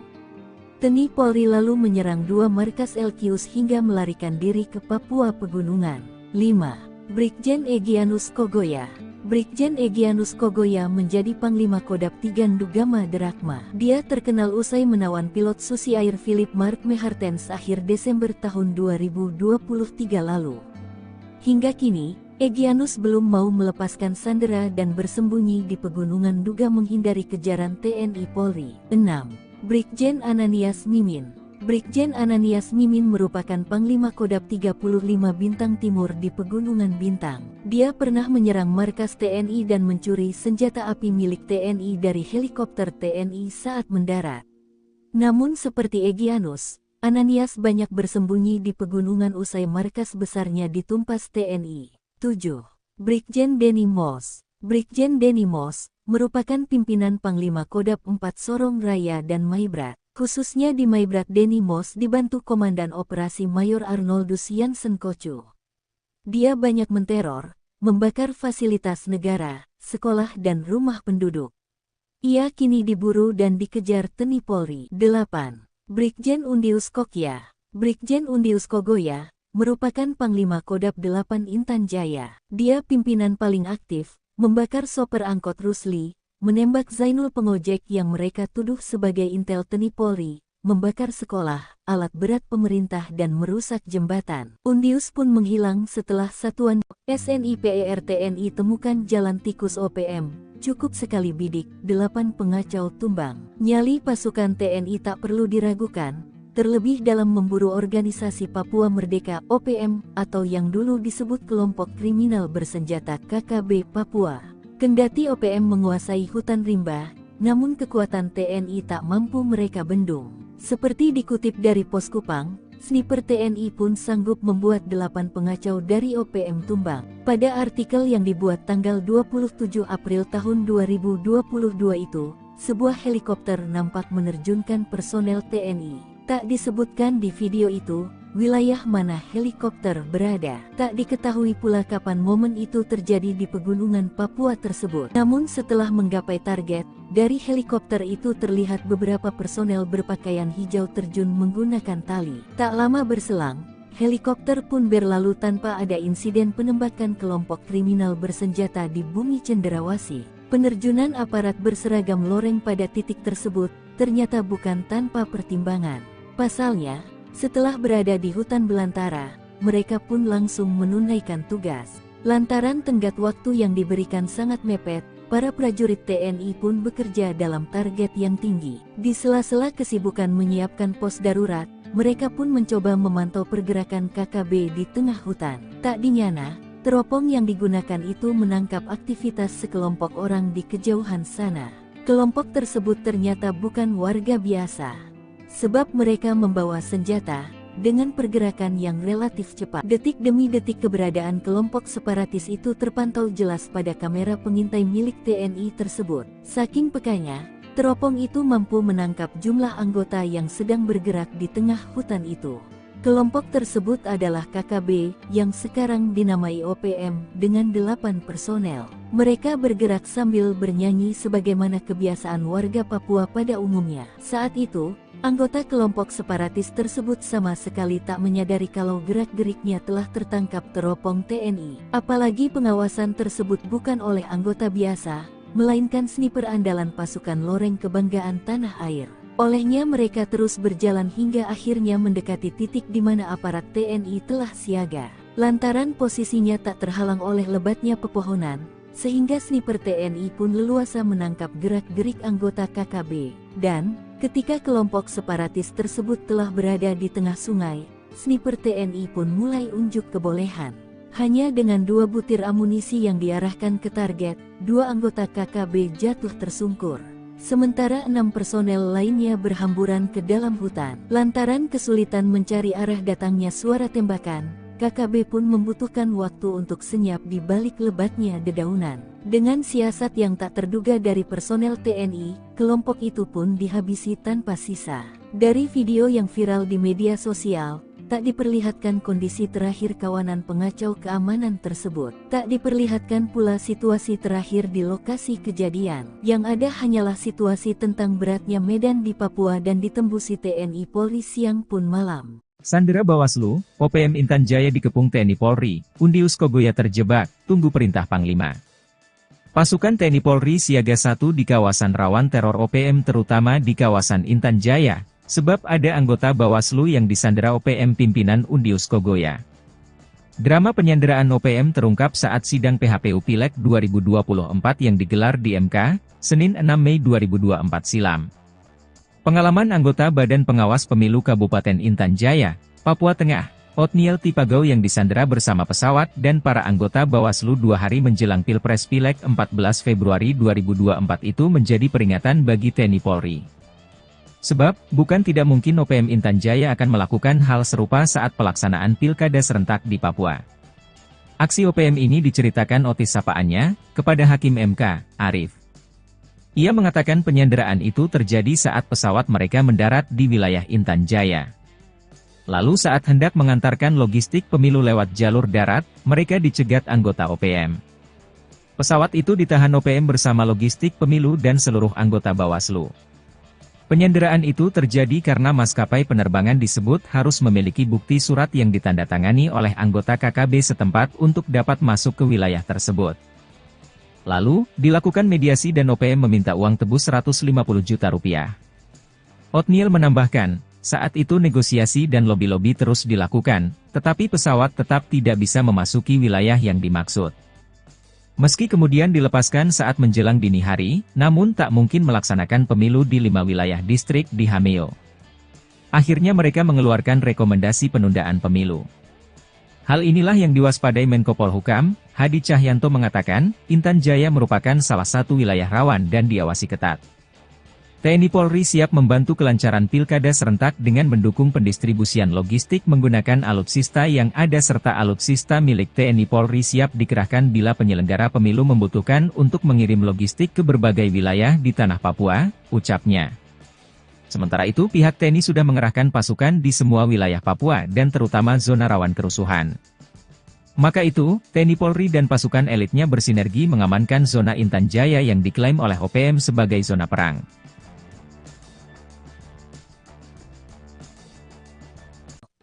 TNI Polri lalu menyerang 2 markas LQ hingga melarikan diri ke Papua Pegunungan. 5. Brigjen Egyanus Kogoya. Brigjen Egyanus Kogoya menjadi Panglima Kodam 3 Ndugama Derakma. Dia terkenal usai menawan pilot Susi Air Philip Mark Mehartens akhir Desember tahun 2023 lalu. Hingga kini, Egyanus belum mau melepaskan sandera dan bersembunyi di pegunungan Nduga menghindari kejaran TNI Polri. 6. Brigjen Ananias Mimin. Brigjen Ananias Mimin merupakan Panglima Kodam 35 Bintang Timur di Pegunungan Bintang. Dia pernah menyerang markas TNI dan mencuri senjata api milik TNI dari helikopter TNI saat mendarat. Namun seperti Egyanus, Ananias banyak bersembunyi di pegunungan usai markas besarnya ditumpas TNI. 7. Brigjen Denny Moss. Brigjen Denny Moss merupakan pimpinan Panglima Kodam 4 Sorong Raya dan Maibrat. Khususnya di Maibrat Denny Moss dibantu Komandan Operasi Mayor Arnoldus Jansen Kocu. Dia banyak menteror, membakar fasilitas negara, sekolah dan rumah penduduk. Ia kini diburu dan dikejar TNI Polri. 8. Brigjen Undius Kokya. Brigjen Undius Kogoya merupakan Panglima Kodam 8 Intan Jaya. Dia pimpinan paling aktif, membakar sopir angkot Rusli, menembak Zainul pengojek yang mereka tuduh sebagai intel TNI Polri, membakar sekolah, alat berat pemerintah dan merusak jembatan. Undius pun menghilang setelah satuan SNIPER TNI temukan jalan tikus OPM, cukup sekali bidik, 8 pengacau tumbang. Nyali pasukan TNI tak perlu diragukan, terlebih dalam memburu organisasi Papua Merdeka OPM atau yang dulu disebut kelompok kriminal bersenjata KKB Papua. Kendati OPM menguasai hutan rimba, namun kekuatan TNI tak mampu mereka bendung. Seperti dikutip dari Pos Kupang, sniper TNI pun sanggup membuat 8 pengacau dari OPM tumbang. Pada artikel yang dibuat tanggal 27 April tahun 2022 itu, sebuah helikopter nampak menerjunkan personel TNI. Tak disebutkan di video itu, wilayah mana helikopter berada. Tak diketahui pula kapan momen itu terjadi di pegunungan Papua tersebut. Namun setelah menggapai target, dari helikopter itu terlihat beberapa personel berpakaian hijau terjun menggunakan tali. Tak lama berselang, helikopter pun berlalu tanpa ada insiden penembakan kelompok kriminal bersenjata di bumi Cenderawasih. Penerjunan aparat berseragam loreng pada titik tersebut ternyata bukan tanpa pertimbangan. Pasalnya, setelah berada di hutan belantara, mereka pun langsung menunaikan tugas. Lantaran tenggat waktu yang diberikan sangat mepet, para prajurit TNI pun bekerja dalam target yang tinggi. Di sela-sela kesibukan menyiapkan pos darurat, mereka pun mencoba memantau pergerakan KKB di tengah hutan. Tak dinyana, teropong yang digunakan itu menangkap aktivitas sekelompok orang di kejauhan sana. Kelompok tersebut ternyata bukan warga biasa. Sebab mereka membawa senjata, dengan pergerakan yang relatif cepat. Detik demi detik keberadaan kelompok separatis itu terpantau jelas pada kamera pengintai milik TNI tersebut. Saking pekanya, teropong itu mampu menangkap jumlah anggota yang sedang bergerak di tengah hutan itu. Kelompok tersebut adalah KKB, yang sekarang dinamai OPM, dengan 8 personel. Mereka bergerak sambil bernyanyi sebagaimana kebiasaan warga Papua pada umumnya. Saat itu, anggota kelompok separatis tersebut sama sekali tak menyadari kalau gerak-geriknya telah tertangkap teropong TNI. Apalagi pengawasan tersebut bukan oleh anggota biasa, melainkan sniper andalan pasukan loreng kebanggaan tanah air. Olehnya mereka terus berjalan hingga akhirnya mendekati titik di mana aparat TNI telah siaga. Lantaran posisinya tak terhalang oleh lebatnya pepohonan, sehingga sniper TNI pun leluasa menangkap gerak-gerik anggota KKB. Dan, Ketika kelompok separatis tersebut telah berada di tengah sungai, sniper TNI pun mulai unjuk kebolehan. Hanya dengan 2 butir amunisi yang diarahkan ke target, 2 anggota KKB jatuh tersungkur. Sementara 6 personel lainnya berhamburan ke dalam hutan. Lantaran kesulitan mencari arah datangnya suara tembakan, KKB pun membutuhkan waktu untuk senyap di balik lebatnya dedaunan. Dengan siasat yang tak terduga dari personel TNI, kelompok itu pun dihabisi tanpa sisa. Dari video yang viral di media sosial, tak diperlihatkan kondisi terakhir kawanan pengacau keamanan tersebut. Tak diperlihatkan pula situasi terakhir di lokasi kejadian. Yang ada hanyalah situasi tentang beratnya medan di Papua dan ditembusi TNI Polri siang pun malam. Sandera Bawaslu, OPM Intan Jaya dikepung TNI Polri, Undius Kogoya terjebak, tunggu perintah Panglima. Pasukan TNI Polri siaga 1 di kawasan rawan teror OPM terutama di kawasan Intan Jaya, sebab ada anggota Bawaslu yang disandera OPM pimpinan Undius Kogoya. Drama penyanderaan OPM terungkap saat sidang PHPU Pileg 2024 yang digelar di MK, Senin 6 Mei 2024 silam. Pengalaman anggota Badan Pengawas Pemilu Kabupaten Intan Jaya, Papua Tengah, Otniel Tipagau yang disandera bersama pesawat dan para anggota Bawaslu 2 hari menjelang Pilpres Pileg 14 Februari 2024 itu menjadi peringatan bagi TNI Polri. Sebab, bukan tidak mungkin OPM Intan Jaya akan melakukan hal serupa saat pelaksanaan pilkada serentak di Papua. Aksi OPM ini diceritakan Otis sapaannya, kepada Hakim MK, Arif. Ia mengatakan penyanderaan itu terjadi saat pesawat mereka mendarat di wilayah Intan Jaya. Lalu saat hendak mengantarkan logistik pemilu lewat jalur darat, mereka dicegat anggota OPM. Pesawat itu ditahan OPM bersama logistik pemilu dan seluruh anggota Bawaslu. Penyanderaan itu terjadi karena maskapai penerbangan disebut harus memiliki bukti surat yang ditandatangani oleh anggota KKB setempat untuk dapat masuk ke wilayah tersebut. Lalu, dilakukan mediasi dan OPM meminta uang tebus 150 juta rupiah. Otniel menambahkan, saat itu negosiasi dan lobi-lobi terus dilakukan, tetapi pesawat tetap tidak bisa memasuki wilayah yang dimaksud. Meski kemudian dilepaskan saat menjelang dini hari, namun tak mungkin melaksanakan pemilu di 5 wilayah distrik di Hameo. Akhirnya mereka mengeluarkan rekomendasi penundaan pemilu. Hal inilah yang diwaspadai Menko Polhukam, Hadi Cahyanto mengatakan, Intan Jaya merupakan salah satu wilayah rawan dan diawasi ketat. TNI Polri siap membantu kelancaran pilkada serentak dengan mendukung pendistribusian logistik menggunakan alutsista yang ada serta alutsista milik TNI Polri siap dikerahkan bila penyelenggara pemilu membutuhkan untuk mengirim logistik ke berbagai wilayah di tanah Papua, ucapnya. Sementara itu pihak TNI sudah mengerahkan pasukan di semua wilayah Papua dan terutama zona rawan kerusuhan. Maka itu, TNI Polri dan pasukan elitnya bersinergi mengamankan zona Intan Jaya yang diklaim oleh OPM sebagai zona perang.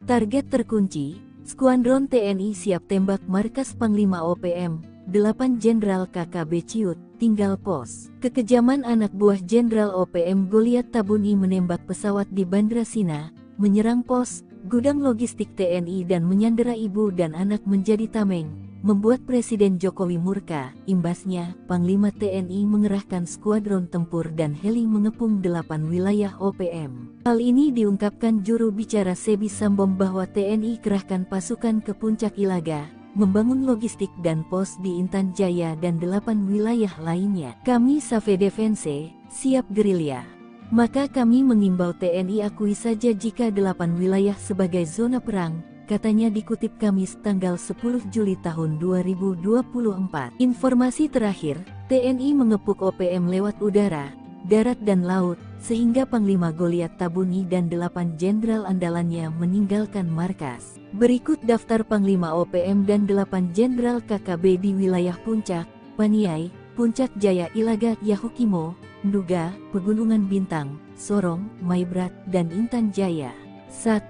Target terkunci, Skuadron TNI siap tembak markas Panglima OPM, 8 Jenderal KKB Ciut, tinggal pos. Kekejaman anak buah Jenderal OPM Goliat Tabuni menembak pesawat di Bandra Sina, menyerang pos, gudang logistik TNI dan menyandera ibu dan anak menjadi tameng, membuat Presiden Jokowi murka. Imbasnya, Panglima TNI mengerahkan skuadron tempur dan heli mengepung 8 wilayah OPM. Hal ini diungkapkan juru bicara Sebi Sambom bahwa TNI kerahkan pasukan ke Puncak Ilaga, membangun logistik dan pos di Intan Jaya dan 8 wilayah lainnya. Kami Save Defense, siap gerilya. Maka kami mengimbau TNI akui saja jika 8 wilayah sebagai zona perang, katanya dikutip Kamis tanggal 10 Juli tahun 2024. Informasi terakhir, TNI mengepung OPM lewat udara, darat dan laut, sehingga Panglima Goliat Tabuni dan 8 jenderal andalannya meninggalkan markas. Berikut daftar Panglima OPM dan 8 jenderal KKB di wilayah Puncak, Paniai, Puncak Jaya Ilaga, Yahukimo, Nduga, Pegunungan Bintang, Sorong, Maibrat, dan Intan Jaya. 1.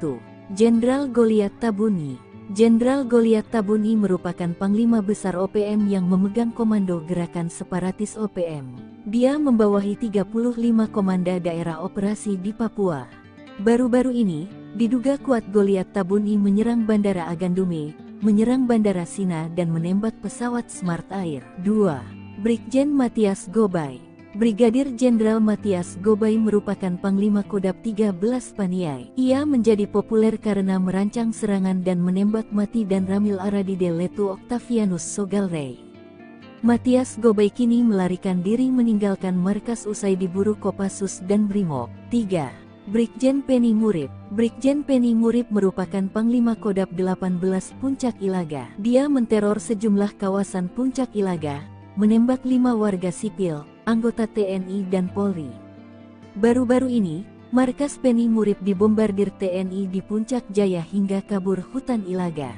Jenderal Goliat Tabuni. Jenderal Goliat Tabuni merupakan Panglima Besar OPM yang memegang komando gerakan separatis OPM. Dia membawahi 35 komanda daerah operasi di Papua. Baru-baru ini, diduga kuat Goliat Tabuni menyerang Bandara Agandume, menyerang Bandara Sina dan menembak pesawat Smart Air. 2. Brigjen Matias Gobay. Brigadir Jenderal Matias Gobay merupakan Panglima Kodam 13 Paniai. Ia menjadi populer karena merancang serangan dan menembak mati dan Ramil Aradide Letu Octavianus Sogalrey. Matias Gobay kini melarikan diri meninggalkan markas usai diburu Kopassus dan Brimob. 3. Brigjen Penny Murib. Brigjen Penny Murib merupakan Panglima Kodam 18 Puncak Ilaga. Dia menteror sejumlah kawasan Puncak Ilaga, menembak 5 warga sipil, anggota TNI dan Polri. Baru-baru ini, markas Penny Murib dibombardir TNI di Puncak Jaya hingga kabur hutan Ilaga.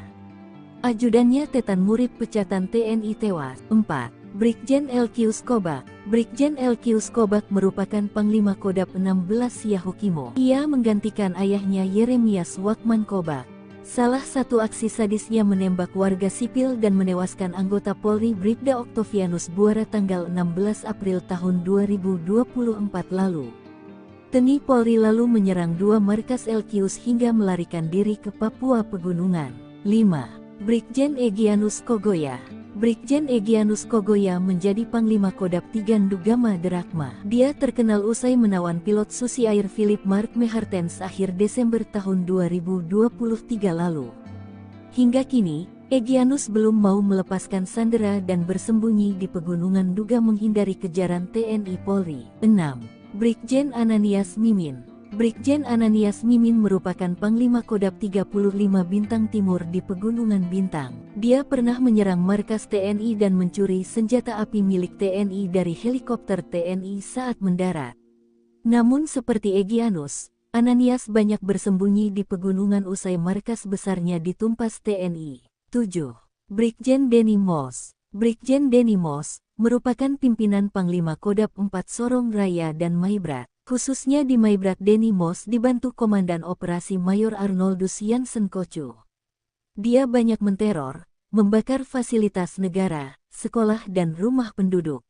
Ajudannya Tetan Murib pecatan TNI tewas. 4. Brigjen LQ Skobak. Brigjen LQ Skobak merupakan Panglima Kodam 16 Yahukimo. Ia menggantikan ayahnya Yeremias Wakman Kobak. Salah satu aksi sadisnya menembak warga sipil dan menewaskan anggota Polri Bribda Octavianus Buara tanggal 16 April tahun 2024 lalu. TNI Polri lalu menyerang 2 markas LQs hingga melarikan diri ke Papua Pegunungan. 5. Brigjen Egyanus Kogoya. Brigjen Egyanus Kogoya menjadi Panglima Kodam 3 Ndugama Derakma. Dia terkenal usai menawan pilot Susi Air Philip Mark Mehartens akhir Desember tahun 2023 lalu. Hingga kini, Egyanus belum mau melepaskan sandera dan bersembunyi di Pegunungan Nduga menghindari kejaran TNI Polri. 6. Brigjen Ananias Mimin. Brigjen Ananias Mimin merupakan Panglima Kodam 35 Bintang Timur di Pegunungan Bintang. Dia pernah menyerang markas TNI dan mencuri senjata api milik TNI dari helikopter TNI saat mendarat. Namun seperti Egyanus, Ananias banyak bersembunyi di pegunungan usai markas besarnya ditumpas TNI. 7. Brigjen Denny Moss. Brigjen Denny Moss merupakan pimpinan Panglima Kodam 4 Sorong Raya dan Maibrat. Khususnya di Maibrat Denny Moss dibantu Komandan Operasi Mayor Arnoldus Jansen Kocu. Dia banyak menteror, membakar fasilitas negara, sekolah dan rumah penduduk.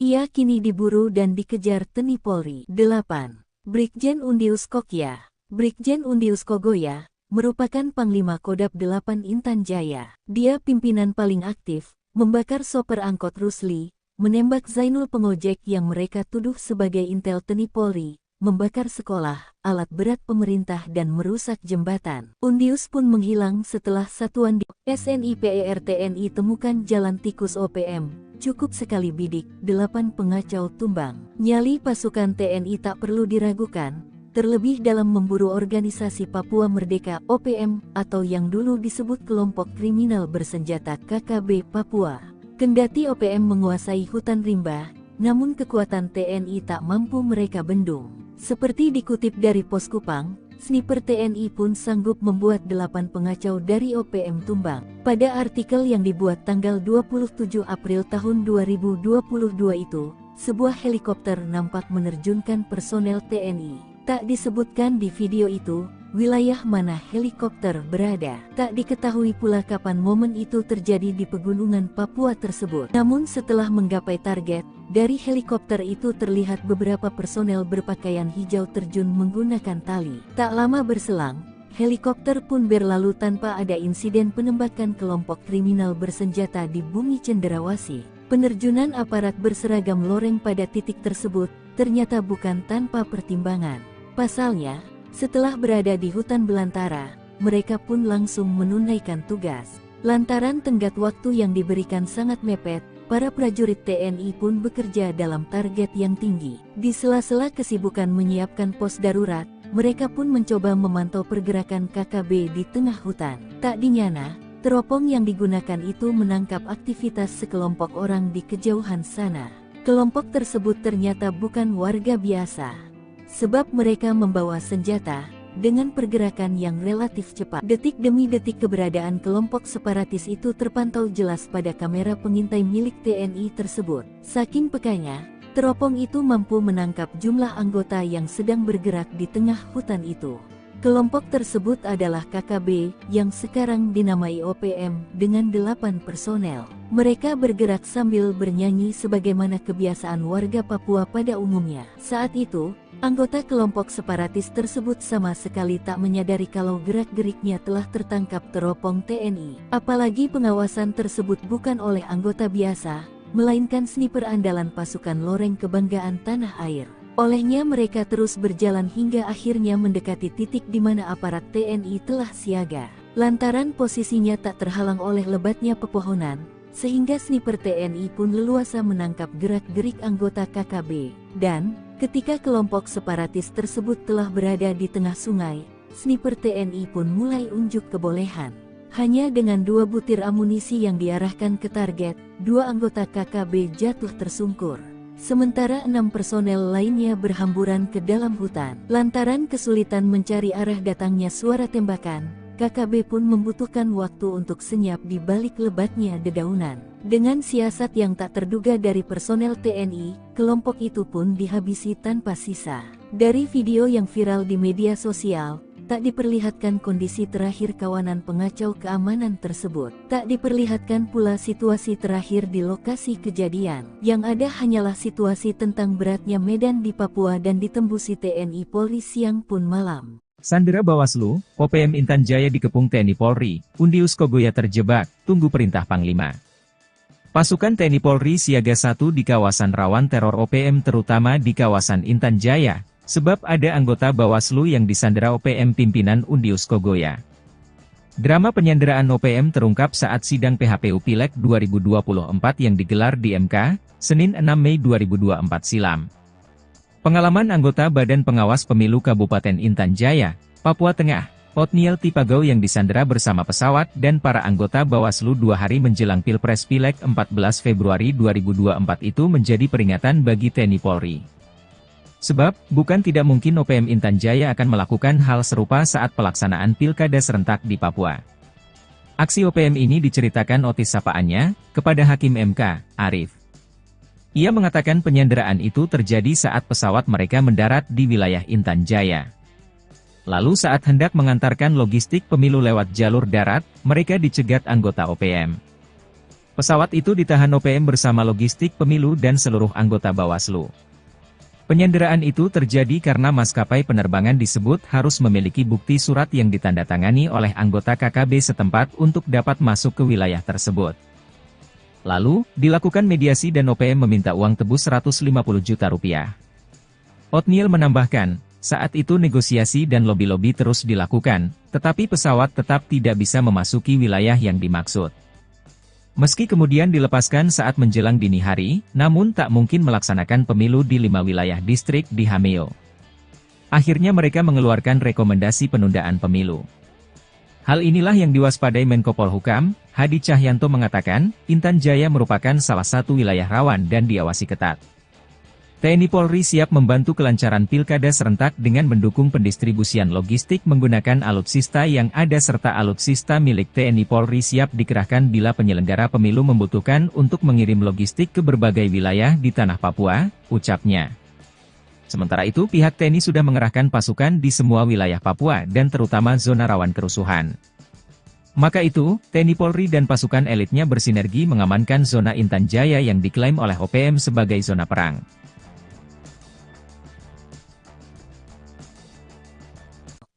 Ia kini diburu dan dikejar TNI Polri. 8. Brigjen Undius Kokya. Brigjen Undius Kogoya merupakan Panglima Kodam 8 Intan Jaya. Dia pimpinan paling aktif, membakar sopir angkot Rusli, menembak Zainul pengojek yang mereka tuduh sebagai intel TNI Polri, membakar sekolah, alat berat pemerintah dan merusak jembatan. Undius pun menghilang setelah satuan di SNIPER TNI temukan jalan tikus OPM. Cukup sekali bidik, 8 pengacau tumbang. Nyali pasukan TNI tak perlu diragukan, terlebih dalam memburu organisasi Papua Merdeka OPM atau yang dulu disebut kelompok kriminal bersenjata KKB Papua. Kendati OPM menguasai hutan rimba, namun kekuatan TNI tak mampu mereka bendung. Seperti dikutip dari Pos Kupang, sniper TNI pun sanggup membuat 8 pengacau dari OPM tumbang. Pada artikel yang dibuat tanggal 27 April tahun 2022 itu, sebuah helikopter nampak menerjunkan personel TNI. Tak disebutkan di video itu, wilayah mana helikopter berada. Tak diketahui pula kapan momen itu terjadi di pegunungan Papua tersebut. Namun setelah menggapai target, dari helikopter itu terlihat beberapa personel berpakaian hijau terjun menggunakan tali. Tak lama berselang, helikopter pun berlalu tanpa ada insiden penembakan kelompok kriminal bersenjata di bumi Cenderawasih. Penerjunan aparat berseragam loreng pada titik tersebut ternyata bukan tanpa pertimbangan. Pasalnya, setelah berada di hutan belantara, mereka pun langsung menunaikan tugas. Lantaran tenggat waktu yang diberikan sangat mepet, para prajurit TNI pun bekerja dalam target yang tinggi. Di sela-sela kesibukan menyiapkan pos darurat, mereka pun mencoba memantau pergerakan KKB di tengah hutan. Tak dinyana, teropong yang digunakan itu menangkap aktivitas sekelompok orang di kejauhan sana. Kelompok tersebut ternyata bukan warga biasa, sebab mereka membawa senjata, dengan pergerakan yang relatif cepat. Detik demi detik keberadaan kelompok separatis itu terpantau jelas pada kamera pengintai milik TNI tersebut. Saking pekanya, teropong itu mampu menangkap jumlah anggota yang sedang bergerak di tengah hutan itu. Kelompok tersebut adalah KKB, yang sekarang dinamai OPM, dengan 8 personel. Mereka bergerak sambil bernyanyi sebagaimana kebiasaan warga Papua pada umumnya. Saat itu, anggota kelompok separatis tersebut sama sekali tak menyadari kalau gerak-geriknya telah tertangkap teropong TNI. Apalagi pengawasan tersebut bukan oleh anggota biasa, melainkan sniper andalan pasukan Loreng kebanggaan tanah air. Olehnya mereka terus berjalan hingga akhirnya mendekati titik di mana aparat TNI telah siaga. Lantaran posisinya tak terhalang oleh lebatnya pepohonan, sehingga sniper TNI pun leluasa menangkap gerak-gerik anggota KKB. Dan, ketika kelompok separatis tersebut telah berada di tengah sungai, sniper TNI pun mulai unjuk kebolehan. Hanya dengan 2 butir amunisi yang diarahkan ke target, 2 anggota KKB jatuh tersungkur. Sementara 6 personel lainnya berhamburan ke dalam hutan. Lantaran kesulitan mencari arah datangnya suara tembakan, KKB pun membutuhkan waktu untuk senyap di balik lebatnya dedaunan. Dengan siasat yang tak terduga dari personel TNI, kelompok itu pun dihabisi tanpa sisa. Dari video yang viral di media sosial, tak diperlihatkan kondisi terakhir kawanan pengacau keamanan tersebut. Tak diperlihatkan pula situasi terakhir di lokasi kejadian. Yang ada hanyalah situasi tentang beratnya medan di Papua dan ditembusi TNI Polri siang pun malam. Sandera Bawaslu, OPM Intan Jaya dikepung TNI Polri, Undius Kogoya terjebak, tunggu perintah Panglima. Pasukan TNI Polri siaga 1 di kawasan rawan teror OPM terutama di kawasan Intan Jaya, sebab ada anggota Bawaslu yang disandera OPM pimpinan Undius Kogoya. Drama penyanderaan OPM terungkap saat sidang PHPU Pileg 2024 yang digelar di MK, Senin 6 Mei 2024 silam. Pengalaman anggota Badan Pengawas Pemilu Kabupaten Intan Jaya, Papua Tengah, Otniel Tipagau yang disandera bersama pesawat dan para anggota Bawaslu 2 hari menjelang Pilpres Pileg 14 Februari 2024 itu menjadi peringatan bagi TNI Polri. Sebab, bukan tidak mungkin OPM Intan Jaya akan melakukan hal serupa saat pelaksanaan Pilkada serentak di Papua. Aksi OPM ini diceritakan Otis sapaannya, kepada Hakim MK, Arif. Ia mengatakan penyanderaan itu terjadi saat pesawat mereka mendarat di wilayah Intan Jaya. Lalu saat hendak mengantarkan logistik pemilu lewat jalur darat, mereka dicegat anggota OPM. Pesawat itu ditahan OPM bersama logistik pemilu dan seluruh anggota Bawaslu. Penyanderaan itu terjadi karena maskapai penerbangan disebut harus memiliki bukti surat yang ditandatangani oleh anggota KKB setempat untuk dapat masuk ke wilayah tersebut. Lalu, dilakukan mediasi dan OPM meminta uang tebus 150 juta rupiah. Otniel menambahkan, saat itu negosiasi dan lobi-lobi terus dilakukan, tetapi pesawat tetap tidak bisa memasuki wilayah yang dimaksud. Meski kemudian dilepaskan saat menjelang dini hari, namun tak mungkin melaksanakan pemilu di 5 wilayah distrik di Hameo. Akhirnya mereka mengeluarkan rekomendasi penundaan pemilu. Hal inilah yang diwaspadai Menko Polhukam, Hadi Cahyanto mengatakan, Intan Jaya merupakan salah satu wilayah rawan dan diawasi ketat. TNI Polri siap membantu kelancaran pilkada serentak dengan mendukung pendistribusian logistik menggunakan alutsista yang ada serta alutsista milik TNI Polri siap dikerahkan bila penyelenggara pemilu membutuhkan untuk mengirim logistik ke berbagai wilayah di tanah Papua, ucapnya. Sementara itu pihak TNI sudah mengerahkan pasukan di semua wilayah Papua dan terutama zona rawan kerusuhan. Maka itu, TNI Polri dan pasukan elitnya bersinergi mengamankan zona Intan Jaya yang diklaim oleh OPM sebagai zona perang.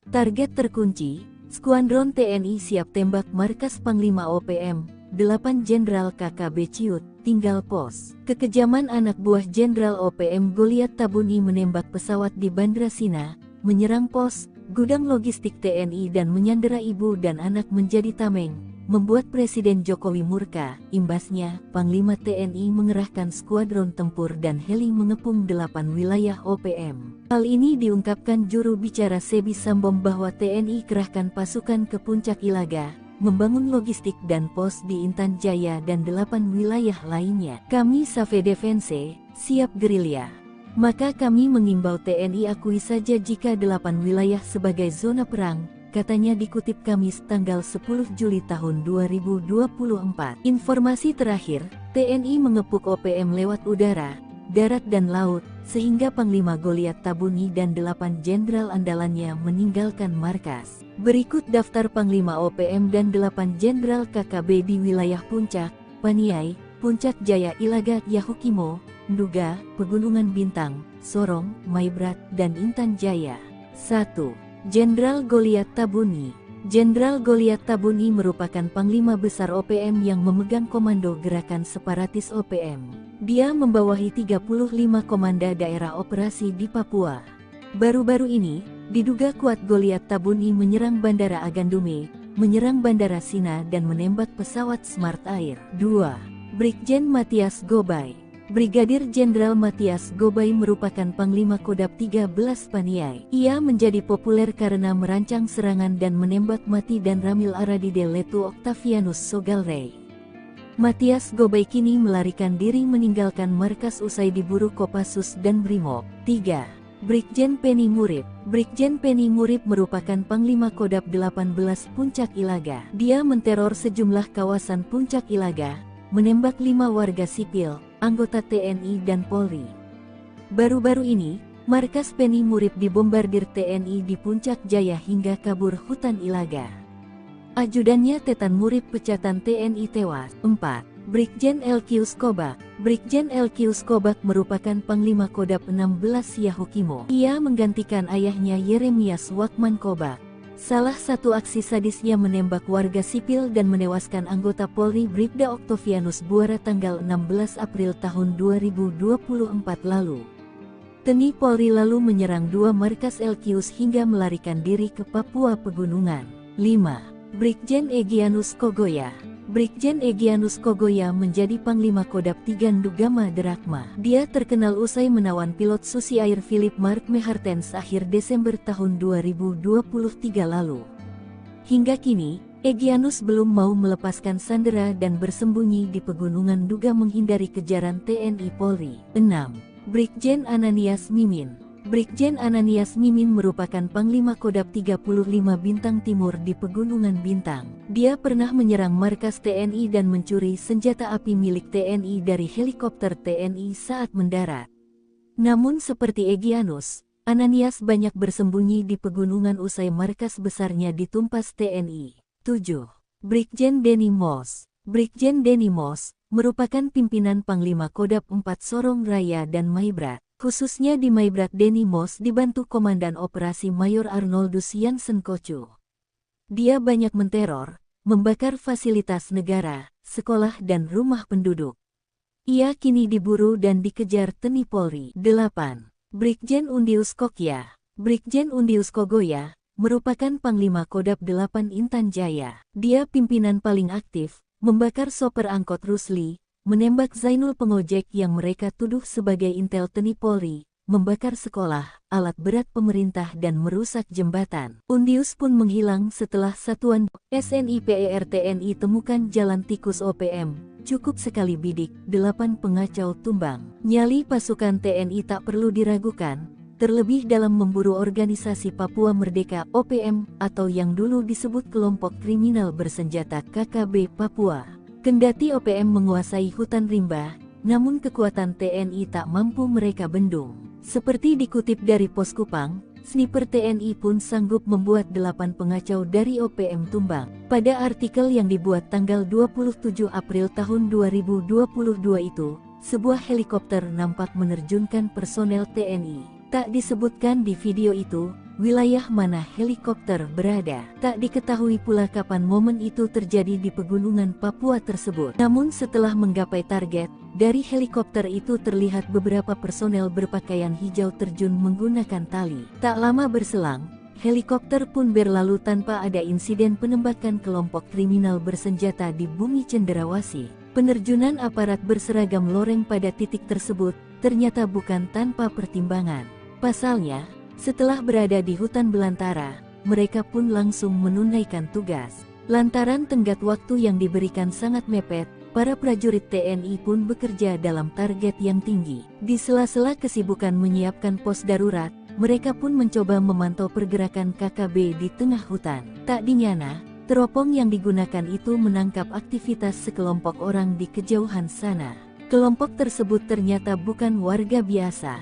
Target terkunci, Skuadron TNI siap tembak markas Panglima OPM, 8 Jenderal KKB Ciut, tinggal pos. Kekejaman anak buah Jenderal OPM Goliat Tabuni menembak pesawat di Bandra Sina, menyerang pos, gudang logistik TNI dan menyandera ibu dan anak menjadi tameng, membuat Presiden Jokowi murka. Imbasnya, Panglima TNI mengerahkan skuadron tempur dan heli mengepung 8 wilayah OPM. Hal ini diungkapkan juru bicara Sebi Sambom bahwa TNI kerahkan pasukan ke Puncak Ilaga, membangun logistik dan pos di Intan Jaya dan 8 wilayah lainnya. Kami Save Defense, siap gerilya. Maka kami mengimbau TNI akui saja jika 8 wilayah sebagai zona perang, katanya dikutip Kamis tanggal 10 Juli tahun 2024. Informasi terakhir, TNI mengepung OPM lewat udara, darat dan laut, sehingga Panglima Goliat Tabuni dan 8 jenderal andalannya meninggalkan markas. Berikut daftar Panglima OPM dan 8 jenderal KKB di wilayah Puncak, Paniai, Puncak Jaya Ilaga Yahukimo, Nduga, Pegunungan Bintang, Sorong, Maibrat, dan Intan Jaya. 1. Jenderal Goliat Tabuni, Jenderal Goliat Tabuni merupakan Panglima Besar OPM yang memegang komando gerakan separatis OPM. Dia membawahi 35 komanda daerah operasi di Papua. Baru-baru ini, diduga kuat Goliat Tabuni menyerang Bandara Agandume, menyerang Bandara Sina dan menembak pesawat Smart Air. 2. Brigjen Matias Gobay. Brigadir Jenderal Matias Gobay merupakan Panglima Kodam 13 Paniai. Ia menjadi populer karena merancang serangan dan menembak mati dan Ramil Aradide Letu Octavianus Sogalrey. Matias Gobay kini melarikan diri meninggalkan markas usai diburu Kopassus dan Brimob. 3. Brigjen Penny Murib. Brigjen Penny Murib merupakan Panglima Kodam 18 Puncak Ilaga. Dia menteror sejumlah kawasan Puncak Ilaga, menembak 5 warga sipil, anggota TNI dan Polri. Baru-baru ini, markas Penny Murib dibombardir TNI di Puncak Jaya hingga kabur hutan Ilaga. Ajudannya Tetan Murib pecatan TNI tewas. 4. Brigjen LQ Skobak. Brigjen LQ Skobak merupakan Panglima Kodam 16 Yahukimo. Ia menggantikan ayahnya Yeremias Wakman Kobak. Salah satu aksi sadisnya menembak warga sipil dan menewaskan anggota Polri Bribda Octavianus Buara tanggal 16 April tahun 2024 lalu. TNI Polri lalu menyerang 2 markas LQs hingga melarikan diri ke Papua Pegunungan. 5. Brigjen Egyanus Kogoya. Brigjen Egyanus Kogoya menjadi Panglima Kodam 3 Ndugama Derakma. Dia terkenal usai menawan pilot Susi Air Philip Mark Mehartens akhir Desember tahun 2023 lalu. Hingga kini, Egyanus belum mau melepaskan sandera dan bersembunyi di pegunungan Nduga menghindari kejaran TNI Polri. 6. Brigjen Ananias Mimin. Brigjen Ananias Mimin merupakan Panglima Kodam 35 Bintang Timur di Pegunungan Bintang. Dia pernah menyerang markas TNI dan mencuri senjata api milik TNI dari helikopter TNI saat mendarat. Namun seperti Egyanus, Ananias banyak bersembunyi di pegunungan usai markas besarnya ditumpas TNI. 7. Brigjen Denny Moss. Brigjen Denny Moss merupakan pimpinan Panglima Kodam 4 Sorong Raya dan Maibrat. Khususnya di Maibrat Denny Moss dibantu Komandan Operasi Mayor Arnoldus Jansen Kocu. Dia banyak menteror, membakar fasilitas negara, sekolah dan rumah penduduk. Ia kini diburu dan dikejar TNI Polri. 8. Brigjen Undius Kokya. Brigjen Undius Kogoya merupakan Panglima Kodam 8 Intan Jaya. Dia pimpinan paling aktif, membakar sopir angkot Rusli, menembak Zainul pengojek yang mereka tuduh sebagai intel TNI Polri, membakar sekolah, alat berat pemerintah dan merusak jembatan. Undius pun menghilang setelah satuan SNIPER TNI temukan jalan tikus OPM, cukup sekali bidik, 8 pengacau tumbang. Nyali pasukan TNI tak perlu diragukan, terlebih dalam memburu organisasi Papua Merdeka OPM atau yang dulu disebut kelompok kriminal bersenjata KKB Papua. Kendati OPM menguasai hutan rimba, namun kekuatan TNI tak mampu mereka bendung. Seperti dikutip dari Pos Kupang, sniper TNI pun sanggup membuat 8 pengacau dari OPM tumbang. Pada artikel yang dibuat tanggal 27 April tahun 2022 itu, sebuah helikopter nampak menerjunkan personel TNI. Tak disebutkan di video itu, wilayah mana helikopter berada. Tak diketahui pula kapan momen itu terjadi di pegunungan Papua tersebut. Namun setelah menggapai target, dari helikopter itu terlihat beberapa personel berpakaian hijau terjun menggunakan tali. Tak lama berselang, helikopter pun berlalu tanpa ada insiden penembakan kelompok kriminal bersenjata di bumi cenderawasih. Penerjunan aparat berseragam loreng pada titik tersebut ternyata bukan tanpa pertimbangan. Pasalnya, setelah berada di hutan belantara, mereka pun langsung menunaikan tugas. Lantaran tenggat waktu yang diberikan sangat mepet, para prajurit TNI pun bekerja dalam target yang tinggi. Di sela-sela kesibukan menyiapkan pos darurat, mereka pun mencoba memantau pergerakan KKB di tengah hutan. Tak dinyana, teropong yang digunakan itu menangkap aktivitas sekelompok orang di kejauhan sana. Kelompok tersebut ternyata bukan warga biasa,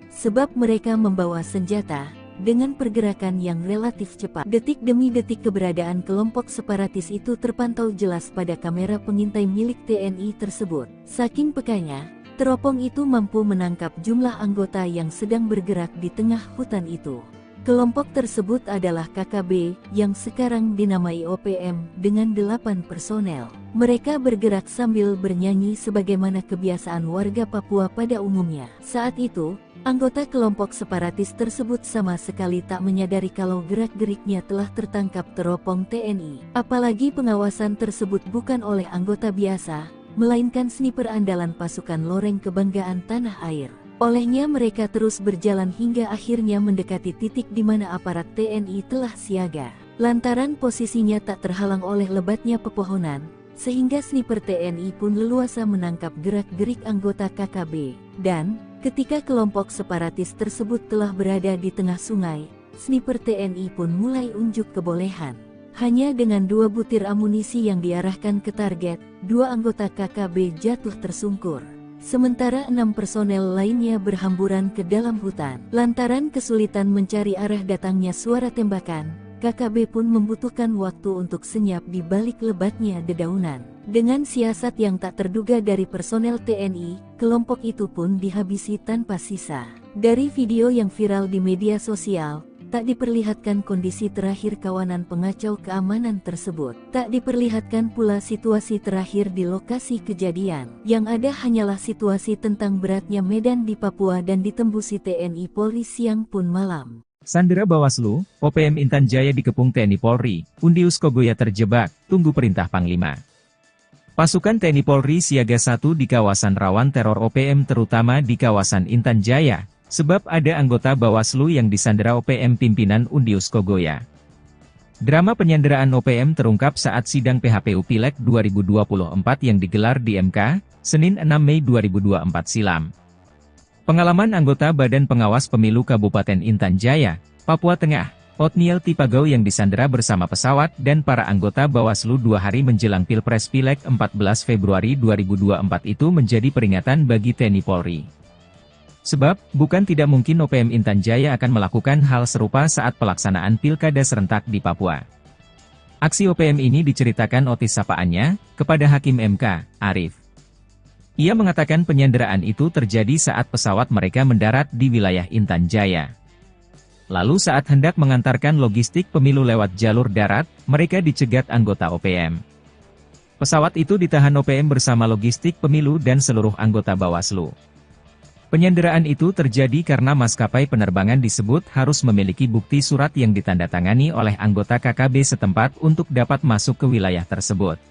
sebab mereka membawa senjata, dengan pergerakan yang relatif cepat. Detik demi detik keberadaan kelompok separatis itu terpantau jelas pada kamera pengintai milik TNI tersebut. Saking pekanya, teropong itu mampu menangkap jumlah anggota yang sedang bergerak di tengah hutan itu. Kelompok tersebut adalah KKB, yang sekarang dinamai OPM, dengan 8 personel. Mereka bergerak sambil bernyanyi sebagaimana kebiasaan warga Papua pada umumnya. Saat itu, anggota kelompok separatis tersebut sama sekali tak menyadari kalau gerak-geriknya telah tertangkap teropong TNI. Apalagi pengawasan tersebut bukan oleh anggota biasa, melainkan sniper andalan pasukan Loreng Kebanggaan Tanah Air. Olehnya mereka terus berjalan hingga akhirnya mendekati titik di mana aparat TNI telah siaga. Lantaran posisinya tak terhalang oleh lebatnya pepohonan, sehingga sniper TNI pun leluasa menangkap gerak-gerik anggota KKB. Dan, ketika kelompok separatis tersebut telah berada di tengah sungai, sniper TNI pun mulai unjuk kebolehan. Hanya dengan 2 butir amunisi yang diarahkan ke target, 2 anggota KKB jatuh tersungkur. Sementara 6 personel lainnya berhamburan ke dalam hutan. Lantaran kesulitan mencari arah datangnya suara tembakan, KKB pun membutuhkan waktu untuk senyap di balik lebatnya dedaunan. Dengan siasat yang tak terduga dari personel TNI, kelompok itu pun dihabisi tanpa sisa. Dari video yang viral di media sosial, tak diperlihatkan kondisi terakhir kawanan pengacau keamanan tersebut. Tak diperlihatkan pula situasi terakhir di lokasi kejadian. Yang ada hanyalah situasi tentang beratnya medan di Papua dan ditembusi TNI Polri siang pun malam. Sandera Bawaslu, OPM Intan Jaya dikepung TNI Polri, Undius Kogoya terjebak, tunggu perintah Panglima. Pasukan TNI Polri siaga 1 di kawasan rawan teror OPM terutama di kawasan Intan Jaya. Sebab ada anggota Bawaslu yang disandera OPM pimpinan Undius Kogoya. Drama penyanderaan OPM terungkap saat sidang PHPU Pileg 2024 yang digelar di MK, Senin 6 Mei 2024 silam. Pengalaman anggota Badan Pengawas Pemilu Kabupaten Intan Jaya, Papua Tengah, Otniel Tipagau yang disandera bersama pesawat dan para anggota Bawaslu 2 hari menjelang Pilpres Pileg 14 Februari 2024 itu menjadi peringatan bagi TNI Polri. Sebab, bukan tidak mungkin OPM Intan Jaya akan melakukan hal serupa saat pelaksanaan pilkada serentak di Papua. Aksi OPM ini diceritakan Otis sapaannya, kepada Hakim MK, Arif. Ia mengatakan penyanderaan itu terjadi saat pesawat mereka mendarat di wilayah Intan Jaya. Lalu saat hendak mengantarkan logistik pemilu lewat jalur darat, mereka dicegat anggota OPM. Pesawat itu ditahan OPM bersama logistik pemilu dan seluruh anggota Bawaslu. Penyanderaan itu terjadi karena maskapai penerbangan disebut harus memiliki bukti surat yang ditandatangani oleh anggota KKB setempat untuk dapat masuk ke wilayah tersebut.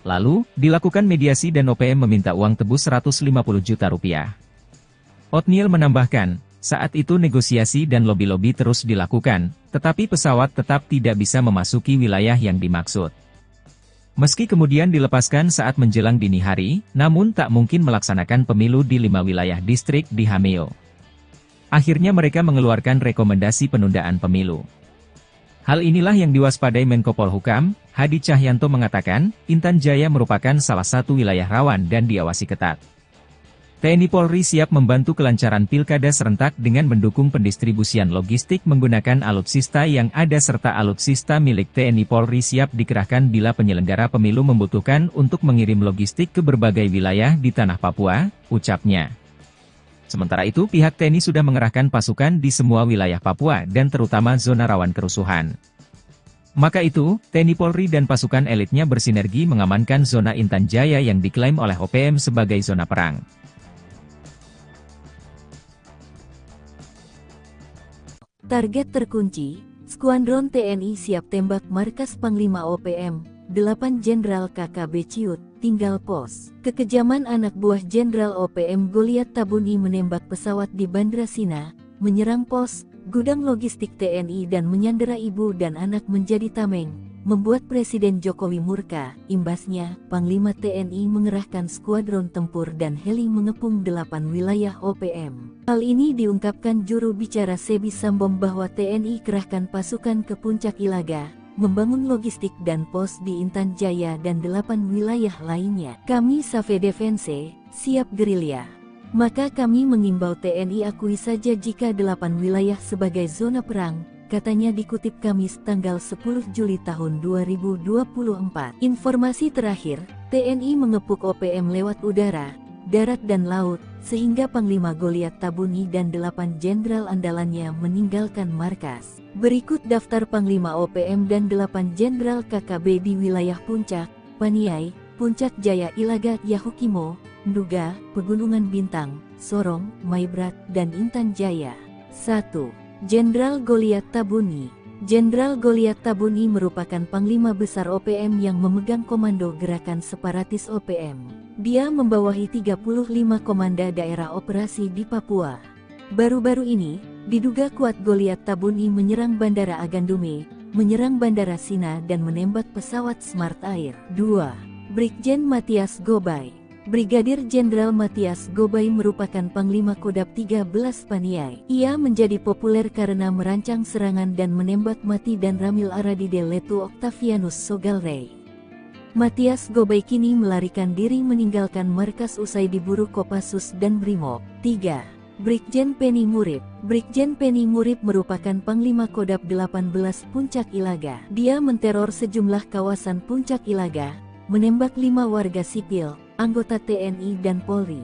Lalu, dilakukan mediasi dan OPM meminta uang tebus 150 juta rupiah. Otniel menambahkan, saat itu negosiasi dan lobi-lobi terus dilakukan, tetapi pesawat tetap tidak bisa memasuki wilayah yang dimaksud. Meski kemudian dilepaskan saat menjelang dini hari, namun tak mungkin melaksanakan pemilu di 5 wilayah distrik di Hameo. Akhirnya mereka mengeluarkan rekomendasi penundaan pemilu. Hal inilah yang diwaspadai Menko Polhukam, Hadi Cahyanto mengatakan, Intan Jaya merupakan salah satu wilayah rawan dan diawasi ketat. TNI Polri siap membantu kelancaran pilkada serentak dengan mendukung pendistribusian logistik menggunakan alutsista yang ada serta alutsista milik TNI Polri siap dikerahkan bila penyelenggara pemilu membutuhkan untuk mengirim logistik ke berbagai wilayah di tanah Papua, ucapnya. Sementara itu pihak TNI sudah mengerahkan pasukan di semua wilayah Papua dan terutama zona rawan kerusuhan. Maka itu, TNI Polri dan pasukan elitnya bersinergi mengamankan zona Intan Jaya yang diklaim oleh OPM sebagai zona perang. Target terkunci, Skuadron TNI siap tembak markas Panglima OPM, 8 Jenderal KKB Ciut, tinggal pos. Kekejaman anak buah Jenderal OPM Goliat Tabuni menembak pesawat di Bandra Sina, menyerang pos, gudang logistik TNI dan menyandera ibu dan anak menjadi tameng, membuat Presiden Jokowi murka. Imbasnya, Panglima TNI mengerahkan skuadron tempur dan heli mengepung 8 wilayah OPM. Hal ini diungkapkan juru bicara Sebi Sambom bahwa TNI kerahkan pasukan ke Puncak Ilaga, membangun logistik dan pos di Intan Jaya dan 8 wilayah lainnya. Kami Save Defense, siap gerilya. Maka kami mengimbau TNI akui saja jika 8 wilayah sebagai zona perang, katanya dikutip Kamis tanggal 10 Juli tahun 2024. Informasi terakhir, TNI mengepung OPM lewat udara, darat dan laut, sehingga Panglima Goliat Tabuni dan 8 jenderal andalannya meninggalkan markas. Berikut daftar Panglima OPM dan 8 jenderal KKB di wilayah Puncak, Paniai, Puncak Jaya Ilaga, Yahukimo, Nduga, Pegunungan Bintang, Sorong, Maibrat, dan Intan Jaya. 1. Jenderal Goliat Tabuni. Jenderal Goliat Tabuni merupakan Panglima Besar OPM yang memegang komando gerakan separatis OPM. Dia membawahi 35 komanda daerah operasi di Papua. Baru-baru ini, diduga kuat Goliat Tabuni menyerang Bandara Agandume, menyerang Bandara Sina dan menembak pesawat Smart Air. 2. Brigjen Matias Gobay. Brigadir Jenderal Matias Gobay merupakan Panglima Kodab 13 Paniai. Ia menjadi populer karena merancang serangan dan menembak mati dan Ramil Aradide Letu Octavianus Sogalrey. Matias Gobay kini melarikan diri meninggalkan markas usai diburu Kopassus dan Brimob. 3. Brigjen Penny Murib. Brigjen Penny Murib merupakan Panglima Kodab 18 Puncak Ilaga. Dia menteror sejumlah kawasan Puncak Ilaga, menembak 5 warga sipil, anggota TNI dan Polri.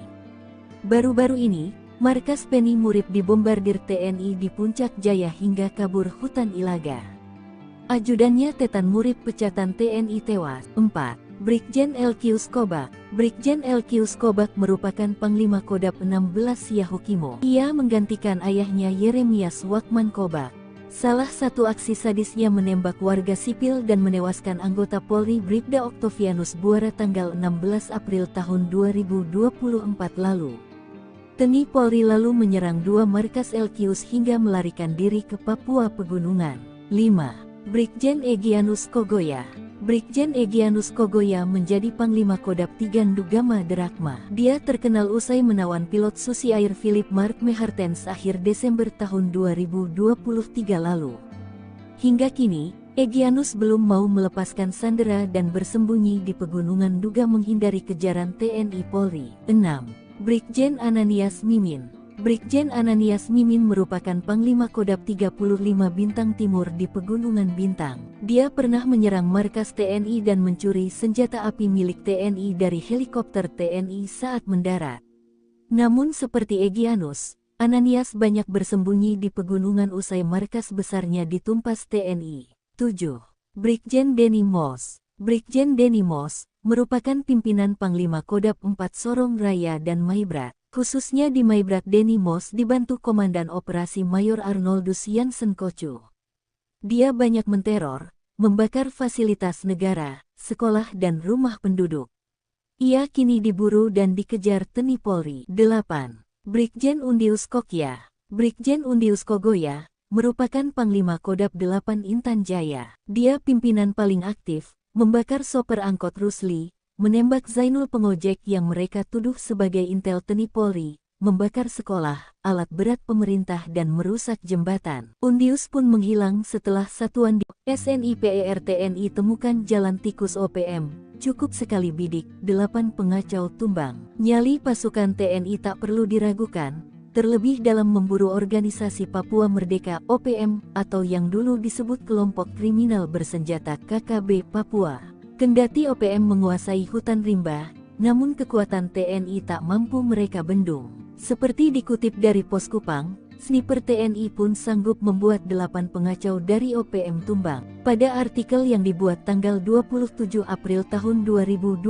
Baru-baru ini, markas Penny Murib dibombardir TNI di Puncak Jaya hingga kabur hutan Ilaga. Ajudannya Tetan Murib pecatan TNI tewas. 4. Brigjen Elkius Kobak. Brigjen Elkius Kobak merupakan Panglima Kodab 16 Yahukimo. Ia menggantikan ayahnya Yeremias Wakman Kobak. Salah satu aksi sadisnya menembak warga sipil dan menewaskan anggota Polri Bribda Octavianus Buara tanggal 16 April tahun 2024 lalu. TNI Polri lalu menyerang 2 markas Elkius hingga melarikan diri ke Papua Pegunungan. 5. Brigjen Egyanus Kogoya. Brigjen Egyanus Kogoya menjadi Panglima Kodab 3 Ndugama Derakma. Dia terkenal usai menawan pilot Susi Air Philip Mark Mehartens akhir Desember tahun 2023 lalu. Hingga kini, Egyanus belum mau melepaskan sandera dan bersembunyi di Pegunungan Nduga menghindari kejaran TNI Polri. 6. Brigjen Ananias Mimin. Brigjen Ananias Mimin merupakan Panglima Kodab 35 Bintang Timur di Pegunungan Bintang. Dia pernah menyerang markas TNI dan mencuri senjata api milik TNI dari helikopter TNI saat mendarat. Namun seperti Egyanus, Ananias banyak bersembunyi di pegunungan usai markas besarnya ditumpas TNI. 7. Brigjen Denny Moss. Brigjen Denny Moss merupakan pimpinan Panglima Kodab 4 Sorong Raya dan Maibrat. Khususnya di Maibrat Denny Moss dibantu Komandan Operasi Mayor Arnoldus Jansen Kocu. Dia banyak menteror, membakar fasilitas negara, sekolah dan rumah penduduk. Ia kini diburu dan dikejar TNI Polri. 8. Brigjen Undius Kokya. Brigjen Undius Kogoya merupakan Panglima Kodab 8 Intan Jaya. Dia pimpinan paling aktif, membakar sopir angkot Rusli, menembak Zainul pengojek yang mereka tuduh sebagai intel TNI Polri, membakar sekolah, alat berat pemerintah dan merusak jembatan. Undius pun menghilang setelah satuan di SNIPER TNI temukan jalan tikus OPM, cukup sekali bidik, 8 pengacau tumbang. Nyali pasukan TNI tak perlu diragukan, terlebih dalam memburu organisasi Papua Merdeka OPM atau yang dulu disebut kelompok kriminal bersenjata KKB Papua. Kendati OPM menguasai hutan rimba, namun kekuatan TNI tak mampu mereka bendung. Seperti dikutip dari Pos Kupang, sniper TNI pun sanggup membuat 8 pengacau dari OPM tumbang. Pada artikel yang dibuat tanggal 27 April tahun 2022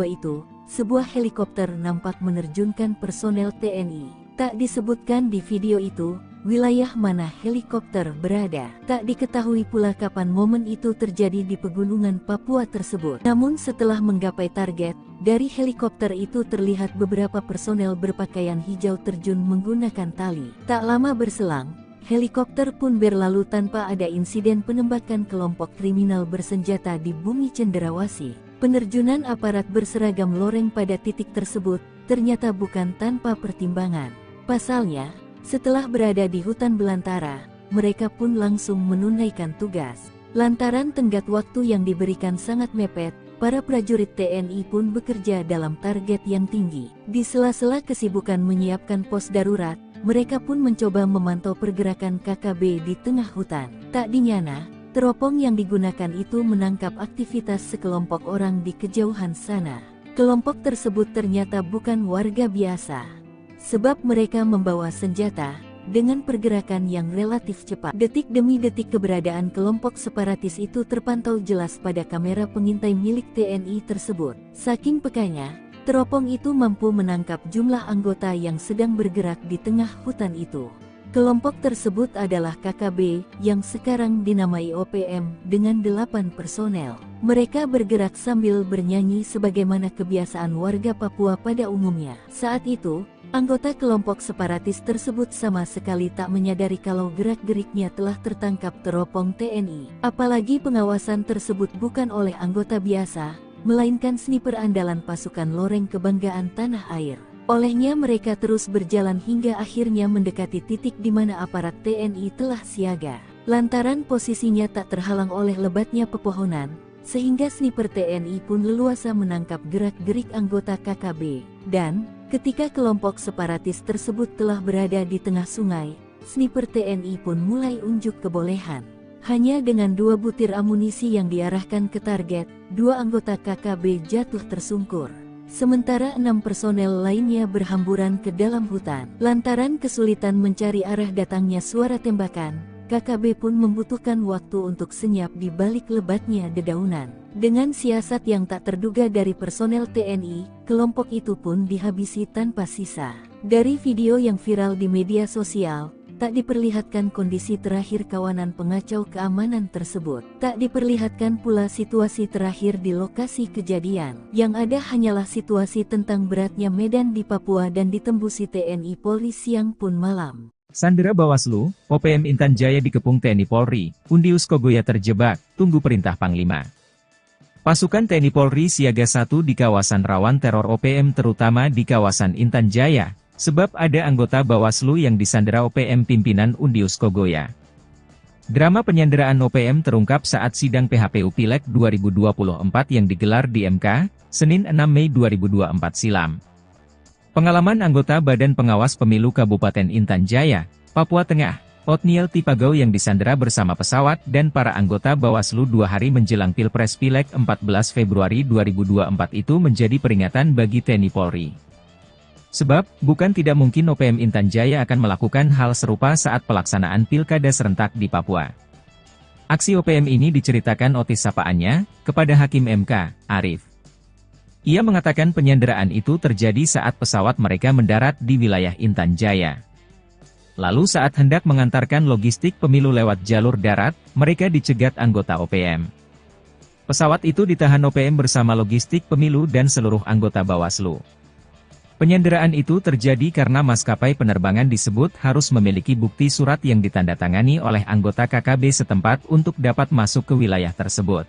itu, sebuah helikopter nampak menerjunkan personel TNI. Tak disebutkan di video itu, wilayah mana helikopter berada. Tak diketahui pula kapan momen itu terjadi di pegunungan Papua tersebut. Namun setelah menggapai target, dari helikopter itu terlihat beberapa personel berpakaian hijau terjun menggunakan tali. Tak lama berselang, helikopter pun berlalu tanpa ada insiden penembakan kelompok kriminal bersenjata di bumi cenderawasih. Penerjunan aparat berseragam loreng pada titik tersebut ternyata bukan tanpa pertimbangan. Pasalnya, setelah berada di hutan belantara, mereka pun langsung menunaikan tugas. Lantaran tenggat waktu yang diberikan sangat mepet, para prajurit TNI pun bekerja dalam target yang tinggi. Di sela-sela kesibukan menyiapkan pos darurat, mereka pun mencoba memantau pergerakan KKB di tengah hutan. Tak dinyana, teropong yang digunakan itu menangkap aktivitas sekelompok orang di kejauhan sana. Kelompok tersebut ternyata bukan warga biasa, sebab mereka membawa senjata dengan pergerakan yang relatif cepat. Detik demi detik keberadaan kelompok separatis itu terpantau jelas pada kamera pengintai milik TNI tersebut. Saking pekanya, teropong itu mampu menangkap jumlah anggota yang sedang bergerak di tengah hutan itu. Kelompok tersebut adalah KKB, yang sekarang dinamai OPM, dengan 8 personel. Mereka bergerak sambil bernyanyi sebagaimana kebiasaan warga Papua pada umumnya. Saat itu, anggota kelompok separatis tersebut sama sekali tak menyadari kalau gerak-geriknya telah tertangkap teropong TNI. Apalagi pengawasan tersebut bukan oleh anggota biasa, melainkan sniper andalan pasukan Loreng Kebanggaan Tanah Air. Olehnya mereka terus berjalan hingga akhirnya mendekati titik di mana aparat TNI telah siaga. Lantaran posisinya tak terhalang oleh lebatnya pepohonan, sehingga sniper TNI pun leluasa menangkap gerak-gerik anggota KKB. Dan, ketika kelompok separatis tersebut telah berada di tengah sungai, sniper TNI pun mulai unjuk kebolehan. Hanya dengan 2 butir amunisi yang diarahkan ke target, 2 anggota KKB jatuh tersungkur. Sementara 6 personel lainnya berhamburan ke dalam hutan. Lantaran kesulitan mencari arah datangnya suara tembakan, KKB pun membutuhkan waktu untuk senyap di balik lebatnya dedaunan. Dengan siasat yang tak terduga dari personel TNI, kelompok itu pun dihabisi tanpa sisa. Dari video yang viral di media sosial, tak diperlihatkan kondisi terakhir kawanan pengacau keamanan tersebut. Tak diperlihatkan pula situasi terakhir di lokasi kejadian. Yang ada hanyalah situasi tentang beratnya medan di Papua dan ditembusi TNI Polri siang pun malam. Sandera Bawaslu, OPM Intan Jaya dikepung TNI Polri, Undius Kogoya terjebak, tunggu perintah Panglima. Pasukan TNI Polri siaga 1 di kawasan rawan teror OPM terutama di kawasan Intan Jaya, sebab ada anggota Bawaslu yang disandera OPM pimpinan Undius Kogoya. Drama penyanderaan OPM terungkap saat sidang PHPU Pileg 2024 yang digelar di MK, Senin 6 Mei 2024 silam. Pengalaman anggota Badan Pengawas Pemilu Kabupaten Intan Jaya, Papua Tengah, Otniel Tipagau yang disandera bersama pesawat dan para anggota Bawaslu 2 hari menjelang Pilpres Pileg 14 Februari 2024 itu menjadi peringatan bagi TNI Polri. Sebab, bukan tidak mungkin OPM Intan Jaya akan melakukan hal serupa saat pelaksanaan pilkada serentak di Papua. Aksi OPM ini diceritakan Otis sapaannya, kepada Hakim MK, Arif. Ia mengatakan penyanderaan itu terjadi saat pesawat mereka mendarat di wilayah Intan Jaya. Lalu saat hendak mengantarkan logistik pemilu lewat jalur darat, mereka dicegat anggota OPM. Pesawat itu ditahan OPM bersama logistik pemilu dan seluruh anggota Bawaslu. Penyanderaan itu terjadi karena maskapai penerbangan disebut harus memiliki bukti surat yang ditandatangani oleh anggota KKB setempat untuk dapat masuk ke wilayah tersebut.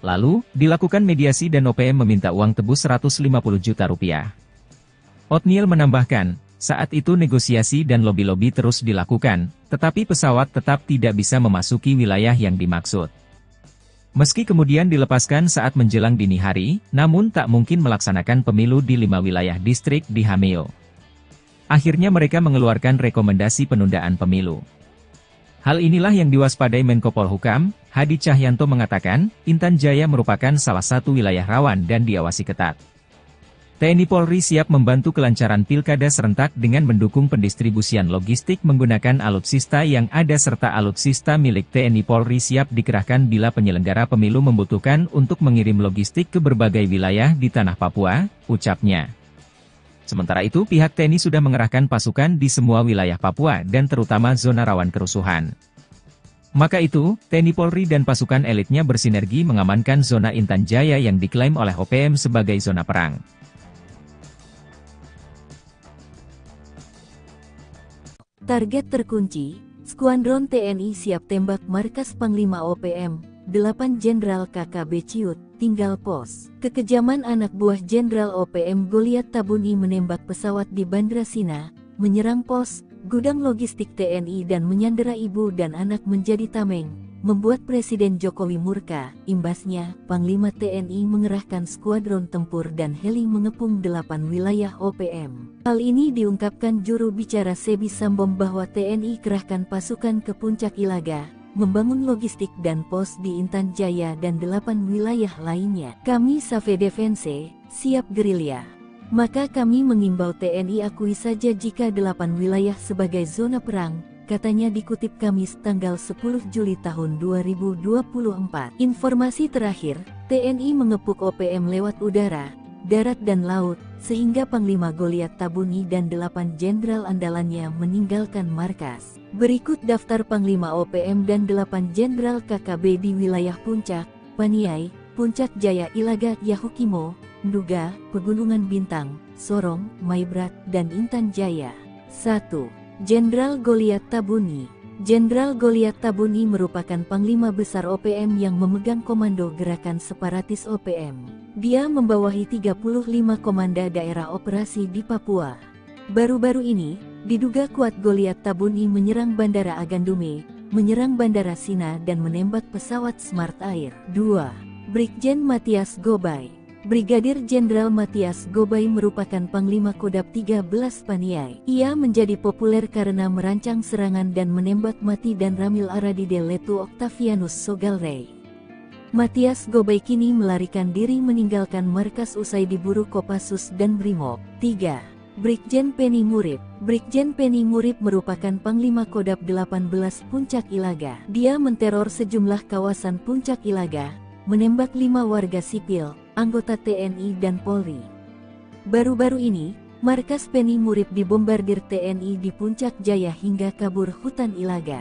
Lalu, dilakukan mediasi dan OPM meminta uang tebus 150 juta rupiah. Otniel menambahkan, saat itu negosiasi dan lobi-lobi terus dilakukan, tetapi pesawat tetap tidak bisa memasuki wilayah yang dimaksud. Meski kemudian dilepaskan saat menjelang dini hari, namun tak mungkin melaksanakan pemilu di 5 wilayah distrik di Hameo. Akhirnya mereka mengeluarkan rekomendasi penundaan pemilu. Hal inilah yang diwaspadai Menko Polhukam, Hadi Cahyanto mengatakan, Intan Jaya merupakan salah satu wilayah rawan dan diawasi ketat. TNI Polri siap membantu kelancaran pilkada serentak dengan mendukung pendistribusian logistik menggunakan alutsista yang ada serta alutsista milik TNI Polri siap dikerahkan bila penyelenggara pemilu membutuhkan untuk mengirim logistik ke berbagai wilayah di tanah Papua, ucapnya. Sementara itu pihak TNI sudah mengerahkan pasukan di semua wilayah Papua dan terutama zona rawan kerusuhan. Maka itu, TNI Polri dan pasukan elitnya bersinergi mengamankan zona Intan Jaya yang diklaim oleh OPM sebagai zona perang. Target terkunci, Skuadron TNI siap tembak markas Panglima OPM, 8 Jenderal KKB Ciut, tinggal pos. Kekejaman anak buah Jenderal OPM Goliat Tabuni menembak pesawat di Bandra Sina, menyerang pos, gudang logistik TNI dan menyandera ibu dan anak menjadi tameng, membuat Presiden Jokowi murka. Imbasnya, Panglima TNI mengerahkan skuadron tempur dan heli mengepung 8 wilayah OPM. Hal ini diungkapkan juru bicara Sebi Sambom bahwa TNI kerahkan pasukan ke Puncak Ilaga, membangun logistik dan pos di Intan Jaya dan 8 wilayah lainnya. Kami Save Defense, siap gerilya. Maka kami mengimbau TNI akui saja jika 8 wilayah sebagai zona perang, katanya dikutip Kamis tanggal 10 Juli tahun 2024. Informasi terakhir, TNI mengepung OPM lewat udara, darat dan laut, sehingga Panglima Goliat Tabuni dan 8 jenderal andalannya meninggalkan markas. Berikut daftar Panglima OPM dan 8 jenderal KKB di wilayah Puncak, Paniai, Puncak Jaya Ilaga Yahukimo, Nduga, Pegunungan Bintang, Sorong, Maibrat, dan Intan Jaya. 1. Jenderal Goliat Tabuni. Jenderal Goliat Tabuni merupakan Panglima Besar OPM yang memegang komando gerakan separatis OPM. Dia membawahi 35 komanda daerah operasi di Papua. Baru-baru ini, diduga kuat Goliat Tabuni menyerang Bandara Agandume, menyerang Bandara Sina dan menembak pesawat Smart Air. 2. Brigjen Matias Gobay. Brigadir Jenderal Matias Gobay merupakan Panglima Kodab 13 Paniai. Ia menjadi populer karena merancang serangan dan menembak mati dan Ramil Aradide Letu Octavianus Sogalrey. Matias Gobay kini melarikan diri meninggalkan markas usai diburu Kopassus dan Brimob. 3. Brigjen Penny Murib. Brigjen Penny Murib merupakan Panglima Kodab 18 Puncak Ilaga. Dia menteror sejumlah kawasan Puncak Ilaga, menembak 5 warga sipil, anggota TNI dan Polri. Baru-baru ini, markas Penny Murib dibombardir TNI di Puncak Jaya hingga kabur hutan Ilaga.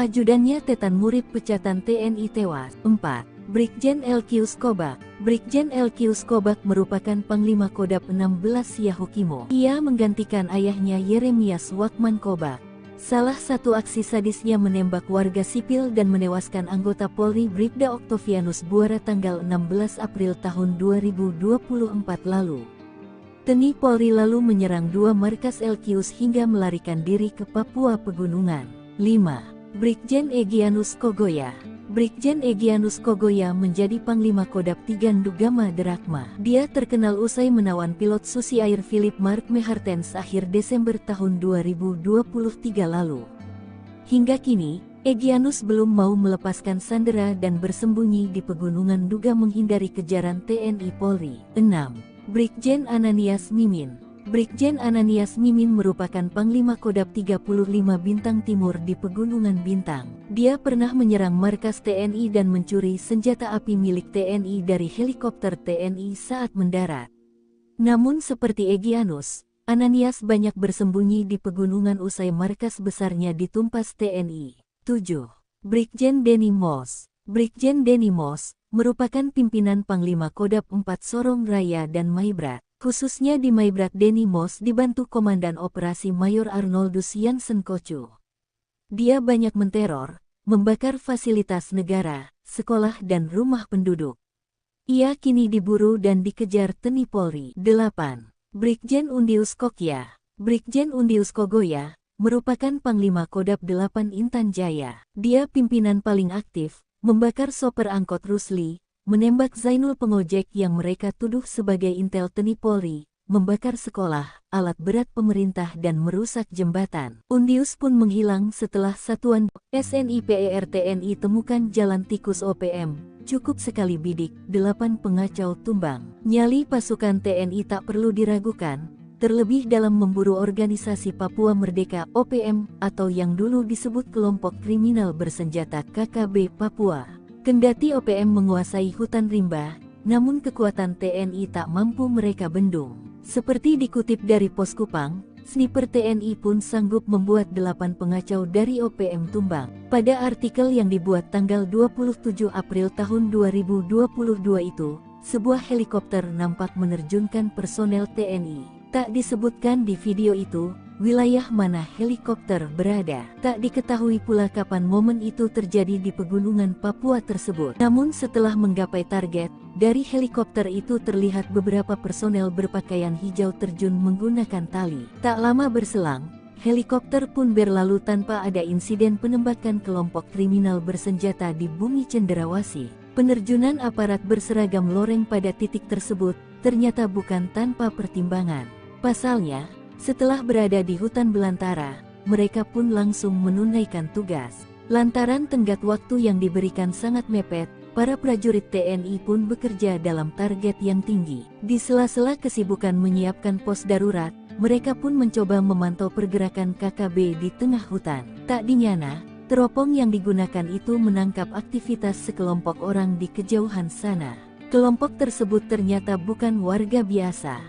Ajudannya Tetan Murib pecatan TNI tewas. 4. Brigjen Elkius Kobak. Brigjen Elkius Kobak merupakan Panglima Kodab 16 Yahukimo. Ia menggantikan ayahnya Yeremias Wakman Kobak. Salah satu aksi sadisnya menembak warga sipil dan menewaskan anggota Polri Bribda Octavianus Buara tanggal 16 April tahun 2024 lalu. TNI Polri lalu menyerang 2 markas Elkius hingga melarikan diri ke Papua Pegunungan. 5. Brigjen Egyanus Kogoya. Brigjen Egyanus Kogoya menjadi Panglima Kodab 3 Ndugama Derakma. Dia terkenal usai menawan pilot Susi Air Philip Mark Mehartens akhir Desember tahun 2023 lalu. Hingga kini, Egyanus belum mau melepaskan sandera dan bersembunyi di Pegunungan Nduga menghindari kejaran TNI Polri. 6. Brigjen Ananias Mimin. Brigjen Ananias Mimin merupakan Panglima Kodab 35 Bintang Timur di Pegunungan Bintang. Dia pernah menyerang markas TNI dan mencuri senjata api milik TNI dari helikopter TNI saat mendarat. Namun seperti Egyanus, Ananias banyak bersembunyi di pegunungan usai markas besarnya ditumpas TNI. 7. Brigjen Denny Moss. Brigjen Denny Moss merupakan pimpinan Panglima Kodab 4 Sorong Raya dan Maibrat. Khususnya di Maibrat Denny Moss dibantu Komandan Operasi Mayor Arnoldus Jansen Kocu. Dia banyak menteror, membakar fasilitas negara, sekolah dan rumah penduduk. Ia kini diburu dan dikejar TNI Polri. 8. Brigjen Undius Kokya. Brigjen Undius Kogoya merupakan Panglima Kodab 8 Intan Jaya. Dia pimpinan paling aktif, membakar sopir angkot Rusli, menembak Zainul pengojek yang mereka tuduh sebagai intel TNI Polri, membakar sekolah, alat berat pemerintah dan merusak jembatan. Undius pun menghilang setelah satuan SNIPER TNI temukan jalan tikus OPM. Cukup sekali bidik, 8 pengacau tumbang. Nyali pasukan TNI tak perlu diragukan, terlebih dalam memburu organisasi Papua Merdeka OPM atau yang dulu disebut kelompok kriminal bersenjata KKB Papua. Kendati OPM menguasai hutan rimba, namun kekuatan TNI tak mampu mereka bendung. Seperti dikutip dari Pos Kupang, sniper TNI pun sanggup membuat 8 pengacau dari OPM tumbang. Pada artikel yang dibuat tanggal 27 April tahun 2022 itu, sebuah helikopter nampak menerjunkan personel TNI. Tak disebutkan di video itu, wilayah mana helikopter berada. Tak diketahui pula kapan momen itu terjadi di pegunungan Papua tersebut. Namun setelah menggapai target, dari helikopter itu terlihat beberapa personel berpakaian hijau terjun menggunakan tali. Tak lama berselang, helikopter pun berlalu tanpa ada insiden penembakan kelompok kriminal bersenjata di bumi Cenderawasih. Penerjunan aparat berseragam loreng pada titik tersebut ternyata bukan tanpa pertimbangan. Pasalnya, setelah berada di hutan belantara, mereka pun langsung menunaikan tugas. Lantaran tenggat waktu yang diberikan sangat mepet, para prajurit TNI pun bekerja dalam target yang tinggi. Di sela-sela kesibukan menyiapkan pos darurat, mereka pun mencoba memantau pergerakan KKB di tengah hutan. Tak dinyana, teropong yang digunakan itu menangkap aktivitas sekelompok orang di kejauhan sana. Kelompok tersebut ternyata bukan warga biasa,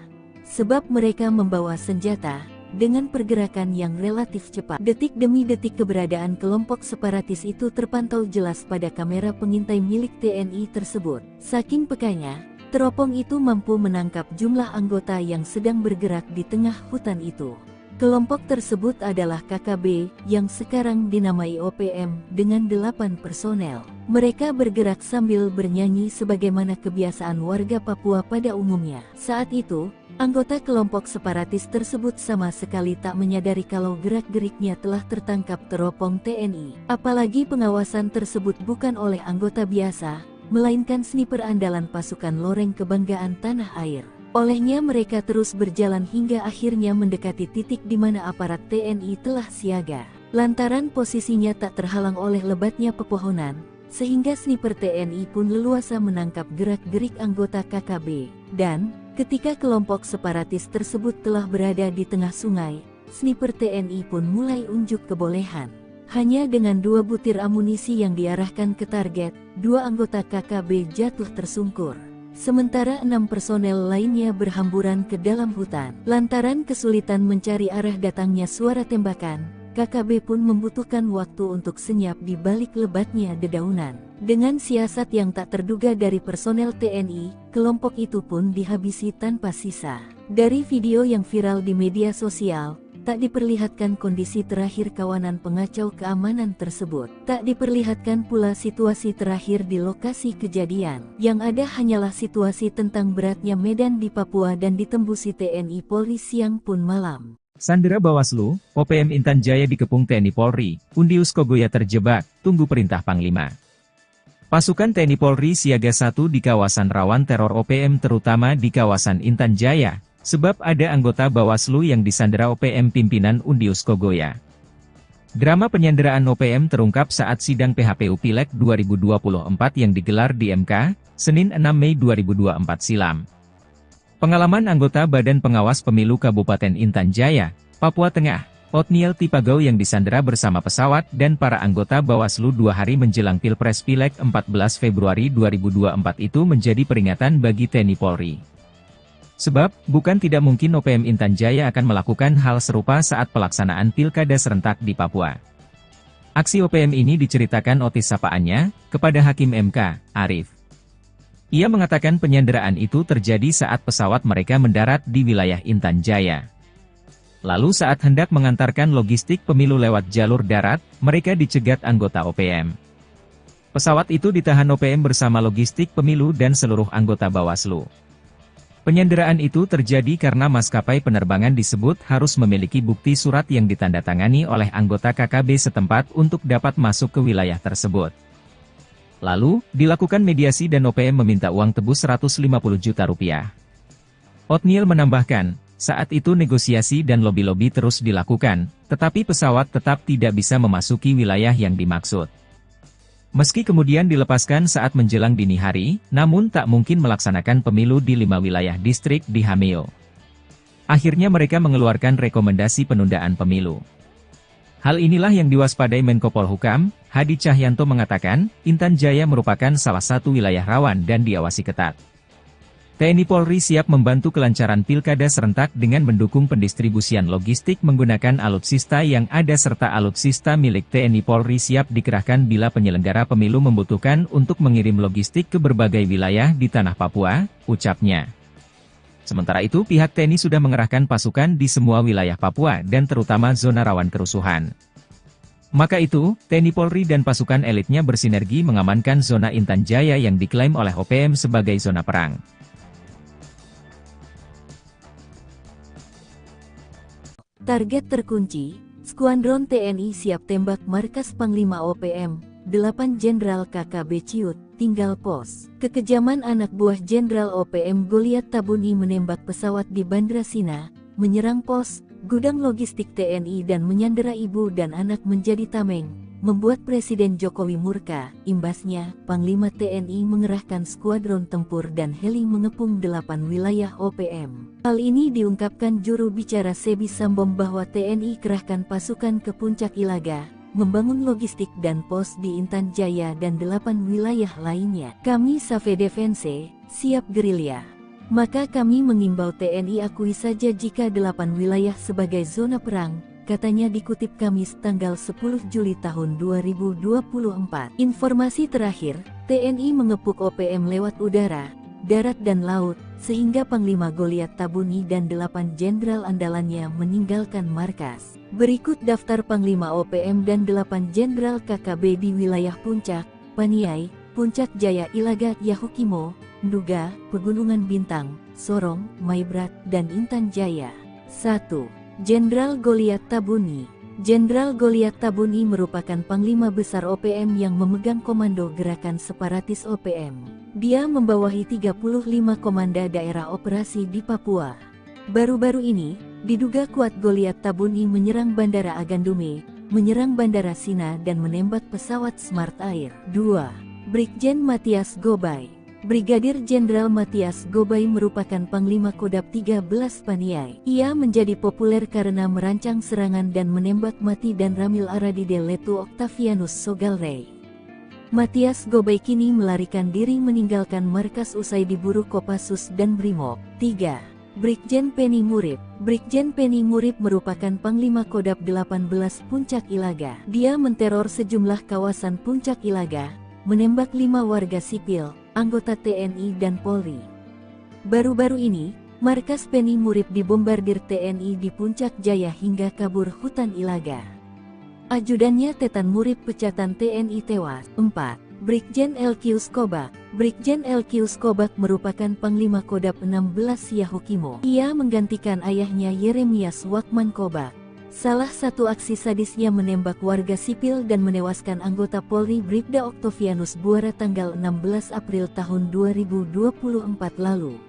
sebab mereka membawa senjata. Dengan pergerakan yang relatif cepat, detik demi detik keberadaan kelompok separatis itu terpantau jelas pada kamera pengintai milik TNI tersebut. Saking pekanya, teropong itu mampu menangkap jumlah anggota yang sedang bergerak di tengah hutan itu. Kelompok tersebut adalah KKB, yang sekarang dinamai OPM, dengan 8 personel. Mereka bergerak sambil bernyanyi sebagaimana kebiasaan warga Papua pada umumnya. Saat itu, anggota kelompok separatis tersebut sama sekali tak menyadari kalau gerak-geriknya telah tertangkap teropong TNI. Apalagi pengawasan tersebut bukan oleh anggota biasa, melainkan sniper andalan pasukan Loreng Kebanggaan Tanah Air. Olehnya mereka terus berjalan hingga akhirnya mendekati titik di mana aparat TNI telah siaga. Lantaran posisinya tak terhalang oleh lebatnya pepohonan, sehingga sniper TNI pun leluasa menangkap gerak-gerik anggota KKB. Dan, ketika kelompok separatis tersebut telah berada di tengah sungai, sniper TNI pun mulai unjuk kebolehan. Hanya dengan 2 butir amunisi yang diarahkan ke target, 2 anggota KKB jatuh tersungkur. Sementara 6 personel lainnya berhamburan ke dalam hutan. Lantaran kesulitan mencari arah datangnya suara tembakan, KKB pun membutuhkan waktu untuk senyap di balik lebatnya dedaunan. Dengan siasat yang tak terduga dari personel TNI, kelompok itu pun dihabisi tanpa sisa. Dari video yang viral di media sosial, tak diperlihatkan kondisi terakhir kawanan pengacau keamanan tersebut. Tak diperlihatkan pula situasi terakhir di lokasi kejadian. Yang ada hanyalah situasi tentang beratnya medan di Papua dan ditembusi TNI Polri siang pun malam. Sandera Bawaslu, OPM Intan Jaya dikepung TNI Polri, Undius Kogoya terjebak, tunggu perintah Panglima. Pasukan TNI Polri siaga 1 di kawasan rawan teror OPM terutama di kawasan Intan Jaya. Sebab ada anggota Bawaslu yang disandera OPM pimpinan Undius Kogoya. Drama penyanderaan OPM terungkap saat sidang PHPU Pileg 2024 yang digelar di MK, Senin 6 Mei 2024 silam. Pengalaman anggota Badan Pengawas Pemilu Kabupaten Intan Jaya, Papua Tengah, Otniel Tipagau yang disandera bersama pesawat dan para anggota Bawaslu 2 hari menjelang Pilpres Pileg 14 Februari 2024 itu menjadi peringatan bagi TNI Polri. Sebab, bukan tidak mungkin OPM Intan Jaya akan melakukan hal serupa saat pelaksanaan pilkada serentak di Papua. Aksi OPM ini diceritakan Otis sapaannya, kepada Hakim MK, Arif. Ia mengatakan penyanderaan itu terjadi saat pesawat mereka mendarat di wilayah Intan Jaya. Lalu saat hendak mengantarkan logistik pemilu lewat jalur darat, mereka dicegat anggota OPM. Pesawat itu ditahan OPM bersama logistik pemilu dan seluruh anggota Bawaslu. Penyanderaan itu terjadi karena maskapai penerbangan disebut harus memiliki bukti surat yang ditandatangani oleh anggota KKB setempat untuk dapat masuk ke wilayah tersebut. Lalu, dilakukan mediasi dan OPM meminta uang tebus 150 juta rupiah. Otniel menambahkan, saat itu negosiasi dan lobi-lobi terus dilakukan, tetapi pesawat tetap tidak bisa memasuki wilayah yang dimaksud. Meski kemudian dilepaskan saat menjelang dini hari, namun tak mungkin melaksanakan pemilu di 5 wilayah distrik di Hameo. Akhirnya mereka mengeluarkan rekomendasi penundaan pemilu. Hal inilah yang diwaspadai Menko Polhukam, Hadi Cahyanto mengatakan, Intan Jaya merupakan salah satu wilayah rawan dan diawasi ketat. TNI Polri siap membantu kelancaran pilkada serentak dengan mendukung pendistribusian logistik menggunakan alutsista yang ada serta alutsista milik TNI Polri siap dikerahkan bila penyelenggara pemilu membutuhkan untuk mengirim logistik ke berbagai wilayah di tanah Papua, ucapnya. Sementara itu pihak TNI sudah mengerahkan pasukan di semua wilayah Papua dan terutama zona rawan kerusuhan. Maka itu, TNI Polri dan pasukan elitnya bersinergi mengamankan zona Intan Jaya yang diklaim oleh OPM sebagai zona perang. Target terkunci, Skuadron TNI siap tembak markas Panglima OPM, 8 Jenderal KKB Ciut, tinggal pos. Kekejaman anak buah Jenderal OPM Goliat Tabuni menembak pesawat di Bandra Sina, menyerang pos, gudang logistik TNI dan menyandera ibu dan anak menjadi tameng, membuat Presiden Jokowi murka. Imbasnya, Panglima TNI mengerahkan skuadron tempur dan heli mengepung 8 wilayah OPM. Hal ini diungkapkan juru bicara Sebi Sambom bahwa TNI kerahkan pasukan ke Puncak Ilaga, membangun logistik dan pos di Intan Jaya dan 8 wilayah lainnya. Kami Save Defense, siap gerilya. Maka kami mengimbau TNI akui saja jika 8 wilayah sebagai zona perang, katanya dikutip Kamis tanggal 10 Juli tahun 2024. Informasi terakhir, TNI mengepung OPM lewat udara, darat dan laut, sehingga Panglima Goliat Tabuni dan 8 jenderal andalannya meninggalkan markas. Berikut daftar Panglima OPM dan 8 jenderal KKB di wilayah Puncak, Paniai, Puncak Jaya Ilaga, Yahukimo, Nduga, Pegunungan Bintang, Sorong, Maibrat, dan Intan Jaya. 1. Jenderal Goliat Tabuni. Jenderal Goliat Tabuni merupakan Panglima Besar OPM yang memegang komando gerakan separatis OPM. Dia membawahi 35 komanda daerah operasi di Papua. Baru-baru ini, diduga kuat Goliat Tabuni menyerang Bandara Agandume, menyerang Bandara Sina dan menembak pesawat Smart Air. 2. Brigjen Matias Gobay. Brigadir Jenderal Matias Gobay merupakan Panglima Kodab 13 Paniai. Ia menjadi populer karena merancang serangan dan menembak mati dan Ramil Aradide Letu Octavianus Sogalrey. Matias Gobay kini melarikan diri meninggalkan markas usai diburu Kopassus dan Brimob. 3. Brigjen Penny Murib. Brigjen Penny Murib merupakan Panglima Kodab 18 Puncak Ilaga. Dia menteror sejumlah kawasan Puncak Ilaga, menembak 5 warga sipil, anggota TNI dan Polri. Baru-baru ini, markas Penny Murib dibombardir TNI di Puncak Jaya hingga kabur hutan Ilaga. Ajudannya Tetan Murib pecatan TNI tewas. 4. Brigjen LQ Skobak. Brigjen LQ Skobak merupakan Panglima Kodab 16 Yahukimo. Ia menggantikan ayahnya Yeremias Wakman Kobak. Salah satu aksi sadisnya menembak warga sipil dan menewaskan anggota Polri Bribda Octavianus Buara tanggal 16 April tahun 2024 lalu.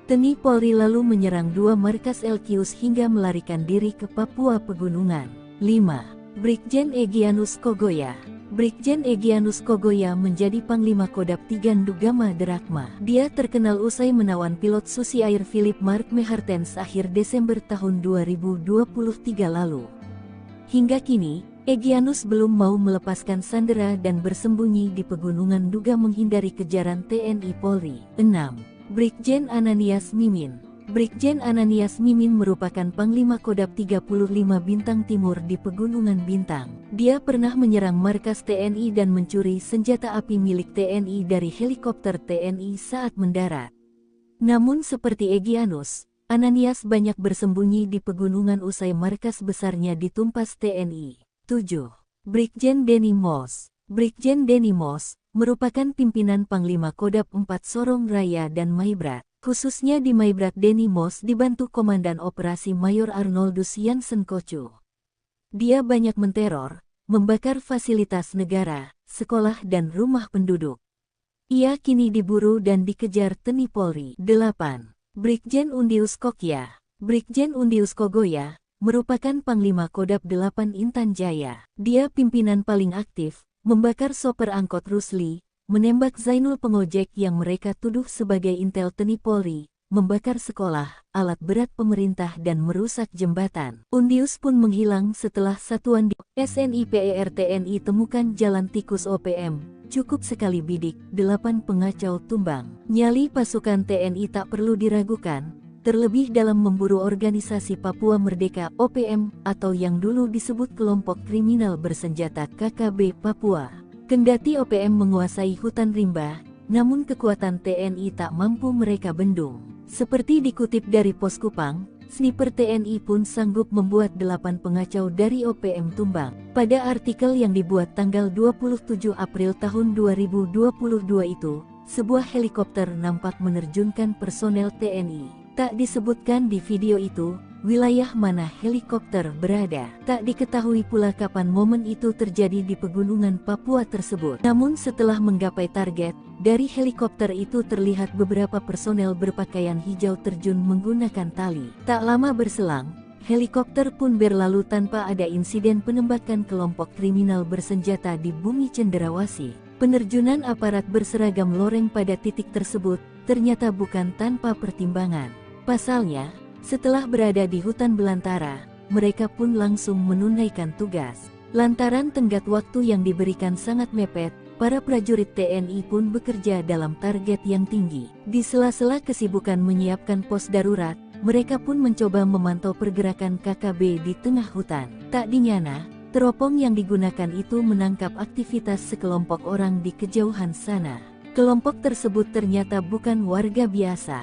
TNI Polri lalu menyerang 2 markas LQs hingga melarikan diri ke Papua Pegunungan. 5. Brigjen Egyanus Kogoya. Brigjen Egyanus Kogoya menjadi Panglima Kodab 3 Ndugama Derakma. Dia terkenal usai menawan pilot Susi Air Philip Mark Mehartens akhir Desember tahun 2023 lalu. Hingga kini, Egyanus belum mau melepaskan sandera dan bersembunyi di Pegunungan Nduga menghindari kejaran TNI Polri. 6. Brigjen Ananias Mimin. Brigjen Ananias Mimin merupakan Panglima Kodab 35 Bintang Timur di Pegunungan Bintang. Dia pernah menyerang markas TNI dan mencuri senjata api milik TNI dari helikopter TNI saat mendarat. Namun seperti Egyanus, Ananias banyak bersembunyi di pegunungan usai markas besarnya ditumpas TNI. 7. Brigjen Denny Moss. Brigjen Denny Moss merupakan pimpinan Panglima Kodab 4 Sorong Raya dan Maibrat. Khususnya di Maibrat Denny Moss dibantu Komandan Operasi Mayor Arnoldus Jansen Kocu. Dia banyak menteror, membakar fasilitas negara, sekolah dan rumah penduduk. Ia kini diburu dan dikejar TNI Polri. 8. Brigjen Undius Kokya. Brigjen Undius Kogoya merupakan Panglima Kodab 8 Intan Jaya. Dia pimpinan paling aktif, membakar sopir angkot Rusli, menembak Zainul pengojek yang mereka tuduh sebagai intel TNI Polri, membakar sekolah, alat berat pemerintah dan merusak jembatan. Undius pun menghilang setelah satuan di SNIPER TNI temukan jalan tikus OPM, cukup sekali bidik, 8 pengacau tumbang. Nyali pasukan TNI tak perlu diragukan, terlebih dalam memburu organisasi Papua Merdeka OPM atau yang dulu disebut kelompok kriminal bersenjata KKB Papua. Kendati OPM menguasai hutan rimba, namun kekuatan TNI tak mampu mereka bendung. Seperti dikutip dari Pos Kupang, sniper TNI pun sanggup membuat 8 pengacau dari OPM tumbang. Pada artikel yang dibuat tanggal 27 April tahun 2022 itu, sebuah helikopter nampak menerjunkan personel TNI. Tak disebutkan di video itu, wilayah mana helikopter berada. Tak diketahui pula kapan momen itu terjadi di pegunungan Papua tersebut. Namun setelah menggapai target, dari helikopter itu terlihat beberapa personel berpakaian hijau terjun menggunakan tali. Tak lama berselang, Helikopter pun berlalu tanpa ada insiden penembakan kelompok kriminal bersenjata di bumi cenderawasih. Penerjunan aparat berseragam loreng pada titik tersebut ternyata bukan tanpa pertimbangan. Pasalnya, setelah berada di hutan belantara, mereka pun langsung menunaikan tugas. Lantaran tenggat waktu yang diberikan sangat mepet, para prajurit TNI pun bekerja dalam target yang tinggi. Di sela-sela kesibukan menyiapkan pos darurat, mereka pun mencoba memantau pergerakan KKB di tengah hutan. Tak dinyana, teropong yang digunakan itu menangkap aktivitas sekelompok orang di kejauhan sana. Kelompok tersebut ternyata bukan warga biasa,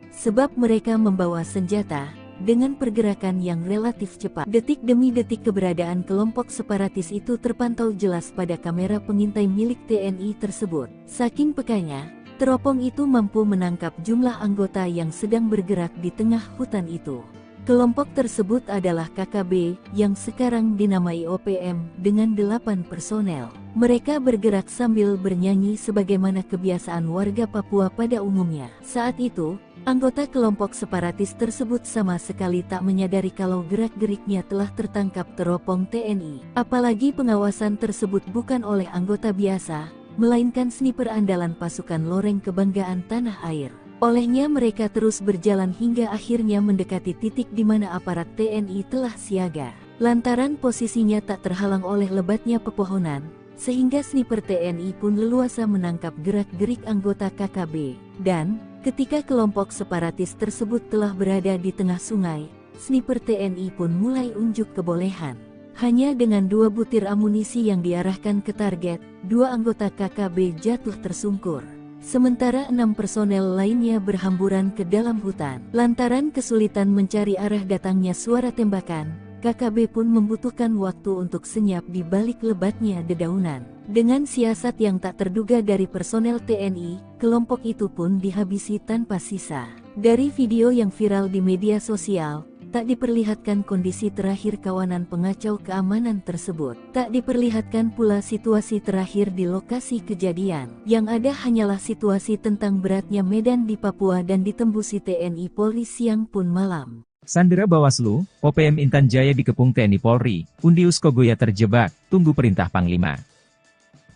sebab mereka membawa senjata. Dengan pergerakan yang relatif cepat, detik demi detik keberadaan kelompok separatis itu terpantau jelas pada kamera pengintai milik TNI tersebut. Saking pekanya, teropong itu mampu menangkap jumlah anggota yang sedang bergerak di tengah hutan itu. Kelompok tersebut adalah KKB, yang sekarang dinamai OPM, dengan 8 personel. Mereka bergerak sambil bernyanyi sebagaimana kebiasaan warga Papua pada umumnya. Saat itu, anggota kelompok separatis tersebut sama sekali tak menyadari kalau gerak-geriknya telah tertangkap teropong TNI. Apalagi pengawasan tersebut bukan oleh anggota biasa, melainkan sniper andalan pasukan loreng kebanggaan tanah air. Olehnya mereka terus berjalan hingga akhirnya mendekati titik di mana aparat TNI telah siaga. Lantaran posisinya tak terhalang oleh lebatnya pepohonan, sehingga sniper TNI pun leluasa menangkap gerak-gerik anggota KKB. Dan, ketika kelompok separatis tersebut telah berada di tengah sungai, sniper TNI pun mulai unjuk kebolehan. Hanya dengan 2 butir amunisi yang diarahkan ke target, 2 anggota KKB jatuh tersungkur. Sementara 6 personel lainnya berhamburan ke dalam hutan. Lantaran kesulitan mencari arah datangnya suara tembakan, KKB pun membutuhkan waktu untuk senyap di balik lebatnya dedaunan. Dengan siasat yang tak terduga dari personel TNI, kelompok itu pun dihabisi tanpa sisa. Dari video yang viral di media sosial, tak diperlihatkan kondisi terakhir kawanan pengacau keamanan tersebut. Tak diperlihatkan pula situasi terakhir di lokasi kejadian. Yang ada hanyalah situasi tentang beratnya medan di Papua dan ditembusi TNI Polri siang pun malam. Sandera Bawaslu, OPM Intan Jaya dikepung TNI Polri, Undius Kogoya terjebak, tunggu perintah Panglima.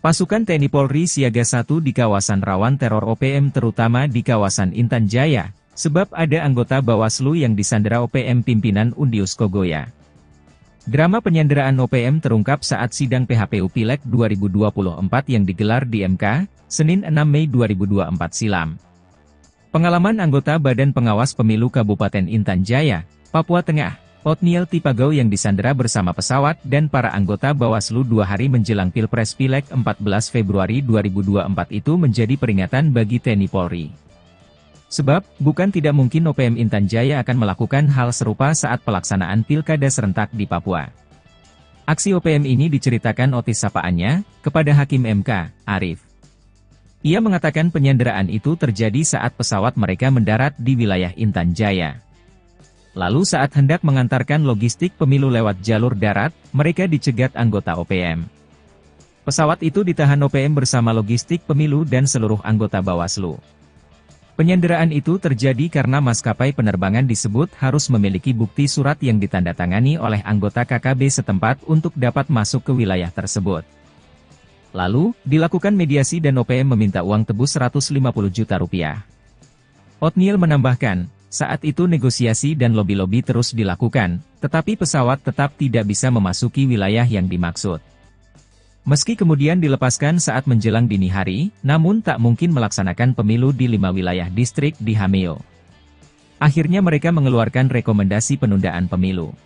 Pasukan TNI Polri siaga 1 di kawasan rawan teror OPM terutama di kawasan Intan Jaya. Sebab ada anggota Bawaslu yang disandera OPM pimpinan Undius Kogoya. Drama penyanderaan OPM terungkap saat sidang PHPU Pileg 2024 yang digelar di MK, Senin 6 Mei 2024 silam. Pengalaman anggota Badan Pengawas Pemilu Kabupaten Intan Jaya, Papua Tengah, Otniel Tipagau yang disandera bersama pesawat dan para anggota Bawaslu 2 hari menjelang Pilpres Pileg 14 Februari 2024 itu menjadi peringatan bagi TNI Polri. Sebab, bukan tidak mungkin OPM Intan Jaya akan melakukan hal serupa saat pelaksanaan pilkada serentak di Papua. Aksi OPM ini diceritakan Otis sapaannya, kepada Hakim MK, Arif. Ia mengatakan penyanderaan itu terjadi saat pesawat mereka mendarat di wilayah Intan Jaya. Lalu saat hendak mengantarkan logistik pemilu lewat jalur darat, mereka dicegat anggota OPM. Pesawat itu ditahan OPM bersama logistik pemilu dan seluruh anggota Bawaslu. Penyanderaan itu terjadi karena maskapai penerbangan disebut harus memiliki bukti surat yang ditandatangani oleh anggota KKB setempat untuk dapat masuk ke wilayah tersebut. Lalu, dilakukan mediasi dan OPM meminta uang tebus 150 juta rupiah. Otniel menambahkan, saat itu negosiasi dan lobi-lobi terus dilakukan, tetapi pesawat tetap tidak bisa memasuki wilayah yang dimaksud. Meski kemudian dilepaskan saat menjelang dini hari, namun tak mungkin melaksanakan pemilu di 5 wilayah distrik di Hameo. Akhirnya mereka mengeluarkan rekomendasi penundaan pemilu.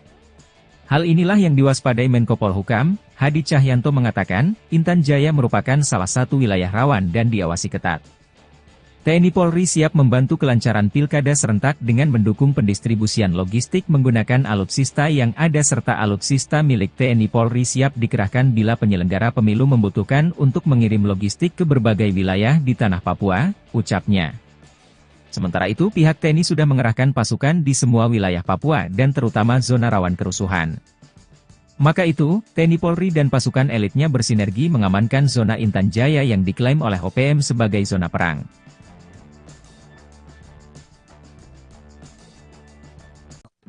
Hal inilah yang diwaspadai Menko Polhukam, Hadi Cahyanto mengatakan, Intan Jaya merupakan salah satu wilayah rawan dan diawasi ketat. TNI Polri siap membantu kelancaran pilkada serentak dengan mendukung pendistribusian logistik menggunakan alutsista yang ada serta alutsista milik TNI Polri siap dikerahkan bila penyelenggara pemilu membutuhkan untuk mengirim logistik ke berbagai wilayah di tanah Papua, ucapnya. Sementara itu pihak TNI sudah mengerahkan pasukan di semua wilayah Papua dan terutama zona rawan kerusuhan. Maka itu, TNI Polri dan pasukan elitnya bersinergi mengamankan zona Intan Jaya yang diklaim oleh OPM sebagai zona perang.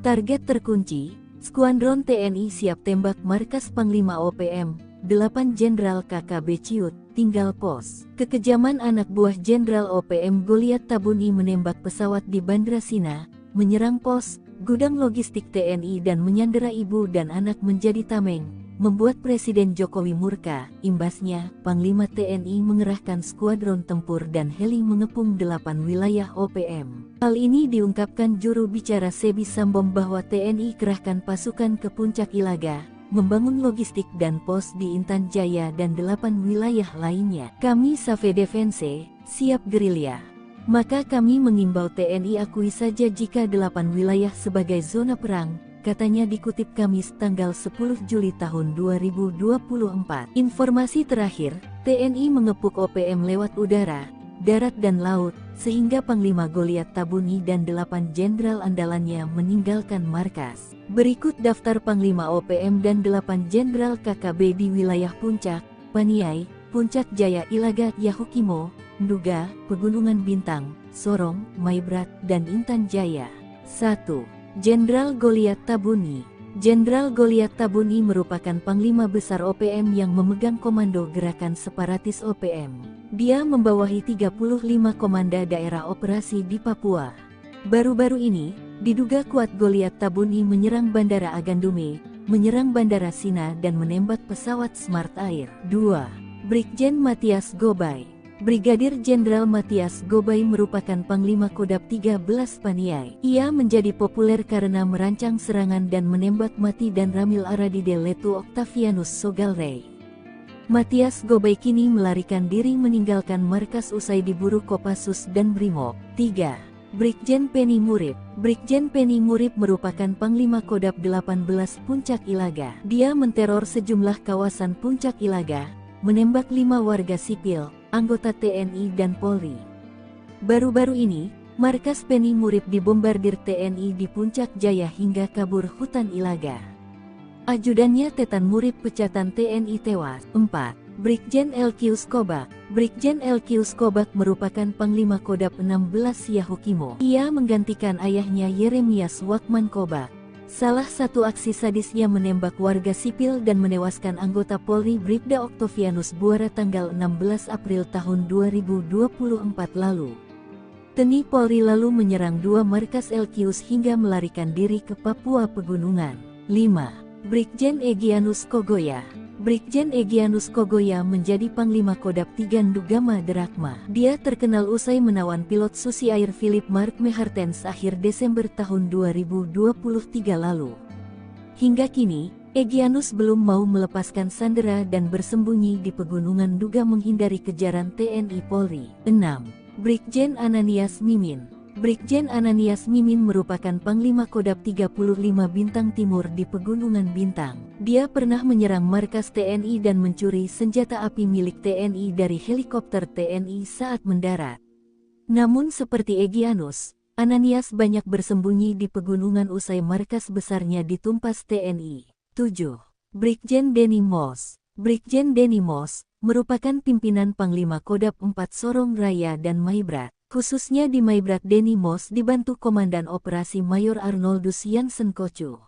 Target terkunci, Skuadron TNI siap tembak markas Panglima OPM, 8 Jenderal KKB Ciut, tinggal pos. Kekejaman anak buah Jenderal OPM Goliat Tabuni menembak pesawat di Bandra Sina, menyerang pos, gudang logistik TNI dan menyandera ibu dan anak menjadi tameng, membuat Presiden Jokowi murka. Imbasnya, Panglima TNI mengerahkan skuadron tempur dan heli mengepung 8 wilayah OPM. Hal ini diungkapkan juru bicara Sebi Sambom bahwa TNI kerahkan pasukan ke Puncak Ilaga, membangun logistik dan pos di Intan Jaya dan 8 wilayah lainnya. Kami Save Defense, siap gerilya. Maka kami mengimbau TNI akui saja jika 8 wilayah sebagai zona perang, katanya dikutip Kamis tanggal 10 Juli tahun 2024. Informasi terakhir, TNI mengepung OPM lewat udara, darat dan laut, sehingga Panglima Goliat Tabuni dan 8 jenderal andalannya meninggalkan markas. Berikut daftar Panglima OPM dan 8 jenderal KKB di wilayah Puncak, Paniai, Puncak Jaya Ilaga, Yahukimo, Nduga, Pegunungan Bintang, Sorong, Maibrat, dan Intan Jaya. 1. Jenderal Goliat Tabuni. Jenderal Goliat Tabuni merupakan Panglima Besar OPM yang memegang komando gerakan separatis OPM. Dia membawahi 35 komanda daerah operasi di Papua. Baru-baru ini, diduga kuat Goliat Tabuni menyerang Bandara Agandume, menyerang Bandara Sina dan menembak pesawat Smart Air. 2. Brigjen Matias Gobay. Brigadir Jenderal Matias Gobay merupakan Panglima Kodab 13 Paniai. Ia menjadi populer karena merancang serangan dan menembak mati dan Ramil Aradide Letu Octavianus Sogalrey. Matias Gobay kini melarikan diri meninggalkan markas usai diburu Kopassus dan Brimob. 3. Brigjen Penny Murib. Brigjen Penny Murib merupakan Panglima Kodab 18 Puncak Ilaga. Dia menteror sejumlah kawasan Puncak Ilaga, menembak 5 warga sipil, anggota TNI dan Polri. Baru-baru ini, markas Penny Murib dibombardir TNI di Puncak Jaya hingga kabur hutan Ilaga. Ajudannya Tetan Murib pecatan TNI tewas. 4. Brigjen Elkius Kobak. Brigjen Elkius Kobak merupakan Panglima Kodab 16 Yahukimo. Ia menggantikan ayahnya Yeremias Wakman Kobak. Salah satu aksi sadisnya menembak warga sipil dan menewaskan anggota Polri Bribda Octavianus Buara tanggal 16 April tahun 2024 lalu. TNI Polri lalu menyerang 2 markas Elkius hingga melarikan diri ke Papua Pegunungan. 5. Brigjen Egyanus Kogoya. Brigjen Egyanus Kogoya menjadi Panglima Kodab 3 Ndugama Derakma. Dia terkenal usai menawan pilot Susi Air Philip Mark Mehartens akhir Desember tahun 2023 lalu. Hingga kini, Egyanus belum mau melepaskan sandera dan bersembunyi di pegunungan Nduga menghindari kejaran TNI Polri. 6. Brigjen Ananias Mimin. Brigjen Ananias Mimin merupakan Panglima Kodab 35 Bintang Timur di Pegunungan Bintang. Dia pernah menyerang markas TNI dan mencuri senjata api milik TNI dari helikopter TNI saat mendarat. Namun seperti Egyanus, Ananias banyak bersembunyi di pegunungan usai markas besarnya ditumpas TNI. 7. Brigjen Denny Moss. Brigjen Denny Moss merupakan pimpinan Panglima Kodab 4 Sorong Raya dan Maibrat. Khususnya di Maibrat Denny Moss dibantu Komandan Operasi Mayor Arnoldus Jansen Kocu.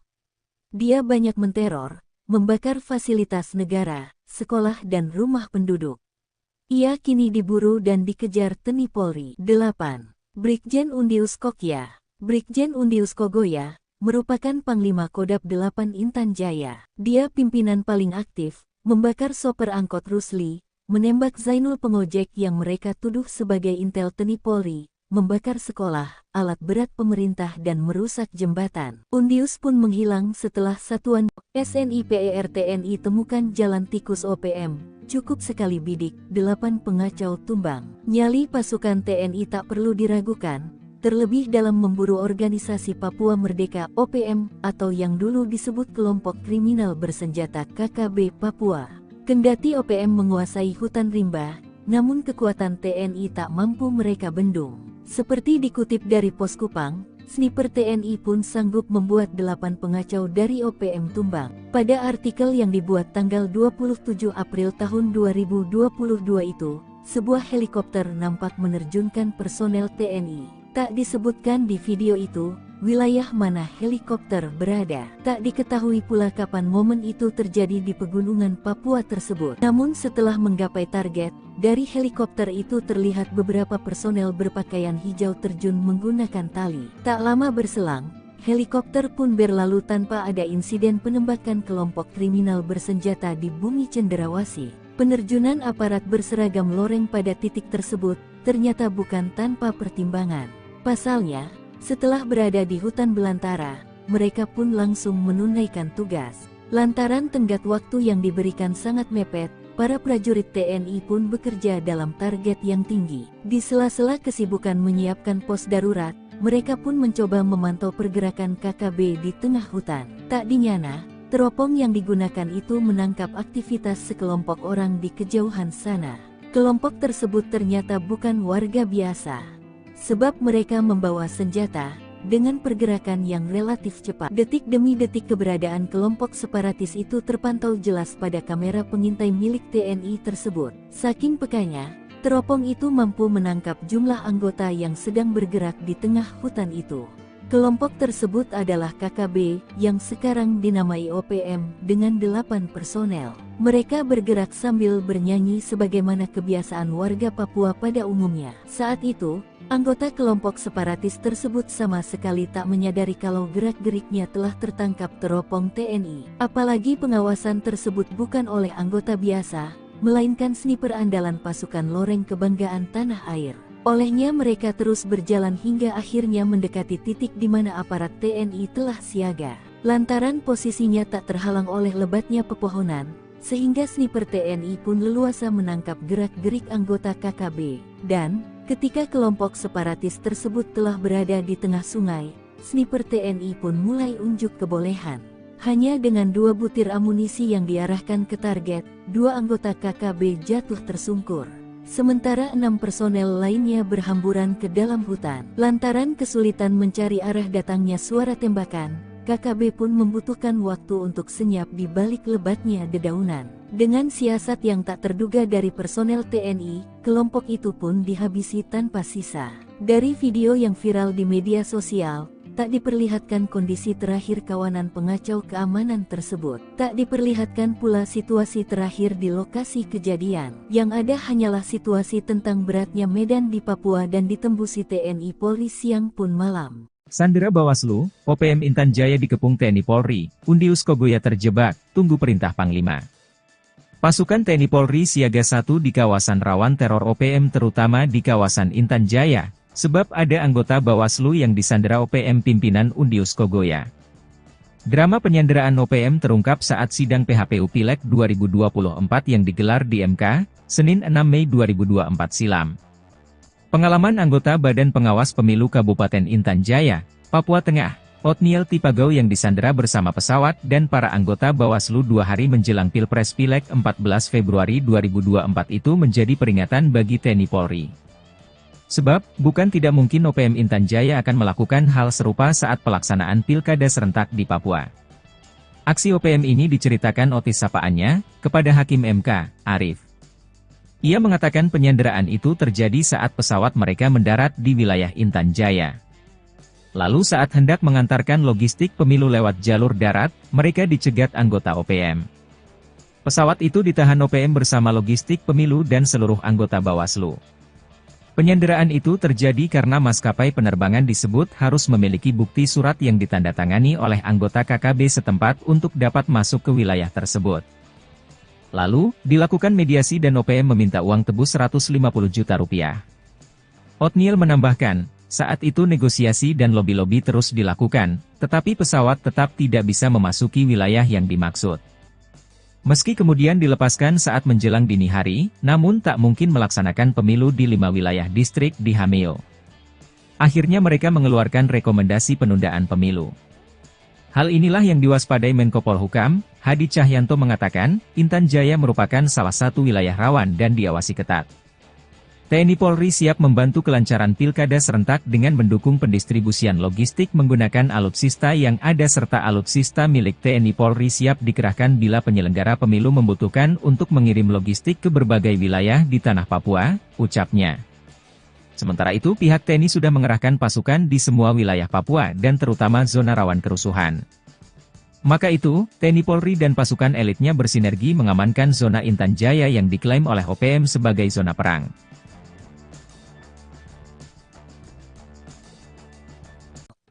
Dia banyak menteror, membakar fasilitas negara, sekolah dan rumah penduduk. Ia kini diburu dan dikejar TNI Polri. 8. Brigjen Undius Kokya. Brigjen Undius Kogoya merupakan Panglima Kodab 8 Intan Jaya. Dia pimpinan paling aktif, membakar sopir angkot Rusli, menembak Zainul pengojek yang mereka tuduh sebagai intel TNI Polri, membakar sekolah, alat berat pemerintah dan merusak jembatan. Undius pun menghilang setelah satuan SNIPER TNI temukan jalan tikus OPM, cukup sekali bidik, 8 pengacau tumbang. Nyali pasukan TNI tak perlu diragukan, terlebih dalam memburu organisasi Papua Merdeka OPM atau yang dulu disebut kelompok kriminal bersenjata KKB Papua. Kendati OPM menguasai hutan rimba, namun kekuatan TNI tak mampu mereka bendung. Seperti dikutip dari Pos Kupang, sniper TNI pun sanggup membuat 8 pengacau dari OPM tumbang. Pada artikel yang dibuat tanggal 27 April tahun 2022 itu, sebuah helikopter nampak menerjunkan personel TNI. Tak disebutkan di video itu, wilayah mana helikopter berada. Tak diketahui pula kapan momen itu terjadi di pegunungan Papua tersebut. Namun setelah menggapai target, dari helikopter itu terlihat beberapa personel berpakaian hijau terjun menggunakan tali. Tak lama berselang, helikopter pun berlalu tanpa ada insiden penembakan kelompok kriminal bersenjata di bumi cenderawasih. Penerjunan aparat berseragam loreng pada titik tersebut ternyata bukan tanpa pertimbangan. Pasalnya, setelah berada di hutan belantara, mereka pun langsung menunaikan tugas. Lantaran tenggat waktu yang diberikan sangat mepet, para prajurit TNI pun bekerja dalam target yang tinggi. Di sela-sela kesibukan menyiapkan pos darurat, mereka pun mencoba memantau pergerakan KKB di tengah hutan. Tak dinyana, teropong yang digunakan itu menangkap aktivitas sekelompok orang di kejauhan sana. Kelompok tersebut ternyata bukan warga biasa, sebab mereka membawa senjata. Dengan pergerakan yang relatif cepat, detik demi detik keberadaan kelompok separatis itu terpantau jelas pada kamera pengintai milik TNI tersebut. Saking pekanya, teropong itu mampu menangkap jumlah anggota yang sedang bergerak di tengah hutan itu. Kelompok tersebut adalah KKB, yang sekarang dinamai OPM, dengan 8 personel. Mereka bergerak sambil bernyanyi sebagaimana kebiasaan warga Papua pada umumnya. Saat itu, anggota kelompok separatis tersebut sama sekali tak menyadari kalau gerak-geriknya telah tertangkap teropong TNI. Apalagi pengawasan tersebut bukan oleh anggota biasa, melainkan sniper andalan pasukan loreng kebanggaan tanah air. Olehnya mereka terus berjalan hingga akhirnya mendekati titik di mana aparat TNI telah siaga. Lantaran posisinya tak terhalang oleh lebatnya pepohonan, sehingga sniper TNI pun leluasa menangkap gerak-gerik anggota KKB. Dan, ketika kelompok separatis tersebut telah berada di tengah sungai, sniper TNI pun mulai unjuk kebolehan. Hanya dengan 2 butir amunisi yang diarahkan ke target, 2 anggota KKB jatuh tersungkur. Sementara 6 personel lainnya berhamburan ke dalam hutan. Lantaran kesulitan mencari arah datangnya suara tembakan, KKB pun membutuhkan waktu untuk senyap di balik lebatnya dedaunan. Dengan siasat yang tak terduga dari personel TNI, kelompok itu pun dihabisi tanpa sisa. Dari video yang viral di media sosial, tak diperlihatkan kondisi terakhir kawanan pengacau keamanan tersebut. Tak diperlihatkan pula situasi terakhir di lokasi kejadian. Yang ada hanyalah situasi tentang beratnya medan di Papua dan ditembusi TNI Polri siang pun malam. Sandera Bawaslu, OPM Intan Jaya dikepung TNI Polri, Undius Kogoya terjebak, tunggu perintah Panglima. Pasukan TNI Polri siaga 1 di kawasan rawan teror OPM terutama di kawasan Intan Jaya, sebab ada anggota Bawaslu yang disandera OPM pimpinan Undius Kogoya. Drama penyanderaan OPM terungkap saat sidang PHPU Pileg 2024 yang digelar di MK, Senin 6 Mei 2024 silam. Pengalaman anggota Badan Pengawas Pemilu Kabupaten Intan Jaya, Papua Tengah, Otniel Tipagau yang disandera bersama pesawat dan para anggota Bawaslu 2 hari menjelang Pilpres Pileg 14 Februari 2024 itu menjadi peringatan bagi TNI Polri. Sebab, bukan tidak mungkin OPM Intan Jaya akan melakukan hal serupa saat pelaksanaan pilkada serentak di Papua. Aksi OPM ini diceritakan Otis sapaannya, kepada Hakim MK, Arif. Ia mengatakan penyanderaan itu terjadi saat pesawat mereka mendarat di wilayah Intan Jaya. Lalu saat hendak mengantarkan logistik pemilu lewat jalur darat, mereka dicegat anggota OPM. Pesawat itu ditahan OPM bersama logistik pemilu dan seluruh anggota Bawaslu. Penyanderaan itu terjadi karena maskapai penerbangan disebut harus memiliki bukti surat yang ditandatangani oleh anggota KKB setempat untuk dapat masuk ke wilayah tersebut. Lalu, dilakukan mediasi dan OPM meminta uang tebus 150 juta rupiah. Otniel menambahkan, saat itu negosiasi dan lobi-lobi terus dilakukan, tetapi pesawat tetap tidak bisa memasuki wilayah yang dimaksud. Meski kemudian dilepaskan saat menjelang dini hari, namun tak mungkin melaksanakan pemilu di 5 wilayah distrik di Hameo. Akhirnya mereka mengeluarkan rekomendasi penundaan pemilu. Hal inilah yang diwaspadai Menko Polhukam, Hadi Cahyanto mengatakan, Intan Jaya merupakan salah satu wilayah rawan dan diawasi ketat. TNI Polri siap membantu kelancaran pilkada serentak dengan mendukung pendistribusian logistik menggunakan alutsista yang ada serta alutsista milik TNI Polri siap dikerahkan bila penyelenggara pemilu membutuhkan untuk mengirim logistik ke berbagai wilayah di tanah Papua, ucapnya. Sementara itu pihak TNI sudah mengerahkan pasukan di semua wilayah Papua dan terutama zona rawan kerusuhan. Maka itu, TNI Polri dan pasukan elitnya bersinergi mengamankan zona Intan Jaya yang diklaim oleh OPM sebagai zona perang.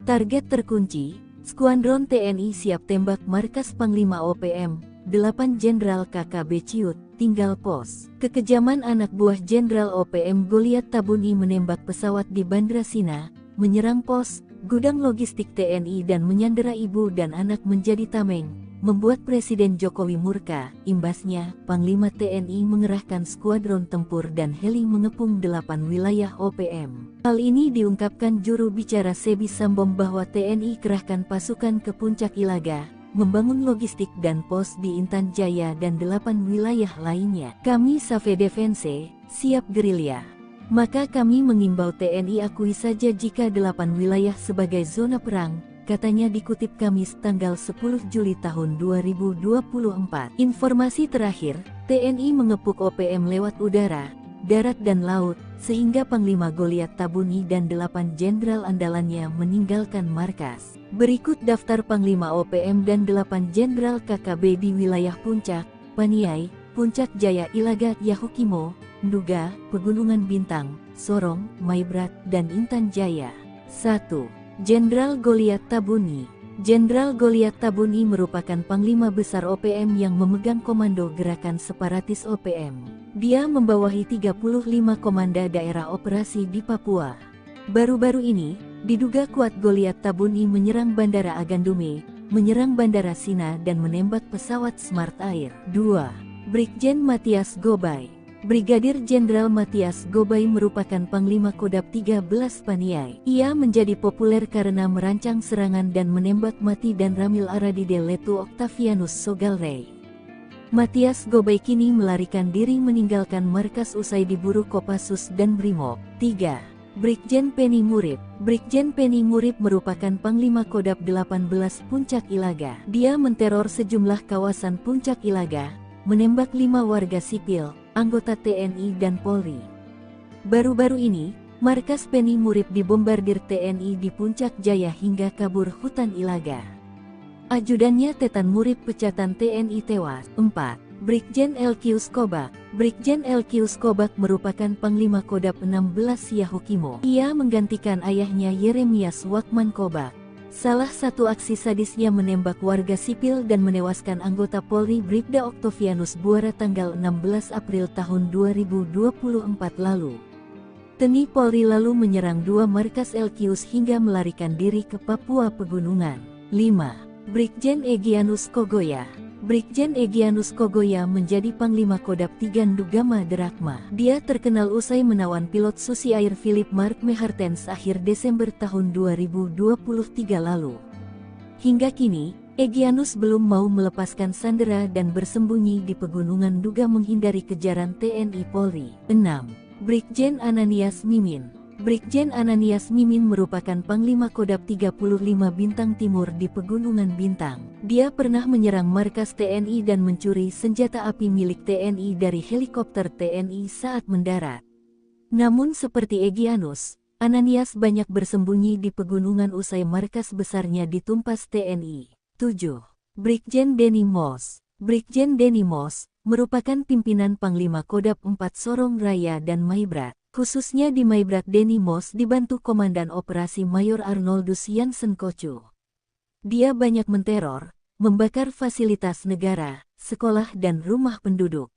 Target terkunci, Skuadron TNI siap tembak markas Panglima OPM, 8 Jenderal KKB Ciut, tinggal pos. Kekejaman anak buah Jenderal OPM Goliat Tabuni menembak pesawat di Bandra Sina, menyerang pos, gudang logistik TNI dan menyandera ibu dan anak menjadi tameng, membuat Presiden Jokowi murka. Imbasnya, Panglima TNI mengerahkan skuadron tempur dan heli mengepung 8 wilayah OPM. Hal ini diungkapkan juru bicara Sebi Sambom bahwa TNI kerahkan pasukan ke Puncak Ilaga, membangun logistik dan pos di Intan Jaya dan 8 wilayah lainnya. Kami Save Defense, siap gerilya. Maka kami mengimbau TNI akui saja jika 8 wilayah sebagai zona perang, katanya dikutip Kamis tanggal 10 Juli tahun 2024. Informasi terakhir, TNI mengepung OPM lewat udara, darat dan laut, sehingga Panglima Goliat Tabuni dan 8 jenderal andalannya meninggalkan markas. Berikut daftar Panglima OPM dan 8 jenderal KKB di wilayah Puncak, Paniai, Puncak Jaya Ilaga Yahukimo, Nduga, Pegunungan Bintang, Sorong, Maibrat, dan Intan Jaya. 1. Jenderal Goliat Tabuni. Jenderal Goliat Tabuni merupakan Panglima Besar OPM yang memegang komando gerakan separatis OPM. Dia membawahi 35 komanda daerah operasi di Papua. Baru-baru ini, diduga kuat Goliat Tabuni menyerang Bandara Agandume, menyerang Bandara Sina dan menembak pesawat Smart Air. 2. Brigjen Matias Gobay. Brigadir Jenderal Matias Gobay merupakan Panglima Kodab 13 Paniai. Ia menjadi populer karena merancang serangan dan menembak mati dan Ramil Aradide Letu Octavianus Sogalrey. Matias Gobay kini melarikan diri meninggalkan markas usai diburu Kopassus dan Brimob. 3. Brigjen Penny Murib. Brigjen Penny Murib merupakan Panglima Kodab 18 Puncak Ilaga. Dia menteror sejumlah kawasan Puncak Ilaga, menembak 5 warga sipil, anggota TNI dan Polri. Baru-baru ini, markas Penny Murib dibombardir TNI di Puncak Jaya hingga kabur hutan Ilaga. Ajudannya Tetan Murib pecatan TNI tewas. 4. Brigjen Elkius Kobak. Brigjen Elkius Kobak merupakan Panglima Kodab 16 Yahukimo. Ia menggantikan ayahnya Yeremias Wakman Kobak. Salah satu aksi sadisnya menembak warga sipil dan menewaskan anggota Polri Bribda Octavianus Buara tanggal 16 April tahun 2024 lalu. TNI Polri lalu menyerang 2 markas Elkius hingga melarikan diri ke Papua Pegunungan. 5. Brigjen Egyanus Kogoya. Brigjen Egyanus Kogoya menjadi Panglima Kodab 3 Ndugama Derakma. Dia terkenal usai menawan pilot Susi Air Philip Mark Mehartens akhir Desember tahun 2023 lalu. Hingga kini, Egyanus belum mau melepaskan sandera dan bersembunyi di Pegunungan Nduga menghindari kejaran TNI Polri. 6. Brigjen Ananias Mimin. Brigjen Ananias Mimin merupakan Panglima Kodab 35 Bintang Timur di Pegunungan Bintang. Dia pernah menyerang markas TNI dan mencuri senjata api milik TNI dari helikopter TNI saat mendarat. Namun seperti Egyanus, Ananias banyak bersembunyi di pegunungan usai markas besarnya ditumpas TNI. 7. Brigjen Denny Moss. Brigjen Denny Moss merupakan pimpinan Panglima Kodab 4 Sorong Raya dan Maibrat. Khususnya di Maibrat Denny Moss dibantu Komandan Operasi Mayor Arnoldus Jansen Kocu. Dia banyak menteror, membakar fasilitas negara, sekolah dan rumah penduduk.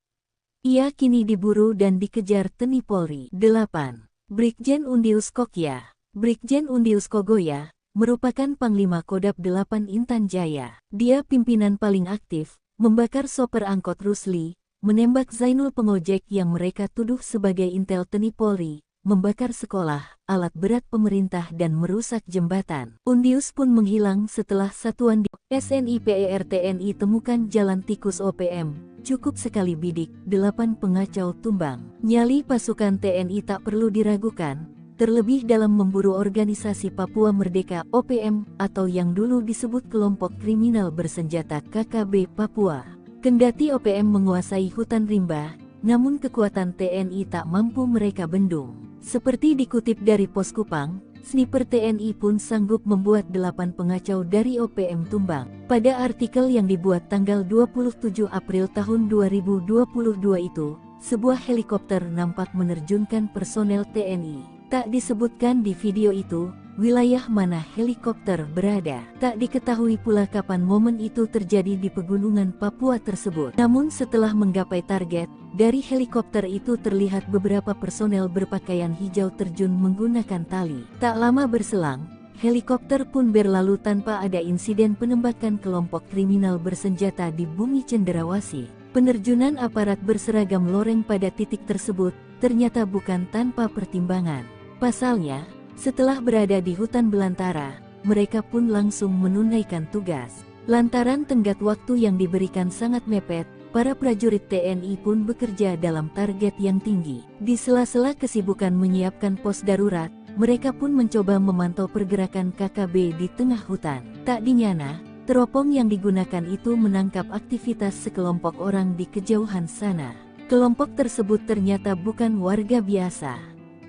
Ia kini diburu dan dikejar TNI Polri. 8. Brigjen Undius Kokya. Brigjen Undius Kogoya merupakan Panglima Kodab 8 Intan Jaya. Dia pimpinan paling aktif, membakar sopir angkot Rusli, menembak Zainul pengojek yang mereka tuduh sebagai intel TNI Polri, membakar sekolah, alat berat pemerintah dan merusak jembatan. Undius pun menghilang setelah satuan di SNIPER TNI temukan jalan tikus OPM, cukup sekali bidik, 8 pengacau tumbang. Nyali pasukan TNI tak perlu diragukan, terlebih dalam memburu organisasi Papua Merdeka OPM atau yang dulu disebut kelompok kriminal bersenjata KKB Papua. Kendati OPM menguasai hutan rimba, namun kekuatan TNI tak mampu mereka bendung. Seperti dikutip dari Pos Kupang, sniper TNI pun sanggup membuat 8 pengacau dari OPM tumbang. Pada artikel yang dibuat tanggal 27 April tahun 2022 itu, sebuah helikopter nampak menerjunkan personel TNI. Tak disebutkan di video itu, wilayah mana helikopter berada. Tak diketahui pula kapan momen itu terjadi di pegunungan Papua tersebut. Namun setelah menggapai target, dari helikopter itu terlihat beberapa personel berpakaian hijau terjun menggunakan tali. Tak lama berselang, helikopter pun berlalu tanpa ada insiden penembakan kelompok kriminal bersenjata di bumi Cenderawasih. Penerjunan aparat berseragam loreng pada titik tersebut ternyata bukan tanpa pertimbangan. Pasalnya, setelah berada di hutan belantara, mereka pun langsung menunaikan tugas. Lantaran tenggat waktu yang diberikan sangat mepet, para prajurit TNI pun bekerja dalam target yang tinggi. Di sela-sela kesibukan menyiapkan pos darurat, mereka pun mencoba memantau pergerakan KKB di tengah hutan. Tak dinyana, teropong yang digunakan itu menangkap aktivitas sekelompok orang di kejauhan sana. Kelompok tersebut ternyata bukan warga biasa,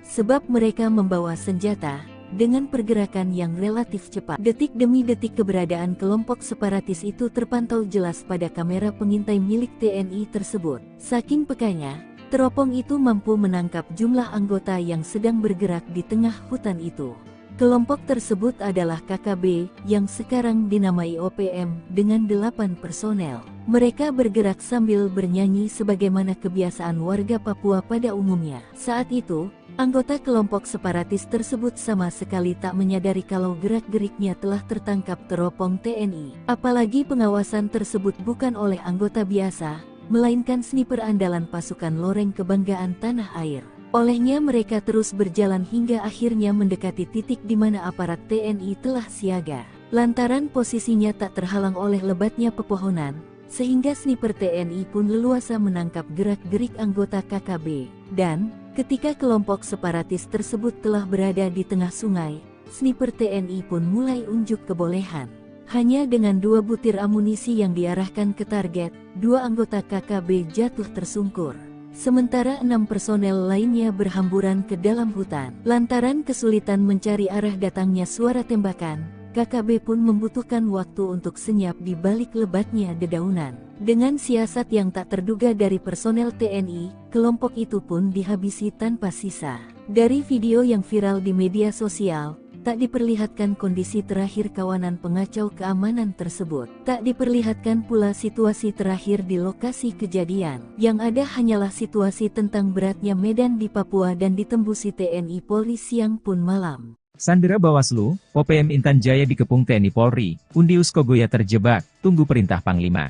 sebab mereka membawa senjata. Dengan pergerakan yang relatif cepat, detik demi detik keberadaan kelompok separatis itu terpantau jelas pada kamera pengintai milik TNI tersebut. Saking pekanya, teropong itu mampu menangkap jumlah anggota yang sedang bergerak di tengah hutan itu. Kelompok tersebut adalah KKB, yang sekarang dinamai OPM, dengan 8 personel. Mereka bergerak sambil bernyanyi sebagaimana kebiasaan warga Papua pada umumnya. Saat itu, anggota kelompok separatis tersebut sama sekali tak menyadari kalau gerak-geriknya telah tertangkap teropong TNI. Apalagi pengawasan tersebut bukan oleh anggota biasa, melainkan sniper andalan pasukan loreng kebanggaan tanah air. Olehnya mereka terus berjalan hingga akhirnya mendekati titik di mana aparat TNI telah siaga. Lantaran posisinya tak terhalang oleh lebatnya pepohonan, sehingga sniper TNI pun leluasa menangkap gerak-gerik anggota KKB. Dan, ketika kelompok separatis tersebut telah berada di tengah sungai, sniper TNI pun mulai unjuk kebolehan. Hanya dengan 2 butir amunisi yang diarahkan ke target, 2 anggota KKB jatuh tersungkur. Sementara 6 personel lainnya berhamburan ke dalam hutan. Lantaran kesulitan mencari arah datangnya suara tembakan, KKB pun membutuhkan waktu untuk senyap di balik lebatnya dedaunan. Dengan siasat yang tak terduga dari personel TNI, kelompok itu pun dihabisi tanpa sisa. Dari video yang viral di media sosial, tak diperlihatkan kondisi terakhir kawanan pengacau keamanan tersebut. Tak diperlihatkan pula situasi terakhir di lokasi kejadian. Yang ada hanyalah situasi tentang beratnya medan di Papua dan ditembusi TNI Polri siang pun malam. Sandera Bawaslu, OPM Intan Jaya dikepung TNI Polri, Undius Kogoya terjebak, tunggu perintah Panglima.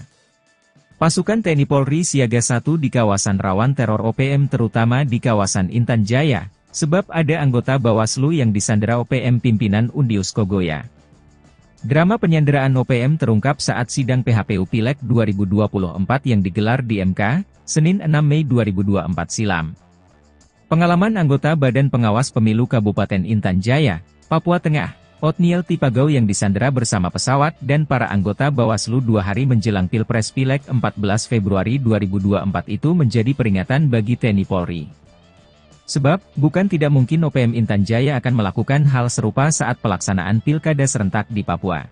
Pasukan TNI Polri siaga 1 di kawasan rawan teror OPM terutama di kawasan Intan Jaya. Sebab ada anggota Bawaslu yang disandera OPM pimpinan Undius Kogoya. Drama penyanderaan OPM terungkap saat sidang PHPU Pileg 2024 yang digelar di MK, Senin 6 Mei 2024 silam. Pengalaman anggota Badan Pengawas Pemilu Kabupaten Intan Jaya, Papua Tengah, Otniel Tipagau yang disandera bersama pesawat dan para anggota Bawaslu 2 hari menjelang Pilpres Pileg 14 Februari 2024 itu menjadi peringatan bagi TNI Polri. Sebab, bukan tidak mungkin OPM Intan Jaya akan melakukan hal serupa saat pelaksanaan pilkada serentak di Papua.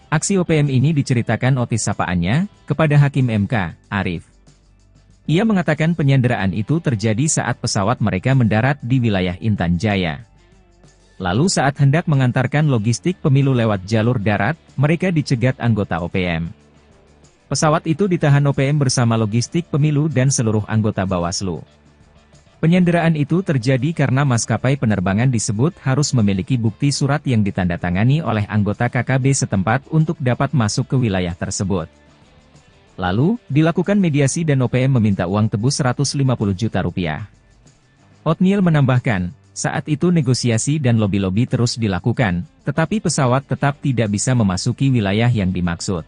Aksi OPM ini diceritakan Otis sapaannya, kepada Hakim MK, Arif. Ia mengatakan penyanderaan itu terjadi saat pesawat mereka mendarat di wilayah Intan Jaya. Lalu saat hendak mengantarkan logistik pemilu lewat jalur darat, mereka dicegat anggota OPM. Pesawat itu ditahan OPM bersama logistik pemilu dan seluruh anggota Bawaslu. Penyanderaan itu terjadi karena maskapai penerbangan disebut harus memiliki bukti surat yang ditandatangani oleh anggota KKB setempat untuk dapat masuk ke wilayah tersebut. Lalu, dilakukan mediasi dan OPM meminta uang tebus 150 juta rupiah. Otniel menambahkan, saat itu negosiasi dan lobi-lobi terus dilakukan, tetapi pesawat tetap tidak bisa memasuki wilayah yang dimaksud.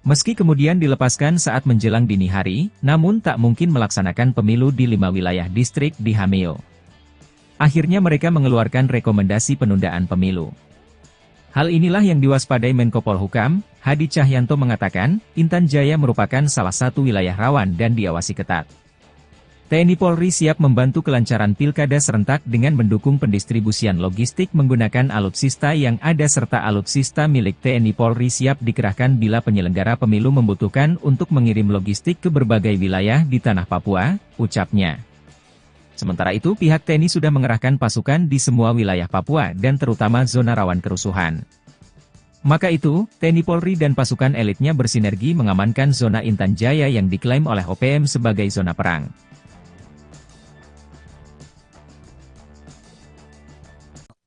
Meski kemudian dilepaskan saat menjelang dini hari, namun tak mungkin melaksanakan pemilu di 5 wilayah distrik di Hameo. Akhirnya mereka mengeluarkan rekomendasi penundaan pemilu. Hal inilah yang diwaspadai Menko Polhukam, Hadi Cahyanto mengatakan, Intan Jaya merupakan salah satu wilayah rawan dan diawasi ketat. TNI Polri siap membantu kelancaran pilkada serentak dengan mendukung pendistribusian logistik menggunakan alutsista yang ada serta alutsista milik TNI Polri siap dikerahkan bila penyelenggara pemilu membutuhkan untuk mengirim logistik ke berbagai wilayah di tanah Papua, ucapnya. Sementara itu pihak TNI sudah mengerahkan pasukan di semua wilayah Papua dan terutama zona rawan kerusuhan. Maka itu, TNI Polri dan pasukan elitnya bersinergi mengamankan zona Intan Jaya yang diklaim oleh OPM sebagai zona perang.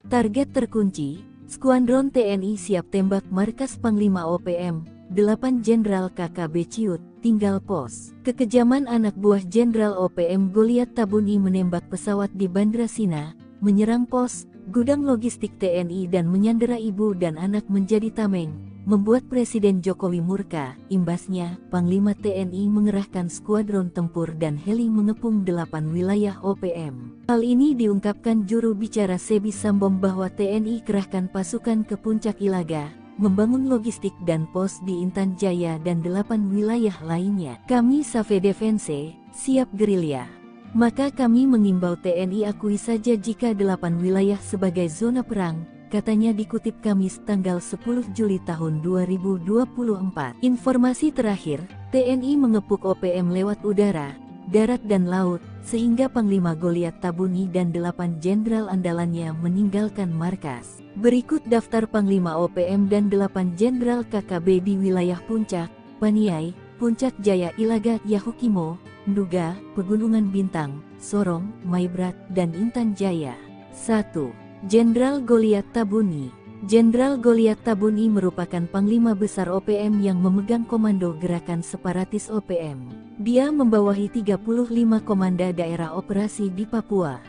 Target terkunci, Skuadron TNI siap tembak markas Panglima OPM, 8 Jenderal KKB Ciut, tinggal pos. Kekejaman anak buah Jenderal OPM Goliat Tabuni menembak pesawat di Bandra Sina, menyerang pos, gudang logistik TNI dan menyandera ibu dan anak menjadi tameng, membuat Presiden Jokowi murka. Imbasnya, Panglima TNI mengerahkan skuadron tempur dan heli mengepung 8 wilayah OPM. Hal ini diungkapkan juru bicara Sebi Sambom bahwa TNI kerahkan pasukan ke Puncak Ilaga, membangun logistik dan pos di Intan Jaya dan 8 wilayah lainnya. Kami Save Defense, siap gerilya. Maka kami mengimbau TNI akui saja jika 8 wilayah sebagai zona perang, katanya dikutip Kamis tanggal 10 Juli tahun 2024. Informasi terakhir, TNI mengepung OPM lewat udara, darat dan laut, sehingga Panglima Goliat Tabuni dan 8 jenderal andalannya meninggalkan markas. Berikut daftar Panglima OPM dan 8 jenderal KKB di wilayah Puncak, Paniai, Puncak Jaya Ilaga, Yahukimo, Nduga, Pegunungan Bintang, Sorong, Maibrat, dan Intan Jaya. 1. Jenderal Goliat Tabuni. Jenderal Goliat Tabuni merupakan Panglima Besar OPM yang memegang komando gerakan separatis OPM. Dia membawahi 35 komanda daerah operasi di Papua.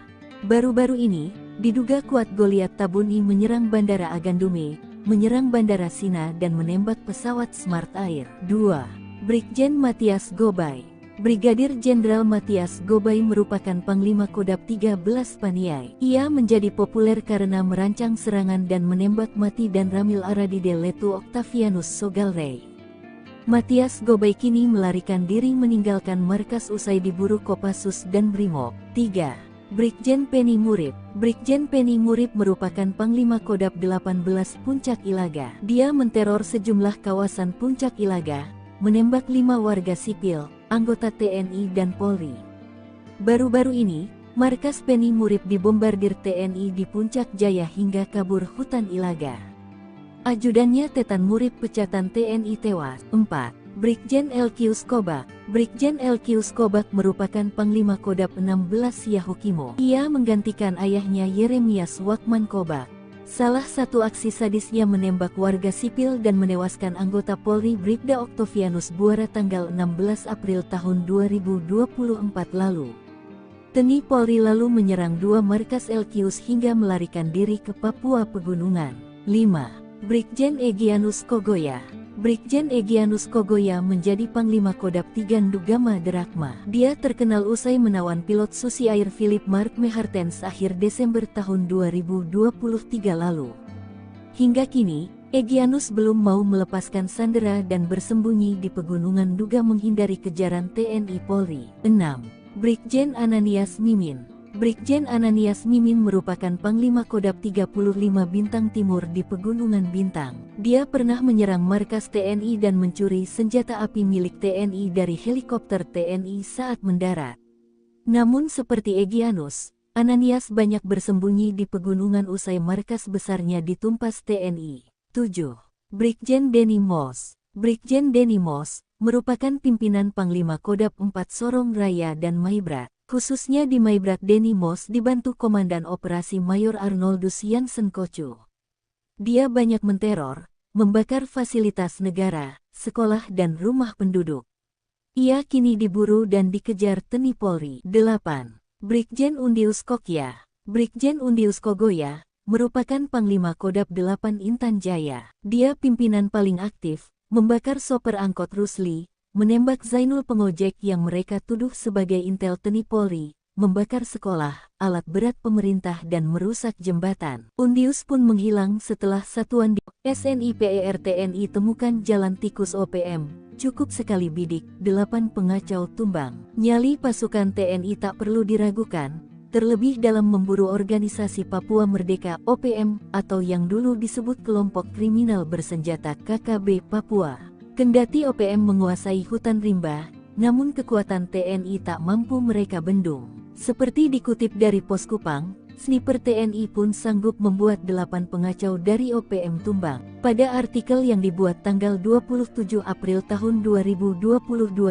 Baru-baru ini, diduga kuat Goliat Tabuni menyerang Bandara Agandume, menyerang Bandara Sina dan menembak pesawat Smart Air. 2. Brigjen Matias Gobay. Brigadir Jenderal Matias Gobay merupakan Panglima Kodab 13 Paniai. Ia menjadi populer karena merancang serangan dan menembak mati dan Ramil Aradide Letu Octavianus Sogalrey. Matias Gobay kini melarikan diri meninggalkan markas usai diburu Kopassus dan Brimob. 3. Brigjen Penny Murib. Brigjen Penny Murib merupakan Panglima Kodab 18 Puncak Ilaga. Dia menteror sejumlah kawasan Puncak Ilaga, menembak 5 warga sipil, anggota TNI dan Polri. Baru-baru ini, markas Penny Murib dibombardir TNI di Puncak Jaya hingga kabur hutan Ilaga. Ajudannya Tetan Murib pecatan TNI tewas. 4. Brigjen Elkius Kobak. Brigjen Elkius Kobak merupakan Panglima Kodab 16 Yahukimo. Ia menggantikan ayahnya Yeremias Wakman Kobak. Salah satu aksi sadisnya menembak warga sipil dan menewaskan anggota Polri Bribda Octavianus Buara tanggal 16 April tahun 2024 lalu. TNI Polri lalu menyerang 2 markas Elkius hingga melarikan diri ke Papua Pegunungan. 5. Brigjen Egyanus Kogoya. Brigjen Egyanus Kogoya menjadi Panglima Kodab 3 Ndugama Derakma. Dia terkenal usai menawan pilot Susi Air Philip Mark Mehartens akhir Desember tahun 2023 lalu. Hingga kini, Egyanus belum mau melepaskan sandera dan bersembunyi di Pegunungan Nduga menghindari kejaran TNI Polri. 6. Brigjen Ananias Mimin. Brigjen Ananias Mimin merupakan Panglima Kodab 35 Bintang Timur di Pegunungan Bintang. Dia pernah menyerang markas TNI dan mencuri senjata api milik TNI dari helikopter TNI saat mendarat. Namun seperti Egyanus, Ananias banyak bersembunyi di pegunungan usai markas besarnya ditumpas TNI. 7. Brigjen Denny Moss. Brigjen Denny Moss merupakan pimpinan Panglima Kodab 4 Sorong Raya dan Maibrat. Khususnya di Maibrat Denny Moss dibantu Komandan Operasi Mayor Arnoldus Jansen Kocu. Dia banyak menteror, membakar fasilitas negara, sekolah dan rumah penduduk. Ia kini diburu dan dikejar TNI Polri. 8. Brigjen Undius Kokya. Brigjen Undius Kogoya merupakan Panglima Kodab 8 Intan Jaya. Dia pimpinan paling aktif, membakar sopir angkot Rusli, menembak Zainul pengojek yang mereka tuduh sebagai intel TNI Polri, membakar sekolah, alat berat pemerintah dan merusak jembatan. Undius pun menghilang setelah satuan di SNIPER TNI temukan jalan tikus OPM, cukup sekali bidik, 8 pengacau tumbang. Nyali pasukan TNI tak perlu diragukan, terlebih dalam memburu organisasi Papua Merdeka (OPM) atau yang dulu disebut kelompok kriminal bersenjata KKB Papua. Kendati OPM menguasai hutan rimba, namun kekuatan TNI tak mampu mereka bendung. Seperti dikutip dari Pos Kupang, sniper TNI pun sanggup membuat 8 pengacau dari OPM tumbang. Pada artikel yang dibuat tanggal 27 April tahun 2022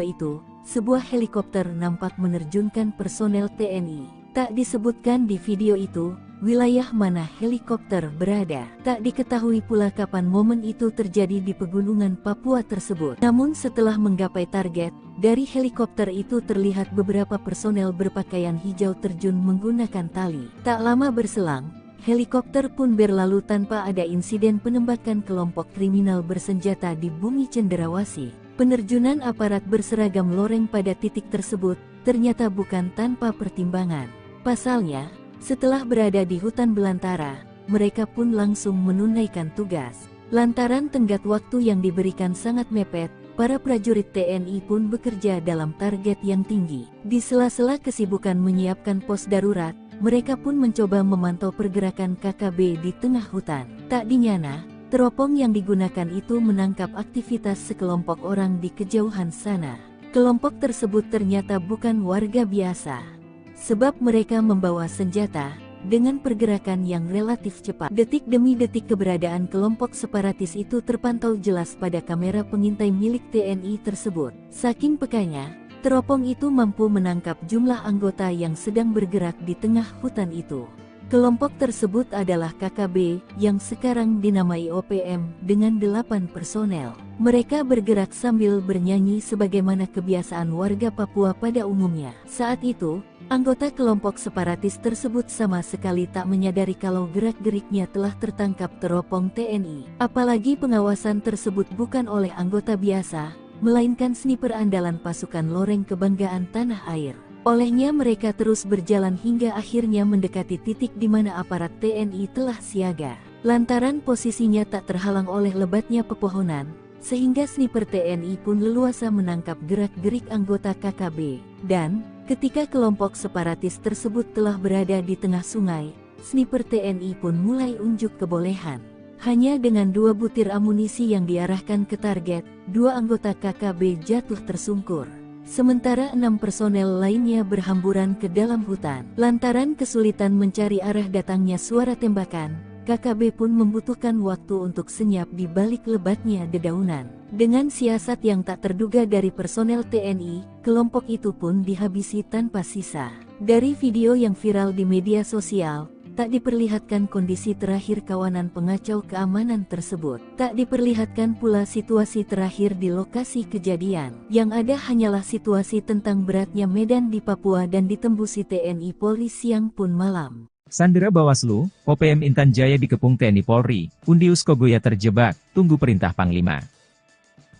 itu, sebuah helikopter nampak menerjunkan personel TNI. Tak disebutkan di video itu, wilayah mana helikopter berada. Tak diketahui pula kapan momen itu terjadi di pegunungan Papua tersebut. Namun setelah menggapai target, dari helikopter itu terlihat beberapa personel berpakaian hijau terjun menggunakan tali. Tak lama berselang, helikopter pun berlalu tanpa ada insiden penembakan kelompok kriminal bersenjata di bumi cenderawasih. Penerjunan aparat berseragam loreng pada titik tersebut ternyata bukan tanpa pertimbangan. Pasalnya, setelah berada di hutan belantara, mereka pun langsung menunaikan tugas. Lantaran tenggat waktu yang diberikan sangat mepet, para prajurit TNI pun bekerja dalam target yang tinggi. Di sela-sela kesibukan menyiapkan pos darurat, mereka pun mencoba memantau pergerakan KKB di tengah hutan. Tak dinyana, teropong yang digunakan itu menangkap aktivitas sekelompok orang di kejauhan sana. Kelompok tersebut ternyata bukan warga biasa, sebab mereka membawa senjata. Dengan pergerakan yang relatif cepat, detik demi detik keberadaan kelompok separatis itu terpantau jelas pada kamera pengintai milik TNI tersebut. Saking pekanya, teropong itu mampu menangkap jumlah anggota yang sedang bergerak di tengah hutan itu. Kelompok tersebut adalah KKB, yang sekarang dinamai OPM, dengan 8 personel. Mereka bergerak sambil bernyanyi sebagaimana kebiasaan warga Papua pada umumnya. Saat itu, anggota kelompok separatis tersebut sama sekali tak menyadari kalau gerak-geriknya telah tertangkap teropong TNI. Apalagi pengawasan tersebut bukan oleh anggota biasa, melainkan sniper andalan pasukan loreng kebanggaan tanah air. Olehnya mereka terus berjalan hingga akhirnya mendekati titik di mana aparat TNI telah siaga. Lantaran posisinya tak terhalang oleh lebatnya pepohonan, sehingga sniper TNI pun leluasa menangkap gerak-gerik anggota KKB. Dan, ketika kelompok separatis tersebut telah berada di tengah sungai, sniper TNI pun mulai unjuk kebolehan. Hanya dengan 2 butir amunisi yang diarahkan ke target, 2 anggota KKB jatuh tersungkur. Sementara 6 personel lainnya berhamburan ke dalam hutan. Lantaran kesulitan mencari arah datangnya suara tembakan, KKB pun membutuhkan waktu untuk senyap di balik lebatnya dedaunan. Dengan siasat yang tak terduga dari personel TNI, kelompok itu pun dihabisi tanpa sisa. Dari video yang viral di media sosial, tak diperlihatkan kondisi terakhir kawanan pengacau keamanan tersebut. Tak diperlihatkan pula situasi terakhir di lokasi kejadian. Yang ada hanyalah situasi tentang beratnya medan di Papua dan ditembusi TNI Polri siang pun malam. Sandera Bawaslu, OPM Intan Jaya dikepung TNI Polri, Undius Kogoya terjebak, tunggu perintah Panglima.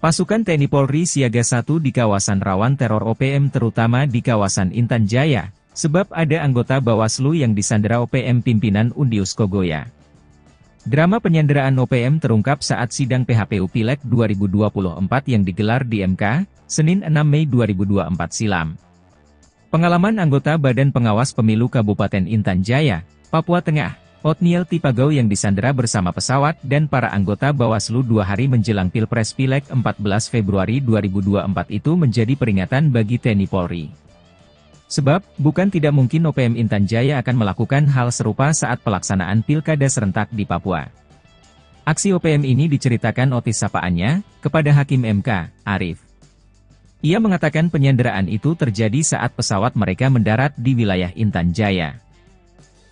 Pasukan TNI Polri siaga 1 di kawasan rawan teror OPM terutama di kawasan Intan Jaya, sebab ada anggota Bawaslu yang disandera OPM pimpinan Undius Kogoya. Drama penyanderaan OPM terungkap saat sidang PHPU Pileg 2024 yang digelar di MK, Senin 6 Mei 2024 silam. Pengalaman anggota Badan Pengawas Pemilu Kabupaten Intan Jaya, Papua Tengah, Otniel Tipagau yang disandera bersama pesawat dan para anggota Bawaslu 2 hari menjelang Pilpres Pileg 14 Februari 2024 itu menjadi peringatan bagi TNI Polri. Sebab, bukan tidak mungkin OPM Intan Jaya akan melakukan hal serupa saat pelaksanaan pilkada serentak di Papua. Aksi OPM ini diceritakan Otis sapaannya, kepada Hakim MK, Arif. Ia mengatakan penyanderaan itu terjadi saat pesawat mereka mendarat di wilayah Intan Jaya.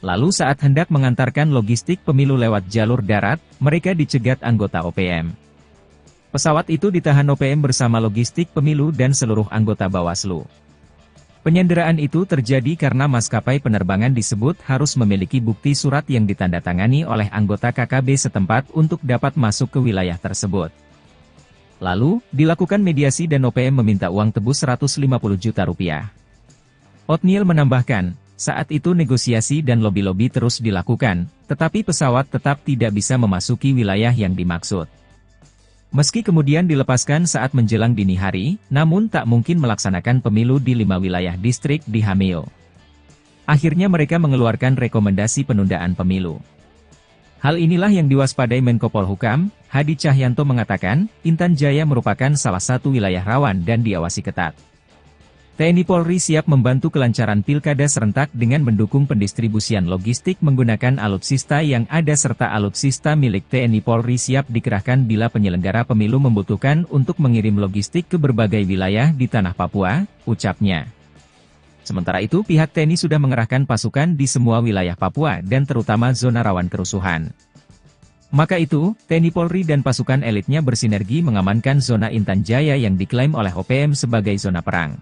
Lalu saat hendak mengantarkan logistik pemilu lewat jalur darat, mereka dicegat anggota OPM. Pesawat itu ditahan OPM bersama logistik pemilu dan seluruh anggota Bawaslu. Penyanderaan itu terjadi karena maskapai penerbangan disebut harus memiliki bukti surat yang ditandatangani oleh anggota KKB setempat untuk dapat masuk ke wilayah tersebut. Lalu, dilakukan mediasi dan OPM meminta uang tebus 150 juta rupiah. Otniel menambahkan, saat itu negosiasi dan lobi-lobi terus dilakukan, tetapi pesawat tetap tidak bisa memasuki wilayah yang dimaksud. Meski kemudian dilepaskan saat menjelang dini hari, namun tak mungkin melaksanakan pemilu di 5 wilayah distrik di Hameo. Akhirnya mereka mengeluarkan rekomendasi penundaan pemilu. Hal inilah yang diwaspadai Menko Polhukam, Hadi Cahyanto mengatakan, Intan Jaya merupakan salah satu wilayah rawan dan diawasi ketat. TNI Polri siap membantu kelancaran pilkada serentak dengan mendukung pendistribusian logistik menggunakan alutsista yang ada serta alutsista milik TNI Polri siap dikerahkan bila penyelenggara pemilu membutuhkan untuk mengirim logistik ke berbagai wilayah di tanah Papua, ucapnya. Sementara itu pihak TNI sudah mengerahkan pasukan di semua wilayah Papua dan terutama zona rawan kerusuhan. Maka itu, TNI Polri dan pasukan elitnya bersinergi mengamankan zona Intan Jaya yang diklaim oleh OPM sebagai zona perang.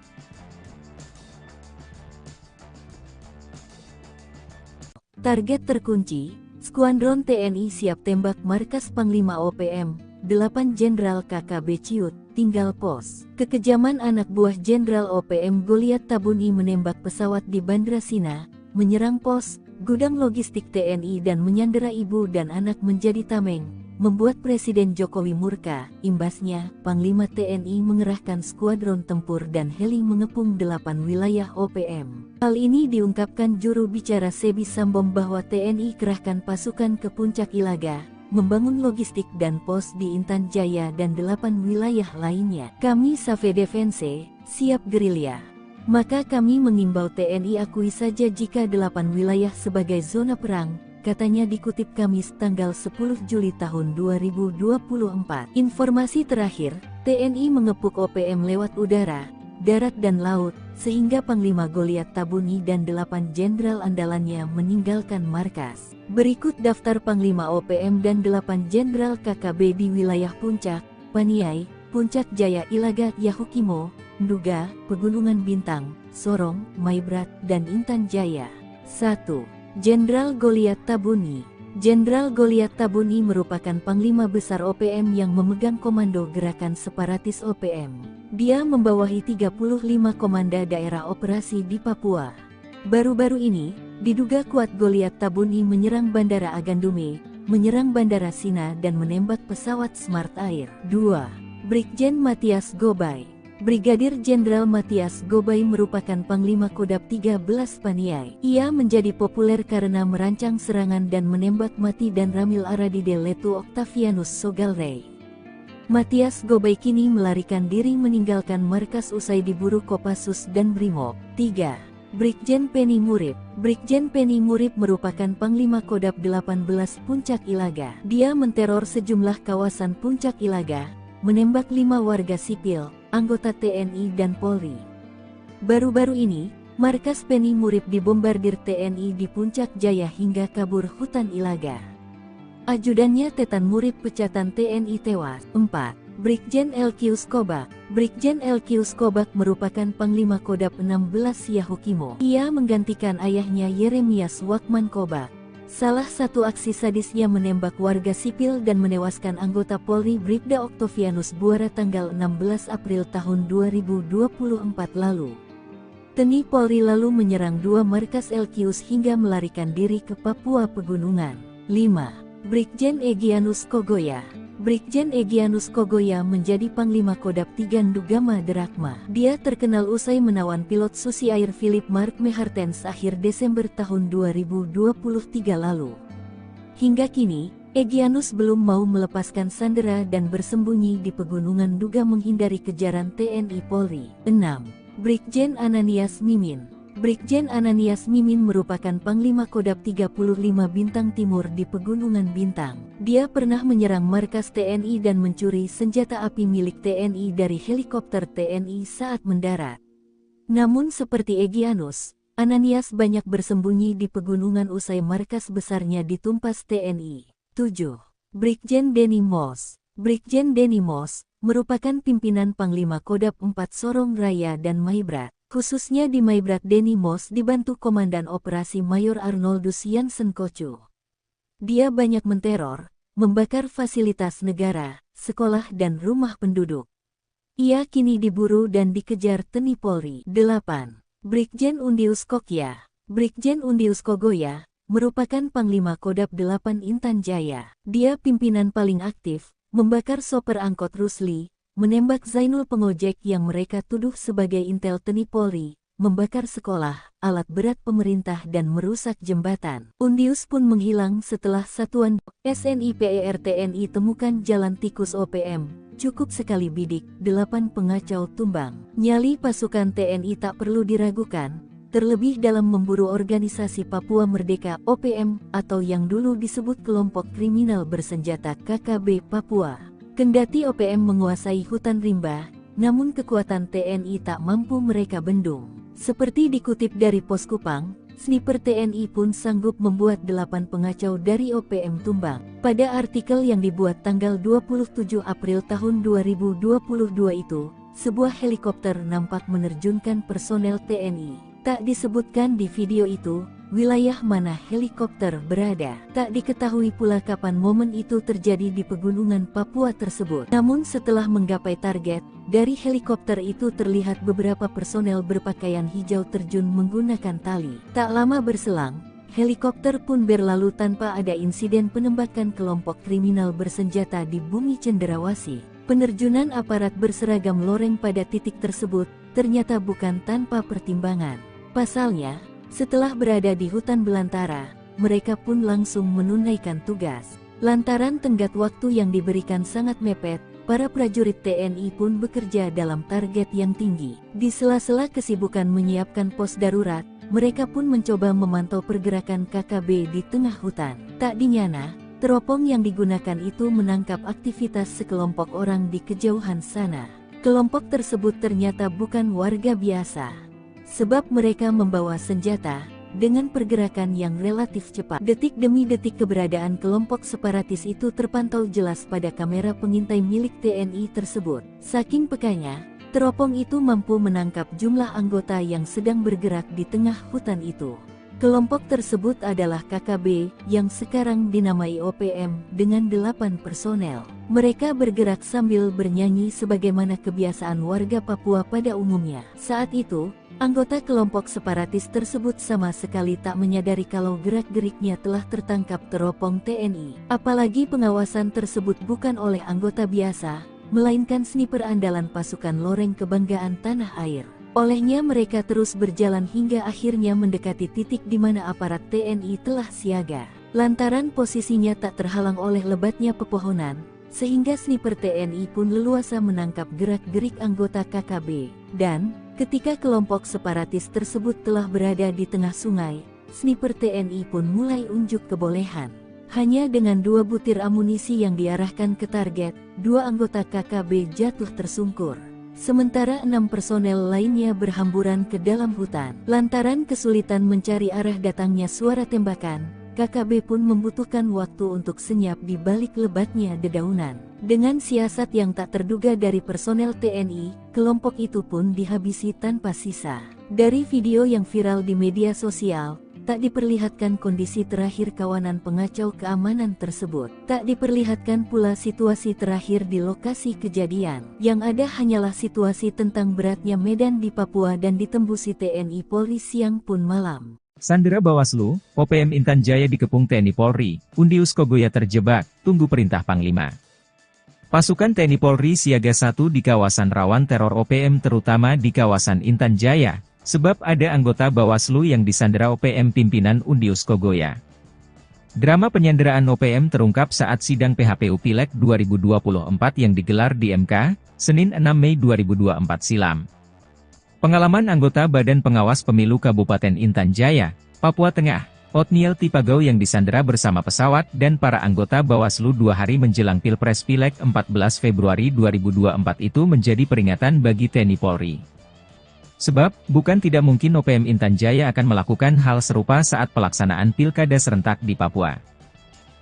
Target terkunci, Skuadron TNI siap tembak markas Panglima OPM, 8 Jenderal KKB Ciut, tinggal pos. Kekejaman anak buah Jenderal OPM Goliat Tabuni menembak pesawat di Bandra Sina, menyerang pos, gudang logistik TNI dan menyandera ibu dan anak menjadi tameng, membuat Presiden Jokowi murka. Imbasnya, Panglima TNI mengerahkan skuadron tempur dan heli mengepung 8 wilayah OPM. Hal ini diungkapkan juru bicara Sebi Sambom bahwa TNI kerahkan pasukan ke Puncak Ilaga, membangun logistik dan pos di Intan Jaya dan 8 wilayah lainnya. Kami Save Defense, siap gerilya. Maka kami mengimbau TNI akui saja jika 8 wilayah sebagai zona perang, katanya dikutip Kamis tanggal 10 Juli tahun 2024. Informasi terakhir, TNI mengepung OPM lewat udara, darat dan laut, sehingga Panglima Goliat Tabuni dan 8 jenderal andalannya meninggalkan markas. Berikut daftar Panglima OPM dan 8 jenderal KKB di wilayah Puncak, Paniai, Puncak Jaya Ilaga, Yahukimo, Nduga, Pegunungan Bintang, Sorong, Maibrat, dan Intan Jaya. 1. Jenderal Goliat Tabuni. Jenderal Goliat Tabuni merupakan Panglima Besar OPM yang memegang komando gerakan separatis OPM. Dia membawahi 35 komanda daerah operasi di Papua. Baru-baru ini, diduga kuat Goliat Tabuni menyerang Bandara Agandume, menyerang Bandara Sina dan menembak pesawat Smart Air. 2. Brigjen Matias Gobay. Brigadir Jenderal Matias Gobay merupakan Panglima Kodab 13 Paniai. Ia menjadi populer karena merancang serangan dan menembak mati dan Ramil Aradide Letu Octavianus Sogalrey. Matias Gobay kini melarikan diri meninggalkan markas usai diburu Kopassus dan Brimob. 3. Brigjen Penny Murib. Brigjen Penny Murib merupakan Panglima Kodab 18 Puncak Ilaga. Dia menteror sejumlah kawasan Puncak Ilaga, menembak 5 warga sipil, anggota TNI dan Polri. Baru-baru ini, markas Penny Murib dibombardir TNI di Puncak Jaya hingga kabur hutan Ilaga. Ajudannya Tetan Murib pecatan TNI tewas. 4. Brigjen LQ Skobak. Brigjen LQ Skobak merupakan Panglima Kodab 16 Yahukimo. Ia menggantikan ayahnya Yeremias Wakman Kobak. Salah satu aksi sadisnya menembak warga sipil dan menewaskan anggota Polri Bribda Octavianus Buara tanggal 16 April tahun 2024 lalu. TNI Polri lalu menyerang 2 markas LQs hingga melarikan diri ke Papua Pegunungan. 5. Brigjen Egyanus Kogoya. Brigjen Egyanus Kogoya menjadi Panglima Kodab 3 Ndugama Derakma. Dia terkenal usai menawan pilot Susi Air Philip Mark Mehartens akhir Desember tahun 2023 lalu. Hingga kini, Egyanus belum mau melepaskan sandera dan bersembunyi di pegunungan Nduga menghindari kejaran TNI Polri. 6. Brigjen Ananias Mimin. Brigjen Ananias Mimin merupakan Panglima Kodab 35 Bintang Timur di Pegunungan Bintang. Dia pernah menyerang markas TNI dan mencuri senjata api milik TNI dari helikopter TNI saat mendarat. Namun seperti Egyanus, Ananias banyak bersembunyi di pegunungan usai markas besarnya ditumpas TNI. 7. Brigjen Denny Moss. Brigjen Denny Moss merupakan pimpinan Panglima Kodab 4 Sorong Raya dan Maibrat. Khususnya di Maibrat Denny Moss dibantu Komandan Operasi Mayor Arnoldus Jansen Kocu. Dia banyak menteror, membakar fasilitas negara, sekolah dan rumah penduduk. Ia kini diburu dan dikejar TNI Polri. 8. Brigjen Undius Kokya. Brigjen Undius Kogoya merupakan Panglima Kodab 8 Intan Jaya. Dia pimpinan paling aktif, membakar sopir angkot Rusli, menembak Zainul pengojek yang mereka tuduh sebagai intel TNI Polri, membakar sekolah, alat berat pemerintah dan merusak jembatan. Undius pun menghilang setelah satuan SNIPER TNI temukan jalan tikus OPM. Cukup sekali bidik, 8 pengacau tumbang. Nyali pasukan TNI tak perlu diragukan, terlebih dalam memburu organisasi Papua Merdeka OPM atau yang dulu disebut kelompok kriminal bersenjata KKB Papua. Kendati OPM menguasai hutan rimba, namun kekuatan TNI tak mampu mereka bendung. Seperti dikutip dari Pos Kupang, sniper TNI pun sanggup membuat 8 pengacau dari OPM tumbang. Pada artikel yang dibuat tanggal 27 April tahun 2022 itu, sebuah helikopter nampak menerjunkan personel TNI. Tak disebutkan di video itu, wilayah mana helikopter berada. Tak diketahui pula kapan momen itu terjadi di pegunungan Papua tersebut. Namun setelah menggapai target, dari helikopter itu terlihat beberapa personel berpakaian hijau terjun menggunakan tali. Tak lama berselang, helikopter pun berlalu tanpa ada insiden penembakan kelompok kriminal bersenjata di bumi Cenderawasih. Penerjunan aparat berseragam loreng pada titik tersebut ternyata bukan tanpa pertimbangan. Pasalnya, setelah berada di hutan belantara, mereka pun langsung menunaikan tugas. Lantaran tenggat waktu yang diberikan sangat mepet, para prajurit TNI pun bekerja dalam target yang tinggi. Di sela-sela kesibukan menyiapkan pos darurat, mereka pun mencoba memantau pergerakan KKB di tengah hutan. Tak dinyana, teropong yang digunakan itu menangkap aktivitas sekelompok orang di kejauhan sana. Kelompok tersebut ternyata bukan warga biasa, sebab mereka membawa senjata. Dengan pergerakan yang relatif cepat, detik demi detik keberadaan kelompok separatis itu terpantau jelas pada kamera pengintai milik TNI tersebut. Saking pekanya, teropong itu mampu menangkap jumlah anggota yang sedang bergerak di tengah hutan itu. Kelompok tersebut adalah KKB, yang sekarang dinamai OPM, dengan 8 personel. Mereka bergerak sambil bernyanyi sebagaimana kebiasaan warga Papua pada umumnya. Saat itu, anggota kelompok separatis tersebut sama sekali tak menyadari kalau gerak-geriknya telah tertangkap teropong TNI. Apalagi pengawasan tersebut bukan oleh anggota biasa, melainkan sniper andalan pasukan loreng kebanggaan tanah air. Olehnya mereka terus berjalan hingga akhirnya mendekati titik di mana aparat TNI telah siaga. Lantaran posisinya tak terhalang oleh lebatnya pepohonan, sehingga sniper TNI pun leluasa menangkap gerak-gerik anggota KKB. Dan, ketika kelompok separatis tersebut telah berada di tengah sungai, sniper TNI pun mulai unjuk kebolehan. Hanya dengan 2 butir amunisi yang diarahkan ke target, 2 anggota KKB jatuh tersungkur. Sementara 6 personel lainnya berhamburan ke dalam hutan. Lantaran kesulitan mencari arah datangnya suara tembakan, KKB pun membutuhkan waktu untuk senyap di balik lebatnya dedaunan. Dengan siasat yang tak terduga dari personel TNI, kelompok itu pun dihabisi tanpa sisa. Dari video yang viral di media sosial, tak diperlihatkan kondisi terakhir kawanan pengacau keamanan tersebut. Tak diperlihatkan pula situasi terakhir di lokasi kejadian. Yang ada hanyalah situasi tentang beratnya medan di Papua dan ditembusi TNI Polri siang pun malam. Sandera Bawaslu, OPM Intan Jaya dikepung TNI Polri, Undius Kogoya terjebak, tunggu perintah Panglima. Pasukan TNI Polri siaga 1 di kawasan rawan teror OPM terutama di kawasan Intan Jaya. Sebab ada anggota Bawaslu yang disandera OPM pimpinan Undius Kogoya. Drama penyanderaan OPM terungkap saat sidang PHPU Pileg 2024 yang digelar di MK, Senin 6 Mei 2024 silam. Pengalaman anggota Badan Pengawas Pemilu Kabupaten Intan Jaya, Papua Tengah, Otniel Tipagau yang disandera bersama pesawat dan para anggota Bawaslu 2 hari menjelang Pilpres Pileg 14 Februari 2024 itu menjadi peringatan bagi TNI Polri. Sebab, bukan tidak mungkin OPM Intan Jaya akan melakukan hal serupa saat pelaksanaan pilkada serentak di Papua.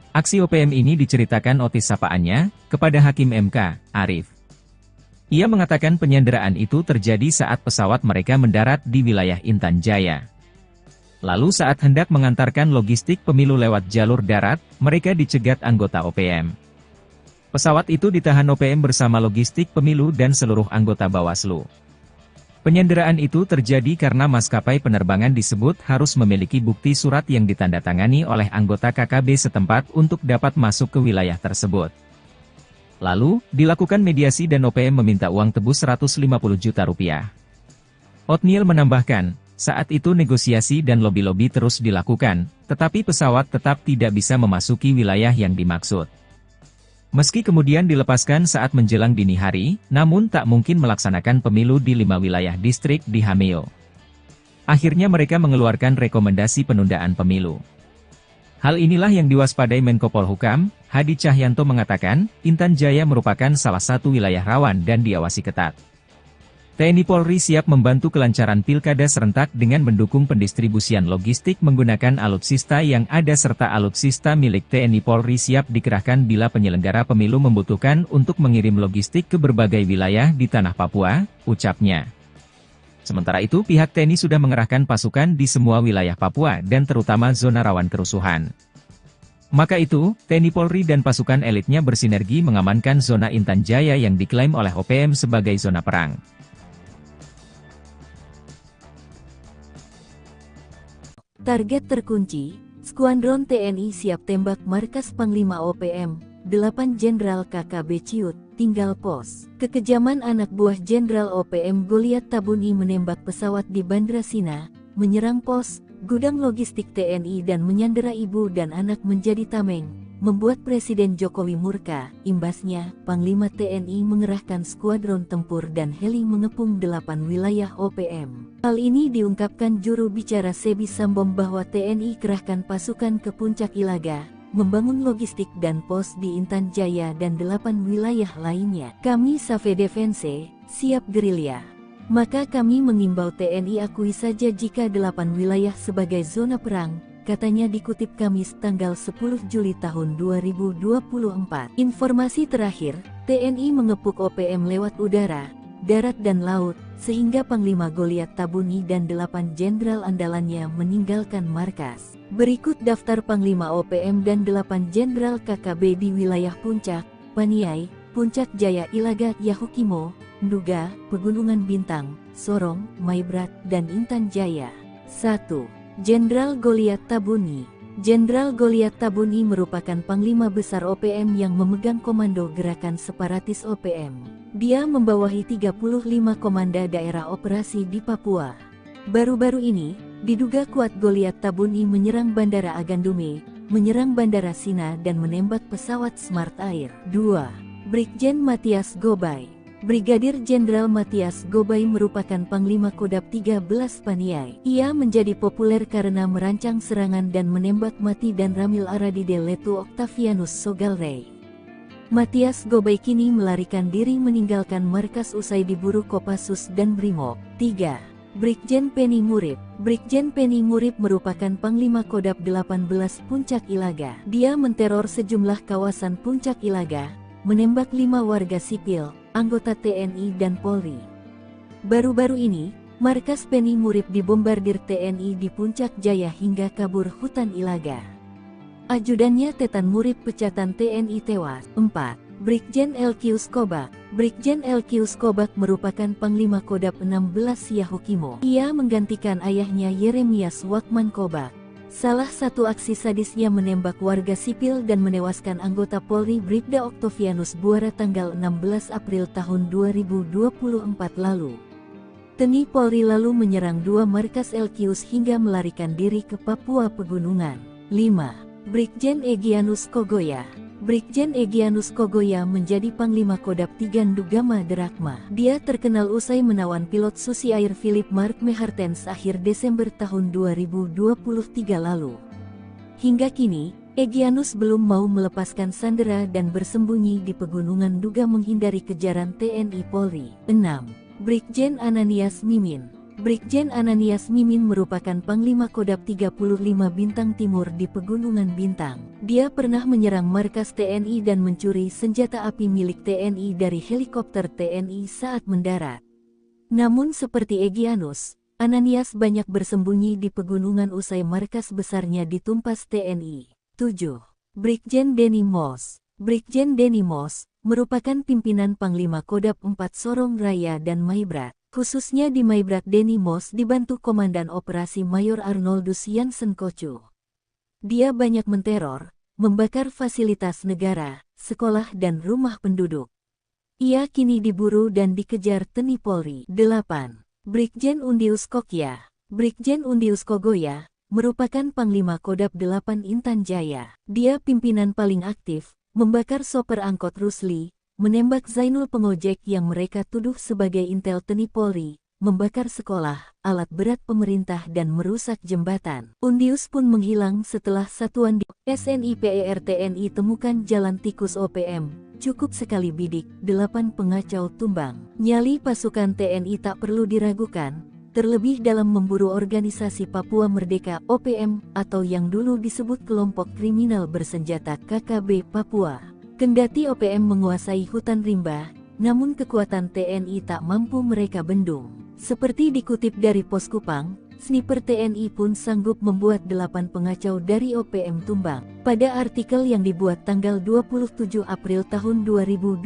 Aksi OPM ini diceritakan Otis sapaannya, kepada Hakim MK, Arif. Ia mengatakan penyanderaan itu terjadi saat pesawat mereka mendarat di wilayah Intan Jaya. Lalu saat hendak mengantarkan logistik pemilu lewat jalur darat, mereka dicegat anggota OPM. Pesawat itu ditahan OPM bersama logistik pemilu dan seluruh anggota Bawaslu. Penyanderaan itu terjadi karena maskapai penerbangan disebut harus memiliki bukti surat yang ditandatangani oleh anggota KKB setempat untuk dapat masuk ke wilayah tersebut. Lalu, dilakukan mediasi dan OPM meminta uang tebus 150 juta rupiah. Othniel menambahkan, saat itu negosiasi dan lobi-lobi terus dilakukan, tetapi pesawat tetap tidak bisa memasuki wilayah yang dimaksud. Meski kemudian dilepaskan saat menjelang dini hari, namun tak mungkin melaksanakan pemilu di 5 wilayah distrik di Hameo. Akhirnya mereka mengeluarkan rekomendasi penundaan pemilu. Hal inilah yang diwaspadai Menko Polhukam, Hadi Cahyanto mengatakan, Intan Jaya merupakan salah satu wilayah rawan dan diawasi ketat. TNI Polri siap membantu kelancaran pilkada serentak dengan mendukung pendistribusian logistik menggunakan alutsista yang ada serta alutsista milik TNI Polri siap dikerahkan bila penyelenggara pemilu membutuhkan untuk mengirim logistik ke berbagai wilayah di tanah Papua, ucapnya. Sementara itu pihak TNI sudah mengerahkan pasukan di semua wilayah Papua dan terutama zona rawan kerusuhan. Maka itu, TNI Polri dan pasukan elitnya bersinergi mengamankan zona Intan Jaya yang diklaim oleh OPM sebagai zona perang. Target terkunci, Skuadron TNI siap tembak markas Panglima OPM, 8 Jenderal KKB Ciut, tinggal pos. Kekejaman anak buah Jenderal OPM Goliat Tabuni menembak pesawat di Bandra Sina, menyerang pos, gudang logistik TNI dan menyandera ibu dan anak menjadi tameng, membuat Presiden Jokowi murka. Imbasnya, Panglima TNI mengerahkan skuadron tempur dan heli mengepung 8 wilayah OPM. Hal ini diungkapkan juru bicara Sebi Sambom bahwa TNI kerahkan pasukan ke Puncak Ilaga, membangun logistik dan pos di Intan Jaya dan 8 wilayah lainnya. Kami Save Defense, siap gerilya. Maka kami mengimbau TNI akui saja jika 8 wilayah sebagai zona perang, katanya dikutip Kamis tanggal 10 Juli tahun 2024. Informasi terakhir, TNI mengepung OPM lewat udara, darat dan laut, sehingga Panglima Goliat Tabuni dan 8 jenderal andalannya meninggalkan markas. Berikut daftar Panglima OPM dan 8 jenderal KKB di wilayah Puncak, Paniai, Puncak Jaya Ilaga, Yahukimo, Nduga, Pegunungan Bintang, Sorong, Maibrat, dan Intan Jaya. 1. Jenderal Goliat Tabuni. Jenderal Goliat Tabuni merupakan Panglima Besar OPM yang memegang komando gerakan separatis OPM. Dia membawahi 35 komanda daerah operasi di Papua. Baru-baru ini, diduga kuat Goliat Tabuni menyerang Bandara Agandume, menyerang Bandara Sina dan menembak pesawat Smart Air. 2. Brigjen Matias Gobay. Brigadir Jenderal Matias Gobay merupakan Panglima Kodab 13 Paniai. Ia menjadi populer karena merancang serangan dan menembak mati dan Ramil Aradide Letu Octavianus Sogalrey. Matias Gobay kini melarikan diri meninggalkan markas usai diburu Kopassus dan Brimob. 3. Brigjen Penny Murib. Brigjen Penny Murib merupakan Panglima Kodab 18 Puncak Ilaga. Dia menteror sejumlah kawasan Puncak Ilaga, menembak 5 warga sipil, anggota TNI dan Polri. Baru-baru ini, markas Penny Murib dibombardir TNI di Puncak Jaya hingga kabur hutan Ilaga. Ajudannya Tetan Murib pecatan TNI tewas. 4. Brigjen Elkius Kobak. Brigjen Elkius Kobak merupakan Panglima Kodab 16 Yahukimo. Ia menggantikan ayahnya Yeremias Wakman Kobak. Salah satu aksi sadisnya menembak warga sipil dan menewaskan anggota Polri Bribda Octavianus Buara tanggal 16 April tahun 2024 lalu. TNI Polri lalu menyerang 2 markas Elkius hingga melarikan diri ke Papua Pegunungan. 5. Brigjen Egyanus Kogoya. Brigjen Egyanus Kogoya menjadi Panglima Kodab 3 Ndugama Derakma. Dia terkenal usai menawan pilot Susi Air Philip Mark Mehartens akhir Desember tahun 2023 lalu. Hingga kini, Egyanus belum mau melepaskan sandera dan bersembunyi di Pegunungan Nduga menghindari kejaran TNI Polri. 6. Brigjen Ananias Mimin. Brigjen Ananias Mimin merupakan Panglima Kodab 35 Bintang Timur di Pegunungan Bintang. Dia pernah menyerang markas TNI dan mencuri senjata api milik TNI dari helikopter TNI saat mendarat. Namun seperti Egyanus, Ananias banyak bersembunyi di pegunungan usai markas besarnya ditumpas TNI. 7. Brigjen Denny Moss. Brigjen Denny Moss merupakan pimpinan Panglima Kodab 4 Sorong Raya dan Maibrat. Khususnya di Maibrat Denny Moss dibantu Komandan Operasi Mayor Arnoldus Jansen Kocu. Dia banyak menteror, membakar fasilitas negara, sekolah dan rumah penduduk. Ia kini diburu dan dikejar TNI Polri. 8. Brigjen Undius Kokya. Brigjen Undius Kogoya merupakan Panglima Kodap 8 Intan Jaya. Dia pimpinan paling aktif, membakar sopir angkot Rusli, menembak Zainul pengojek yang mereka tuduh sebagai intel TNI Polri, membakar sekolah, alat berat pemerintah dan merusak jembatan. Undius pun menghilang setelah satuan di SNIPER TNI temukan jalan tikus OPM. Cukup sekali bidik, 8 pengacau tumbang. Nyali pasukan TNI tak perlu diragukan, terlebih dalam memburu organisasi Papua Merdeka OPM atau yang dulu disebut kelompok kriminal bersenjata KKB Papua. Kendati OPM menguasai hutan rimba, namun kekuatan TNI tak mampu mereka bendung. Seperti dikutip dari Pos Kupang, sniper TNI pun sanggup membuat 8 pengacau dari OPM tumbang. Pada artikel yang dibuat tanggal 27 April tahun 2022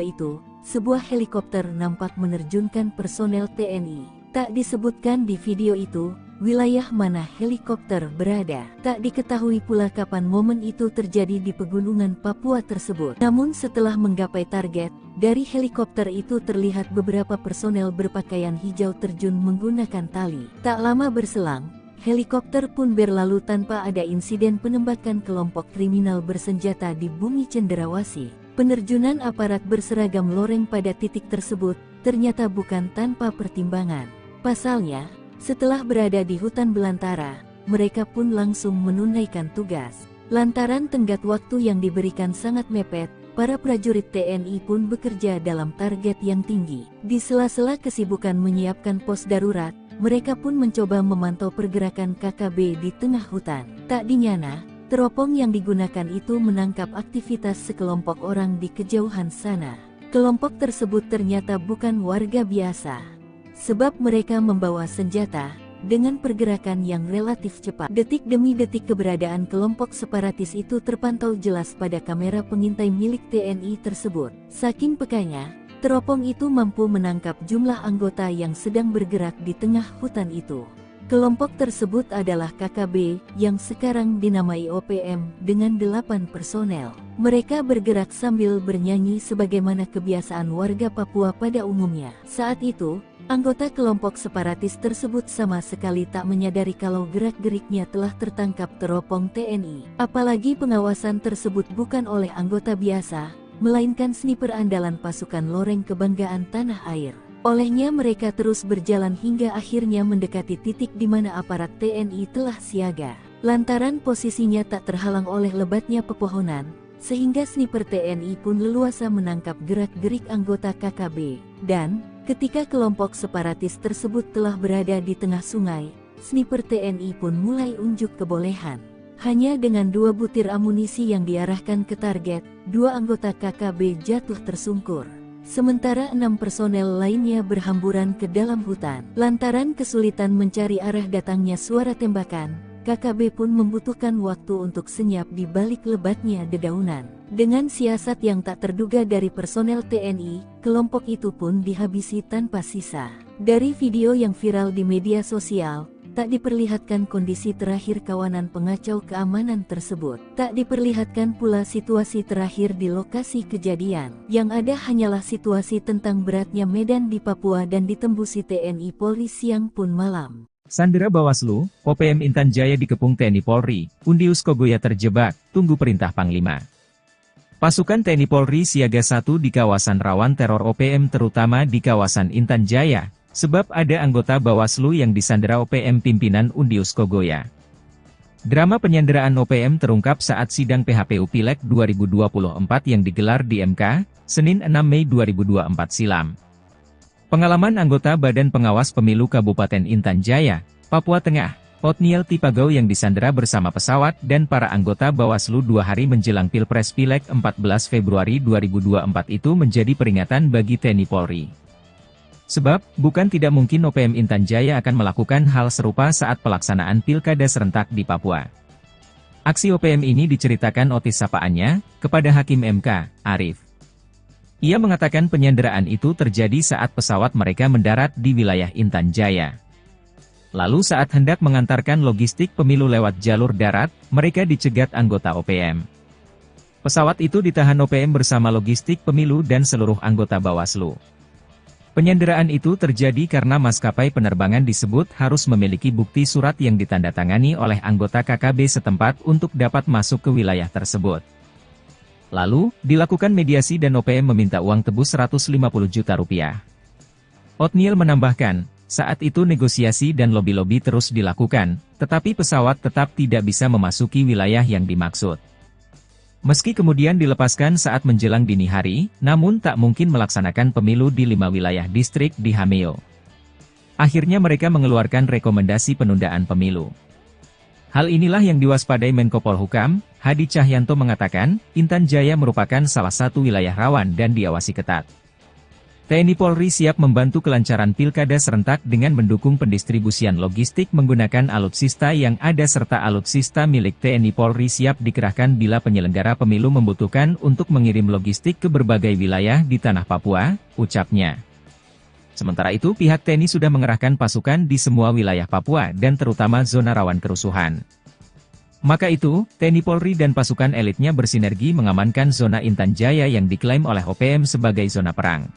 itu, sebuah helikopter nampak menerjunkan personel TNI. Tak disebutkan di video itu, wilayah mana helikopter berada. Tak diketahui pula kapan momen itu terjadi di pegunungan Papua tersebut. Namun setelah menggapai target, dari helikopter itu terlihat beberapa personel berpakaian hijau terjun menggunakan tali. Tak lama berselang, helikopter pun berlalu tanpa ada insiden penembakan kelompok kriminal bersenjata di bumi cenderawasih. Penerjunan aparat berseragam loreng pada titik tersebut ternyata bukan tanpa pertimbangan. Pasalnya, setelah berada di hutan belantara, mereka pun langsung menunaikan tugas. Lantaran tenggat waktu yang diberikan sangat mepet, para prajurit TNI pun bekerja dalam target yang tinggi. Di sela-sela kesibukan menyiapkan pos darurat, mereka pun mencoba memantau pergerakan KKB di tengah hutan. Tak dinyana, teropong yang digunakan itu menangkap aktivitas sekelompok orang di kejauhan sana. Kelompok tersebut ternyata bukan warga biasa, sebab mereka membawa senjata. Dengan pergerakan yang relatif cepat, detik demi detik keberadaan kelompok separatis itu terpantau jelas pada kamera pengintai milik TNI tersebut. Saking pekanya, teropong itu mampu menangkap jumlah anggota yang sedang bergerak di tengah hutan itu. Kelompok tersebut adalah KKB, yang sekarang dinamai OPM, dengan 8 personel. Mereka bergerak sambil bernyanyi sebagaimana kebiasaan warga Papua pada umumnya. Saat itu, anggota kelompok separatis tersebut sama sekali tak menyadari kalau gerak-geriknya telah tertangkap teropong TNI. Apalagi pengawasan tersebut bukan oleh anggota biasa, melainkan sniper andalan pasukan loreng kebanggaan tanah air. Olehnya mereka terus berjalan hingga akhirnya mendekati titik di mana aparat TNI telah siaga. Lantaran posisinya tak terhalang oleh lebatnya pepohonan, sehingga sniper TNI pun leluasa menangkap gerak-gerik anggota KKB. Dan, ketika kelompok separatis tersebut telah berada di tengah sungai, sniper TNI pun mulai unjuk kebolehan. Hanya dengan 2 butir amunisi yang diarahkan ke target, 2 anggota KKB jatuh tersungkur. Sementara 6 personel lainnya berhamburan ke dalam hutan. Lantaran kesulitan mencari arah datangnya suara tembakan, KKB pun membutuhkan waktu untuk senyap di balik lebatnya dedaunan. Dengan siasat yang tak terduga dari personel TNI, kelompok itu pun dihabisi tanpa sisa. Dari video yang viral di media sosial, tak diperlihatkan kondisi terakhir kawanan pengacau keamanan tersebut. Tak diperlihatkan pula situasi terakhir di lokasi kejadian. Yang ada hanyalah situasi tentang beratnya medan di Papua dan ditembusi TNI Polri siang pun malam. Sandera Bawaslu, OPM Intan Jaya dikepung TNI Polri, Undius Kogoya terjebak, tunggu perintah Panglima. Pasukan TNI Polri siaga 1 di kawasan rawan teror OPM terutama di kawasan Intan Jaya, sebab ada anggota Bawaslu yang disandera OPM pimpinan Undius Kogoya. Drama penyanderaan OPM terungkap saat sidang PHPU Pileg 2024 yang digelar di MK, Senin 6 Mei 2024 silam. Pengalaman anggota Badan Pengawas Pemilu Kabupaten Intan Jaya, Papua Tengah, Otniel Tipagau yang disandera bersama pesawat dan para anggota Bawaslu 2 hari menjelang Pilpres Pileg 14 Februari 2024 itu menjadi peringatan bagi TNI Polri. Sebab, bukan tidak mungkin OPM Intan Jaya akan melakukan hal serupa saat pelaksanaan pilkada serentak di Papua. Aksi OPM ini diceritakan Otis sapaannya, kepada Hakim MK, Arif. Ia mengatakan penyanderaan itu terjadi saat pesawat mereka mendarat di wilayah Intan Jaya. Lalu saat hendak mengantarkan logistik pemilu lewat jalur darat, mereka dicegat anggota OPM. Pesawat itu ditahan OPM bersama logistik pemilu dan seluruh anggota Bawaslu. Penyanderaan itu terjadi karena maskapai penerbangan disebut harus memiliki bukti surat yang ditandatangani oleh anggota KKB setempat untuk dapat masuk ke wilayah tersebut. Lalu, dilakukan mediasi dan OPM meminta uang tebus Rp150 juta. Otniel menambahkan, saat itu negosiasi dan lobi-lobi terus dilakukan, tetapi pesawat tetap tidak bisa memasuki wilayah yang dimaksud. Meski kemudian dilepaskan saat menjelang dini hari, namun tak mungkin melaksanakan pemilu di 5 wilayah distrik di Hameo. Akhirnya mereka mengeluarkan rekomendasi penundaan pemilu. Hal inilah yang diwaspadai Menko Polhukam, Hadi Cahyanto mengatakan, Intan Jaya merupakan salah satu wilayah rawan dan diawasi ketat. TNI Polri siap membantu kelancaran pilkada serentak dengan mendukung pendistribusian logistik menggunakan alutsista yang ada serta alutsista milik TNI Polri siap dikerahkan bila penyelenggara pemilu membutuhkan untuk mengirim logistik ke berbagai wilayah di tanah Papua, ucapnya. Sementara itu pihak TNI sudah mengerahkan pasukan di semua wilayah Papua dan terutama zona rawan kerusuhan. Maka itu, TNI Polri dan pasukan elitnya bersinergi mengamankan zona Intan Jaya yang diklaim oleh OPM sebagai zona perang.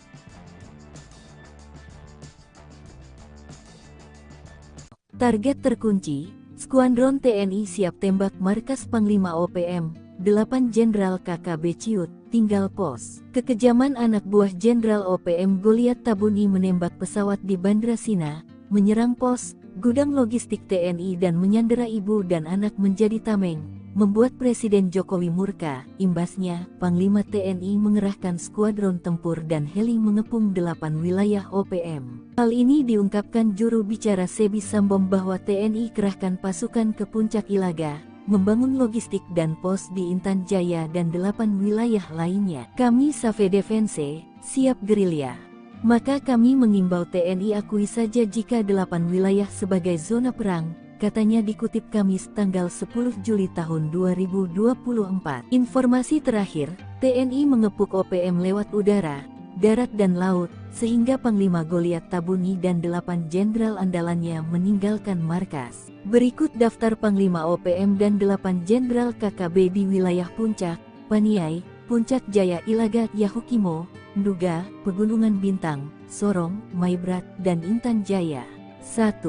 Target terkunci, Skuadron TNI siap tembak markas Panglima OPM, 8 Jenderal KKB Ciut, tinggal pos. Kekejaman anak buah Jenderal OPM Goliat Tabuni menembak pesawat di Bandra Sina, menyerang pos, gudang logistik TNI dan menyandera ibu dan anak menjadi tameng, membuat Presiden Jokowi murka. Imbasnya, Panglima TNI mengerahkan skuadron tempur dan heli mengepung 8 wilayah OPM. Hal ini diungkapkan juru bicara Sebi Sambom bahwa TNI kerahkan pasukan ke Puncak Ilaga, membangun logistik dan pos di Intan Jaya dan 8 wilayah lainnya. Kami Save Defense, siap gerilya. Maka kami mengimbau TNI akui saja jika 8 wilayah sebagai zona perang, katanya dikutip Kamis tanggal 10 Juli tahun 2024. Informasi terakhir, TNI mengepung OPM lewat udara, darat dan laut, sehingga Panglima Goliat Tabuni dan 8 jenderal andalannya meninggalkan markas. Berikut daftar Panglima OPM dan 8 jenderal KKB di wilayah Puncak, Paniai, Puncak Jaya Ilaga, Yahukimo, Nduga, Pegunungan Bintang, Sorong, Maibrat, dan Intan Jaya. 1.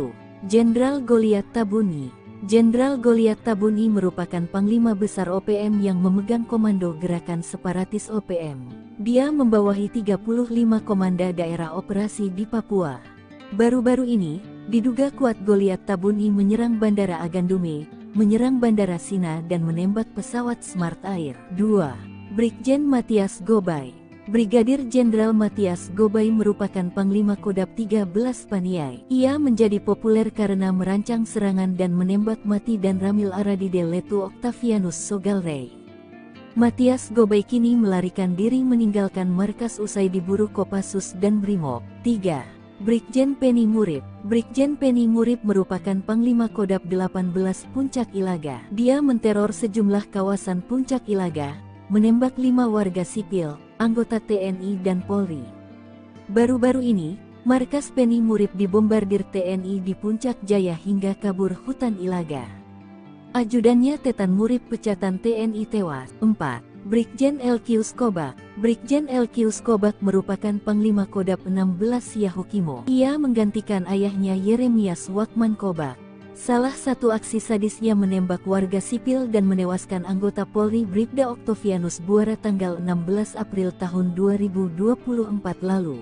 Jenderal Goliat Tabuni. Jenderal Goliat Tabuni merupakan Panglima Besar OPM yang memegang komando gerakan separatis OPM. Dia membawahi 35 komanda daerah operasi di Papua. Baru-baru ini, diduga kuat Goliat Tabuni menyerang Bandara Agandume, menyerang Bandara Sina dan menembak pesawat Smart Air. 2. Brigjen Matias Gobay. Brigadir Jenderal Matias Gobay merupakan Panglima Kodab 13 Paniai. Ia menjadi populer karena merancang serangan dan menembak mati dan Ramil Aradide Letu Octavianus Sogalrey. Matias Gobay kini melarikan diri meninggalkan markas usai diburu Kopassus dan Brimob. 3. Brigjen Penny Murib. Brigjen Penny Murib merupakan Panglima Kodab 18 Puncak Ilaga. Dia menteror sejumlah kawasan Puncak Ilaga, menembak 5 warga sipil, anggota TNI dan Polri. Baru-baru ini, markas Penny Murib dibombardir TNI di Puncak Jaya hingga kabur hutan Ilaga. Ajudannya Tetan Murib pecatan TNI tewas. 4. Brigjen LQ Skobak. Brigjen LQ Skobak merupakan Panglima Kodab 16 Yahukimo. Ia menggantikan ayahnya Yeremias Wakman Kobak. Salah satu aksi sadisnya menembak warga sipil dan menewaskan anggota Polri Bribda Octavianus Buara tanggal 16 April tahun 2024 lalu.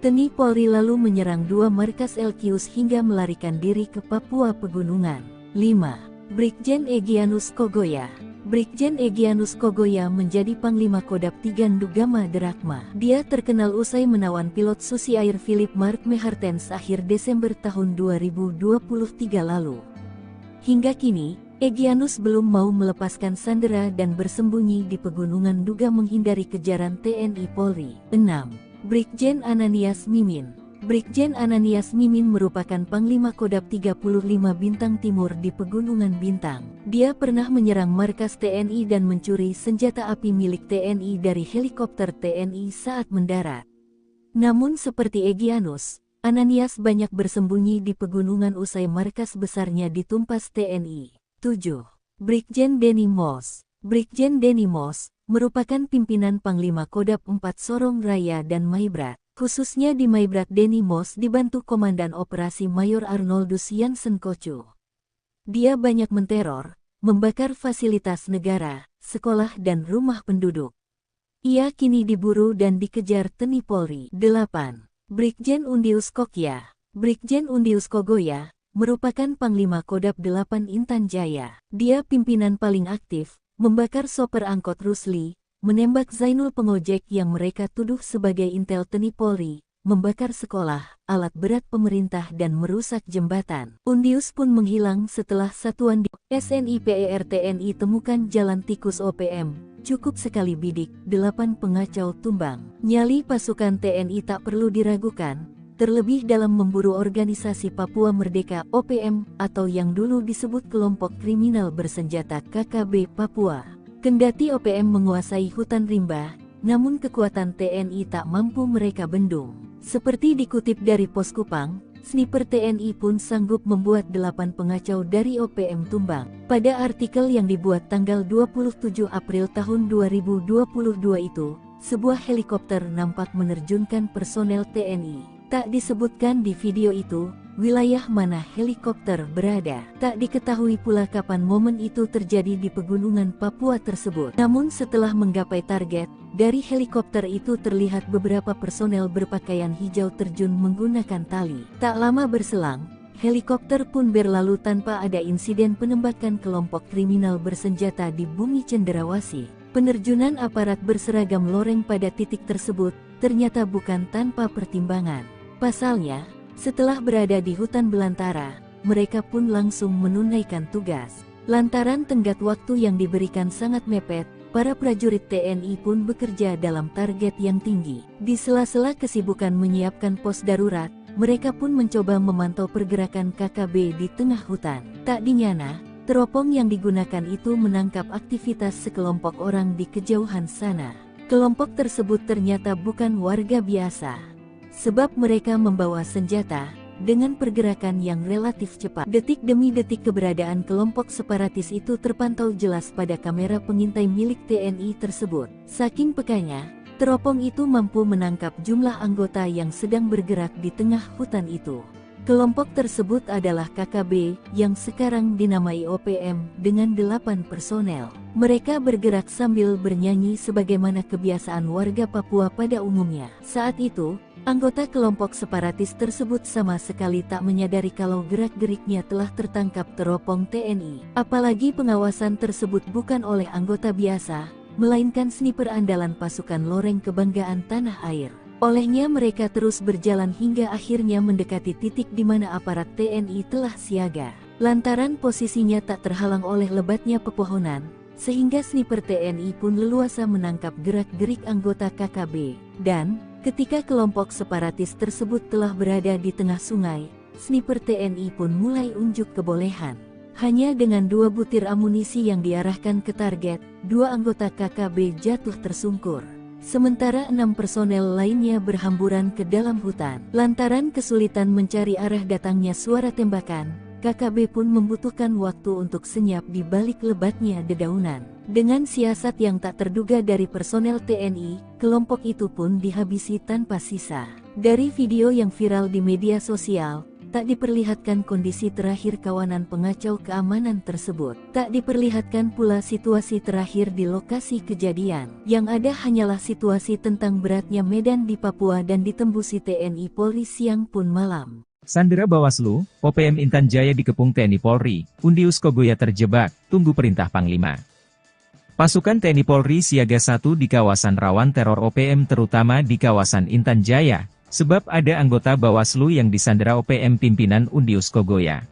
TNI Polri lalu menyerang 2 markas LQs hingga melarikan diri ke Papua Pegunungan. 5. Brigjen Egyanus Kogoya. Brigjen Egyanus Kogoya menjadi Panglima Kodab 3 Ndugama Derakma. Dia terkenal usai menawan pilot Susi Air Philip Mark Mehartens akhir Desember tahun 2023 lalu. Hingga kini, Egyanus belum mau melepaskan sandera dan bersembunyi di pegunungan Nduga menghindari kejaran TNI Polri. 6. Brigjen Ananias Mimin. Brigjen Ananias Mimin merupakan Panglima Kodab 35 Bintang Timur di Pegunungan Bintang. Dia pernah menyerang markas TNI dan mencuri senjata api milik TNI dari helikopter TNI saat mendarat. Namun seperti Egyanus, Ananias banyak bersembunyi di pegunungan usai markas besarnya ditumpas TNI. 7. Brigjen Denny Moss. Brigjen Denny Mos, merupakan pimpinan Panglima Kodam 4 Sorong Raya dan Maibrat. Khususnya di Maibrat, Denny Mos dibantu Komandan Operasi Mayor Arnoldus Jansen Kocu. Dia banyak menteror, membakar fasilitas negara, sekolah dan rumah penduduk. Ia kini diburu dan dikejar TNI Polri. 8. Brigjen Undius Kokya. Brigjen Undius Kogoya, merupakan Panglima Kodam 8 Intan Jaya. Dia pimpinan paling aktif, membakar sopir angkot Rusli, menembak Zainul pengojek yang mereka tuduh sebagai intel TNI Polri, membakar sekolah, alat berat pemerintah dan merusak jembatan. Undius pun menghilang setelah satuan di SNIPER TNI temukan jalan tikus OPM, cukup sekali bidik, 8 pengacau tumbang. Nyali pasukan TNI tak perlu diragukan, terlebih dalam memburu organisasi Papua Merdeka OPM atau yang dulu disebut kelompok kriminal bersenjata KKB Papua. Kendati OPM menguasai hutan rimba, namun kekuatan TNI tak mampu mereka bendung. Seperti dikutip dari Pos Kupang, sniper TNI pun sanggup membuat 8 pengacau dari OPM tumbang. Pada artikel yang dibuat tanggal 27 April tahun 2022 itu, sebuah helikopter nampak menerjunkan personel TNI. Tak disebutkan di video itu, wilayah mana helikopter berada. Tak diketahui pula kapan momen itu terjadi di pegunungan Papua tersebut. Namun setelah menggapai target, dari helikopter itu terlihat beberapa personel berpakaian hijau terjun menggunakan tali. Tak lama berselang, helikopter pun berlalu tanpa ada insiden penembakan kelompok kriminal bersenjata di bumi cenderawasih. Penerjunan aparat berseragam loreng pada titik tersebut ternyata bukan tanpa pertimbangan. Pasalnya, setelah berada di hutan belantara, mereka pun langsung menunaikan tugas. Lantaran tenggat waktu yang diberikan sangat mepet, para prajurit TNI pun bekerja dalam target yang tinggi. Di sela-sela kesibukan menyiapkan pos darurat, mereka pun mencoba memantau pergerakan KKB di tengah hutan. Tak dinyana, teropong yang digunakan itu menangkap aktivitas sekelompok orang di kejauhan sana. Kelompok tersebut ternyata bukan warga biasa, sebab mereka membawa senjata, dengan pergerakan yang relatif cepat. Detik demi detik keberadaan kelompok separatis itu terpantau jelas pada kamera pengintai milik TNI tersebut. Saking pekanya, teropong itu mampu menangkap jumlah anggota yang sedang bergerak di tengah hutan itu. Kelompok tersebut adalah KKB, yang sekarang dinamai OPM, dengan 8 personel. Mereka bergerak sambil bernyanyi sebagaimana kebiasaan warga Papua pada umumnya. Saat itu, anggota kelompok separatis tersebut sama sekali tak menyadari kalau gerak-geriknya telah tertangkap teropong TNI. Apalagi pengawasan tersebut bukan oleh anggota biasa, melainkan sniper andalan pasukan loreng kebanggaan tanah air. Olehnya mereka terus berjalan hingga akhirnya mendekati titik di mana aparat TNI telah siaga. Lantaran posisinya tak terhalang oleh lebatnya pepohonan, sehingga sniper TNI pun leluasa menangkap gerak-gerik anggota KKB. Dan, ketika kelompok separatis tersebut telah berada di tengah sungai, sniper TNI pun mulai unjuk kebolehan. Hanya dengan 2 butir amunisi yang diarahkan ke target, 2 anggota KKB jatuh tersungkur. Sementara 6 personel lainnya berhamburan ke dalam hutan. Lantaran kesulitan mencari arah datangnya suara tembakan, KKB pun membutuhkan waktu untuk senyap di balik lebatnya dedaunan. Dengan siasat yang tak terduga dari personel TNI, kelompok itu pun dihabisi tanpa sisa. Dari video yang viral di media sosial, tak diperlihatkan kondisi terakhir kawanan pengacau keamanan tersebut. Tak diperlihatkan pula situasi terakhir di lokasi kejadian. Yang ada hanyalah situasi tentang beratnya medan di Papua dan ditembusi TNI Polri siang pun malam. Sandera Bawaslu, OPM Intan Jaya dikepung TNI Polri, Undius Kogoya terjebak, tunggu perintah Panglima. Pasukan TNI Polri siaga 1 di kawasan rawan teror OPM terutama di kawasan Intan Jaya, sebab ada anggota Bawaslu yang disandera OPM pimpinan Undius Kogoya.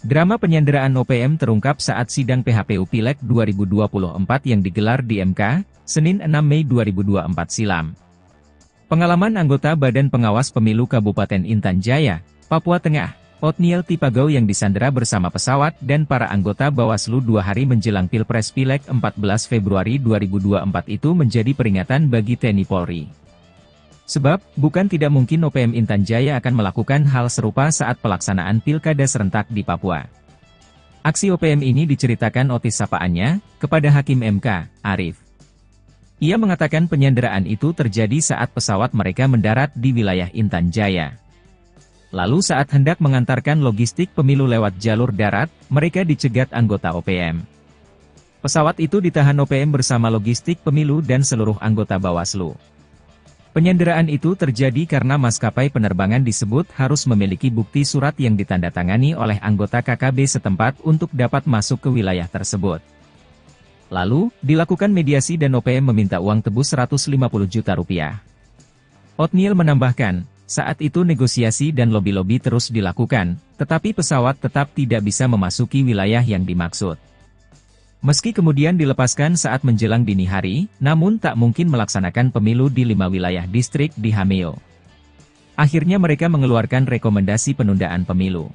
Drama penyanderaan OPM terungkap saat sidang PHPU Pileg 2024 yang digelar di MK, Senin 6 Mei 2024 silam. Pengalaman anggota Badan Pengawas Pemilu Kabupaten Intan Jaya, Papua Tengah, Otniel Tipagau yang disandera bersama pesawat dan para anggota Bawaslu 2 hari menjelang Pilpres Pileg 14 Februari 2024 itu menjadi peringatan bagi TNI Polri. Sebab, bukan tidak mungkin OPM Intan Jaya akan melakukan hal serupa saat pelaksanaan pilkada serentak di Papua. Aksi OPM ini diceritakan Otis sapaannya kepada Hakim MK, Arif. Ia mengatakan penyanderaan itu terjadi saat pesawat mereka mendarat di wilayah Intan Jaya. Lalu saat hendak mengantarkan logistik pemilu lewat jalur darat, mereka dicegat anggota OPM. Pesawat itu ditahan OPM bersama logistik pemilu dan seluruh anggota Bawaslu. Penyanderaan itu terjadi karena maskapai penerbangan disebut harus memiliki bukti surat yang ditandatangani oleh anggota KKB setempat untuk dapat masuk ke wilayah tersebut. Lalu, dilakukan mediasi dan OPM meminta uang tebus 150 juta rupiah. Otniel menambahkan, saat itu negosiasi dan lobi-lobi terus dilakukan, tetapi pesawat tetap tidak bisa memasuki wilayah yang dimaksud. Meski kemudian dilepaskan saat menjelang dini hari, namun tak mungkin melaksanakan pemilu di 5 wilayah distrik di Hameo. Akhirnya mereka mengeluarkan rekomendasi penundaan pemilu.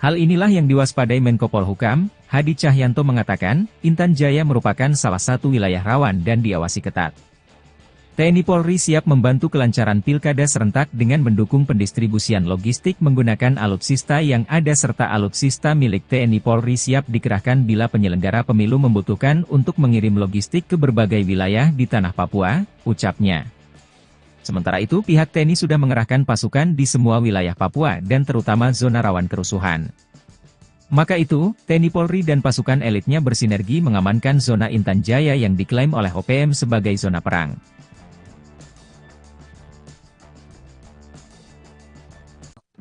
Hal inilah yang diwaspadai Menko Polhukam, Hadi Cahyanto mengatakan, Intan Jaya merupakan salah satu wilayah rawan dan diawasi ketat. TNI Polri siap membantu kelancaran pilkada serentak dengan mendukung pendistribusian logistik menggunakan alutsista yang ada serta alutsista milik TNI Polri siap dikerahkan bila penyelenggara pemilu membutuhkan untuk mengirim logistik ke berbagai wilayah di tanah Papua, ucapnya. Sementara itu pihak TNI sudah mengerahkan pasukan di semua wilayah Papua dan terutama zona rawan kerusuhan. Maka itu, TNI Polri dan pasukan elitnya bersinergi mengamankan zona Intan Jaya yang diklaim oleh OPM sebagai zona perang.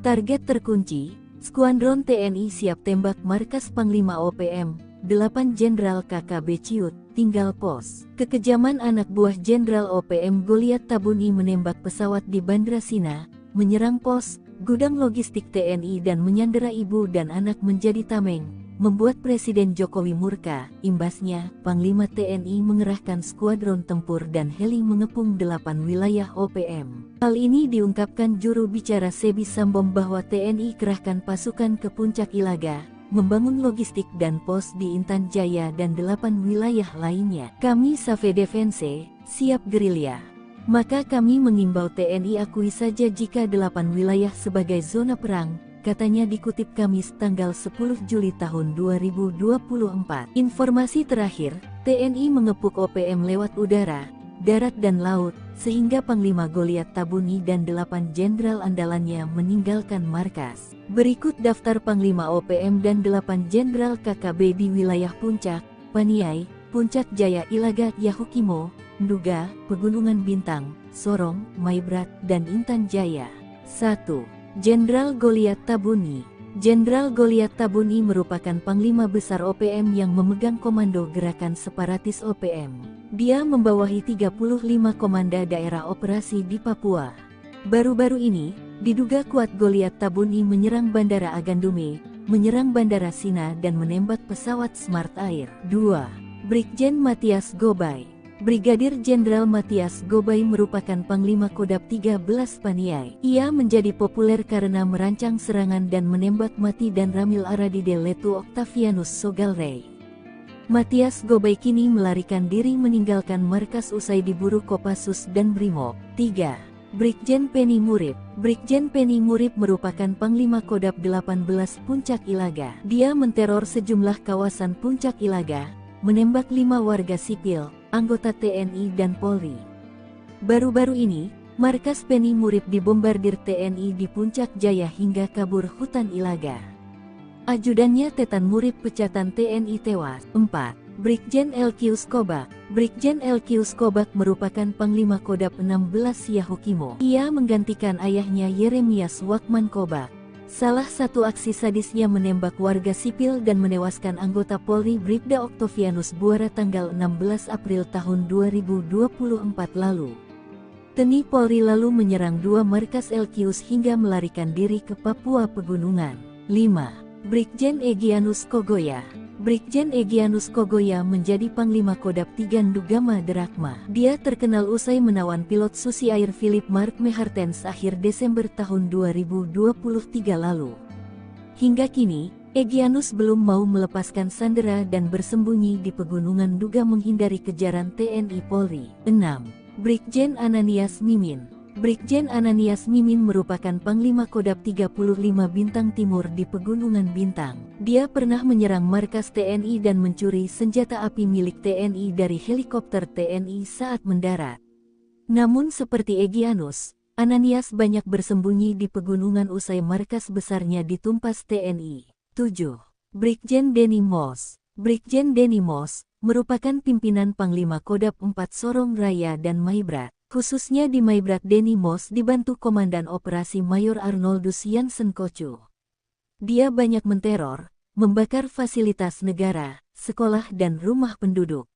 Target terkunci, Skuadron TNI siap tembak markas Panglima OPM, 8 Jenderal KKB Ciut, tinggal pos. Kekejaman anak buah Jenderal OPM Goliat Tabuni menembak pesawat di Bandra Sina, menyerang pos, gudang logistik TNI dan menyandera ibu dan anak menjadi tameng, membuat Presiden Jokowi murka. Imbasnya, Panglima TNI mengerahkan skuadron tempur dan heli mengepung 8 wilayah OPM. Hal ini diungkapkan juru bicara Sebi Sambom bahwa TNI kerahkan pasukan ke Puncak Ilaga, membangun logistik dan pos di Intan Jaya dan 8 wilayah lainnya. Kami Save Defense, siap gerilya. Maka kami mengimbau TNI akui saja jika 8 wilayah sebagai zona perang, katanya dikutip Kamis tanggal 10 Juli tahun 2024. Informasi terakhir, TNI mengepung OPM lewat udara, darat dan laut, sehingga Panglima Goliat Tabuni dan 8 jenderal andalannya meninggalkan markas. Berikut daftar Panglima OPM dan 8 jenderal KKB di wilayah Puncak, Paniai, Puncak Jaya Ilaga, Yahukimo, Nduga, Pegunungan Bintang, Sorong, Maibrat, dan Intan Jaya. 1. Jenderal Goliat Tabuni. Jenderal Goliat Tabuni merupakan Panglima Besar OPM yang memegang komando gerakan separatis OPM. Dia membawahi 35 komanda daerah operasi di Papua. Baru-baru ini, diduga kuat Goliat Tabuni menyerang Bandara Agandume, menyerang Bandara Sina dan menembak pesawat Smart Air. 2. Brigjen Matias Gobay. Brigadir Jenderal Matias Gobay merupakan Panglima Kodab 13 Paniai. Ia menjadi populer karena merancang serangan dan menembak mati dan Ramil Aradide Letu Octavianus Sogalrey. Matias Gobay kini melarikan diri meninggalkan markas usai diburu Kopassus dan Brimob. 3. Brigjen Penny Murib. Brigjen Penny Murib merupakan Panglima Kodab 18 Puncak Ilaga. Dia menteror sejumlah kawasan Puncak Ilaga, menembak 5 warga sipil, anggota TNI dan Polri. Baru-baru ini, markas Penny Murib dibombardir TNI di Puncak Jaya hingga kabur hutan Ilaga. Ajudannya Tetan Murib pecatan TNI tewas. 4. Brigjen LQ Skobak. Brigjen LQ Skobak merupakan Panglima Kodab 16 Yahukimo. Ia menggantikan ayahnya Yeremias Wakman Kobak. Salah satu aksi sadisnya menembak warga sipil dan menewaskan anggota Polri Bribda Octavianus Buara tanggal 16 April tahun 2024 lalu. TNI Polri lalu menyerang 2 markas LQs hingga melarikan diri ke Papua Pegunungan. 5. Brigjen Egyanus Kogoya. Brigjen Egyanus Kogoya menjadi Panglima Kodab 3 Ndugama Derakma. Dia terkenal usai menawan pilot Susi Air Philip Mark Mehartens akhir Desember tahun 2023 lalu. Hingga kini, Egyanus belum mau melepaskan sandera dan bersembunyi di pegunungan Nduga menghindari kejaran TNI Polri. 6. Brigjen Ananias Mimin. Brigjen Ananias Mimin merupakan Panglima Kodam 35 Bintang Timur di Pegunungan Bintang. Dia pernah menyerang markas TNI dan mencuri senjata api milik TNI dari helikopter TNI saat mendarat. Namun seperti Egyanus, Ananias banyak bersembunyi di pegunungan usai markas besarnya ditumpas TNI. 7. Brigjen Denny Moss. Brigjen Denny Moss merupakan pimpinan Panglima Kodam 4 Sorong Raya dan Maibrat. Khususnya di Maibrat, Denny Moss dibantu Komandan Operasi Mayor Arnoldus Jansen Kocu. Dia banyak menteror, membakar fasilitas negara, sekolah dan rumah penduduk.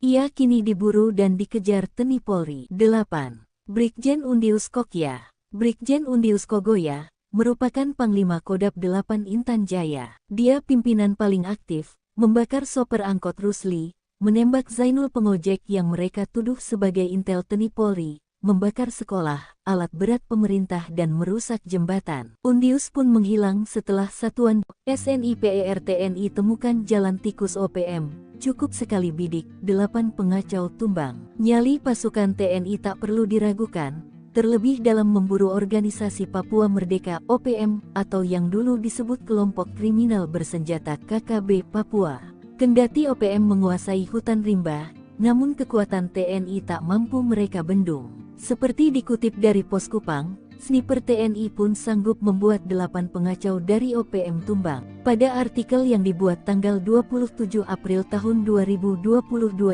Ia kini diburu dan dikejar TNI Polri. 8. Brigjen Undius Kokya. Brigjen Undius Kogoya merupakan Panglima Kodam 8 Intan Jaya. Dia pimpinan paling aktif, membakar sopir angkot Rusli, menembak Zainul pengojek yang mereka tuduh sebagai intel TNI Polri, membakar sekolah, alat berat pemerintah dan merusak jembatan. Undius pun menghilang setelah satuan SNIPER TNI temukan jalan tikus OPM. Cukup sekali bidik, 8 pengacau tumbang. Nyali pasukan TNI tak perlu diragukan, terlebih dalam memburu organisasi Papua Merdeka OPM atau yang dulu disebut kelompok kriminal bersenjata KKB Papua. Kendati OPM menguasai hutan rimba, namun kekuatan TNI tak mampu mereka bendung. Seperti dikutip dari Pos Kupang, sniper TNI pun sanggup membuat 8 pengacau dari OPM tumbang. Pada artikel yang dibuat tanggal 27 April tahun 2022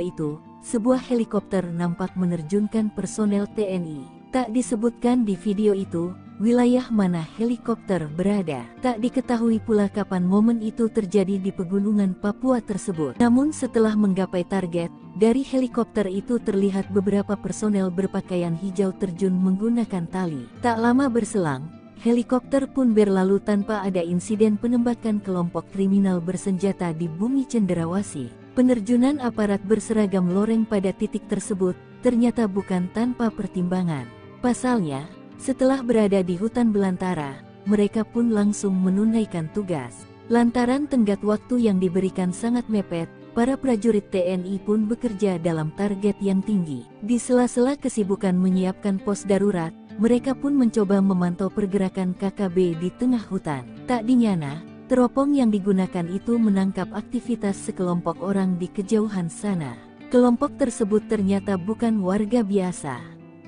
itu, sebuah helikopter nampak menerjunkan personel TNI. Tak disebutkan di video itu, wilayah mana helikopter berada. Tak diketahui pula kapan momen itu terjadi di pegunungan Papua tersebut. Namun setelah menggapai target, dari helikopter itu terlihat beberapa personel berpakaian hijau terjun menggunakan tali. Tak lama berselang, helikopter pun berlalu tanpa ada insiden penembakan kelompok kriminal bersenjata di bumi Cenderawasih. Penerjunan aparat berseragam loreng pada titik tersebut ternyata bukan tanpa pertimbangan. Pasalnya, setelah berada di hutan belantara, mereka pun langsung menunaikan tugas. Lantaran tenggat waktu yang diberikan sangat mepet, para prajurit TNI pun bekerja dalam target yang tinggi. Di sela-sela kesibukan menyiapkan pos darurat, mereka pun mencoba memantau pergerakan KKB di tengah hutan. Tak dinyana, teropong yang digunakan itu menangkap aktivitas sekelompok orang di kejauhan sana. Kelompok tersebut ternyata bukan warga biasa,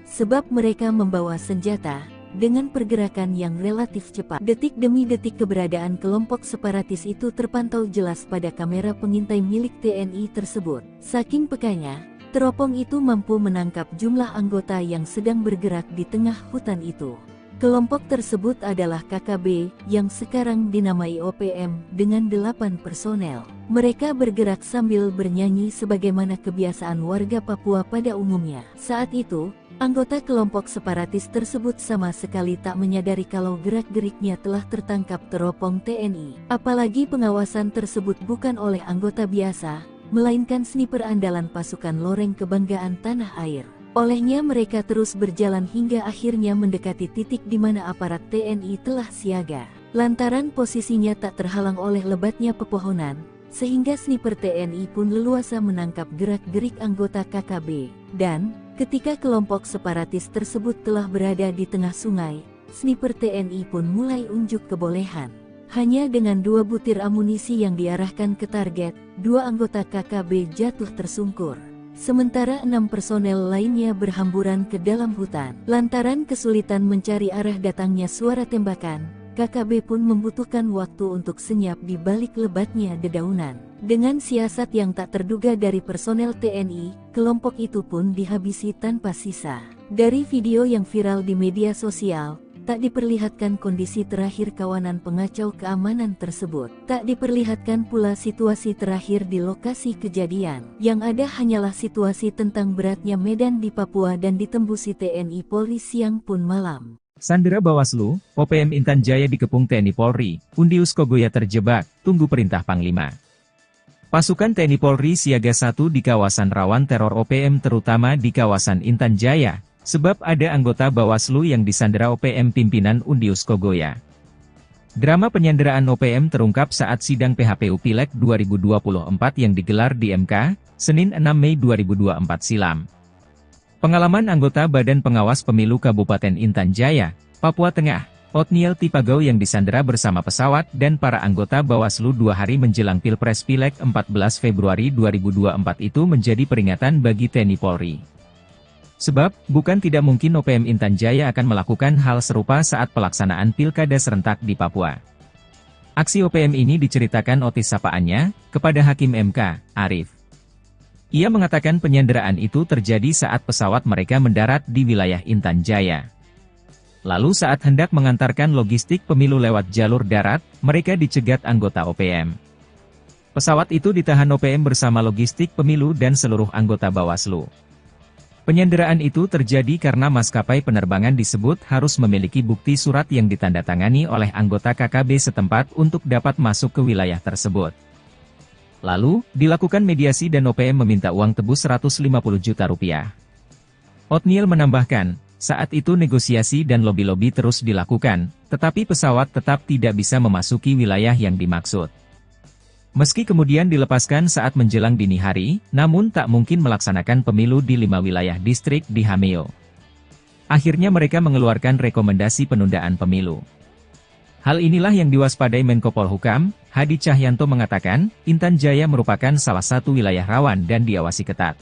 sebab mereka membawa senjata. Dengan pergerakan yang relatif cepat, detik demi detik keberadaan kelompok separatis itu terpantau jelas pada kamera pengintai milik TNI tersebut. Saking pekanya, teropong itu mampu menangkap jumlah anggota yang sedang bergerak di tengah hutan itu. Kelompok tersebut adalah KKB, yang sekarang dinamai OPM, dengan 8 personel. Mereka bergerak sambil bernyanyi sebagaimana kebiasaan warga Papua pada umumnya. Saat itu, anggota kelompok separatis tersebut sama sekali tak menyadari kalau gerak-geriknya telah tertangkap teropong TNI. Apalagi pengawasan tersebut bukan oleh anggota biasa, melainkan sniper andalan pasukan loreng kebanggaan tanah air. Olehnya mereka terus berjalan hingga akhirnya mendekati titik di mana aparat TNI telah siaga. Lantaran posisinya tak terhalang oleh lebatnya pepohonan, sehingga sniper TNI pun leluasa menangkap gerak-gerik anggota KKB. Dan, ketika kelompok separatis tersebut telah berada di tengah sungai, sniper TNI pun mulai unjuk kebolehan. Hanya dengan 2 butir amunisi yang diarahkan ke target, 2 anggota KKB jatuh tersungkur. Sementara 6 personel lainnya berhamburan ke dalam hutan. Lantaran kesulitan mencari arah datangnya suara tembakan, KKB pun membutuhkan waktu untuk senyap di balik lebatnya dedaunan. Dengan siasat yang tak terduga dari personel TNI, kelompok itu pun dihabisi tanpa sisa. Dari video yang viral di media sosial, tak diperlihatkan kondisi terakhir kawanan pengacau keamanan tersebut. Tak diperlihatkan pula situasi terakhir di lokasi kejadian. Yang ada hanyalah situasi tentang beratnya medan di Papua dan ditembusi TNI Polri siang pun malam. Sandera Bawaslu, OPM Intan Jaya dikepung TNI Polri, Undius Kogoya terjebak, tunggu perintah Panglima. Pasukan TNI Polri siaga 1 di kawasan rawan teror OPM terutama di kawasan Intan Jaya. Sebab ada anggota Bawaslu yang disandera OPM pimpinan Undius Kogoya. Drama penyanderaan OPM terungkap saat sidang PHPU Pileg 2024 yang digelar di MK, Senin 6 Mei 2024 silam. Pengalaman anggota Badan Pengawas Pemilu Kabupaten Intan Jaya, Papua Tengah, Othniel Tipagau yang disandera bersama pesawat dan para anggota Bawaslu 2 hari menjelang Pilpres Pileg 14 Februari 2024 itu menjadi peringatan bagi TNI Polri. Sebab, bukan tidak mungkin OPM Intan Jaya akan melakukan hal serupa saat pelaksanaan pilkada serentak di Papua. Aksi OPM ini diceritakan Otis sapaannya kepada Hakim MK, Arif. Ia mengatakan penyanderaan itu terjadi saat pesawat mereka mendarat di wilayah Intan Jaya. Lalu saat hendak mengantarkan logistik pemilu lewat jalur darat, mereka dicegat anggota OPM. Pesawat itu ditahan OPM bersama logistik pemilu dan seluruh anggota Bawaslu. Penyanderaan itu terjadi karena maskapai penerbangan disebut harus memiliki bukti surat yang ditandatangani oleh anggota KKB setempat untuk dapat masuk ke wilayah tersebut. Lalu, dilakukan mediasi dan OPM meminta uang tebus 150 juta rupiah. Othniel menambahkan, saat itu negosiasi dan lobi-lobi terus dilakukan, tetapi pesawat tetap tidak bisa memasuki wilayah yang dimaksud. Meski kemudian dilepaskan saat menjelang dini hari, namun tak mungkin melaksanakan pemilu di 5 wilayah distrik di Hameo. Akhirnya mereka mengeluarkan rekomendasi penundaan pemilu. Hal inilah yang diwaspadai Menko Polhukam, Hadi Cahyanto mengatakan, Intan Jaya merupakan salah satu wilayah rawan dan diawasi ketat.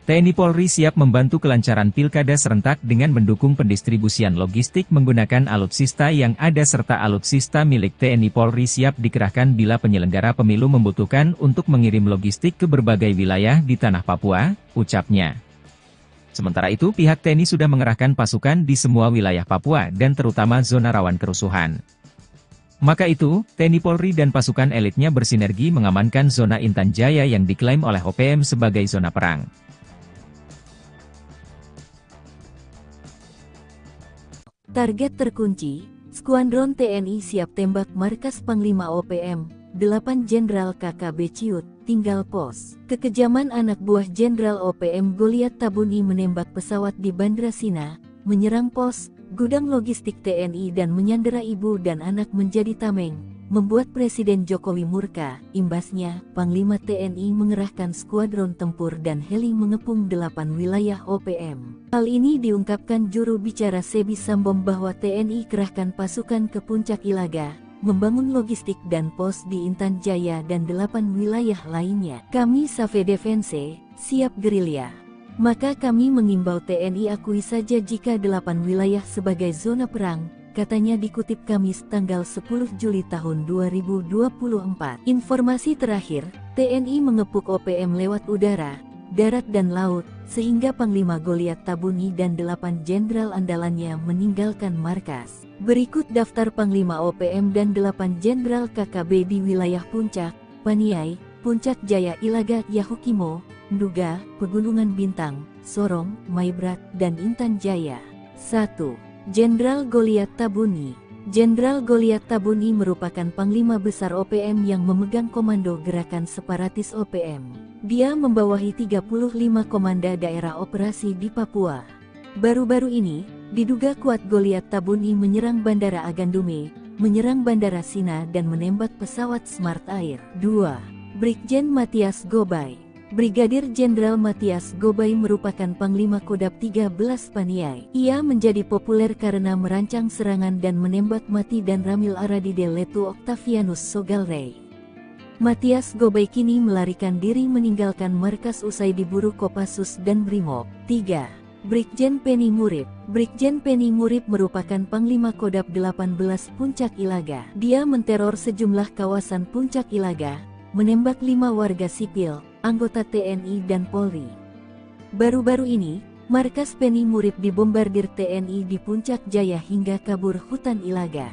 TNI Polri siap membantu kelancaran pilkada serentak dengan mendukung pendistribusian logistik menggunakan alutsista yang ada serta alutsista milik TNI Polri siap dikerahkan bila penyelenggara pemilu membutuhkan untuk mengirim logistik ke berbagai wilayah di tanah Papua, ucapnya. Sementara itu pihak TNI sudah mengerahkan pasukan di semua wilayah Papua dan terutama zona rawan kerusuhan. Maka itu, TNI Polri dan pasukan elitnya bersinergi mengamankan zona Intan Jaya yang diklaim oleh OPM sebagai zona perang. Target terkunci, Skuadron TNI siap tembak markas Panglima OPM, 8 Jenderal KKB Ciut, tinggal pos. Kekejaman anak buah Jenderal OPM Goliat Tabuni menembak pesawat di Bandra Sina, menyerang pos, gudang logistik TNI dan menyandera ibu dan anak menjadi tameng, membuat Presiden Jokowi murka. Imbasnya, Panglima TNI mengerahkan skuadron tempur dan heli mengepung 8 wilayah OPM. Hal ini diungkapkan juru bicara Sebi Sambom bahwa TNI kerahkan pasukan ke Puncak Ilaga, membangun logistik dan pos di Intan Jaya dan 8 wilayah lainnya. Kami Save Defense, siap gerilya. Maka kami mengimbau TNI akui saja jika 8 wilayah sebagai zona perang, katanya dikutip Kamis tanggal 10 Juli tahun 2024. Informasi terakhir, TNI mengepung OPM lewat udara, darat dan laut, sehingga Panglima Goliat Tabuni dan 8 jenderal andalannya meninggalkan markas. Berikut daftar Panglima OPM dan 8 jenderal KKB di wilayah Puncak, Paniai, Puncak Jaya Ilaga, Yahukimo, Nduga, Pegunungan Bintang, Sorong, Maibrat, dan Intan Jaya. 1. Jenderal Goliat Tabuni. Jenderal Goliat Tabuni merupakan Panglima Besar OPM yang memegang komando gerakan separatis OPM. Dia membawahi 35 komanda daerah operasi di Papua. Baru-baru ini, diduga kuat Goliat Tabuni menyerang Bandara Agandume, menyerang Bandara Sina dan menembak pesawat Smart Air. 2. Brigjen Matias Gobay. Brigadir Jenderal Matias Gobay merupakan Panglima Kodab 13 Paniai. Ia menjadi populer karena merancang serangan dan menembak mati dan Ramil Aradide Letu Octavianus Sogalrey. Matias Gobay kini melarikan diri meninggalkan markas usai diburu Kopassus dan Brimob. 3. Brigjen Penny Murib. Brigjen Penny Murib merupakan Panglima Kodab 18 Puncak Ilaga. Dia menteror sejumlah kawasan Puncak Ilaga, menembak 5 warga sipil, anggota TNI dan Polri. Baru-baru ini, markas Penny Murib dibombardir TNI di Puncak Jaya hingga kabur hutan Ilaga.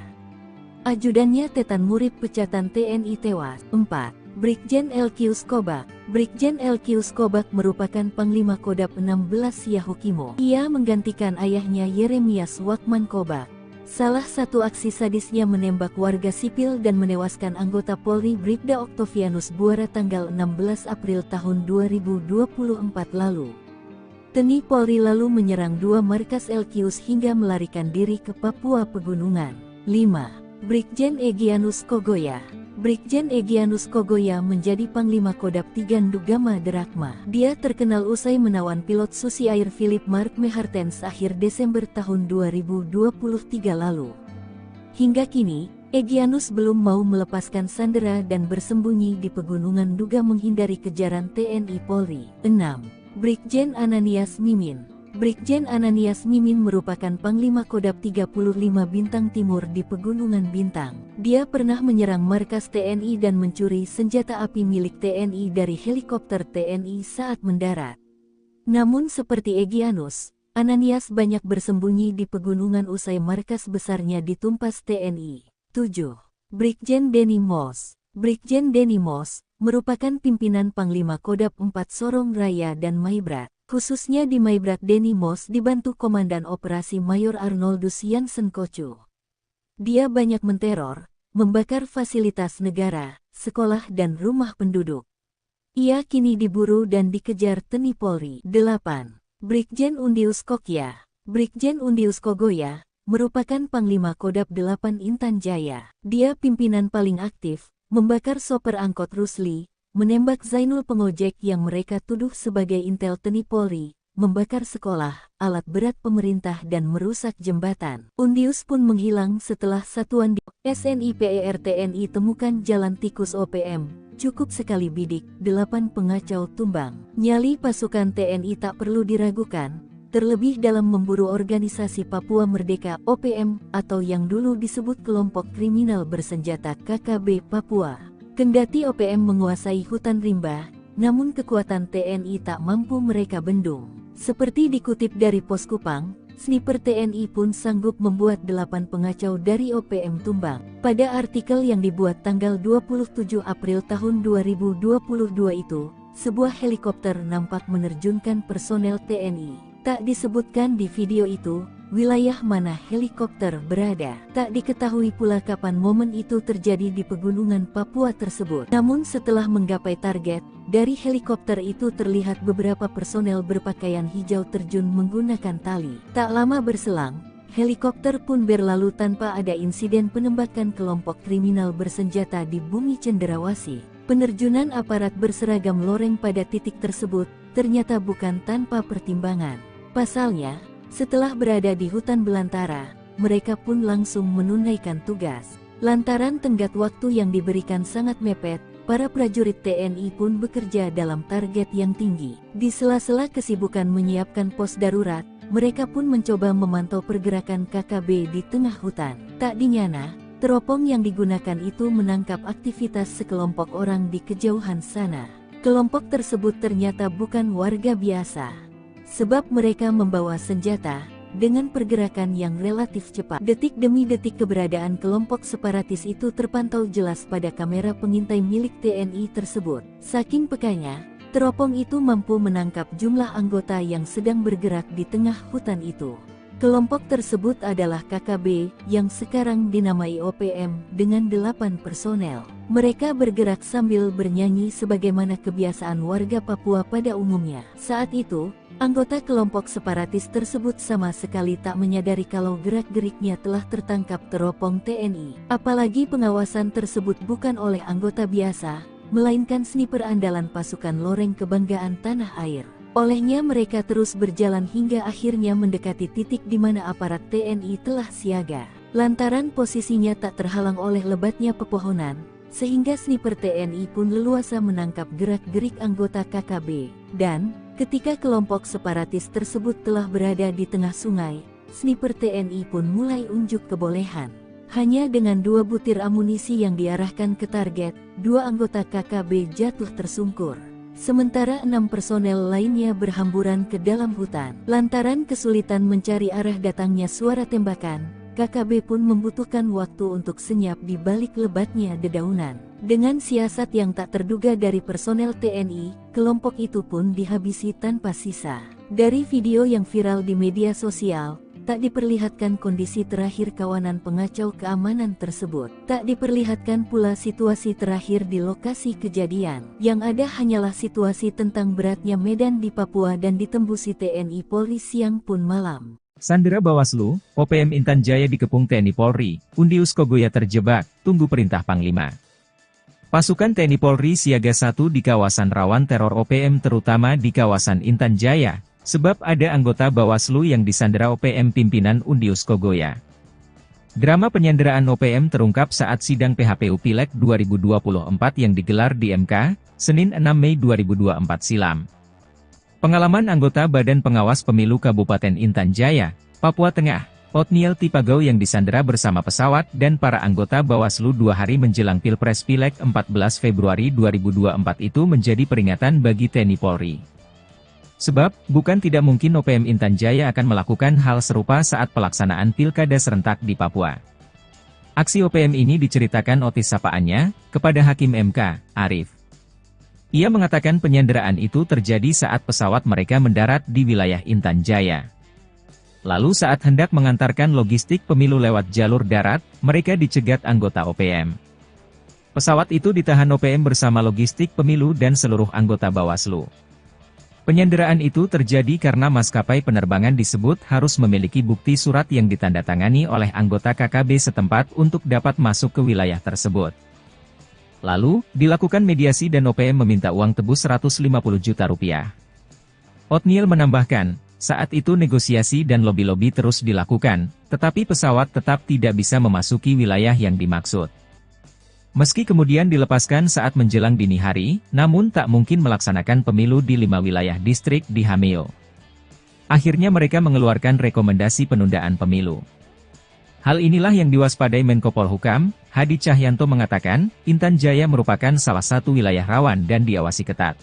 Ajudannya Tetan Murib pecatan TNI tewas. 4. Brigjen Elkius Kobak. Brigjen Elkius Kobak merupakan Panglima Kodab 16 Yahukimo. Ia menggantikan ayahnya Yeremias Wakman Kobak. Salah satu aksi sadisnya menembak warga sipil dan menewaskan anggota Polri Bribda Octavianus Buara tanggal 16 April tahun 2024 lalu. TNI Polri lalu menyerang 2 markas Elkius hingga melarikan diri ke Papua Pegunungan. 5. Brigjen Egyanus Kogoya. Brigjen Egyanus Kogoya menjadi Panglima Kodam 3 Ndugama Derakma. Dia terkenal usai menawan pilot Susi Air Philip Mark Mehartens akhir Desember tahun 2023 lalu. Hingga kini, Egyanus belum mau melepaskan sandera dan bersembunyi di pegunungan Nduga menghindari kejaran TNI Polri. 6. Brigjen Ananias Mimin. Brigjen Ananias Mimin merupakan Panglima Kodam 35 Bintang Timur di Pegunungan Bintang. Dia pernah menyerang markas TNI dan mencuri senjata api milik TNI dari helikopter TNI saat mendarat. Namun seperti Egyanus, Ananias banyak bersembunyi di pegunungan usai markas besarnya ditumpas TNI. 7. Brigjen Denny Moss. Brigjen Denny Moss merupakan pimpinan Panglima Kodam 4 Sorong Raya dan Maibrat. Khususnya di Maibrat, Denny Moss dibantu Komandan Operasi Mayor Arnoldus Jansen Kocu. Dia banyak menteror, membakar fasilitas negara, sekolah dan rumah penduduk. Ia kini diburu dan dikejar TNI Polri. 8. Brigjen Undius Kokya. Brigjen Undius Kogoya merupakan Panglima Kodam 8 Intan Jaya. Dia pimpinan paling aktif, membakar sopir angkot Rusli, menembak Zainul pengojek yang mereka tuduh sebagai intel TNI Polri, membakar sekolah, alat berat pemerintah dan merusak jembatan. Undius pun menghilang setelah satuan di SNIPER TNI temukan jalan tikus OPM. Cukup sekali bidik, 8 pengacau tumbang. Nyali pasukan TNI tak perlu diragukan, terlebih dalam memburu organisasi Papua Merdeka OPM atau yang dulu disebut kelompok kriminal bersenjata KKB Papua. Kendati OPM menguasai hutan rimba, namun kekuatan TNI tak mampu mereka bendung. Seperti dikutip dari Pos Kupang, sniper TNI pun sanggup membuat 8 pengacau dari OPM tumbang. Pada artikel yang dibuat tanggal 27 April tahun 2022 itu, sebuah helikopter nampak menerjunkan personel TNI. Tak disebutkan di video itu, wilayah mana helikopter berada. Tak diketahui pula kapan momen itu terjadi di pegunungan Papua tersebut. Namun setelah menggapai target, dari helikopter itu terlihat beberapa personel berpakaian hijau terjun menggunakan tali. Tak lama berselang, helikopter pun berlalu tanpa ada insiden penembakan kelompok kriminal bersenjata di bumi cenderawasih. Penerjunan aparat berseragam loreng pada titik tersebut ternyata bukan tanpa pertimbangan. Pasalnya, setelah berada di hutan belantara, mereka pun langsung menunaikan tugas. Lantaran tenggat waktu yang diberikan sangat mepet, para prajurit TNI pun bekerja dalam target yang tinggi. Di sela-sela kesibukan menyiapkan pos darurat, mereka pun mencoba memantau pergerakan KKB di tengah hutan. Tak dinyana, teropong yang digunakan itu menangkap aktivitas sekelompok orang di kejauhan sana. Kelompok tersebut ternyata bukan warga biasa, sebab mereka membawa senjata, dengan pergerakan yang relatif cepat. Detik demi detik keberadaan kelompok separatis itu terpantau jelas pada kamera pengintai milik TNI tersebut. Saking pekanya, teropong itu mampu menangkap jumlah anggota yang sedang bergerak di tengah hutan itu. Kelompok tersebut adalah KKB, yang sekarang dinamai OPM, dengan 8 personel. Mereka bergerak sambil bernyanyi sebagaimana kebiasaan warga Papua pada umumnya. Saat itu, anggota kelompok separatis tersebut sama sekali tak menyadari kalau gerak-geriknya telah tertangkap teropong TNI. Apalagi pengawasan tersebut bukan oleh anggota biasa, melainkan sniper andalan pasukan loreng kebanggaan tanah air. Olehnya mereka terus berjalan hingga akhirnya mendekati titik di mana aparat TNI telah siaga. Lantaran posisinya tak terhalang oleh lebatnya pepohonan, sehingga sniper TNI pun leluasa menangkap gerak-gerik anggota KKB. Dan, ketika kelompok separatis tersebut telah berada di tengah sungai, sniper TNI pun mulai unjuk kebolehan. Hanya dengan 2 butir amunisi yang diarahkan ke target, 2 anggota KKB jatuh tersungkur. Sementara 6 personel lainnya berhamburan ke dalam hutan. Lantaran kesulitan mencari arah datangnya suara tembakan, KKB pun membutuhkan waktu untuk senyap di balik lebatnya dedaunan. Dengan siasat yang tak terduga dari personel TNI, kelompok itu pun dihabisi tanpa sisa. Dari video yang viral di media sosial, tak diperlihatkan kondisi terakhir kawanan pengacau keamanan tersebut. Tak diperlihatkan pula situasi terakhir di lokasi kejadian. Yang ada hanyalah situasi tentang beratnya medan di Papua dan ditembusi TNI Polri siang pun malam. Sandera Bawaslu, OPM Intan Jaya dikepung TNI Polri, Undius Kogoya terjebak, tunggu perintah Panglima. Pasukan TNI Polri siaga 1 di kawasan rawan teror OPM terutama di kawasan Intan Jaya, sebab ada anggota Bawaslu yang disandera OPM pimpinan Undius Kogoya. Drama penyanderaan OPM terungkap saat sidang PHPU Pileg 2024 yang digelar di MK, Senin 6 Mei 2024 silam. Pengalaman anggota Badan Pengawas Pemilu Kabupaten Intan Jaya, Papua Tengah, Otniel Tipagau yang disandera bersama pesawat dan para anggota Bawaslu 2 hari menjelang Pilpres Pileg 14 Februari 2024 itu menjadi peringatan bagi TNI Polri. Sebab, bukan tidak mungkin OPM Intan Jaya akan melakukan hal serupa saat pelaksanaan pilkada serentak di Papua. Aksi OPM ini diceritakan Otis sapaannya, kepada Hakim MK, Arif. Ia mengatakan penyanderaan itu terjadi saat pesawat mereka mendarat di wilayah Intan Jaya. Lalu saat hendak mengantarkan logistik pemilu lewat jalur darat, mereka dicegat anggota OPM. Pesawat itu ditahan OPM bersama logistik pemilu dan seluruh anggota Bawaslu. Penyanderaan itu terjadi karena maskapai penerbangan disebut harus memiliki bukti surat yang ditandatangani oleh anggota KKB setempat untuk dapat masuk ke wilayah tersebut. Lalu, dilakukan mediasi dan OPM meminta uang tebus Rp150 juta. Otniel menambahkan, saat itu negosiasi dan lobi-lobi terus dilakukan, tetapi pesawat tetap tidak bisa memasuki wilayah yang dimaksud. Meski kemudian dilepaskan saat menjelang dini hari, namun tak mungkin melaksanakan pemilu di 5 wilayah distrik di Hameo. Akhirnya mereka mengeluarkan rekomendasi penundaan pemilu. Hal inilah yang diwaspadai Menko Polhukam, Hadi Cahyanto mengatakan, Intan Jaya merupakan salah satu wilayah rawan dan diawasi ketat.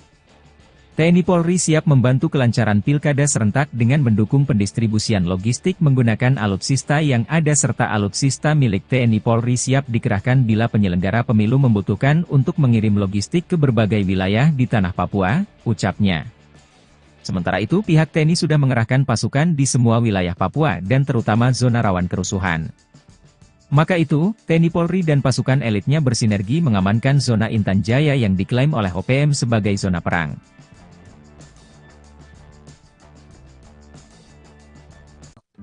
TNI Polri siap membantu kelancaran pilkada serentak dengan mendukung pendistribusian logistik menggunakan alutsista yang ada serta alutsista milik TNI Polri siap dikerahkan bila penyelenggara pemilu membutuhkan untuk mengirim logistik ke berbagai wilayah di tanah Papua, ucapnya. Sementara itu pihak TNI sudah mengerahkan pasukan di semua wilayah Papua dan terutama zona rawan kerusuhan. Maka itu, TNI Polri dan pasukan elitnya bersinergi mengamankan zona Intan Jaya yang diklaim oleh OPM sebagai zona perang.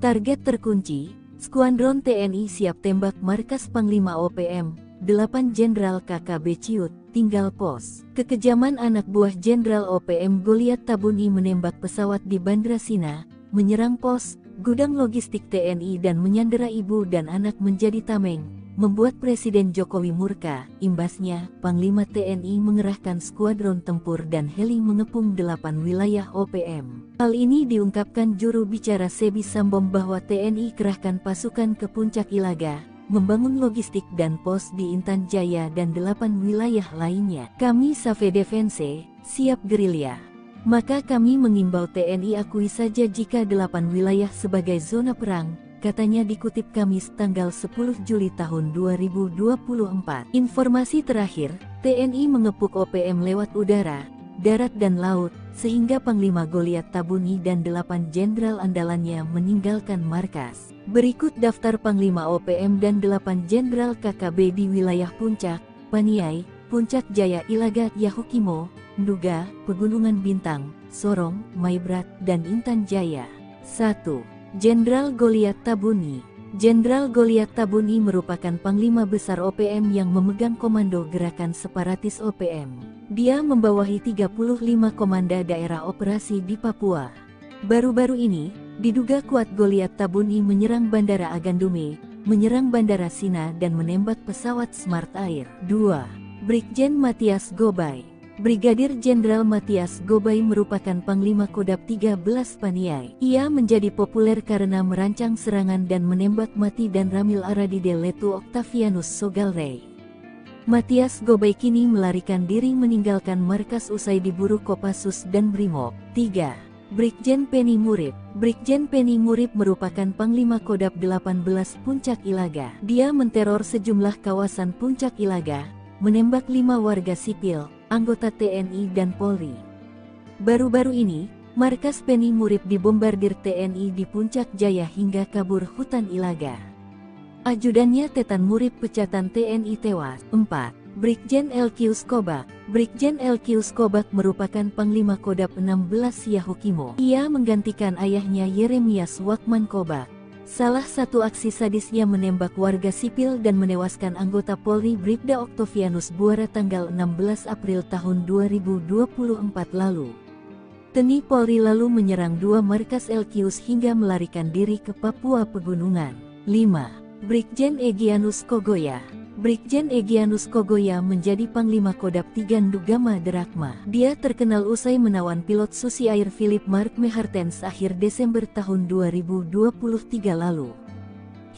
Target terkunci, Skuadron TNI siap tembak markas Panglima OPM, 8 Jenderal KKB Ciut, tinggal pos. Kekejaman anak buah Jenderal OPM Goliat Tabuni menembak pesawat di Bandra Sina, menyerang pos, gudang logistik TNI dan menyandera ibu dan anak menjadi tameng, membuat Presiden Jokowi murka. Imbasnya, Panglima TNI mengerahkan skuadron tempur dan heli mengepung 8 wilayah OPM. Hal ini diungkapkan juru bicara Sebi Sambom bahwa TNI kerahkan pasukan ke Puncak Ilaga, membangun logistik dan pos di Intan Jaya dan 8 wilayah lainnya. Kami Save Defense, siap gerilya. Maka kami mengimbau TNI akui saja jika 8 wilayah sebagai zona perang, katanya dikutip Kamis tanggal 10 Juli tahun 2024. Informasi terakhir, TNI mengepung OPM lewat udara, darat dan laut, sehingga Panglima Goliat Tabuni dan 8 jenderal andalannya meninggalkan markas. Berikut daftar Panglima OPM dan 8 jenderal KKB di wilayah Puncak, Paniai, Puncak Jaya Ilaga, Yahukimo, Nduga, Pegunungan Bintang, Sorong, Maibrat, dan Intan Jaya. 1. Jenderal Goliat Tabuni. Jenderal Goliat Tabuni merupakan Panglima Besar OPM yang memegang komando gerakan separatis OPM. Dia membawahi 35 komanda daerah operasi di Papua. Baru-baru ini, diduga kuat Goliat Tabuni menyerang Bandara Agandume, menyerang Bandara Sina dan menembak pesawat Smart Air. 2. Brigjen Matias Gobay. Brigadir Jenderal Matias Gobay merupakan Panglima Kodab 13 Paniai. Ia menjadi populer karena merancang serangan dan menembak mati dan Ramil Aradide Letu Octavianus Sogalrey. Matias Gobay kini melarikan diri meninggalkan markas usai diburu Kopassus dan Brimob. 3. Brigjen Penny Murib. Brigjen Penny Murib merupakan Panglima Kodab 18 Puncak Ilaga. Dia menteror sejumlah kawasan Puncak Ilaga, menembak 5 warga sipil, anggota TNI dan Polri. Baru-baru ini, markas Penny Murib dibombardir TNI di Puncak Jaya hingga kabur hutan Ilaga. Ajudannya Tetan Murib pecatan TNI tewas. 4. Brigjen LQ Skobak. Brigjen LQ Skobak merupakan Panglima Kodab 16 Yahukimo. Ia menggantikan ayahnya Yeremias Wakman Kobak. Salah satu aksi sadisnya menembak warga sipil dan menewaskan anggota Polri Bribda Oktavianus Buara tanggal 16 April tahun 2024 lalu. TNI Polri lalu menyerang 2 markas Elkius hingga melarikan diri ke Papua Pegunungan. 5. Brigjen Egyanus Kogoya. Brigjen Egyanus Kogoya menjadi Panglima Kodam 3 Ndugama Derakma. Dia terkenal usai menawan pilot Susi Air Philip Mark Mehartens akhir Desember tahun 2023 lalu.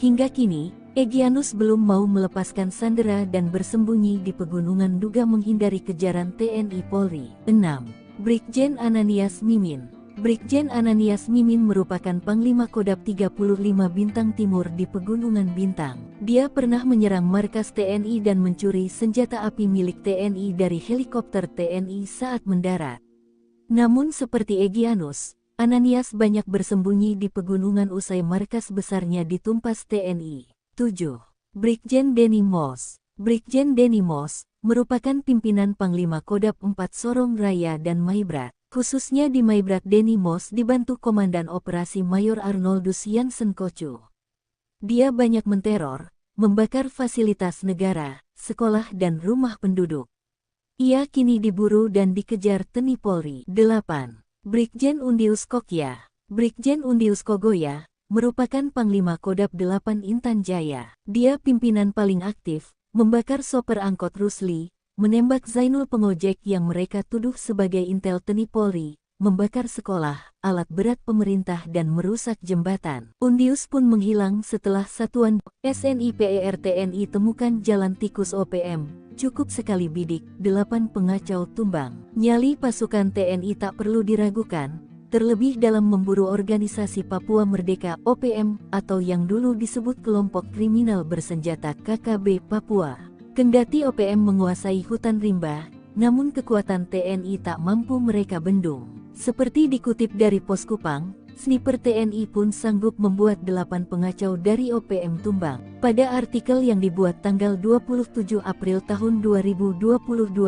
Hingga kini, Egyanus belum mau melepaskan sandera dan bersembunyi di Pegunungan Nduga menghindari kejaran TNI Polri. 6. Brigjen Ananias Mimin. Brigjen Ananias Mimin merupakan Panglima Kodam 35 Bintang Timur di Pegunungan Bintang. Dia pernah menyerang markas TNI dan mencuri senjata api milik TNI dari helikopter TNI saat mendarat. Namun seperti Egyanus, Ananias banyak bersembunyi di pegunungan usai markas besarnya ditumpas TNI. 7. Brigjen Denny Moss. Brigjen Denny Moss merupakan pimpinan Panglima Kodam 4 Sorong Raya dan Maibrat. Khususnya di Maibrat, Denny Moss dibantu Komandan Operasi Mayor Arnoldus Jansen Kocu. Dia banyak menteror, membakar fasilitas negara, sekolah dan rumah penduduk. Ia kini diburu dan dikejar TNI Polri. 8. Brigjen Undius Kokya. Brigjen Undius Kogoya merupakan Panglima Kodam 8 Intan Jaya. Dia pimpinan paling aktif, membakar sopir angkot Rusli, menembak Zainul pengojek yang mereka tuduh sebagai intel TNI Polri, membakar sekolah, alat berat pemerintah dan merusak jembatan. Undius pun menghilang setelah satuan SNIPER TNI temukan jalan tikus OPM. Cukup sekali bidik, 8 pengacau tumbang. Nyali pasukan TNI tak perlu diragukan, terlebih dalam memburu organisasi Papua Merdeka OPM atau yang dulu disebut kelompok kriminal bersenjata KKB Papua. Kendati OPM menguasai hutan rimba, namun kekuatan TNI tak mampu mereka bendung. Seperti dikutip dari Pos Kupang, sniper TNI pun sanggup membuat 8 pengacau dari OPM tumbang. Pada artikel yang dibuat tanggal 27 April tahun 2022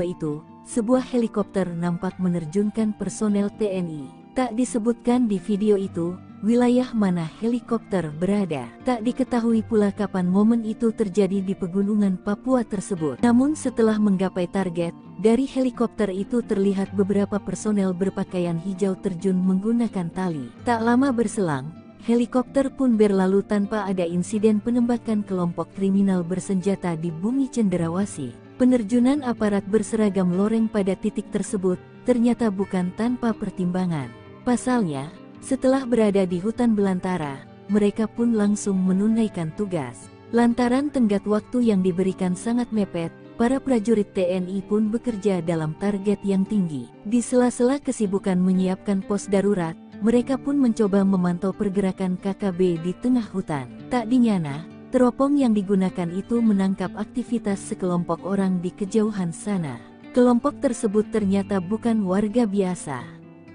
itu, sebuah helikopter nampak menerjunkan personel TNI. Tak disebutkan di video itu wilayah mana helikopter berada. Tak diketahui pula kapan momen itu terjadi di pegunungan Papua tersebut. Namun setelah menggapai target, dari helikopter itu terlihat beberapa personel berpakaian hijau terjun menggunakan tali. Tak lama berselang, helikopter pun berlalu tanpa ada insiden penembakan kelompok kriminal bersenjata di bumi Cenderawasih. Penerjunan aparat berseragam loreng pada titik tersebut ternyata bukan tanpa pertimbangan. Pasalnya, setelah berada di hutan belantara, mereka pun langsung menunaikan tugas. Lantaran tenggat waktu yang diberikan sangat mepet, para prajurit TNI pun bekerja dalam target yang tinggi. Di sela-sela kesibukan menyiapkan pos darurat, mereka pun mencoba memantau pergerakan KKB di tengah hutan. Tak dinyana, teropong yang digunakan itu menangkap aktivitas sekelompok orang di kejauhan sana. Kelompok tersebut ternyata bukan warga biasa,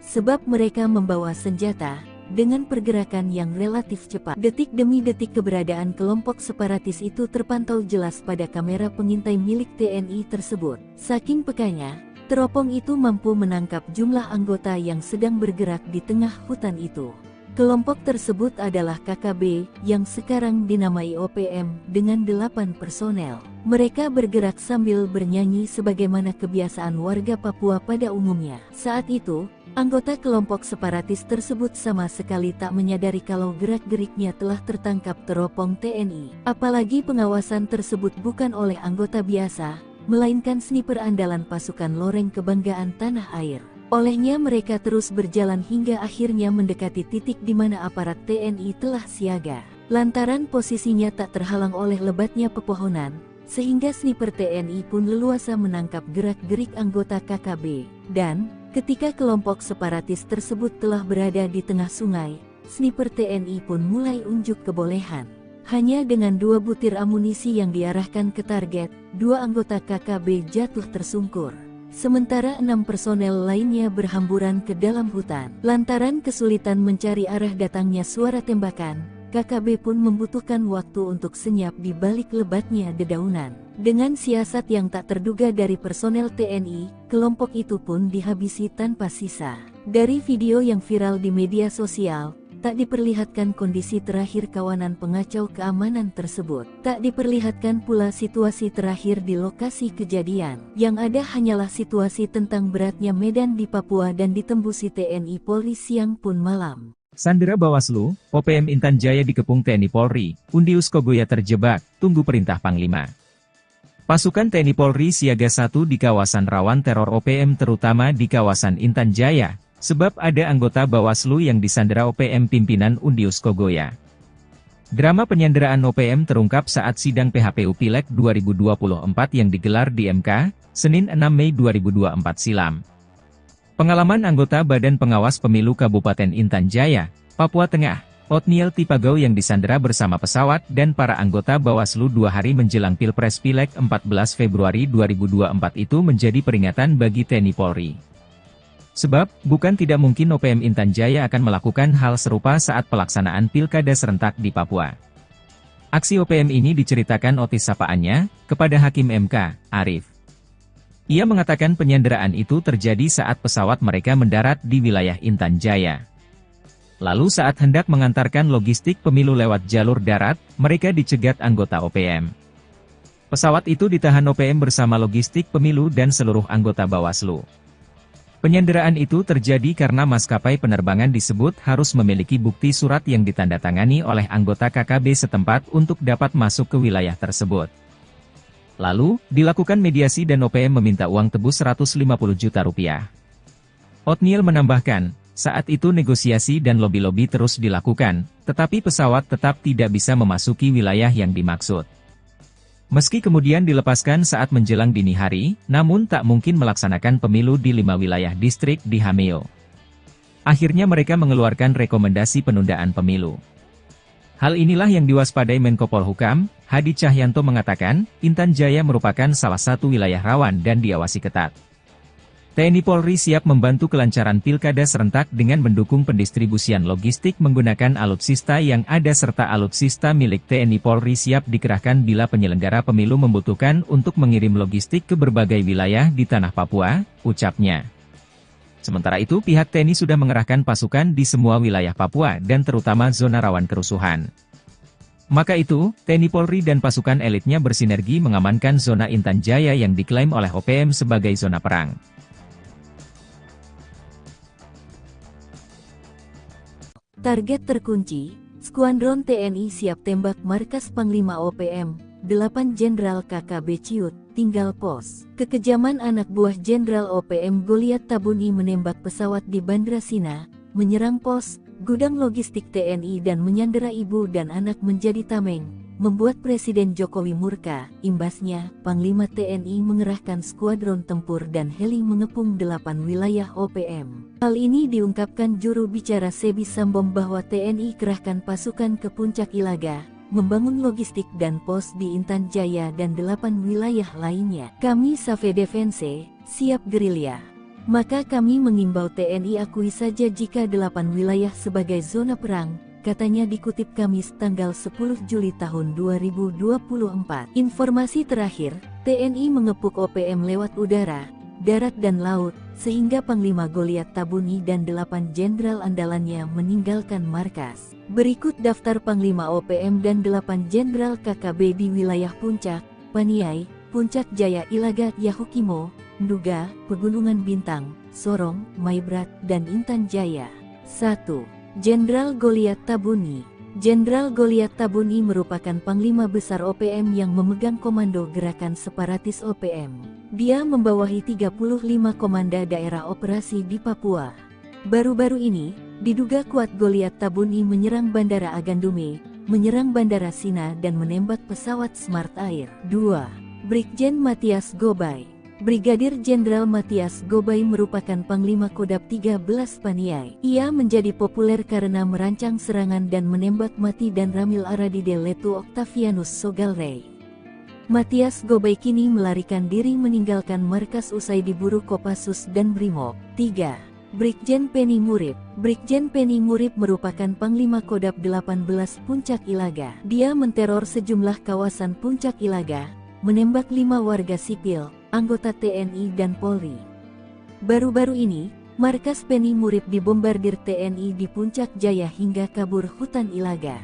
sebab mereka membawa senjata. Dengan pergerakan yang relatif cepat, detik demi detik keberadaan kelompok separatis itu terpantau jelas pada kamera pengintai milik TNI tersebut. Saking pekanya, teropong itu mampu menangkap jumlah anggota yang sedang bergerak di tengah hutan itu. Kelompok tersebut adalah KKB, yang sekarang dinamai OPM, dengan 8 personel. Mereka bergerak sambil bernyanyi sebagaimana kebiasaan warga Papua pada umumnya. Saat itu, anggota kelompok separatis tersebut sama sekali tak menyadari kalau gerak-geriknya telah tertangkap teropong TNI. Apalagi pengawasan tersebut bukan oleh anggota biasa, melainkan sniper andalan pasukan loreng kebanggaan tanah air. Olehnya mereka terus berjalan hingga akhirnya mendekati titik di mana aparat TNI telah siaga. Lantaran posisinya tak terhalang oleh lebatnya pepohonan, sehingga sniper TNI pun leluasa menangkap gerak-gerik anggota KKB. Dan, ketika kelompok separatis tersebut telah berada di tengah sungai, sniper TNI pun mulai unjuk kebolehan. Hanya dengan 2 butir amunisi yang diarahkan ke target, 2 anggota KKB jatuh tersungkur. Sementara 6 personel lainnya berhamburan ke dalam hutan. Lantaran kesulitan mencari arah datangnya suara tembakan, KKB pun membutuhkan waktu untuk senyap di balik lebatnya dedaunan. Dengan siasat yang tak terduga dari personel TNI, kelompok itu pun dihabisi tanpa sisa. Dari video yang viral di media sosial, tak diperlihatkan kondisi terakhir kawanan pengacau keamanan tersebut. Tak diperlihatkan pula situasi terakhir di lokasi kejadian. Yang ada hanyalah situasi tentang beratnya medan di Papua dan ditembusi TNI Polri siang pun malam. Sandera Bawaslu, OPM Intan Jaya dikepung TNI Polri, Undius Kogoya terjebak, tunggu perintah Panglima. Pasukan TNI Polri siaga 1 di kawasan rawan teror OPM terutama di kawasan Intan Jaya, sebab ada anggota Bawaslu yang disandera OPM pimpinan Undius Kogoya. Drama penyanderaan OPM terungkap saat sidang PHPU Pileg 2024 yang digelar di MK, Senin 6 Mei 2024 silam. Pengalaman anggota Badan Pengawas Pemilu Kabupaten Intan Jaya, Papua Tengah, Otniel Tipagau yang disandera bersama pesawat dan para anggota Bawaslu 2 hari menjelang Pilpres Pileg 14 Februari 2024 itu menjadi peringatan bagi TNI Polri. Sebab, bukan tidak mungkin OPM Intan Jaya akan melakukan hal serupa saat pelaksanaan pilkada serentak di Papua. Aksi OPM ini diceritakan Otis sapaannya, kepada Hakim MK, Arif. Ia mengatakan penyanderaan itu terjadi saat pesawat mereka mendarat di wilayah Intan Jaya. Lalu saat hendak mengantarkan logistik pemilu lewat jalur darat, mereka dicegat anggota OPM. Pesawat itu ditahan OPM bersama logistik pemilu dan seluruh anggota Bawaslu. Penyanderaan itu terjadi karena maskapai penerbangan disebut harus memiliki bukti surat yang ditandatangani oleh anggota KKB setempat untuk dapat masuk ke wilayah tersebut. Lalu, dilakukan mediasi dan OPM meminta uang tebus 150 juta rupiah. Otniel menambahkan, saat itu negosiasi dan lobi-lobi terus dilakukan, tetapi pesawat tetap tidak bisa memasuki wilayah yang dimaksud. Meski kemudian dilepaskan saat menjelang dini hari, namun tak mungkin melaksanakan pemilu di 5 wilayah distrik di Hameo. Akhirnya mereka mengeluarkan rekomendasi penundaan pemilu. Hal inilah yang diwaspadai Menko Polhukam, Hadi Cahyanto mengatakan, Intan Jaya merupakan salah satu wilayah rawan dan diawasi ketat. TNI Polri siap membantu kelancaran pilkada serentak dengan mendukung pendistribusian logistik menggunakan alutsista yang ada serta alutsista milik TNI Polri siap dikerahkan bila penyelenggara pemilu membutuhkan untuk mengirim logistik ke berbagai wilayah di tanah Papua, ucapnya. Sementara itu pihak TNI sudah mengerahkan pasukan di semua wilayah Papua dan terutama zona rawan kerusuhan. Maka itu, TNI Polri dan pasukan elitnya bersinergi mengamankan zona Intan Jaya yang diklaim oleh OPM sebagai zona perang. Target terkunci, Skuadron TNI siap tembak markas Panglima OPM, 8 Jenderal KKB Ciut, tinggal pos. Kekejaman anak buah Jenderal OPM Goliat Tabuni menembak pesawat di Bandra Sina, menyerang pos, gudang logistik TNI dan menyandera ibu dan anak menjadi tameng, membuat Presiden Jokowi murka. Imbasnya, Panglima TNI mengerahkan skuadron tempur dan heli mengepung 8 wilayah OPM. Hal ini diungkapkan juru bicara Sebi Sambom bahwa TNI kerahkan pasukan ke Puncak Ilaga, membangun logistik dan pos di Intan Jaya dan 8 wilayah lainnya. Kami Save Defense, siap gerilya. Maka kami mengimbau TNI akui saja jika 8 wilayah sebagai zona perang, katanya dikutip Kamis tanggal 10 Juli tahun 2024. Informasi terakhir, TNI mengepung OPM lewat udara, darat dan laut, sehingga Panglima Goliat Tabuni dan 8 jenderal andalannya meninggalkan markas. Berikut daftar Panglima OPM dan 8 jenderal KKB di wilayah Puncak, Paniai, Puncak Jaya Ilaga, Yahukimo, Nduga, Pegunungan Bintang, Sorong, Maibrat, dan Intan Jaya. 1. Jenderal Goliat Tabuni. Jenderal Goliat Tabuni merupakan Panglima Besar OPM yang memegang komando gerakan separatis OPM. Dia membawahi 35 komanda daerah operasi di Papua. Baru-baru ini, diduga kuat Goliat Tabuni menyerang Bandara Agandume, menyerang Bandara Sina dan menembak pesawat Smart Air. 2. Brigjen Matias Gobay. Brigadir Jenderal Matias Gobay merupakan Panglima Kodab 13 Paniai. Ia menjadi populer karena merancang serangan dan menembak mati dan ramil Aradide Letu Octavianus Sogalrey. Matias Gobay kini melarikan diri meninggalkan markas usai diburu Kopassus dan Brimob. 3. Brigjen Penny Murib. Brigjen Penny Murib merupakan Panglima Kodab 18 Puncak Ilaga. Dia menteror sejumlah kawasan Puncak Ilaga, menembak 5 warga sipil, anggota TNI dan Polri. Baru-baru ini, Markas Penny Murib dibombardir TNI di Puncak Jaya hingga kabur hutan Ilaga.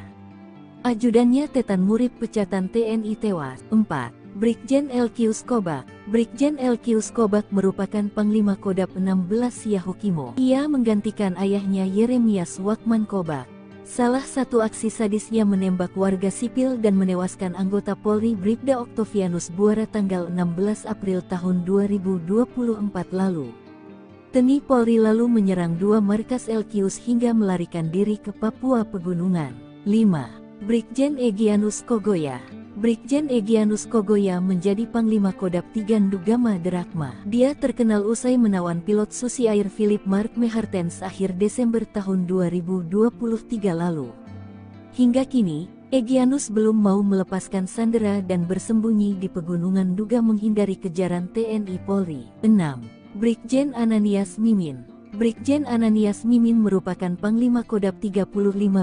Ajudannya Tetan Murib pecatan TNI tewas. 4. Brigjen LQ Skobak. Brigjen LQ Skobak merupakan Panglima Kodap 16 Yahukimo. Ia menggantikan ayahnya Yeremias Wakman Kobak. Salah satu aksi sadisnya menembak warga sipil dan menewaskan anggota Polri Bribda Oktavianus Buara tanggal 16 April tahun 2024 lalu. TNI Polri lalu menyerang 2 markas LQ hingga melarikan diri ke Papua Pegunungan. 5. Brigjen Egyanus Kogoya. Brigjen Egyanus Kogoya menjadi Panglima Kodap 3 Ndugama Derakma. Dia terkenal usai menawan pilot Susi Air Philip Mark Mehartens akhir Desember tahun 2023 lalu. Hingga kini, Egyanus belum mau melepaskan sandera dan bersembunyi di Pegunungan Duga menghindari kejaran TNI Polri. 6. Brigjen Ananias Mimin. Brigjen Ananias Mimin merupakan Panglima Kodap 35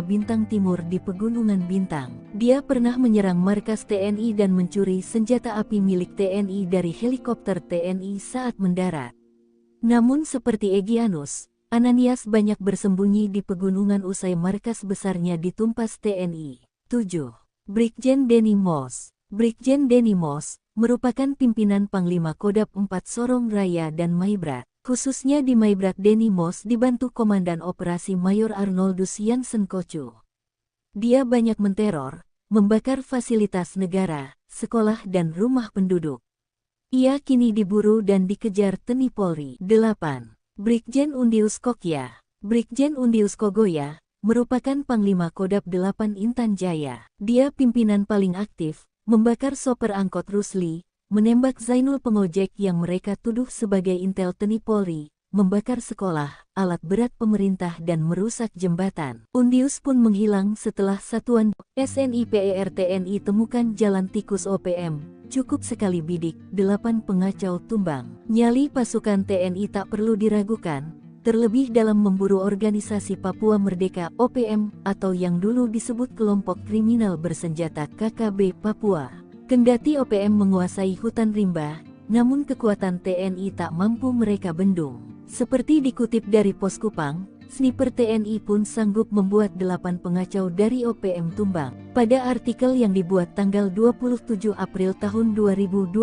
Bintang Timur di Pegunungan Bintang. Dia pernah menyerang markas TNI dan mencuri senjata api milik TNI dari helikopter TNI saat mendarat. Namun seperti Egyanus, Ananias banyak bersembunyi di pegunungan usai markas besarnya ditumpas TNI. 7. Brigjen Denny Moss. Brigjen Denny Moss merupakan pimpinan Panglima Kodap 4 Sorong Raya dan Maibrat. Khususnya di Maibrat Denny Moss dibantu Komandan Operasi Mayor Arnoldus Jansen Kocu. Dia banyak menteror, membakar fasilitas negara, sekolah dan rumah penduduk. Ia kini diburu dan dikejar TNI Polri. 8. Brigjen Undius Kokya. Brigjen Undius Kogoya merupakan Panglima Kodap 8 Intan Jaya. Dia pimpinan paling aktif, membakar sopir angkot Rusli, menembak Zainul pengojek yang mereka tuduh sebagai intel TNI Polri, membakar sekolah, alat berat pemerintah dan merusak jembatan. Undius pun menghilang setelah satuan SNIPER TNI temukan jalan tikus OPM. Cukup sekali bidik, 8 pengacau tumbang. Nyali pasukan TNI tak perlu diragukan, terlebih dalam memburu organisasi Papua Merdeka OPM atau yang dulu disebut kelompok kriminal bersenjata KKB Papua. Kendati OPM menguasai hutan rimba, namun kekuatan TNI tak mampu mereka bendung. Seperti dikutip dari Pos Kupang, sniper TNI pun sanggup membuat 8 pengacau dari OPM tumbang. Pada artikel yang dibuat tanggal 27 April tahun 2022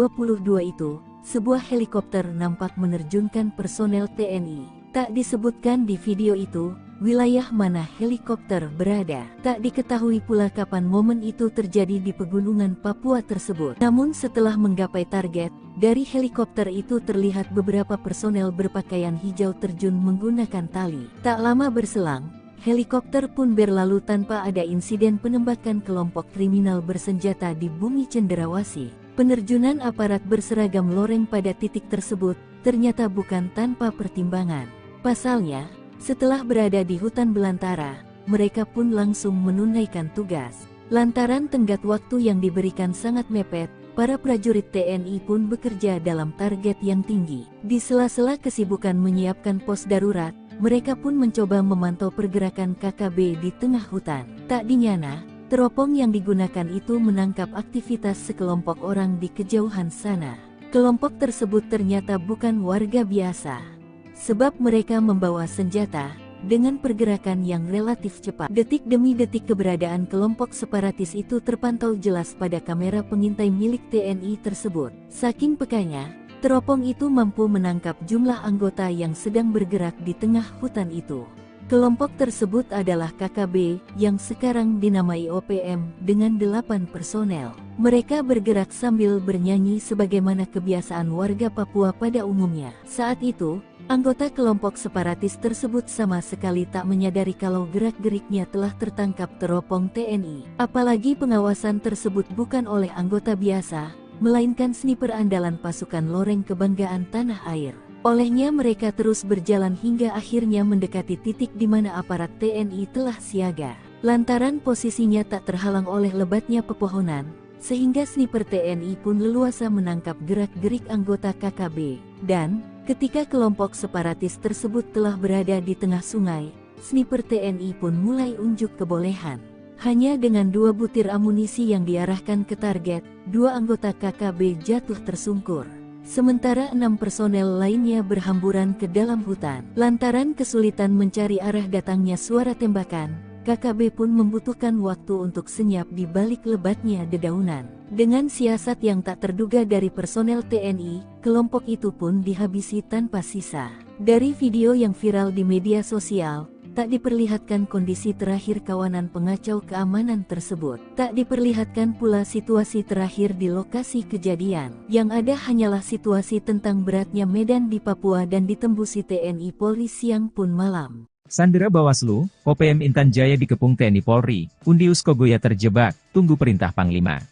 itu, sebuah helikopter nampak menerjunkan personel TNI. Tak disebutkan di video itu, wilayah mana helikopter berada. Tak diketahui pula kapan momen itu terjadi di pegunungan Papua tersebut. Namun setelah menggapai target, dari helikopter itu terlihat beberapa personel berpakaian hijau terjun menggunakan tali. Tak lama berselang, helikopter pun berlalu tanpa ada insiden penembakan kelompok kriminal bersenjata di bumi Cenderawasih. Penerjunan aparat berseragam loreng pada titik tersebut ternyata bukan tanpa pertimbangan. Pasalnya, setelah berada di hutan belantara, mereka pun langsung menunaikan tugas. Lantaran tenggat waktu yang diberikan sangat mepet, para prajurit TNI pun bekerja dalam target yang tinggi. Di sela-sela kesibukan menyiapkan pos darurat, mereka pun mencoba memantau pergerakan KKB di tengah hutan. Tak dinyana, teropong yang digunakan itu menangkap aktivitas sekelompok orang di kejauhan sana. Kelompok tersebut ternyata bukan warga biasa, sebab mereka membawa senjata, dengan pergerakan yang relatif cepat. Detik demi detik keberadaan kelompok separatis itu terpantau jelas pada kamera pengintai milik TNI tersebut. Saking pekanya, teropong itu mampu menangkap jumlah anggota yang sedang bergerak di tengah hutan itu. Kelompok tersebut adalah KKB, yang sekarang dinamai OPM, dengan 8 personel. Mereka bergerak sambil bernyanyi sebagaimana kebiasaan warga Papua pada umumnya. Saat itu, anggota kelompok separatis tersebut sama sekali tak menyadari kalau gerak-geriknya telah tertangkap teropong TNI. Apalagi pengawasan tersebut bukan oleh anggota biasa, melainkan sniper andalan pasukan loreng kebanggaan tanah air. Olehnya mereka terus berjalan hingga akhirnya mendekati titik di mana aparat TNI telah siaga. Lantaran posisinya tak terhalang oleh lebatnya pepohonan, sehingga sniper TNI pun leluasa menangkap gerak-gerik anggota KKB. Dan, ketika kelompok separatis tersebut telah berada di tengah sungai, sniper TNI pun mulai unjuk kebolehan. Hanya dengan 2 butir amunisi yang diarahkan ke target, 2 anggota KKB jatuh tersungkur. sementara 6 personel lainnya berhamburan ke dalam hutan. Lantaran kesulitan mencari arah datangnya suara tembakan, KKB pun membutuhkan waktu untuk senyap di balik lebatnya dedaunan. Dengan siasat yang tak terduga dari personel TNI, kelompok itu pun dihabisi tanpa sisa. Dari video yang viral di media sosial, tak diperlihatkan kondisi terakhir kawanan pengacau keamanan tersebut. Tak diperlihatkan pula situasi terakhir di lokasi kejadian. Yang ada hanyalah situasi tentang beratnya medan di Papua dan ditembusi TNI Polri siang pun malam. Sandera Bawaslu, OPM Intan Jaya dikepung TNI Polri, Undius Kogoya terjebak, tunggu perintah Panglima.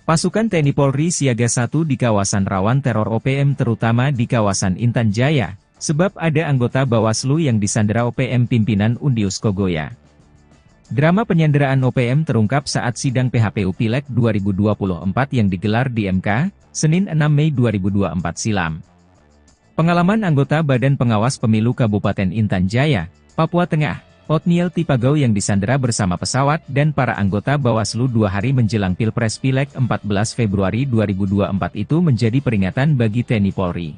Pasukan TNI Polri siaga 1 di kawasan rawan teror OPM terutama di kawasan Intan Jaya. Sebab ada anggota Bawaslu yang disandera OPM pimpinan Undius Kogoya. Drama penyanderaan OPM terungkap saat sidang PHPU Pileg 2024 yang digelar di MK, Senin 6 Mei 2024 silam. Pengalaman anggota Badan Pengawas Pemilu Kabupaten Intan Jaya, Papua Tengah, Otniel Tipagau yang disandera bersama pesawat dan para anggota Bawaslu 2 hari menjelang Pilpres Pileg 14 Februari 2024 itu menjadi peringatan bagi TNI Polri.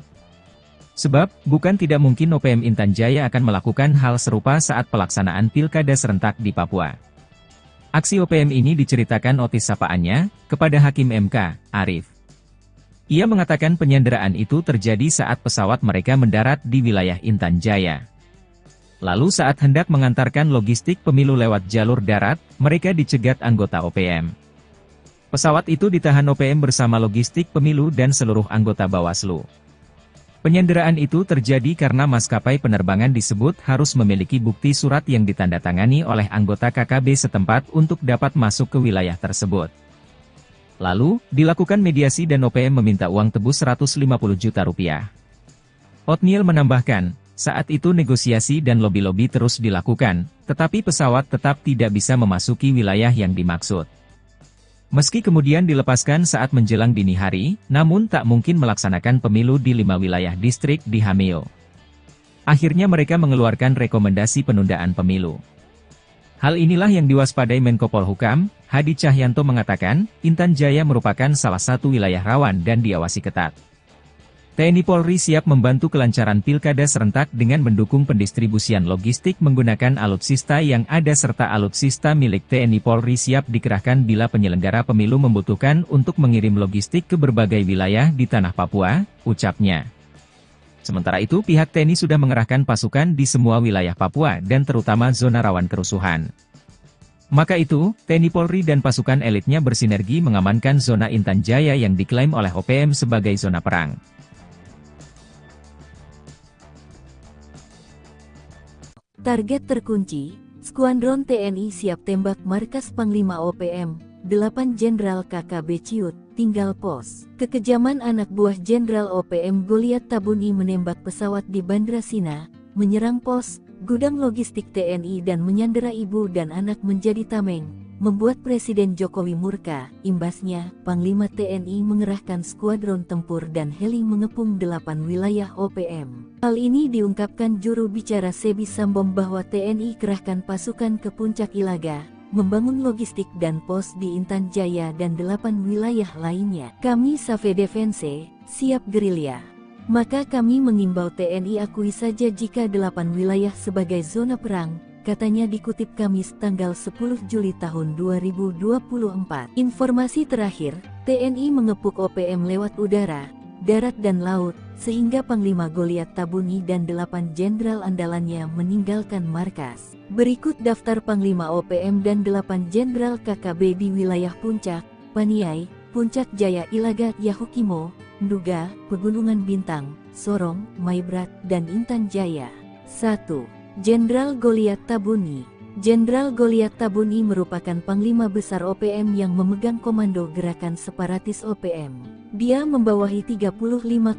Sebab, bukan tidak mungkin OPM Intan Jaya akan melakukan hal serupa saat pelaksanaan pilkada serentak di Papua. Aksi OPM ini diceritakan Otis sapaannya, kepada Hakim MK, Arif. Ia mengatakan penyanderaan itu terjadi saat pesawat mereka mendarat di wilayah Intan Jaya. Lalu saat hendak mengantarkan logistik pemilu lewat jalur darat, mereka dicegat anggota OPM. Pesawat itu ditahan OPM bersama logistik pemilu dan seluruh anggota Bawaslu. Penyanderaan itu terjadi karena maskapai penerbangan disebut harus memiliki bukti surat yang ditandatangani oleh anggota KKB setempat untuk dapat masuk ke wilayah tersebut. Lalu, dilakukan mediasi dan OPM meminta uang tebus 150 juta rupiah. Otniel menambahkan, saat itu negosiasi dan lobi-lobi terus dilakukan, tetapi pesawat tetap tidak bisa memasuki wilayah yang dimaksud. Meski kemudian dilepaskan saat menjelang dini hari, namun tak mungkin melaksanakan pemilu di 5 wilayah distrik di Hameo. Akhirnya mereka mengeluarkan rekomendasi penundaan pemilu. Hal inilah yang diwaspadai Menko Polhukam, Hadi Cahyanto mengatakan, Intan Jaya merupakan salah satu wilayah rawan dan diawasi ketat. TNI Polri siap membantu kelancaran pilkada serentak dengan mendukung pendistribusian logistik menggunakan alutsista yang ada serta alutsista milik TNI Polri siap dikerahkan bila penyelenggara pemilu membutuhkan untuk mengirim logistik ke berbagai wilayah di tanah Papua, ucapnya. Sementara itu pihak TNI sudah mengerahkan pasukan di semua wilayah Papua dan terutama zona rawan kerusuhan. Maka itu, TNI Polri dan pasukan elitnya bersinergi mengamankan zona Intan Jaya yang diklaim oleh OPM sebagai zona perang. Target terkunci, Skuadron TNI siap tembak markas Panglima OPM, 8 Jenderal KKB Ciut, tinggal pos. Kekejaman anak buah Jenderal OPM Goliat Tabuni menembak pesawat di Bandra Sina, menyerang pos, gudang logistik TNI dan menyandera ibu dan anak menjadi tameng, membuat Presiden Jokowi murka. Imbasnya, Panglima TNI mengerahkan skuadron tempur dan heli mengepung 8 wilayah OPM. Hal ini diungkapkan juru bicara Sebi Sambom bahwa TNI kerahkan pasukan ke Puncak Ilaga, membangun logistik dan pos di Intan Jaya dan 8 wilayah lainnya. Kami Save Defense, siap gerilya. Maka kami mengimbau TNI akui saja jika 8 wilayah sebagai zona perang, katanya dikutip Kamis tanggal 10 Juli tahun 2024. Informasi terakhir, TNI mengepung OPM lewat udara, darat dan laut, sehingga Panglima Goliat Tabuni dan 8 jenderal andalannya meninggalkan markas. Berikut daftar Panglima OPM dan 8 jenderal KKB di wilayah Puncak, Paniai, Puncak Jaya Ilaga, Yahukimo, Nduga, Pegunungan Bintang, Sorong, Maibrat, dan Intan Jaya. 1. Jenderal Goliat Tabuni. Jenderal Goliat Tabuni merupakan Panglima Besar OPM yang memegang komando gerakan separatis OPM. Dia membawahi 35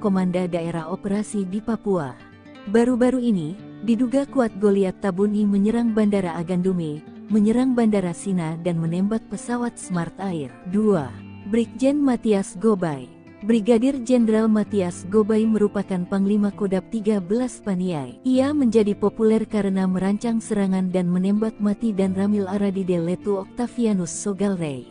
komanda daerah operasi di Papua. Baru-baru ini, diduga kuat Goliat Tabuni menyerang Bandara Agandume, menyerang Bandara Sina dan menembak pesawat Smart Air. 2. Brigjen Matias Gobay. Brigadir Jenderal Matias Gobay merupakan Panglima Kodab 13 Paniai. Ia menjadi populer karena merancang serangan dan menembak mati dan Ramil Aradide Letu Octavianus Sogalrey.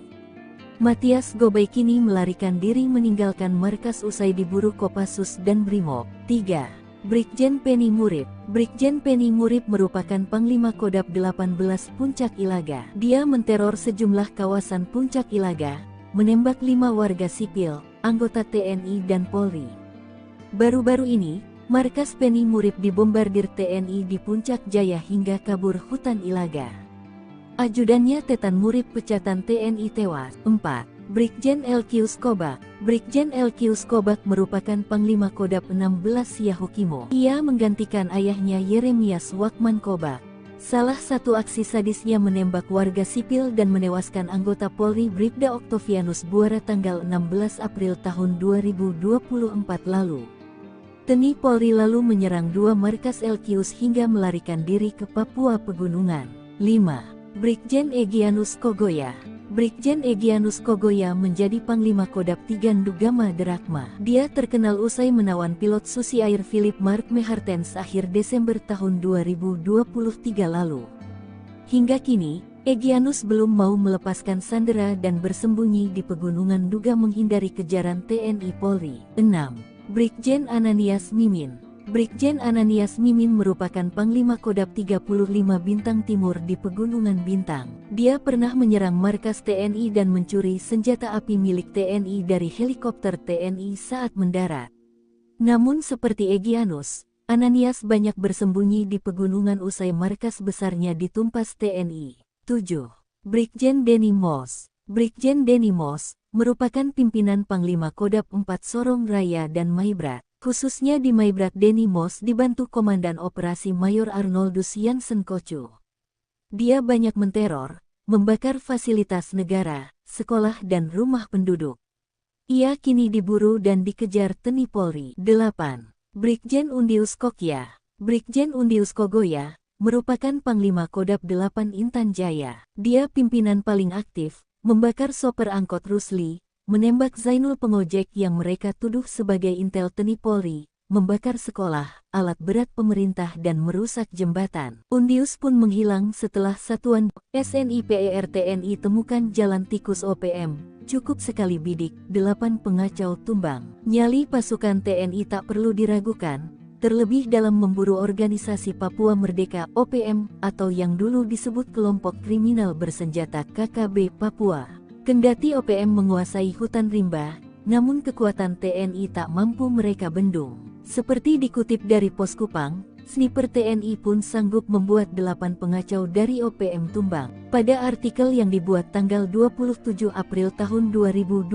Matias Gobay kini melarikan diri meninggalkan markas usai diburu Kopassus dan Brimob. 3. Brigjen Penny Murib. Brigjen Penny Murib merupakan Panglima Kodap 18 Puncak Ilaga. Dia menteror sejumlah kawasan Puncak Ilaga, menembak 5 warga sipil, anggota TNI dan Polri. Baru-baru ini, markas Penny Murib dibombardir TNI di Puncak Jaya hingga kabur hutan Ilaga. Ajudannya Tetan Murib pecatan TNI tewas. 4. Brigjen LQ Skobak. Brigjen LQ Skobak merupakan Panglima Kodap 16 Yahukimo. Ia menggantikan ayahnya Yeremias Wakman Kobak. Salah satu aksi sadisnya menembak warga sipil dan menewaskan anggota Polri Bribda Oktavianus Buara tanggal 16 April tahun 2024 lalu. TNI Polri lalu menyerang 2 markas LQs hingga melarikan diri ke Papua Pegunungan. 5. Brigjen Egyanus Kogoya. Brigjen Egyanus Kogoya menjadi Panglima Kodap 3 Ndugama Derakma. Dia terkenal usai menawan pilot Susi Air Philip Mark Mehartens akhir Desember tahun 2023 lalu. Hingga kini, Egyanus belum mau melepaskan sandera dan bersembunyi di pegunungan Nduga menghindari kejaran TNI Polri. 6. Brigjen Ananias Mimin. Brigjen Ananias Mimin merupakan Panglima Kodap 35 Bintang Timur di Pegunungan Bintang. Dia pernah menyerang markas TNI dan mencuri senjata api milik TNI dari helikopter TNI saat mendarat. Namun seperti Egyanus, Ananias banyak bersembunyi di pegunungan usai markas besarnya ditumpas TNI. 7. Brigjen Denny Moss. Brigjen Denny Moss merupakan pimpinan Panglima Kodap 4 Sorong Raya dan Maibrat. Khususnya di Maibrat Denny Moss dibantu Komandan Operasi Mayor Arnoldus Jansen Kocu. Dia banyak menteror, membakar fasilitas negara, sekolah dan rumah penduduk. Ia kini diburu dan dikejar TNI Polri. 8. Brigjen Undius Kokya. Brigjen Undius Kogoya merupakan Panglima Kodap 8 Intan Jaya. Dia pimpinan paling aktif, membakar sopir angkot Rusli, menembak Zainul pengojek yang mereka tuduh sebagai intel TNI Polri, membakar sekolah, alat berat pemerintah dan merusak jembatan. Undius pun menghilang setelah satuan SNIPER TNI temukan jalan tikus OPM. Cukup sekali bidik, 8 pengacau tumbang. Nyali pasukan TNI tak perlu diragukan, terlebih dalam memburu organisasi Papua Merdeka OPM atau yang dulu disebut kelompok kriminal bersenjata KKB Papua. Kendati OPM menguasai hutan rimba, namun kekuatan TNI tak mampu mereka bendung. Seperti dikutip dari Pos Kupang, sniper TNI pun sanggup membuat 8 pengacau dari OPM tumbang. Pada artikel yang dibuat tanggal 27 April tahun 2022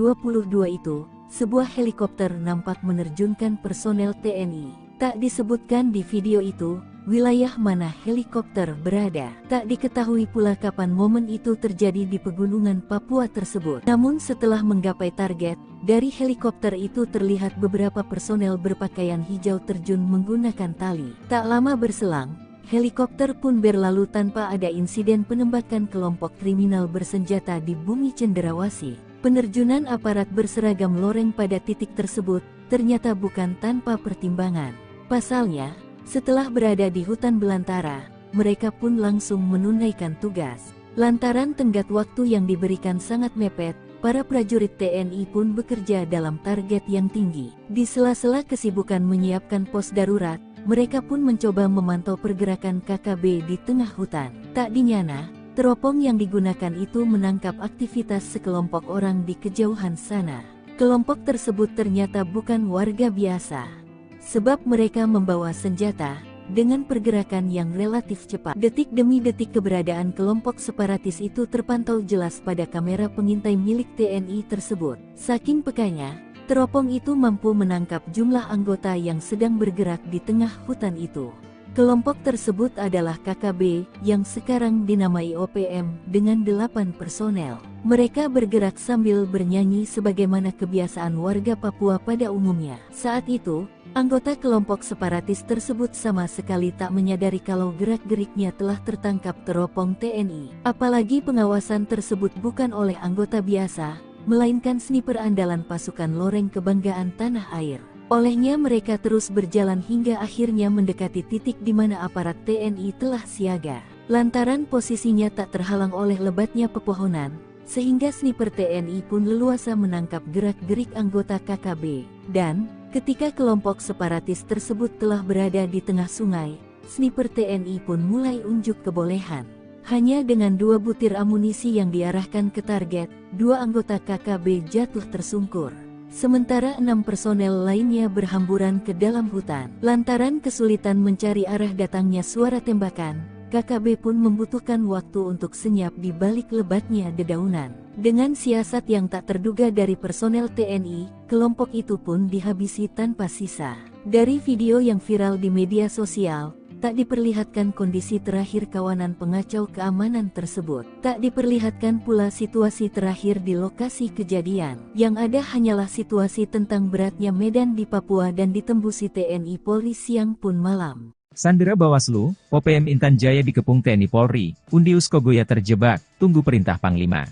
itu, sebuah helikopter nampak menerjunkan personel TNI. Tak disebutkan di video itu, wilayah mana helikopter berada. Tak diketahui pula kapan momen itu terjadi di pegunungan Papua tersebut. Namun setelah menggapai target, dari helikopter itu terlihat beberapa personel berpakaian hijau terjun menggunakan tali. Tak lama berselang, helikopter pun berlalu tanpa ada insiden penembakan kelompok kriminal bersenjata di bumi cenderawasih. Penerjunan aparat berseragam loreng pada titik tersebut ternyata bukan tanpa pertimbangan. Pasalnya, setelah berada di hutan belantara, mereka pun langsung menunaikan tugas. Lantaran tenggat waktu yang diberikan sangat mepet, para prajurit TNI pun bekerja dalam target yang tinggi. Di sela-sela kesibukan menyiapkan pos darurat, mereka pun mencoba memantau pergerakan KKB di tengah hutan. Tak dinyana, teropong yang digunakan itu menangkap aktivitas sekelompok orang di kejauhan sana. Kelompok tersebut ternyata bukan warga biasa, sebab mereka membawa senjata, dengan pergerakan yang relatif cepat. Detik demi detik keberadaan kelompok separatis itu terpantau jelas pada kamera pengintai milik TNI tersebut. Saking pekanya, teropong itu mampu menangkap jumlah anggota yang sedang bergerak di tengah hutan itu. Kelompok tersebut adalah KKB, yang sekarang dinamai OPM, dengan 8 personel. Mereka bergerak sambil bernyanyi sebagaimana kebiasaan warga Papua pada umumnya. Saat itu, anggota kelompok separatis tersebut sama sekali tak menyadari kalau gerak-geriknya telah tertangkap teropong TNI. Apalagi pengawasan tersebut bukan oleh anggota biasa, melainkan sniper andalan pasukan loreng kebanggaan tanah air. Olehnya mereka terus berjalan hingga akhirnya mendekati titik di mana aparat TNI telah siaga. Lantaran posisinya tak terhalang oleh lebatnya pepohonan, sehingga sniper TNI pun leluasa menangkap gerak-gerik anggota KKB. Dan, ketika kelompok separatis tersebut telah berada di tengah sungai, sniper TNI pun mulai unjuk kebolehan. Hanya dengan 2 butir amunisi yang diarahkan ke target, 2 anggota KKB jatuh tersungkur. Sementara 6 personel lainnya berhamburan ke dalam hutan. Lantaran kesulitan mencari arah datangnya suara tembakan, KKB pun membutuhkan waktu untuk senyap di balik lebatnya dedaunan. Dengan siasat yang tak terduga dari personel TNI, kelompok itu pun dihabisi tanpa sisa. Dari video yang viral di media sosial, tak diperlihatkan kondisi terakhir kawanan pengacau keamanan tersebut. Tak diperlihatkan pula situasi terakhir di lokasi kejadian. Yang ada hanyalah situasi tentang beratnya medan di Papua dan ditembusi TNI Polri siang pun malam. Sandera Bawaslu, OPM Intan Jaya dikepung TNI Polri, Undius Kogoya terjebak, tunggu perintah Panglima.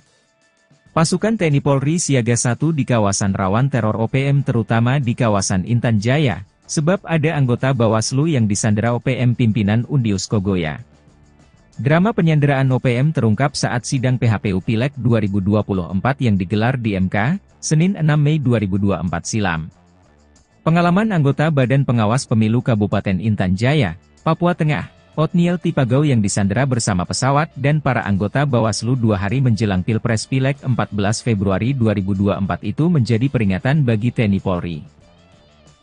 Pasukan TNI Polri siaga 1 di kawasan rawan teror OPM terutama di kawasan Intan Jaya, sebab ada anggota Bawaslu yang disandera OPM pimpinan Undius Kogoya. Drama penyanderaan OPM terungkap saat sidang PHPU Pileg 2024 yang digelar di MK, Senin 6 Mei 2024 silam. Pengalaman anggota Badan Pengawas Pemilu Kabupaten Intan Jaya, Papua Tengah, Otniel Tipagau yang disandera bersama pesawat dan para anggota Bawaslu 2 hari menjelang Pilpres Pileg 14 Februari 2024 itu menjadi peringatan bagi TNI Polri.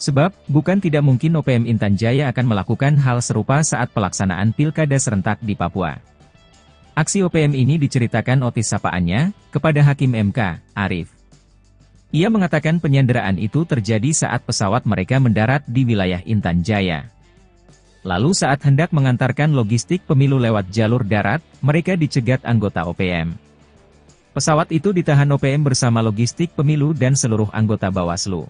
Sebab, bukan tidak mungkin OPM Intan Jaya akan melakukan hal serupa saat pelaksanaan pilkada serentak di Papua. Aksi OPM ini diceritakan Otis sapaannya, kepada Hakim MK, Arif. Ia mengatakan penyanderaan itu terjadi saat pesawat mereka mendarat di wilayah Intan Jaya. Lalu saat hendak mengantarkan logistik pemilu lewat jalur darat, mereka dicegat anggota OPM. Pesawat itu ditahan OPM bersama logistik pemilu dan seluruh anggota Bawaslu.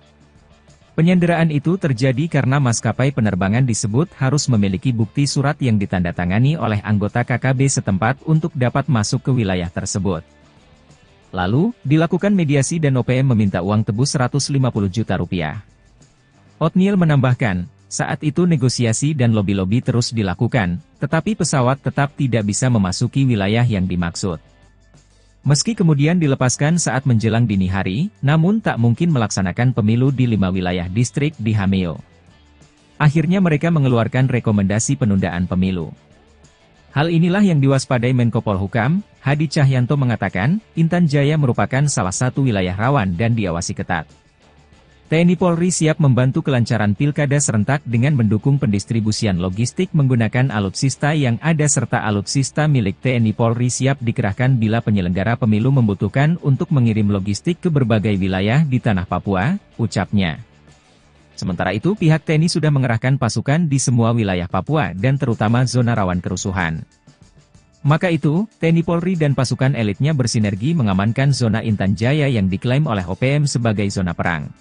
Penyanderaan itu terjadi karena maskapai penerbangan disebut harus memiliki bukti surat yang ditandatangani oleh anggota KKB setempat untuk dapat masuk ke wilayah tersebut. Lalu, dilakukan mediasi dan OPM meminta uang tebus 150 juta rupiah. Otniel menambahkan, saat itu negosiasi dan lobi-lobi terus dilakukan, tetapi pesawat tetap tidak bisa memasuki wilayah yang dimaksud. Meski kemudian dilepaskan saat menjelang dini hari, namun tak mungkin melaksanakan pemilu di 5 wilayah distrik di Hameo. Akhirnya mereka mengeluarkan rekomendasi penundaan pemilu. Hal inilah yang diwaspadai Menko Polhukam, Hadi Cahyanto mengatakan, Intan Jaya merupakan salah satu wilayah rawan dan diawasi ketat. TNI Polri siap membantu kelancaran pilkada serentak dengan mendukung pendistribusian logistik menggunakan alutsista yang ada serta alutsista milik TNI Polri siap dikerahkan bila penyelenggara pemilu membutuhkan untuk mengirim logistik ke berbagai wilayah di tanah Papua, ucapnya. Sementara itu pihak TNI sudah mengerahkan pasukan di semua wilayah Papua dan terutama zona rawan kerusuhan. Maka itu, TNI Polri dan pasukan elitnya bersinergi mengamankan zona Intan Jaya yang diklaim oleh OPM sebagai zona perang.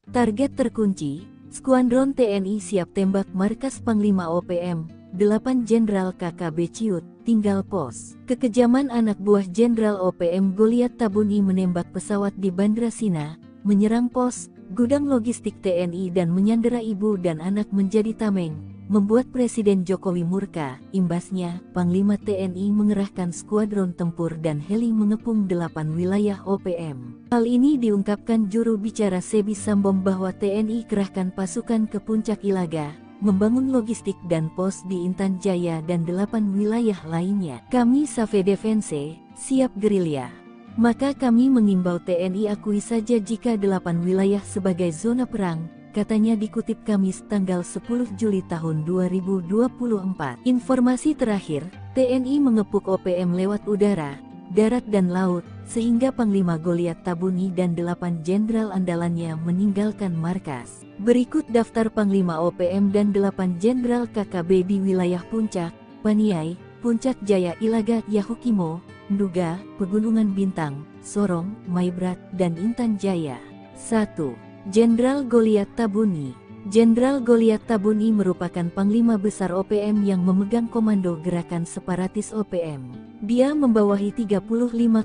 Target terkunci, Skuadron TNI siap tembak markas Panglima OPM, 8 Jenderal KKB Ciut, tinggal pos. Kekejaman anak buah Jenderal OPM Goliat Tabuni menembak pesawat di Bandra Sina, menyerang pos, gudang logistik TNI dan menyandera ibu dan anak menjadi tameng, membuat Presiden Jokowi murka. Imbasnya, Panglima TNI mengerahkan skuadron tempur dan heli mengepung 8 wilayah OPM. Hal ini diungkapkan juru bicara Sebi Sambom bahwa TNI kerahkan pasukan ke Puncak Ilaga, membangun logistik dan pos di Intan Jaya dan 8 wilayah lainnya. Kami Save Defense, siap gerilya. Maka kami mengimbau TNI akui saja jika 8 wilayah sebagai zona perang, katanya dikutip Kamis tanggal 10 Juli tahun 2024. Informasi terakhir, TNI mengepung OPM lewat udara, darat dan laut, sehingga Panglima Goliat Tabuni dan 8 jenderal andalannya meninggalkan markas. Berikut daftar Panglima OPM dan 8 jenderal KKB di wilayah Puncak, Paniai, Puncak Jaya Ilaga Yahukimo, Nduga, Pegunungan Bintang, Sorong, Maibrat, dan Intan Jaya. 1. Jenderal Goliat Tabuni. Jenderal Goliat Tabuni merupakan Panglima Besar OPM yang memegang komando gerakan separatis OPM. Dia membawahi 35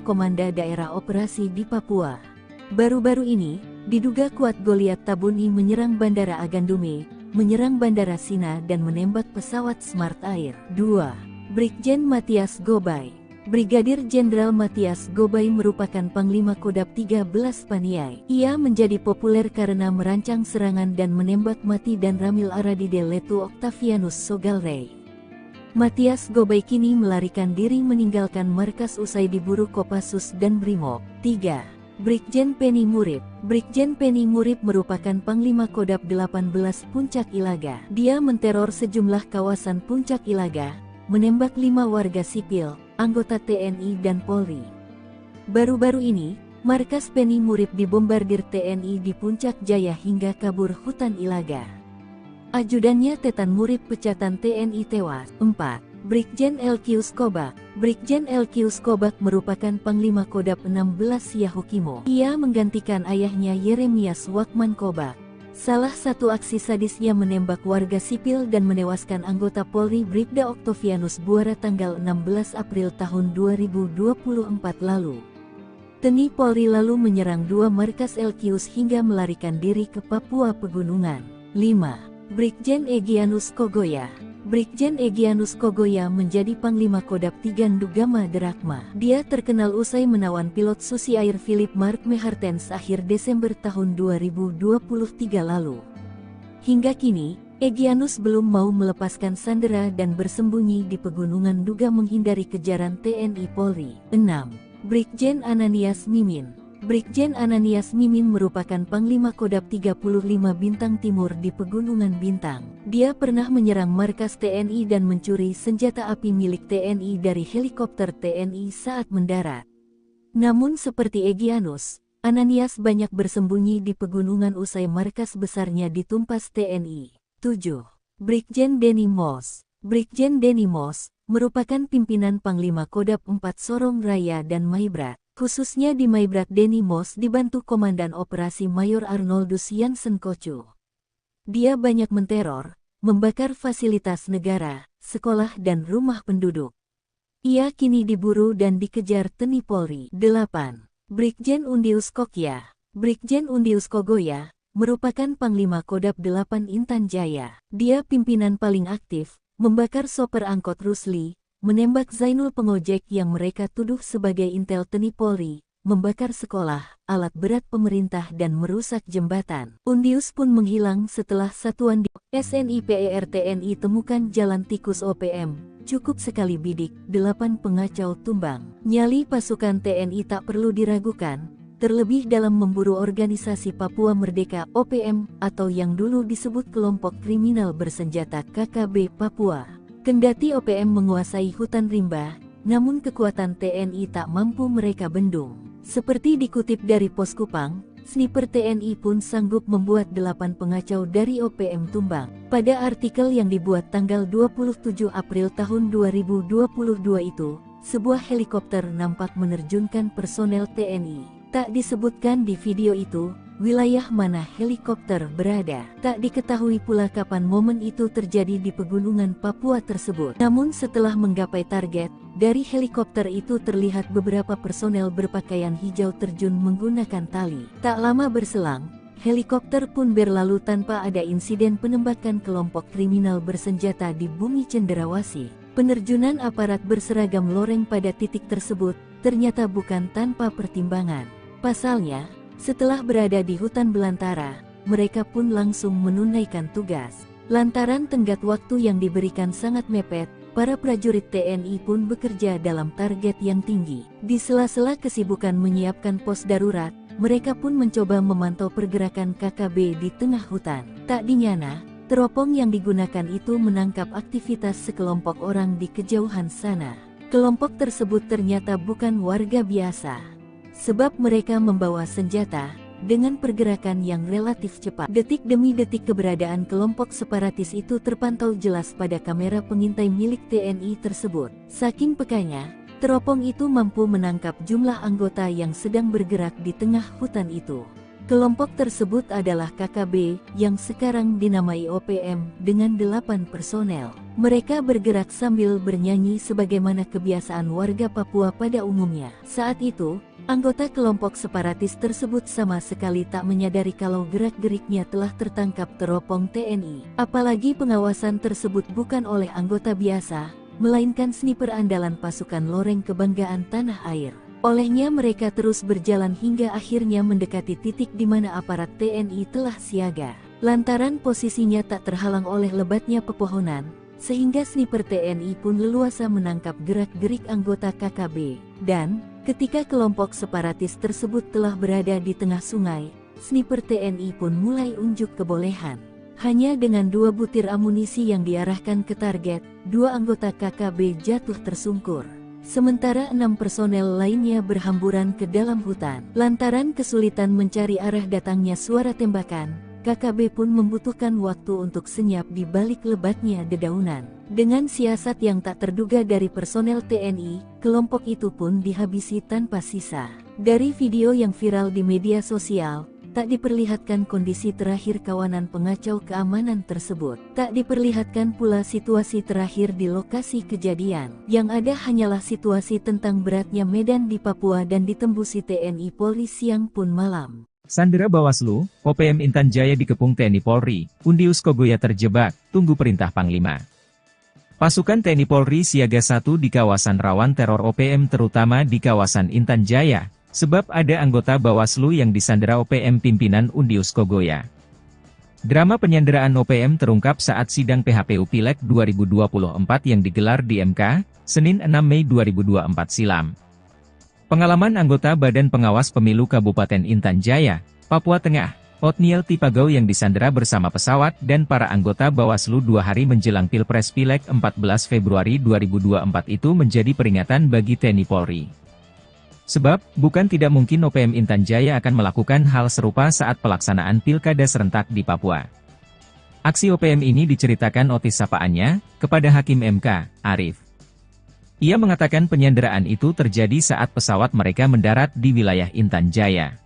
komanda daerah operasi di Papua. Baru-baru ini, diduga kuat Goliat Tabuni menyerang Bandara Agandume, menyerang Bandara Sina dan menembak pesawat Smart Air. 2. Brigjen Matias Gobay. Brigadir Jenderal Matias Gobay merupakan Panglima Kodam 13 Paniai. Ia menjadi populer karena merancang serangan dan menembak mati dan Ramil Aradide Letu Octavianus Sogalrey. Matias Gobay kini melarikan diri meninggalkan markas usai diburu Kopassus dan Brimob. 3. Brigjen Penny Murib. Brigjen Penny Murib merupakan Panglima Kodam 18 Puncak Ilaga. Dia menteror sejumlah kawasan Puncak Ilaga, menembak 5 warga sipil, anggota TNI dan Polri. Baru-baru ini, markas Penny Murib dibombardir TNI di Puncak Jaya hingga kabur hutan Ilaga. Ajudannya Tetan Murib pecatan TNI tewas. 4. Brigjen Elkius Kobak. Brigjen Elkius Kobak merupakan Panglima Kodam 16 Yahukimo. Ia menggantikan ayahnya Yeremias Wakman Kobak. Salah satu aksi sadisnya menembak warga sipil dan menewaskan anggota Polri Bribda Octavianus Buara tanggal 16 April tahun 2024 lalu. TNI Polri lalu menyerang 2 markas Elkius hingga melarikan diri ke Papua Pegunungan. 5. Brigjen Egyanus Kogoya. Brigjen Egyanus Kogoya menjadi Panglima Kodam 3 Ndugama Derakma. Dia terkenal usai menawan pilot Susi Air Philip Mark Mehartens akhir Desember tahun 2023 lalu. Hingga kini, Egyanus belum mau melepaskan sandera dan bersembunyi di pegunungan Nduga menghindari kejaran TNI Polri. 6. Brigjen Ananias Mimin. Brigjen Ananias Mimin merupakan Panglima Kodam 35 Bintang Timur di Pegunungan Bintang. Dia pernah menyerang markas TNI dan mencuri senjata api milik TNI dari helikopter TNI saat mendarat. Namun seperti Egyanus, Ananias banyak bersembunyi di pegunungan usai markas besarnya ditumpas TNI. 7. Brigjen Denny Moss. Brigjen Denny Moss merupakan pimpinan Panglima Kodam 4 Sorong Raya dan Maibrat. Khususnya di Maibrat Denny Moss dibantu Komandan Operasi Mayor Arnoldus Jansen Kocu. Dia banyak menteror, membakar fasilitas negara, sekolah dan rumah penduduk. Ia kini diburu dan dikejar TNI Polri. 8. Brigjen Undius Kokya. Brigjen Undius Kogoya merupakan Panglima Kodam 8 Intan Jaya. Dia pimpinan paling aktif, membakar sopir angkot Rusli, menembak Zainul pengojek yang mereka tuduh sebagai intel TNI Polri, membakar sekolah, alat berat pemerintah dan merusak jembatan. Undius pun menghilang setelah satuan di SNIPER TNI temukan jalan tikus OPM, cukup sekali bidik, 8 pengacau tumbang. Nyali pasukan TNI tak perlu diragukan, terlebih dalam memburu organisasi Papua Merdeka OPM atau yang dulu disebut kelompok kriminal bersenjata KKB Papua. Kendati OPM menguasai hutan rimba, namun kekuatan TNI tak mampu mereka bendung. Seperti dikutip dari Pos Kupang, sniper TNI pun sanggup membuat 8 pengacau dari OPM tumbang. Pada artikel yang dibuat tanggal 27 April tahun 2022 itu, sebuah helikopter nampak menerjunkan personel TNI. Tak disebutkan di video itu, wilayah mana helikopter berada. Tak diketahui pula kapan momen itu terjadi di pegunungan Papua tersebut. Namun setelah menggapai target, dari helikopter itu terlihat beberapa personel berpakaian hijau terjun menggunakan tali. Tak lama berselang, helikopter pun berlalu tanpa ada insiden penembakan kelompok kriminal bersenjata di bumi cenderawasih. Penerjunan aparat berseragam loreng pada titik tersebut ternyata bukan tanpa pertimbangan. Pasalnya, setelah berada di hutan belantara, mereka pun langsung menunaikan tugas. Lantaran tenggat waktu yang diberikan sangat mepet, para prajurit TNI pun bekerja dalam target yang tinggi. Di sela-sela kesibukan menyiapkan pos darurat, mereka pun mencoba memantau pergerakan KKB di tengah hutan. Tak dinyana, teropong yang digunakan itu menangkap aktivitas sekelompok orang di kejauhan sana. Kelompok tersebut ternyata bukan warga biasa. Sebab mereka membawa senjata, dengan pergerakan yang relatif cepat. Detik demi detik keberadaan kelompok separatis itu terpantau jelas pada kamera pengintai milik TNI tersebut. Saking pekanya, teropong itu mampu menangkap jumlah anggota yang sedang bergerak di tengah hutan itu. Kelompok tersebut adalah KKB, yang sekarang dinamai OPM, dengan 8 personel. Mereka bergerak sambil bernyanyi sebagaimana kebiasaan warga Papua pada umumnya. Saat itu, Anggota kelompok separatis tersebut sama sekali tak menyadari kalau gerak-geriknya telah tertangkap teropong TNI. Apalagi pengawasan tersebut bukan oleh anggota biasa, melainkan sniper andalan pasukan Loreng Kebanggaan Tanah Air. Olehnya mereka terus berjalan hingga akhirnya mendekati titik di mana aparat TNI telah siaga. Lantaran posisinya tak terhalang oleh lebatnya pepohonan, sehingga sniper TNI pun leluasa menangkap gerak-gerik anggota KKB. Dan, ketika kelompok separatis tersebut telah berada di tengah sungai, sniper TNI pun mulai unjuk kebolehan. Hanya dengan 2 butir amunisi yang diarahkan ke target, 2 anggota KKB jatuh tersungkur. Sementara 6 personel lainnya berhamburan ke dalam hutan. Lantaran kesulitan mencari arah datangnya suara tembakan, KKB pun membutuhkan waktu untuk senyap di balik lebatnya dedaunan. Dengan siasat yang tak terduga dari personel TNI, kelompok itu pun dihabisi tanpa sisa. Dari video yang viral di media sosial, tak diperlihatkan kondisi terakhir kawanan pengacau keamanan tersebut. Tak diperlihatkan pula situasi terakhir di lokasi kejadian. Yang ada hanyalah situasi tentang beratnya medan di Papua dan ditembusi TNI Polri siang pun malam. Sandera Bawaslu, OPM Intan Jaya dikepung TNI Polri, Undius Kogoya terjebak, tunggu perintah Panglima. Pasukan TNI Polri siaga 1 di kawasan rawan teror OPM terutama di kawasan Intan Jaya, sebab ada anggota Bawaslu yang disandera OPM pimpinan Undius Kogoya. Drama penyanderaan OPM terungkap saat sidang PHPU Pileg 2024 yang digelar di MK, Senin 6 Mei 2024 silam. Pengalaman anggota Badan Pengawas Pemilu Kabupaten Intan Jaya, Papua Tengah, Otniel Tipagau yang disandera bersama pesawat dan para anggota Bawaslu 2 hari menjelang Pilpres Pileg 14 Februari 2024 itu menjadi peringatan bagi TNI Polri. Sebab, bukan tidak mungkin OPM Intan Jaya akan melakukan hal serupa saat pelaksanaan pilkada serentak di Papua. Aksi OPM ini diceritakan Otis sapaannya, kepada Hakim MK, Arif. Ia mengatakan penyanderaan itu terjadi saat pesawat mereka mendarat di wilayah Intan Jaya.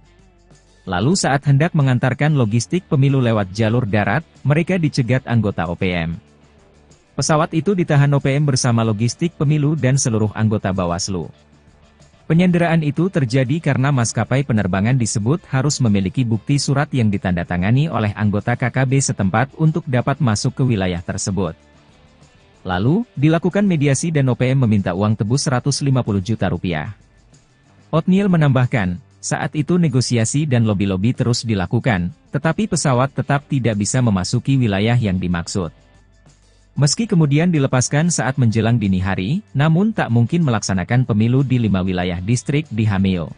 Lalu saat hendak mengantarkan logistik pemilu lewat jalur darat, mereka dicegat anggota OPM. Pesawat itu ditahan OPM bersama logistik pemilu dan seluruh anggota Bawaslu. Penyanderaan itu terjadi karena maskapai penerbangan disebut harus memiliki bukti surat yang ditandatangani oleh anggota KKB setempat untuk dapat masuk ke wilayah tersebut. Lalu, dilakukan mediasi dan OPM meminta uang tebus 150 juta rupiah. Otniel menambahkan, saat itu negosiasi dan lobi-lobi terus dilakukan, tetapi pesawat tetap tidak bisa memasuki wilayah yang dimaksud. Meski kemudian dilepaskan saat menjelang dini hari, namun tak mungkin melaksanakan pemilu di 5 wilayah distrik di Hameo.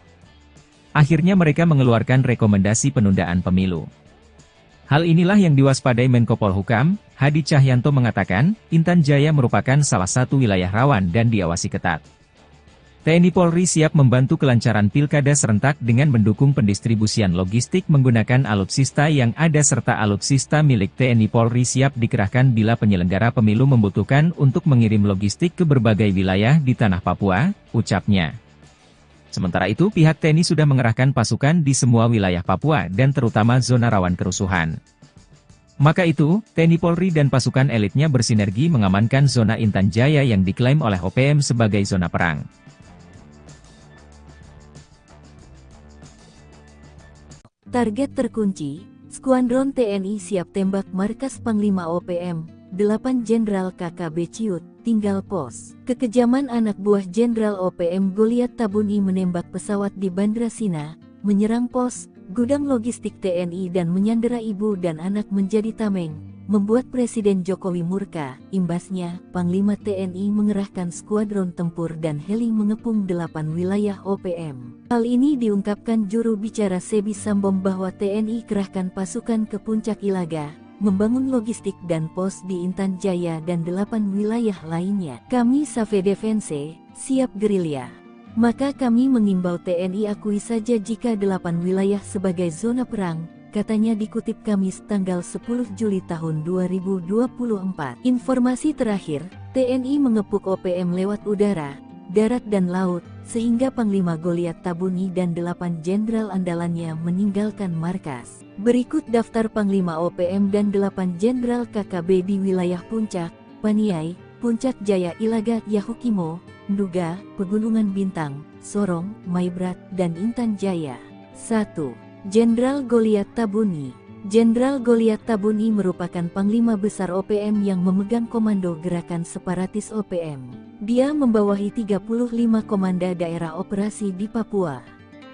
Akhirnya mereka mengeluarkan rekomendasi penundaan pemilu. Hal inilah yang diwaspadai Menko Polhukam, Hadi Cahyanto mengatakan, Intan Jaya merupakan salah satu wilayah rawan dan diawasi ketat. TNI Polri siap membantu kelancaran pilkada serentak dengan mendukung pendistribusian logistik menggunakan alutsista yang ada serta alutsista milik TNI Polri siap dikerahkan bila penyelenggara pemilu membutuhkan untuk mengirim logistik ke berbagai wilayah di tanah Papua, ucapnya. Sementara itu pihak TNI sudah mengerahkan pasukan di semua wilayah Papua dan terutama zona rawan kerusuhan. Maka itu, TNI Polri dan pasukan elitnya bersinergi mengamankan zona Intan Jaya yang diklaim oleh OPM sebagai zona perang. Target terkunci, Skuadron TNI siap tembak markas Panglima OPM, 8 Jenderal KKB Ciut, tinggal pos. Kekejaman anak buah Jenderal OPM Goliat Tabuni menembak pesawat di Bandra Sina, menyerang pos, gudang logistik TNI dan menyandera ibu dan anak menjadi tameng, membuat Presiden Jokowi murka. Imbasnya, Panglima TNI mengerahkan skuadron tempur dan heli mengepung 8 wilayah OPM. Hal ini diungkapkan juru bicara Sebi Sambom bahwa TNI kerahkan pasukan ke Puncak Ilaga, membangun logistik dan pos di Intan Jaya dan 8 wilayah lainnya. Kami Save Defense, siap gerilya. Maka kami mengimbau TNI akui saja jika 8 wilayah sebagai zona perang, katanya dikutip Kamis tanggal 10 Juli tahun 2024. Informasi terakhir, TNI mengepung OPM lewat udara, darat dan laut, sehingga Panglima Goliat Tabuni dan 8 jenderal andalannya meninggalkan markas. Berikut daftar Panglima OPM dan 8 jenderal KKB di wilayah Puncak, Paniai, Puncak Jaya Ilaga, Yahukimo, Nduga, Pegunungan Bintang, Sorong, Maibrat, dan Intan Jaya. 1. Jenderal Goliat Tabuni. Jenderal Goliat Tabuni merupakan Panglima Besar OPM yang memegang komando gerakan separatis OPM. Dia membawahi 35 komanda daerah operasi di Papua.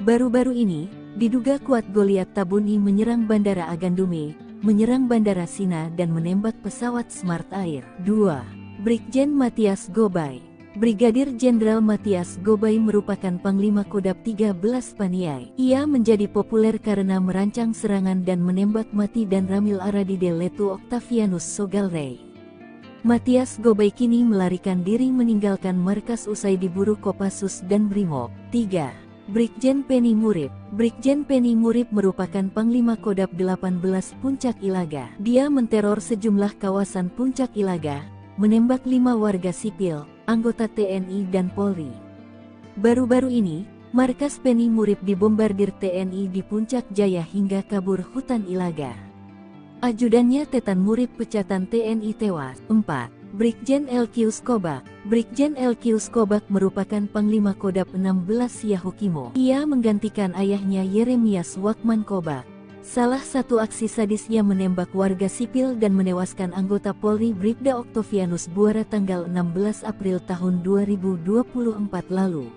Baru-baru ini, diduga kuat Goliat Tabuni menyerang Bandara Agandume, menyerang Bandara Sina dan menembak pesawat Smart Air. 2. Brigjen Matias Gobay. Brigadir Jenderal Matias Gobay merupakan Panglima Kodab 13 Paniai. Ia menjadi populer karena merancang serangan dan menembak mati dan Ramil Aradide Letu Octavianus Sogalrey. Matias Gobay kini melarikan diri meninggalkan markas usai diburu Kopassus dan Brimob. 3. Brigjen Penny Murib. Brigjen Penny Murib merupakan Panglima Kodab 18 Puncak Ilaga. Dia menteror sejumlah kawasan Puncak Ilaga, menembak 5 warga sipil, anggota TNI dan Polri. Baru-baru ini, markas Penny Murib dibombardir TNI di Puncak Jaya hingga kabur hutan Ilaga. Ajudannya Tetan Murib pecatan TNI tewas. 4. Brigjen Elkius Kobak. Brigjen Elkius Kobak merupakan Panglima Kodab 16 Yahukimo. Ia menggantikan ayahnya Yeremias Wakman Kobak. Salah satu aksi sadisnya menembak warga sipil dan menewaskan anggota Polri Bribda Octavianus Buara tanggal 16 April tahun 2024 lalu.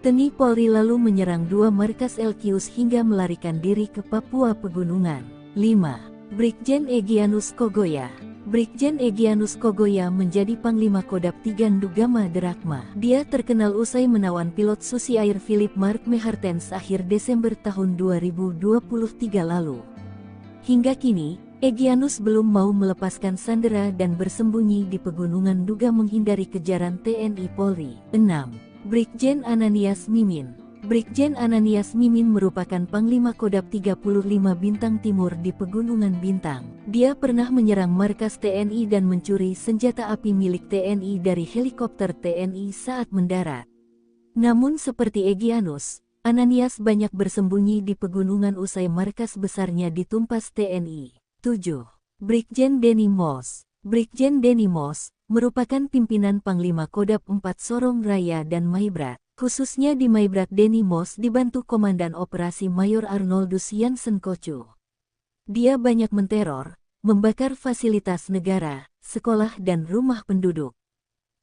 TNI Polri lalu menyerang 2 markas Elkius hingga melarikan diri ke Papua Pegunungan. 5. Brigjen Egyanus Kogoya. Brigjen Egyanus Kogoya menjadi Panglima Kodab 3 Ndugama Derakma. Dia terkenal usai menawan pilot Susi Air Philip Mark Mehartens akhir Desember tahun 2023 lalu. Hingga kini, Egyanus belum mau melepaskan sandera dan bersembunyi di Pegunungan Duga menghindari kejaran TNI Polri. 6. Brigjen Ananias Mimin. Brigjen Ananias Mimin merupakan Panglima Kodab 35 Bintang Timur di Pegunungan Bintang. Dia pernah menyerang markas TNI dan mencuri senjata api milik TNI dari helikopter TNI saat mendarat. Namun seperti Egyanus, Ananias banyak bersembunyi di pegunungan usai markas besarnya ditumpas TNI. 7. Brigjen Denny Moss. Brigjen Denny Moss merupakan pimpinan Panglima Kodab 4 Sorong Raya dan Maibrat. Khususnya di Maibrat Denny Moss dibantu Komandan Operasi Mayor Arnoldus Jansen Kocu. Dia banyak menteror, membakar fasilitas negara, sekolah dan rumah penduduk.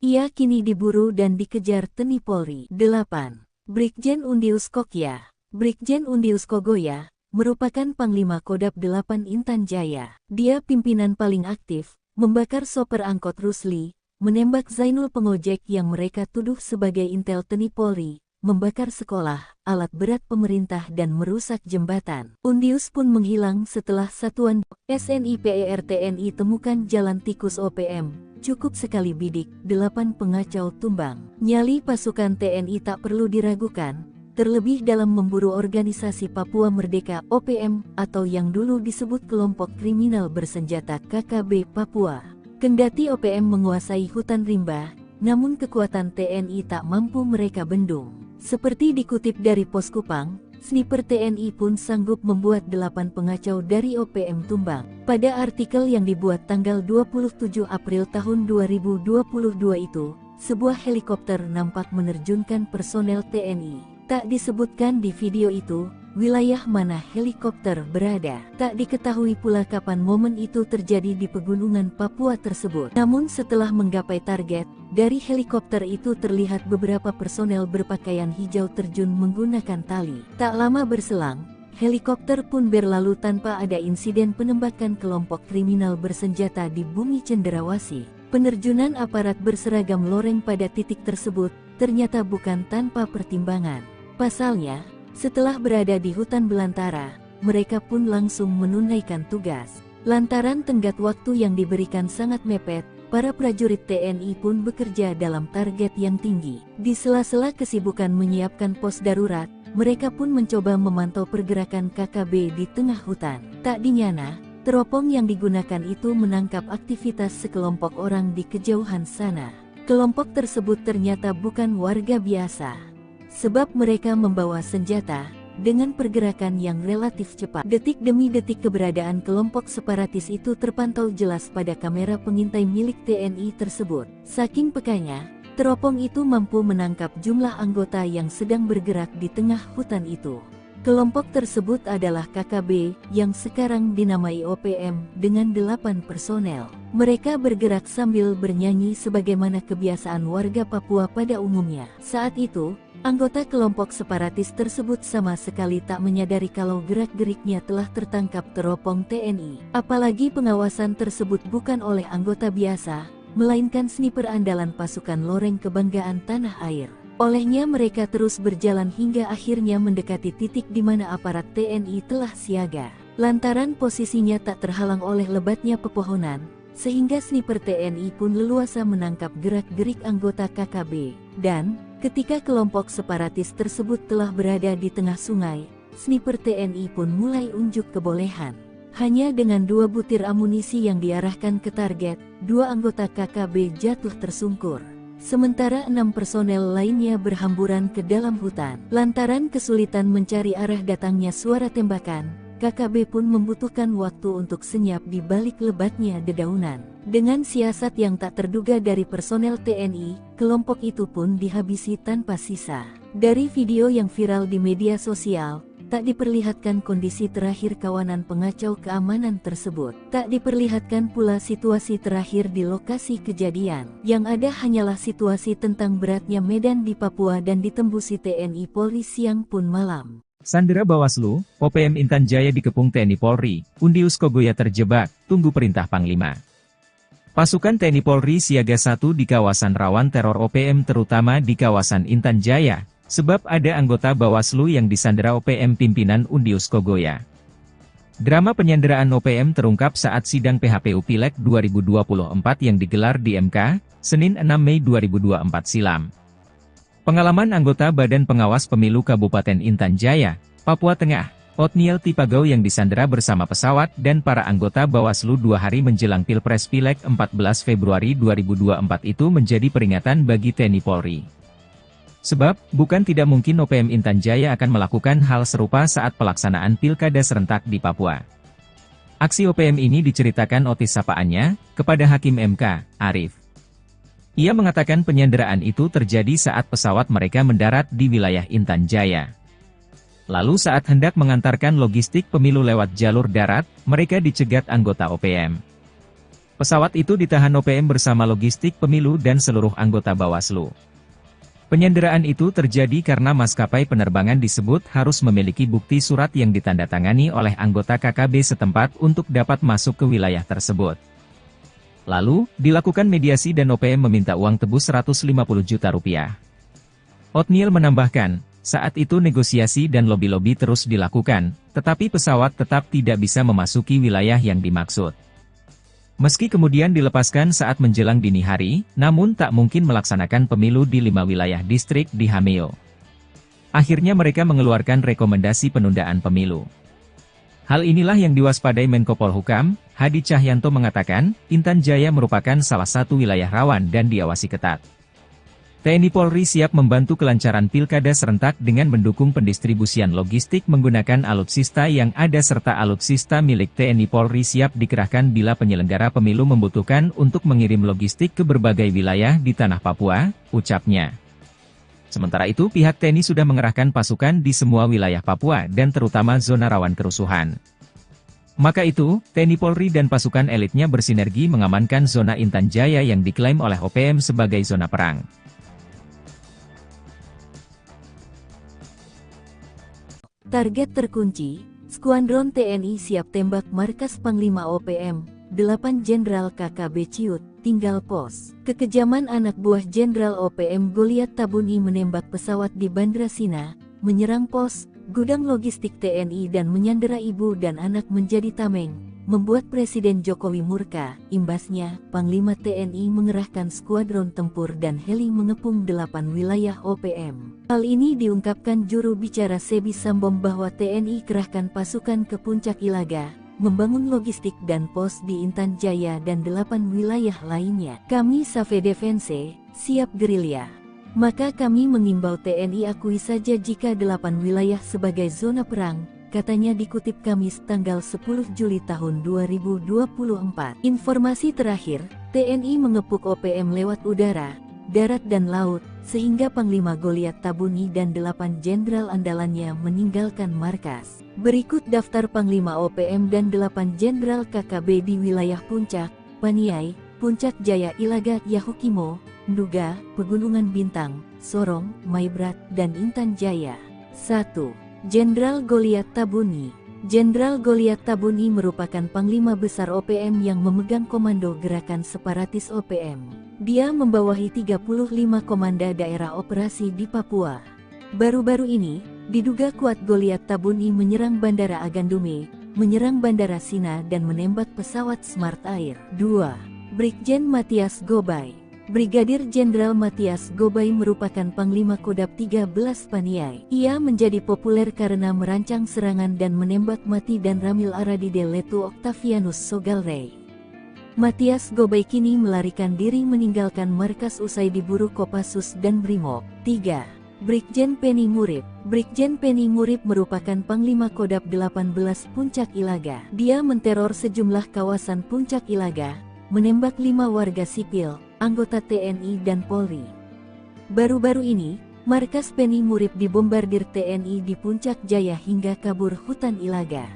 Ia kini diburu dan dikejar TNI Polri. 8. Brigjen Undius Kokya. Brigjen Undius Kogoya merupakan Panglima Kodab 8 Intan Jaya. Dia pimpinan paling aktif, membakar sopir angkot Rusli, menembak Zainul pengojek yang mereka tuduh sebagai intel TNI Polri, membakar sekolah, alat berat pemerintah dan merusak jembatan. Undius pun menghilang setelah satuan SNIPER TNI temukan jalan tikus OPM. Cukup sekali bidik, 8 pengacau tumbang. Nyali pasukan TNI tak perlu diragukan, terlebih dalam memburu organisasi Papua Merdeka OPM atau yang dulu disebut kelompok kriminal bersenjata KKB Papua. Kendati OPM menguasai hutan rimba, namun kekuatan TNI tak mampu mereka bendung. Seperti dikutip dari Pos Kupang, sniper TNI pun sanggup membuat 8 pengacau dari OPM tumbang. Pada artikel yang dibuat tanggal 27 April tahun 2022 itu, sebuah helikopter nampak menerjunkan personel TNI. Tak disebutkan di video itu, wilayah mana helikopter berada. Tak diketahui pula kapan momen itu terjadi di pegunungan Papua tersebut. Namun setelah menggapai target, dari helikopter itu terlihat beberapa personel berpakaian hijau terjun menggunakan tali. Tak lama berselang, helikopter pun berlalu tanpa ada insiden penembakan kelompok kriminal bersenjata di bumi Cenderawasih. Penerjunan aparat berseragam loreng pada titik tersebut ternyata bukan tanpa pertimbangan. Pasalnya, setelah berada di hutan belantara, mereka pun langsung menunaikan tugas. Lantaran tenggat waktu yang diberikan sangat mepet, para prajurit TNI pun bekerja dalam target yang tinggi. Di sela-sela kesibukan menyiapkan pos darurat, mereka pun mencoba memantau pergerakan KKB di tengah hutan. Tak dinyana, teropong yang digunakan itu menangkap aktivitas sekelompok orang di kejauhan sana. Kelompok tersebut ternyata bukan warga biasa. Sebab mereka membawa senjata, dengan pergerakan yang relatif cepat. Detik demi detik keberadaan kelompok separatis itu terpantau jelas pada kamera pengintai milik TNI tersebut. Saking pekanya, Teropong itu mampu menangkap jumlah anggota yang sedang bergerak di tengah hutan itu. Kelompok tersebut adalah KKB, yang sekarang dinamai OPM, dengan 8 personel. Mereka bergerak sambil bernyanyi sebagaimana kebiasaan warga Papua pada umumnya. Saat itu, anggota kelompok separatis tersebut sama sekali tak menyadari kalau gerak-geriknya telah tertangkap teropong TNI. Apalagi pengawasan tersebut bukan oleh anggota biasa, melainkan sniper andalan pasukan Loreng Kebanggaan Tanah Air. Olehnya mereka terus berjalan hingga akhirnya mendekati titik di mana aparat TNI telah siaga. Lantaran posisinya tak terhalang oleh lebatnya pepohonan, sehingga sniper TNI pun leluasa menangkap gerak-gerik anggota KKB. Dan, ketika kelompok separatis tersebut telah berada di tengah sungai, sniper TNI pun mulai unjuk kebolehan. Hanya dengan 2 butir amunisi yang diarahkan ke target, 2 anggota KKB jatuh tersungkur. Sementara 6 personel lainnya berhamburan ke dalam hutan. Lantaran kesulitan mencari arah datangnya suara tembakan, KKB pun membutuhkan waktu untuk senyap di balik lebatnya dedaunan. Dengan siasat yang tak terduga dari personel TNI, kelompok itu pun dihabisi tanpa sisa. Dari video yang viral di media sosial, tak diperlihatkan kondisi terakhir kawanan pengacau keamanan tersebut. Tak diperlihatkan pula situasi terakhir di lokasi kejadian. Yang ada hanyalah situasi tentang beratnya medan di Papua dan ditembusi TNI Polri siang pun malam. Sandera Bawaslu, OPM Intan Jaya dikepung TNI Polri, Undius Kogoya terjebak, tunggu perintah Panglima. Pasukan TNI Polri siaga 1 di kawasan rawan teror OPM terutama di kawasan Intan Jaya. Sebab ada anggota Bawaslu yang disandera OPM pimpinan Undius Kogoya. Drama penyanderaan OPM terungkap saat sidang PHPU Pileg 2024 yang digelar di MK, Senin 6 Mei 2024 silam. Pengalaman anggota Badan Pengawas Pemilu Kabupaten Intan Jaya, Papua Tengah, Otniel Tipagau yang disandera bersama pesawat dan para anggota Bawaslu 2 hari menjelang Pilpres Pileg 14 Februari 2024 itu menjadi peringatan bagi TNI Polri. Sebab, bukan tidak mungkin OPM Intan Jaya akan melakukan hal serupa saat pelaksanaan pilkada serentak di Papua. Aksi OPM ini diceritakan Otis sapaannya, kepada Hakim MK, Arif. Ia mengatakan penyanderaan itu terjadi saat pesawat mereka mendarat di wilayah Intan Jaya. Lalu saat hendak mengantarkan logistik pemilu lewat jalur darat, mereka dicegat anggota OPM. Pesawat itu ditahan OPM bersama logistik pemilu dan seluruh anggota Bawaslu. Penyanderaan itu terjadi karena maskapai penerbangan disebut harus memiliki bukti surat yang ditandatangani oleh anggota KKB setempat untuk dapat masuk ke wilayah tersebut. Lalu, dilakukan mediasi dan OPM meminta uang tebus 150 juta rupiah. Otniel menambahkan, saat itu negosiasi dan lobi-lobi terus dilakukan, tetapi pesawat tetap tidak bisa memasuki wilayah yang dimaksud. Meski kemudian dilepaskan saat menjelang dini hari, namun tak mungkin melaksanakan pemilu di 5 wilayah distrik di Hameo. Akhirnya mereka mengeluarkan rekomendasi penundaan pemilu. Hal inilah yang diwaspadai Menko Polhukam, Hadi Cahyanto mengatakan, Intan Jaya merupakan salah satu wilayah rawan dan diawasi ketat. TNI Polri siap membantu kelancaran pilkada serentak dengan mendukung pendistribusian logistik menggunakan alutsista yang ada serta alutsista milik TNI Polri siap dikerahkan bila penyelenggara pemilu membutuhkan untuk mengirim logistik ke berbagai wilayah di tanah Papua, ucapnya. Sementara itu pihak TNI sudah mengerahkan pasukan di semua wilayah Papua dan terutama zona rawan kerusuhan. Maka itu, TNI Polri dan pasukan elitnya bersinergi mengamankan zona Intan Jaya yang diklaim oleh OPM sebagai zona perang. Target terkunci, Skuadron TNI siap tembak markas Panglima OPM, 8 Jenderal KKB Ciut, tinggal pos. Kekejaman anak buah Jenderal OPM Goliat Tabuni menembak pesawat di Bandra Sina, menyerang pos, gudang logistik TNI dan menyandera ibu dan anak menjadi tameng, membuat Presiden Jokowi murka. Imbasnya, Panglima TNI mengerahkan skuadron tempur dan heli mengepung 8 wilayah OPM. Hal ini diungkapkan juru bicara Sebi Sambom bahwa TNI kerahkan pasukan ke Puncak Ilaga, membangun logistik dan pos di Intan Jaya dan 8 wilayah lainnya. Kami Save Defense, siap gerilya. Maka kami mengimbau TNI akui saja jika 8 wilayah sebagai zona perang, katanya dikutip Kamis tanggal 10 Juli tahun 2024. Informasi terakhir, TNI mengepung OPM lewat udara, darat dan laut, sehingga Panglima Goliat Tabuni dan 8 jenderal andalannya meninggalkan markas. Berikut daftar Panglima OPM dan 8 jenderal KKB di wilayah Puncak, Paniai, Puncak Jaya Ilaga, Yahukimo, Nduga, Pegunungan Bintang, Sorong, Maibrat, dan Intan Jaya. 1. Jenderal Goliat Tabuni. Jenderal Goliat Tabuni merupakan Panglima Besar OPM yang memegang komando gerakan separatis OPM. Dia membawahi 35 komanda daerah operasi di Papua. Baru-baru ini, diduga kuat Goliat Tabuni menyerang Bandara Agandume, menyerang Bandara Sina dan menembak pesawat Smart Air. 2. Brigjen Matias Gobay. Brigadir Jenderal Matias Gobay merupakan Panglima Kodab 13 Paniai. Ia menjadi populer karena merancang serangan dan menembak mati dan Ramil Aradide Letu Octavianus Sogalrey. Matias Gobay kini melarikan diri meninggalkan markas usai diburu Kopassus dan Brimob. 3. Brigjen Penny Murib. Brigjen Penny Murib merupakan Panglima Kodab 18 Puncak Ilaga. Dia menteror sejumlah kawasan Puncak Ilaga, menembak 5 warga sipil, anggota TNI dan Polri. Baru-baru ini, markas Penny Murib dibombardir TNI di Puncak Jaya hingga kabur hutan Ilaga.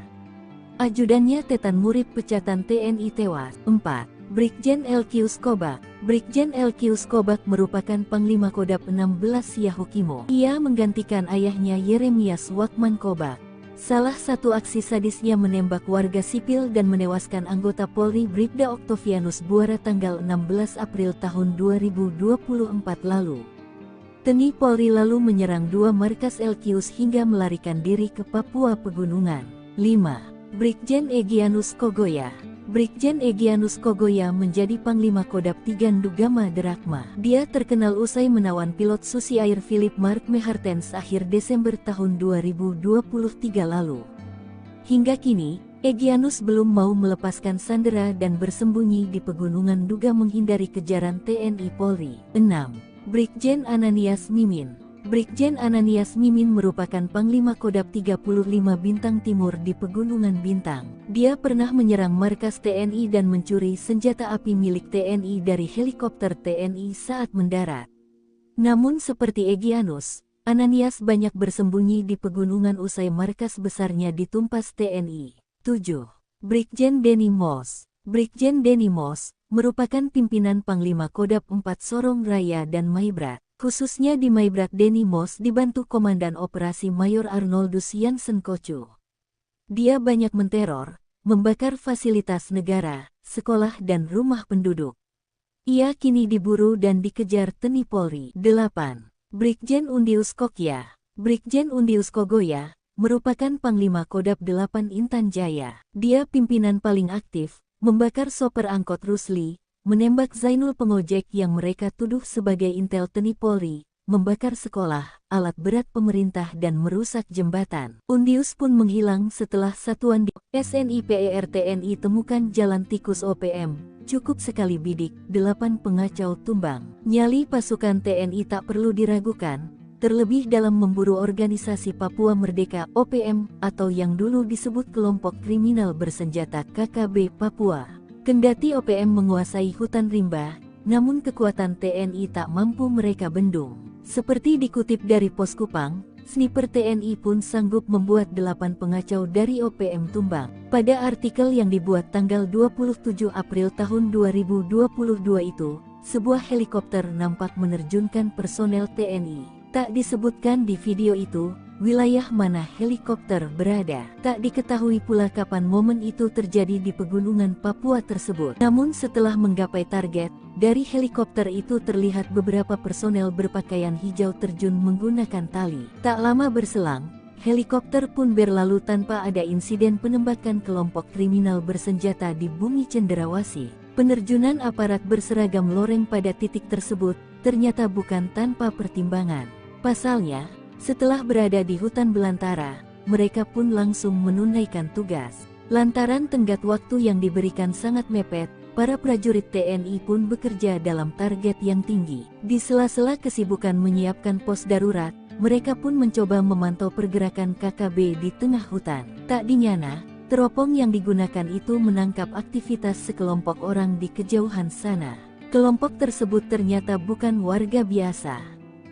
Ajudannya Tetan Murib pecatan TNI tewas. 4. Brigjen Elkius Kobak. Brigjen Elkius Kobak merupakan Panglima Kodab 16 Yahukimo. Ia menggantikan ayahnya Yeremias Wakman Kobak. Salah satu aksi sadisnya menembak warga sipil dan menewaskan anggota Polri Bribda Octavianus Buara tanggal 16 April tahun 2024 lalu. TNI Polri lalu menyerang 2 markas Elkius hingga melarikan diri ke Papua Pegunungan. 5. Brigjen Egyanus Kogoya. Brigjen Egyanus Kogoya menjadi Panglima Kodab 3 Ndugama Derakma. Dia terkenal usai menawan pilot Susi Air Philip Mark Mehartens akhir Desember tahun 2023 lalu. Hingga kini, Egyanus belum mau melepaskan sandera dan bersembunyi di Pegunungan Nduga menghindari kejaran TNI Polri. 6. Brigjen Ananias Mimin. Brigjen Ananias Mimin merupakan Panglima Kodab 35 Bintang Timur di Pegunungan Bintang. Dia pernah menyerang markas TNI dan mencuri senjata api milik TNI dari helikopter TNI saat mendarat. Namun seperti Egyanus, Ananias banyak bersembunyi di pegunungan usai markas besarnya ditumpas TNI. 7. Brigjen Denny Moss. Brigjen Denny Moss merupakan pimpinan Panglima Kodab 4 Sorong Raya dan Maibrat. Khususnya di Maibrat Denny Moss dibantu Komandan Operasi Mayor Arnoldus Jansen Kocu. Dia banyak menteror, membakar fasilitas negara, sekolah dan rumah penduduk. Ia kini diburu dan dikejar TNI Polri. 8. Brigjen Undius Kokya. Brigjen Undius Kogoya merupakan Panglima Kodab 8 Intan Jaya. Dia pimpinan paling aktif, membakar sopir angkot Rusli, menembak Zainul pengojek yang mereka tuduh sebagai intel TNI Polri, membakar sekolah, alat berat pemerintah dan merusak jembatan. Undius pun menghilang setelah satuan di SNIPER TNI temukan jalan tikus OPM. Cukup sekali bidik, 8 pengacau tumbang. Nyali pasukan TNI tak perlu diragukan, terlebih dalam memburu organisasi Papua Merdeka OPM atau yang dulu disebut kelompok kriminal bersenjata KKB Papua. Kendati OPM menguasai hutan rimba, namun kekuatan TNI tak mampu mereka bendung. Seperti dikutip dari Pos Kupang, sniper TNI pun sanggup membuat 8 pengacau dari OPM tumbang. Pada artikel yang dibuat tanggal 27 April tahun 2022 itu, sebuah helikopter nampak menerjunkan personel TNI. Tak disebutkan di video itu, wilayah mana helikopter berada. Tak diketahui pula kapan momen itu terjadi di pegunungan Papua tersebut. Namun setelah menggapai target, dari helikopter itu terlihat beberapa personel berpakaian hijau terjun menggunakan tali. Tak lama berselang, helikopter pun berlalu tanpa ada insiden penembakan kelompok kriminal bersenjata di bumi cenderawasih. Penerjunan aparat berseragam loreng pada titik tersebut ternyata bukan tanpa pertimbangan. Pasalnya, setelah berada di hutan belantara, mereka pun langsung menunaikan tugas. Lantaran tenggat waktu yang diberikan sangat mepet, para prajurit TNI pun bekerja dalam target yang tinggi. Di sela-sela kesibukan menyiapkan pos darurat, mereka pun mencoba memantau pergerakan KKB di tengah hutan. Tak dinyana, teropong yang digunakan itu menangkap aktivitas sekelompok orang di kejauhan sana. Kelompok tersebut ternyata bukan warga biasa,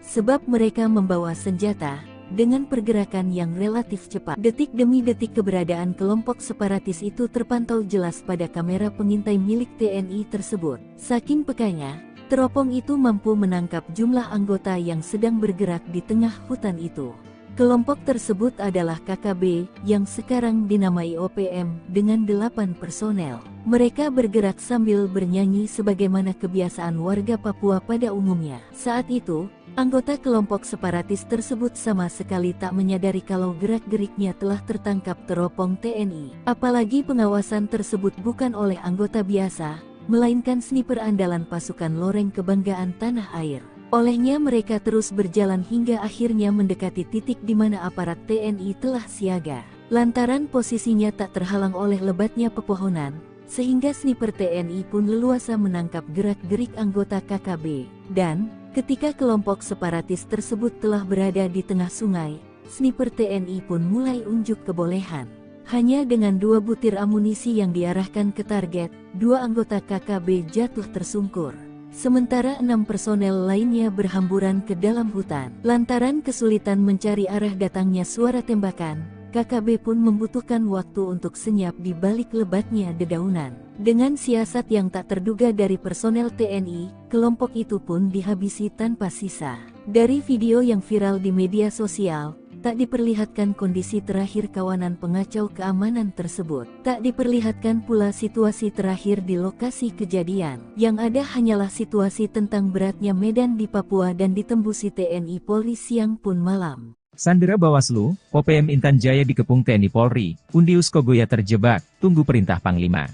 sebab mereka membawa senjata dengan pergerakan yang relatif cepat. Detik demi detik keberadaan kelompok separatis itu terpantau jelas pada kamera pengintai milik TNI tersebut. Saking pekanya, teropong itu mampu menangkap jumlah anggota yang sedang bergerak di tengah hutan itu. Kelompok tersebut adalah KKB, yang sekarang dinamai OPM, dengan 8 personel. Mereka bergerak sambil bernyanyi sebagaimana kebiasaan warga Papua pada umumnya. Saat itu, anggota kelompok separatis tersebut sama sekali tak menyadari kalau gerak-geriknya telah tertangkap teropong TNI. Apalagi pengawasan tersebut bukan oleh anggota biasa, melainkan sniper andalan pasukan Loreng Kebanggaan Tanah Air. Olehnya mereka terus berjalan hingga akhirnya mendekati titik di mana aparat TNI telah siaga. Lantaran posisinya tak terhalang oleh lebatnya pepohonan, sehingga sniper TNI pun leluasa menangkap gerak-gerik anggota KKB. Dan, ketika kelompok separatis tersebut telah berada di tengah sungai, sniper TNI pun mulai unjuk kebolehan. Hanya dengan 2 butir amunisi yang diarahkan ke target, 2 anggota KKB jatuh tersungkur. Sementara 6 personel lainnya berhamburan ke dalam hutan. Lantaran kesulitan mencari arah datangnya suara tembakan, KKB pun membutuhkan waktu untuk senyap di balik lebatnya dedaunan. Dengan siasat yang tak terduga dari personel TNI, kelompok itu pun dihabisi tanpa sisa. Dari video yang viral di media sosial, tak diperlihatkan kondisi terakhir kawanan pengacau keamanan tersebut. Tak diperlihatkan pula situasi terakhir di lokasi kejadian. Yang ada hanyalah situasi tentang beratnya medan di Papua dan ditembusi TNI Polri siang pun malam. Sandera Bawaslu, OPM Intan Jaya dikepung TNI Polri, Undius Kogoya terjebak, tunggu perintah Panglima.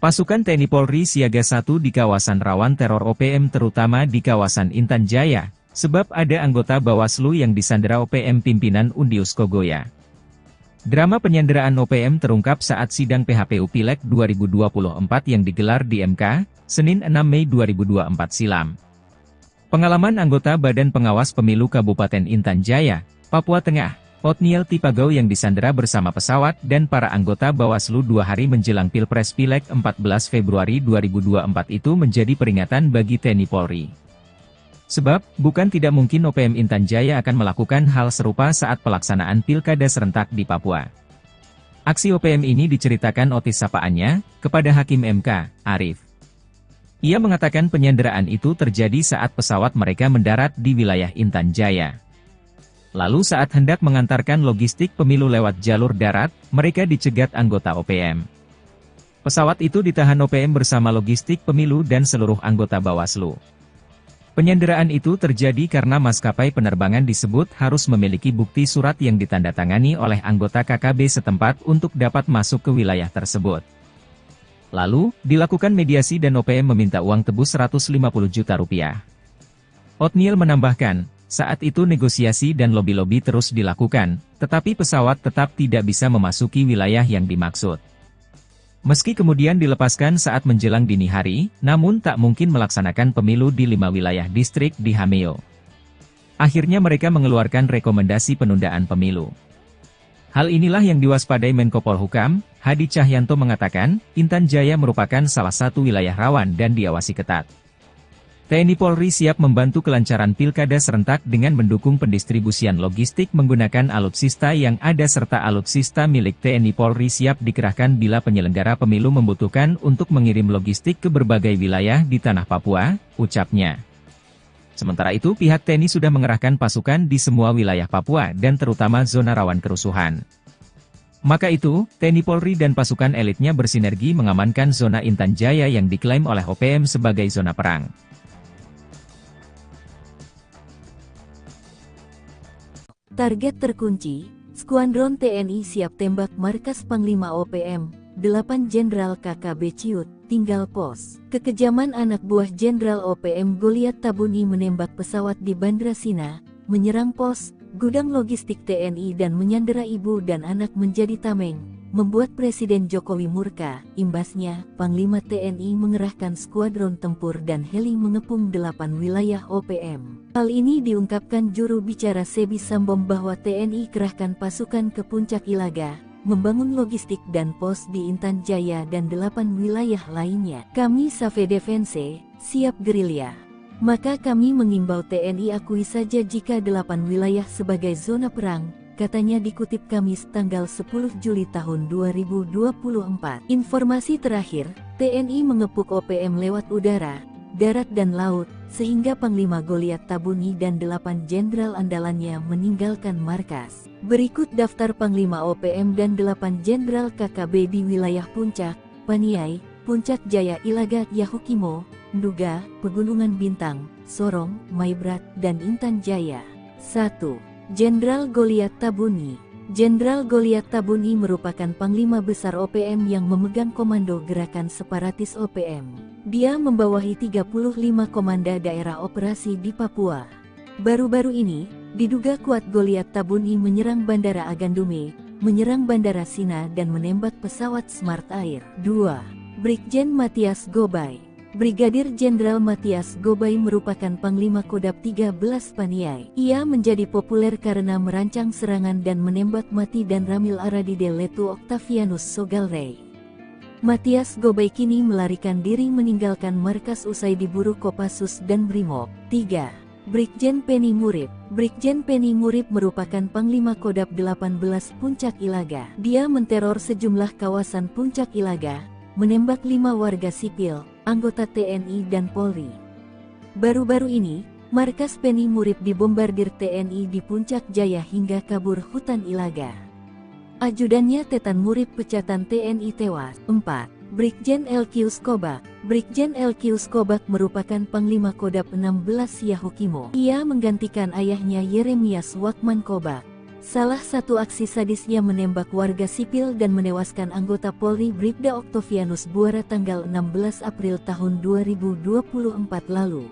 Pasukan TNI Polri siaga 1 di kawasan rawan teror OPM terutama di kawasan Intan Jaya. Sebab ada anggota Bawaslu yang disandera OPM pimpinan Undius Kogoya. Drama penyanderaan OPM terungkap saat sidang PHPU Pileg 2024 yang digelar di MK, Senin 6 Mei 2024 silam. Pengalaman anggota Badan Pengawas Pemilu Kabupaten Intan Jaya, Papua Tengah, Otniel Tipagau yang disandera bersama pesawat dan para anggota Bawaslu 2 hari menjelang Pilpres Pileg 14 Februari 2024 itu menjadi peringatan bagi TNI Polri. Sebab, bukan tidak mungkin OPM Intan Jaya akan melakukan hal serupa saat pelaksanaan pilkada serentak di Papua. Aksi OPM ini diceritakan Otis sapaannya, kepada Hakim MK, Arif. Ia mengatakan penyanderaan itu terjadi saat pesawat mereka mendarat di wilayah Intan Jaya. Lalu saat hendak mengantarkan logistik pemilu lewat jalur darat, mereka dicegat anggota OPM. Pesawat itu ditahan OPM bersama logistik pemilu dan seluruh anggota Bawaslu. Penyanderaan itu terjadi karena maskapai penerbangan disebut harus memiliki bukti surat yang ditandatangani oleh anggota KKB setempat untuk dapat masuk ke wilayah tersebut. Lalu, dilakukan mediasi dan OPM meminta uang tebus 150 juta rupiah. Otniel menambahkan, saat itu negosiasi dan lobi-lobi terus dilakukan, tetapi pesawat tetap tidak bisa memasuki wilayah yang dimaksud. Meski kemudian dilepaskan saat menjelang dini hari, namun tak mungkin melaksanakan pemilu di 5 wilayah distrik di Hameo. Akhirnya mereka mengeluarkan rekomendasi penundaan pemilu. Hal inilah yang diwaspadai Menko Polhukam, Hadi Cahyanto mengatakan, Intan Jaya merupakan salah satu wilayah rawan dan diawasi ketat. TNI Polri siap membantu kelancaran pilkada serentak dengan mendukung pendistribusian logistik menggunakan alutsista yang ada serta alutsista milik TNI Polri siap dikerahkan bila penyelenggara pemilu membutuhkan untuk mengirim logistik ke berbagai wilayah di tanah Papua, ucapnya. Sementara itu pihak TNI sudah mengerahkan pasukan di semua wilayah Papua dan terutama zona rawan kerusuhan. Maka itu, TNI Polri dan pasukan elitnya bersinergi mengamankan zona Intan Jaya yang diklaim oleh OPM sebagai zona perang. Target terkunci, Skuadron TNI siap tembak markas Panglima OPM, 8 Jenderal KKB Ciut, tinggal pos. Kekejaman anak buah Jenderal OPM Goliat Tabuni menembak pesawat di Bandra Sina, menyerang pos, gudang logistik TNI dan menyandera ibu dan anak menjadi tameng, membuat Presiden Jokowi murka. Imbasnya, Panglima TNI mengerahkan skuadron tempur dan heli mengepung 8 wilayah OPM. Hal ini diungkapkan juru bicara Sebi Sambom bahwa TNI kerahkan pasukan ke Puncak Ilaga, membangun logistik dan pos di Intan Jaya dan 8 wilayah lainnya. Kami Save Defense, siap gerilya. Maka kami mengimbau TNI akui saja jika 8 wilayah sebagai zona perang, katanya dikutip Kamis tanggal 10 Juli tahun 2024. Informasi terakhir, TNI mengepung OPM lewat udara, darat dan laut, sehingga Panglima Goliat Tabuni dan 8 jenderal andalannya meninggalkan markas. Berikut daftar Panglima OPM dan 8 jenderal KKB di wilayah Puncak, Paniai, Puncak Jaya Ilaga Yahukimo, Nduga, Pegunungan Bintang, Sorong, Maibrat, dan Intan Jaya. 1. Jenderal Goliat Tabuni. Jenderal Goliat Tabuni merupakan Panglima Besar OPM yang memegang komando gerakan separatis OPM. Dia membawahi 35 komanda daerah operasi di Papua. Baru-baru ini, diduga kuat Goliat Tabuni menyerang Bandara Agandume, menyerang Bandara Sina dan menembak pesawat Smart Air. 2. Brigjen Matias Gobay. Brigadir Jenderal Matias Gobay merupakan Panglima Kodam 13 Paniai. Ia menjadi populer karena merancang serangan dan menembak mati dan Ramil Aradide Letu Octavianus Sogalrey. Matias Gobay kini melarikan diri meninggalkan markas usai diburu Kopassus dan Brimob. 3. Brigjen Penny Murib. Brigjen Penny Murib merupakan Panglima Kodam 18 Puncak Ilaga. Dia menteror sejumlah kawasan Puncak Ilaga, menembak 5 warga sipil, anggota TNI dan Polri. Baru-baru ini, markas Penny Murib dibombardir TNI di Puncak Jaya hingga kabur hutan Ilaga. Ajudannya Tetan Murib pecatan TNI tewas. 4. Brigjen LQ Skobak. Brigjen LQ Skobak merupakan Panglima Kodam 16 Yahukimo. Ia menggantikan ayahnya Yeremias Wakman Kobak. Salah satu aksi sadisnya menembak warga sipil dan menewaskan anggota Polri Bribda Octavianus Buara tanggal 16 April tahun 2024 lalu.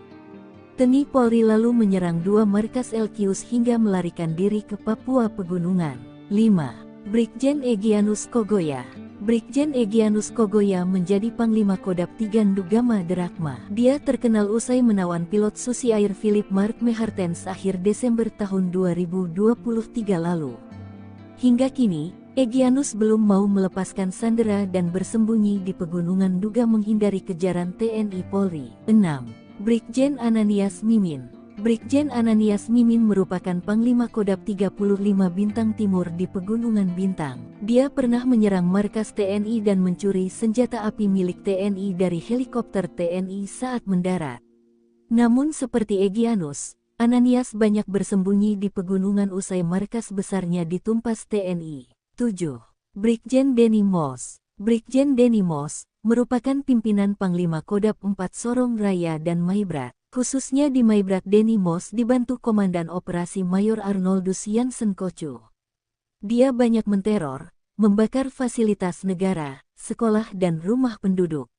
TNI Polri lalu menyerang 2 markas LQs hingga melarikan diri ke Papua Pegunungan. 5. Brigjen Egyanus Kogoya. Brigjen Egyanus Kogoya menjadi Panglima Kodam 3 Ndugama Derakma. Dia terkenal usai menawan pilot Susi Air Philip Mark Mehartens akhir Desember tahun 2023 lalu. Hingga kini, Egyanus belum mau melepaskan sandera dan bersembunyi di pegunungan Nduga menghindari kejaran TNI Polri. 6. Brigjen Ananias Mimin. Brigjen Ananias Mimin merupakan Panglima Kodam 35 Bintang Timur di Pegunungan Bintang. Dia pernah menyerang markas TNI dan mencuri senjata api milik TNI dari helikopter TNI saat mendarat. Namun seperti Egyanus, Ananias banyak bersembunyi di pegunungan usai markas besarnya ditumpas TNI. 7. Brigjen Denny Moss. Brigjen Denny Moss merupakan pimpinan Panglima Kodam 4 Sorong Raya dan Maibrat. Khususnya di Maibrat Denny Moss dibantu Komandan Operasi Mayor Arnoldus Jansen Kocu. Dia banyak menteror, membakar fasilitas negara, sekolah dan rumah penduduk.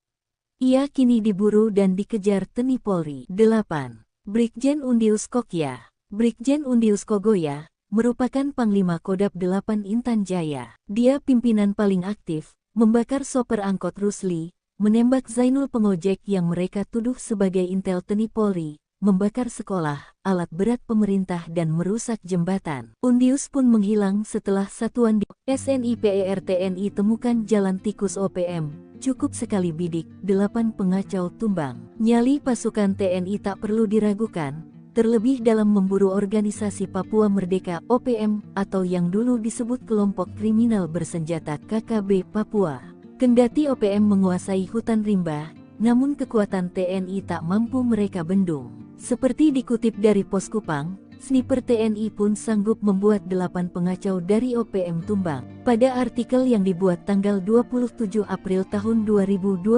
Ia kini diburu dan dikejar TNI Polri. 8. Brigjen Undius Kokya. Brigjen Undius Kogoya merupakan Panglima Kodam 8 Intan Jaya. Dia pimpinan paling aktif, membakar sopir angkot Rusli, menembak Zainul pengojek yang mereka tuduh sebagai intel TNI Polri, membakar sekolah, alat berat pemerintah dan merusak jembatan. Undius pun menghilang setelah satuan di SNIPER TNI temukan jalan tikus OPM, cukup sekali bidik, 8 pengacau tumbang. Nyali pasukan TNI tak perlu diragukan, terlebih dalam memburu organisasi Papua Merdeka OPM atau yang dulu disebut kelompok kriminal bersenjata KKB Papua. Kendati OPM menguasai hutan rimba, namun kekuatan TNI tak mampu mereka bendung. Seperti dikutip dari Pos Kupang, sniper TNI pun sanggup membuat 8 pengacau dari OPM tumbang. Pada artikel yang dibuat tanggal 27 April tahun 2022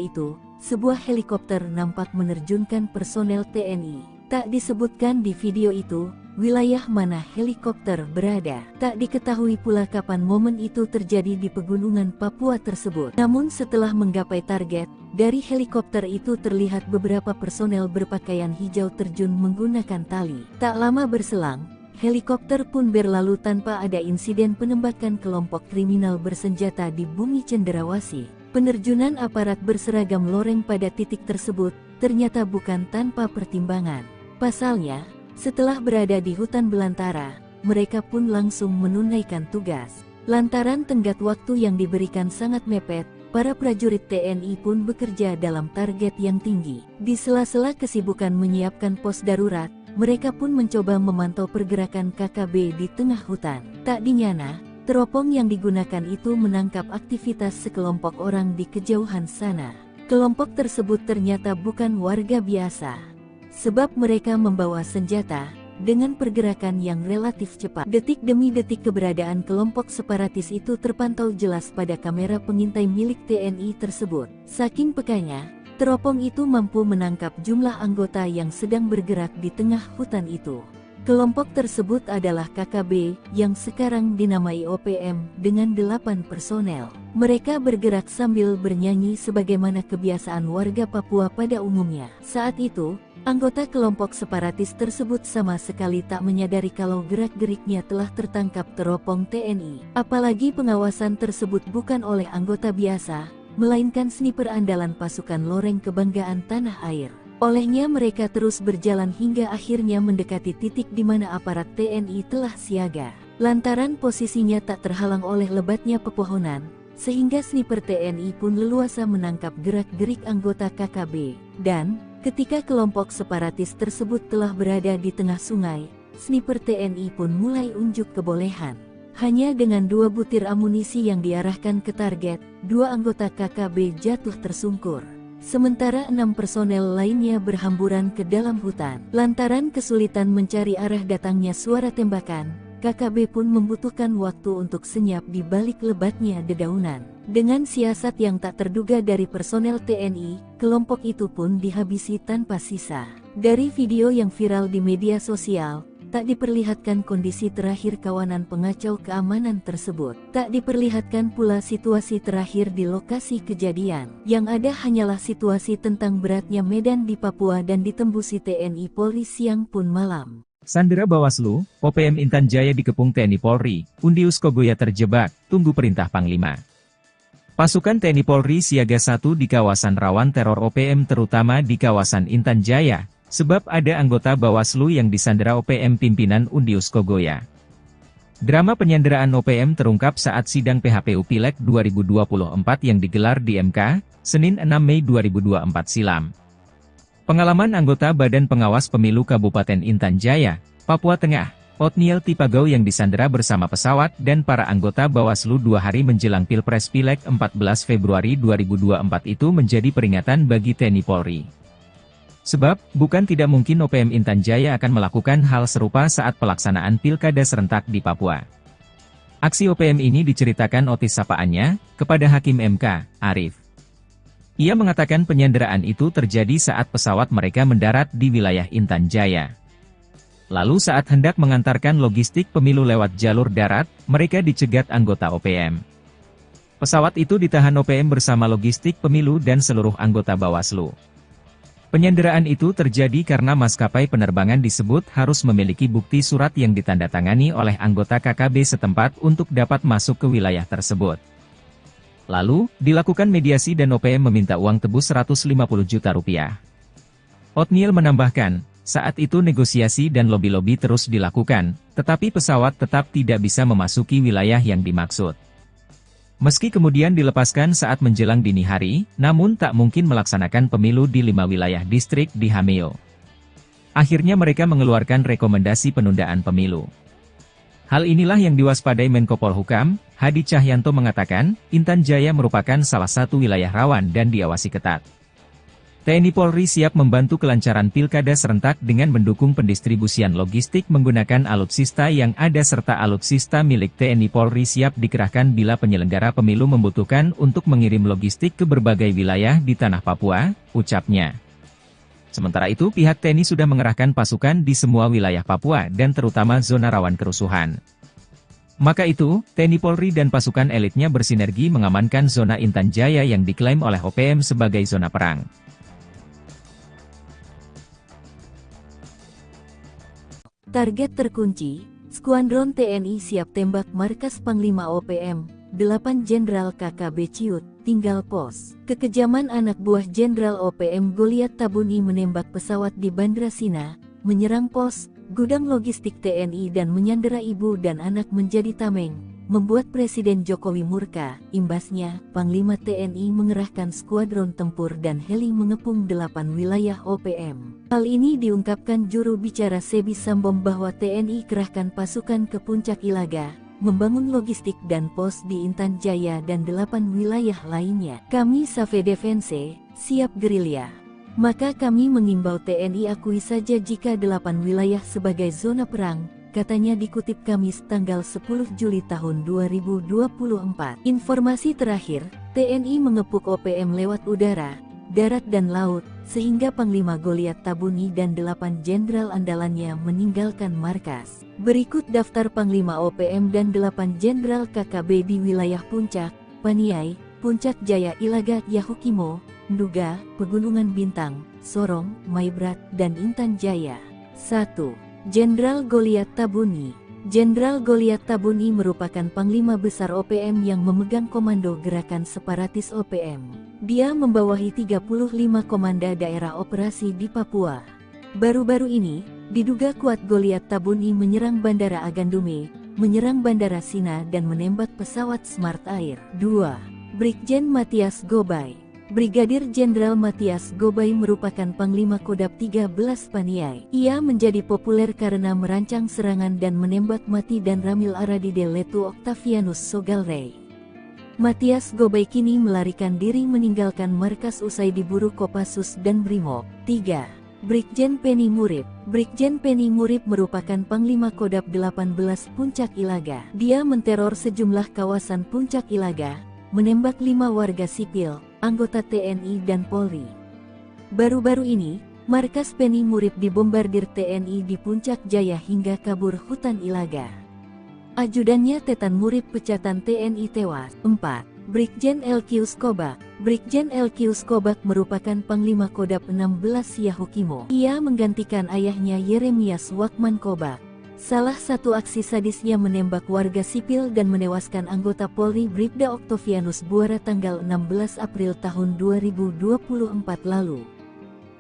itu, sebuah helikopter nampak menerjunkan personel TNI. Tak disebutkan di video itu, wilayah mana helikopter berada. Tak diketahui pula kapan momen itu terjadi di pegunungan Papua tersebut. Namun setelah menggapai target, dari helikopter itu terlihat beberapa personel berpakaian hijau terjun menggunakan tali. Tak lama berselang, helikopter pun berlalu tanpa ada insiden penembakan kelompok kriminal bersenjata di bumi Cenderawasih. Penerjunan aparat berseragam loreng pada titik tersebut ternyata bukan tanpa pertimbangan. Pasalnya, setelah berada di hutan belantara, mereka pun langsung menunaikan tugas. Lantaran tenggat waktu yang diberikan sangat mepet, para prajurit TNI pun bekerja dalam target yang tinggi. Di sela-sela kesibukan menyiapkan pos darurat, mereka pun mencoba memantau pergerakan KKB di tengah hutan. Tak dinyana, teropong yang digunakan itu menangkap aktivitas sekelompok orang di kejauhan sana. Kelompok tersebut ternyata bukan warga biasa, sebab mereka membawa senjata. Dengan pergerakan yang relatif cepat, detik demi detik keberadaan kelompok separatis itu terpantau jelas pada kamera pengintai milik TNI tersebut. Saking pekanya, teropong itu mampu menangkap jumlah anggota yang sedang bergerak di tengah hutan itu. Kelompok tersebut adalah KKB, yang sekarang dinamai OPM, dengan 8 personel. Mereka bergerak sambil bernyanyi sebagaimana kebiasaan warga Papua pada umumnya. Saat itu, anggota kelompok separatis tersebut sama sekali tak menyadari kalau gerak-geriknya telah tertangkap teropong TNI. Apalagi pengawasan tersebut bukan oleh anggota biasa, melainkan sniper andalan pasukan Loreng Kebanggaan Tanah Air. Olehnya mereka terus berjalan hingga akhirnya mendekati titik di mana aparat TNI telah siaga. Lantaran posisinya tak terhalang oleh lebatnya pepohonan, sehingga sniper TNI pun leluasa menangkap gerak-gerik anggota KKB. Dan, ketika kelompok separatis tersebut telah berada di tengah sungai, sniper TNI pun mulai unjuk kebolehan. Hanya dengan 2 butir amunisi yang diarahkan ke target, 2 anggota KKB jatuh tersungkur. Sementara 6 personel lainnya berhamburan ke dalam hutan. Lantaran kesulitan mencari arah datangnya suara tembakan, KKB pun membutuhkan waktu untuk senyap di balik lebatnya dedaunan. Dengan siasat yang tak terduga dari personel TNI, kelompok itu pun dihabisi tanpa sisa. Dari video yang viral di media sosial, tak diperlihatkan kondisi terakhir kawanan pengacau keamanan tersebut. Tak diperlihatkan pula situasi terakhir di lokasi kejadian. Yang ada hanyalah situasi tentang beratnya medan di Papua dan ditembusi TNI Polri siang pun malam. Sandera Bawaslu, OPM Intan Jaya dikepung TNI Polri, Undius Kogoya terjebak, tunggu perintah Panglima. Pasukan TNI Polri siaga 1 di kawasan rawan teror OPM terutama di kawasan Intan Jaya, sebab ada anggota Bawaslu yang disandera OPM pimpinan Undius Kogoya. Drama penyanderaan OPM terungkap saat sidang PHPU Pileg 2024 yang digelar di MK, Senin 6 Mei 2024 silam. Pengalaman anggota Badan Pengawas Pemilu Kabupaten Intan Jaya, Papua Tengah, Otniel Tipagau yang disandera bersama pesawat dan para anggota Bawaslu 2 hari menjelang Pilpres Pileg 14 Februari 2024 itu menjadi peringatan bagi TNI Polri. Sebab, bukan tidak mungkin OPM Intan Jaya akan melakukan hal serupa saat pelaksanaan pilkada serentak di Papua. Aksi OPM ini diceritakan Otis sapaannya, kepada Hakim MK, Arif. Ia mengatakan penyanderaan itu terjadi saat pesawat mereka mendarat di wilayah Intan Jaya. Lalu saat hendak mengantarkan logistik pemilu lewat jalur darat, mereka dicegat anggota OPM. Pesawat itu ditahan OPM bersama logistik pemilu dan seluruh anggota Bawaslu. Penyanderaan itu terjadi karena maskapai penerbangan disebut harus memiliki bukti surat yang ditandatangani oleh anggota KKB setempat untuk dapat masuk ke wilayah tersebut. Lalu, dilakukan mediasi dan OPM meminta uang tebus 150 juta rupiah. Otniel menambahkan, saat itu negosiasi dan lobi-lobi terus dilakukan, tetapi pesawat tetap tidak bisa memasuki wilayah yang dimaksud. Meski kemudian dilepaskan saat menjelang dini hari, namun tak mungkin melaksanakan pemilu di 5 wilayah distrik di Hameo. Akhirnya mereka mengeluarkan rekomendasi penundaan pemilu. Hal inilah yang diwaspadai Menko Polhukam, Hadi Cahyanto mengatakan, Intan Jaya merupakan salah satu wilayah rawan dan diawasi ketat. TNI Polri siap membantu kelancaran pilkada serentak dengan mendukung pendistribusian logistik menggunakan alutsista yang ada serta alutsista milik TNI Polri siap dikerahkan bila penyelenggara pemilu membutuhkan untuk mengirim logistik ke berbagai wilayah di tanah Papua, ucapnya. Sementara itu pihak TNI sudah mengerahkan pasukan di semua wilayah Papua dan terutama zona rawan kerusuhan. Maka itu, TNI Polri dan pasukan elitnya bersinergi mengamankan zona Intan Jaya yang diklaim oleh OPM sebagai zona perang. Target terkunci, Skuadron TNI siap tembak markas Panglima OPM, 8 Jenderal KKB Ciut, tinggal pos. Kekejaman anak buah Jenderal OPM Goliat Tabuni menembak pesawat di Bandra Sina, menyerang pos, gudang logistik TNI dan menyandera ibu dan anak menjadi tameng, membuat Presiden Jokowi murka. Imbasnya, Panglima TNI mengerahkan skuadron tempur dan heli mengepung 8 wilayah OPM. Hal ini diungkapkan juru bicara Sebi Sambom bahwa TNI kerahkan pasukan ke Puncak Ilaga, membangun logistik dan pos di Intan Jaya dan 8 wilayah lainnya. Kami Save Defense, siap gerilya. Maka kami mengimbau TNI akui saja jika 8 wilayah sebagai zona perang, katanya dikutip Kamis tanggal 10 Juli tahun 2024. Informasi terakhir, TNI mengepung OPM lewat udara, darat dan laut, sehingga Panglima Goliat Tabuni dan 8 jenderal andalannya meninggalkan markas. Berikut daftar Panglima OPM dan 8 jenderal KKB di wilayah Puncak, Paniai, Puncak Jaya, Ilaga, Yahukimo, Nduga, Pegunungan Bintang, Sorong, Maibrat, dan Intan Jaya. 1. Jenderal Goliat Tabuni. Jenderal Goliat Tabuni merupakan Panglima Besar OPM yang memegang komando gerakan separatis OPM. Dia membawahi 35 komanda daerah operasi di Papua. Baru-baru ini, diduga kuat Goliat Tabuni menyerang Bandara Agandume, menyerang Bandara Sina dan menembak pesawat Smart Air. 2. Brigjen Matias Gobay. Brigadir Jenderal Matias Gobay merupakan Panglima Kodab 13 Paniai. Ia menjadi populer karena merancang serangan dan menembak mati dan Ramil Aradide Letu Octavianus Sogalrey. Matias Gobay kini melarikan diri meninggalkan markas usai diburu Kopassus dan Brimob. 3. Brigjen Penny Murib. Brigjen Penny Murib merupakan Panglima Kodab 18 Puncak Ilaga. Dia menteror sejumlah kawasan Puncak Ilaga, menembak 5 warga sipil, anggota TNI dan Polri. Baru-baru ini, markas Penny Murib dibombardir TNI di Puncak Jaya hingga kabur hutan Ilaga. Ajudannya Tetan Murib pecatan TNI tewas. 4. Brigjen Elkius Kobak. Brigjen Elkius Kobak merupakan Panglima Kodab 16 Yahukimo. Ia menggantikan ayahnya Yeremias Wakman Kobak. Salah satu aksi sadisnya menembak warga sipil dan menewaskan anggota Polri Bribda Octavianus Buara tanggal 16 April tahun 2024 lalu.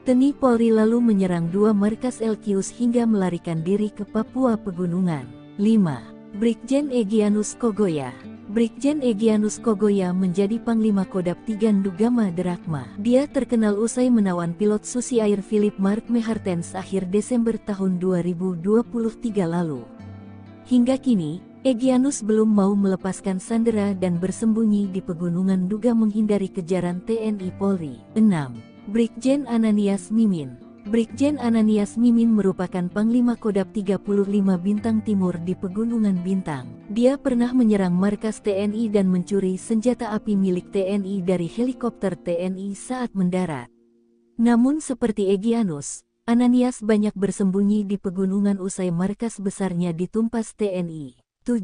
TNI Polri lalu menyerang 2 markas Elkius hingga melarikan diri ke Papua Pegunungan. 5. Brigjen Egyanus Kogoya. Brigjen Egyanus Kogoya menjadi Panglima Kodab 3 Ndugama Derakma. Dia terkenal usai menawan pilot Susi Air Philip Mark Mehartens akhir Desember tahun 2023 lalu. Hingga kini, Egyanus belum mau melepaskan sandera dan bersembunyi di pegunungan Nduga menghindari kejaran TNI Polri. 6. Brigjen Ananias Mimin. Brigjen Ananias Mimin merupakan Panglima Kodab 35 Bintang Timur di Pegunungan Bintang. Dia pernah menyerang markas TNI dan mencuri senjata api milik TNI dari helikopter TNI saat mendarat. Namun seperti Egyanus, Ananias banyak bersembunyi di pegunungan usai markas besarnya ditumpas TNI. 7.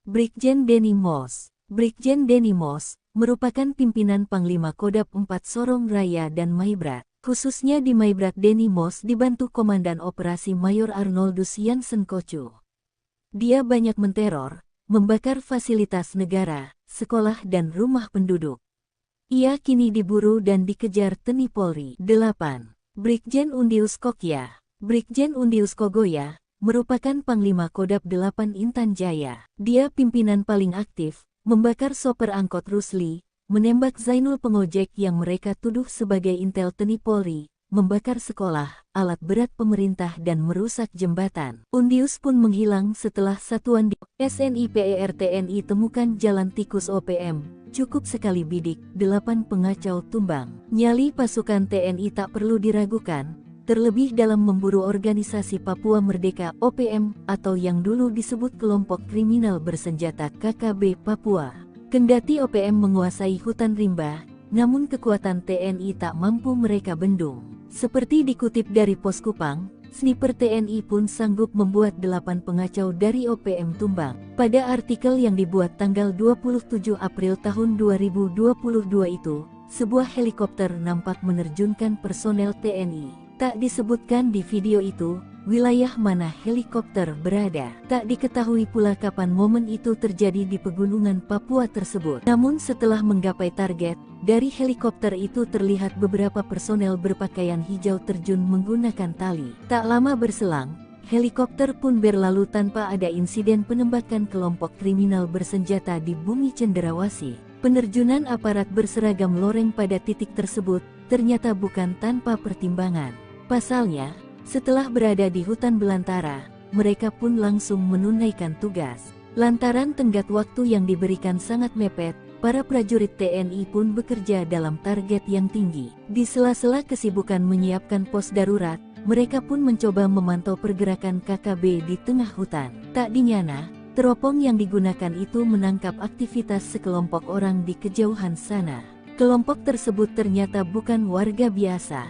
Brigjen Denny Moss. Brigjen Denny Moss merupakan pimpinan Panglima Kodab 4 Sorong Raya dan Maibrat. Khususnya di Maibrat Denny Moss dibantu Komandan Operasi Mayor Arnoldus Jansen Kocu. Dia banyak menteror, membakar fasilitas negara, sekolah dan rumah penduduk. Ia kini diburu dan dikejar TNI Polri. 8. Brigjen Undius Kokya. Brigjen Undius Kogoya merupakan Panglima Kodab 8 Intan Jaya. Dia pimpinan paling aktif, membakar sopir angkot Rusli, menembak Zainul pengojek yang mereka tuduh sebagai intel TNI Polri, membakar sekolah, alat berat pemerintah dan merusak jembatan. Undius pun menghilang setelah satuan di SNIPER TNI temukan jalan tikus OPM. Cukup sekali bidik, 8 pengacau tumbang. Nyali pasukan TNI tak perlu diragukan, terlebih dalam memburu organisasi Papua Merdeka OPM atau yang dulu disebut kelompok kriminal bersenjata KKB Papua. Kendati OPM menguasai hutan rimba, namun kekuatan TNI tak mampu mereka bendung. Seperti dikutip dari Pos Kupang, sniper TNI pun sanggup membuat 8 pengacau dari OPM tumbang. Pada artikel yang dibuat tanggal 27 April tahun 2022 itu, sebuah helikopter nampak menerjunkan personel TNI. Tak disebutkan di video itu, wilayah mana helikopter berada. Tak diketahui pula kapan momen itu terjadi di pegunungan Papua tersebut. Namun setelah menggapai target, dari helikopter itu terlihat beberapa personel berpakaian hijau terjun menggunakan tali. Tak lama berselang, helikopter pun berlalu tanpa ada insiden penembakan kelompok kriminal bersenjata di bumi cenderawasih. Penerjunan aparat berseragam loreng pada titik tersebut ternyata bukan tanpa pertimbangan. Pasalnya, setelah berada di hutan belantara, mereka pun langsung menunaikan tugas. Lantaran tenggat waktu yang diberikan sangat mepet, para prajurit TNI pun bekerja dalam target yang tinggi. Di sela-sela kesibukan menyiapkan pos darurat, mereka pun mencoba memantau pergerakan KKB di tengah hutan. Tak dinyana, teropong yang digunakan itu menangkap aktivitas sekelompok orang di kejauhan sana. Kelompok tersebut ternyata bukan warga biasa,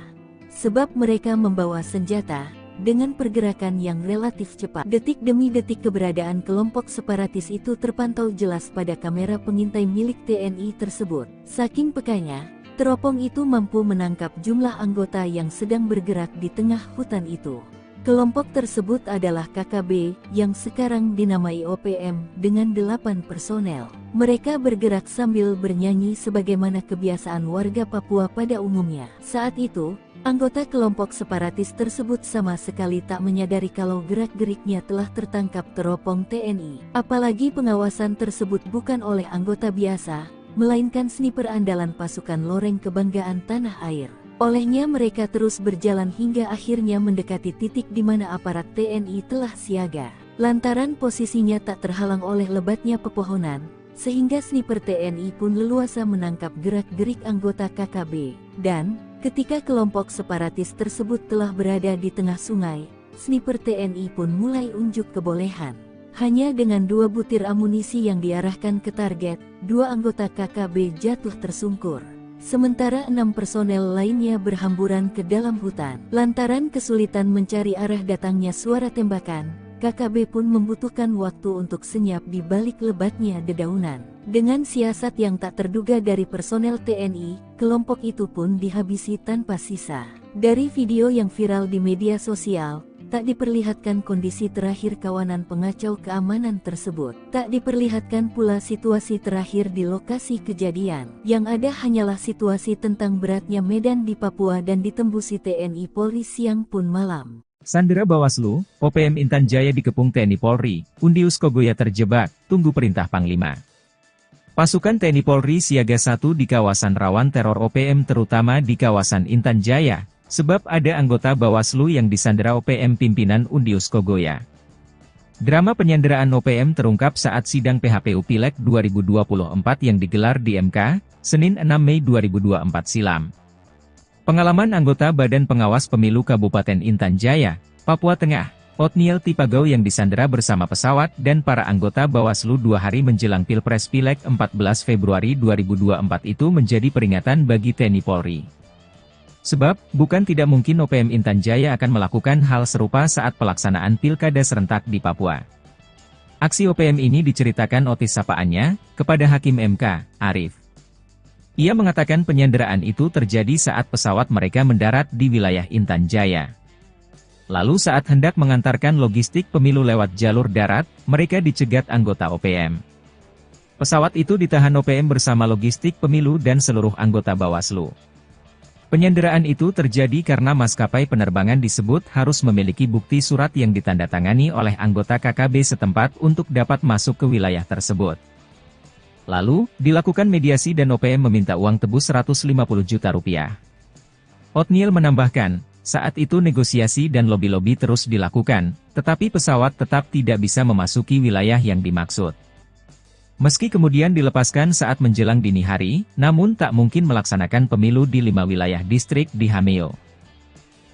sebab mereka membawa senjata. Dengan pergerakan yang relatif cepat, detik demi detik keberadaan kelompok separatis itu terpantau jelas pada kamera pengintai milik TNI tersebut. Saking pekanya, teropong itu mampu menangkap jumlah anggota yang sedang bergerak di tengah hutan itu. Kelompok tersebut adalah KKB, yang sekarang dinamai OPM, dengan 8 personel. Mereka bergerak sambil bernyanyi sebagaimana kebiasaan warga Papua pada umumnya. Saat itu, anggota kelompok separatis tersebut sama sekali tak menyadari kalau gerak-geriknya telah tertangkap teropong TNI. Apalagi pengawasan tersebut bukan oleh anggota biasa, melainkan sniper andalan pasukan loreng kebanggaan tanah air. Olehnya mereka terus berjalan hingga akhirnya mendekati titik di mana aparat TNI telah siaga. Lantaran posisinya tak terhalang oleh lebatnya pepohonan, sehingga sniper TNI pun leluasa menangkap gerak-gerik anggota KKB. Dan, ketika kelompok separatis tersebut telah berada di tengah sungai, sniper TNI pun mulai unjuk kebolehan. Hanya dengan 2 butir amunisi yang diarahkan ke target, 2 anggota KKB jatuh tersungkur. Sementara 6 personel lainnya berhamburan ke dalam hutan. Lantaran kesulitan mencari arah datangnya suara tembakan, KKB pun membutuhkan waktu untuk senyap di balik lebatnya dedaunan. Dengan siasat yang tak terduga dari personel TNI, kelompok itu pun dihabisi tanpa sisa. Dari video yang viral di media sosial, tak diperlihatkan kondisi terakhir kawanan pengacau keamanan tersebut. Tak diperlihatkan pula situasi terakhir di lokasi kejadian. Yang ada hanyalah situasi tentang beratnya medan di Papua dan ditembusi TNI Polri siang pun malam. Sandera Bawaslu, OPM Intan Jaya dikepung TNI Polri, Undius Kogoya terjebak, tunggu perintah Panglima. Pasukan TNI Polri siaga 1 di kawasan rawan teror OPM terutama di kawasan Intan Jaya, sebab ada anggota Bawaslu yang disandera OPM pimpinan Undius Kogoya. Drama penyanderaan OPM terungkap saat sidang PHPU Pileg 2024 yang digelar di MK, Senin 6 Mei 2024 silam. Pengalaman anggota Badan Pengawas Pemilu Kabupaten Intan Jaya, Papua Tengah, Otniel Tipagau yang disandera bersama pesawat dan para anggota Bawaslu 2 hari menjelang Pilpres Pileg 14 Februari 2024 itu menjadi peringatan bagi TNI Polri. Sebab, bukan tidak mungkin OPM Intan Jaya akan melakukan hal serupa saat pelaksanaan pilkada serentak di Papua. Aksi OPM ini diceritakan Otis sapaannya, kepada Hakim MK, Arif. Ia mengatakan penyanderaan itu terjadi saat pesawat mereka mendarat di wilayah Intan Jaya. Lalu saat hendak mengantarkan logistik pemilu lewat jalur darat, mereka dicegat anggota OPM. Pesawat itu ditahan OPM bersama logistik pemilu dan seluruh anggota Bawaslu. Penyanderaan itu terjadi karena maskapai penerbangan disebut harus memiliki bukti surat yang ditandatangani oleh anggota KKB setempat untuk dapat masuk ke wilayah tersebut. Lalu, dilakukan mediasi dan OPM meminta uang tebus 150 juta rupiah. Otniel menambahkan, saat itu negosiasi dan lobi-lobi terus dilakukan, tetapi pesawat tetap tidak bisa memasuki wilayah yang dimaksud. Meski kemudian dilepaskan saat menjelang dini hari, namun tak mungkin melaksanakan pemilu di 5 wilayah distrik di Hameo.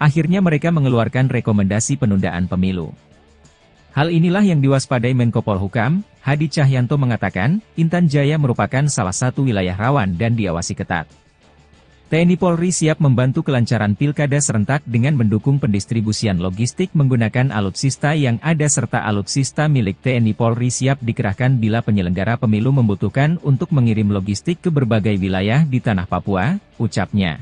Akhirnya mereka mengeluarkan rekomendasi penundaan pemilu. Hal inilah yang diwaspadai Menko Polhukam, Hadi Cahyanto mengatakan, Intan Jaya merupakan salah satu wilayah rawan dan diawasi ketat. TNI Polri siap membantu kelancaran pilkada serentak dengan mendukung pendistribusian logistik menggunakan alutsista yang ada serta alutsista milik TNI Polri siap dikerahkan bila penyelenggara pemilu membutuhkan untuk mengirim logistik ke berbagai wilayah di tanah Papua, ucapnya.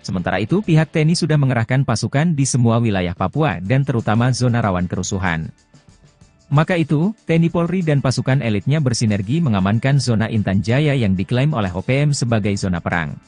Sementara itu pihak TNI sudah mengerahkan pasukan di semua wilayah Papua dan terutama zona rawan kerusuhan. Maka itu, TNI Polri dan pasukan elitnya bersinergi mengamankan zona Intan Jaya yang diklaim oleh OPM sebagai zona perang.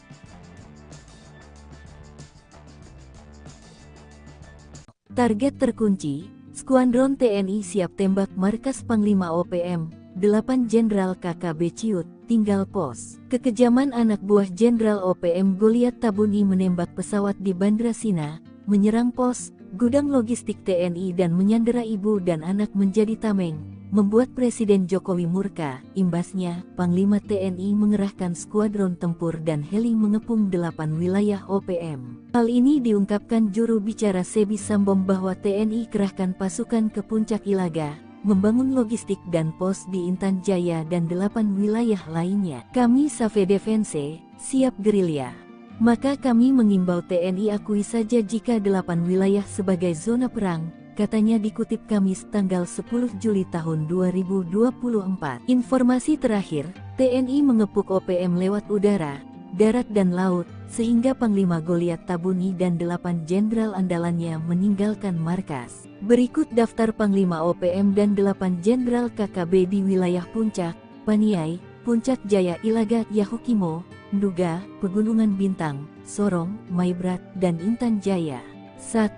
Target terkunci, Skuadron TNI siap tembak markas Panglima OPM, 8 Jenderal KKB Ciut, tinggal pos. Kekejaman anak buah Jenderal OPM Goliat Tabuni menembak pesawat di Bandra Sina, menyerang pos, gudang logistik TNI dan menyandera ibu dan anak menjadi tameng, membuat Presiden Jokowi murka. Imbasnya, Panglima TNI mengerahkan skuadron tempur dan heli mengepung 8 wilayah OPM. Hal ini diungkapkan juru bicara Sebi Sambom bahwa TNI kerahkan pasukan ke Puncak Ilaga, membangun logistik dan pos di Intan Jaya dan 8 wilayah lainnya. Kami Save Defense, siap gerilya. Maka kami mengimbau TNI akui saja jika 8 wilayah sebagai zona perang, katanya dikutip Kamis tanggal 10 Juli tahun 2024. Informasi terakhir, TNI mengepung OPM lewat udara, darat dan laut, sehingga Panglima Goliat Tabuni dan 8 jenderal andalannya meninggalkan markas. Berikut daftar Panglima OPM dan 8 jenderal KKB di wilayah Puncak, Paniai, Puncak Jaya Ilaga Yahukimo, Nduga, Pegunungan Bintang, Sorong, Maibrat, dan Intan Jaya. 1.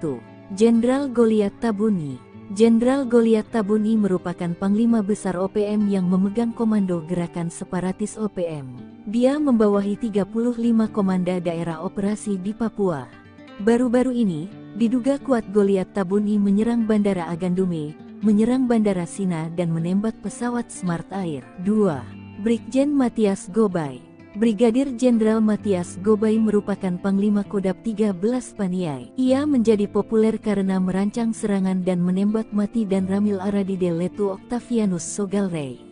Jenderal Goliat Tabuni. Jenderal Goliat Tabuni merupakan Panglima Besar OPM yang memegang komando gerakan separatis OPM. Dia membawahi 35 komanda daerah operasi di Papua. Baru-baru ini, diduga kuat Goliat Tabuni menyerang Bandara Agandume, menyerang Bandara Sina dan menembak pesawat Smart Air. 2. Brigjen Matias Gobay. Brigadir Jenderal Matias Gobay merupakan Panglima Kodab 13 Paniai. Ia menjadi populer karena merancang serangan dan menembak mati dan Ramil Aradide Letu Octavianus Sogalrey.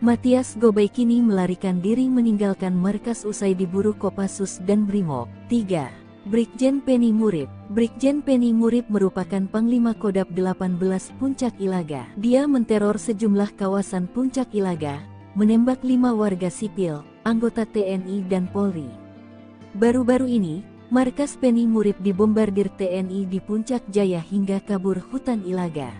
Matias Gobay kini melarikan diri meninggalkan markas usai diburu Kopassus dan Brimob. 3. Brigjen Penny Murib. Brigjen Penny Murib merupakan Panglima Kodab 18 Puncak Ilaga. Dia menteror sejumlah kawasan Puncak Ilaga, menembak 5 warga sipil, anggota TNI dan Polri. Baru-baru ini, markas Penny Murib dibombardir TNI di Puncak Jaya hingga kabur hutan Ilaga.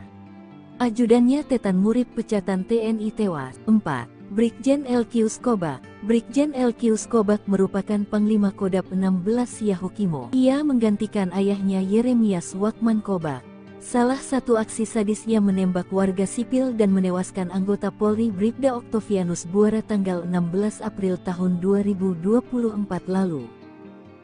Ajudannya Tetan Murib pecatan TNI tewas. 4. Brigjen LQ Skobak. Brigjen LQ Skobak merupakan Panglima Kodab 16 Yahukimo. Ia menggantikan ayahnya Yeremias Wakman Kobak. Salah satu aksi sadisnya menembak warga sipil dan menewaskan anggota Polri Bribda Octavianus Buara tanggal 16 April tahun 2024 lalu.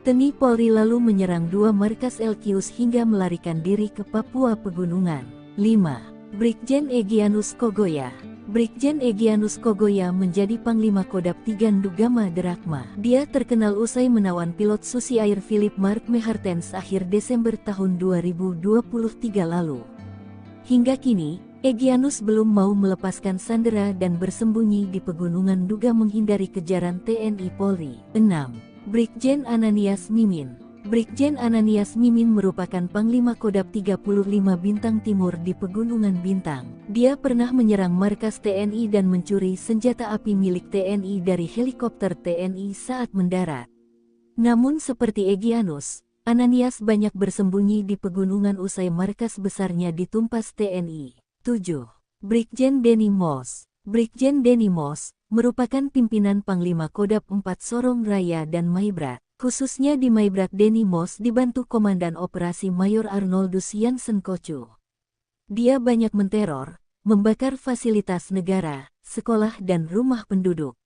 TNI Polri lalu menyerang 2 markas LQs hingga melarikan diri ke Papua Pegunungan. 5. Brigjen Egyanus Kogoya. Brigjen Egyanus Kogoya menjadi Panglima Kodab 3 Ndugama Derakma. Dia terkenal usai menawan pilot Susi Air Philip Mark Mehartens akhir Desember tahun 2023 lalu. Hingga kini, Egyanus belum mau melepaskan sandera dan bersembunyi di pegunungan Nduga menghindari kejaran TNI Polri. 6. Brigjen Ananias Mimin. Brigjen Ananias Mimin merupakan Panglima Kodab 35 Bintang Timur di Pegunungan Bintang. Dia pernah menyerang markas TNI dan mencuri senjata api milik TNI dari helikopter TNI saat mendarat. Namun seperti Egyanus, Ananias banyak bersembunyi di pegunungan usai markas besarnya ditumpas TNI. 7. Brigjen Denny Moss. Brigjen Denny Moss merupakan pimpinan Panglima Kodab 4 Sorong Raya dan Maibrat. Khususnya di Maibrat Denny Moss dibantu Komandan Operasi Mayor Arnoldus Jansen Kocu. Dia banyak menteror, membakar fasilitas negara, sekolah dan rumah penduduk.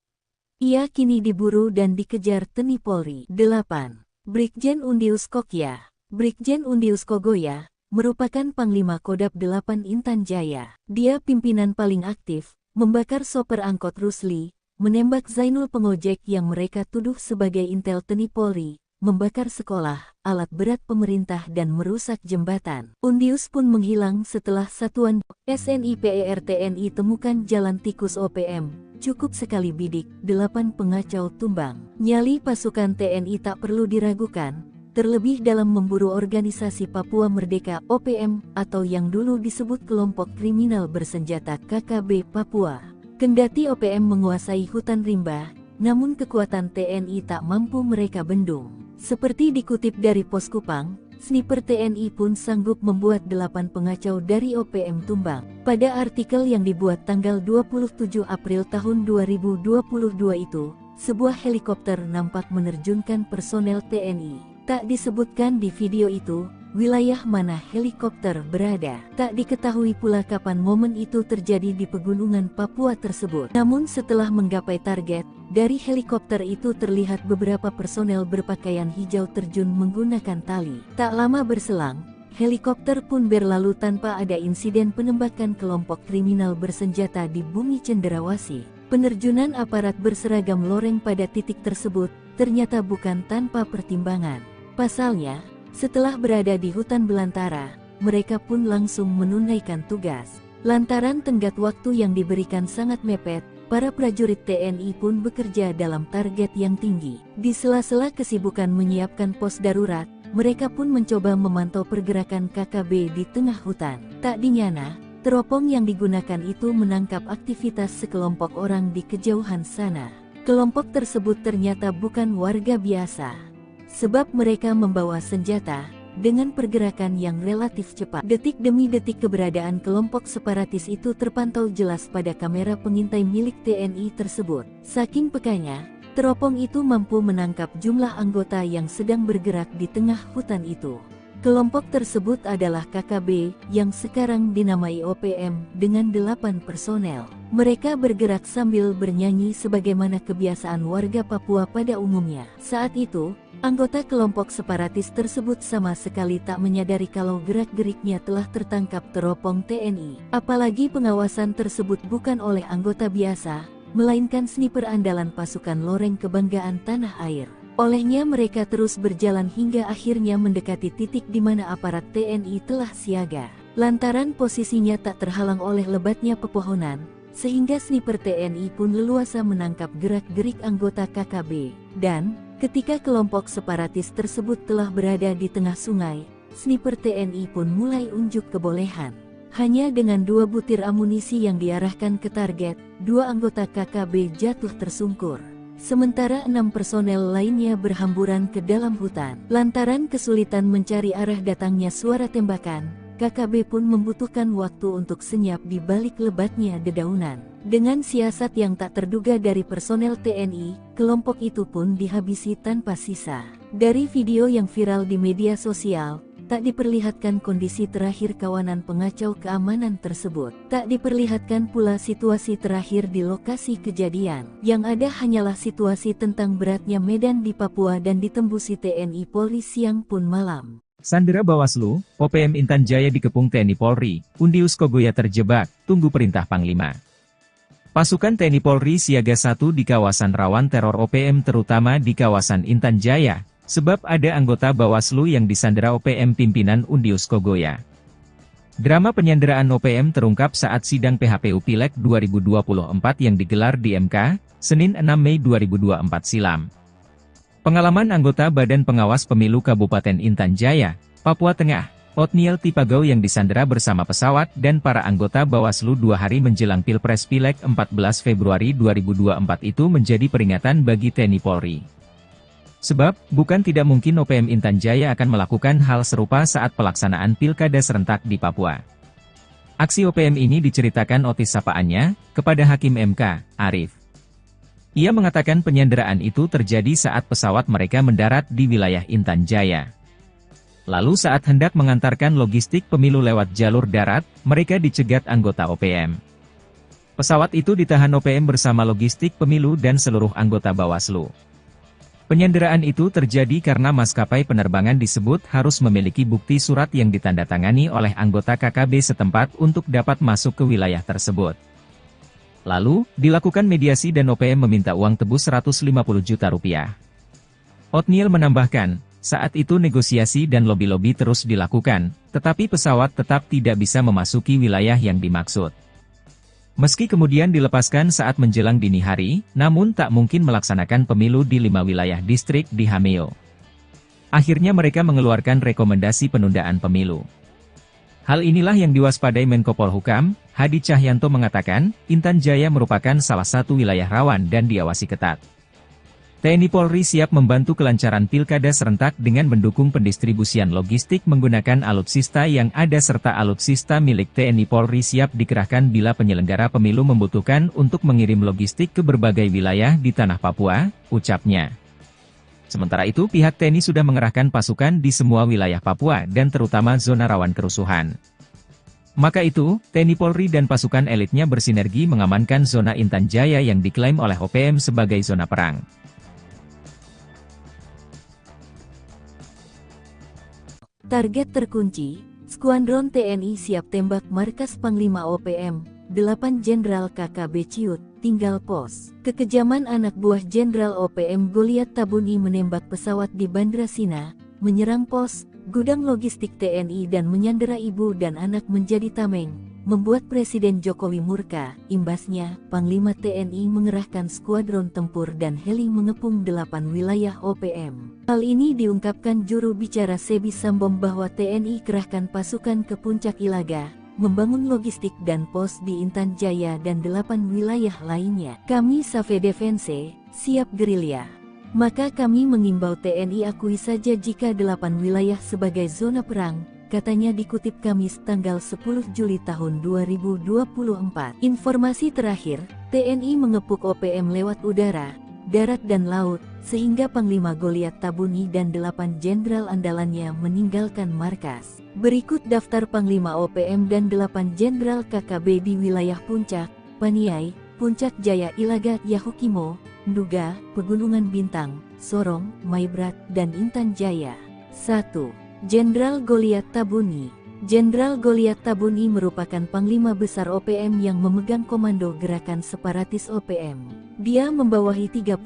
Ia kini diburu dan dikejar TNI Polri. 8. Brigjen Undius Kokya. Brigjen Undius Kogoya merupakan Panglima Kodab 8 Intan Jaya. Dia pimpinan paling aktif, membakar sopir angkot Rusli, menembak Zainul pengojek yang mereka tuduh sebagai intel TNI Polri, membakar sekolah, alat berat pemerintah dan merusak jembatan. Undius pun menghilang setelah satuan SNIPER TNI temukan jalan tikus OPM, cukup sekali bidik, 8 pengacau tumbang. Nyali pasukan TNI tak perlu diragukan, terlebih dalam memburu organisasi Papua Merdeka OPM atau yang dulu disebut kelompok kriminal bersenjata KKB Papua. Kendati OPM menguasai hutan rimba, namun kekuatan TNI tak mampu mereka bendung. Seperti dikutip dari Pos Kupang, sniper TNI pun sanggup membuat 8 pengacau dari OPM tumbang. Pada artikel yang dibuat tanggal 27 April tahun 2022 itu, sebuah helikopter nampak menerjunkan personel TNI. Tak disebutkan di video itu, wilayah mana helikopter berada. Tak diketahui pula kapan momen itu terjadi di pegunungan Papua tersebut. Namun setelah menggapai target, dari helikopter itu terlihat beberapa personel berpakaian hijau terjun menggunakan tali. Tak lama berselang, helikopter pun berlalu tanpa ada insiden penembakan kelompok kriminal bersenjata di bumi cenderawasih. Penerjunan aparat berseragam loreng pada titik tersebut ternyata bukan tanpa pertimbangan. Pasalnya, setelah berada di hutan belantara, mereka pun langsung menunaikan tugas. Lantaran tenggat waktu yang diberikan sangat mepet, para prajurit TNI pun bekerja dalam target yang tinggi. Di sela-sela kesibukan menyiapkan pos darurat, mereka pun mencoba memantau pergerakan KKB di tengah hutan. Tak dinyana, teropong yang digunakan itu menangkap aktivitas sekelompok orang di kejauhan sana. Kelompok tersebut ternyata bukan warga biasa, sebab mereka membawa senjata. Dengan pergerakan yang relatif cepat, detik demi detik keberadaan kelompok separatis itu terpantau jelas pada kamera pengintai milik TNI tersebut. Saking pekanya, teropong itu mampu menangkap jumlah anggota yang sedang bergerak di tengah hutan itu. Kelompok tersebut adalah KKB, yang sekarang dinamai OPM, dengan 8 personel. Mereka bergerak sambil bernyanyi sebagaimana kebiasaan warga Papua pada umumnya. Saat itu, anggota kelompok separatis tersebut sama sekali tak menyadari kalau gerak-geriknya telah tertangkap teropong TNI. Apalagi pengawasan tersebut bukan oleh anggota biasa, melainkan sniper andalan pasukan loreng kebanggaan tanah air. Olehnya mereka terus berjalan hingga akhirnya mendekati titik di mana aparat TNI telah siaga. Lantaran posisinya tak terhalang oleh lebatnya pepohonan, sehingga sniper TNI pun leluasa menangkap gerak-gerik anggota KKB. Dan, ketika kelompok separatis tersebut telah berada di tengah sungai, sniper TNI pun mulai unjuk kebolehan. Hanya dengan 2 butir amunisi yang diarahkan ke target, 2 anggota KKB jatuh tersungkur. Sementara 6 personel lainnya berhamburan ke dalam hutan. Lantaran kesulitan mencari arah datangnya suara tembakan, KKB pun membutuhkan waktu untuk senyap di balik lebatnya dedaunan. Dengan siasat yang tak terduga dari personel TNI, kelompok itu pun dihabisi tanpa sisa. Dari video yang viral di media sosial, tak diperlihatkan kondisi terakhir kawanan pengacau keamanan tersebut. Tak diperlihatkan pula situasi terakhir di lokasi kejadian. Yang ada hanyalah situasi tentang beratnya medan di Papua dan ditembusi TNI Polri siang pun malam. Sandera Bawaslu, OPM Intan Jaya dikepung TNI Polri, Undius Kogoya terjebak, tunggu perintah Panglima. Pasukan TNI Polri siaga 1 di kawasan rawan teror OPM terutama di kawasan Intan Jaya. Sebab ada anggota Bawaslu yang disandera OPM pimpinan Undius Kogoya. Drama penyanderaan OPM terungkap saat sidang PHPU Pileg 2024 yang digelar di MK, Senin 6 Mei 2024 silam. Pengalaman anggota Badan Pengawas Pemilu Kabupaten Intan Jaya, Papua Tengah, Otniel Tipagau yang disandera bersama pesawat dan para anggota Bawaslu 2 hari menjelang Pilpres Pileg 14 Februari 2024 itu menjadi peringatan bagi TNI Polri. Sebab, bukan tidak mungkin OPM Intan Jaya akan melakukan hal serupa saat pelaksanaan pilkada serentak di Papua. Aksi OPM ini diceritakan Otis sapaannya, kepada Hakim MK, Arif. Ia mengatakan penyanderaan itu terjadi saat pesawat mereka mendarat di wilayah Intan Jaya. Lalu saat hendak mengantarkan logistik pemilu lewat jalur darat, mereka dicegat anggota OPM. Pesawat itu ditahan OPM bersama logistik pemilu dan seluruh anggota Bawaslu. Penyanderaan itu terjadi karena maskapai penerbangan disebut harus memiliki bukti surat yang ditandatangani oleh anggota KKB setempat untuk dapat masuk ke wilayah tersebut. Lalu, dilakukan mediasi dan OPM meminta uang tebus 150 juta rupiah. Otniel menambahkan, saat itu negosiasi dan lobi-lobi terus dilakukan, tetapi pesawat tetap tidak bisa memasuki wilayah yang dimaksud. Meski kemudian dilepaskan saat menjelang dini hari, namun tak mungkin melaksanakan pemilu di 5 wilayah distrik di Hameo. Akhirnya mereka mengeluarkan rekomendasi penundaan pemilu. Hal inilah yang diwaspadai Menko Polhukam, Hadi Cahyanto mengatakan, Intan Jaya merupakan salah satu wilayah rawan dan diawasi ketat. TNI Polri siap membantu kelancaran pilkada serentak dengan mendukung pendistribusian logistik menggunakan alutsista yang ada serta alutsista milik TNI Polri siap dikerahkan bila penyelenggara pemilu membutuhkan untuk mengirim logistik ke berbagai wilayah di tanah Papua, ucapnya. Sementara itu pihak TNI sudah mengerahkan pasukan di semua wilayah Papua dan terutama zona rawan kerusuhan. Maka itu, TNI Polri dan pasukan elitnya bersinergi mengamankan zona Intan Jaya yang diklaim oleh OPM sebagai zona perang. Target terkunci, Skuadron TNI siap tembak markas Panglima OPM, 8 Jenderal KKB Ciut, tinggal pos. Kekejaman anak buah Jenderal OPM Goliat Tabuni menembak pesawat di Bandra Sina, menyerang pos, gudang logistik TNI dan menyandera ibu dan anak menjadi tameng, membuat Presiden Jokowi murka. Imbasnya, Panglima TNI mengerahkan skuadron tempur dan heli mengepung 8 wilayah OPM. Hal ini diungkapkan juru bicara Sebi Sambom bahwa TNI kerahkan pasukan ke Puncak Ilaga, membangun logistik dan pos di Intan Jaya dan 8 wilayah lainnya. Kami Save Defense, siap gerilya. Maka kami mengimbau TNI akui saja jika 8 wilayah sebagai zona perang, katanya dikutip Kamis tanggal 10 Juli tahun 2024. Informasi terakhir, TNI mengepung OPM lewat udara, darat dan laut, sehingga Panglima Goliat Tabuni dan 8 jenderal andalannya meninggalkan markas. Berikut daftar Panglima OPM dan 8 jenderal KKB di wilayah Puncak, Paniai, Puncak Jaya Ilaga Yahukimo, Nduga, Pegunungan Bintang, Sorong, Maibrat, dan Intan Jaya. 1. Jenderal Goliat Tabuni. Jenderal Goliat Tabuni merupakan Panglima Besar OPM yang memegang komando gerakan separatis OPM. Dia membawahi 35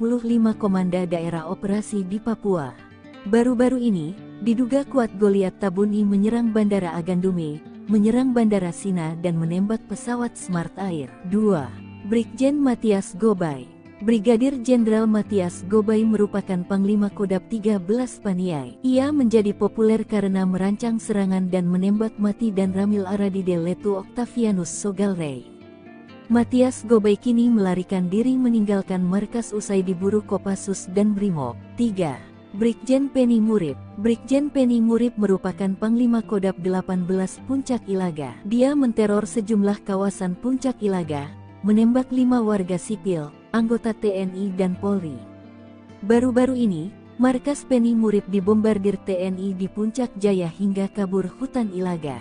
komanda daerah operasi di Papua. Baru-baru ini, diduga kuat Goliat Tabuni menyerang Bandara Agandume, menyerang Bandara Sina dan menembak pesawat Smart Air. 2. Brigjen Matias Gobay. Brigadir Jenderal Matias Gobay merupakan Panglima Kodab 13 Paniai. Ia menjadi populer karena merancang serangan dan menembak mati dan Ramil Aradide Letu Octavianus Sogalrey. Matias Gobay kini melarikan diri meninggalkan markas usai diburu Kopassus dan Brimob. 3. Brigjen Penny Murib. Brigjen Penny Murib merupakan Panglima Kodab 18 Puncak Ilaga. Dia menteror sejumlah kawasan Puncak Ilaga, menembak 5 warga sipil, anggota TNI dan Polri. Baru-baru ini, markas Penny Murib dibombardir TNI di Puncak Jaya hingga kabur hutan Ilaga.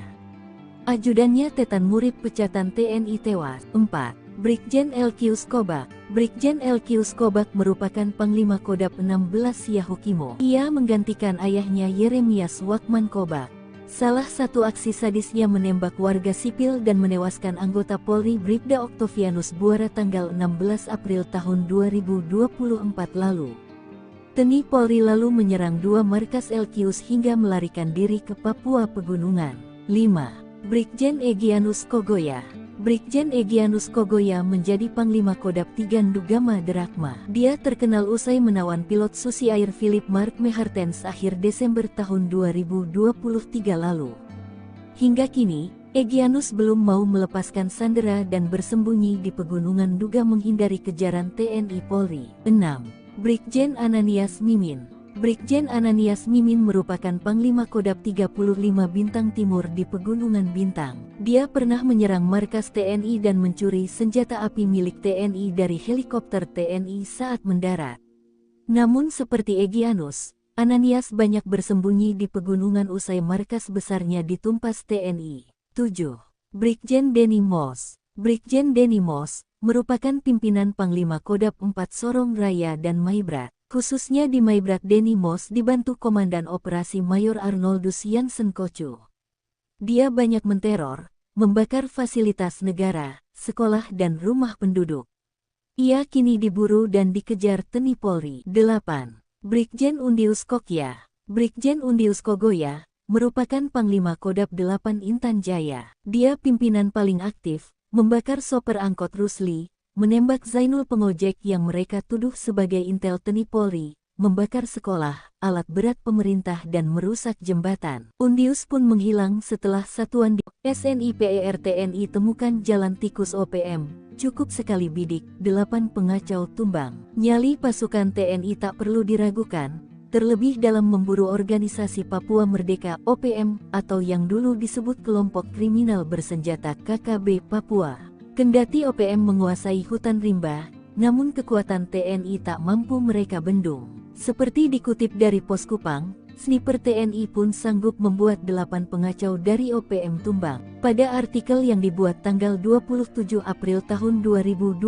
Ajudannya Tetan Murib pecatan TNI tewas. 4. Brigjen Elkius Kobak. Brigjen Elkius Kobak merupakan Panglima Kodab 16 Yahukimo. Ia menggantikan ayahnya Yeremias Wakman Kobak. Salah satu aksi sadisnya menembak warga sipil dan menewaskan anggota Polri Bribda Octavianus Buara tanggal 16 April tahun 2024 lalu. TNI Polri lalu menyerang 2 markas Elkius hingga melarikan diri ke Papua Pegunungan. 5. Brigjen Egyanus Kogoya. Brigjen Egyanus Kogoya menjadi Panglima Kodab 3 Ndugama Derakma. Dia terkenal usai menawan pilot Susi Air Philip Mark Mehartens akhir Desember tahun 2023 lalu. Hingga kini, Egyanus belum mau melepaskan sandera dan bersembunyi di pegunungan Nduga menghindari kejaran TNI Polri. 6. Brigjen Ananias Mimin. Brigjen Ananias Mimin merupakan Panglima Kodab 35 Bintang Timur di Pegunungan Bintang. Dia pernah menyerang markas TNI dan mencuri senjata api milik TNI dari helikopter TNI saat mendarat. Namun seperti Egyanus, Ananias banyak bersembunyi di pegunungan usai markas besarnya ditumpas TNI. 7. Brigjen Denny Moss. Brigjen Denny Moss merupakan pimpinan Panglima Kodab 4 Sorong Raya dan Maibrat. Khususnya di Maibrat Denny Moss dibantu Komandan Operasi Mayor Arnoldus Jansen Kocu. Dia banyak menteror, membakar fasilitas negara, sekolah dan rumah penduduk. Ia kini diburu dan dikejar TNI Polri. 8. Brigjen Undius Kokya. Brigjen Undius Kogoya merupakan Panglima Kodab 8 Intan Jaya. Dia pimpinan paling aktif, membakar sopir angkot Rusli, menembak Zainul pengojek yang mereka tuduh sebagai intel TNI Polri, membakar sekolah, alat berat pemerintah dan merusak jembatan. Undius pun menghilang setelah satuan di SNIPER TNI temukan jalan tikus OPM. Cukup sekali bidik, 8 pengacau tumbang. Nyali pasukan TNI tak perlu diragukan, terlebih dalam memburu organisasi Papua Merdeka OPM atau yang dulu disebut kelompok kriminal bersenjata KKB Papua. Kendati OPM menguasai hutan rimba, namun kekuatan TNI tak mampu mereka bendung. Seperti dikutip dari Pos Kupang, sniper TNI pun sanggup membuat 8 pengacau dari OPM tumbang. Pada artikel yang dibuat tanggal 27 April tahun 2022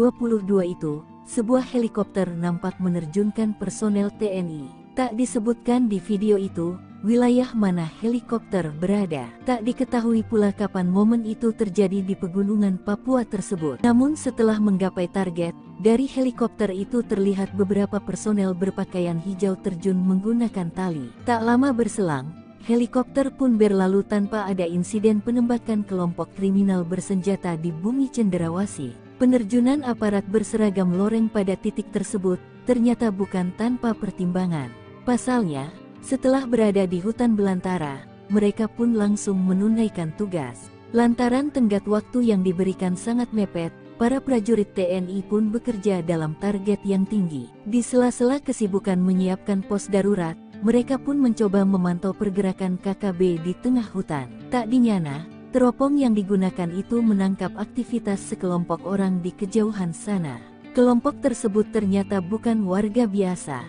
itu, sebuah helikopter nampak menerjunkan personel TNI. Tak disebutkan di video itu, wilayah mana helikopter berada. Tak diketahui pula kapan momen itu terjadi di pegunungan Papua tersebut. Namun setelah menggapai target, dari helikopter itu terlihat beberapa personel berpakaian hijau terjun menggunakan tali. Tak lama berselang, helikopter pun berlalu tanpa ada insiden penembakan kelompok kriminal bersenjata di bumi Cenderawasih. Penerjunan aparat berseragam loreng pada titik tersebut ternyata bukan tanpa pertimbangan. Pasalnya, setelah berada di hutan belantara, mereka pun langsung menunaikan tugas. Lantaran tenggat waktu yang diberikan sangat mepet, para prajurit TNI pun bekerja dalam target yang tinggi. Di sela-sela kesibukan menyiapkan pos darurat, mereka pun mencoba memantau pergerakan KKB di tengah hutan. Tak dinyana, teropong yang digunakan itu menangkap aktivitas sekelompok orang di kejauhan sana. Kelompok tersebut ternyata bukan warga biasa,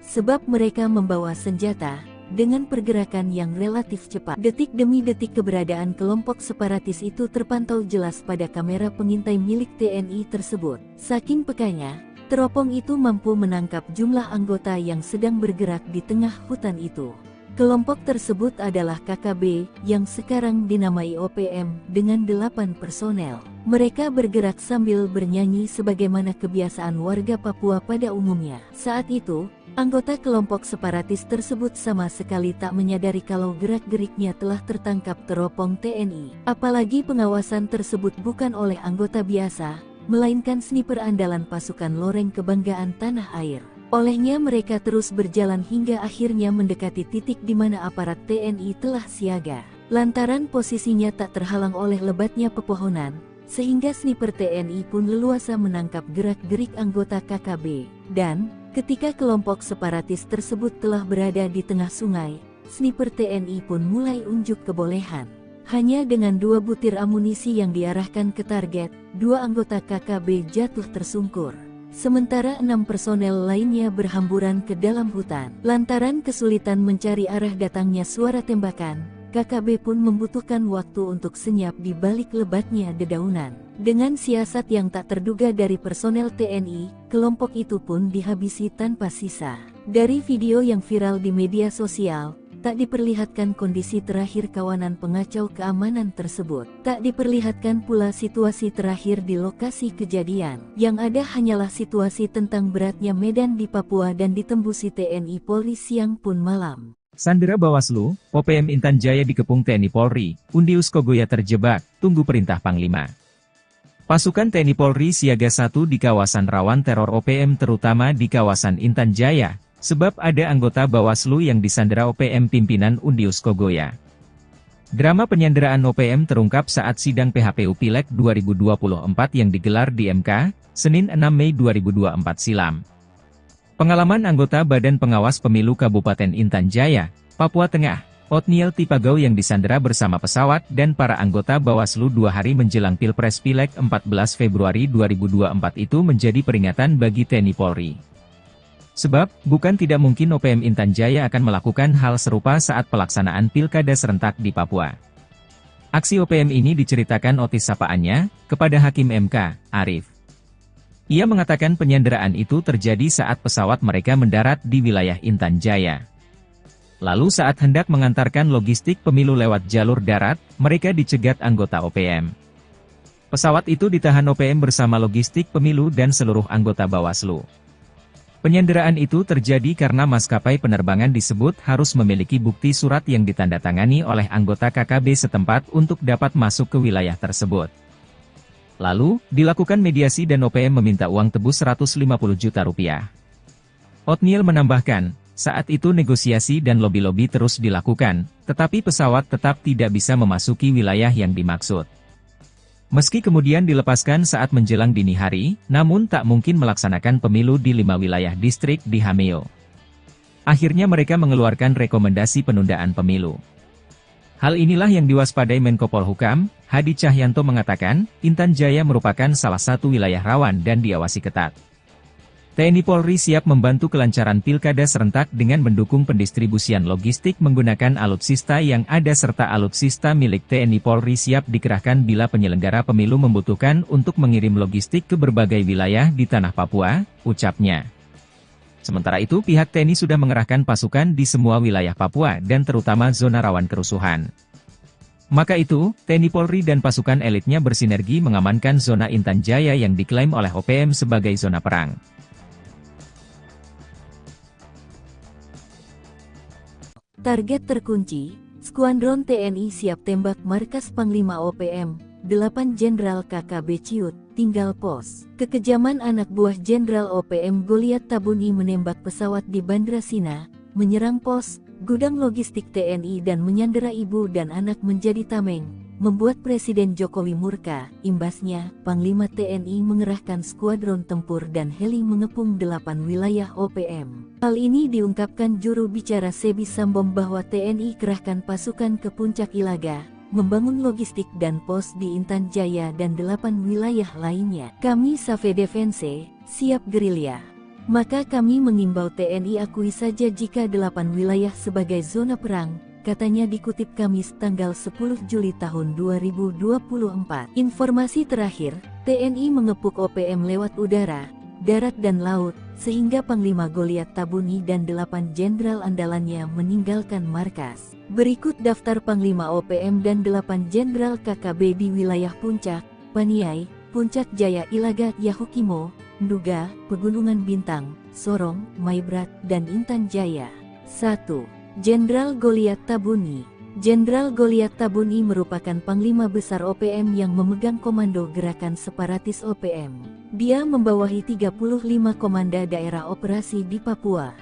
sebab mereka membawa senjata. Dengan pergerakan yang relatif cepat, detik demi detik keberadaan kelompok separatis itu terpantau jelas pada kamera pengintai milik TNI tersebut. Saking pekanya, teropong itu mampu menangkap jumlah anggota yang sedang bergerak di tengah hutan itu. Kelompok tersebut adalah KKB, yang sekarang dinamai OPM, dengan 8 personel. Mereka bergerak sambil bernyanyi sebagaimana kebiasaan warga Papua pada umumnya. Saat itu, anggota kelompok separatis tersebut sama sekali tak menyadari kalau gerak-geriknya telah tertangkap teropong TNI. Apalagi pengawasan tersebut bukan oleh anggota biasa, melainkan sniper andalan pasukan loreng kebanggaan tanah air. Olehnya mereka terus berjalan hingga akhirnya mendekati titik di mana aparat TNI telah siaga. Lantaran posisinya tak terhalang oleh lebatnya pepohonan, sehingga sniper TNI pun leluasa menangkap gerak-gerik anggota KKB. Dan, ketika kelompok separatis tersebut telah berada di tengah sungai, sniper TNI pun mulai unjuk kebolehan. Hanya dengan 2 butir amunisi yang diarahkan ke target, 2 anggota KKB jatuh tersungkur. Sementara 6 personel lainnya berhamburan ke dalam hutan. Lantaran kesulitan mencari arah datangnya suara tembakan, KKB pun membutuhkan waktu untuk senyap di balik lebatnya dedaunan. Dengan siasat yang tak terduga dari personel TNI, kelompok itu pun dihabisi tanpa sisa. Dari video yang viral di media sosial, tak diperlihatkan kondisi terakhir kawanan pengacau keamanan tersebut. Tak diperlihatkan pula situasi terakhir di lokasi kejadian. Yang ada hanyalah situasi tentang beratnya medan di Papua dan ditembusi TNI Polri siang pun malam. Sandera Bawaslu, OPM Intan Jaya dikepung TNI Polri, Undius Kogoya terjebak, tunggu perintah Panglima. Pasukan TNI Polri siaga 1 di kawasan rawan teror OPM terutama di kawasan Intan Jaya, sebab ada anggota Bawaslu yang disandera OPM pimpinan Undius Kogoya. Drama penyanderaan OPM terungkap saat sidang PHPU Pileg 2024 yang digelar di MK, Senin 6 Mei 2024 silam. Pengalaman anggota Badan Pengawas Pemilu Kabupaten Intan Jaya, Papua Tengah, Otniel Tipagau yang disandera bersama pesawat dan para anggota Bawaslu 2 hari menjelang Pilpres Pileg 14 Februari 2024 itu menjadi peringatan bagi TNI Polri. Sebab, bukan tidak mungkin OPM Intan Jaya akan melakukan hal serupa saat pelaksanaan pilkada serentak di Papua. Aksi OPM ini diceritakan Otis sapaannya, kepada Hakim MK, Arif. Ia mengatakan penyanderaan itu terjadi saat pesawat mereka mendarat di wilayah Intan Jaya. Lalu saat hendak mengantarkan logistik pemilu lewat jalur darat, mereka dicegat anggota OPM. Pesawat itu ditahan OPM bersama logistik pemilu dan seluruh anggota Bawaslu. Penyanderaan itu terjadi karena maskapai penerbangan disebut harus memiliki bukti surat yang ditandatangani oleh anggota KKB setempat untuk dapat masuk ke wilayah tersebut. Lalu, dilakukan mediasi dan OPM meminta uang tebus 150 juta rupiah. Otniel menambahkan, saat itu negosiasi dan lobi-lobi terus dilakukan, tetapi pesawat tetap tidak bisa memasuki wilayah yang dimaksud. Meski kemudian dilepaskan saat menjelang dini hari, namun tak mungkin melaksanakan pemilu di 5 wilayah distrik di Hameo. Akhirnya mereka mengeluarkan rekomendasi penundaan pemilu. Hal inilah yang diwaspadai Menko Polhukam, Hadi Cahyanto mengatakan, Intan Jaya merupakan salah satu wilayah rawan dan diawasi ketat. TNI Polri siap membantu kelancaran pilkada serentak dengan mendukung pendistribusian logistik menggunakan alutsista yang ada serta alutsista milik TNI Polri siap dikerahkan bila penyelenggara pemilu membutuhkan untuk mengirim logistik ke berbagai wilayah di tanah Papua, ucapnya. Sementara itu pihak TNI sudah mengerahkan pasukan di semua wilayah Papua dan terutama zona rawan kerusuhan. Maka itu, TNI Polri dan pasukan elitnya bersinergi mengamankan zona Intan Jaya yang diklaim oleh OPM sebagai zona perang. Target terkunci, Skuadron TNI siap tembak markas Panglima OPM, 8 Jenderal KKB Ciut, tinggal pos. Kekejaman anak buah Jenderal OPM Goliat Tabuni menembak pesawat di Bandra Sina, menyerang pos, gudang logistik TNI dan menyandera ibu dan anak menjadi tameng, membuat Presiden Jokowi murka. Imbasnya, Panglima TNI mengerahkan skuadron tempur dan heli mengepung 8 wilayah OPM. Hal ini diungkapkan juru bicara Sebi Sambom bahwa TNI kerahkan pasukan ke Puncak Ilaga, membangun logistik dan pos di Intan Jaya dan 8 wilayah lainnya. Kami Save Defense, siap gerilya. Maka kami mengimbau TNI akui saja jika 8 wilayah sebagai zona perang, katanya dikutip Kamis tanggal 10 Juli tahun 2024. Informasi terakhir, TNI mengepung OPM lewat udara, darat dan laut, sehingga Panglima Goliat Tabuni dan 8 jenderal andalannya meninggalkan markas. Berikut daftar Panglima OPM dan 8 jenderal KKB di wilayah Puncak, Paniai, Puncak Jaya Ilaga, Yahukimo, Nduga, Pegunungan Bintang, Sorong, Maibrat, dan Intan Jaya. 1. Jenderal Goliat Tabuni. Jenderal Goliat Tabuni merupakan Panglima Besar OPM yang memegang komando gerakan separatis OPM. Dia membawahi 35 komanda daerah operasi di Papua.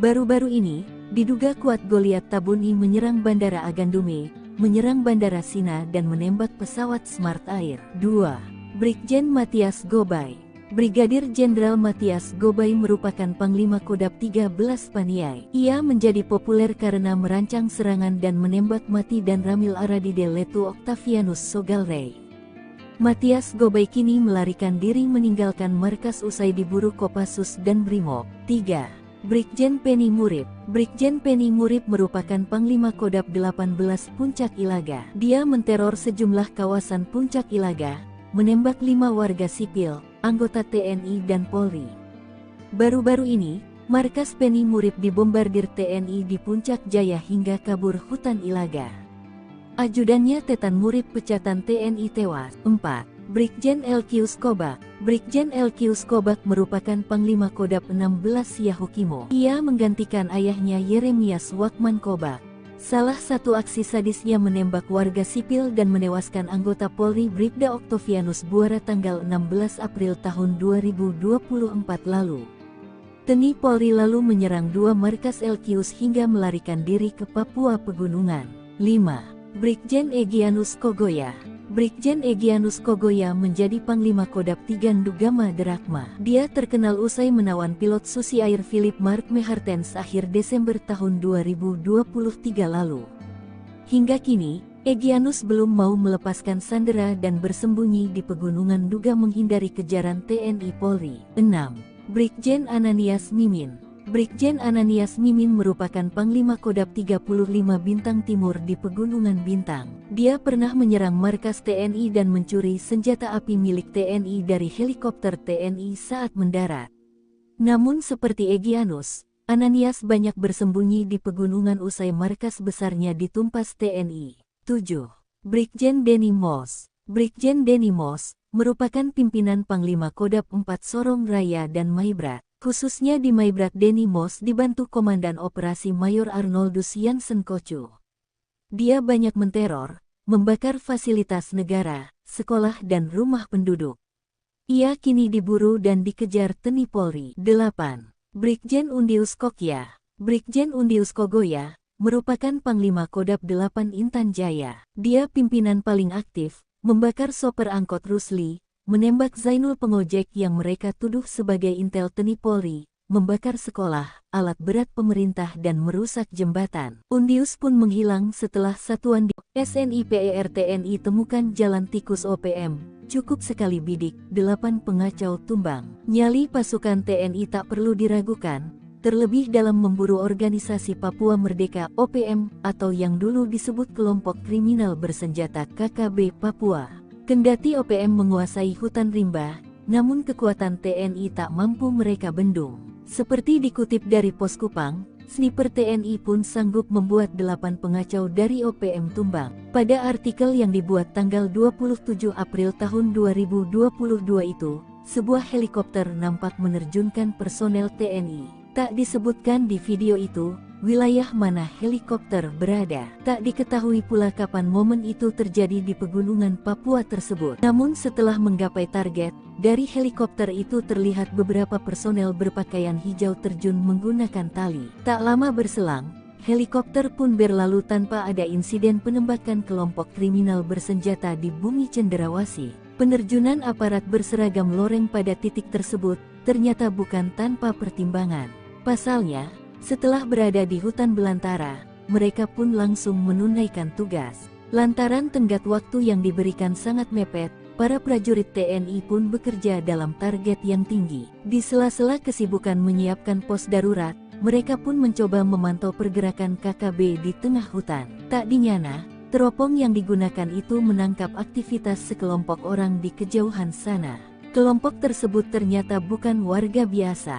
Baru-baru ini, diduga kuat Goliat Tabuni menyerang Bandara Agandume, menyerang Bandara Sina dan menembak pesawat Smart Air. 2. Brigjen Matias Gobay. Brigadir Jenderal Matias Gobay merupakan Panglima Kodam 13 Paniai. Ia menjadi populer karena merancang serangan dan menembak mati dan Ramil Aradide Letu Octavianus Sogalrey. Matias Gobay kini melarikan diri meninggalkan markas usai diburu Kopassus dan Brimob. 3. Brigjen Penny Murib. Brigjen Penny Murib merupakan Panglima Kodam 18 Puncak Ilaga. Dia menteror sejumlah kawasan Puncak Ilaga, menembak 5 warga sipil, anggota TNI dan Polri. Baru-baru ini, markas Penny Murib dibombardir TNI di Puncak Jaya hingga kabur hutan Ilaga. Ajudannya Tetan Murib pecatan TNI tewas. 4. Brigjen Elkius Kobak. Brigjen Elkius Kobak merupakan Panglima Kodam 16 Yahukimo. Ia menggantikan ayahnya Yeremias Wakman Kobak. Salah satu aksi sadisnya menembak warga sipil dan menewaskan anggota Polri Bribda Octavianus Buara tanggal 16 April tahun 2024 lalu. TNI Polri lalu menyerang 2 markas Elkius hingga melarikan diri ke Papua Pegunungan. 5. Brigjen Egyanus Kogoya. Brigjen Egyanus Kogoya menjadi Panglima Kodam 3 Ndugama Derakma. Dia terkenal usai menawan pilot Susi Air Philip Mark Mehartens akhir Desember tahun 2023 lalu. Hingga kini, Egyanus belum mau melepaskan sandera dan bersembunyi di Pegunungan Nduga menghindari kejaran TNI Polri. 6. Brigjen Ananias Mimin. Brigjen Ananias Mimin merupakan Panglima Kodam 35 Bintang Timur di Pegunungan Bintang. Dia pernah menyerang markas TNI dan mencuri senjata api milik TNI dari helikopter TNI saat mendarat. Namun seperti Egyanus, Ananias banyak bersembunyi di pegunungan usai markas besarnya ditumpas TNI. 7. Brigjen Denny Moss. Brigjen Denny Moss merupakan pimpinan Panglima Kodam 4 Sorong Raya dan Maibrat. Khususnya di Maibrat Denny Moss dibantu Komandan Operasi Mayor Arnoldus Jansen Kocu. Dia banyak menteror, membakar fasilitas negara, sekolah dan rumah penduduk. Ia kini diburu dan dikejar TNI Polri. 8. Brigjen Undius Kokya. Brigjen Undius Kogoya merupakan Panglima Kodam 8 Intan Jaya. Dia pimpinan paling aktif, membakar sopir angkot Rusli, menembak Zainul pengojek yang mereka tuduh sebagai intel TNI Polri, membakar sekolah, alat berat pemerintah dan merusak jembatan. Undius pun menghilang setelah satuan di SNIPER TNI temukan jalan tikus OPM, cukup sekali bidik, 8 pengacau tumbang. Nyali pasukan TNI tak perlu diragukan, terlebih dalam memburu organisasi Papua Merdeka (OPM) atau yang dulu disebut kelompok kriminal bersenjata KKB Papua. Kendati OPM menguasai hutan rimba, namun kekuatan TNI tak mampu mereka bendung. Seperti dikutip dari Pos Kupang, sniper TNI pun sanggup membuat 8 pengacau dari OPM tumbang. Pada artikel yang dibuat tanggal 27 April tahun 2022 itu, sebuah helikopter nampak menerjunkan personel TNI. Tak disebutkan di video itu, wilayah mana helikopter berada. Tak diketahui pula kapan momen itu terjadi di pegunungan Papua tersebut. Namun setelah menggapai target, dari helikopter itu terlihat beberapa personel berpakaian hijau terjun menggunakan tali. Tak lama berselang, helikopter pun berlalu tanpa ada insiden penembakan kelompok kriminal bersenjata di bumi Cenderawasih. Penerjunan aparat berseragam loreng pada titik tersebut ternyata bukan tanpa pertimbangan. Pasalnya, setelah berada di hutan belantara, mereka pun langsung menunaikan tugas. Lantaran tenggat waktu yang diberikan sangat mepet, para prajurit TNI pun bekerja dalam target yang tinggi. Di sela-sela kesibukan menyiapkan pos darurat, mereka pun mencoba memantau pergerakan KKB di tengah hutan. Tak dinyana, teropong yang digunakan itu menangkap aktivitas sekelompok orang di kejauhan sana. Kelompok tersebut ternyata bukan warga biasa,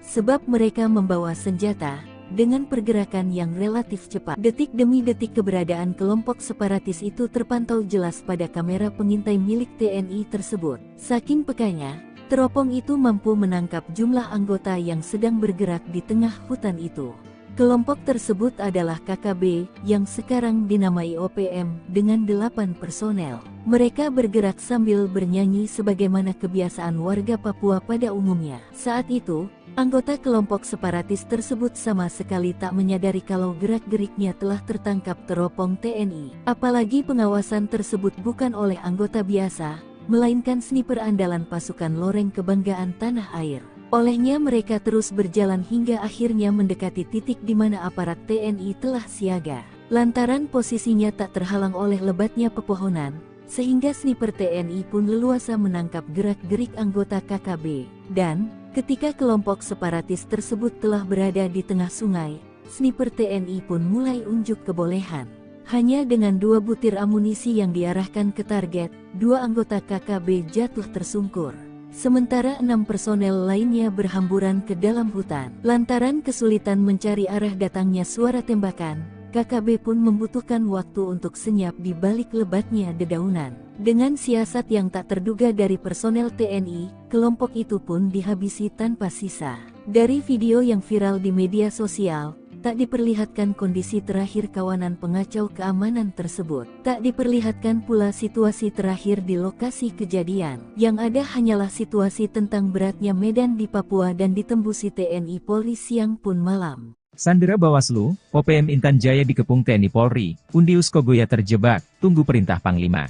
sebab mereka membawa senjata. Dengan pergerakan yang relatif cepat, detik demi detik keberadaan kelompok separatis itu terpantau jelas pada kamera pengintai milik TNI tersebut. Saking pekanya, teropong itu mampu menangkap jumlah anggota yang sedang bergerak di tengah hutan itu. Kelompok tersebut adalah KKB, yang sekarang dinamai OPM, dengan 8 personel. Mereka bergerak sambil bernyanyi sebagaimana kebiasaan warga Papua pada umumnya. Saat itu, anggota kelompok separatis tersebut sama sekali tak menyadari kalau gerak-geriknya telah tertangkap teropong TNI. Apalagi pengawasan tersebut bukan oleh anggota biasa, melainkan sniper andalan pasukan loreng kebanggaan tanah air. Olehnya mereka terus berjalan hingga akhirnya mendekati titik di mana aparat TNI telah siaga. Lantaran posisinya tak terhalang oleh lebatnya pepohonan, sehingga sniper TNI pun leluasa menangkap gerak-gerik anggota KKB. Dan, ketika kelompok separatis tersebut telah berada di tengah sungai, sniper TNI pun mulai unjuk kebolehan. Hanya dengan 2 butir amunisi yang diarahkan ke target, 2 anggota KKB jatuh tersungkur. Sementara 6 personel lainnya berhamburan ke dalam hutan. Lantaran kesulitan mencari arah datangnya suara tembakan, KKB pun membutuhkan waktu untuk senyap di balik lebatnya dedaunan. Dengan siasat yang tak terduga dari personel TNI, kelompok itu pun dihabisi tanpa sisa. Dari video yang viral di media sosial, tak diperlihatkan kondisi terakhir kawanan pengacau keamanan tersebut. Tak diperlihatkan pula situasi terakhir di lokasi kejadian. Yang ada hanyalah situasi tentang beratnya medan di Papua dan ditembusi TNI Polri siang pun malam. Sandera Bawaslu, OPM Intan Jaya dikepung TNI Polri, Undius Kogoya terjebak, tunggu perintah Panglima.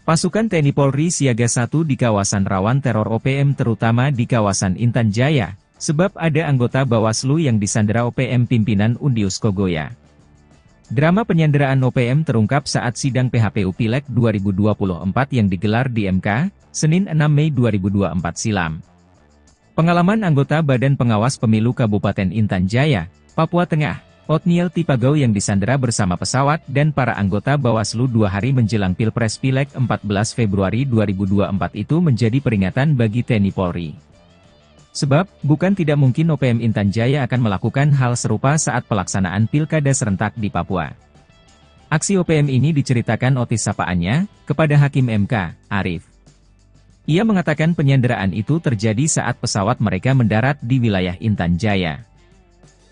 Pasukan TNI Polri siaga 1 di kawasan rawan teror OPM terutama di kawasan Intan Jaya, sebab ada anggota Bawaslu yang disandera OPM pimpinan Undius Kogoya. Drama penyanderaan OPM terungkap saat sidang PHPU Pileg 2024 yang digelar di MK, Senin 6 Mei 2024 silam. Pengalaman anggota Badan Pengawas Pemilu Kabupaten Intan Jaya, Papua Tengah, Otniel Tipagau yang disandera bersama pesawat dan para anggota Bawaslu 2 hari menjelang Pilpres Pileg 14 Februari 2024 itu menjadi peringatan bagi TNI Polri. Sebab, bukan tidak mungkin OPM Intan Jaya akan melakukan hal serupa saat pelaksanaan pilkada serentak di Papua. Aksi OPM ini diceritakan Otis sapaannya, kepada Hakim MK, Arif. Ia mengatakan penyanderaan itu terjadi saat pesawat mereka mendarat di wilayah Intan Jaya.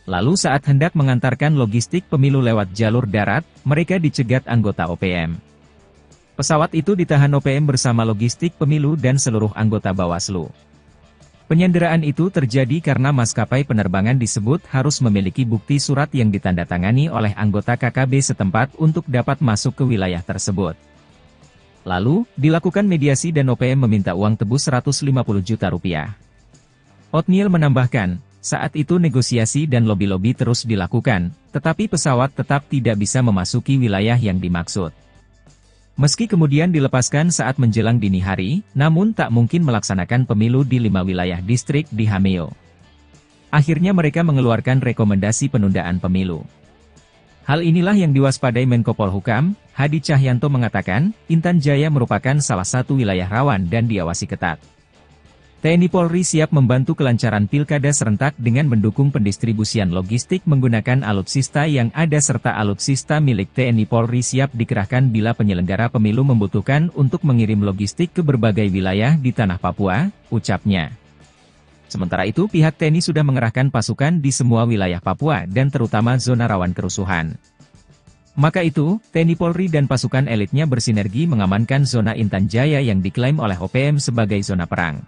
Lalu saat hendak mengantarkan logistik pemilu lewat jalur darat, mereka dicegat anggota OPM. Pesawat itu ditahan OPM bersama logistik pemilu dan seluruh anggota Bawaslu. Penyanderaan itu terjadi karena maskapai penerbangan disebut harus memiliki bukti surat yang ditandatangani oleh anggota KKB setempat untuk dapat masuk ke wilayah tersebut. Lalu, dilakukan mediasi dan OPM meminta uang tebus 150 juta rupiah. Otniel menambahkan, saat itu negosiasi dan lobi-lobi terus dilakukan, tetapi pesawat tetap tidak bisa memasuki wilayah yang dimaksud. Meski kemudian dilepaskan saat menjelang dini hari, namun tak mungkin melaksanakan pemilu di 5 wilayah distrik di Hameo. Akhirnya mereka mengeluarkan rekomendasi penundaan pemilu. Hal inilah yang diwaspadai Menko Polhukam, Hadi Cahyanto mengatakan, Intan Jaya merupakan salah satu wilayah rawan dan diawasi ketat. TNI Polri siap membantu kelancaran pilkada serentak dengan mendukung pendistribusian logistik menggunakan alutsista yang ada serta alutsista milik TNI Polri siap dikerahkan bila penyelenggara pemilu membutuhkan untuk mengirim logistik ke berbagai wilayah di tanah Papua, ucapnya. Sementara itu pihak TNI sudah mengerahkan pasukan di semua wilayah Papua dan terutama zona rawan kerusuhan. Maka itu, TNI Polri dan pasukan elitnya bersinergi mengamankan zona Intan Jaya yang diklaim oleh OPM sebagai zona perang.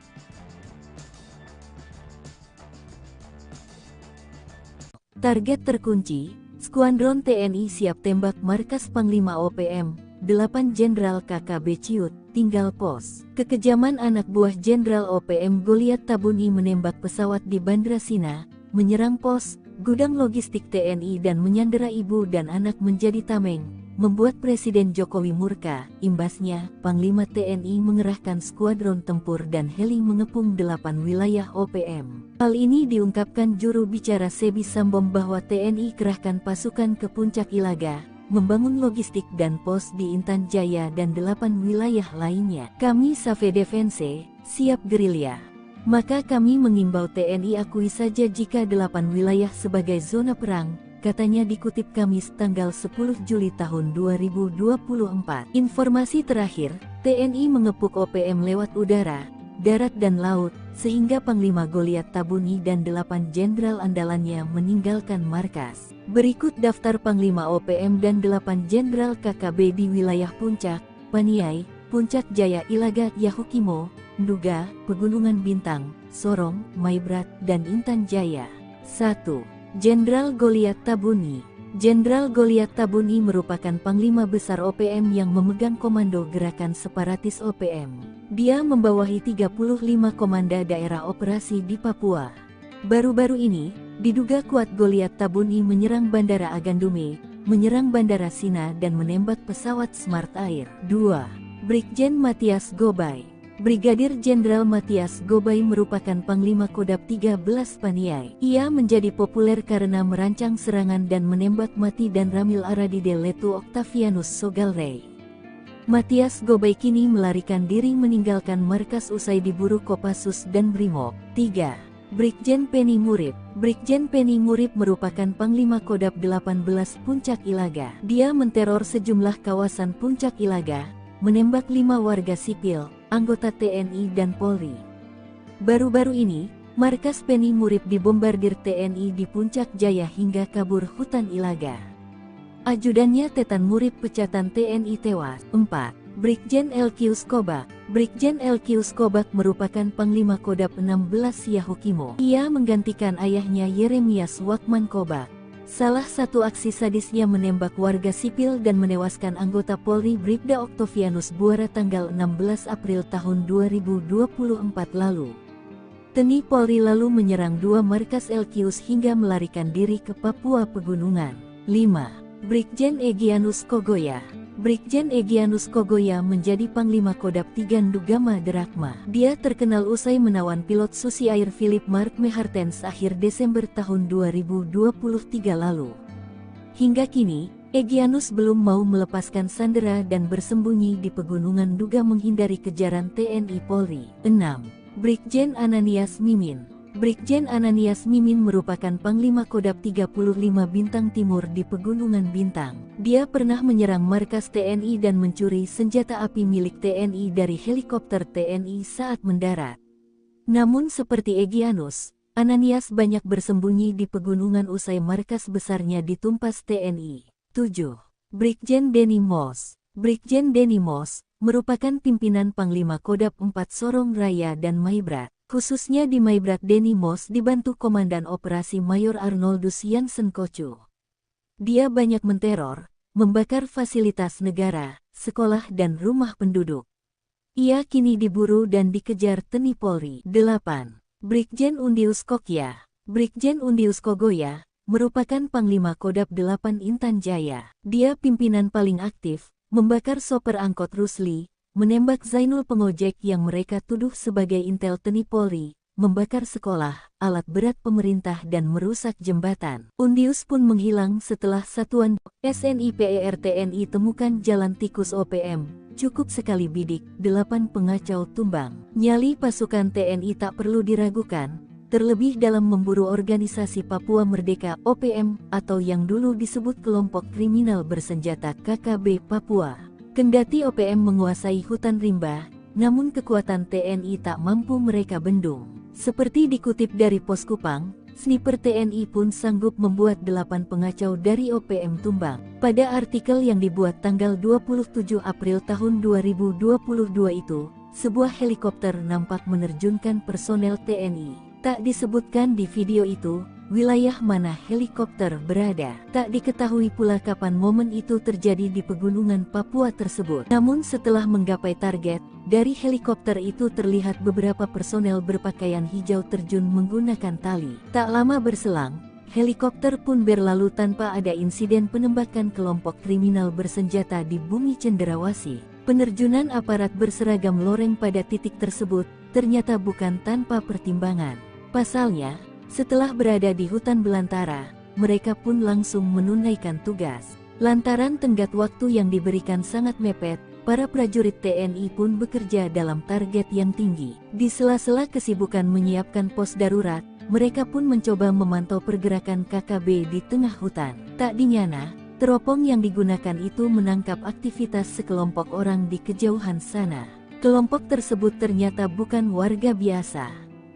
Target terkunci, Skuadron TNI siap tembak markas Panglima OPM, 8 Jenderal KKB Ciut, tinggal pos. Kekejaman anak buah Jenderal OPM Goliat Tabuni menembak pesawat di Bandra Sina, menyerang pos, gudang logistik TNI dan menyandera ibu dan anak menjadi tameng, membuat Presiden Jokowi murka. Imbasnya, Panglima TNI mengerahkan skuadron tempur dan heli mengepung 8 wilayah OPM. Hal ini diungkapkan juru bicara Sebi Sambom bahwa TNI kerahkan pasukan ke Puncak Ilaga, membangun logistik dan pos di Intan Jaya dan 8 wilayah lainnya. Kami Save Defense, siap gerilya. Maka kami mengimbau TNI akui saja jika 8 wilayah sebagai zona perang, katanya dikutip Kamis tanggal 10 Juli tahun 2024. Informasi terakhir, TNI mengepung OPM lewat udara, darat dan laut, sehingga Panglima Goliat Tabuni dan 8 jenderal andalannya meninggalkan markas. Berikut daftar Panglima OPM dan 8 jenderal KKB di wilayah Puncak, Paniai, Puncak Jaya Ilaga Yahukimo, Nduga, Pegunungan Bintang, Sorong, Maibrat, dan Intan Jaya. 1. Jenderal Goliat Tabuni. Jenderal Goliat Tabuni merupakan Panglima Besar OPM yang memegang komando gerakan separatis OPM. Dia membawahi 35 komanda daerah operasi di Papua. Baru-baru ini, diduga kuat Goliat Tabuni menyerang Bandara Agandume, menyerang Bandara Sina dan menembak pesawat Smart Air. 2. Brigjen Matias Gobay. Brigadir Jenderal Matias Gobay merupakan Panglima Kodam 13 Paniai. Ia menjadi populer karena merancang serangan dan menembak mati dan Ramil Aradide Letu Octavianus Sogalrey. Matias Gobay kini melarikan diri meninggalkan markas usai diburu Kopassus dan Brimob. 3. Brigjen Penny Murib. Brigjen Penny Murib merupakan Panglima Kodam 18 Puncak Ilaga. Dia menteror sejumlah kawasan Puncak Ilaga, menembak 5 warga sipil, anggota TNI dan Polri. Baru-baru ini, markas Penny Murib dibombardir TNI di Puncak Jaya hingga kabur hutan Ilaga. Ajudannya Tetan Murib pecatan TNI tewas. 4. Brigjen Elkius Kobak. Brigjen Elkius Kobak merupakan Panglima Kodam 16 Yahukimo. Ia menggantikan ayahnya Yeremias Wakman Kobak. Salah satu aksi sadisnya menembak warga sipil dan menewaskan anggota Polri Bribda Octavianus Buara tanggal 16 April tahun 2024 lalu. TNI Polri lalu menyerang 2 markas Elkius hingga melarikan diri ke Papua Pegunungan. 5. Brigjen Egyanus Kogoya. Brigjen Egyanus Kogoya menjadi Panglima Kodam 3 Ndugama Derakma. Dia terkenal usai menawan pilot Susi Air Philip Mark Mehartens akhir Desember tahun 2023 lalu. Hingga kini, Egyanus belum mau melepaskan sandera dan bersembunyi di Pegunungan Nduga menghindari kejaran TNI Polri. 6. Brigjen Ananias Mimin. Brigjen Ananias Mimin merupakan Panglima Kodam 35 Bintang Timur di Pegunungan Bintang. Dia pernah menyerang markas TNI dan mencuri senjata api milik TNI dari helikopter TNI saat mendarat. Namun seperti Egyanus, Ananias banyak bersembunyi di pegunungan usai markas besarnya ditumpas TNI. 7. Brigjen Denny Moss. Brigjen Denny Moss merupakan pimpinan Panglima Kodam 4 Sorong Raya dan Maibrat. Khususnya di Maibrat Denny Moss dibantu Komandan Operasi Mayor Arnoldus Jansen Kocu. Dia banyak menteror, membakar fasilitas negara, sekolah dan rumah penduduk. Ia kini diburu dan dikejar TNI Polri. 8. Brigjen Undius Kokya. Brigjen Undius Kogoya merupakan Panglima Kodam 8 Intan Jaya. Dia pimpinan paling aktif, membakar sopir angkot Rusli, menembak Zainul pengojek yang mereka tuduh sebagai intel TNI Polri, membakar sekolah, alat berat pemerintah dan merusak jembatan. Undius pun menghilang setelah satuan SNIPER TNI temukan jalan tikus OPM. Cukup sekali bidik, 8 pengacau tumbang. Nyali pasukan TNI tak perlu diragukan, terlebih dalam memburu organisasi Papua Merdeka OPM atau yang dulu disebut kelompok kriminal bersenjata KKB Papua. Kendati OPM menguasai hutan rimba, namun kekuatan TNI tak mampu mereka bendung. Seperti dikutip dari Pos Kupang, sniper TNI pun sanggup membuat 8 pengacau dari OPM tumbang. Pada artikel yang dibuat tanggal 27 April tahun 2022 itu, sebuah helikopter nampak menerjunkan personel TNI. Tak disebutkan di video itu, wilayah mana helikopter berada. Tak diketahui pula kapan momen itu terjadi di pegunungan Papua tersebut. Namun setelah menggapai target, dari helikopter itu terlihat beberapa personel berpakaian hijau terjun menggunakan tali. Tak lama berselang, helikopter pun berlalu tanpa ada insiden penembakan kelompok kriminal bersenjata di bumi cenderawasih. Penerjunan aparat berseragam loreng pada titik tersebut ternyata bukan tanpa pertimbangan. Pasalnya, setelah berada di hutan belantara, mereka pun langsung menunaikan tugas. Lantaran tenggat waktu yang diberikan sangat mepet, para prajurit TNI pun bekerja dalam target yang tinggi. Di sela-sela kesibukan menyiapkan pos darurat, mereka pun mencoba memantau pergerakan KKB di tengah hutan. Tak dinyana, teropong yang digunakan itu menangkap aktivitas sekelompok orang di kejauhan sana. Kelompok tersebut ternyata bukan warga biasa,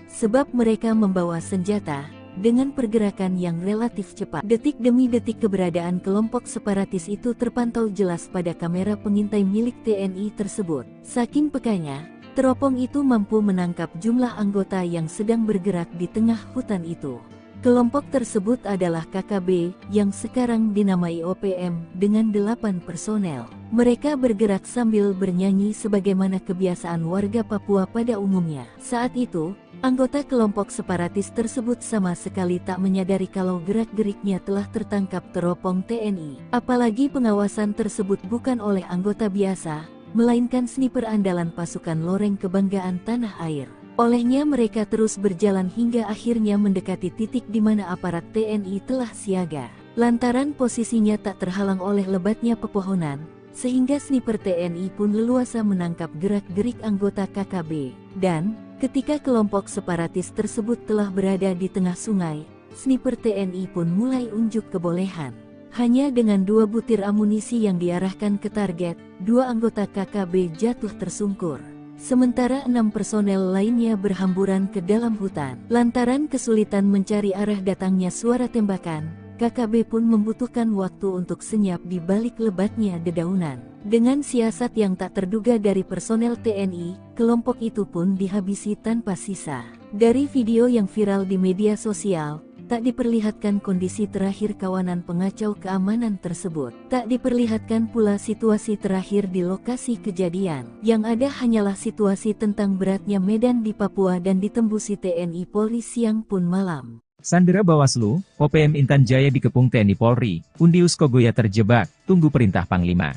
sebab mereka membawa senjata. Dengan pergerakan yang relatif cepat, detik demi detik keberadaan kelompok separatis itu terpantau jelas pada kamera pengintai milik TNI tersebut. Saking pekanya, teropong itu mampu menangkap jumlah anggota yang sedang bergerak di tengah hutan itu. Kelompok tersebut adalah KKB, yang sekarang dinamai OPM, dengan 8 personel. Mereka bergerak sambil bernyanyi sebagaimana kebiasaan warga Papua pada umumnya. Saat itu, anggota kelompok separatis tersebut sama sekali tak menyadari kalau gerak-geriknya telah tertangkap teropong TNI. Apalagi pengawasan tersebut bukan oleh anggota biasa, melainkan sniper andalan pasukan loreng kebanggaan tanah air. Olehnya mereka terus berjalan hingga akhirnya mendekati titik di mana aparat TNI telah siaga. Lantaran posisinya tak terhalang oleh lebatnya pepohonan, sehingga sniper TNI pun leluasa menangkap gerak-gerik anggota KKB. Dan, ketika kelompok separatis tersebut telah berada di tengah sungai, sniper TNI pun mulai unjuk kebolehan. Hanya dengan 2 butir amunisi yang diarahkan ke target, 2 anggota KKB jatuh tersungkur. Sementara 6 personel lainnya berhamburan ke dalam hutan. Lantaran kesulitan mencari arah datangnya suara tembakan, KKB pun membutuhkan waktu untuk senyap di balik lebatnya dedaunan. Dengan siasat yang tak terduga dari personel TNI, kelompok itu pun dihabisi tanpa sisa. Dari video yang viral di media sosial, tak diperlihatkan kondisi terakhir kawanan pengacau keamanan tersebut. Tak diperlihatkan pula situasi terakhir di lokasi kejadian. Yang ada hanyalah situasi tentang beratnya medan di Papua dan ditembusi TNI Polri siang pun malam. Sandera Bawaslu, OPM Intan Jaya dikepung TNI Polri, Undius Kogoya terjebak, tunggu perintah Panglima.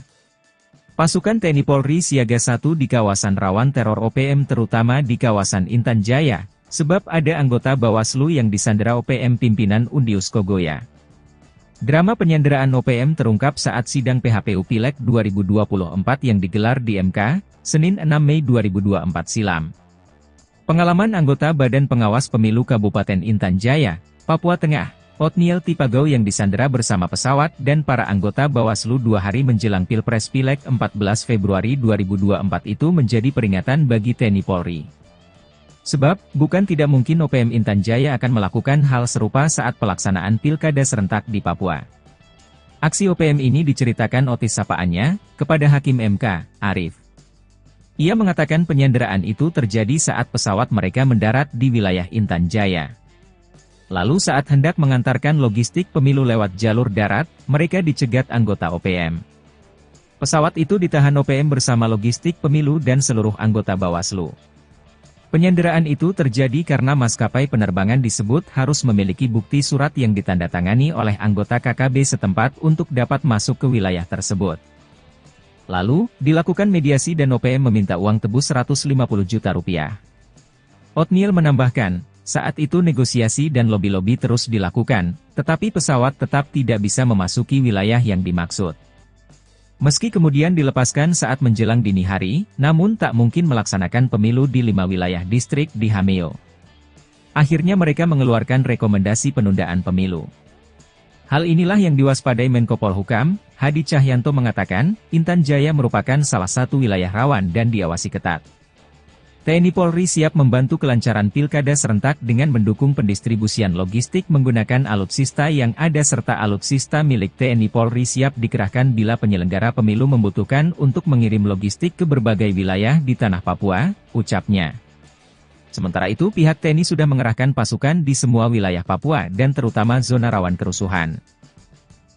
Pasukan TNI Polri siaga 1 di kawasan rawan teror OPM terutama di kawasan Intan Jaya, sebab ada anggota Bawaslu yang disandera OPM pimpinan Undius Kogoya. Drama penyanderaan OPM terungkap saat sidang PHPU Pileg 2024 yang digelar di MK, Senin 6 Mei 2024 silam. Pengalaman anggota Badan Pengawas Pemilu Kabupaten Intan Jaya, Papua Tengah, Otniel Tipagau yang disandera bersama pesawat dan para anggota Bawaslu 2 hari menjelang Pilpres Pileg 14 Februari 2024 itu menjadi peringatan bagi TNI Polri. Sebab, bukan tidak mungkin OPM Intan Jaya akan melakukan hal serupa saat pelaksanaan pilkada serentak di Papua. Aksi OPM ini diceritakan Otis sapaannya, kepada Hakim MK, Arif. Ia mengatakan penyanderaan itu terjadi saat pesawat mereka mendarat di wilayah Intan Jaya. Lalu saat hendak mengantarkan logistik pemilu lewat jalur darat, mereka dicegat anggota OPM. Pesawat itu ditahan OPM bersama logistik pemilu dan seluruh anggota Bawaslu. Penyanderaan itu terjadi karena maskapai penerbangan disebut harus memiliki bukti surat yang ditandatangani oleh anggota KKB setempat untuk dapat masuk ke wilayah tersebut. Lalu, dilakukan mediasi dan OPM meminta uang tebus 150 juta rupiah. Othniel menambahkan, saat itu negosiasi dan lobi-lobi terus dilakukan, tetapi pesawat tetap tidak bisa memasuki wilayah yang dimaksud. Meski kemudian dilepaskan saat menjelang dini hari, namun tak mungkin melaksanakan pemilu di 5 wilayah distrik di Hameo. Akhirnya mereka mengeluarkan rekomendasi penundaan pemilu. Hal inilah yang diwaspadai Menko Polhukam, Hadi Cahyanto mengatakan, Intan Jaya merupakan salah satu wilayah rawan dan diawasi ketat. TNI Polri siap membantu kelancaran pilkada serentak dengan mendukung pendistribusian logistik menggunakan alutsista yang ada serta alutsista milik TNI Polri siap dikerahkan bila penyelenggara pemilu membutuhkan untuk mengirim logistik ke berbagai wilayah di tanah Papua, ucapnya. Sementara itu pihak TNI sudah mengerahkan pasukan di semua wilayah Papua dan terutama zona rawan kerusuhan.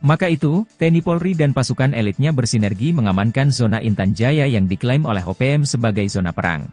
Maka itu, TNI Polri dan pasukan elitnya bersinergi mengamankan zona Intan Jaya yang diklaim oleh OPM sebagai zona perang.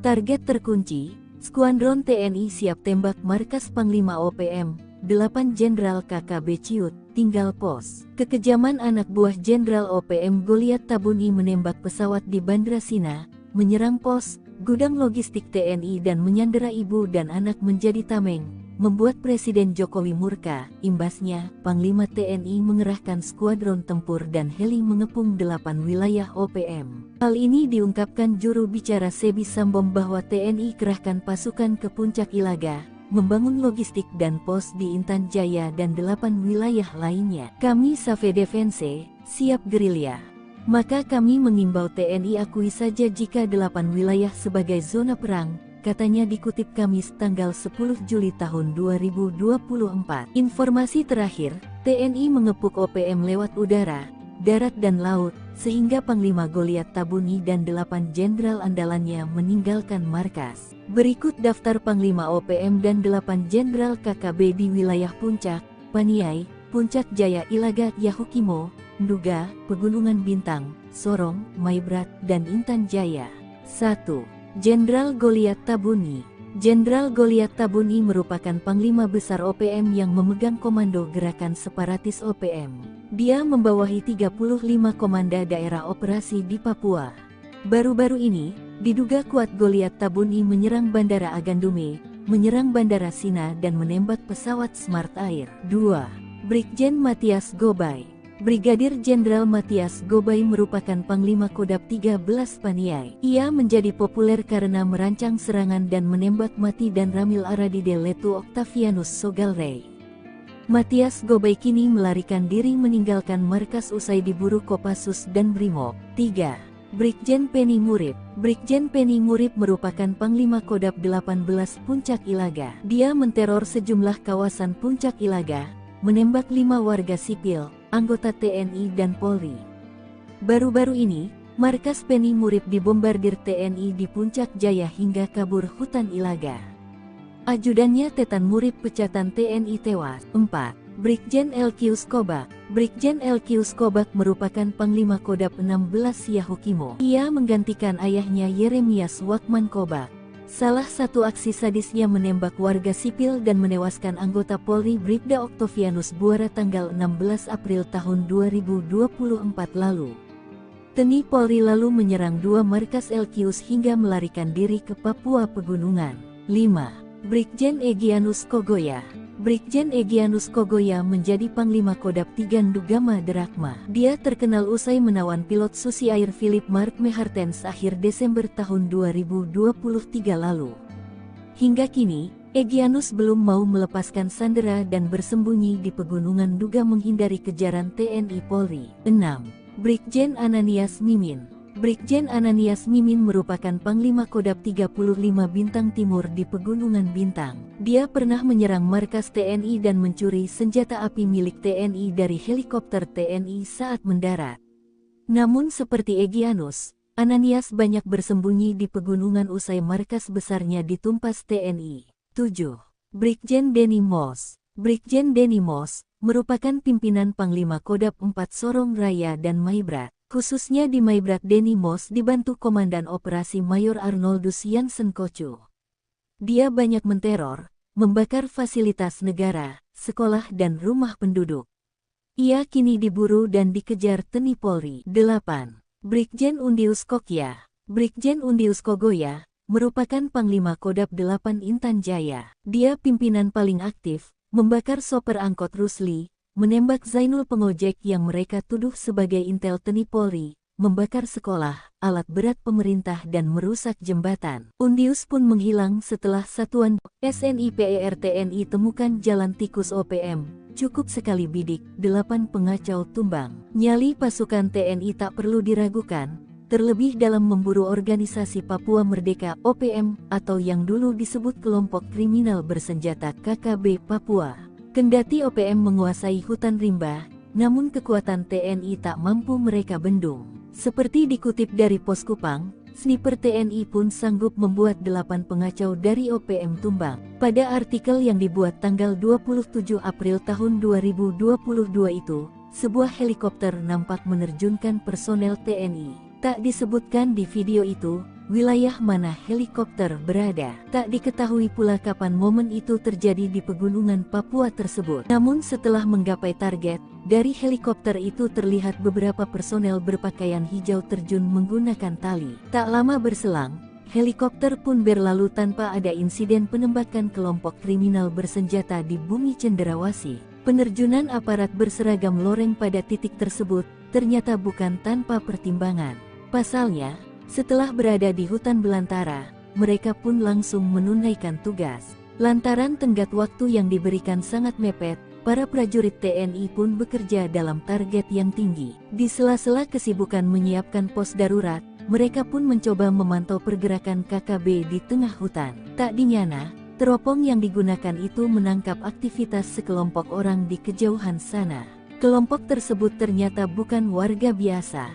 Target terkunci, Skuadron TNI siap tembak markas Panglima OPM, 8 Jenderal KKB Ciut, tinggal pos. Kekejaman anak buah Jenderal OPM Goliat Tabuni menembak pesawat di Bandara Sina, menyerang pos, gudang logistik TNI dan menyandera ibu dan anak menjadi tameng, membuat Presiden Jokowi murka. Imbasnya, Panglima TNI mengerahkan skuadron tempur dan heli mengepung 8 wilayah OPM. Hal ini diungkapkan juru bicara Sebi Sambom bahwa TNI kerahkan pasukan ke Puncak Ilaga, membangun logistik dan pos di Intan Jaya dan 8 wilayah lainnya. Kami Save Defense, siap gerilya. Maka kami mengimbau TNI akui saja jika 8 wilayah sebagai zona perang, katanya dikutip Kamis tanggal 10 Juli tahun 2024. Informasi terakhir, TNI mengepung OPM lewat udara, darat dan laut, sehingga Panglima Goliat Tabuni dan 8 jenderal andalannya meninggalkan markas. Berikut daftar Panglima OPM dan 8 jenderal KKB di wilayah Puncak, Paniai, Puncak Jaya Ilaga, Yahukimo, Nduga, Pegunungan Bintang, Sorong, Maibrat, dan Intan Jaya. 1. Jenderal Goliat Tabuni. Jenderal Goliat Tabuni merupakan Panglima Besar OPM yang memegang komando gerakan separatis OPM. Dia membawahi 35 komanda daerah operasi di Papua. Baru-baru ini, diduga kuat Goliat Tabuni menyerang Bandara Agandume, menyerang Bandara Sina dan menembak pesawat Smart Air. 2. Brigjen Matias Gobay. Brigadir Jenderal Matias Gobay merupakan Panglima Kodab 13 Paniai. Ia menjadi populer karena merancang serangan dan menembak mati dan Ramil Aradide Letu Octavianus Sogalrey. Matias Gobay kini melarikan diri meninggalkan markas usai diburu Kopassus dan Brimob. 3. Brigjen Penny Murib. Brigjen Penny Murib merupakan Panglima Kodab 18 Puncak Ilaga. Dia menteror sejumlah kawasan Puncak Ilaga, menembak 5 warga sipil, anggota TNI dan Polri. Baru-baru ini, markas Penny Murib dibombardir TNI di Puncak Jaya hingga kabur hutan Ilaga. Ajudannya Tetan Murib pecatan TNI tewas. 4. Brigjen Elkius Kobak. Brigjen Elkius Kobak merupakan Panglima Kodab 16 Yahukimo. Ia menggantikan ayahnya Yeremias Wakman Kobak. Salah satu aksi sadisnya menembak warga sipil dan menewaskan anggota Polri Bribda Octavianus Buara tanggal 16 April tahun 2024 lalu. TNI Polri lalu menyerang 2 markas Elkius hingga melarikan diri ke Papua Pegunungan. 5. Brigjen Egyanus Kogoya. Brigjen Egyanus Kogoya menjadi Panglima Kodab 3 Ndugama Derakma. Dia terkenal usai menawan pilot Susi Air Philip Mark Mehartens akhir Desember tahun 2023 lalu. Hingga kini, Egyanus belum mau melepaskan sandera dan bersembunyi di Pegunungan Nduga menghindari kejaran TNI Polri. 6. Brigjen Ananias Mimin. Brigjen Ananias Mimin merupakan Panglima Kodab 35 Bintang Timur di Pegunungan Bintang. Dia pernah menyerang markas TNI dan mencuri senjata api milik TNI dari helikopter TNI saat mendarat. Namun seperti Egyanus, Ananias banyak bersembunyi di pegunungan usai markas besarnya ditumpas TNI. 7. Brigjen Denny Moss. Brigjen Denny Moss merupakan pimpinan Panglima Kodab 4 Sorong Raya dan Maibrat. Khususnya di Maibrat Denny Moss dibantu Komandan Operasi Mayor Arnoldus Jansen Kocu. Dia banyak menteror, membakar fasilitas negara, sekolah dan rumah penduduk. Ia kini diburu dan dikejar TNI Polri. 8. Brigjen Undius Kokya. Brigjen Undius Kogoya merupakan Panglima Kodap 8 Intan Jaya. Dia pimpinan paling aktif, membakar sopir angkot Rusli, menembak Zainul pengojek yang mereka tuduh sebagai intel TNI Polri, membakar sekolah, alat berat pemerintah dan merusak jembatan. Undius pun menghilang setelah satuan SNIPER TNI temukan jalan tikus OPM. Cukup sekali bidik, 8 pengacau tumbang. Nyali pasukan TNI tak perlu diragukan, terlebih dalam memburu organisasi Papua Merdeka OPM atau yang dulu disebut kelompok kriminal bersenjata KKB Papua. Kendati OPM menguasai hutan rimba, namun kekuatan TNI tak mampu mereka bendung. Seperti dikutip dari Pos Kupang, sniper TNI pun sanggup membuat 8 pengacau dari OPM tumbang. Pada artikel yang dibuat tanggal 27 April tahun 2022 itu, sebuah helikopter nampak menerjunkan personel TNI. Tak disebutkan di video itu, wilayah mana helikopter berada. Tak diketahui pula kapan momen itu terjadi di pegunungan Papua tersebut. Namun setelah menggapai target, dari helikopter itu terlihat beberapa personel berpakaian hijau terjun menggunakan tali. Tak lama berselang, helikopter pun berlalu tanpa ada insiden penembakan kelompok kriminal bersenjata di bumi Cenderawasih. Penerjunan aparat berseragam loreng pada titik tersebut ternyata bukan tanpa pertimbangan. Pasalnya, setelah berada di hutan belantara, mereka pun langsung menunaikan tugas. Lantaran tenggat waktu yang diberikan sangat mepet, para prajurit TNI pun bekerja dalam target yang tinggi. Di sela-sela kesibukan menyiapkan pos darurat, mereka pun mencoba memantau pergerakan KKB di tengah hutan. Tak dinyana, teropong yang digunakan itu menangkap aktivitas sekelompok orang di kejauhan sana. Kelompok tersebut ternyata bukan warga biasa,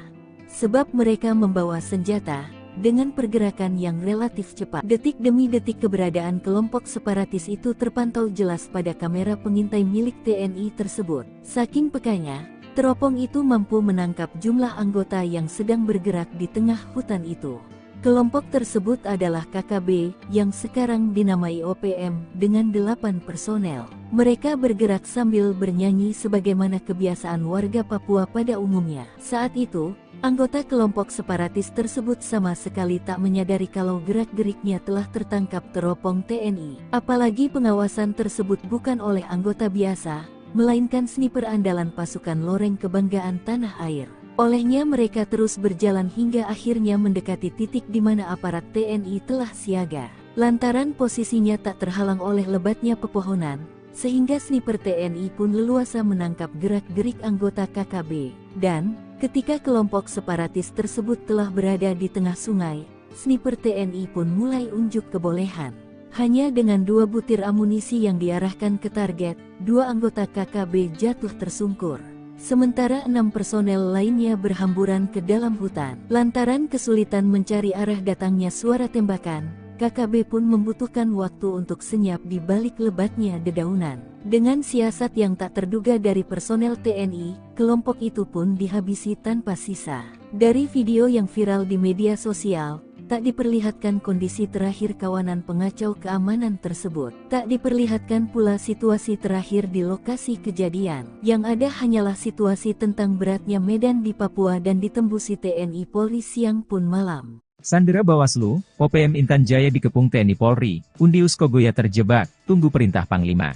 sebab mereka membawa senjata. Dengan pergerakan yang relatif cepat, detik demi detik keberadaan kelompok separatis itu terpantau jelas pada kamera pengintai milik TNI tersebut. Saking pekanya, teropong itu mampu menangkap jumlah anggota yang sedang bergerak di tengah hutan itu. Kelompok tersebut adalah KKB, yang sekarang dinamai OPM, dengan 8 personel. Mereka bergerak sambil bernyanyi sebagaimana kebiasaan warga Papua pada umumnya. Saat itu, anggota kelompok separatis tersebut sama sekali tak menyadari kalau gerak-geriknya telah tertangkap teropong TNI. Apalagi pengawasan tersebut bukan oleh anggota biasa, melainkan sniper andalan pasukan loreng kebanggaan tanah air. Olehnya mereka terus berjalan hingga akhirnya mendekati titik di mana aparat TNI telah siaga. Lantaran posisinya tak terhalang oleh lebatnya pepohonan, sehingga sniper TNI pun leluasa menangkap gerak-gerik anggota KKB. Dan, ketika kelompok separatis tersebut telah berada di tengah sungai, sniper TNI pun mulai unjuk kebolehan. Hanya dengan 2 butir amunisi yang diarahkan ke target, 2 anggota KKB jatuh tersungkur. Sementara 6 personel lainnya berhamburan ke dalam hutan. Lantaran kesulitan mencari arah datangnya suara tembakan, KKB pun membutuhkan waktu untuk senyap di balik lebatnya dedaunan. Dengan siasat yang tak terduga dari personel TNI, kelompok itu pun dihabisi tanpa sisa. Dari video yang viral di media sosial, tak diperlihatkan kondisi terakhir kawanan pengacau keamanan tersebut. Tak diperlihatkan pula situasi terakhir di lokasi kejadian. Yang ada hanyalah situasi tentang beratnya medan di Papua dan ditembusi TNI Polri siang pun malam. Sandera Bawaslu, OPM Intan Jaya dikepung TNI Polri, Undius Kogoya terjebak, tunggu perintah Panglima.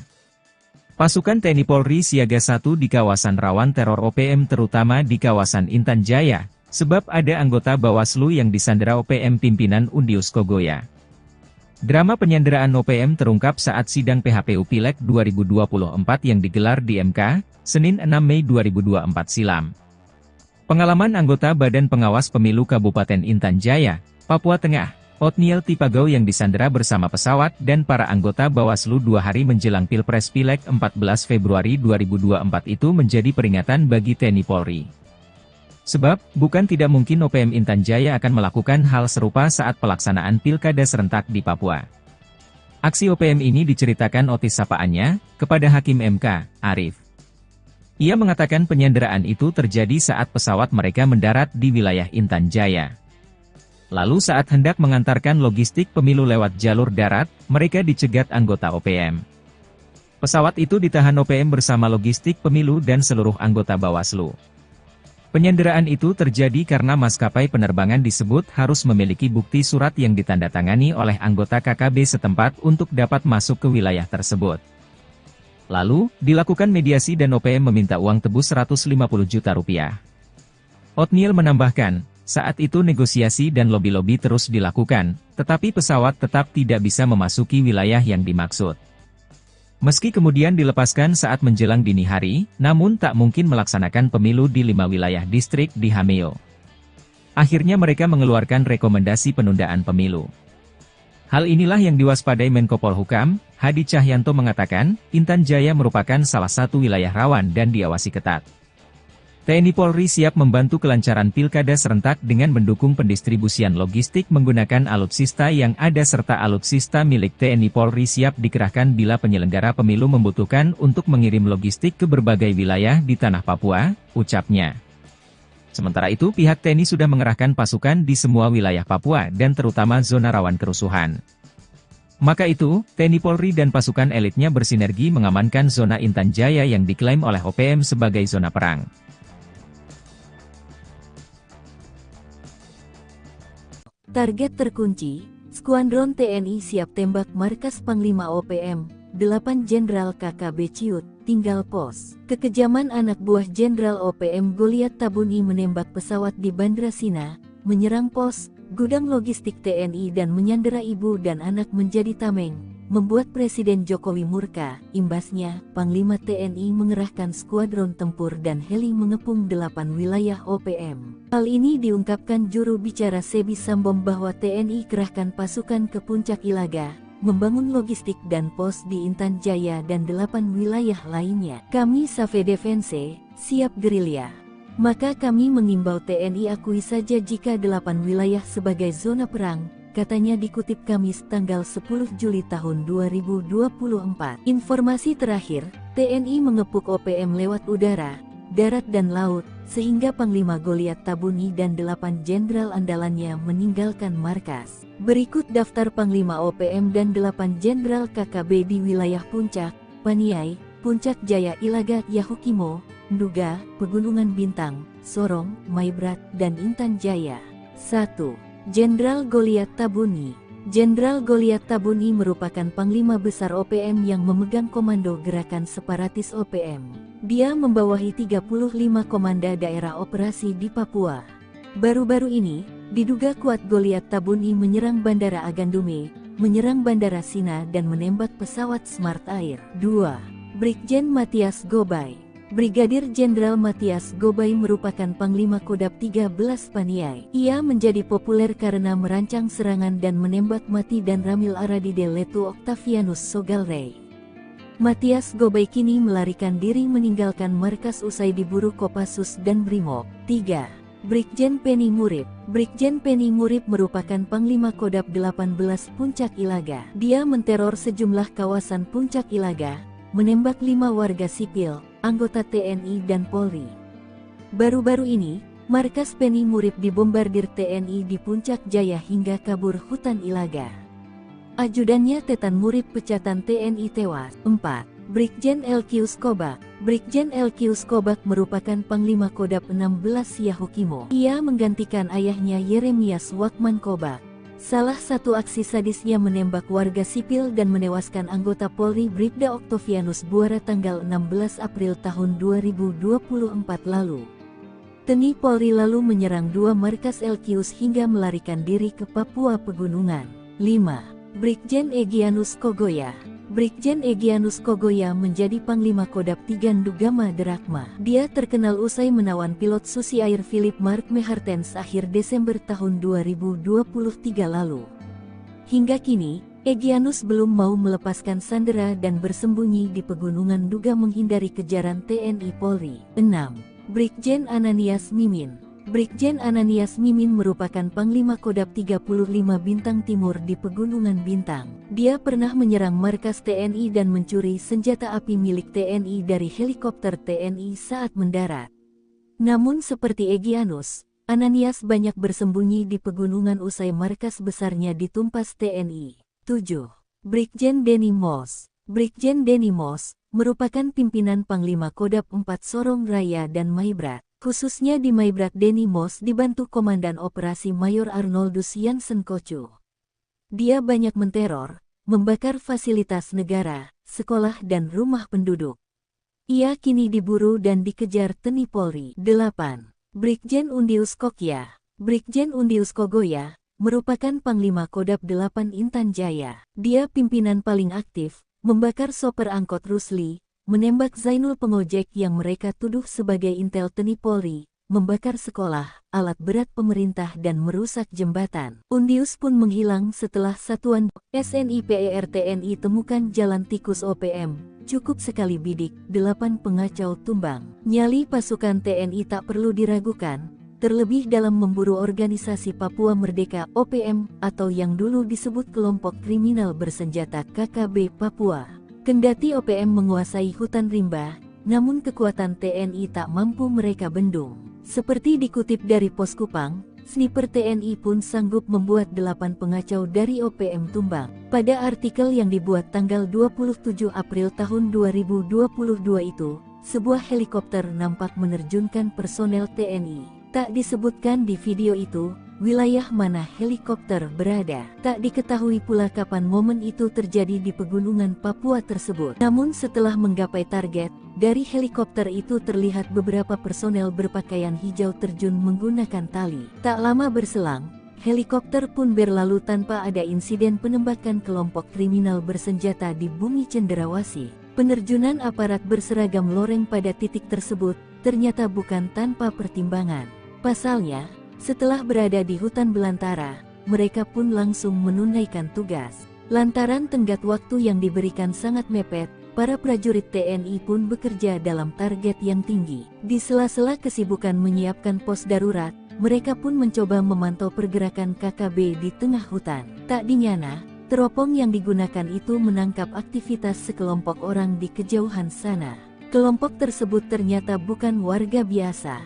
Pasukan TNI Polri siaga 1 di kawasan rawan teror OPM terutama di kawasan Intan Jaya, sebab ada anggota Bawaslu yang disandera OPM pimpinan Undius Kogoya. Drama penyanderaan OPM terungkap saat sidang PHPU Pileg 2024 yang digelar di MK, Senin 6 Mei 2024 silam. Pengalaman anggota Badan Pengawas Pemilu Kabupaten Intan Jaya, Papua Tengah, Otniel Tipagau yang disandera bersama pesawat dan para anggota Bawaslu 2 hari menjelang Pilpres Pileg 14 Februari 2024 itu menjadi peringatan bagi TNI Polri. Sebab, bukan tidak mungkin OPM Intan Jaya akan melakukan hal serupa saat pelaksanaan pilkada serentak di Papua. Aksi OPM ini diceritakan Otis sapaannya, kepada Hakim MK, Arif. Ia mengatakan penyanderaan itu terjadi saat pesawat mereka mendarat di wilayah Intan Jaya. Lalu saat hendak mengantarkan logistik pemilu lewat jalur darat, mereka dicegat anggota OPM. Pesawat itu ditahan OPM bersama logistik pemilu dan seluruh anggota Bawaslu. Penyanderaan itu terjadi karena maskapai penerbangan disebut harus memiliki bukti surat yang ditandatangani oleh anggota KKB setempat untuk dapat masuk ke wilayah tersebut. Lalu, dilakukan mediasi dan OPM meminta uang tebus Rp150 juta. Othniel menambahkan, saat itu negosiasi dan lobi-lobi terus dilakukan, tetapi pesawat tetap tidak bisa memasuki wilayah yang dimaksud. Meski kemudian dilepaskan saat menjelang dini hari, namun tak mungkin melaksanakan pemilu di 5 wilayah distrik di Hameo. Akhirnya mereka mengeluarkan rekomendasi penundaan pemilu. Hal inilah yang diwaspadai Menko Polhukam, Hadi Cahyanto mengatakan, Intan Jaya merupakan salah satu wilayah rawan dan diawasi ketat. TNI Polri siap membantu kelancaran pilkada serentak dengan mendukung pendistribusian logistik menggunakan alutsista yang ada serta alutsista milik TNI Polri siap dikerahkan bila penyelenggara pemilu membutuhkan untuk mengirim logistik ke berbagai wilayah di tanah Papua, ucapnya. Sementara itu pihak TNI sudah mengerahkan pasukan di semua wilayah Papua dan terutama zona rawan kerusuhan. Maka itu, TNI Polri dan pasukan elitnya bersinergi mengamankan zona Intan Jaya yang diklaim oleh OPM sebagai zona perang. Target terkunci, Skuadron TNI siap tembak markas Panglima OPM, 8 Jenderal KKB Ciut, tinggal pos. Kekejaman anak buah Jenderal OPM Goliat Tabuni menembak pesawat di Bandra Sina, menyerang pos, gudang logistik TNI dan menyandera ibu dan anak menjadi tameng, membuat Presiden Jokowi murka. Imbasnya, Panglima TNI mengerahkan skuadron tempur dan heli mengepung 8 wilayah OPM. Hal ini diungkapkan juru bicara Sebi Sambom bahwa TNI kerahkan pasukan ke Puncak Ilaga, membangun logistik dan pos di Intan Jaya dan 8 wilayah lainnya. Kami Save Defense, siap gerilya. Maka kami mengimbau TNI akui saja jika 8 wilayah sebagai zona perang, katanya dikutip Kamis tanggal 10 Juli tahun 2024. Informasi terakhir, TNI mengepung OPM lewat udara, darat dan laut, sehingga Panglima Goliat Tabuni dan 8 jenderal andalannya meninggalkan markas. Berikut daftar Panglima OPM dan 8 jenderal KKB di wilayah Puncak, Paniai, Puncak Jaya Ilaga, Yahukimo, Nduga, Pegunungan Bintang, Sorong, Maibrat, dan Intan Jaya. 1. Jenderal Goliat Tabuni. Jenderal Goliat Tabuni merupakan Panglima Besar OPM yang memegang komando gerakan separatis OPM. Dia membawahi 35 komanda daerah operasi di Papua. Baru-baru ini, diduga kuat Goliat Tabuni menyerang Bandara Agandume, menyerang Bandara Sina dan menembak pesawat Smart Air. 2. Brigjen Matias Gobay. Brigadir Jenderal Matias Gobay merupakan Panglima Kodab 13 Paniai. Ia menjadi populer karena merancang serangan dan menembak mati dan Ramil Aradide Letu Octavianus Sogalrey. Matias Gobay kini melarikan diri meninggalkan markas usai diburu Kopassus dan Brimob. 3. Brigjen Penny Murib. Brigjen Penny Murib merupakan Panglima Kodab 18 Puncak Ilaga. Dia menteror sejumlah kawasan Puncak Ilaga, menembak 5 warga sipil, anggota TNI dan Polri. Baru-baru ini, markas Penny Murib dibombardir TNI di Puncak Jaya hingga kabur hutan Ilaga. Ajudannya Tetan Murib pecatan TNI tewas. 4. Brigjen Elkius Kobak. Brigjen Elkius Kobak merupakan Panglima Kodab 16 Yahukimo. Ia menggantikan ayahnya Yeremias Wakman Kobak. Salah satu aksi sadisnya menembak warga sipil dan menewaskan anggota Polri Bribda Octavianus Buara tanggal 16 April tahun 2024 lalu. TNI Polri lalu menyerang 2 markas Elkius hingga melarikan diri ke Papua Pegunungan. 5. Brigjen Egyanus Kogoya. Brigjen Egyanus Kogoya menjadi Panglima Kodab 3 Ndugama Derakma. Dia terkenal usai menawan pilot Susi Air Philip Mark Mehartens akhir Desember tahun 2023 lalu. Hingga kini, Egyanus belum mau melepaskan sandera dan bersembunyi di Pegunungan Nduga menghindari kejaran TNI Polri. 6. Brigjen Ananias Mimin. Brigjen Ananias Mimin merupakan Panglima Kodab 35 Bintang Timur di Pegunungan Bintang. Dia pernah menyerang markas TNI dan mencuri senjata api milik TNI dari helikopter TNI saat mendarat. Namun seperti Egyanus, Ananias banyak bersembunyi di pegunungan usai markas besarnya ditumpas TNI. 7. Brigjen Denny Moss. Brigjen Denny Moss merupakan pimpinan Panglima Kodam 4 Sorong Raya dan Maibrat. Khususnya di Maibrat, Denny Moss dibantu Komandan Operasi Mayor Arnoldus Jansen Kocu. Dia banyak menteror, membakar fasilitas negara, sekolah dan rumah penduduk. Ia kini diburu dan dikejar TNI Polri. 8. Brigjen Undius Kokya. Brigjen Undius Kogoya merupakan Panglima Kodam 8 Intan Jaya. Dia pimpinan paling aktif, membakar sopir angkot Rusli, menembak Zainul pengojek yang mereka tuduh sebagai intel TNI Polri, membakar sekolah, alat berat pemerintah dan merusak jembatan. Undius pun menghilang setelah satuan SNIPER TNI temukan jalan tikus OPM. Cukup sekali bidik, 8 pengacau tumbang. Nyali pasukan TNI tak perlu diragukan, terlebih dalam memburu organisasi Papua Merdeka OPM atau yang dulu disebut kelompok kriminal bersenjata KKB Papua. Kendati OPM menguasai hutan rimba, namun kekuatan TNI tak mampu mereka bendung. Seperti dikutip dari Pos Kupang, sniper TNI pun sanggup membuat 8 pengacau dari OPM tumbang. Pada artikel yang dibuat tanggal 27 April tahun 2022 itu, sebuah helikopter nampak menerjunkan personel TNI. Tak disebutkan di video itu, wilayah mana helikopter berada. Tak diketahui pula kapan momen itu terjadi di pegunungan Papua tersebut. Namun setelah menggapai target, dari helikopter itu terlihat beberapa personel berpakaian hijau terjun menggunakan tali. Tak lama berselang, helikopter pun berlalu tanpa ada insiden penembakan kelompok kriminal bersenjata di bumi Cenderawasih. Penerjunan aparat berseragam loreng pada titik tersebut ternyata bukan tanpa pertimbangan. Pasalnya, setelah berada di hutan belantara, mereka pun langsung menunaikan tugas. Lantaran tenggat waktu yang diberikan sangat mepet, para prajurit TNI pun bekerja dalam target yang tinggi. Di sela-sela kesibukan menyiapkan pos darurat, mereka pun mencoba memantau pergerakan KKB di tengah hutan. Tak dinyana, teropong yang digunakan itu menangkap aktivitas sekelompok orang di kejauhan sana. Kelompok tersebut ternyata bukan warga biasa,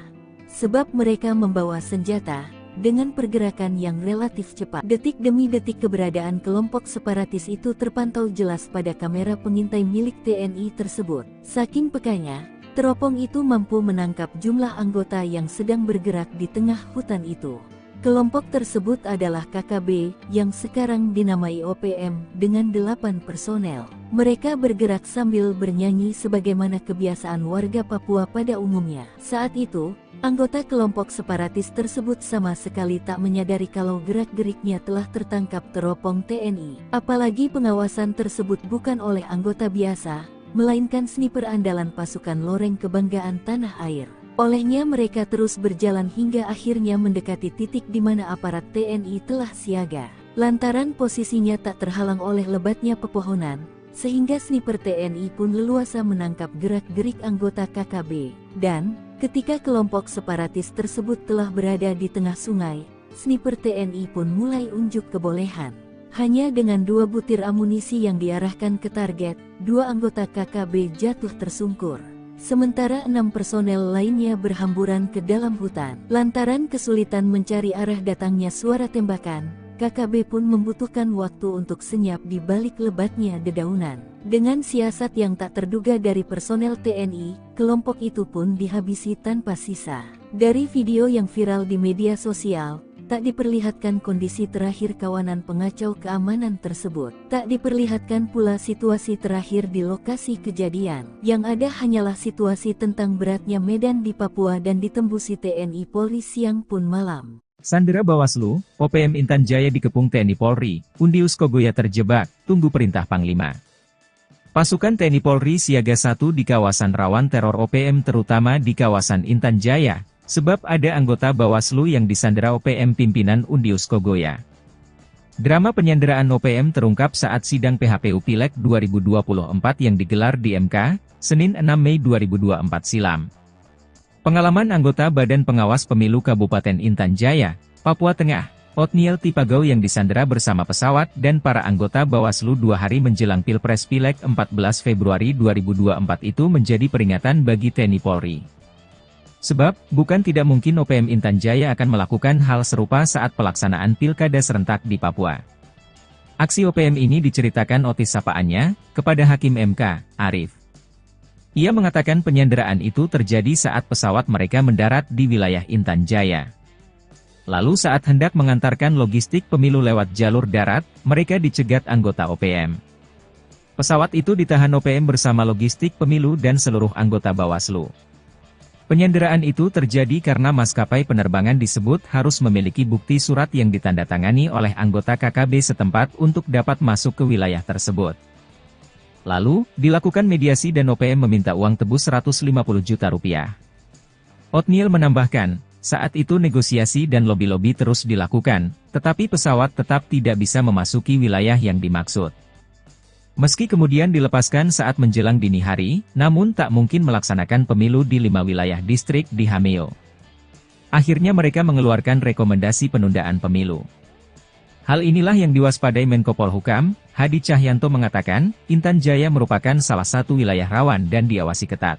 sebab mereka membawa senjata. Dengan pergerakan yang relatif cepat, detik demi detik keberadaan kelompok separatis itu terpantau jelas pada kamera pengintai milik TNI tersebut. Saking pekanya, teropong itu mampu menangkap jumlah anggota yang sedang bergerak di tengah hutan itu. Kelompok tersebut adalah KKB, yang sekarang dinamai OPM, dengan 8 personel. Mereka bergerak sambil bernyanyi sebagaimana kebiasaan warga Papua pada umumnya. Saat itu, anggota kelompok separatis tersebut sama sekali tak menyadari kalau gerak-geriknya telah tertangkap teropong TNI. Apalagi pengawasan tersebut bukan oleh anggota biasa, melainkan sniper andalan pasukan loreng kebanggaan tanah air. Olehnya mereka terus berjalan hingga akhirnya mendekati titik di mana aparat TNI telah siaga. Lantaran posisinya tak terhalang oleh lebatnya pepohonan, sehingga sniper TNI pun leluasa menangkap gerak-gerik anggota KKB. Dan, ketika kelompok separatis tersebut telah berada di tengah sungai, sniper TNI pun mulai unjuk kebolehan. Hanya dengan 2 butir amunisi yang diarahkan ke target, 2 anggota KKB jatuh tersungkur. Sementara 6 personel lainnya berhamburan ke dalam hutan. Lantaran kesulitan mencari arah datangnya suara tembakan, KKB pun membutuhkan waktu untuk senyap di balik lebatnya dedaunan. Dengan siasat yang tak terduga dari personel TNI, kelompok itu pun dihabisi tanpa sisa. Dari video yang viral di media sosial, tak diperlihatkan kondisi terakhir kawanan pengacau keamanan tersebut. Tak diperlihatkan pula situasi terakhir di lokasi kejadian. Yang ada hanyalah situasi tentang beratnya medan di Papua dan ditembusi TNI Polri siang pun malam. Sandera Bawaslu, OPM Intan Jaya dikepung TNI Polri, Undius Kogoya terjebak, tunggu perintah Panglima. Pasukan TNI Polri siaga 1 di kawasan rawan teror OPM terutama di kawasan Intan Jaya. Sebab ada anggota Bawaslu yang disandera OPM pimpinan Undius Kogoya. Drama penyanderaan OPM terungkap saat sidang PHPU Pileg 2024 yang digelar di MK, Senin 6 Mei 2024 silam. Pengalaman anggota Badan Pengawas Pemilu Kabupaten Intan Jaya, Papua Tengah, Otniel Tipagau yang disandera bersama pesawat dan para anggota Bawaslu 2 hari menjelang Pilpres Pileg 14 Februari 2024 itu menjadi peringatan bagi TNI Polri. Sebab, bukan tidak mungkin OPM Intan Jaya akan melakukan hal serupa saat pelaksanaan pilkada serentak di Papua. Aksi OPM ini diceritakan Otis sapaannya, kepada Hakim MK, Arif. Ia mengatakan penyanderaan itu terjadi saat pesawat mereka mendarat di wilayah Intan Jaya. Lalu saat hendak mengantarkan logistik pemilu lewat jalur darat, mereka dicegat anggota OPM. Pesawat itu ditahan OPM bersama logistik pemilu dan seluruh anggota Bawaslu. Penyanderaan itu terjadi karena maskapai penerbangan disebut harus memiliki bukti surat yang ditandatangani oleh anggota KKB setempat untuk dapat masuk ke wilayah tersebut. Lalu, dilakukan mediasi dan OPM meminta uang tebus 150 juta rupiah. Otniel menambahkan, saat itu negosiasi dan lobi-lobi terus dilakukan, tetapi pesawat tetap tidak bisa memasuki wilayah yang dimaksud. Meski kemudian dilepaskan saat menjelang dini hari, namun tak mungkin melaksanakan pemilu di 5 wilayah distrik di Hameo. Akhirnya mereka mengeluarkan rekomendasi penundaan pemilu. Hal inilah yang diwaspadai Menko Polhukam, Hadi Cahyanto mengatakan, Intan Jaya merupakan salah satu wilayah rawan dan diawasi ketat.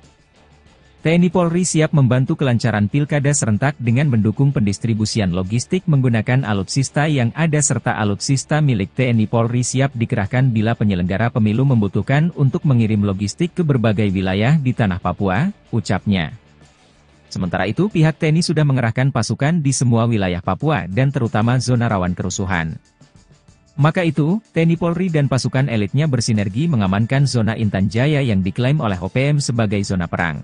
TNI Polri siap membantu kelancaran pilkada serentak dengan mendukung pendistribusian logistik menggunakan alutsista yang ada serta alutsista milik TNI Polri siap dikerahkan bila penyelenggara pemilu membutuhkan untuk mengirim logistik ke berbagai wilayah di tanah Papua, ucapnya. Sementara itu pihak TNI sudah mengerahkan pasukan di semua wilayah Papua dan terutama zona rawan kerusuhan. Maka itu, TNI Polri dan pasukan elitnya bersinergi mengamankan zona Intan Jaya yang diklaim oleh OPM sebagai zona perang.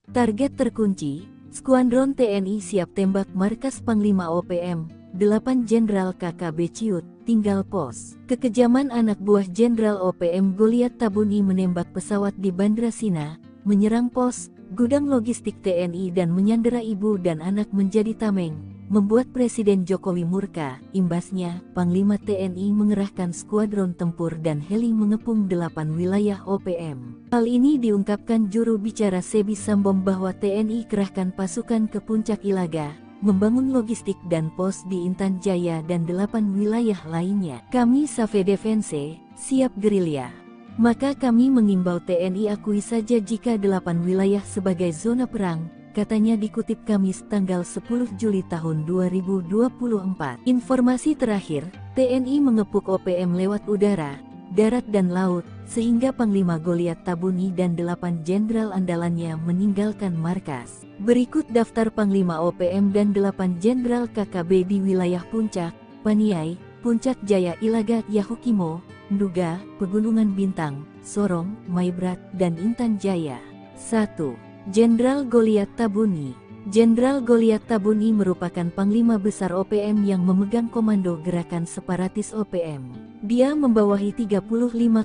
Target terkunci, Skuadron TNI siap tembak markas Panglima OPM, 8 Jenderal KKB Ciut, tinggal pos. Kekejaman anak buah Jenderal OPM Goliat Tabuni menembak pesawat di Bandra Sina, menyerang pos, gudang logistik TNI dan menyandera ibu dan anak menjadi tameng, membuat Presiden Jokowi murka. Imbasnya, Panglima TNI mengerahkan skuadron tempur dan heli mengepung 8 wilayah OPM. Hal ini diungkapkan juru bicara Sebi Sambom bahwa TNI kerahkan pasukan ke Puncak Ilaga, membangun logistik dan pos di Intan Jaya dan 8 wilayah lainnya. Kami Save Defense, siap gerilya. Maka kami mengimbau TNI akui saja jika 8 wilayah sebagai zona perang, katanya dikutip Kamis tanggal 10 Juli tahun 2024. Informasi terakhir, TNI mengepung OPM lewat udara, darat dan laut, sehingga Panglima Goliat Tabuni dan 8 jenderal andalannya meninggalkan markas. Berikut daftar Panglima OPM dan 8 jenderal KKB di wilayah Puncak, Paniai, Puncak Jaya Ilaga Yahukimo, Nduga, Pegunungan Bintang, Sorong, Maibrat, dan Intan Jaya. 1. Jenderal Goliat Tabuni. Jenderal Goliat Tabuni merupakan Panglima Besar OPM yang memegang komando gerakan separatis OPM. Dia membawahi 35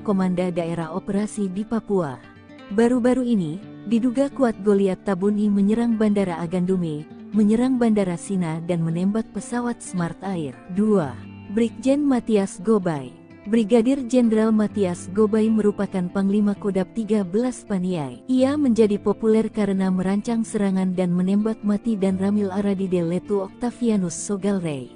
komanda daerah operasi di Papua. Baru-baru ini, diduga kuat Goliat Tabuni menyerang Bandara Agandume, menyerang Bandara Sina dan menembak pesawat Smart Air. 2. Brigjen Matias Gobay. Brigadir Jenderal Matias Gobay merupakan Panglima Kodam 13 Paniai. Ia menjadi populer karena merancang serangan dan menembak mati dan Ramil Aradide Letu Octavianus Sogalrey.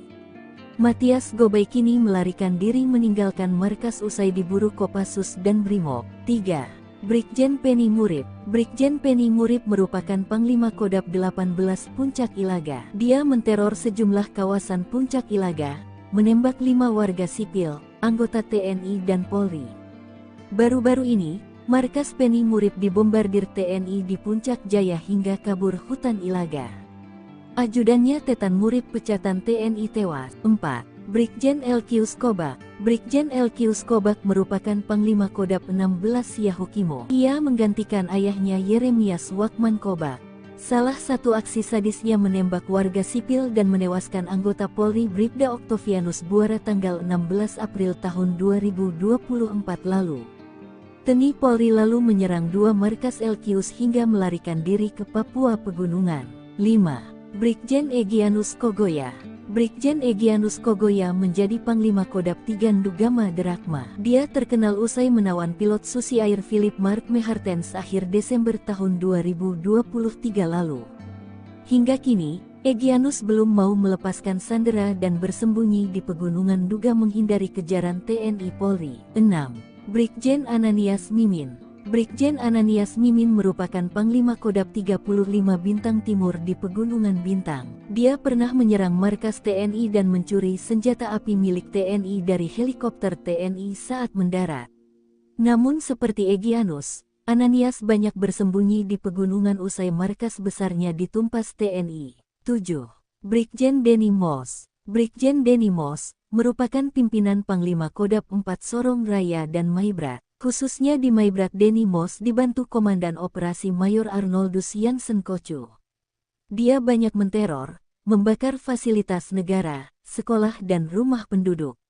Matias Gobay kini melarikan diri meninggalkan markas usai diburu Kopassus dan Brimob. 3. Brigjen Penny Murib. Brigjen Penny Murib merupakan Panglima Kodam 18 Puncak Ilaga. Dia menteror sejumlah kawasan Puncak Ilaga, menembak 5 warga sipil, anggota TNI dan Polri. Baru-baru ini, markas Penny Murib dibombardir TNI di Puncak Jaya hingga kabur hutan Ilaga. Ajudannya Tetan Murib pecatan TNI tewas. 4. Brigjen LQ Skobak. Brigjen LQ Skobak merupakan Panglima Kodam 16 Yahukimo. Ia menggantikan ayahnya Yeremias Wakman Kobak. Salah satu aksi sadisnya menembak warga sipil dan menewaskan anggota Polri Bribda Octavianus Buara tanggal 16 April tahun 2024 lalu. TNI Polri lalu menyerang 2 markas LQs hingga melarikan diri ke Papua Pegunungan. 5. Brigjen Egyanus Kogoya. Brigjen Egyanus Kogoya menjadi Panglima Kodam 3 Ndugama Derakma. Dia terkenal usai menawan pilot Susi Air Philip Mark Mehartens akhir Desember tahun 2023 lalu. Hingga kini, Egyanus belum mau melepaskan sandera dan bersembunyi di pegunungan Nduga menghindari kejaran TNI Polri. 6. Brigjen Ananias Mimin. Brigjen Ananias Mimin merupakan Panglima Kodam 35 Bintang Timur di Pegunungan Bintang. Dia pernah menyerang markas TNI dan mencuri senjata api milik TNI dari helikopter TNI saat mendarat. Namun seperti Egyanus, Ananias banyak bersembunyi di pegunungan usai markas besarnya ditumpas TNI. 7. Brigjen Denny Moss. Brigjen Denny Moss merupakan pimpinan Panglima Kodam 4 Sorong Raya dan Maibrat. Khususnya di Maibrat, Denny Moss dibantu Komandan Operasi Mayor Arnoldus Jansen Kocu. Dia banyak menteror, membakar fasilitas negara, sekolah dan rumah penduduk.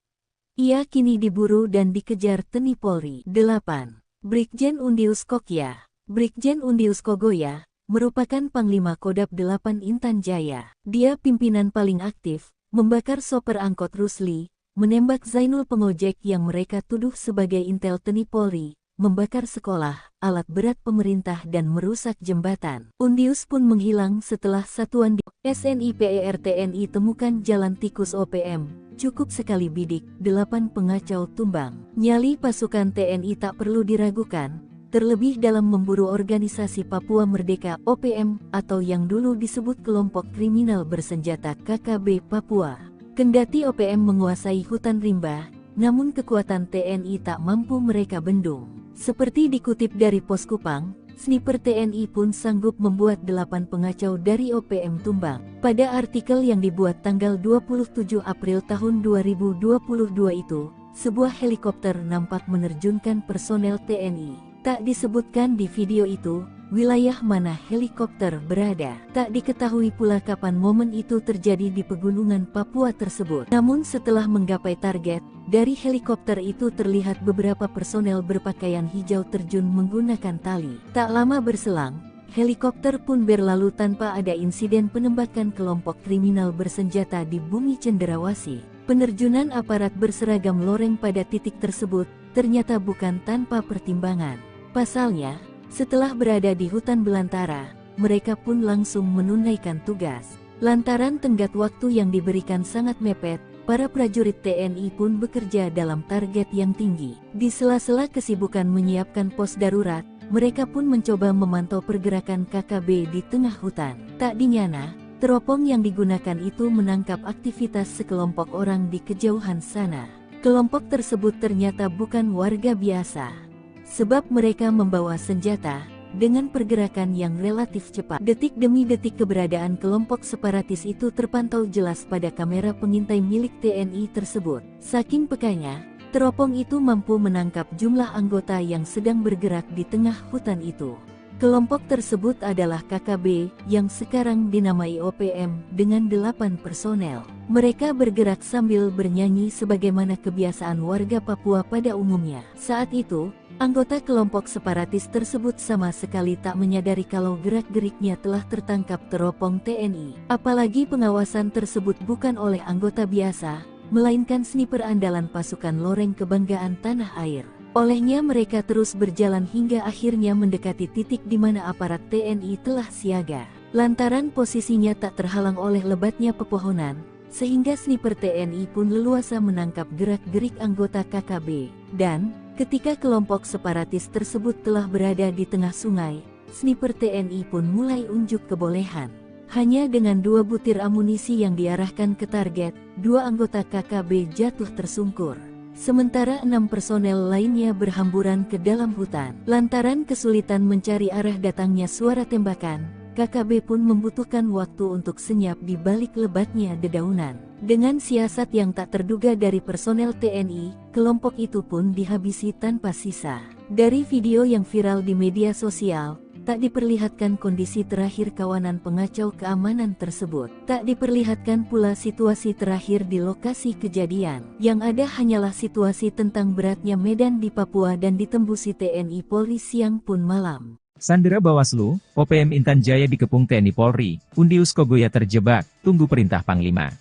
Ia kini diburu dan dikejar TNI Polri. 8. Brigjen Undius Kokya. Brigjen Undius Kogoya merupakan Panglima Kodam 8 Intan Jaya. Dia pimpinan paling aktif, membakar sopir angkot Rusli, menembak Zainul pengojek yang mereka tuduh sebagai intel TNI Polri, membakar sekolah, alat berat pemerintah dan merusak jembatan. Undius pun menghilang setelah satuan di SNIPER TNI temukan jalan tikus OPM, cukup sekali bidik, 8 pengacau tumbang. Nyali pasukan TNI tak perlu diragukan, terlebih dalam memburu organisasi Papua Merdeka OPM atau yang dulu disebut kelompok kriminal bersenjata KKB Papua. Kendati OPM menguasai hutan rimba, namun kekuatan TNI tak mampu mereka bendung. Seperti dikutip dari Pos Kupang, sniper TNI pun sanggup membuat 8 pengacau dari OPM tumbang. Pada artikel yang dibuat tanggal 27 April tahun 2022 itu, sebuah helikopter nampak menerjunkan personel TNI. Tak disebutkan di video itu, wilayah mana helikopter berada. Tak diketahui pula kapan momen itu terjadi di pegunungan Papua tersebut. Namun setelah menggapai target, dari helikopter itu terlihat beberapa personel berpakaian hijau terjun menggunakan tali. Tak lama berselang, helikopter pun berlalu tanpa ada insiden penembakan kelompok kriminal bersenjata di bumi cenderawasih. Penerjunan aparat berseragam loreng pada titik tersebut ternyata bukan tanpa pertimbangan. Pasalnya, setelah berada di hutan belantara, mereka pun langsung menunaikan tugas. Lantaran tenggat waktu yang diberikan sangat mepet, para prajurit TNI pun bekerja dalam target yang tinggi. Di sela-sela kesibukan menyiapkan pos darurat, mereka pun mencoba memantau pergerakan KKB di tengah hutan. Tak dinyana, teropong yang digunakan itu menangkap aktivitas sekelompok orang di kejauhan sana. Kelompok tersebut ternyata bukan warga biasa, sebab mereka membawa senjata, dengan pergerakan yang relatif cepat. Detik demi detik keberadaan kelompok separatis itu terpantau jelas pada kamera pengintai milik TNI tersebut. Saking pekanya, teropong itu mampu menangkap jumlah anggota yang sedang bergerak di tengah hutan itu. Kelompok tersebut adalah KKB, yang sekarang dinamai OPM, dengan 8 personel. Mereka bergerak sambil bernyanyi sebagaimana kebiasaan warga Papua pada umumnya. Saat itu, anggota kelompok separatis tersebut sama sekali tak menyadari kalau gerak-geriknya telah tertangkap teropong TNI. Apalagi pengawasan tersebut bukan oleh anggota biasa, melainkan sniper andalan pasukan loreng kebanggaan tanah air. Olehnya mereka terus berjalan hingga akhirnya mendekati titik di mana aparat TNI telah siaga. Lantaran posisinya tak terhalang oleh lebatnya pepohonan, sehingga sniper TNI pun leluasa menangkap gerak-gerik anggota KKB. Dan, ketika kelompok separatis tersebut telah berada di tengah sungai, sniper TNI pun mulai unjuk kebolehan. Hanya dengan 2 butir amunisi yang diarahkan ke target, 2 anggota KKB jatuh tersungkur. Sementara 6 personel lainnya berhamburan ke dalam hutan. Lantaran kesulitan mencari arah datangnya suara tembakan, KKB pun membutuhkan waktu untuk senyap di balik lebatnya dedaunan. Dengan siasat yang tak terduga dari personel TNI, kelompok itu pun dihabisi tanpa sisa. Dari video yang viral di media sosial, tak diperlihatkan kondisi terakhir kawanan pengacau keamanan tersebut. Tak diperlihatkan pula situasi terakhir di lokasi kejadian. Yang ada hanyalah situasi tentang beratnya medan di Papua dan ditembusi TNI Polri siang pun malam. Sandera Bawaslu, OPM Intan Jaya dikepung TNI Polri, Undius Kogoya terjebak, tunggu perintah Panglima.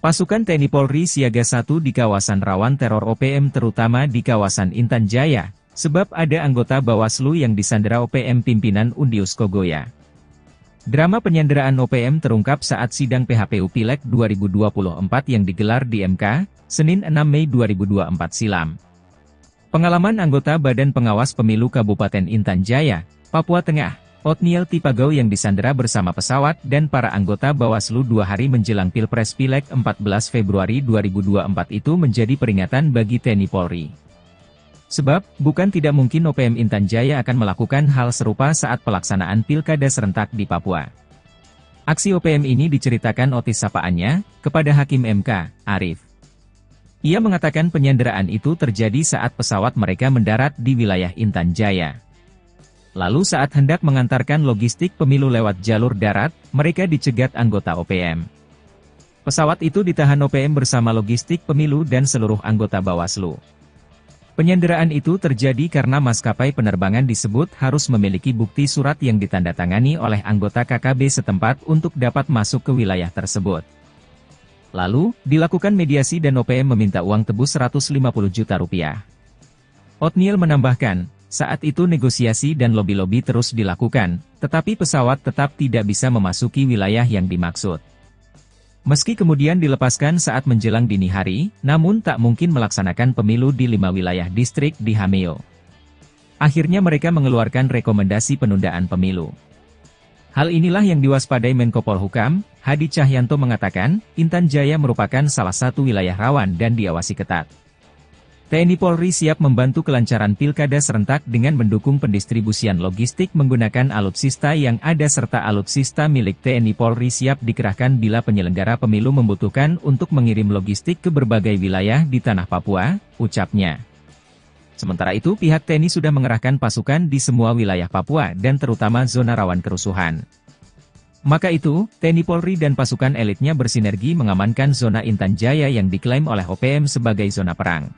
Pasukan TNI Polri siaga 1 di kawasan rawan teror OPM terutama di kawasan Intan Jaya, sebab ada anggota Bawaslu yang disandera OPM pimpinan Undius Kogoya. Drama penyanderaan OPM terungkap saat sidang PHPU Pileg 2024 yang digelar di MK, Senin 6 Mei 2024 silam. Pengalaman anggota Badan Pengawas Pemilu Kabupaten Intan Jaya, Papua Tengah, Othniel Tipagau yang disandera bersama pesawat dan para anggota Bawaslu 2 hari menjelang Pilpres Pileg 14 Februari 2024 itu menjadi peringatan bagi TNI Polri. Sebab, bukan tidak mungkin OPM Intan Jaya akan melakukan hal serupa saat pelaksanaan pilkada serentak di Papua. Aksi OPM ini diceritakan Otis sapaannya, kepada Hakim MK, Arif. Ia mengatakan penyanderaan itu terjadi saat pesawat mereka mendarat di wilayah Intan Jaya. Lalu saat hendak mengantarkan logistik pemilu lewat jalur darat, mereka dicegat anggota OPM. Pesawat itu ditahan OPM bersama logistik pemilu dan seluruh anggota Bawaslu. Penyanderaan itu terjadi karena maskapai penerbangan disebut harus memiliki bukti surat yang ditandatangani oleh anggota KKB setempat untuk dapat masuk ke wilayah tersebut. Lalu, dilakukan mediasi dan OPM meminta uang tebus 150 juta rupiah. Othniel menambahkan, saat itu negosiasi dan lobi-lobi terus dilakukan, tetapi pesawat tetap tidak bisa memasuki wilayah yang dimaksud. Meski kemudian dilepaskan saat menjelang dini hari, namun tak mungkin melaksanakan pemilu di 5 wilayah distrik di Hameo. Akhirnya mereka mengeluarkan rekomendasi penundaan pemilu. Hal inilah yang diwaspadai Menko Polhukam, Hadi Cahyanto mengatakan, Intan Jaya merupakan salah satu wilayah rawan dan diawasi ketat. TNI Polri siap membantu kelancaran pilkada serentak dengan mendukung pendistribusian logistik menggunakan alutsista yang ada serta alutsista milik TNI Polri siap dikerahkan bila penyelenggara pemilu membutuhkan untuk mengirim logistik ke berbagai wilayah di tanah Papua, ucapnya. Sementara itu pihak TNI sudah mengerahkan pasukan di semua wilayah Papua dan terutama zona rawan kerusuhan. Maka itu, TNI Polri dan pasukan elitnya bersinergi mengamankan zona Intan Jaya yang diklaim oleh OPM sebagai zona perang.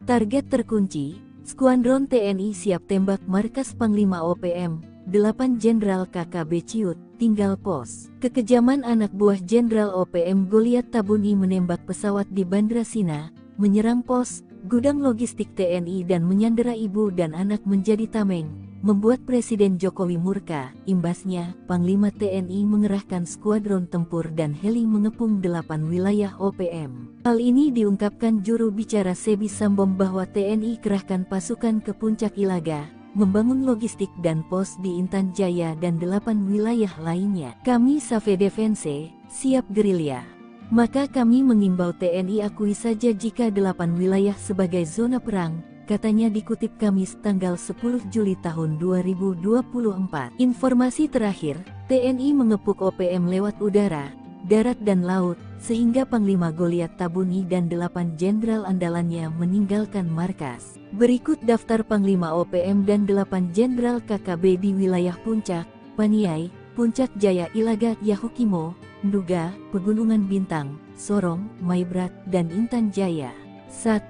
Target terkunci, Skuadron TNI siap tembak markas Panglima OPM, 8 Jenderal KKB Ciut, tinggal pos. Kekejaman anak buah Jenderal OPM Goliat Tabuni menembak pesawat di Bandra Sina, menyerang pos, gudang logistik TNI dan menyandera ibu dan anak menjadi tameng, membuat Presiden Jokowi murka. Imbasnya, Panglima TNI mengerahkan skuadron tempur dan heli mengepung 8 wilayah OPM. Hal ini diungkapkan juru bicara Sebi Sambom bahwa TNI kerahkan pasukan ke Puncak Ilaga, membangun logistik dan pos di Intan Jaya dan 8 wilayah lainnya. Kami Save Defense, siap gerilya. Maka kami mengimbau TNI akui saja jika 8 wilayah sebagai zona perang, katanya dikutip Kamis tanggal 10 Juli tahun 2024. Informasi terakhir, TNI mengepung OPM lewat udara, darat dan laut, sehingga Panglima Goliat Tabuni dan 8 jenderal andalannya meninggalkan markas. Berikut daftar Panglima OPM dan 8 jenderal KKB di wilayah Puncak, Paniai, Puncak Jaya Ilaga Yahukimo, Nduga, Pegunungan Bintang, Sorong, Maibrat, dan Intan Jaya. 1.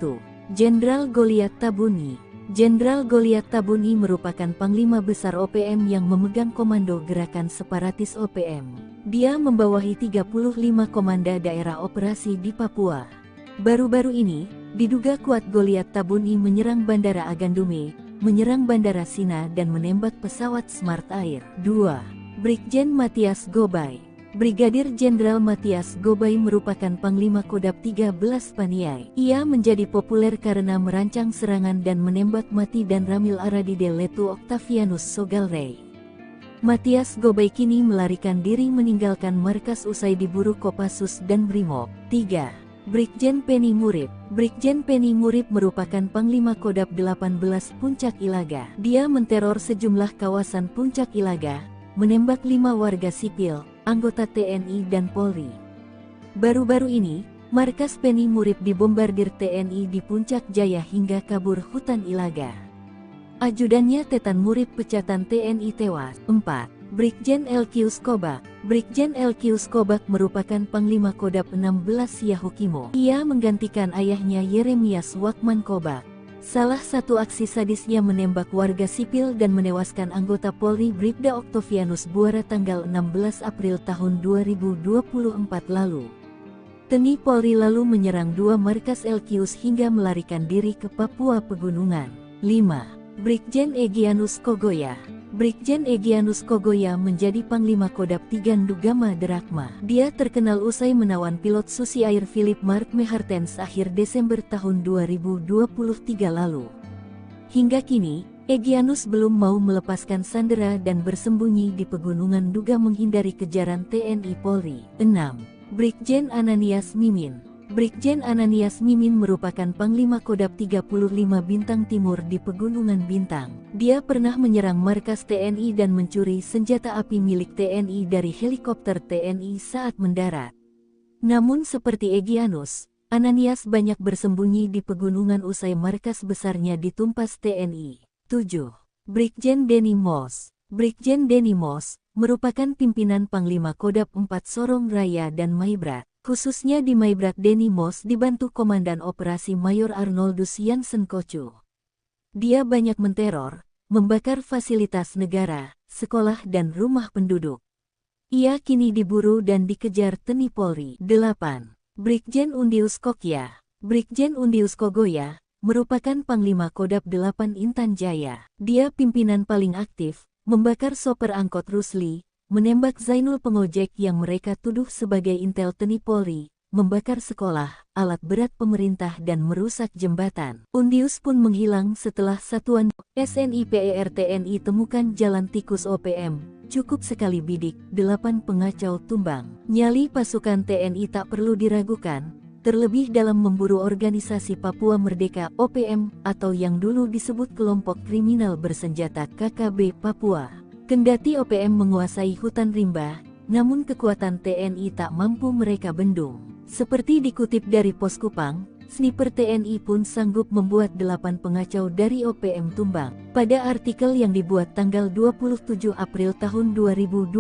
Jenderal Goliat Tabuni. Jenderal Goliat Tabuni merupakan Panglima Besar OPM yang memegang komando gerakan separatis OPM. Dia membawahi 35 komanda daerah operasi di Papua. Baru-baru ini, diduga kuat Goliat Tabuni menyerang Bandara Agandume, menyerang Bandara Sina dan menembak pesawat Smart Air. 2. Brigjen Matias Gobay. Brigadir Jenderal Matias Gobay merupakan Panglima Kodab 13 Paniai. Ia menjadi populer karena merancang serangan dan menembak mati dan Ramil Aradide Letu Octavianus Sogalrey. Matias Gobay kini melarikan diri meninggalkan markas usai diburu Kopassus dan Brimob. 3. Brigjen Penny Murib. Brigjen Penny Murib merupakan Panglima Kodab 18 Puncak Ilaga. Dia menteror sejumlah kawasan Puncak Ilaga, menembak 5 warga sipil, anggota TNI dan Polri. Baru-baru ini, markas Penny Murib dibombardir TNI di Puncak Jaya hingga kabur hutan Ilaga. Ajudannya Tetan Murib pecatan TNI tewas. 4. Brigjen LQ Skobak. Brigjen LQ Skobak merupakan Panglima Kodab 16 Yahukimo. Ia menggantikan ayahnya Yeremias Wakman Kobak. Salah satu aksi sadisnya menembak warga sipil dan menewaskan anggota Polri Bribda Octavianus Buara tanggal 16 April tahun 2024 lalu. TNI Polri lalu menyerang 2 markas LQs hingga melarikan diri ke Papua Pegunungan. 5. Brigjen Egyanus Kogoya. Brigjen Egyanus Kogoya menjadi Panglima Kodam Tigan Dugama Drakma. Dia terkenal usai menawan pilot Susi Air Philip Mark Mehartens akhir Desember tahun 2023 lalu. Hingga kini, Egyanus belum mau melepaskan sandera dan bersembunyi di pegunungan duga menghindari kejaran TNI Polri. 6. Brigjen Ananias Mimin. Brigjen Ananias Mimin merupakan Panglima Kodam 35 Bintang Timur di Pegunungan Bintang. Dia pernah menyerang markas TNI dan mencuri senjata api milik TNI dari helikopter TNI saat mendarat. Namun seperti Egyanus, Ananias banyak bersembunyi di pegunungan usai markas besarnya ditumpas TNI. 7. Brigjen Denny Moss. Brigjen Denny Moss merupakan pimpinan Panglima Kodam 4 Sorong Raya dan Maibrat. Khususnya di Maibrat, Denny Moss dibantu Komandan Operasi Mayor Arnoldus Jansen Kocu. Dia banyak menteror, membakar fasilitas negara, sekolah dan rumah penduduk. Ia kini diburu dan dikejar TNI Polri. 8. Brigjen Undius Kokya. Brigjen Undius Kogoya merupakan Panglima Kodam 8 Intan Jaya. Dia pimpinan paling aktif, membakar sopir angkot Rusli, menembak Zainul pengojek yang mereka tuduh sebagai intel TNI Polri, membakar sekolah, alat berat pemerintah dan merusak jembatan. Undius pun menghilang setelah satuan SNIPER TNI temukan jalan tikus OPM. Cukup sekali bidik, 8 pengacau tumbang. Nyali pasukan TNI tak perlu diragukan, terlebih dalam memburu organisasi Papua Merdeka OPM atau yang dulu disebut kelompok kriminal bersenjata KKB Papua. Kendati OPM menguasai hutan rimba, namun kekuatan TNI tak mampu mereka bendung. Seperti dikutip dari Pos Kupang, sniper TNI pun sanggup membuat 8 pengacau dari OPM tumbang. Pada artikel yang dibuat tanggal 27 April tahun 2022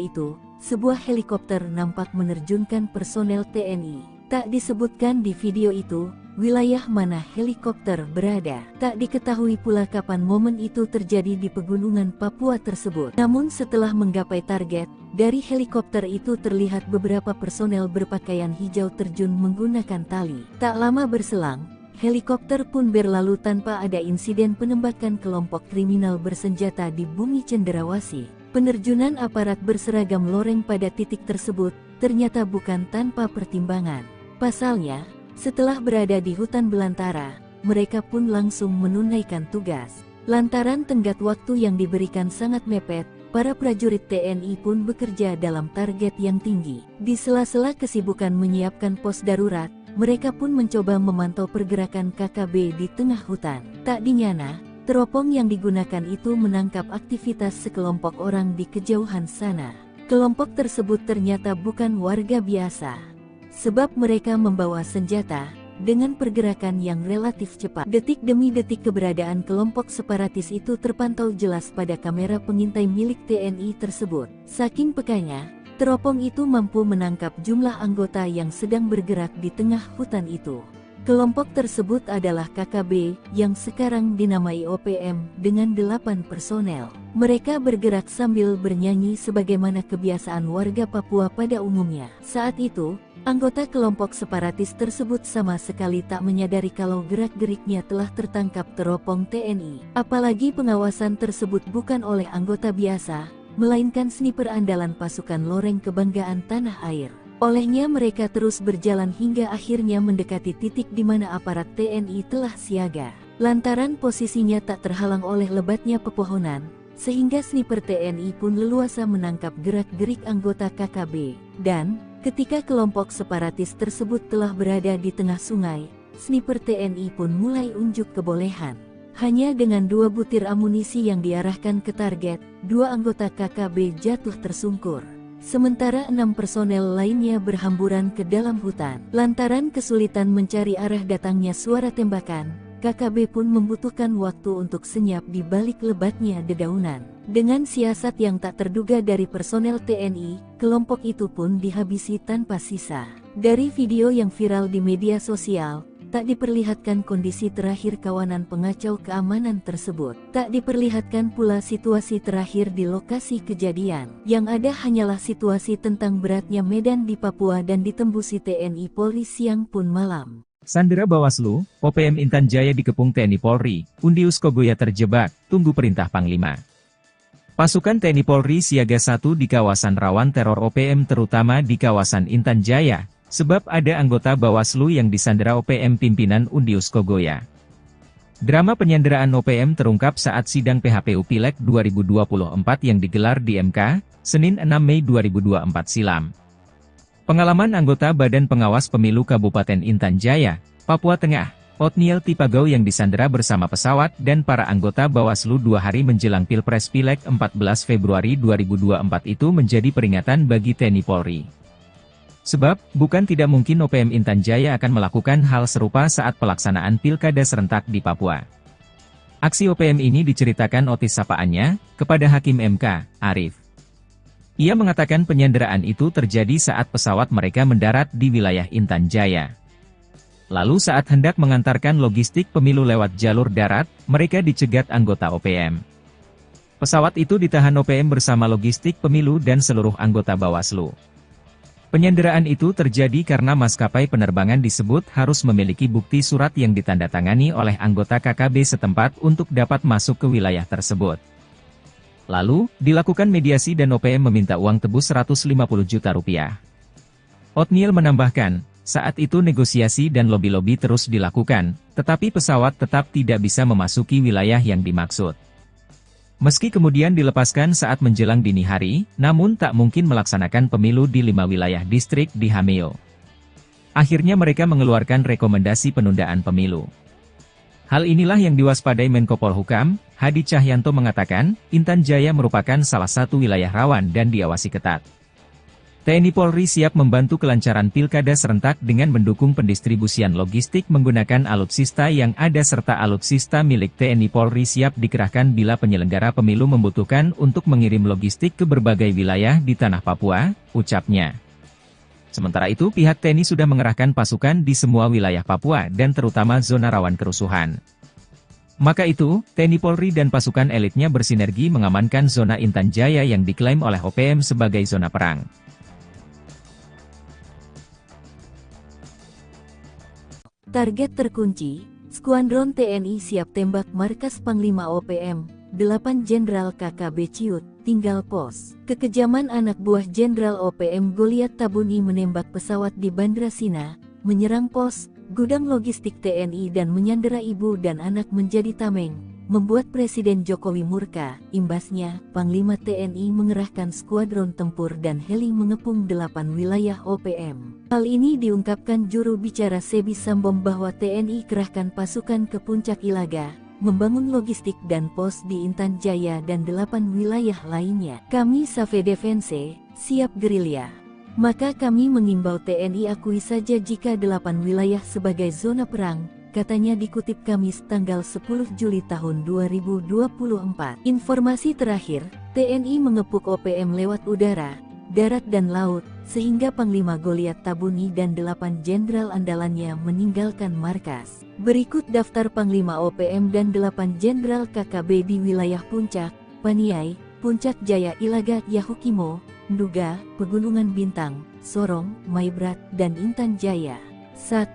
itu, sebuah helikopter nampak menerjunkan personel TNI. Tak disebutkan di video itu, wilayah mana helikopter berada. Tak diketahui pula kapan momen itu terjadi di pegunungan Papua tersebut. Namun setelah menggapai target, dari helikopter itu terlihat beberapa personel berpakaian hijau terjun menggunakan tali. Tak lama berselang, helikopter pun berlalu tanpa ada insiden penembakan kelompok kriminal bersenjata di bumi cenderawasih. Penerjunan aparat berseragam loreng pada titik tersebut ternyata bukan tanpa pertimbangan. Pasalnya, setelah berada di hutan belantara, mereka pun langsung menunaikan tugas. Lantaran tenggat waktu yang diberikan sangat mepet, para prajurit TNI pun bekerja dalam target yang tinggi. Di sela-sela kesibukan menyiapkan pos darurat, mereka pun mencoba memantau pergerakan KKB di tengah hutan. Tak dinyana, teropong yang digunakan itu menangkap aktivitas sekelompok orang di kejauhan sana. Kelompok tersebut ternyata bukan warga biasa, sebab mereka membawa senjata. Dengan pergerakan yang relatif cepat, detik demi detik keberadaan kelompok separatis itu terpantau jelas pada kamera pengintai milik TNI tersebut. Saking pekanya, teropong itu mampu menangkap jumlah anggota yang sedang bergerak di tengah hutan itu. Kelompok tersebut adalah KKB, yang sekarang dinamai OPM, dengan 8 personel. Mereka bergerak sambil bernyanyi sebagaimana kebiasaan warga Papua pada umumnya. Saat itu, anggota kelompok separatis tersebut sama sekali tak menyadari kalau gerak-geriknya telah tertangkap teropong TNI. Apalagi pengawasan tersebut bukan oleh anggota biasa, melainkan sniper andalan pasukan loreng kebanggaan tanah air. Olehnya mereka terus berjalan hingga akhirnya mendekati titik di mana aparat TNI telah siaga. Lantaran posisinya tak terhalang oleh lebatnya pepohonan, sehingga sniper TNI pun leluasa menangkap gerak-gerik anggota KKB. Dan, ketika kelompok separatis tersebut telah berada di tengah sungai, sniper TNI pun mulai unjuk kebolehan. Hanya dengan 2 butir amunisi yang diarahkan ke target, 2 anggota KKB jatuh tersungkur. Sementara 6 personel lainnya berhamburan ke dalam hutan. Lantaran kesulitan mencari arah datangnya suara tembakan, KKB pun membutuhkan waktu untuk senyap di balik lebatnya dedaunan. Dengan siasat yang tak terduga dari personel TNI, kelompok itu pun dihabisi tanpa sisa. Dari video yang viral di media sosial, tak diperlihatkan kondisi terakhir kawanan pengacau keamanan tersebut. Tak diperlihatkan pula situasi terakhir di lokasi kejadian. Yang ada hanyalah situasi tentang beratnya medan di Papua dan ditembusi TNI Polri siang pun malam. Sandera Bawaslu, OPM Intan Jaya dikepung TNI Polri, Undius Kogoya terjebak, tunggu perintah Panglima. Pasukan TNI Polri siaga 1 di kawasan rawan teror OPM terutama di kawasan Intan Jaya, sebab ada anggota Bawaslu yang disandera OPM pimpinan Undius Kogoya. Drama penyanderaan OPM terungkap saat sidang PHPU Pileg 2024 yang digelar di MK, Senin 6 Mei 2024 silam. Pengalaman anggota Badan Pengawas Pemilu Kabupaten Intan Jaya, Papua Tengah, Othniel Tipagau yang disandera bersama pesawat dan para anggota Bawaslu 2 hari menjelang Pilpres Pileg 14 Februari 2024 itu menjadi peringatan bagi TNI Polri. Sebab, bukan tidak mungkin OPM Intan Jaya akan melakukan hal serupa saat pelaksanaan pilkada serentak di Papua. Aksi OPM ini diceritakan Otis sapaannya, kepada Hakim MK, Arif. Ia mengatakan penyanderaan itu terjadi saat pesawat mereka mendarat di wilayah Intan Jaya. Lalu saat hendak mengantarkan logistik pemilu lewat jalur darat, mereka dicegat anggota OPM. Pesawat itu ditahan OPM bersama logistik pemilu dan seluruh anggota Bawaslu. Penyanderaan itu terjadi karena maskapai penerbangan disebut harus memiliki bukti surat yang ditandatangani oleh anggota KKB setempat untuk dapat masuk ke wilayah tersebut. Lalu, dilakukan mediasi dan OPM meminta uang tebus Rp150 juta. Othniel menambahkan, saat itu negosiasi dan lobi-lobi terus dilakukan, tetapi pesawat tetap tidak bisa memasuki wilayah yang dimaksud. Meski kemudian dilepaskan saat menjelang dini hari, namun tak mungkin melaksanakan pemilu di 5 wilayah distrik di Hameo. Akhirnya mereka mengeluarkan rekomendasi penundaan pemilu. Hal inilah yang diwaspadai Menko Polhukam, Hadi Cahyanto mengatakan, Intan Jaya merupakan salah satu wilayah rawan dan diawasi ketat. TNI Polri siap membantu kelancaran pilkada serentak dengan mendukung pendistribusian logistik menggunakan alutsista yang ada serta alutsista milik TNI Polri siap dikerahkan bila penyelenggara pemilu membutuhkan untuk mengirim logistik ke berbagai wilayah di tanah Papua, ucapnya. Sementara itu pihak TNI sudah mengerahkan pasukan di semua wilayah Papua dan terutama zona rawan kerusuhan. Maka itu, TNI Polri dan pasukan elitnya bersinergi mengamankan zona Intan Jaya yang diklaim oleh OPM sebagai zona perang. Target terkunci, Skuadron TNI siap tembak markas Panglima OPM, 8 Jenderal KKB Ciut, tinggal pos. Kekejaman anak buah Jenderal OPM Goliat Tabuni menembak pesawat di Bandra Sina, menyerang pos, gudang logistik TNI dan menyandera ibu dan anak menjadi tameng, membuat Presiden Jokowi murka. Imbasnya, Panglima TNI mengerahkan skuadron tempur dan heli mengepung 8 wilayah OPM. Hal ini diungkapkan juru bicara Sebi Sambom bahwa TNI kerahkan pasukan ke Puncak Ilaga, membangun logistik dan pos di Intan Jaya dan 8 wilayah lainnya. Kami Save Defense, siap gerilya. Maka kami mengimbau TNI akui saja jika 8 wilayah sebagai zona perang, katanya dikutip Kamis tanggal 10 Juli tahun 2024. Informasi terakhir, TNI mengepung OPM lewat udara, darat dan laut, sehingga Panglima Goliat Tabuni dan 8 jenderal andalannya meninggalkan markas. Berikut daftar Panglima OPM dan 8 jenderal KKB di wilayah Puncak, Paniai, Puncak Jaya Ilaga Yahukimo, Nduga, Pegunungan Bintang, Sorong, Maibrat, dan Intan Jaya. 1.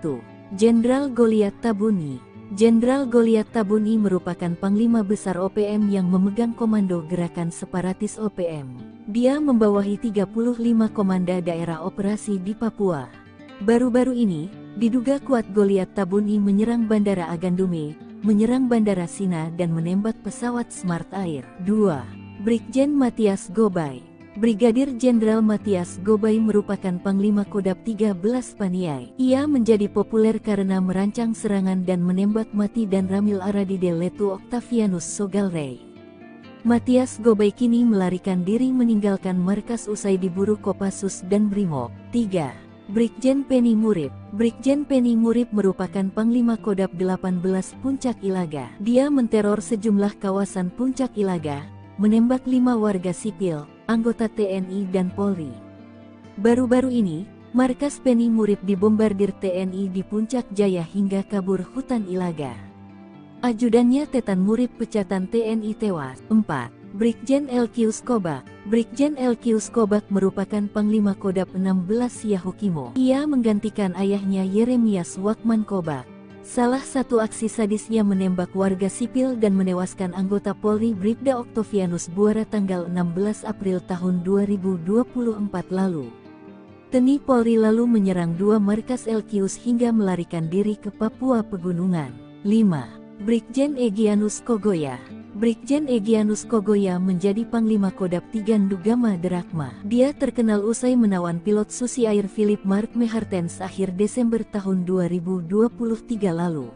Jenderal Goliat Tabuni. Jenderal Goliat Tabuni merupakan Panglima Besar OPM yang memegang komando gerakan separatis OPM. Dia membawahi 35 komanda daerah operasi di Papua. Baru-baru ini, diduga kuat Goliat Tabuni menyerang Bandara Agandume, menyerang Bandara Sina dan menembak pesawat Smart Air. 2. Brigjen Matias Gobay. Brigadir Jenderal Matias Gobay merupakan Panglima Kodab 13 Paniai. Ia menjadi populer karena merancang serangan dan menembak mati dan Ramil Aradide Letu Octavianus Sogalrey. Matias Gobay kini melarikan diri meninggalkan markas usai diburu Kopassus dan Brimob. 3. Brigjen Penny Murib. Brigjen Penny Murib merupakan Panglima Kodab 18 Puncak Ilaga. Dia menteror sejumlah kawasan Puncak Ilaga, menembak 5 warga sipil, anggota TNI dan Polri. Baru-baru ini, markas Penny Murib dibombardir TNI di Puncak Jaya hingga kabur hutan Ilaga. Ajudannya Tetan Murib pecatan TNI tewas. 4. Brigjen LQ Skobak. Brigjen LQ Skobak merupakan Panglima Kodab 16 Yahukimo. Ia menggantikan ayahnya Yeremias Wakman Kobak. Salah satu aksi sadisnya menembak warga sipil dan menewaskan anggota Polri Bribda Octavianus Buara tanggal 16 April tahun 2024 lalu. TNI Polri lalu menyerang 2 markas Elkius hingga melarikan diri ke Papua Pegunungan. 5. Brigjen Egyanus Kogoya. Brigjen Egyanus Kogoya menjadi Panglima Kodam 3 Ndugama Derakma. Dia terkenal usai menawan pilot Susi Air Philip Mark Mehartens akhir Desember tahun 2023 lalu.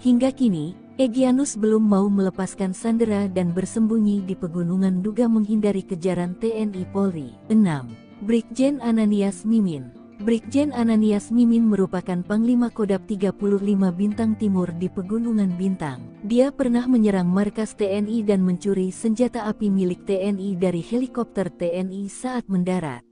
Hingga kini, Egyanus belum mau melepaskan sandera dan bersembunyi di Pegunungan Duga menghindari kejaran TNI Polri. 6. Brigjen Ananias Mimin. Brigjen Ananias Mimin merupakan Panglima Kodam 35 Bintang Timur di Pegunungan Bintang. Dia pernah menyerang markas TNI dan mencuri senjata api milik TNI dari helikopter TNI saat mendarat.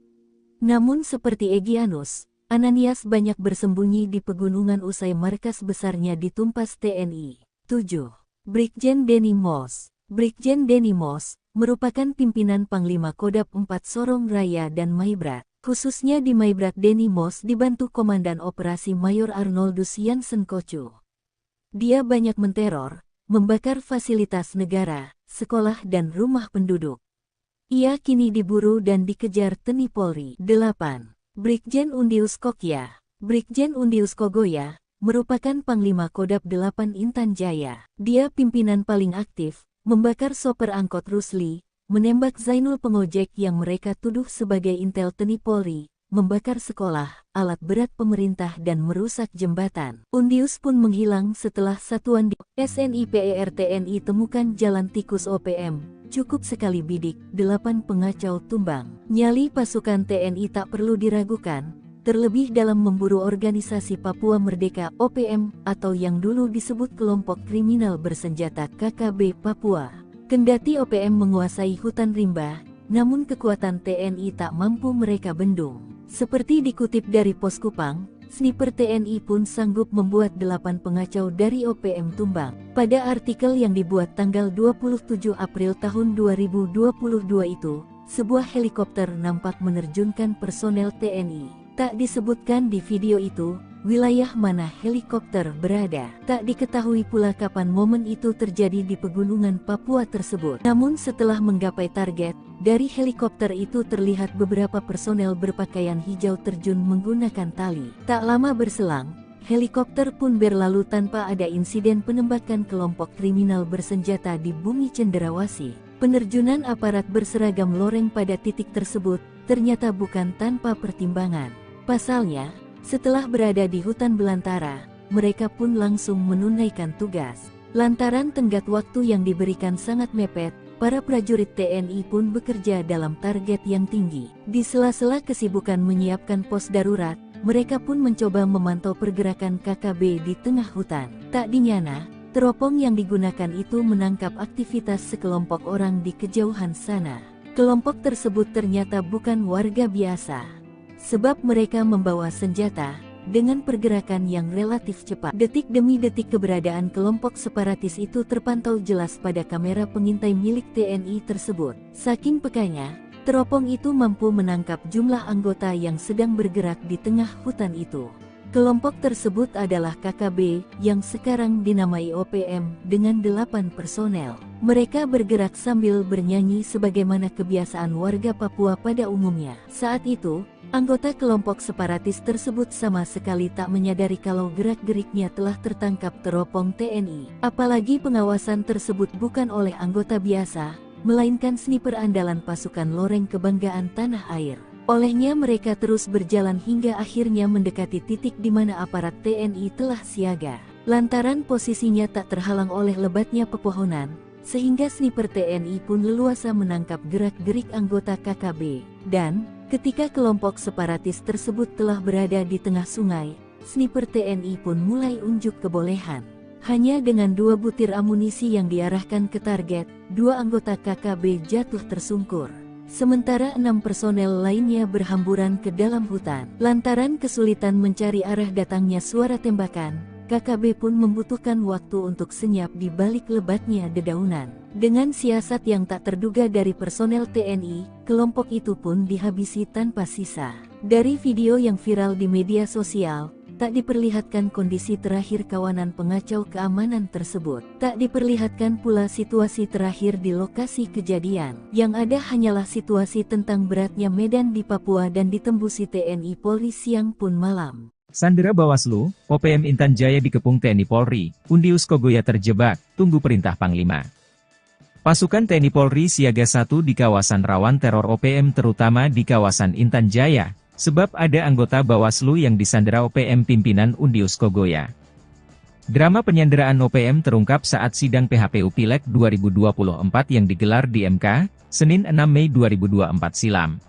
Namun seperti Egyanus, Ananias banyak bersembunyi di pegunungan usai markas besarnya ditumpas TNI. 7. Brigjen Denny Moss. Brigjen Denny Moss merupakan pimpinan Panglima Kodam 4 Sorong Raya dan Maibrat. Khususnya di Maibrat, Denny Moss dibantu Komandan Operasi Mayor Arnoldus Jansen Kocu. Dia banyak menteror, membakar fasilitas negara, sekolah dan rumah penduduk. Ia kini diburu dan dikejar TNI Polri. 8. Brigjen Undius Kokya. Brigjen Undius Kogoya merupakan Panglima Kodam 8 Intan Jaya. Dia pimpinan paling aktif, membakar sopir angkot Rusli, menembak Zainul pengojek yang mereka tuduh sebagai intel TNI Polri, membakar sekolah, alat berat pemerintah dan merusak jembatan. Undius pun menghilang setelah satuan di SNIPER TNI temukan jalan tikus OPM. Cukup sekali bidik, 8 pengacau tumbang. Nyali pasukan TNI tak perlu diragukan, terlebih dalam memburu organisasi Papua Merdeka OPM atau yang dulu disebut kelompok kriminal bersenjata KKB Papua. Kendati OPM menguasai hutan rimba, namun kekuatan TNI tak mampu mereka bendung. Seperti dikutip dari Pos Kupang, sniper TNI pun sanggup membuat 8 pengacau dari OPM tumbang. Pada artikel yang dibuat tanggal 27 April tahun 2022 itu, sebuah helikopter nampak menerjunkan personel TNI. Tak disebutkan di video itu wilayah mana helikopter berada. Tak diketahui pula kapan momen itu terjadi di pegunungan Papua tersebut. Namun setelah menggapai target, dari helikopter itu terlihat beberapa personel berpakaian hijau terjun menggunakan tali. Tak lama berselang, helikopter pun berlalu tanpa ada insiden penembakan kelompok kriminal bersenjata di bumi cenderawasih. Penerjunan aparat berseragam loreng pada titik tersebut ternyata bukan tanpa pertimbangan. Pasalnya, setelah berada di hutan belantara, mereka pun langsung menunaikan tugas. Lantaran tenggat waktu yang diberikan sangat mepet, para prajurit TNI pun bekerja dalam target yang tinggi. Di sela-sela kesibukan menyiapkan pos darurat, mereka pun mencoba memantau pergerakan KKB di tengah hutan. Tak dinyana, teropong yang digunakan itu menangkap aktivitas sekelompok orang di kejauhan sana. Kelompok tersebut ternyata bukan warga biasa, sebab mereka membawa senjata, dengan pergerakan yang relatif cepat. Detik demi detik keberadaan kelompok separatis itu terpantau jelas pada kamera pengintai milik TNI tersebut. Saking pekanya, teropong itu mampu menangkap jumlah anggota yang sedang bergerak di tengah hutan itu. Kelompok tersebut adalah KKB, yang sekarang dinamai OPM, dengan 8 personel. Mereka bergerak sambil bernyanyi sebagaimana kebiasaan warga Papua pada umumnya. Saat itu, anggota kelompok separatis tersebut sama sekali tak menyadari kalau gerak-geriknya telah tertangkap teropong TNI. Apalagi pengawasan tersebut bukan oleh anggota biasa, melainkan sniper andalan pasukan loreng kebanggaan tanah air. Olehnya mereka terus berjalan hingga akhirnya mendekati titik di mana aparat TNI telah siaga. Lantaran posisinya tak terhalang oleh lebatnya pepohonan, sehingga sniper TNI pun leluasa menangkap gerak-gerik anggota KKB. Dan, ketika kelompok separatis tersebut telah berada di tengah sungai, sniper TNI pun mulai unjuk kebolehan. Hanya dengan 2 butir amunisi yang diarahkan ke target, 2 anggota KKB jatuh tersungkur. Sementara 6 personel lainnya berhamburan ke dalam hutan. Lantaran kesulitan mencari arah datangnya suara tembakan, KKB pun membutuhkan waktu untuk senyap di balik lebatnya dedaunan. Dengan siasat yang tak terduga dari personel TNI, kelompok itu pun dihabisi tanpa sisa. Dari video yang viral di media sosial, tak diperlihatkan kondisi terakhir kawanan pengacau keamanan tersebut. Tak diperlihatkan pula situasi terakhir di lokasi kejadian. Yang ada hanyalah situasi tentang beratnya medan di Papua dan ditembusi TNI Polri siang pun malam. Sandera Bawaslu, OPM Intan Jaya dikepung TNI Polri, Undius Kogoya terjebak, tunggu perintah Panglima. Pasukan TNI Polri siaga 1 di kawasan rawan teror OPM terutama di kawasan Intan Jaya, sebab ada anggota Bawaslu yang disandera OPM pimpinan Undius Kogoya. Drama penyanderaan OPM terungkap saat sidang PHPU Pileg 2024 yang digelar di MK, Senin 6 Mei 2024 silam.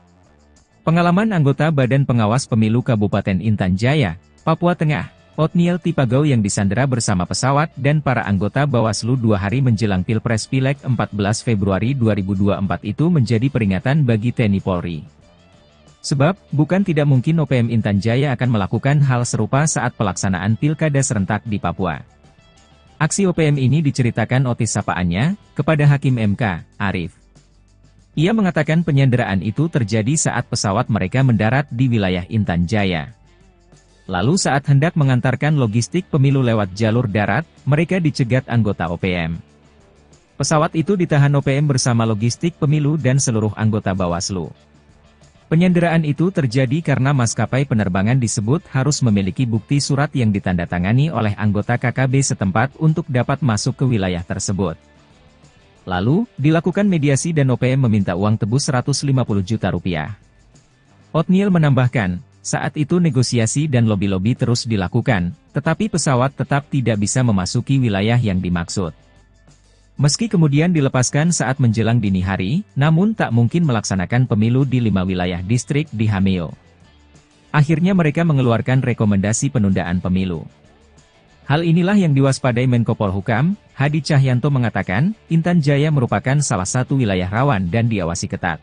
Pengalaman anggota Badan Pengawas Pemilu Kabupaten Intan Jaya, Papua Tengah, Otniel Tipagau yang disandera bersama pesawat dan para anggota Bawaslu 2 hari menjelang Pilpres Pileg 14 Februari 2024 itu menjadi peringatan bagi TNI Polri. Sebab, bukan tidak mungkin OPM Intan Jaya akan melakukan hal serupa saat pelaksanaan pilkada serentak di Papua. Aksi OPM ini diceritakan Otis sapaannya, kepada Hakim MK, Arif. Ia mengatakan penyanderaan itu terjadi saat pesawat mereka mendarat di wilayah Intan Jaya. Lalu saat hendak mengantarkan logistik pemilu lewat jalur darat, mereka dicegat anggota OPM. Pesawat itu ditahan OPM bersama logistik pemilu dan seluruh anggota Bawaslu. Penyanderaan itu terjadi karena maskapai penerbangan disebut harus memiliki bukti surat yang ditandatangani oleh anggota KKB setempat untuk dapat masuk ke wilayah tersebut. Lalu, dilakukan mediasi dan OPM meminta uang tebus 150 juta rupiah. Otniel menambahkan, saat itu negosiasi dan lobi-lobi terus dilakukan, tetapi pesawat tetap tidak bisa memasuki wilayah yang dimaksud. Meski kemudian dilepaskan saat menjelang dini hari, namun tak mungkin melaksanakan pemilu di 5 wilayah distrik di Hameo. Akhirnya mereka mengeluarkan rekomendasi penundaan pemilu. Hal inilah yang diwaspadai Menko Polhukam, Hadi Cahyanto mengatakan, Intan Jaya merupakan salah satu wilayah rawan dan diawasi ketat.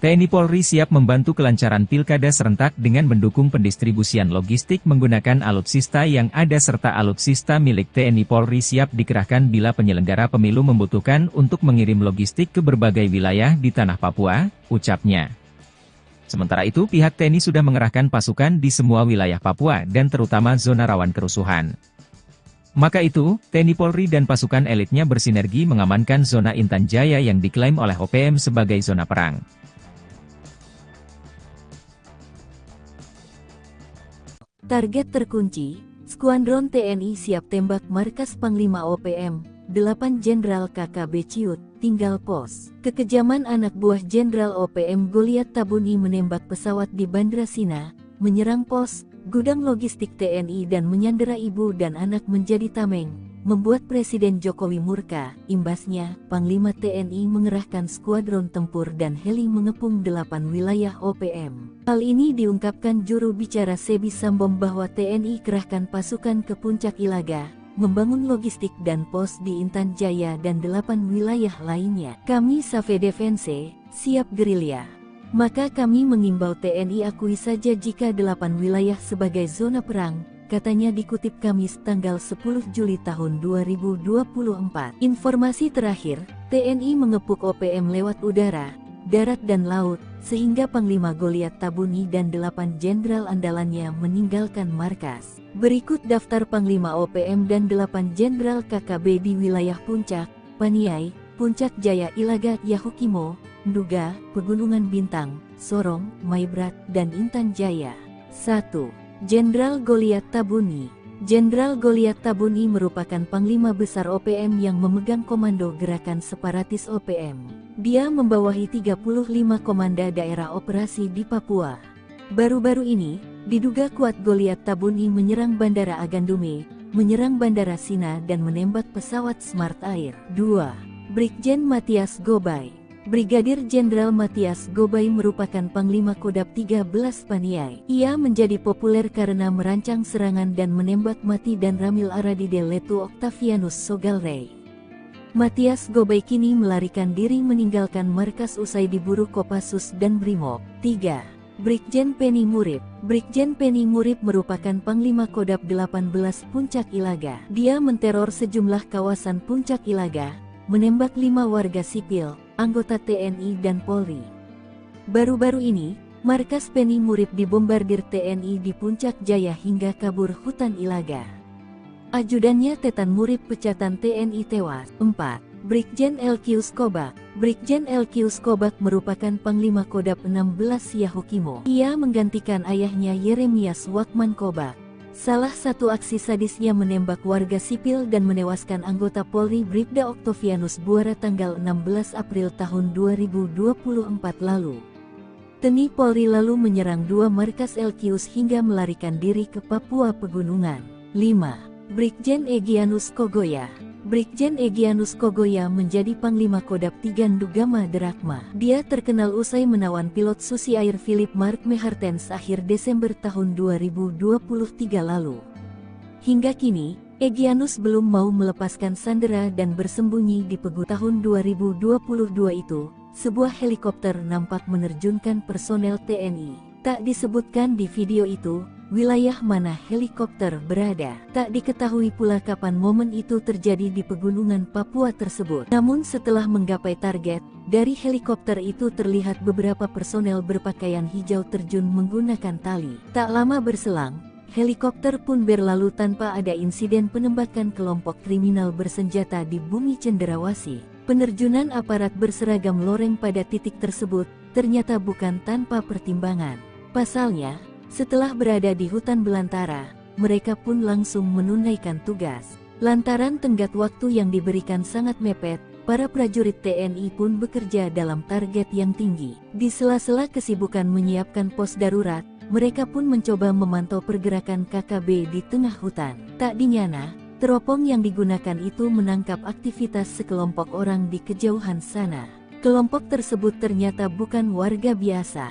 TNI Polri siap membantu kelancaran pilkada serentak dengan mendukung pendistribusian logistik menggunakan alutsista yang ada serta alutsista milik TNI Polri siap dikerahkan bila penyelenggara pemilu membutuhkan untuk mengirim logistik ke berbagai wilayah di tanah Papua, ucapnya. Sementara itu pihak TNI sudah mengerahkan pasukan di semua wilayah Papua dan terutama zona rawan kerusuhan. Maka itu, TNI Polri dan pasukan elitnya bersinergi mengamankan zona Intan Jaya yang diklaim oleh OPM sebagai zona perang. Target terkunci, Skuadron TNI siap tembak markas Panglima OPM, 8 Jenderal KKB Ciut, tinggal pos. Kekejaman anak buah Jenderal OPM Goliat Tabuni menembak pesawat di Bandra Sina, menyerang pos, gudang logistik TNI dan menyandera ibu dan anak menjadi tameng, membuat Presiden Jokowi murka. Imbasnya, Panglima TNI mengerahkan skuadron tempur dan heli mengepung 8 wilayah OPM. Hal ini diungkapkan juru bicara Sebi Sambom bahwa TNI kerahkan pasukan ke Puncak Ilaga, membangun logistik dan pos di Intan Jaya dan 8 wilayah lainnya. Kami Save Defense, siap gerilya. Maka kami mengimbau TNI akui saja jika 8 wilayah sebagai zona perang, katanya dikutip Kamis tanggal 10 Juli tahun 2024. Informasi terakhir, TNI mengepung OPM lewat udara, darat dan laut, sehingga Panglima Goliat Tabuni dan 8 jenderal andalannya meninggalkan markas. Berikut daftar Panglima OPM dan 8 jenderal KKB di wilayah Puncak, Paniai, Puncak Jaya Ilaga Yahukimo, Nduga, Pegunungan Bintang, Sorong, Maibrat, dan Intan Jaya. 1. Jenderal Goliat Tabuni. Jenderal Goliat Tabuni merupakan Panglima Besar OPM yang memegang komando gerakan separatis OPM. Dia membawahi 35 komanda daerah operasi di Papua. Baru-baru ini, diduga kuat Goliat Tabuni menyerang Bandara Agandume, menyerang Bandara Sina dan menembak pesawat Smart Air. 2. Brigjen Matias Gobay. Brigadir Jenderal Matias Gobay merupakan Panglima Kodab 13 Paniai. Ia menjadi populer karena merancang serangan dan menembak mati dan Ramil Aradide Letu Octavianus Sogalrey. Matias Gobay kini melarikan diri meninggalkan markas usai diburu Kopassus dan Brimob. 3. Brigjen Penny Murib. Brigjen Penny Murib merupakan Panglima Kodab 18 Puncak Ilaga. Dia menteror sejumlah kawasan Puncak Ilaga, menembak 5 warga sipil, anggota TNI dan Polri. Baru-baru ini, Markas Penny Murib dibombardir TNI di Puncak Jaya hingga kabur hutan Ilaga. Ajudannya Tetan Murib pecatan TNI tewas. 4. Brigjen LQ Skobak. Brigjen LQ Skobak merupakan Panglima Kodap 16 Yahukimo. Ia menggantikan ayahnya Yeremias Wakman Kobak. Salah satu aksi sadisnya menembak warga sipil dan menewaskan anggota Polri Bribda Oktavianus Buara tanggal 16 April tahun 2024 lalu. TNI Polri lalu menyerang 2 markas LQ hingga melarikan diri ke Papua Pegunungan. 5. Brigjen Egyanus Kogoya. Brigjen Egyanus Kogoya menjadi Panglima Kodap Tigan Dugama Derakma. Dia terkenal usai menawan pilot Susi Air Philip Mark Mehartens akhir Desember tahun 2023 lalu. Hingga kini, Egyanus belum mau melepaskan sandera dan bersembunyi di Pegu. Tahun 2022 itu, sebuah helikopter nampak menerjunkan personel TNI. Tak disebutkan di video itu wilayah mana helikopter berada. Tak diketahui pula kapan momen itu terjadi di pegunungan Papua tersebut. Namun setelah menggapai target, dari helikopter itu terlihat beberapa personel berpakaian hijau terjun menggunakan tali. Tak lama berselang, helikopter pun berlalu tanpa ada insiden penembakan kelompok kriminal bersenjata di bumi Cenderawasih. Penerjunan aparat berseragam loreng pada titik tersebut ternyata bukan tanpa pertimbangan. Pasalnya, setelah berada di hutan belantara, mereka pun langsung menunaikan tugas. Lantaran tenggat waktu yang diberikan sangat mepet, para prajurit TNI pun bekerja dalam target yang tinggi. Di sela-sela kesibukan menyiapkan pos darurat, mereka pun mencoba memantau pergerakan KKB di tengah hutan. Tak dinyana, teropong yang digunakan itu menangkap aktivitas sekelompok orang di kejauhan sana. Kelompok tersebut ternyata bukan warga biasa,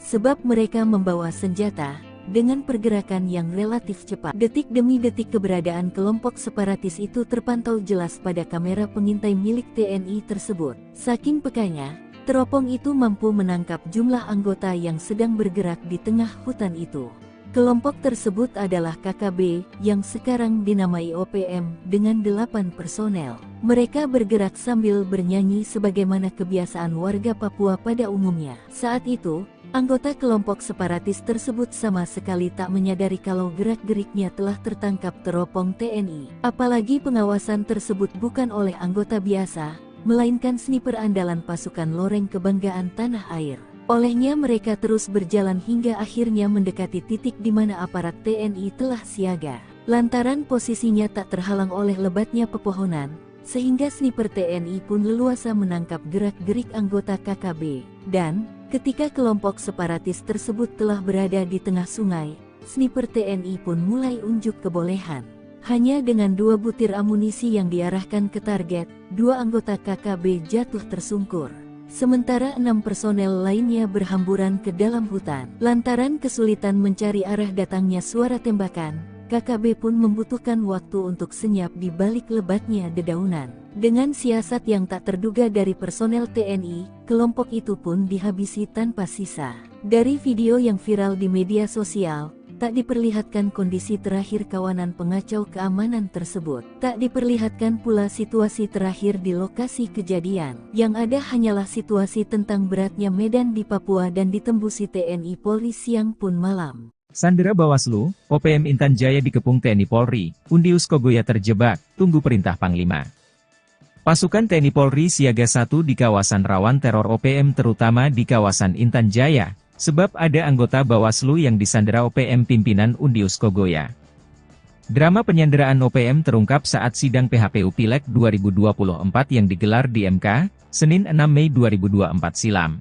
sebab mereka membawa senjata, dengan pergerakan yang relatif cepat. Detik demi detik keberadaan kelompok separatis itu terpantau jelas pada kamera pengintai milik TNI tersebut. Saking pekanya, teropong itu mampu menangkap jumlah anggota yang sedang bergerak di tengah hutan itu. Kelompok tersebut adalah KKB, yang sekarang dinamai OPM, dengan 8 personel. Mereka bergerak sambil bernyanyi sebagaimana kebiasaan warga Papua pada umumnya. Saat itu, anggota kelompok separatis tersebut sama sekali tak menyadari kalau gerak-geriknya telah tertangkap teropong TNI. Apalagi pengawasan tersebut bukan oleh anggota biasa, melainkan sniper andalan pasukan loreng kebanggaan tanah air. Olehnya mereka terus berjalan hingga akhirnya mendekati titik di mana aparat TNI telah siaga. Lantaran posisinya tak terhalang oleh lebatnya pepohonan, sehingga sniper TNI pun leluasa menangkap gerak-gerik anggota KKB. Dan, ketika kelompok separatis tersebut telah berada di tengah sungai, sniper TNI pun mulai unjuk kebolehan. Hanya dengan 2 butir amunisi yang diarahkan ke target, 2 anggota KKB jatuh tersungkur. Sementara 6 personel lainnya berhamburan ke dalam hutan. Lantaran kesulitan mencari arah datangnya suara tembakan, KKB pun membutuhkan waktu untuk senyap di balik lebatnya dedaunan. Dengan siasat yang tak terduga dari personel TNI, kelompok itu pun dihabisi tanpa sisa. Dari video yang viral di media sosial, tak diperlihatkan kondisi terakhir kawanan pengacau keamanan tersebut. Tak diperlihatkan pula situasi terakhir di lokasi kejadian. Yang ada hanyalah situasi tentang beratnya medan di Papua dan ditembusi TNI Polri siang pun malam. Sandera Bawaslu, OPM Intan Jaya dikepung TNI Polri, Undius Kogoya terjebak, tunggu perintah Panglima. Pasukan TNI Polri siaga 1 di kawasan rawan teror OPM terutama di kawasan Intan Jaya, sebab ada anggota Bawaslu yang disandera OPM pimpinan Undius Kogoya. Drama penyanderaan OPM terungkap saat sidang PHPU Pileg 2024 yang digelar di MK, Senin 6 Mei 2024 silam.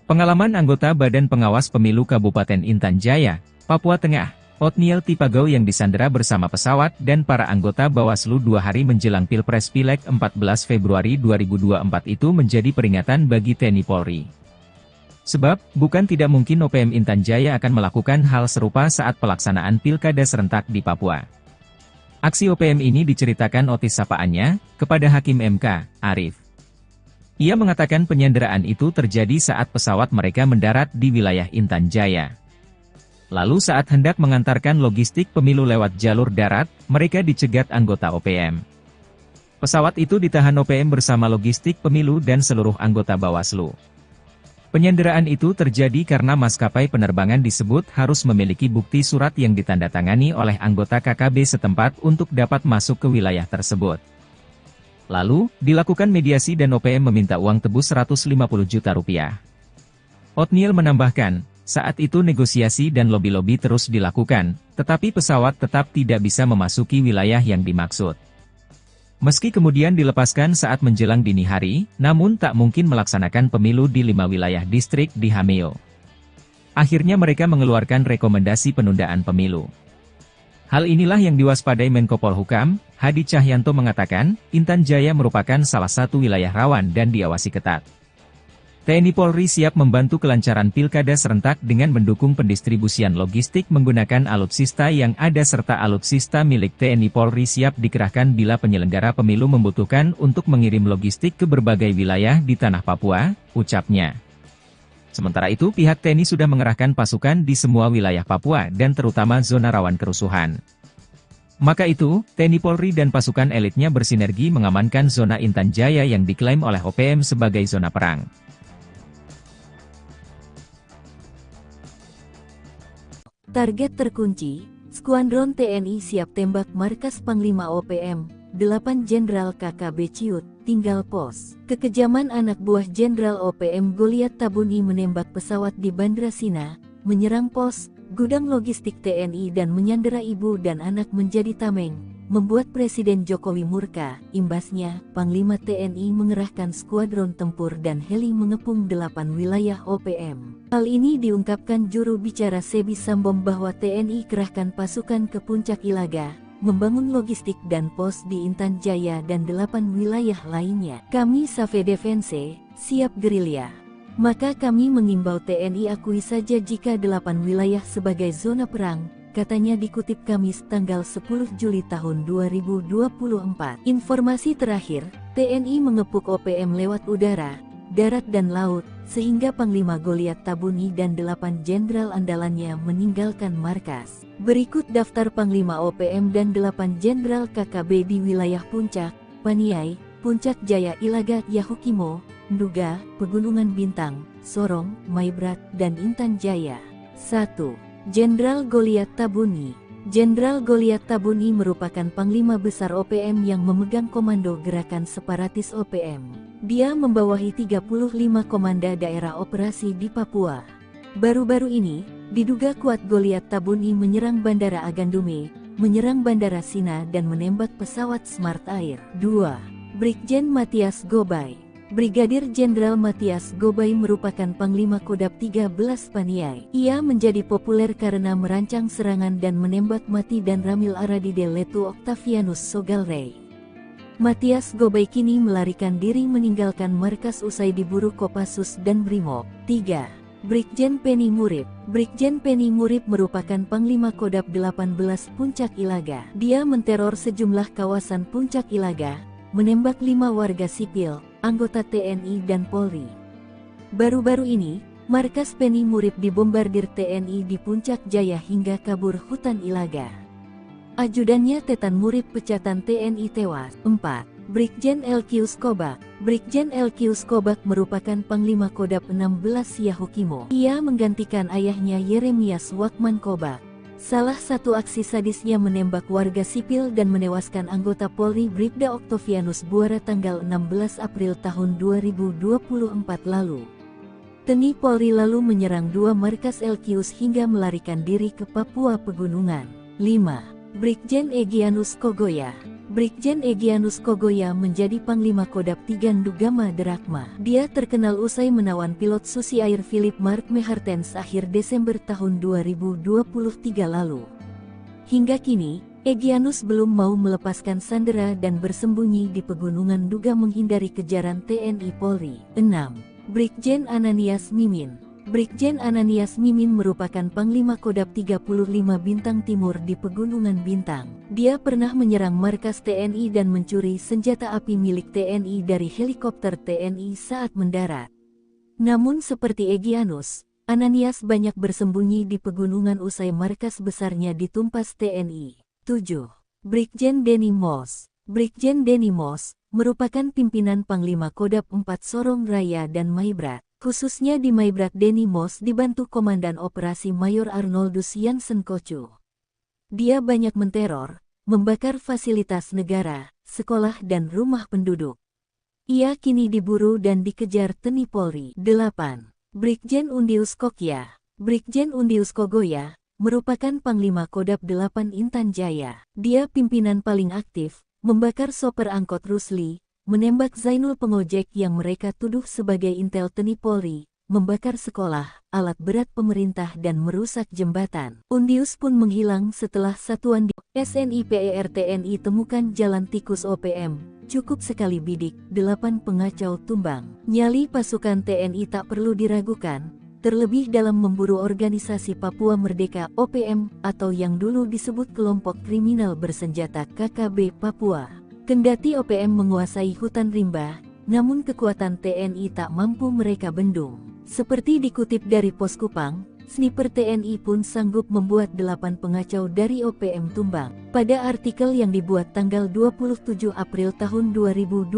Pengalaman anggota Badan Pengawas Pemilu Kabupaten Intan Jaya, Papua Tengah, Otniel Tipagau yang disandera bersama pesawat dan para anggota Bawaslu 2 hari menjelang Pilpres Pileg 14 Februari 2024 itu menjadi peringatan bagi TNI Polri. Sebab, bukan tidak mungkin OPM Intan Jaya akan melakukan hal serupa saat pelaksanaan pilkada serentak di Papua. Aksi OPM ini diceritakan Otis sapaannya, kepada Hakim MK, Arif. Ia mengatakan penyanderaan itu terjadi saat pesawat mereka mendarat di wilayah Intan Jaya. Lalu saat hendak mengantarkan logistik pemilu lewat jalur darat, mereka dicegat anggota OPM. Pesawat itu ditahan OPM bersama logistik pemilu dan seluruh anggota Bawaslu. Penyanderaan itu terjadi karena maskapai penerbangan disebut harus memiliki bukti surat yang ditandatangani oleh anggota KKB setempat untuk dapat masuk ke wilayah tersebut. Lalu, dilakukan mediasi dan OPM meminta uang tebus 150 juta rupiah. Othniel menambahkan, saat itu negosiasi dan lobi-lobi terus dilakukan, tetapi pesawat tetap tidak bisa memasuki wilayah yang dimaksud. Meski kemudian dilepaskan saat menjelang dini hari, namun tak mungkin melaksanakan pemilu di 5 wilayah distrik di Hameo. Akhirnya mereka mengeluarkan rekomendasi penundaan pemilu. Hal inilah yang diwaspadai Menko Polhukam, Hadi Cahyanto mengatakan, Intan Jaya merupakan salah satu wilayah rawan dan diawasi ketat. TNI Polri siap membantu kelancaran pilkada serentak dengan mendukung pendistribusian logistik menggunakan alutsista yang ada serta alutsista milik TNI Polri siap dikerahkan bila penyelenggara pemilu membutuhkan untuk mengirim logistik ke berbagai wilayah di tanah Papua, ucapnya. Sementara itu pihak TNI sudah mengerahkan pasukan di semua wilayah Papua dan terutama zona rawan kerusuhan. Maka itu, TNI Polri dan pasukan elitnya bersinergi mengamankan zona Intan Jaya yang diklaim oleh OPM sebagai zona perang. Target terkunci, Skuadron TNI siap tembak markas Panglima OPM, 8 Jenderal KKB Ciut, tinggal pos. Kekejaman anak buah Jenderal OPM Goliat Tabuni menembak pesawat di Bandra Sina, menyerang pos, gudang logistik TNI dan menyandera ibu dan anak menjadi tameng, membuat Presiden Jokowi murka. Imbasnya, Panglima TNI mengerahkan skuadron tempur dan heli mengepung 8 wilayah OPM. Hal ini diungkapkan juru bicara Sebi Sambom bahwa TNI kerahkan pasukan ke Puncak Ilaga, membangun logistik dan pos di Intan Jaya dan 8 wilayah lainnya. Kami Save Defense, siap gerilya. Maka kami mengimbau TNI akui saja jika 8 wilayah sebagai zona perang, katanya dikutip Kamis tanggal 10 Juli tahun 2024. Informasi terakhir, TNI mengepung OPM lewat udara, darat dan laut, sehingga Panglima Goliat Tabuni dan 8 jenderal andalannya meninggalkan markas. Berikut daftar Panglima OPM dan 8 jenderal KKB di wilayah Puncak, Paniai, Puncak Jaya Ilaga, Yahukimo, Nduga, Pegunungan Bintang, Sorong, Maibrat, dan Intan Jaya. 1. Jenderal Goliat Tabuni. Jenderal Goliat Tabuni merupakan Panglima Besar OPM yang memegang komando gerakan separatis OPM. Dia membawahi 35 komanda daerah operasi di Papua. Baru-baru ini, diduga kuat Goliat Tabuni menyerang Bandara Agandume, menyerang Bandara Sina dan menembak pesawat Smart Air. 2. Brigjen Matias Gobay. Brigadir Jenderal Matias Gobay merupakan Panglima Kodab 13 Paniai. Ia menjadi populer karena merancang serangan dan menembak mati dan Ramil Aradide Letu Octavianus Sogalrey. Matias Gobay kini melarikan diri meninggalkan markas usai diburu Kopassus dan Brimob. 3. Brigjen Penny Murib. Brigjen Penny Murib merupakan Panglima Kodab 18 Puncak Ilaga. Dia menteror sejumlah kawasan Puncak Ilaga, menembak 5 warga sipil, anggota TNI dan Polri. Baru-baru ini, markas Penny Murib dibombardir TNI di Puncak Jaya hingga kabur hutan Ilaga. Ajudannya Tetan Murib pecatan TNI tewas. 4. Brigjen LQ Skobak. Brigjen LQ Skobak merupakan Panglima Kodab 16 Yahukimo. Ia menggantikan ayahnya Yeremias Wakman Kobak. Salah satu aksi sadisnya menembak warga sipil dan menewaskan anggota Polri Bribda Octavianus Buara tanggal 16 April tahun 2024 lalu. TNI Polri lalu menyerang 2 markas LQs hingga melarikan diri ke Papua Pegunungan. 5. Brigjen Egyanus Kogoya. Brigjen Egyanus Kogoya menjadi Panglima Kodab 3 Ndugama Derakma. Dia terkenal usai menawan pilot Susi Air Philip Mark Mehartens akhir Desember tahun 2023 lalu. Hingga kini, Egyanus belum mau melepaskan sandera dan bersembunyi di Pegunungan Nduga menghindari kejaran TNI Polri. 6. Brigjen Ananias Mimin. Brigjen Ananias Mimin merupakan Panglima Kodab 35 Bintang Timur di Pegunungan Bintang. Dia pernah menyerang markas TNI dan mencuri senjata api milik TNI dari helikopter TNI saat mendarat. Namun seperti Egyanus, Ananias banyak bersembunyi di pegunungan usai markas besarnya ditumpas TNI. 7. Brigjen Denny Moss. Brigjen Denny Moss merupakan pimpinan Panglima Kodab 4 Sorong Raya dan Maibrat. khususnya di Maibrat Denny Moss dibantu Komandan Operasi Mayor Arnoldus Jansen Kocu. Dia banyak menteror, membakar fasilitas negara, sekolah dan rumah penduduk. Ia kini diburu dan dikejar TNI Polri. 8. Brigjen Undius Kokya. Brigjen Undius Kogoya merupakan Panglima Kodap 8 Intan Jaya. Dia pimpinan paling aktif, membakar sopir angkot Rusli, menembak Zainul pengojek yang mereka tuduh sebagai intel TNI Polri, membakar sekolah, alat berat pemerintah dan merusak jembatan. Undius pun menghilang setelah satuan di SNIPER TNI temukan jalan tikus OPM. Cukup sekali bidik, 8 pengacau tumbang. Nyali pasukan TNI tak perlu diragukan, terlebih dalam memburu organisasi Papua Merdeka OPM atau yang dulu disebut kelompok kriminal bersenjata KKB Papua. Kendati OPM menguasai hutan rimba, namun kekuatan TNI tak mampu mereka bendung. Seperti dikutip dari Pos Kupang, sniper TNI pun sanggup membuat 8 pengacau dari OPM tumbang. Pada artikel yang dibuat tanggal 27 April tahun 2022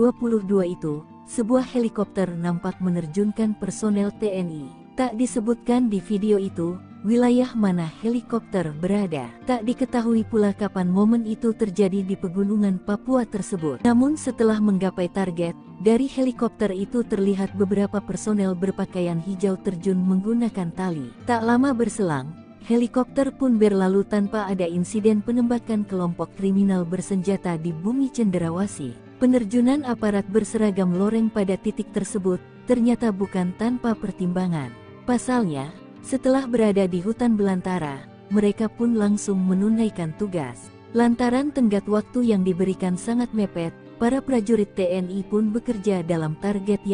itu, sebuah helikopter nampak menerjunkan personel TNI. Tak disebutkan di video itu, wilayah mana helikopter berada. Tak diketahui pula kapan momen itu terjadi di pegunungan Papua tersebut. Namun setelah menggapai target, dari helikopter itu terlihat beberapa personel berpakaian hijau terjun menggunakan tali. Tak lama berselang, helikopter pun berlalu tanpa ada insiden penembakan kelompok kriminal bersenjata di bumi Cenderawasih. Penerjunan aparat berseragam loreng pada titik tersebut ternyata bukan tanpa pertimbangan. Pasalnya, setelah berada di hutan belantara, mereka pun langsung menunaikan tugas. Lantaran tenggat waktu yang diberikan sangat mepet, para prajurit TNI pun bekerja dalam target yang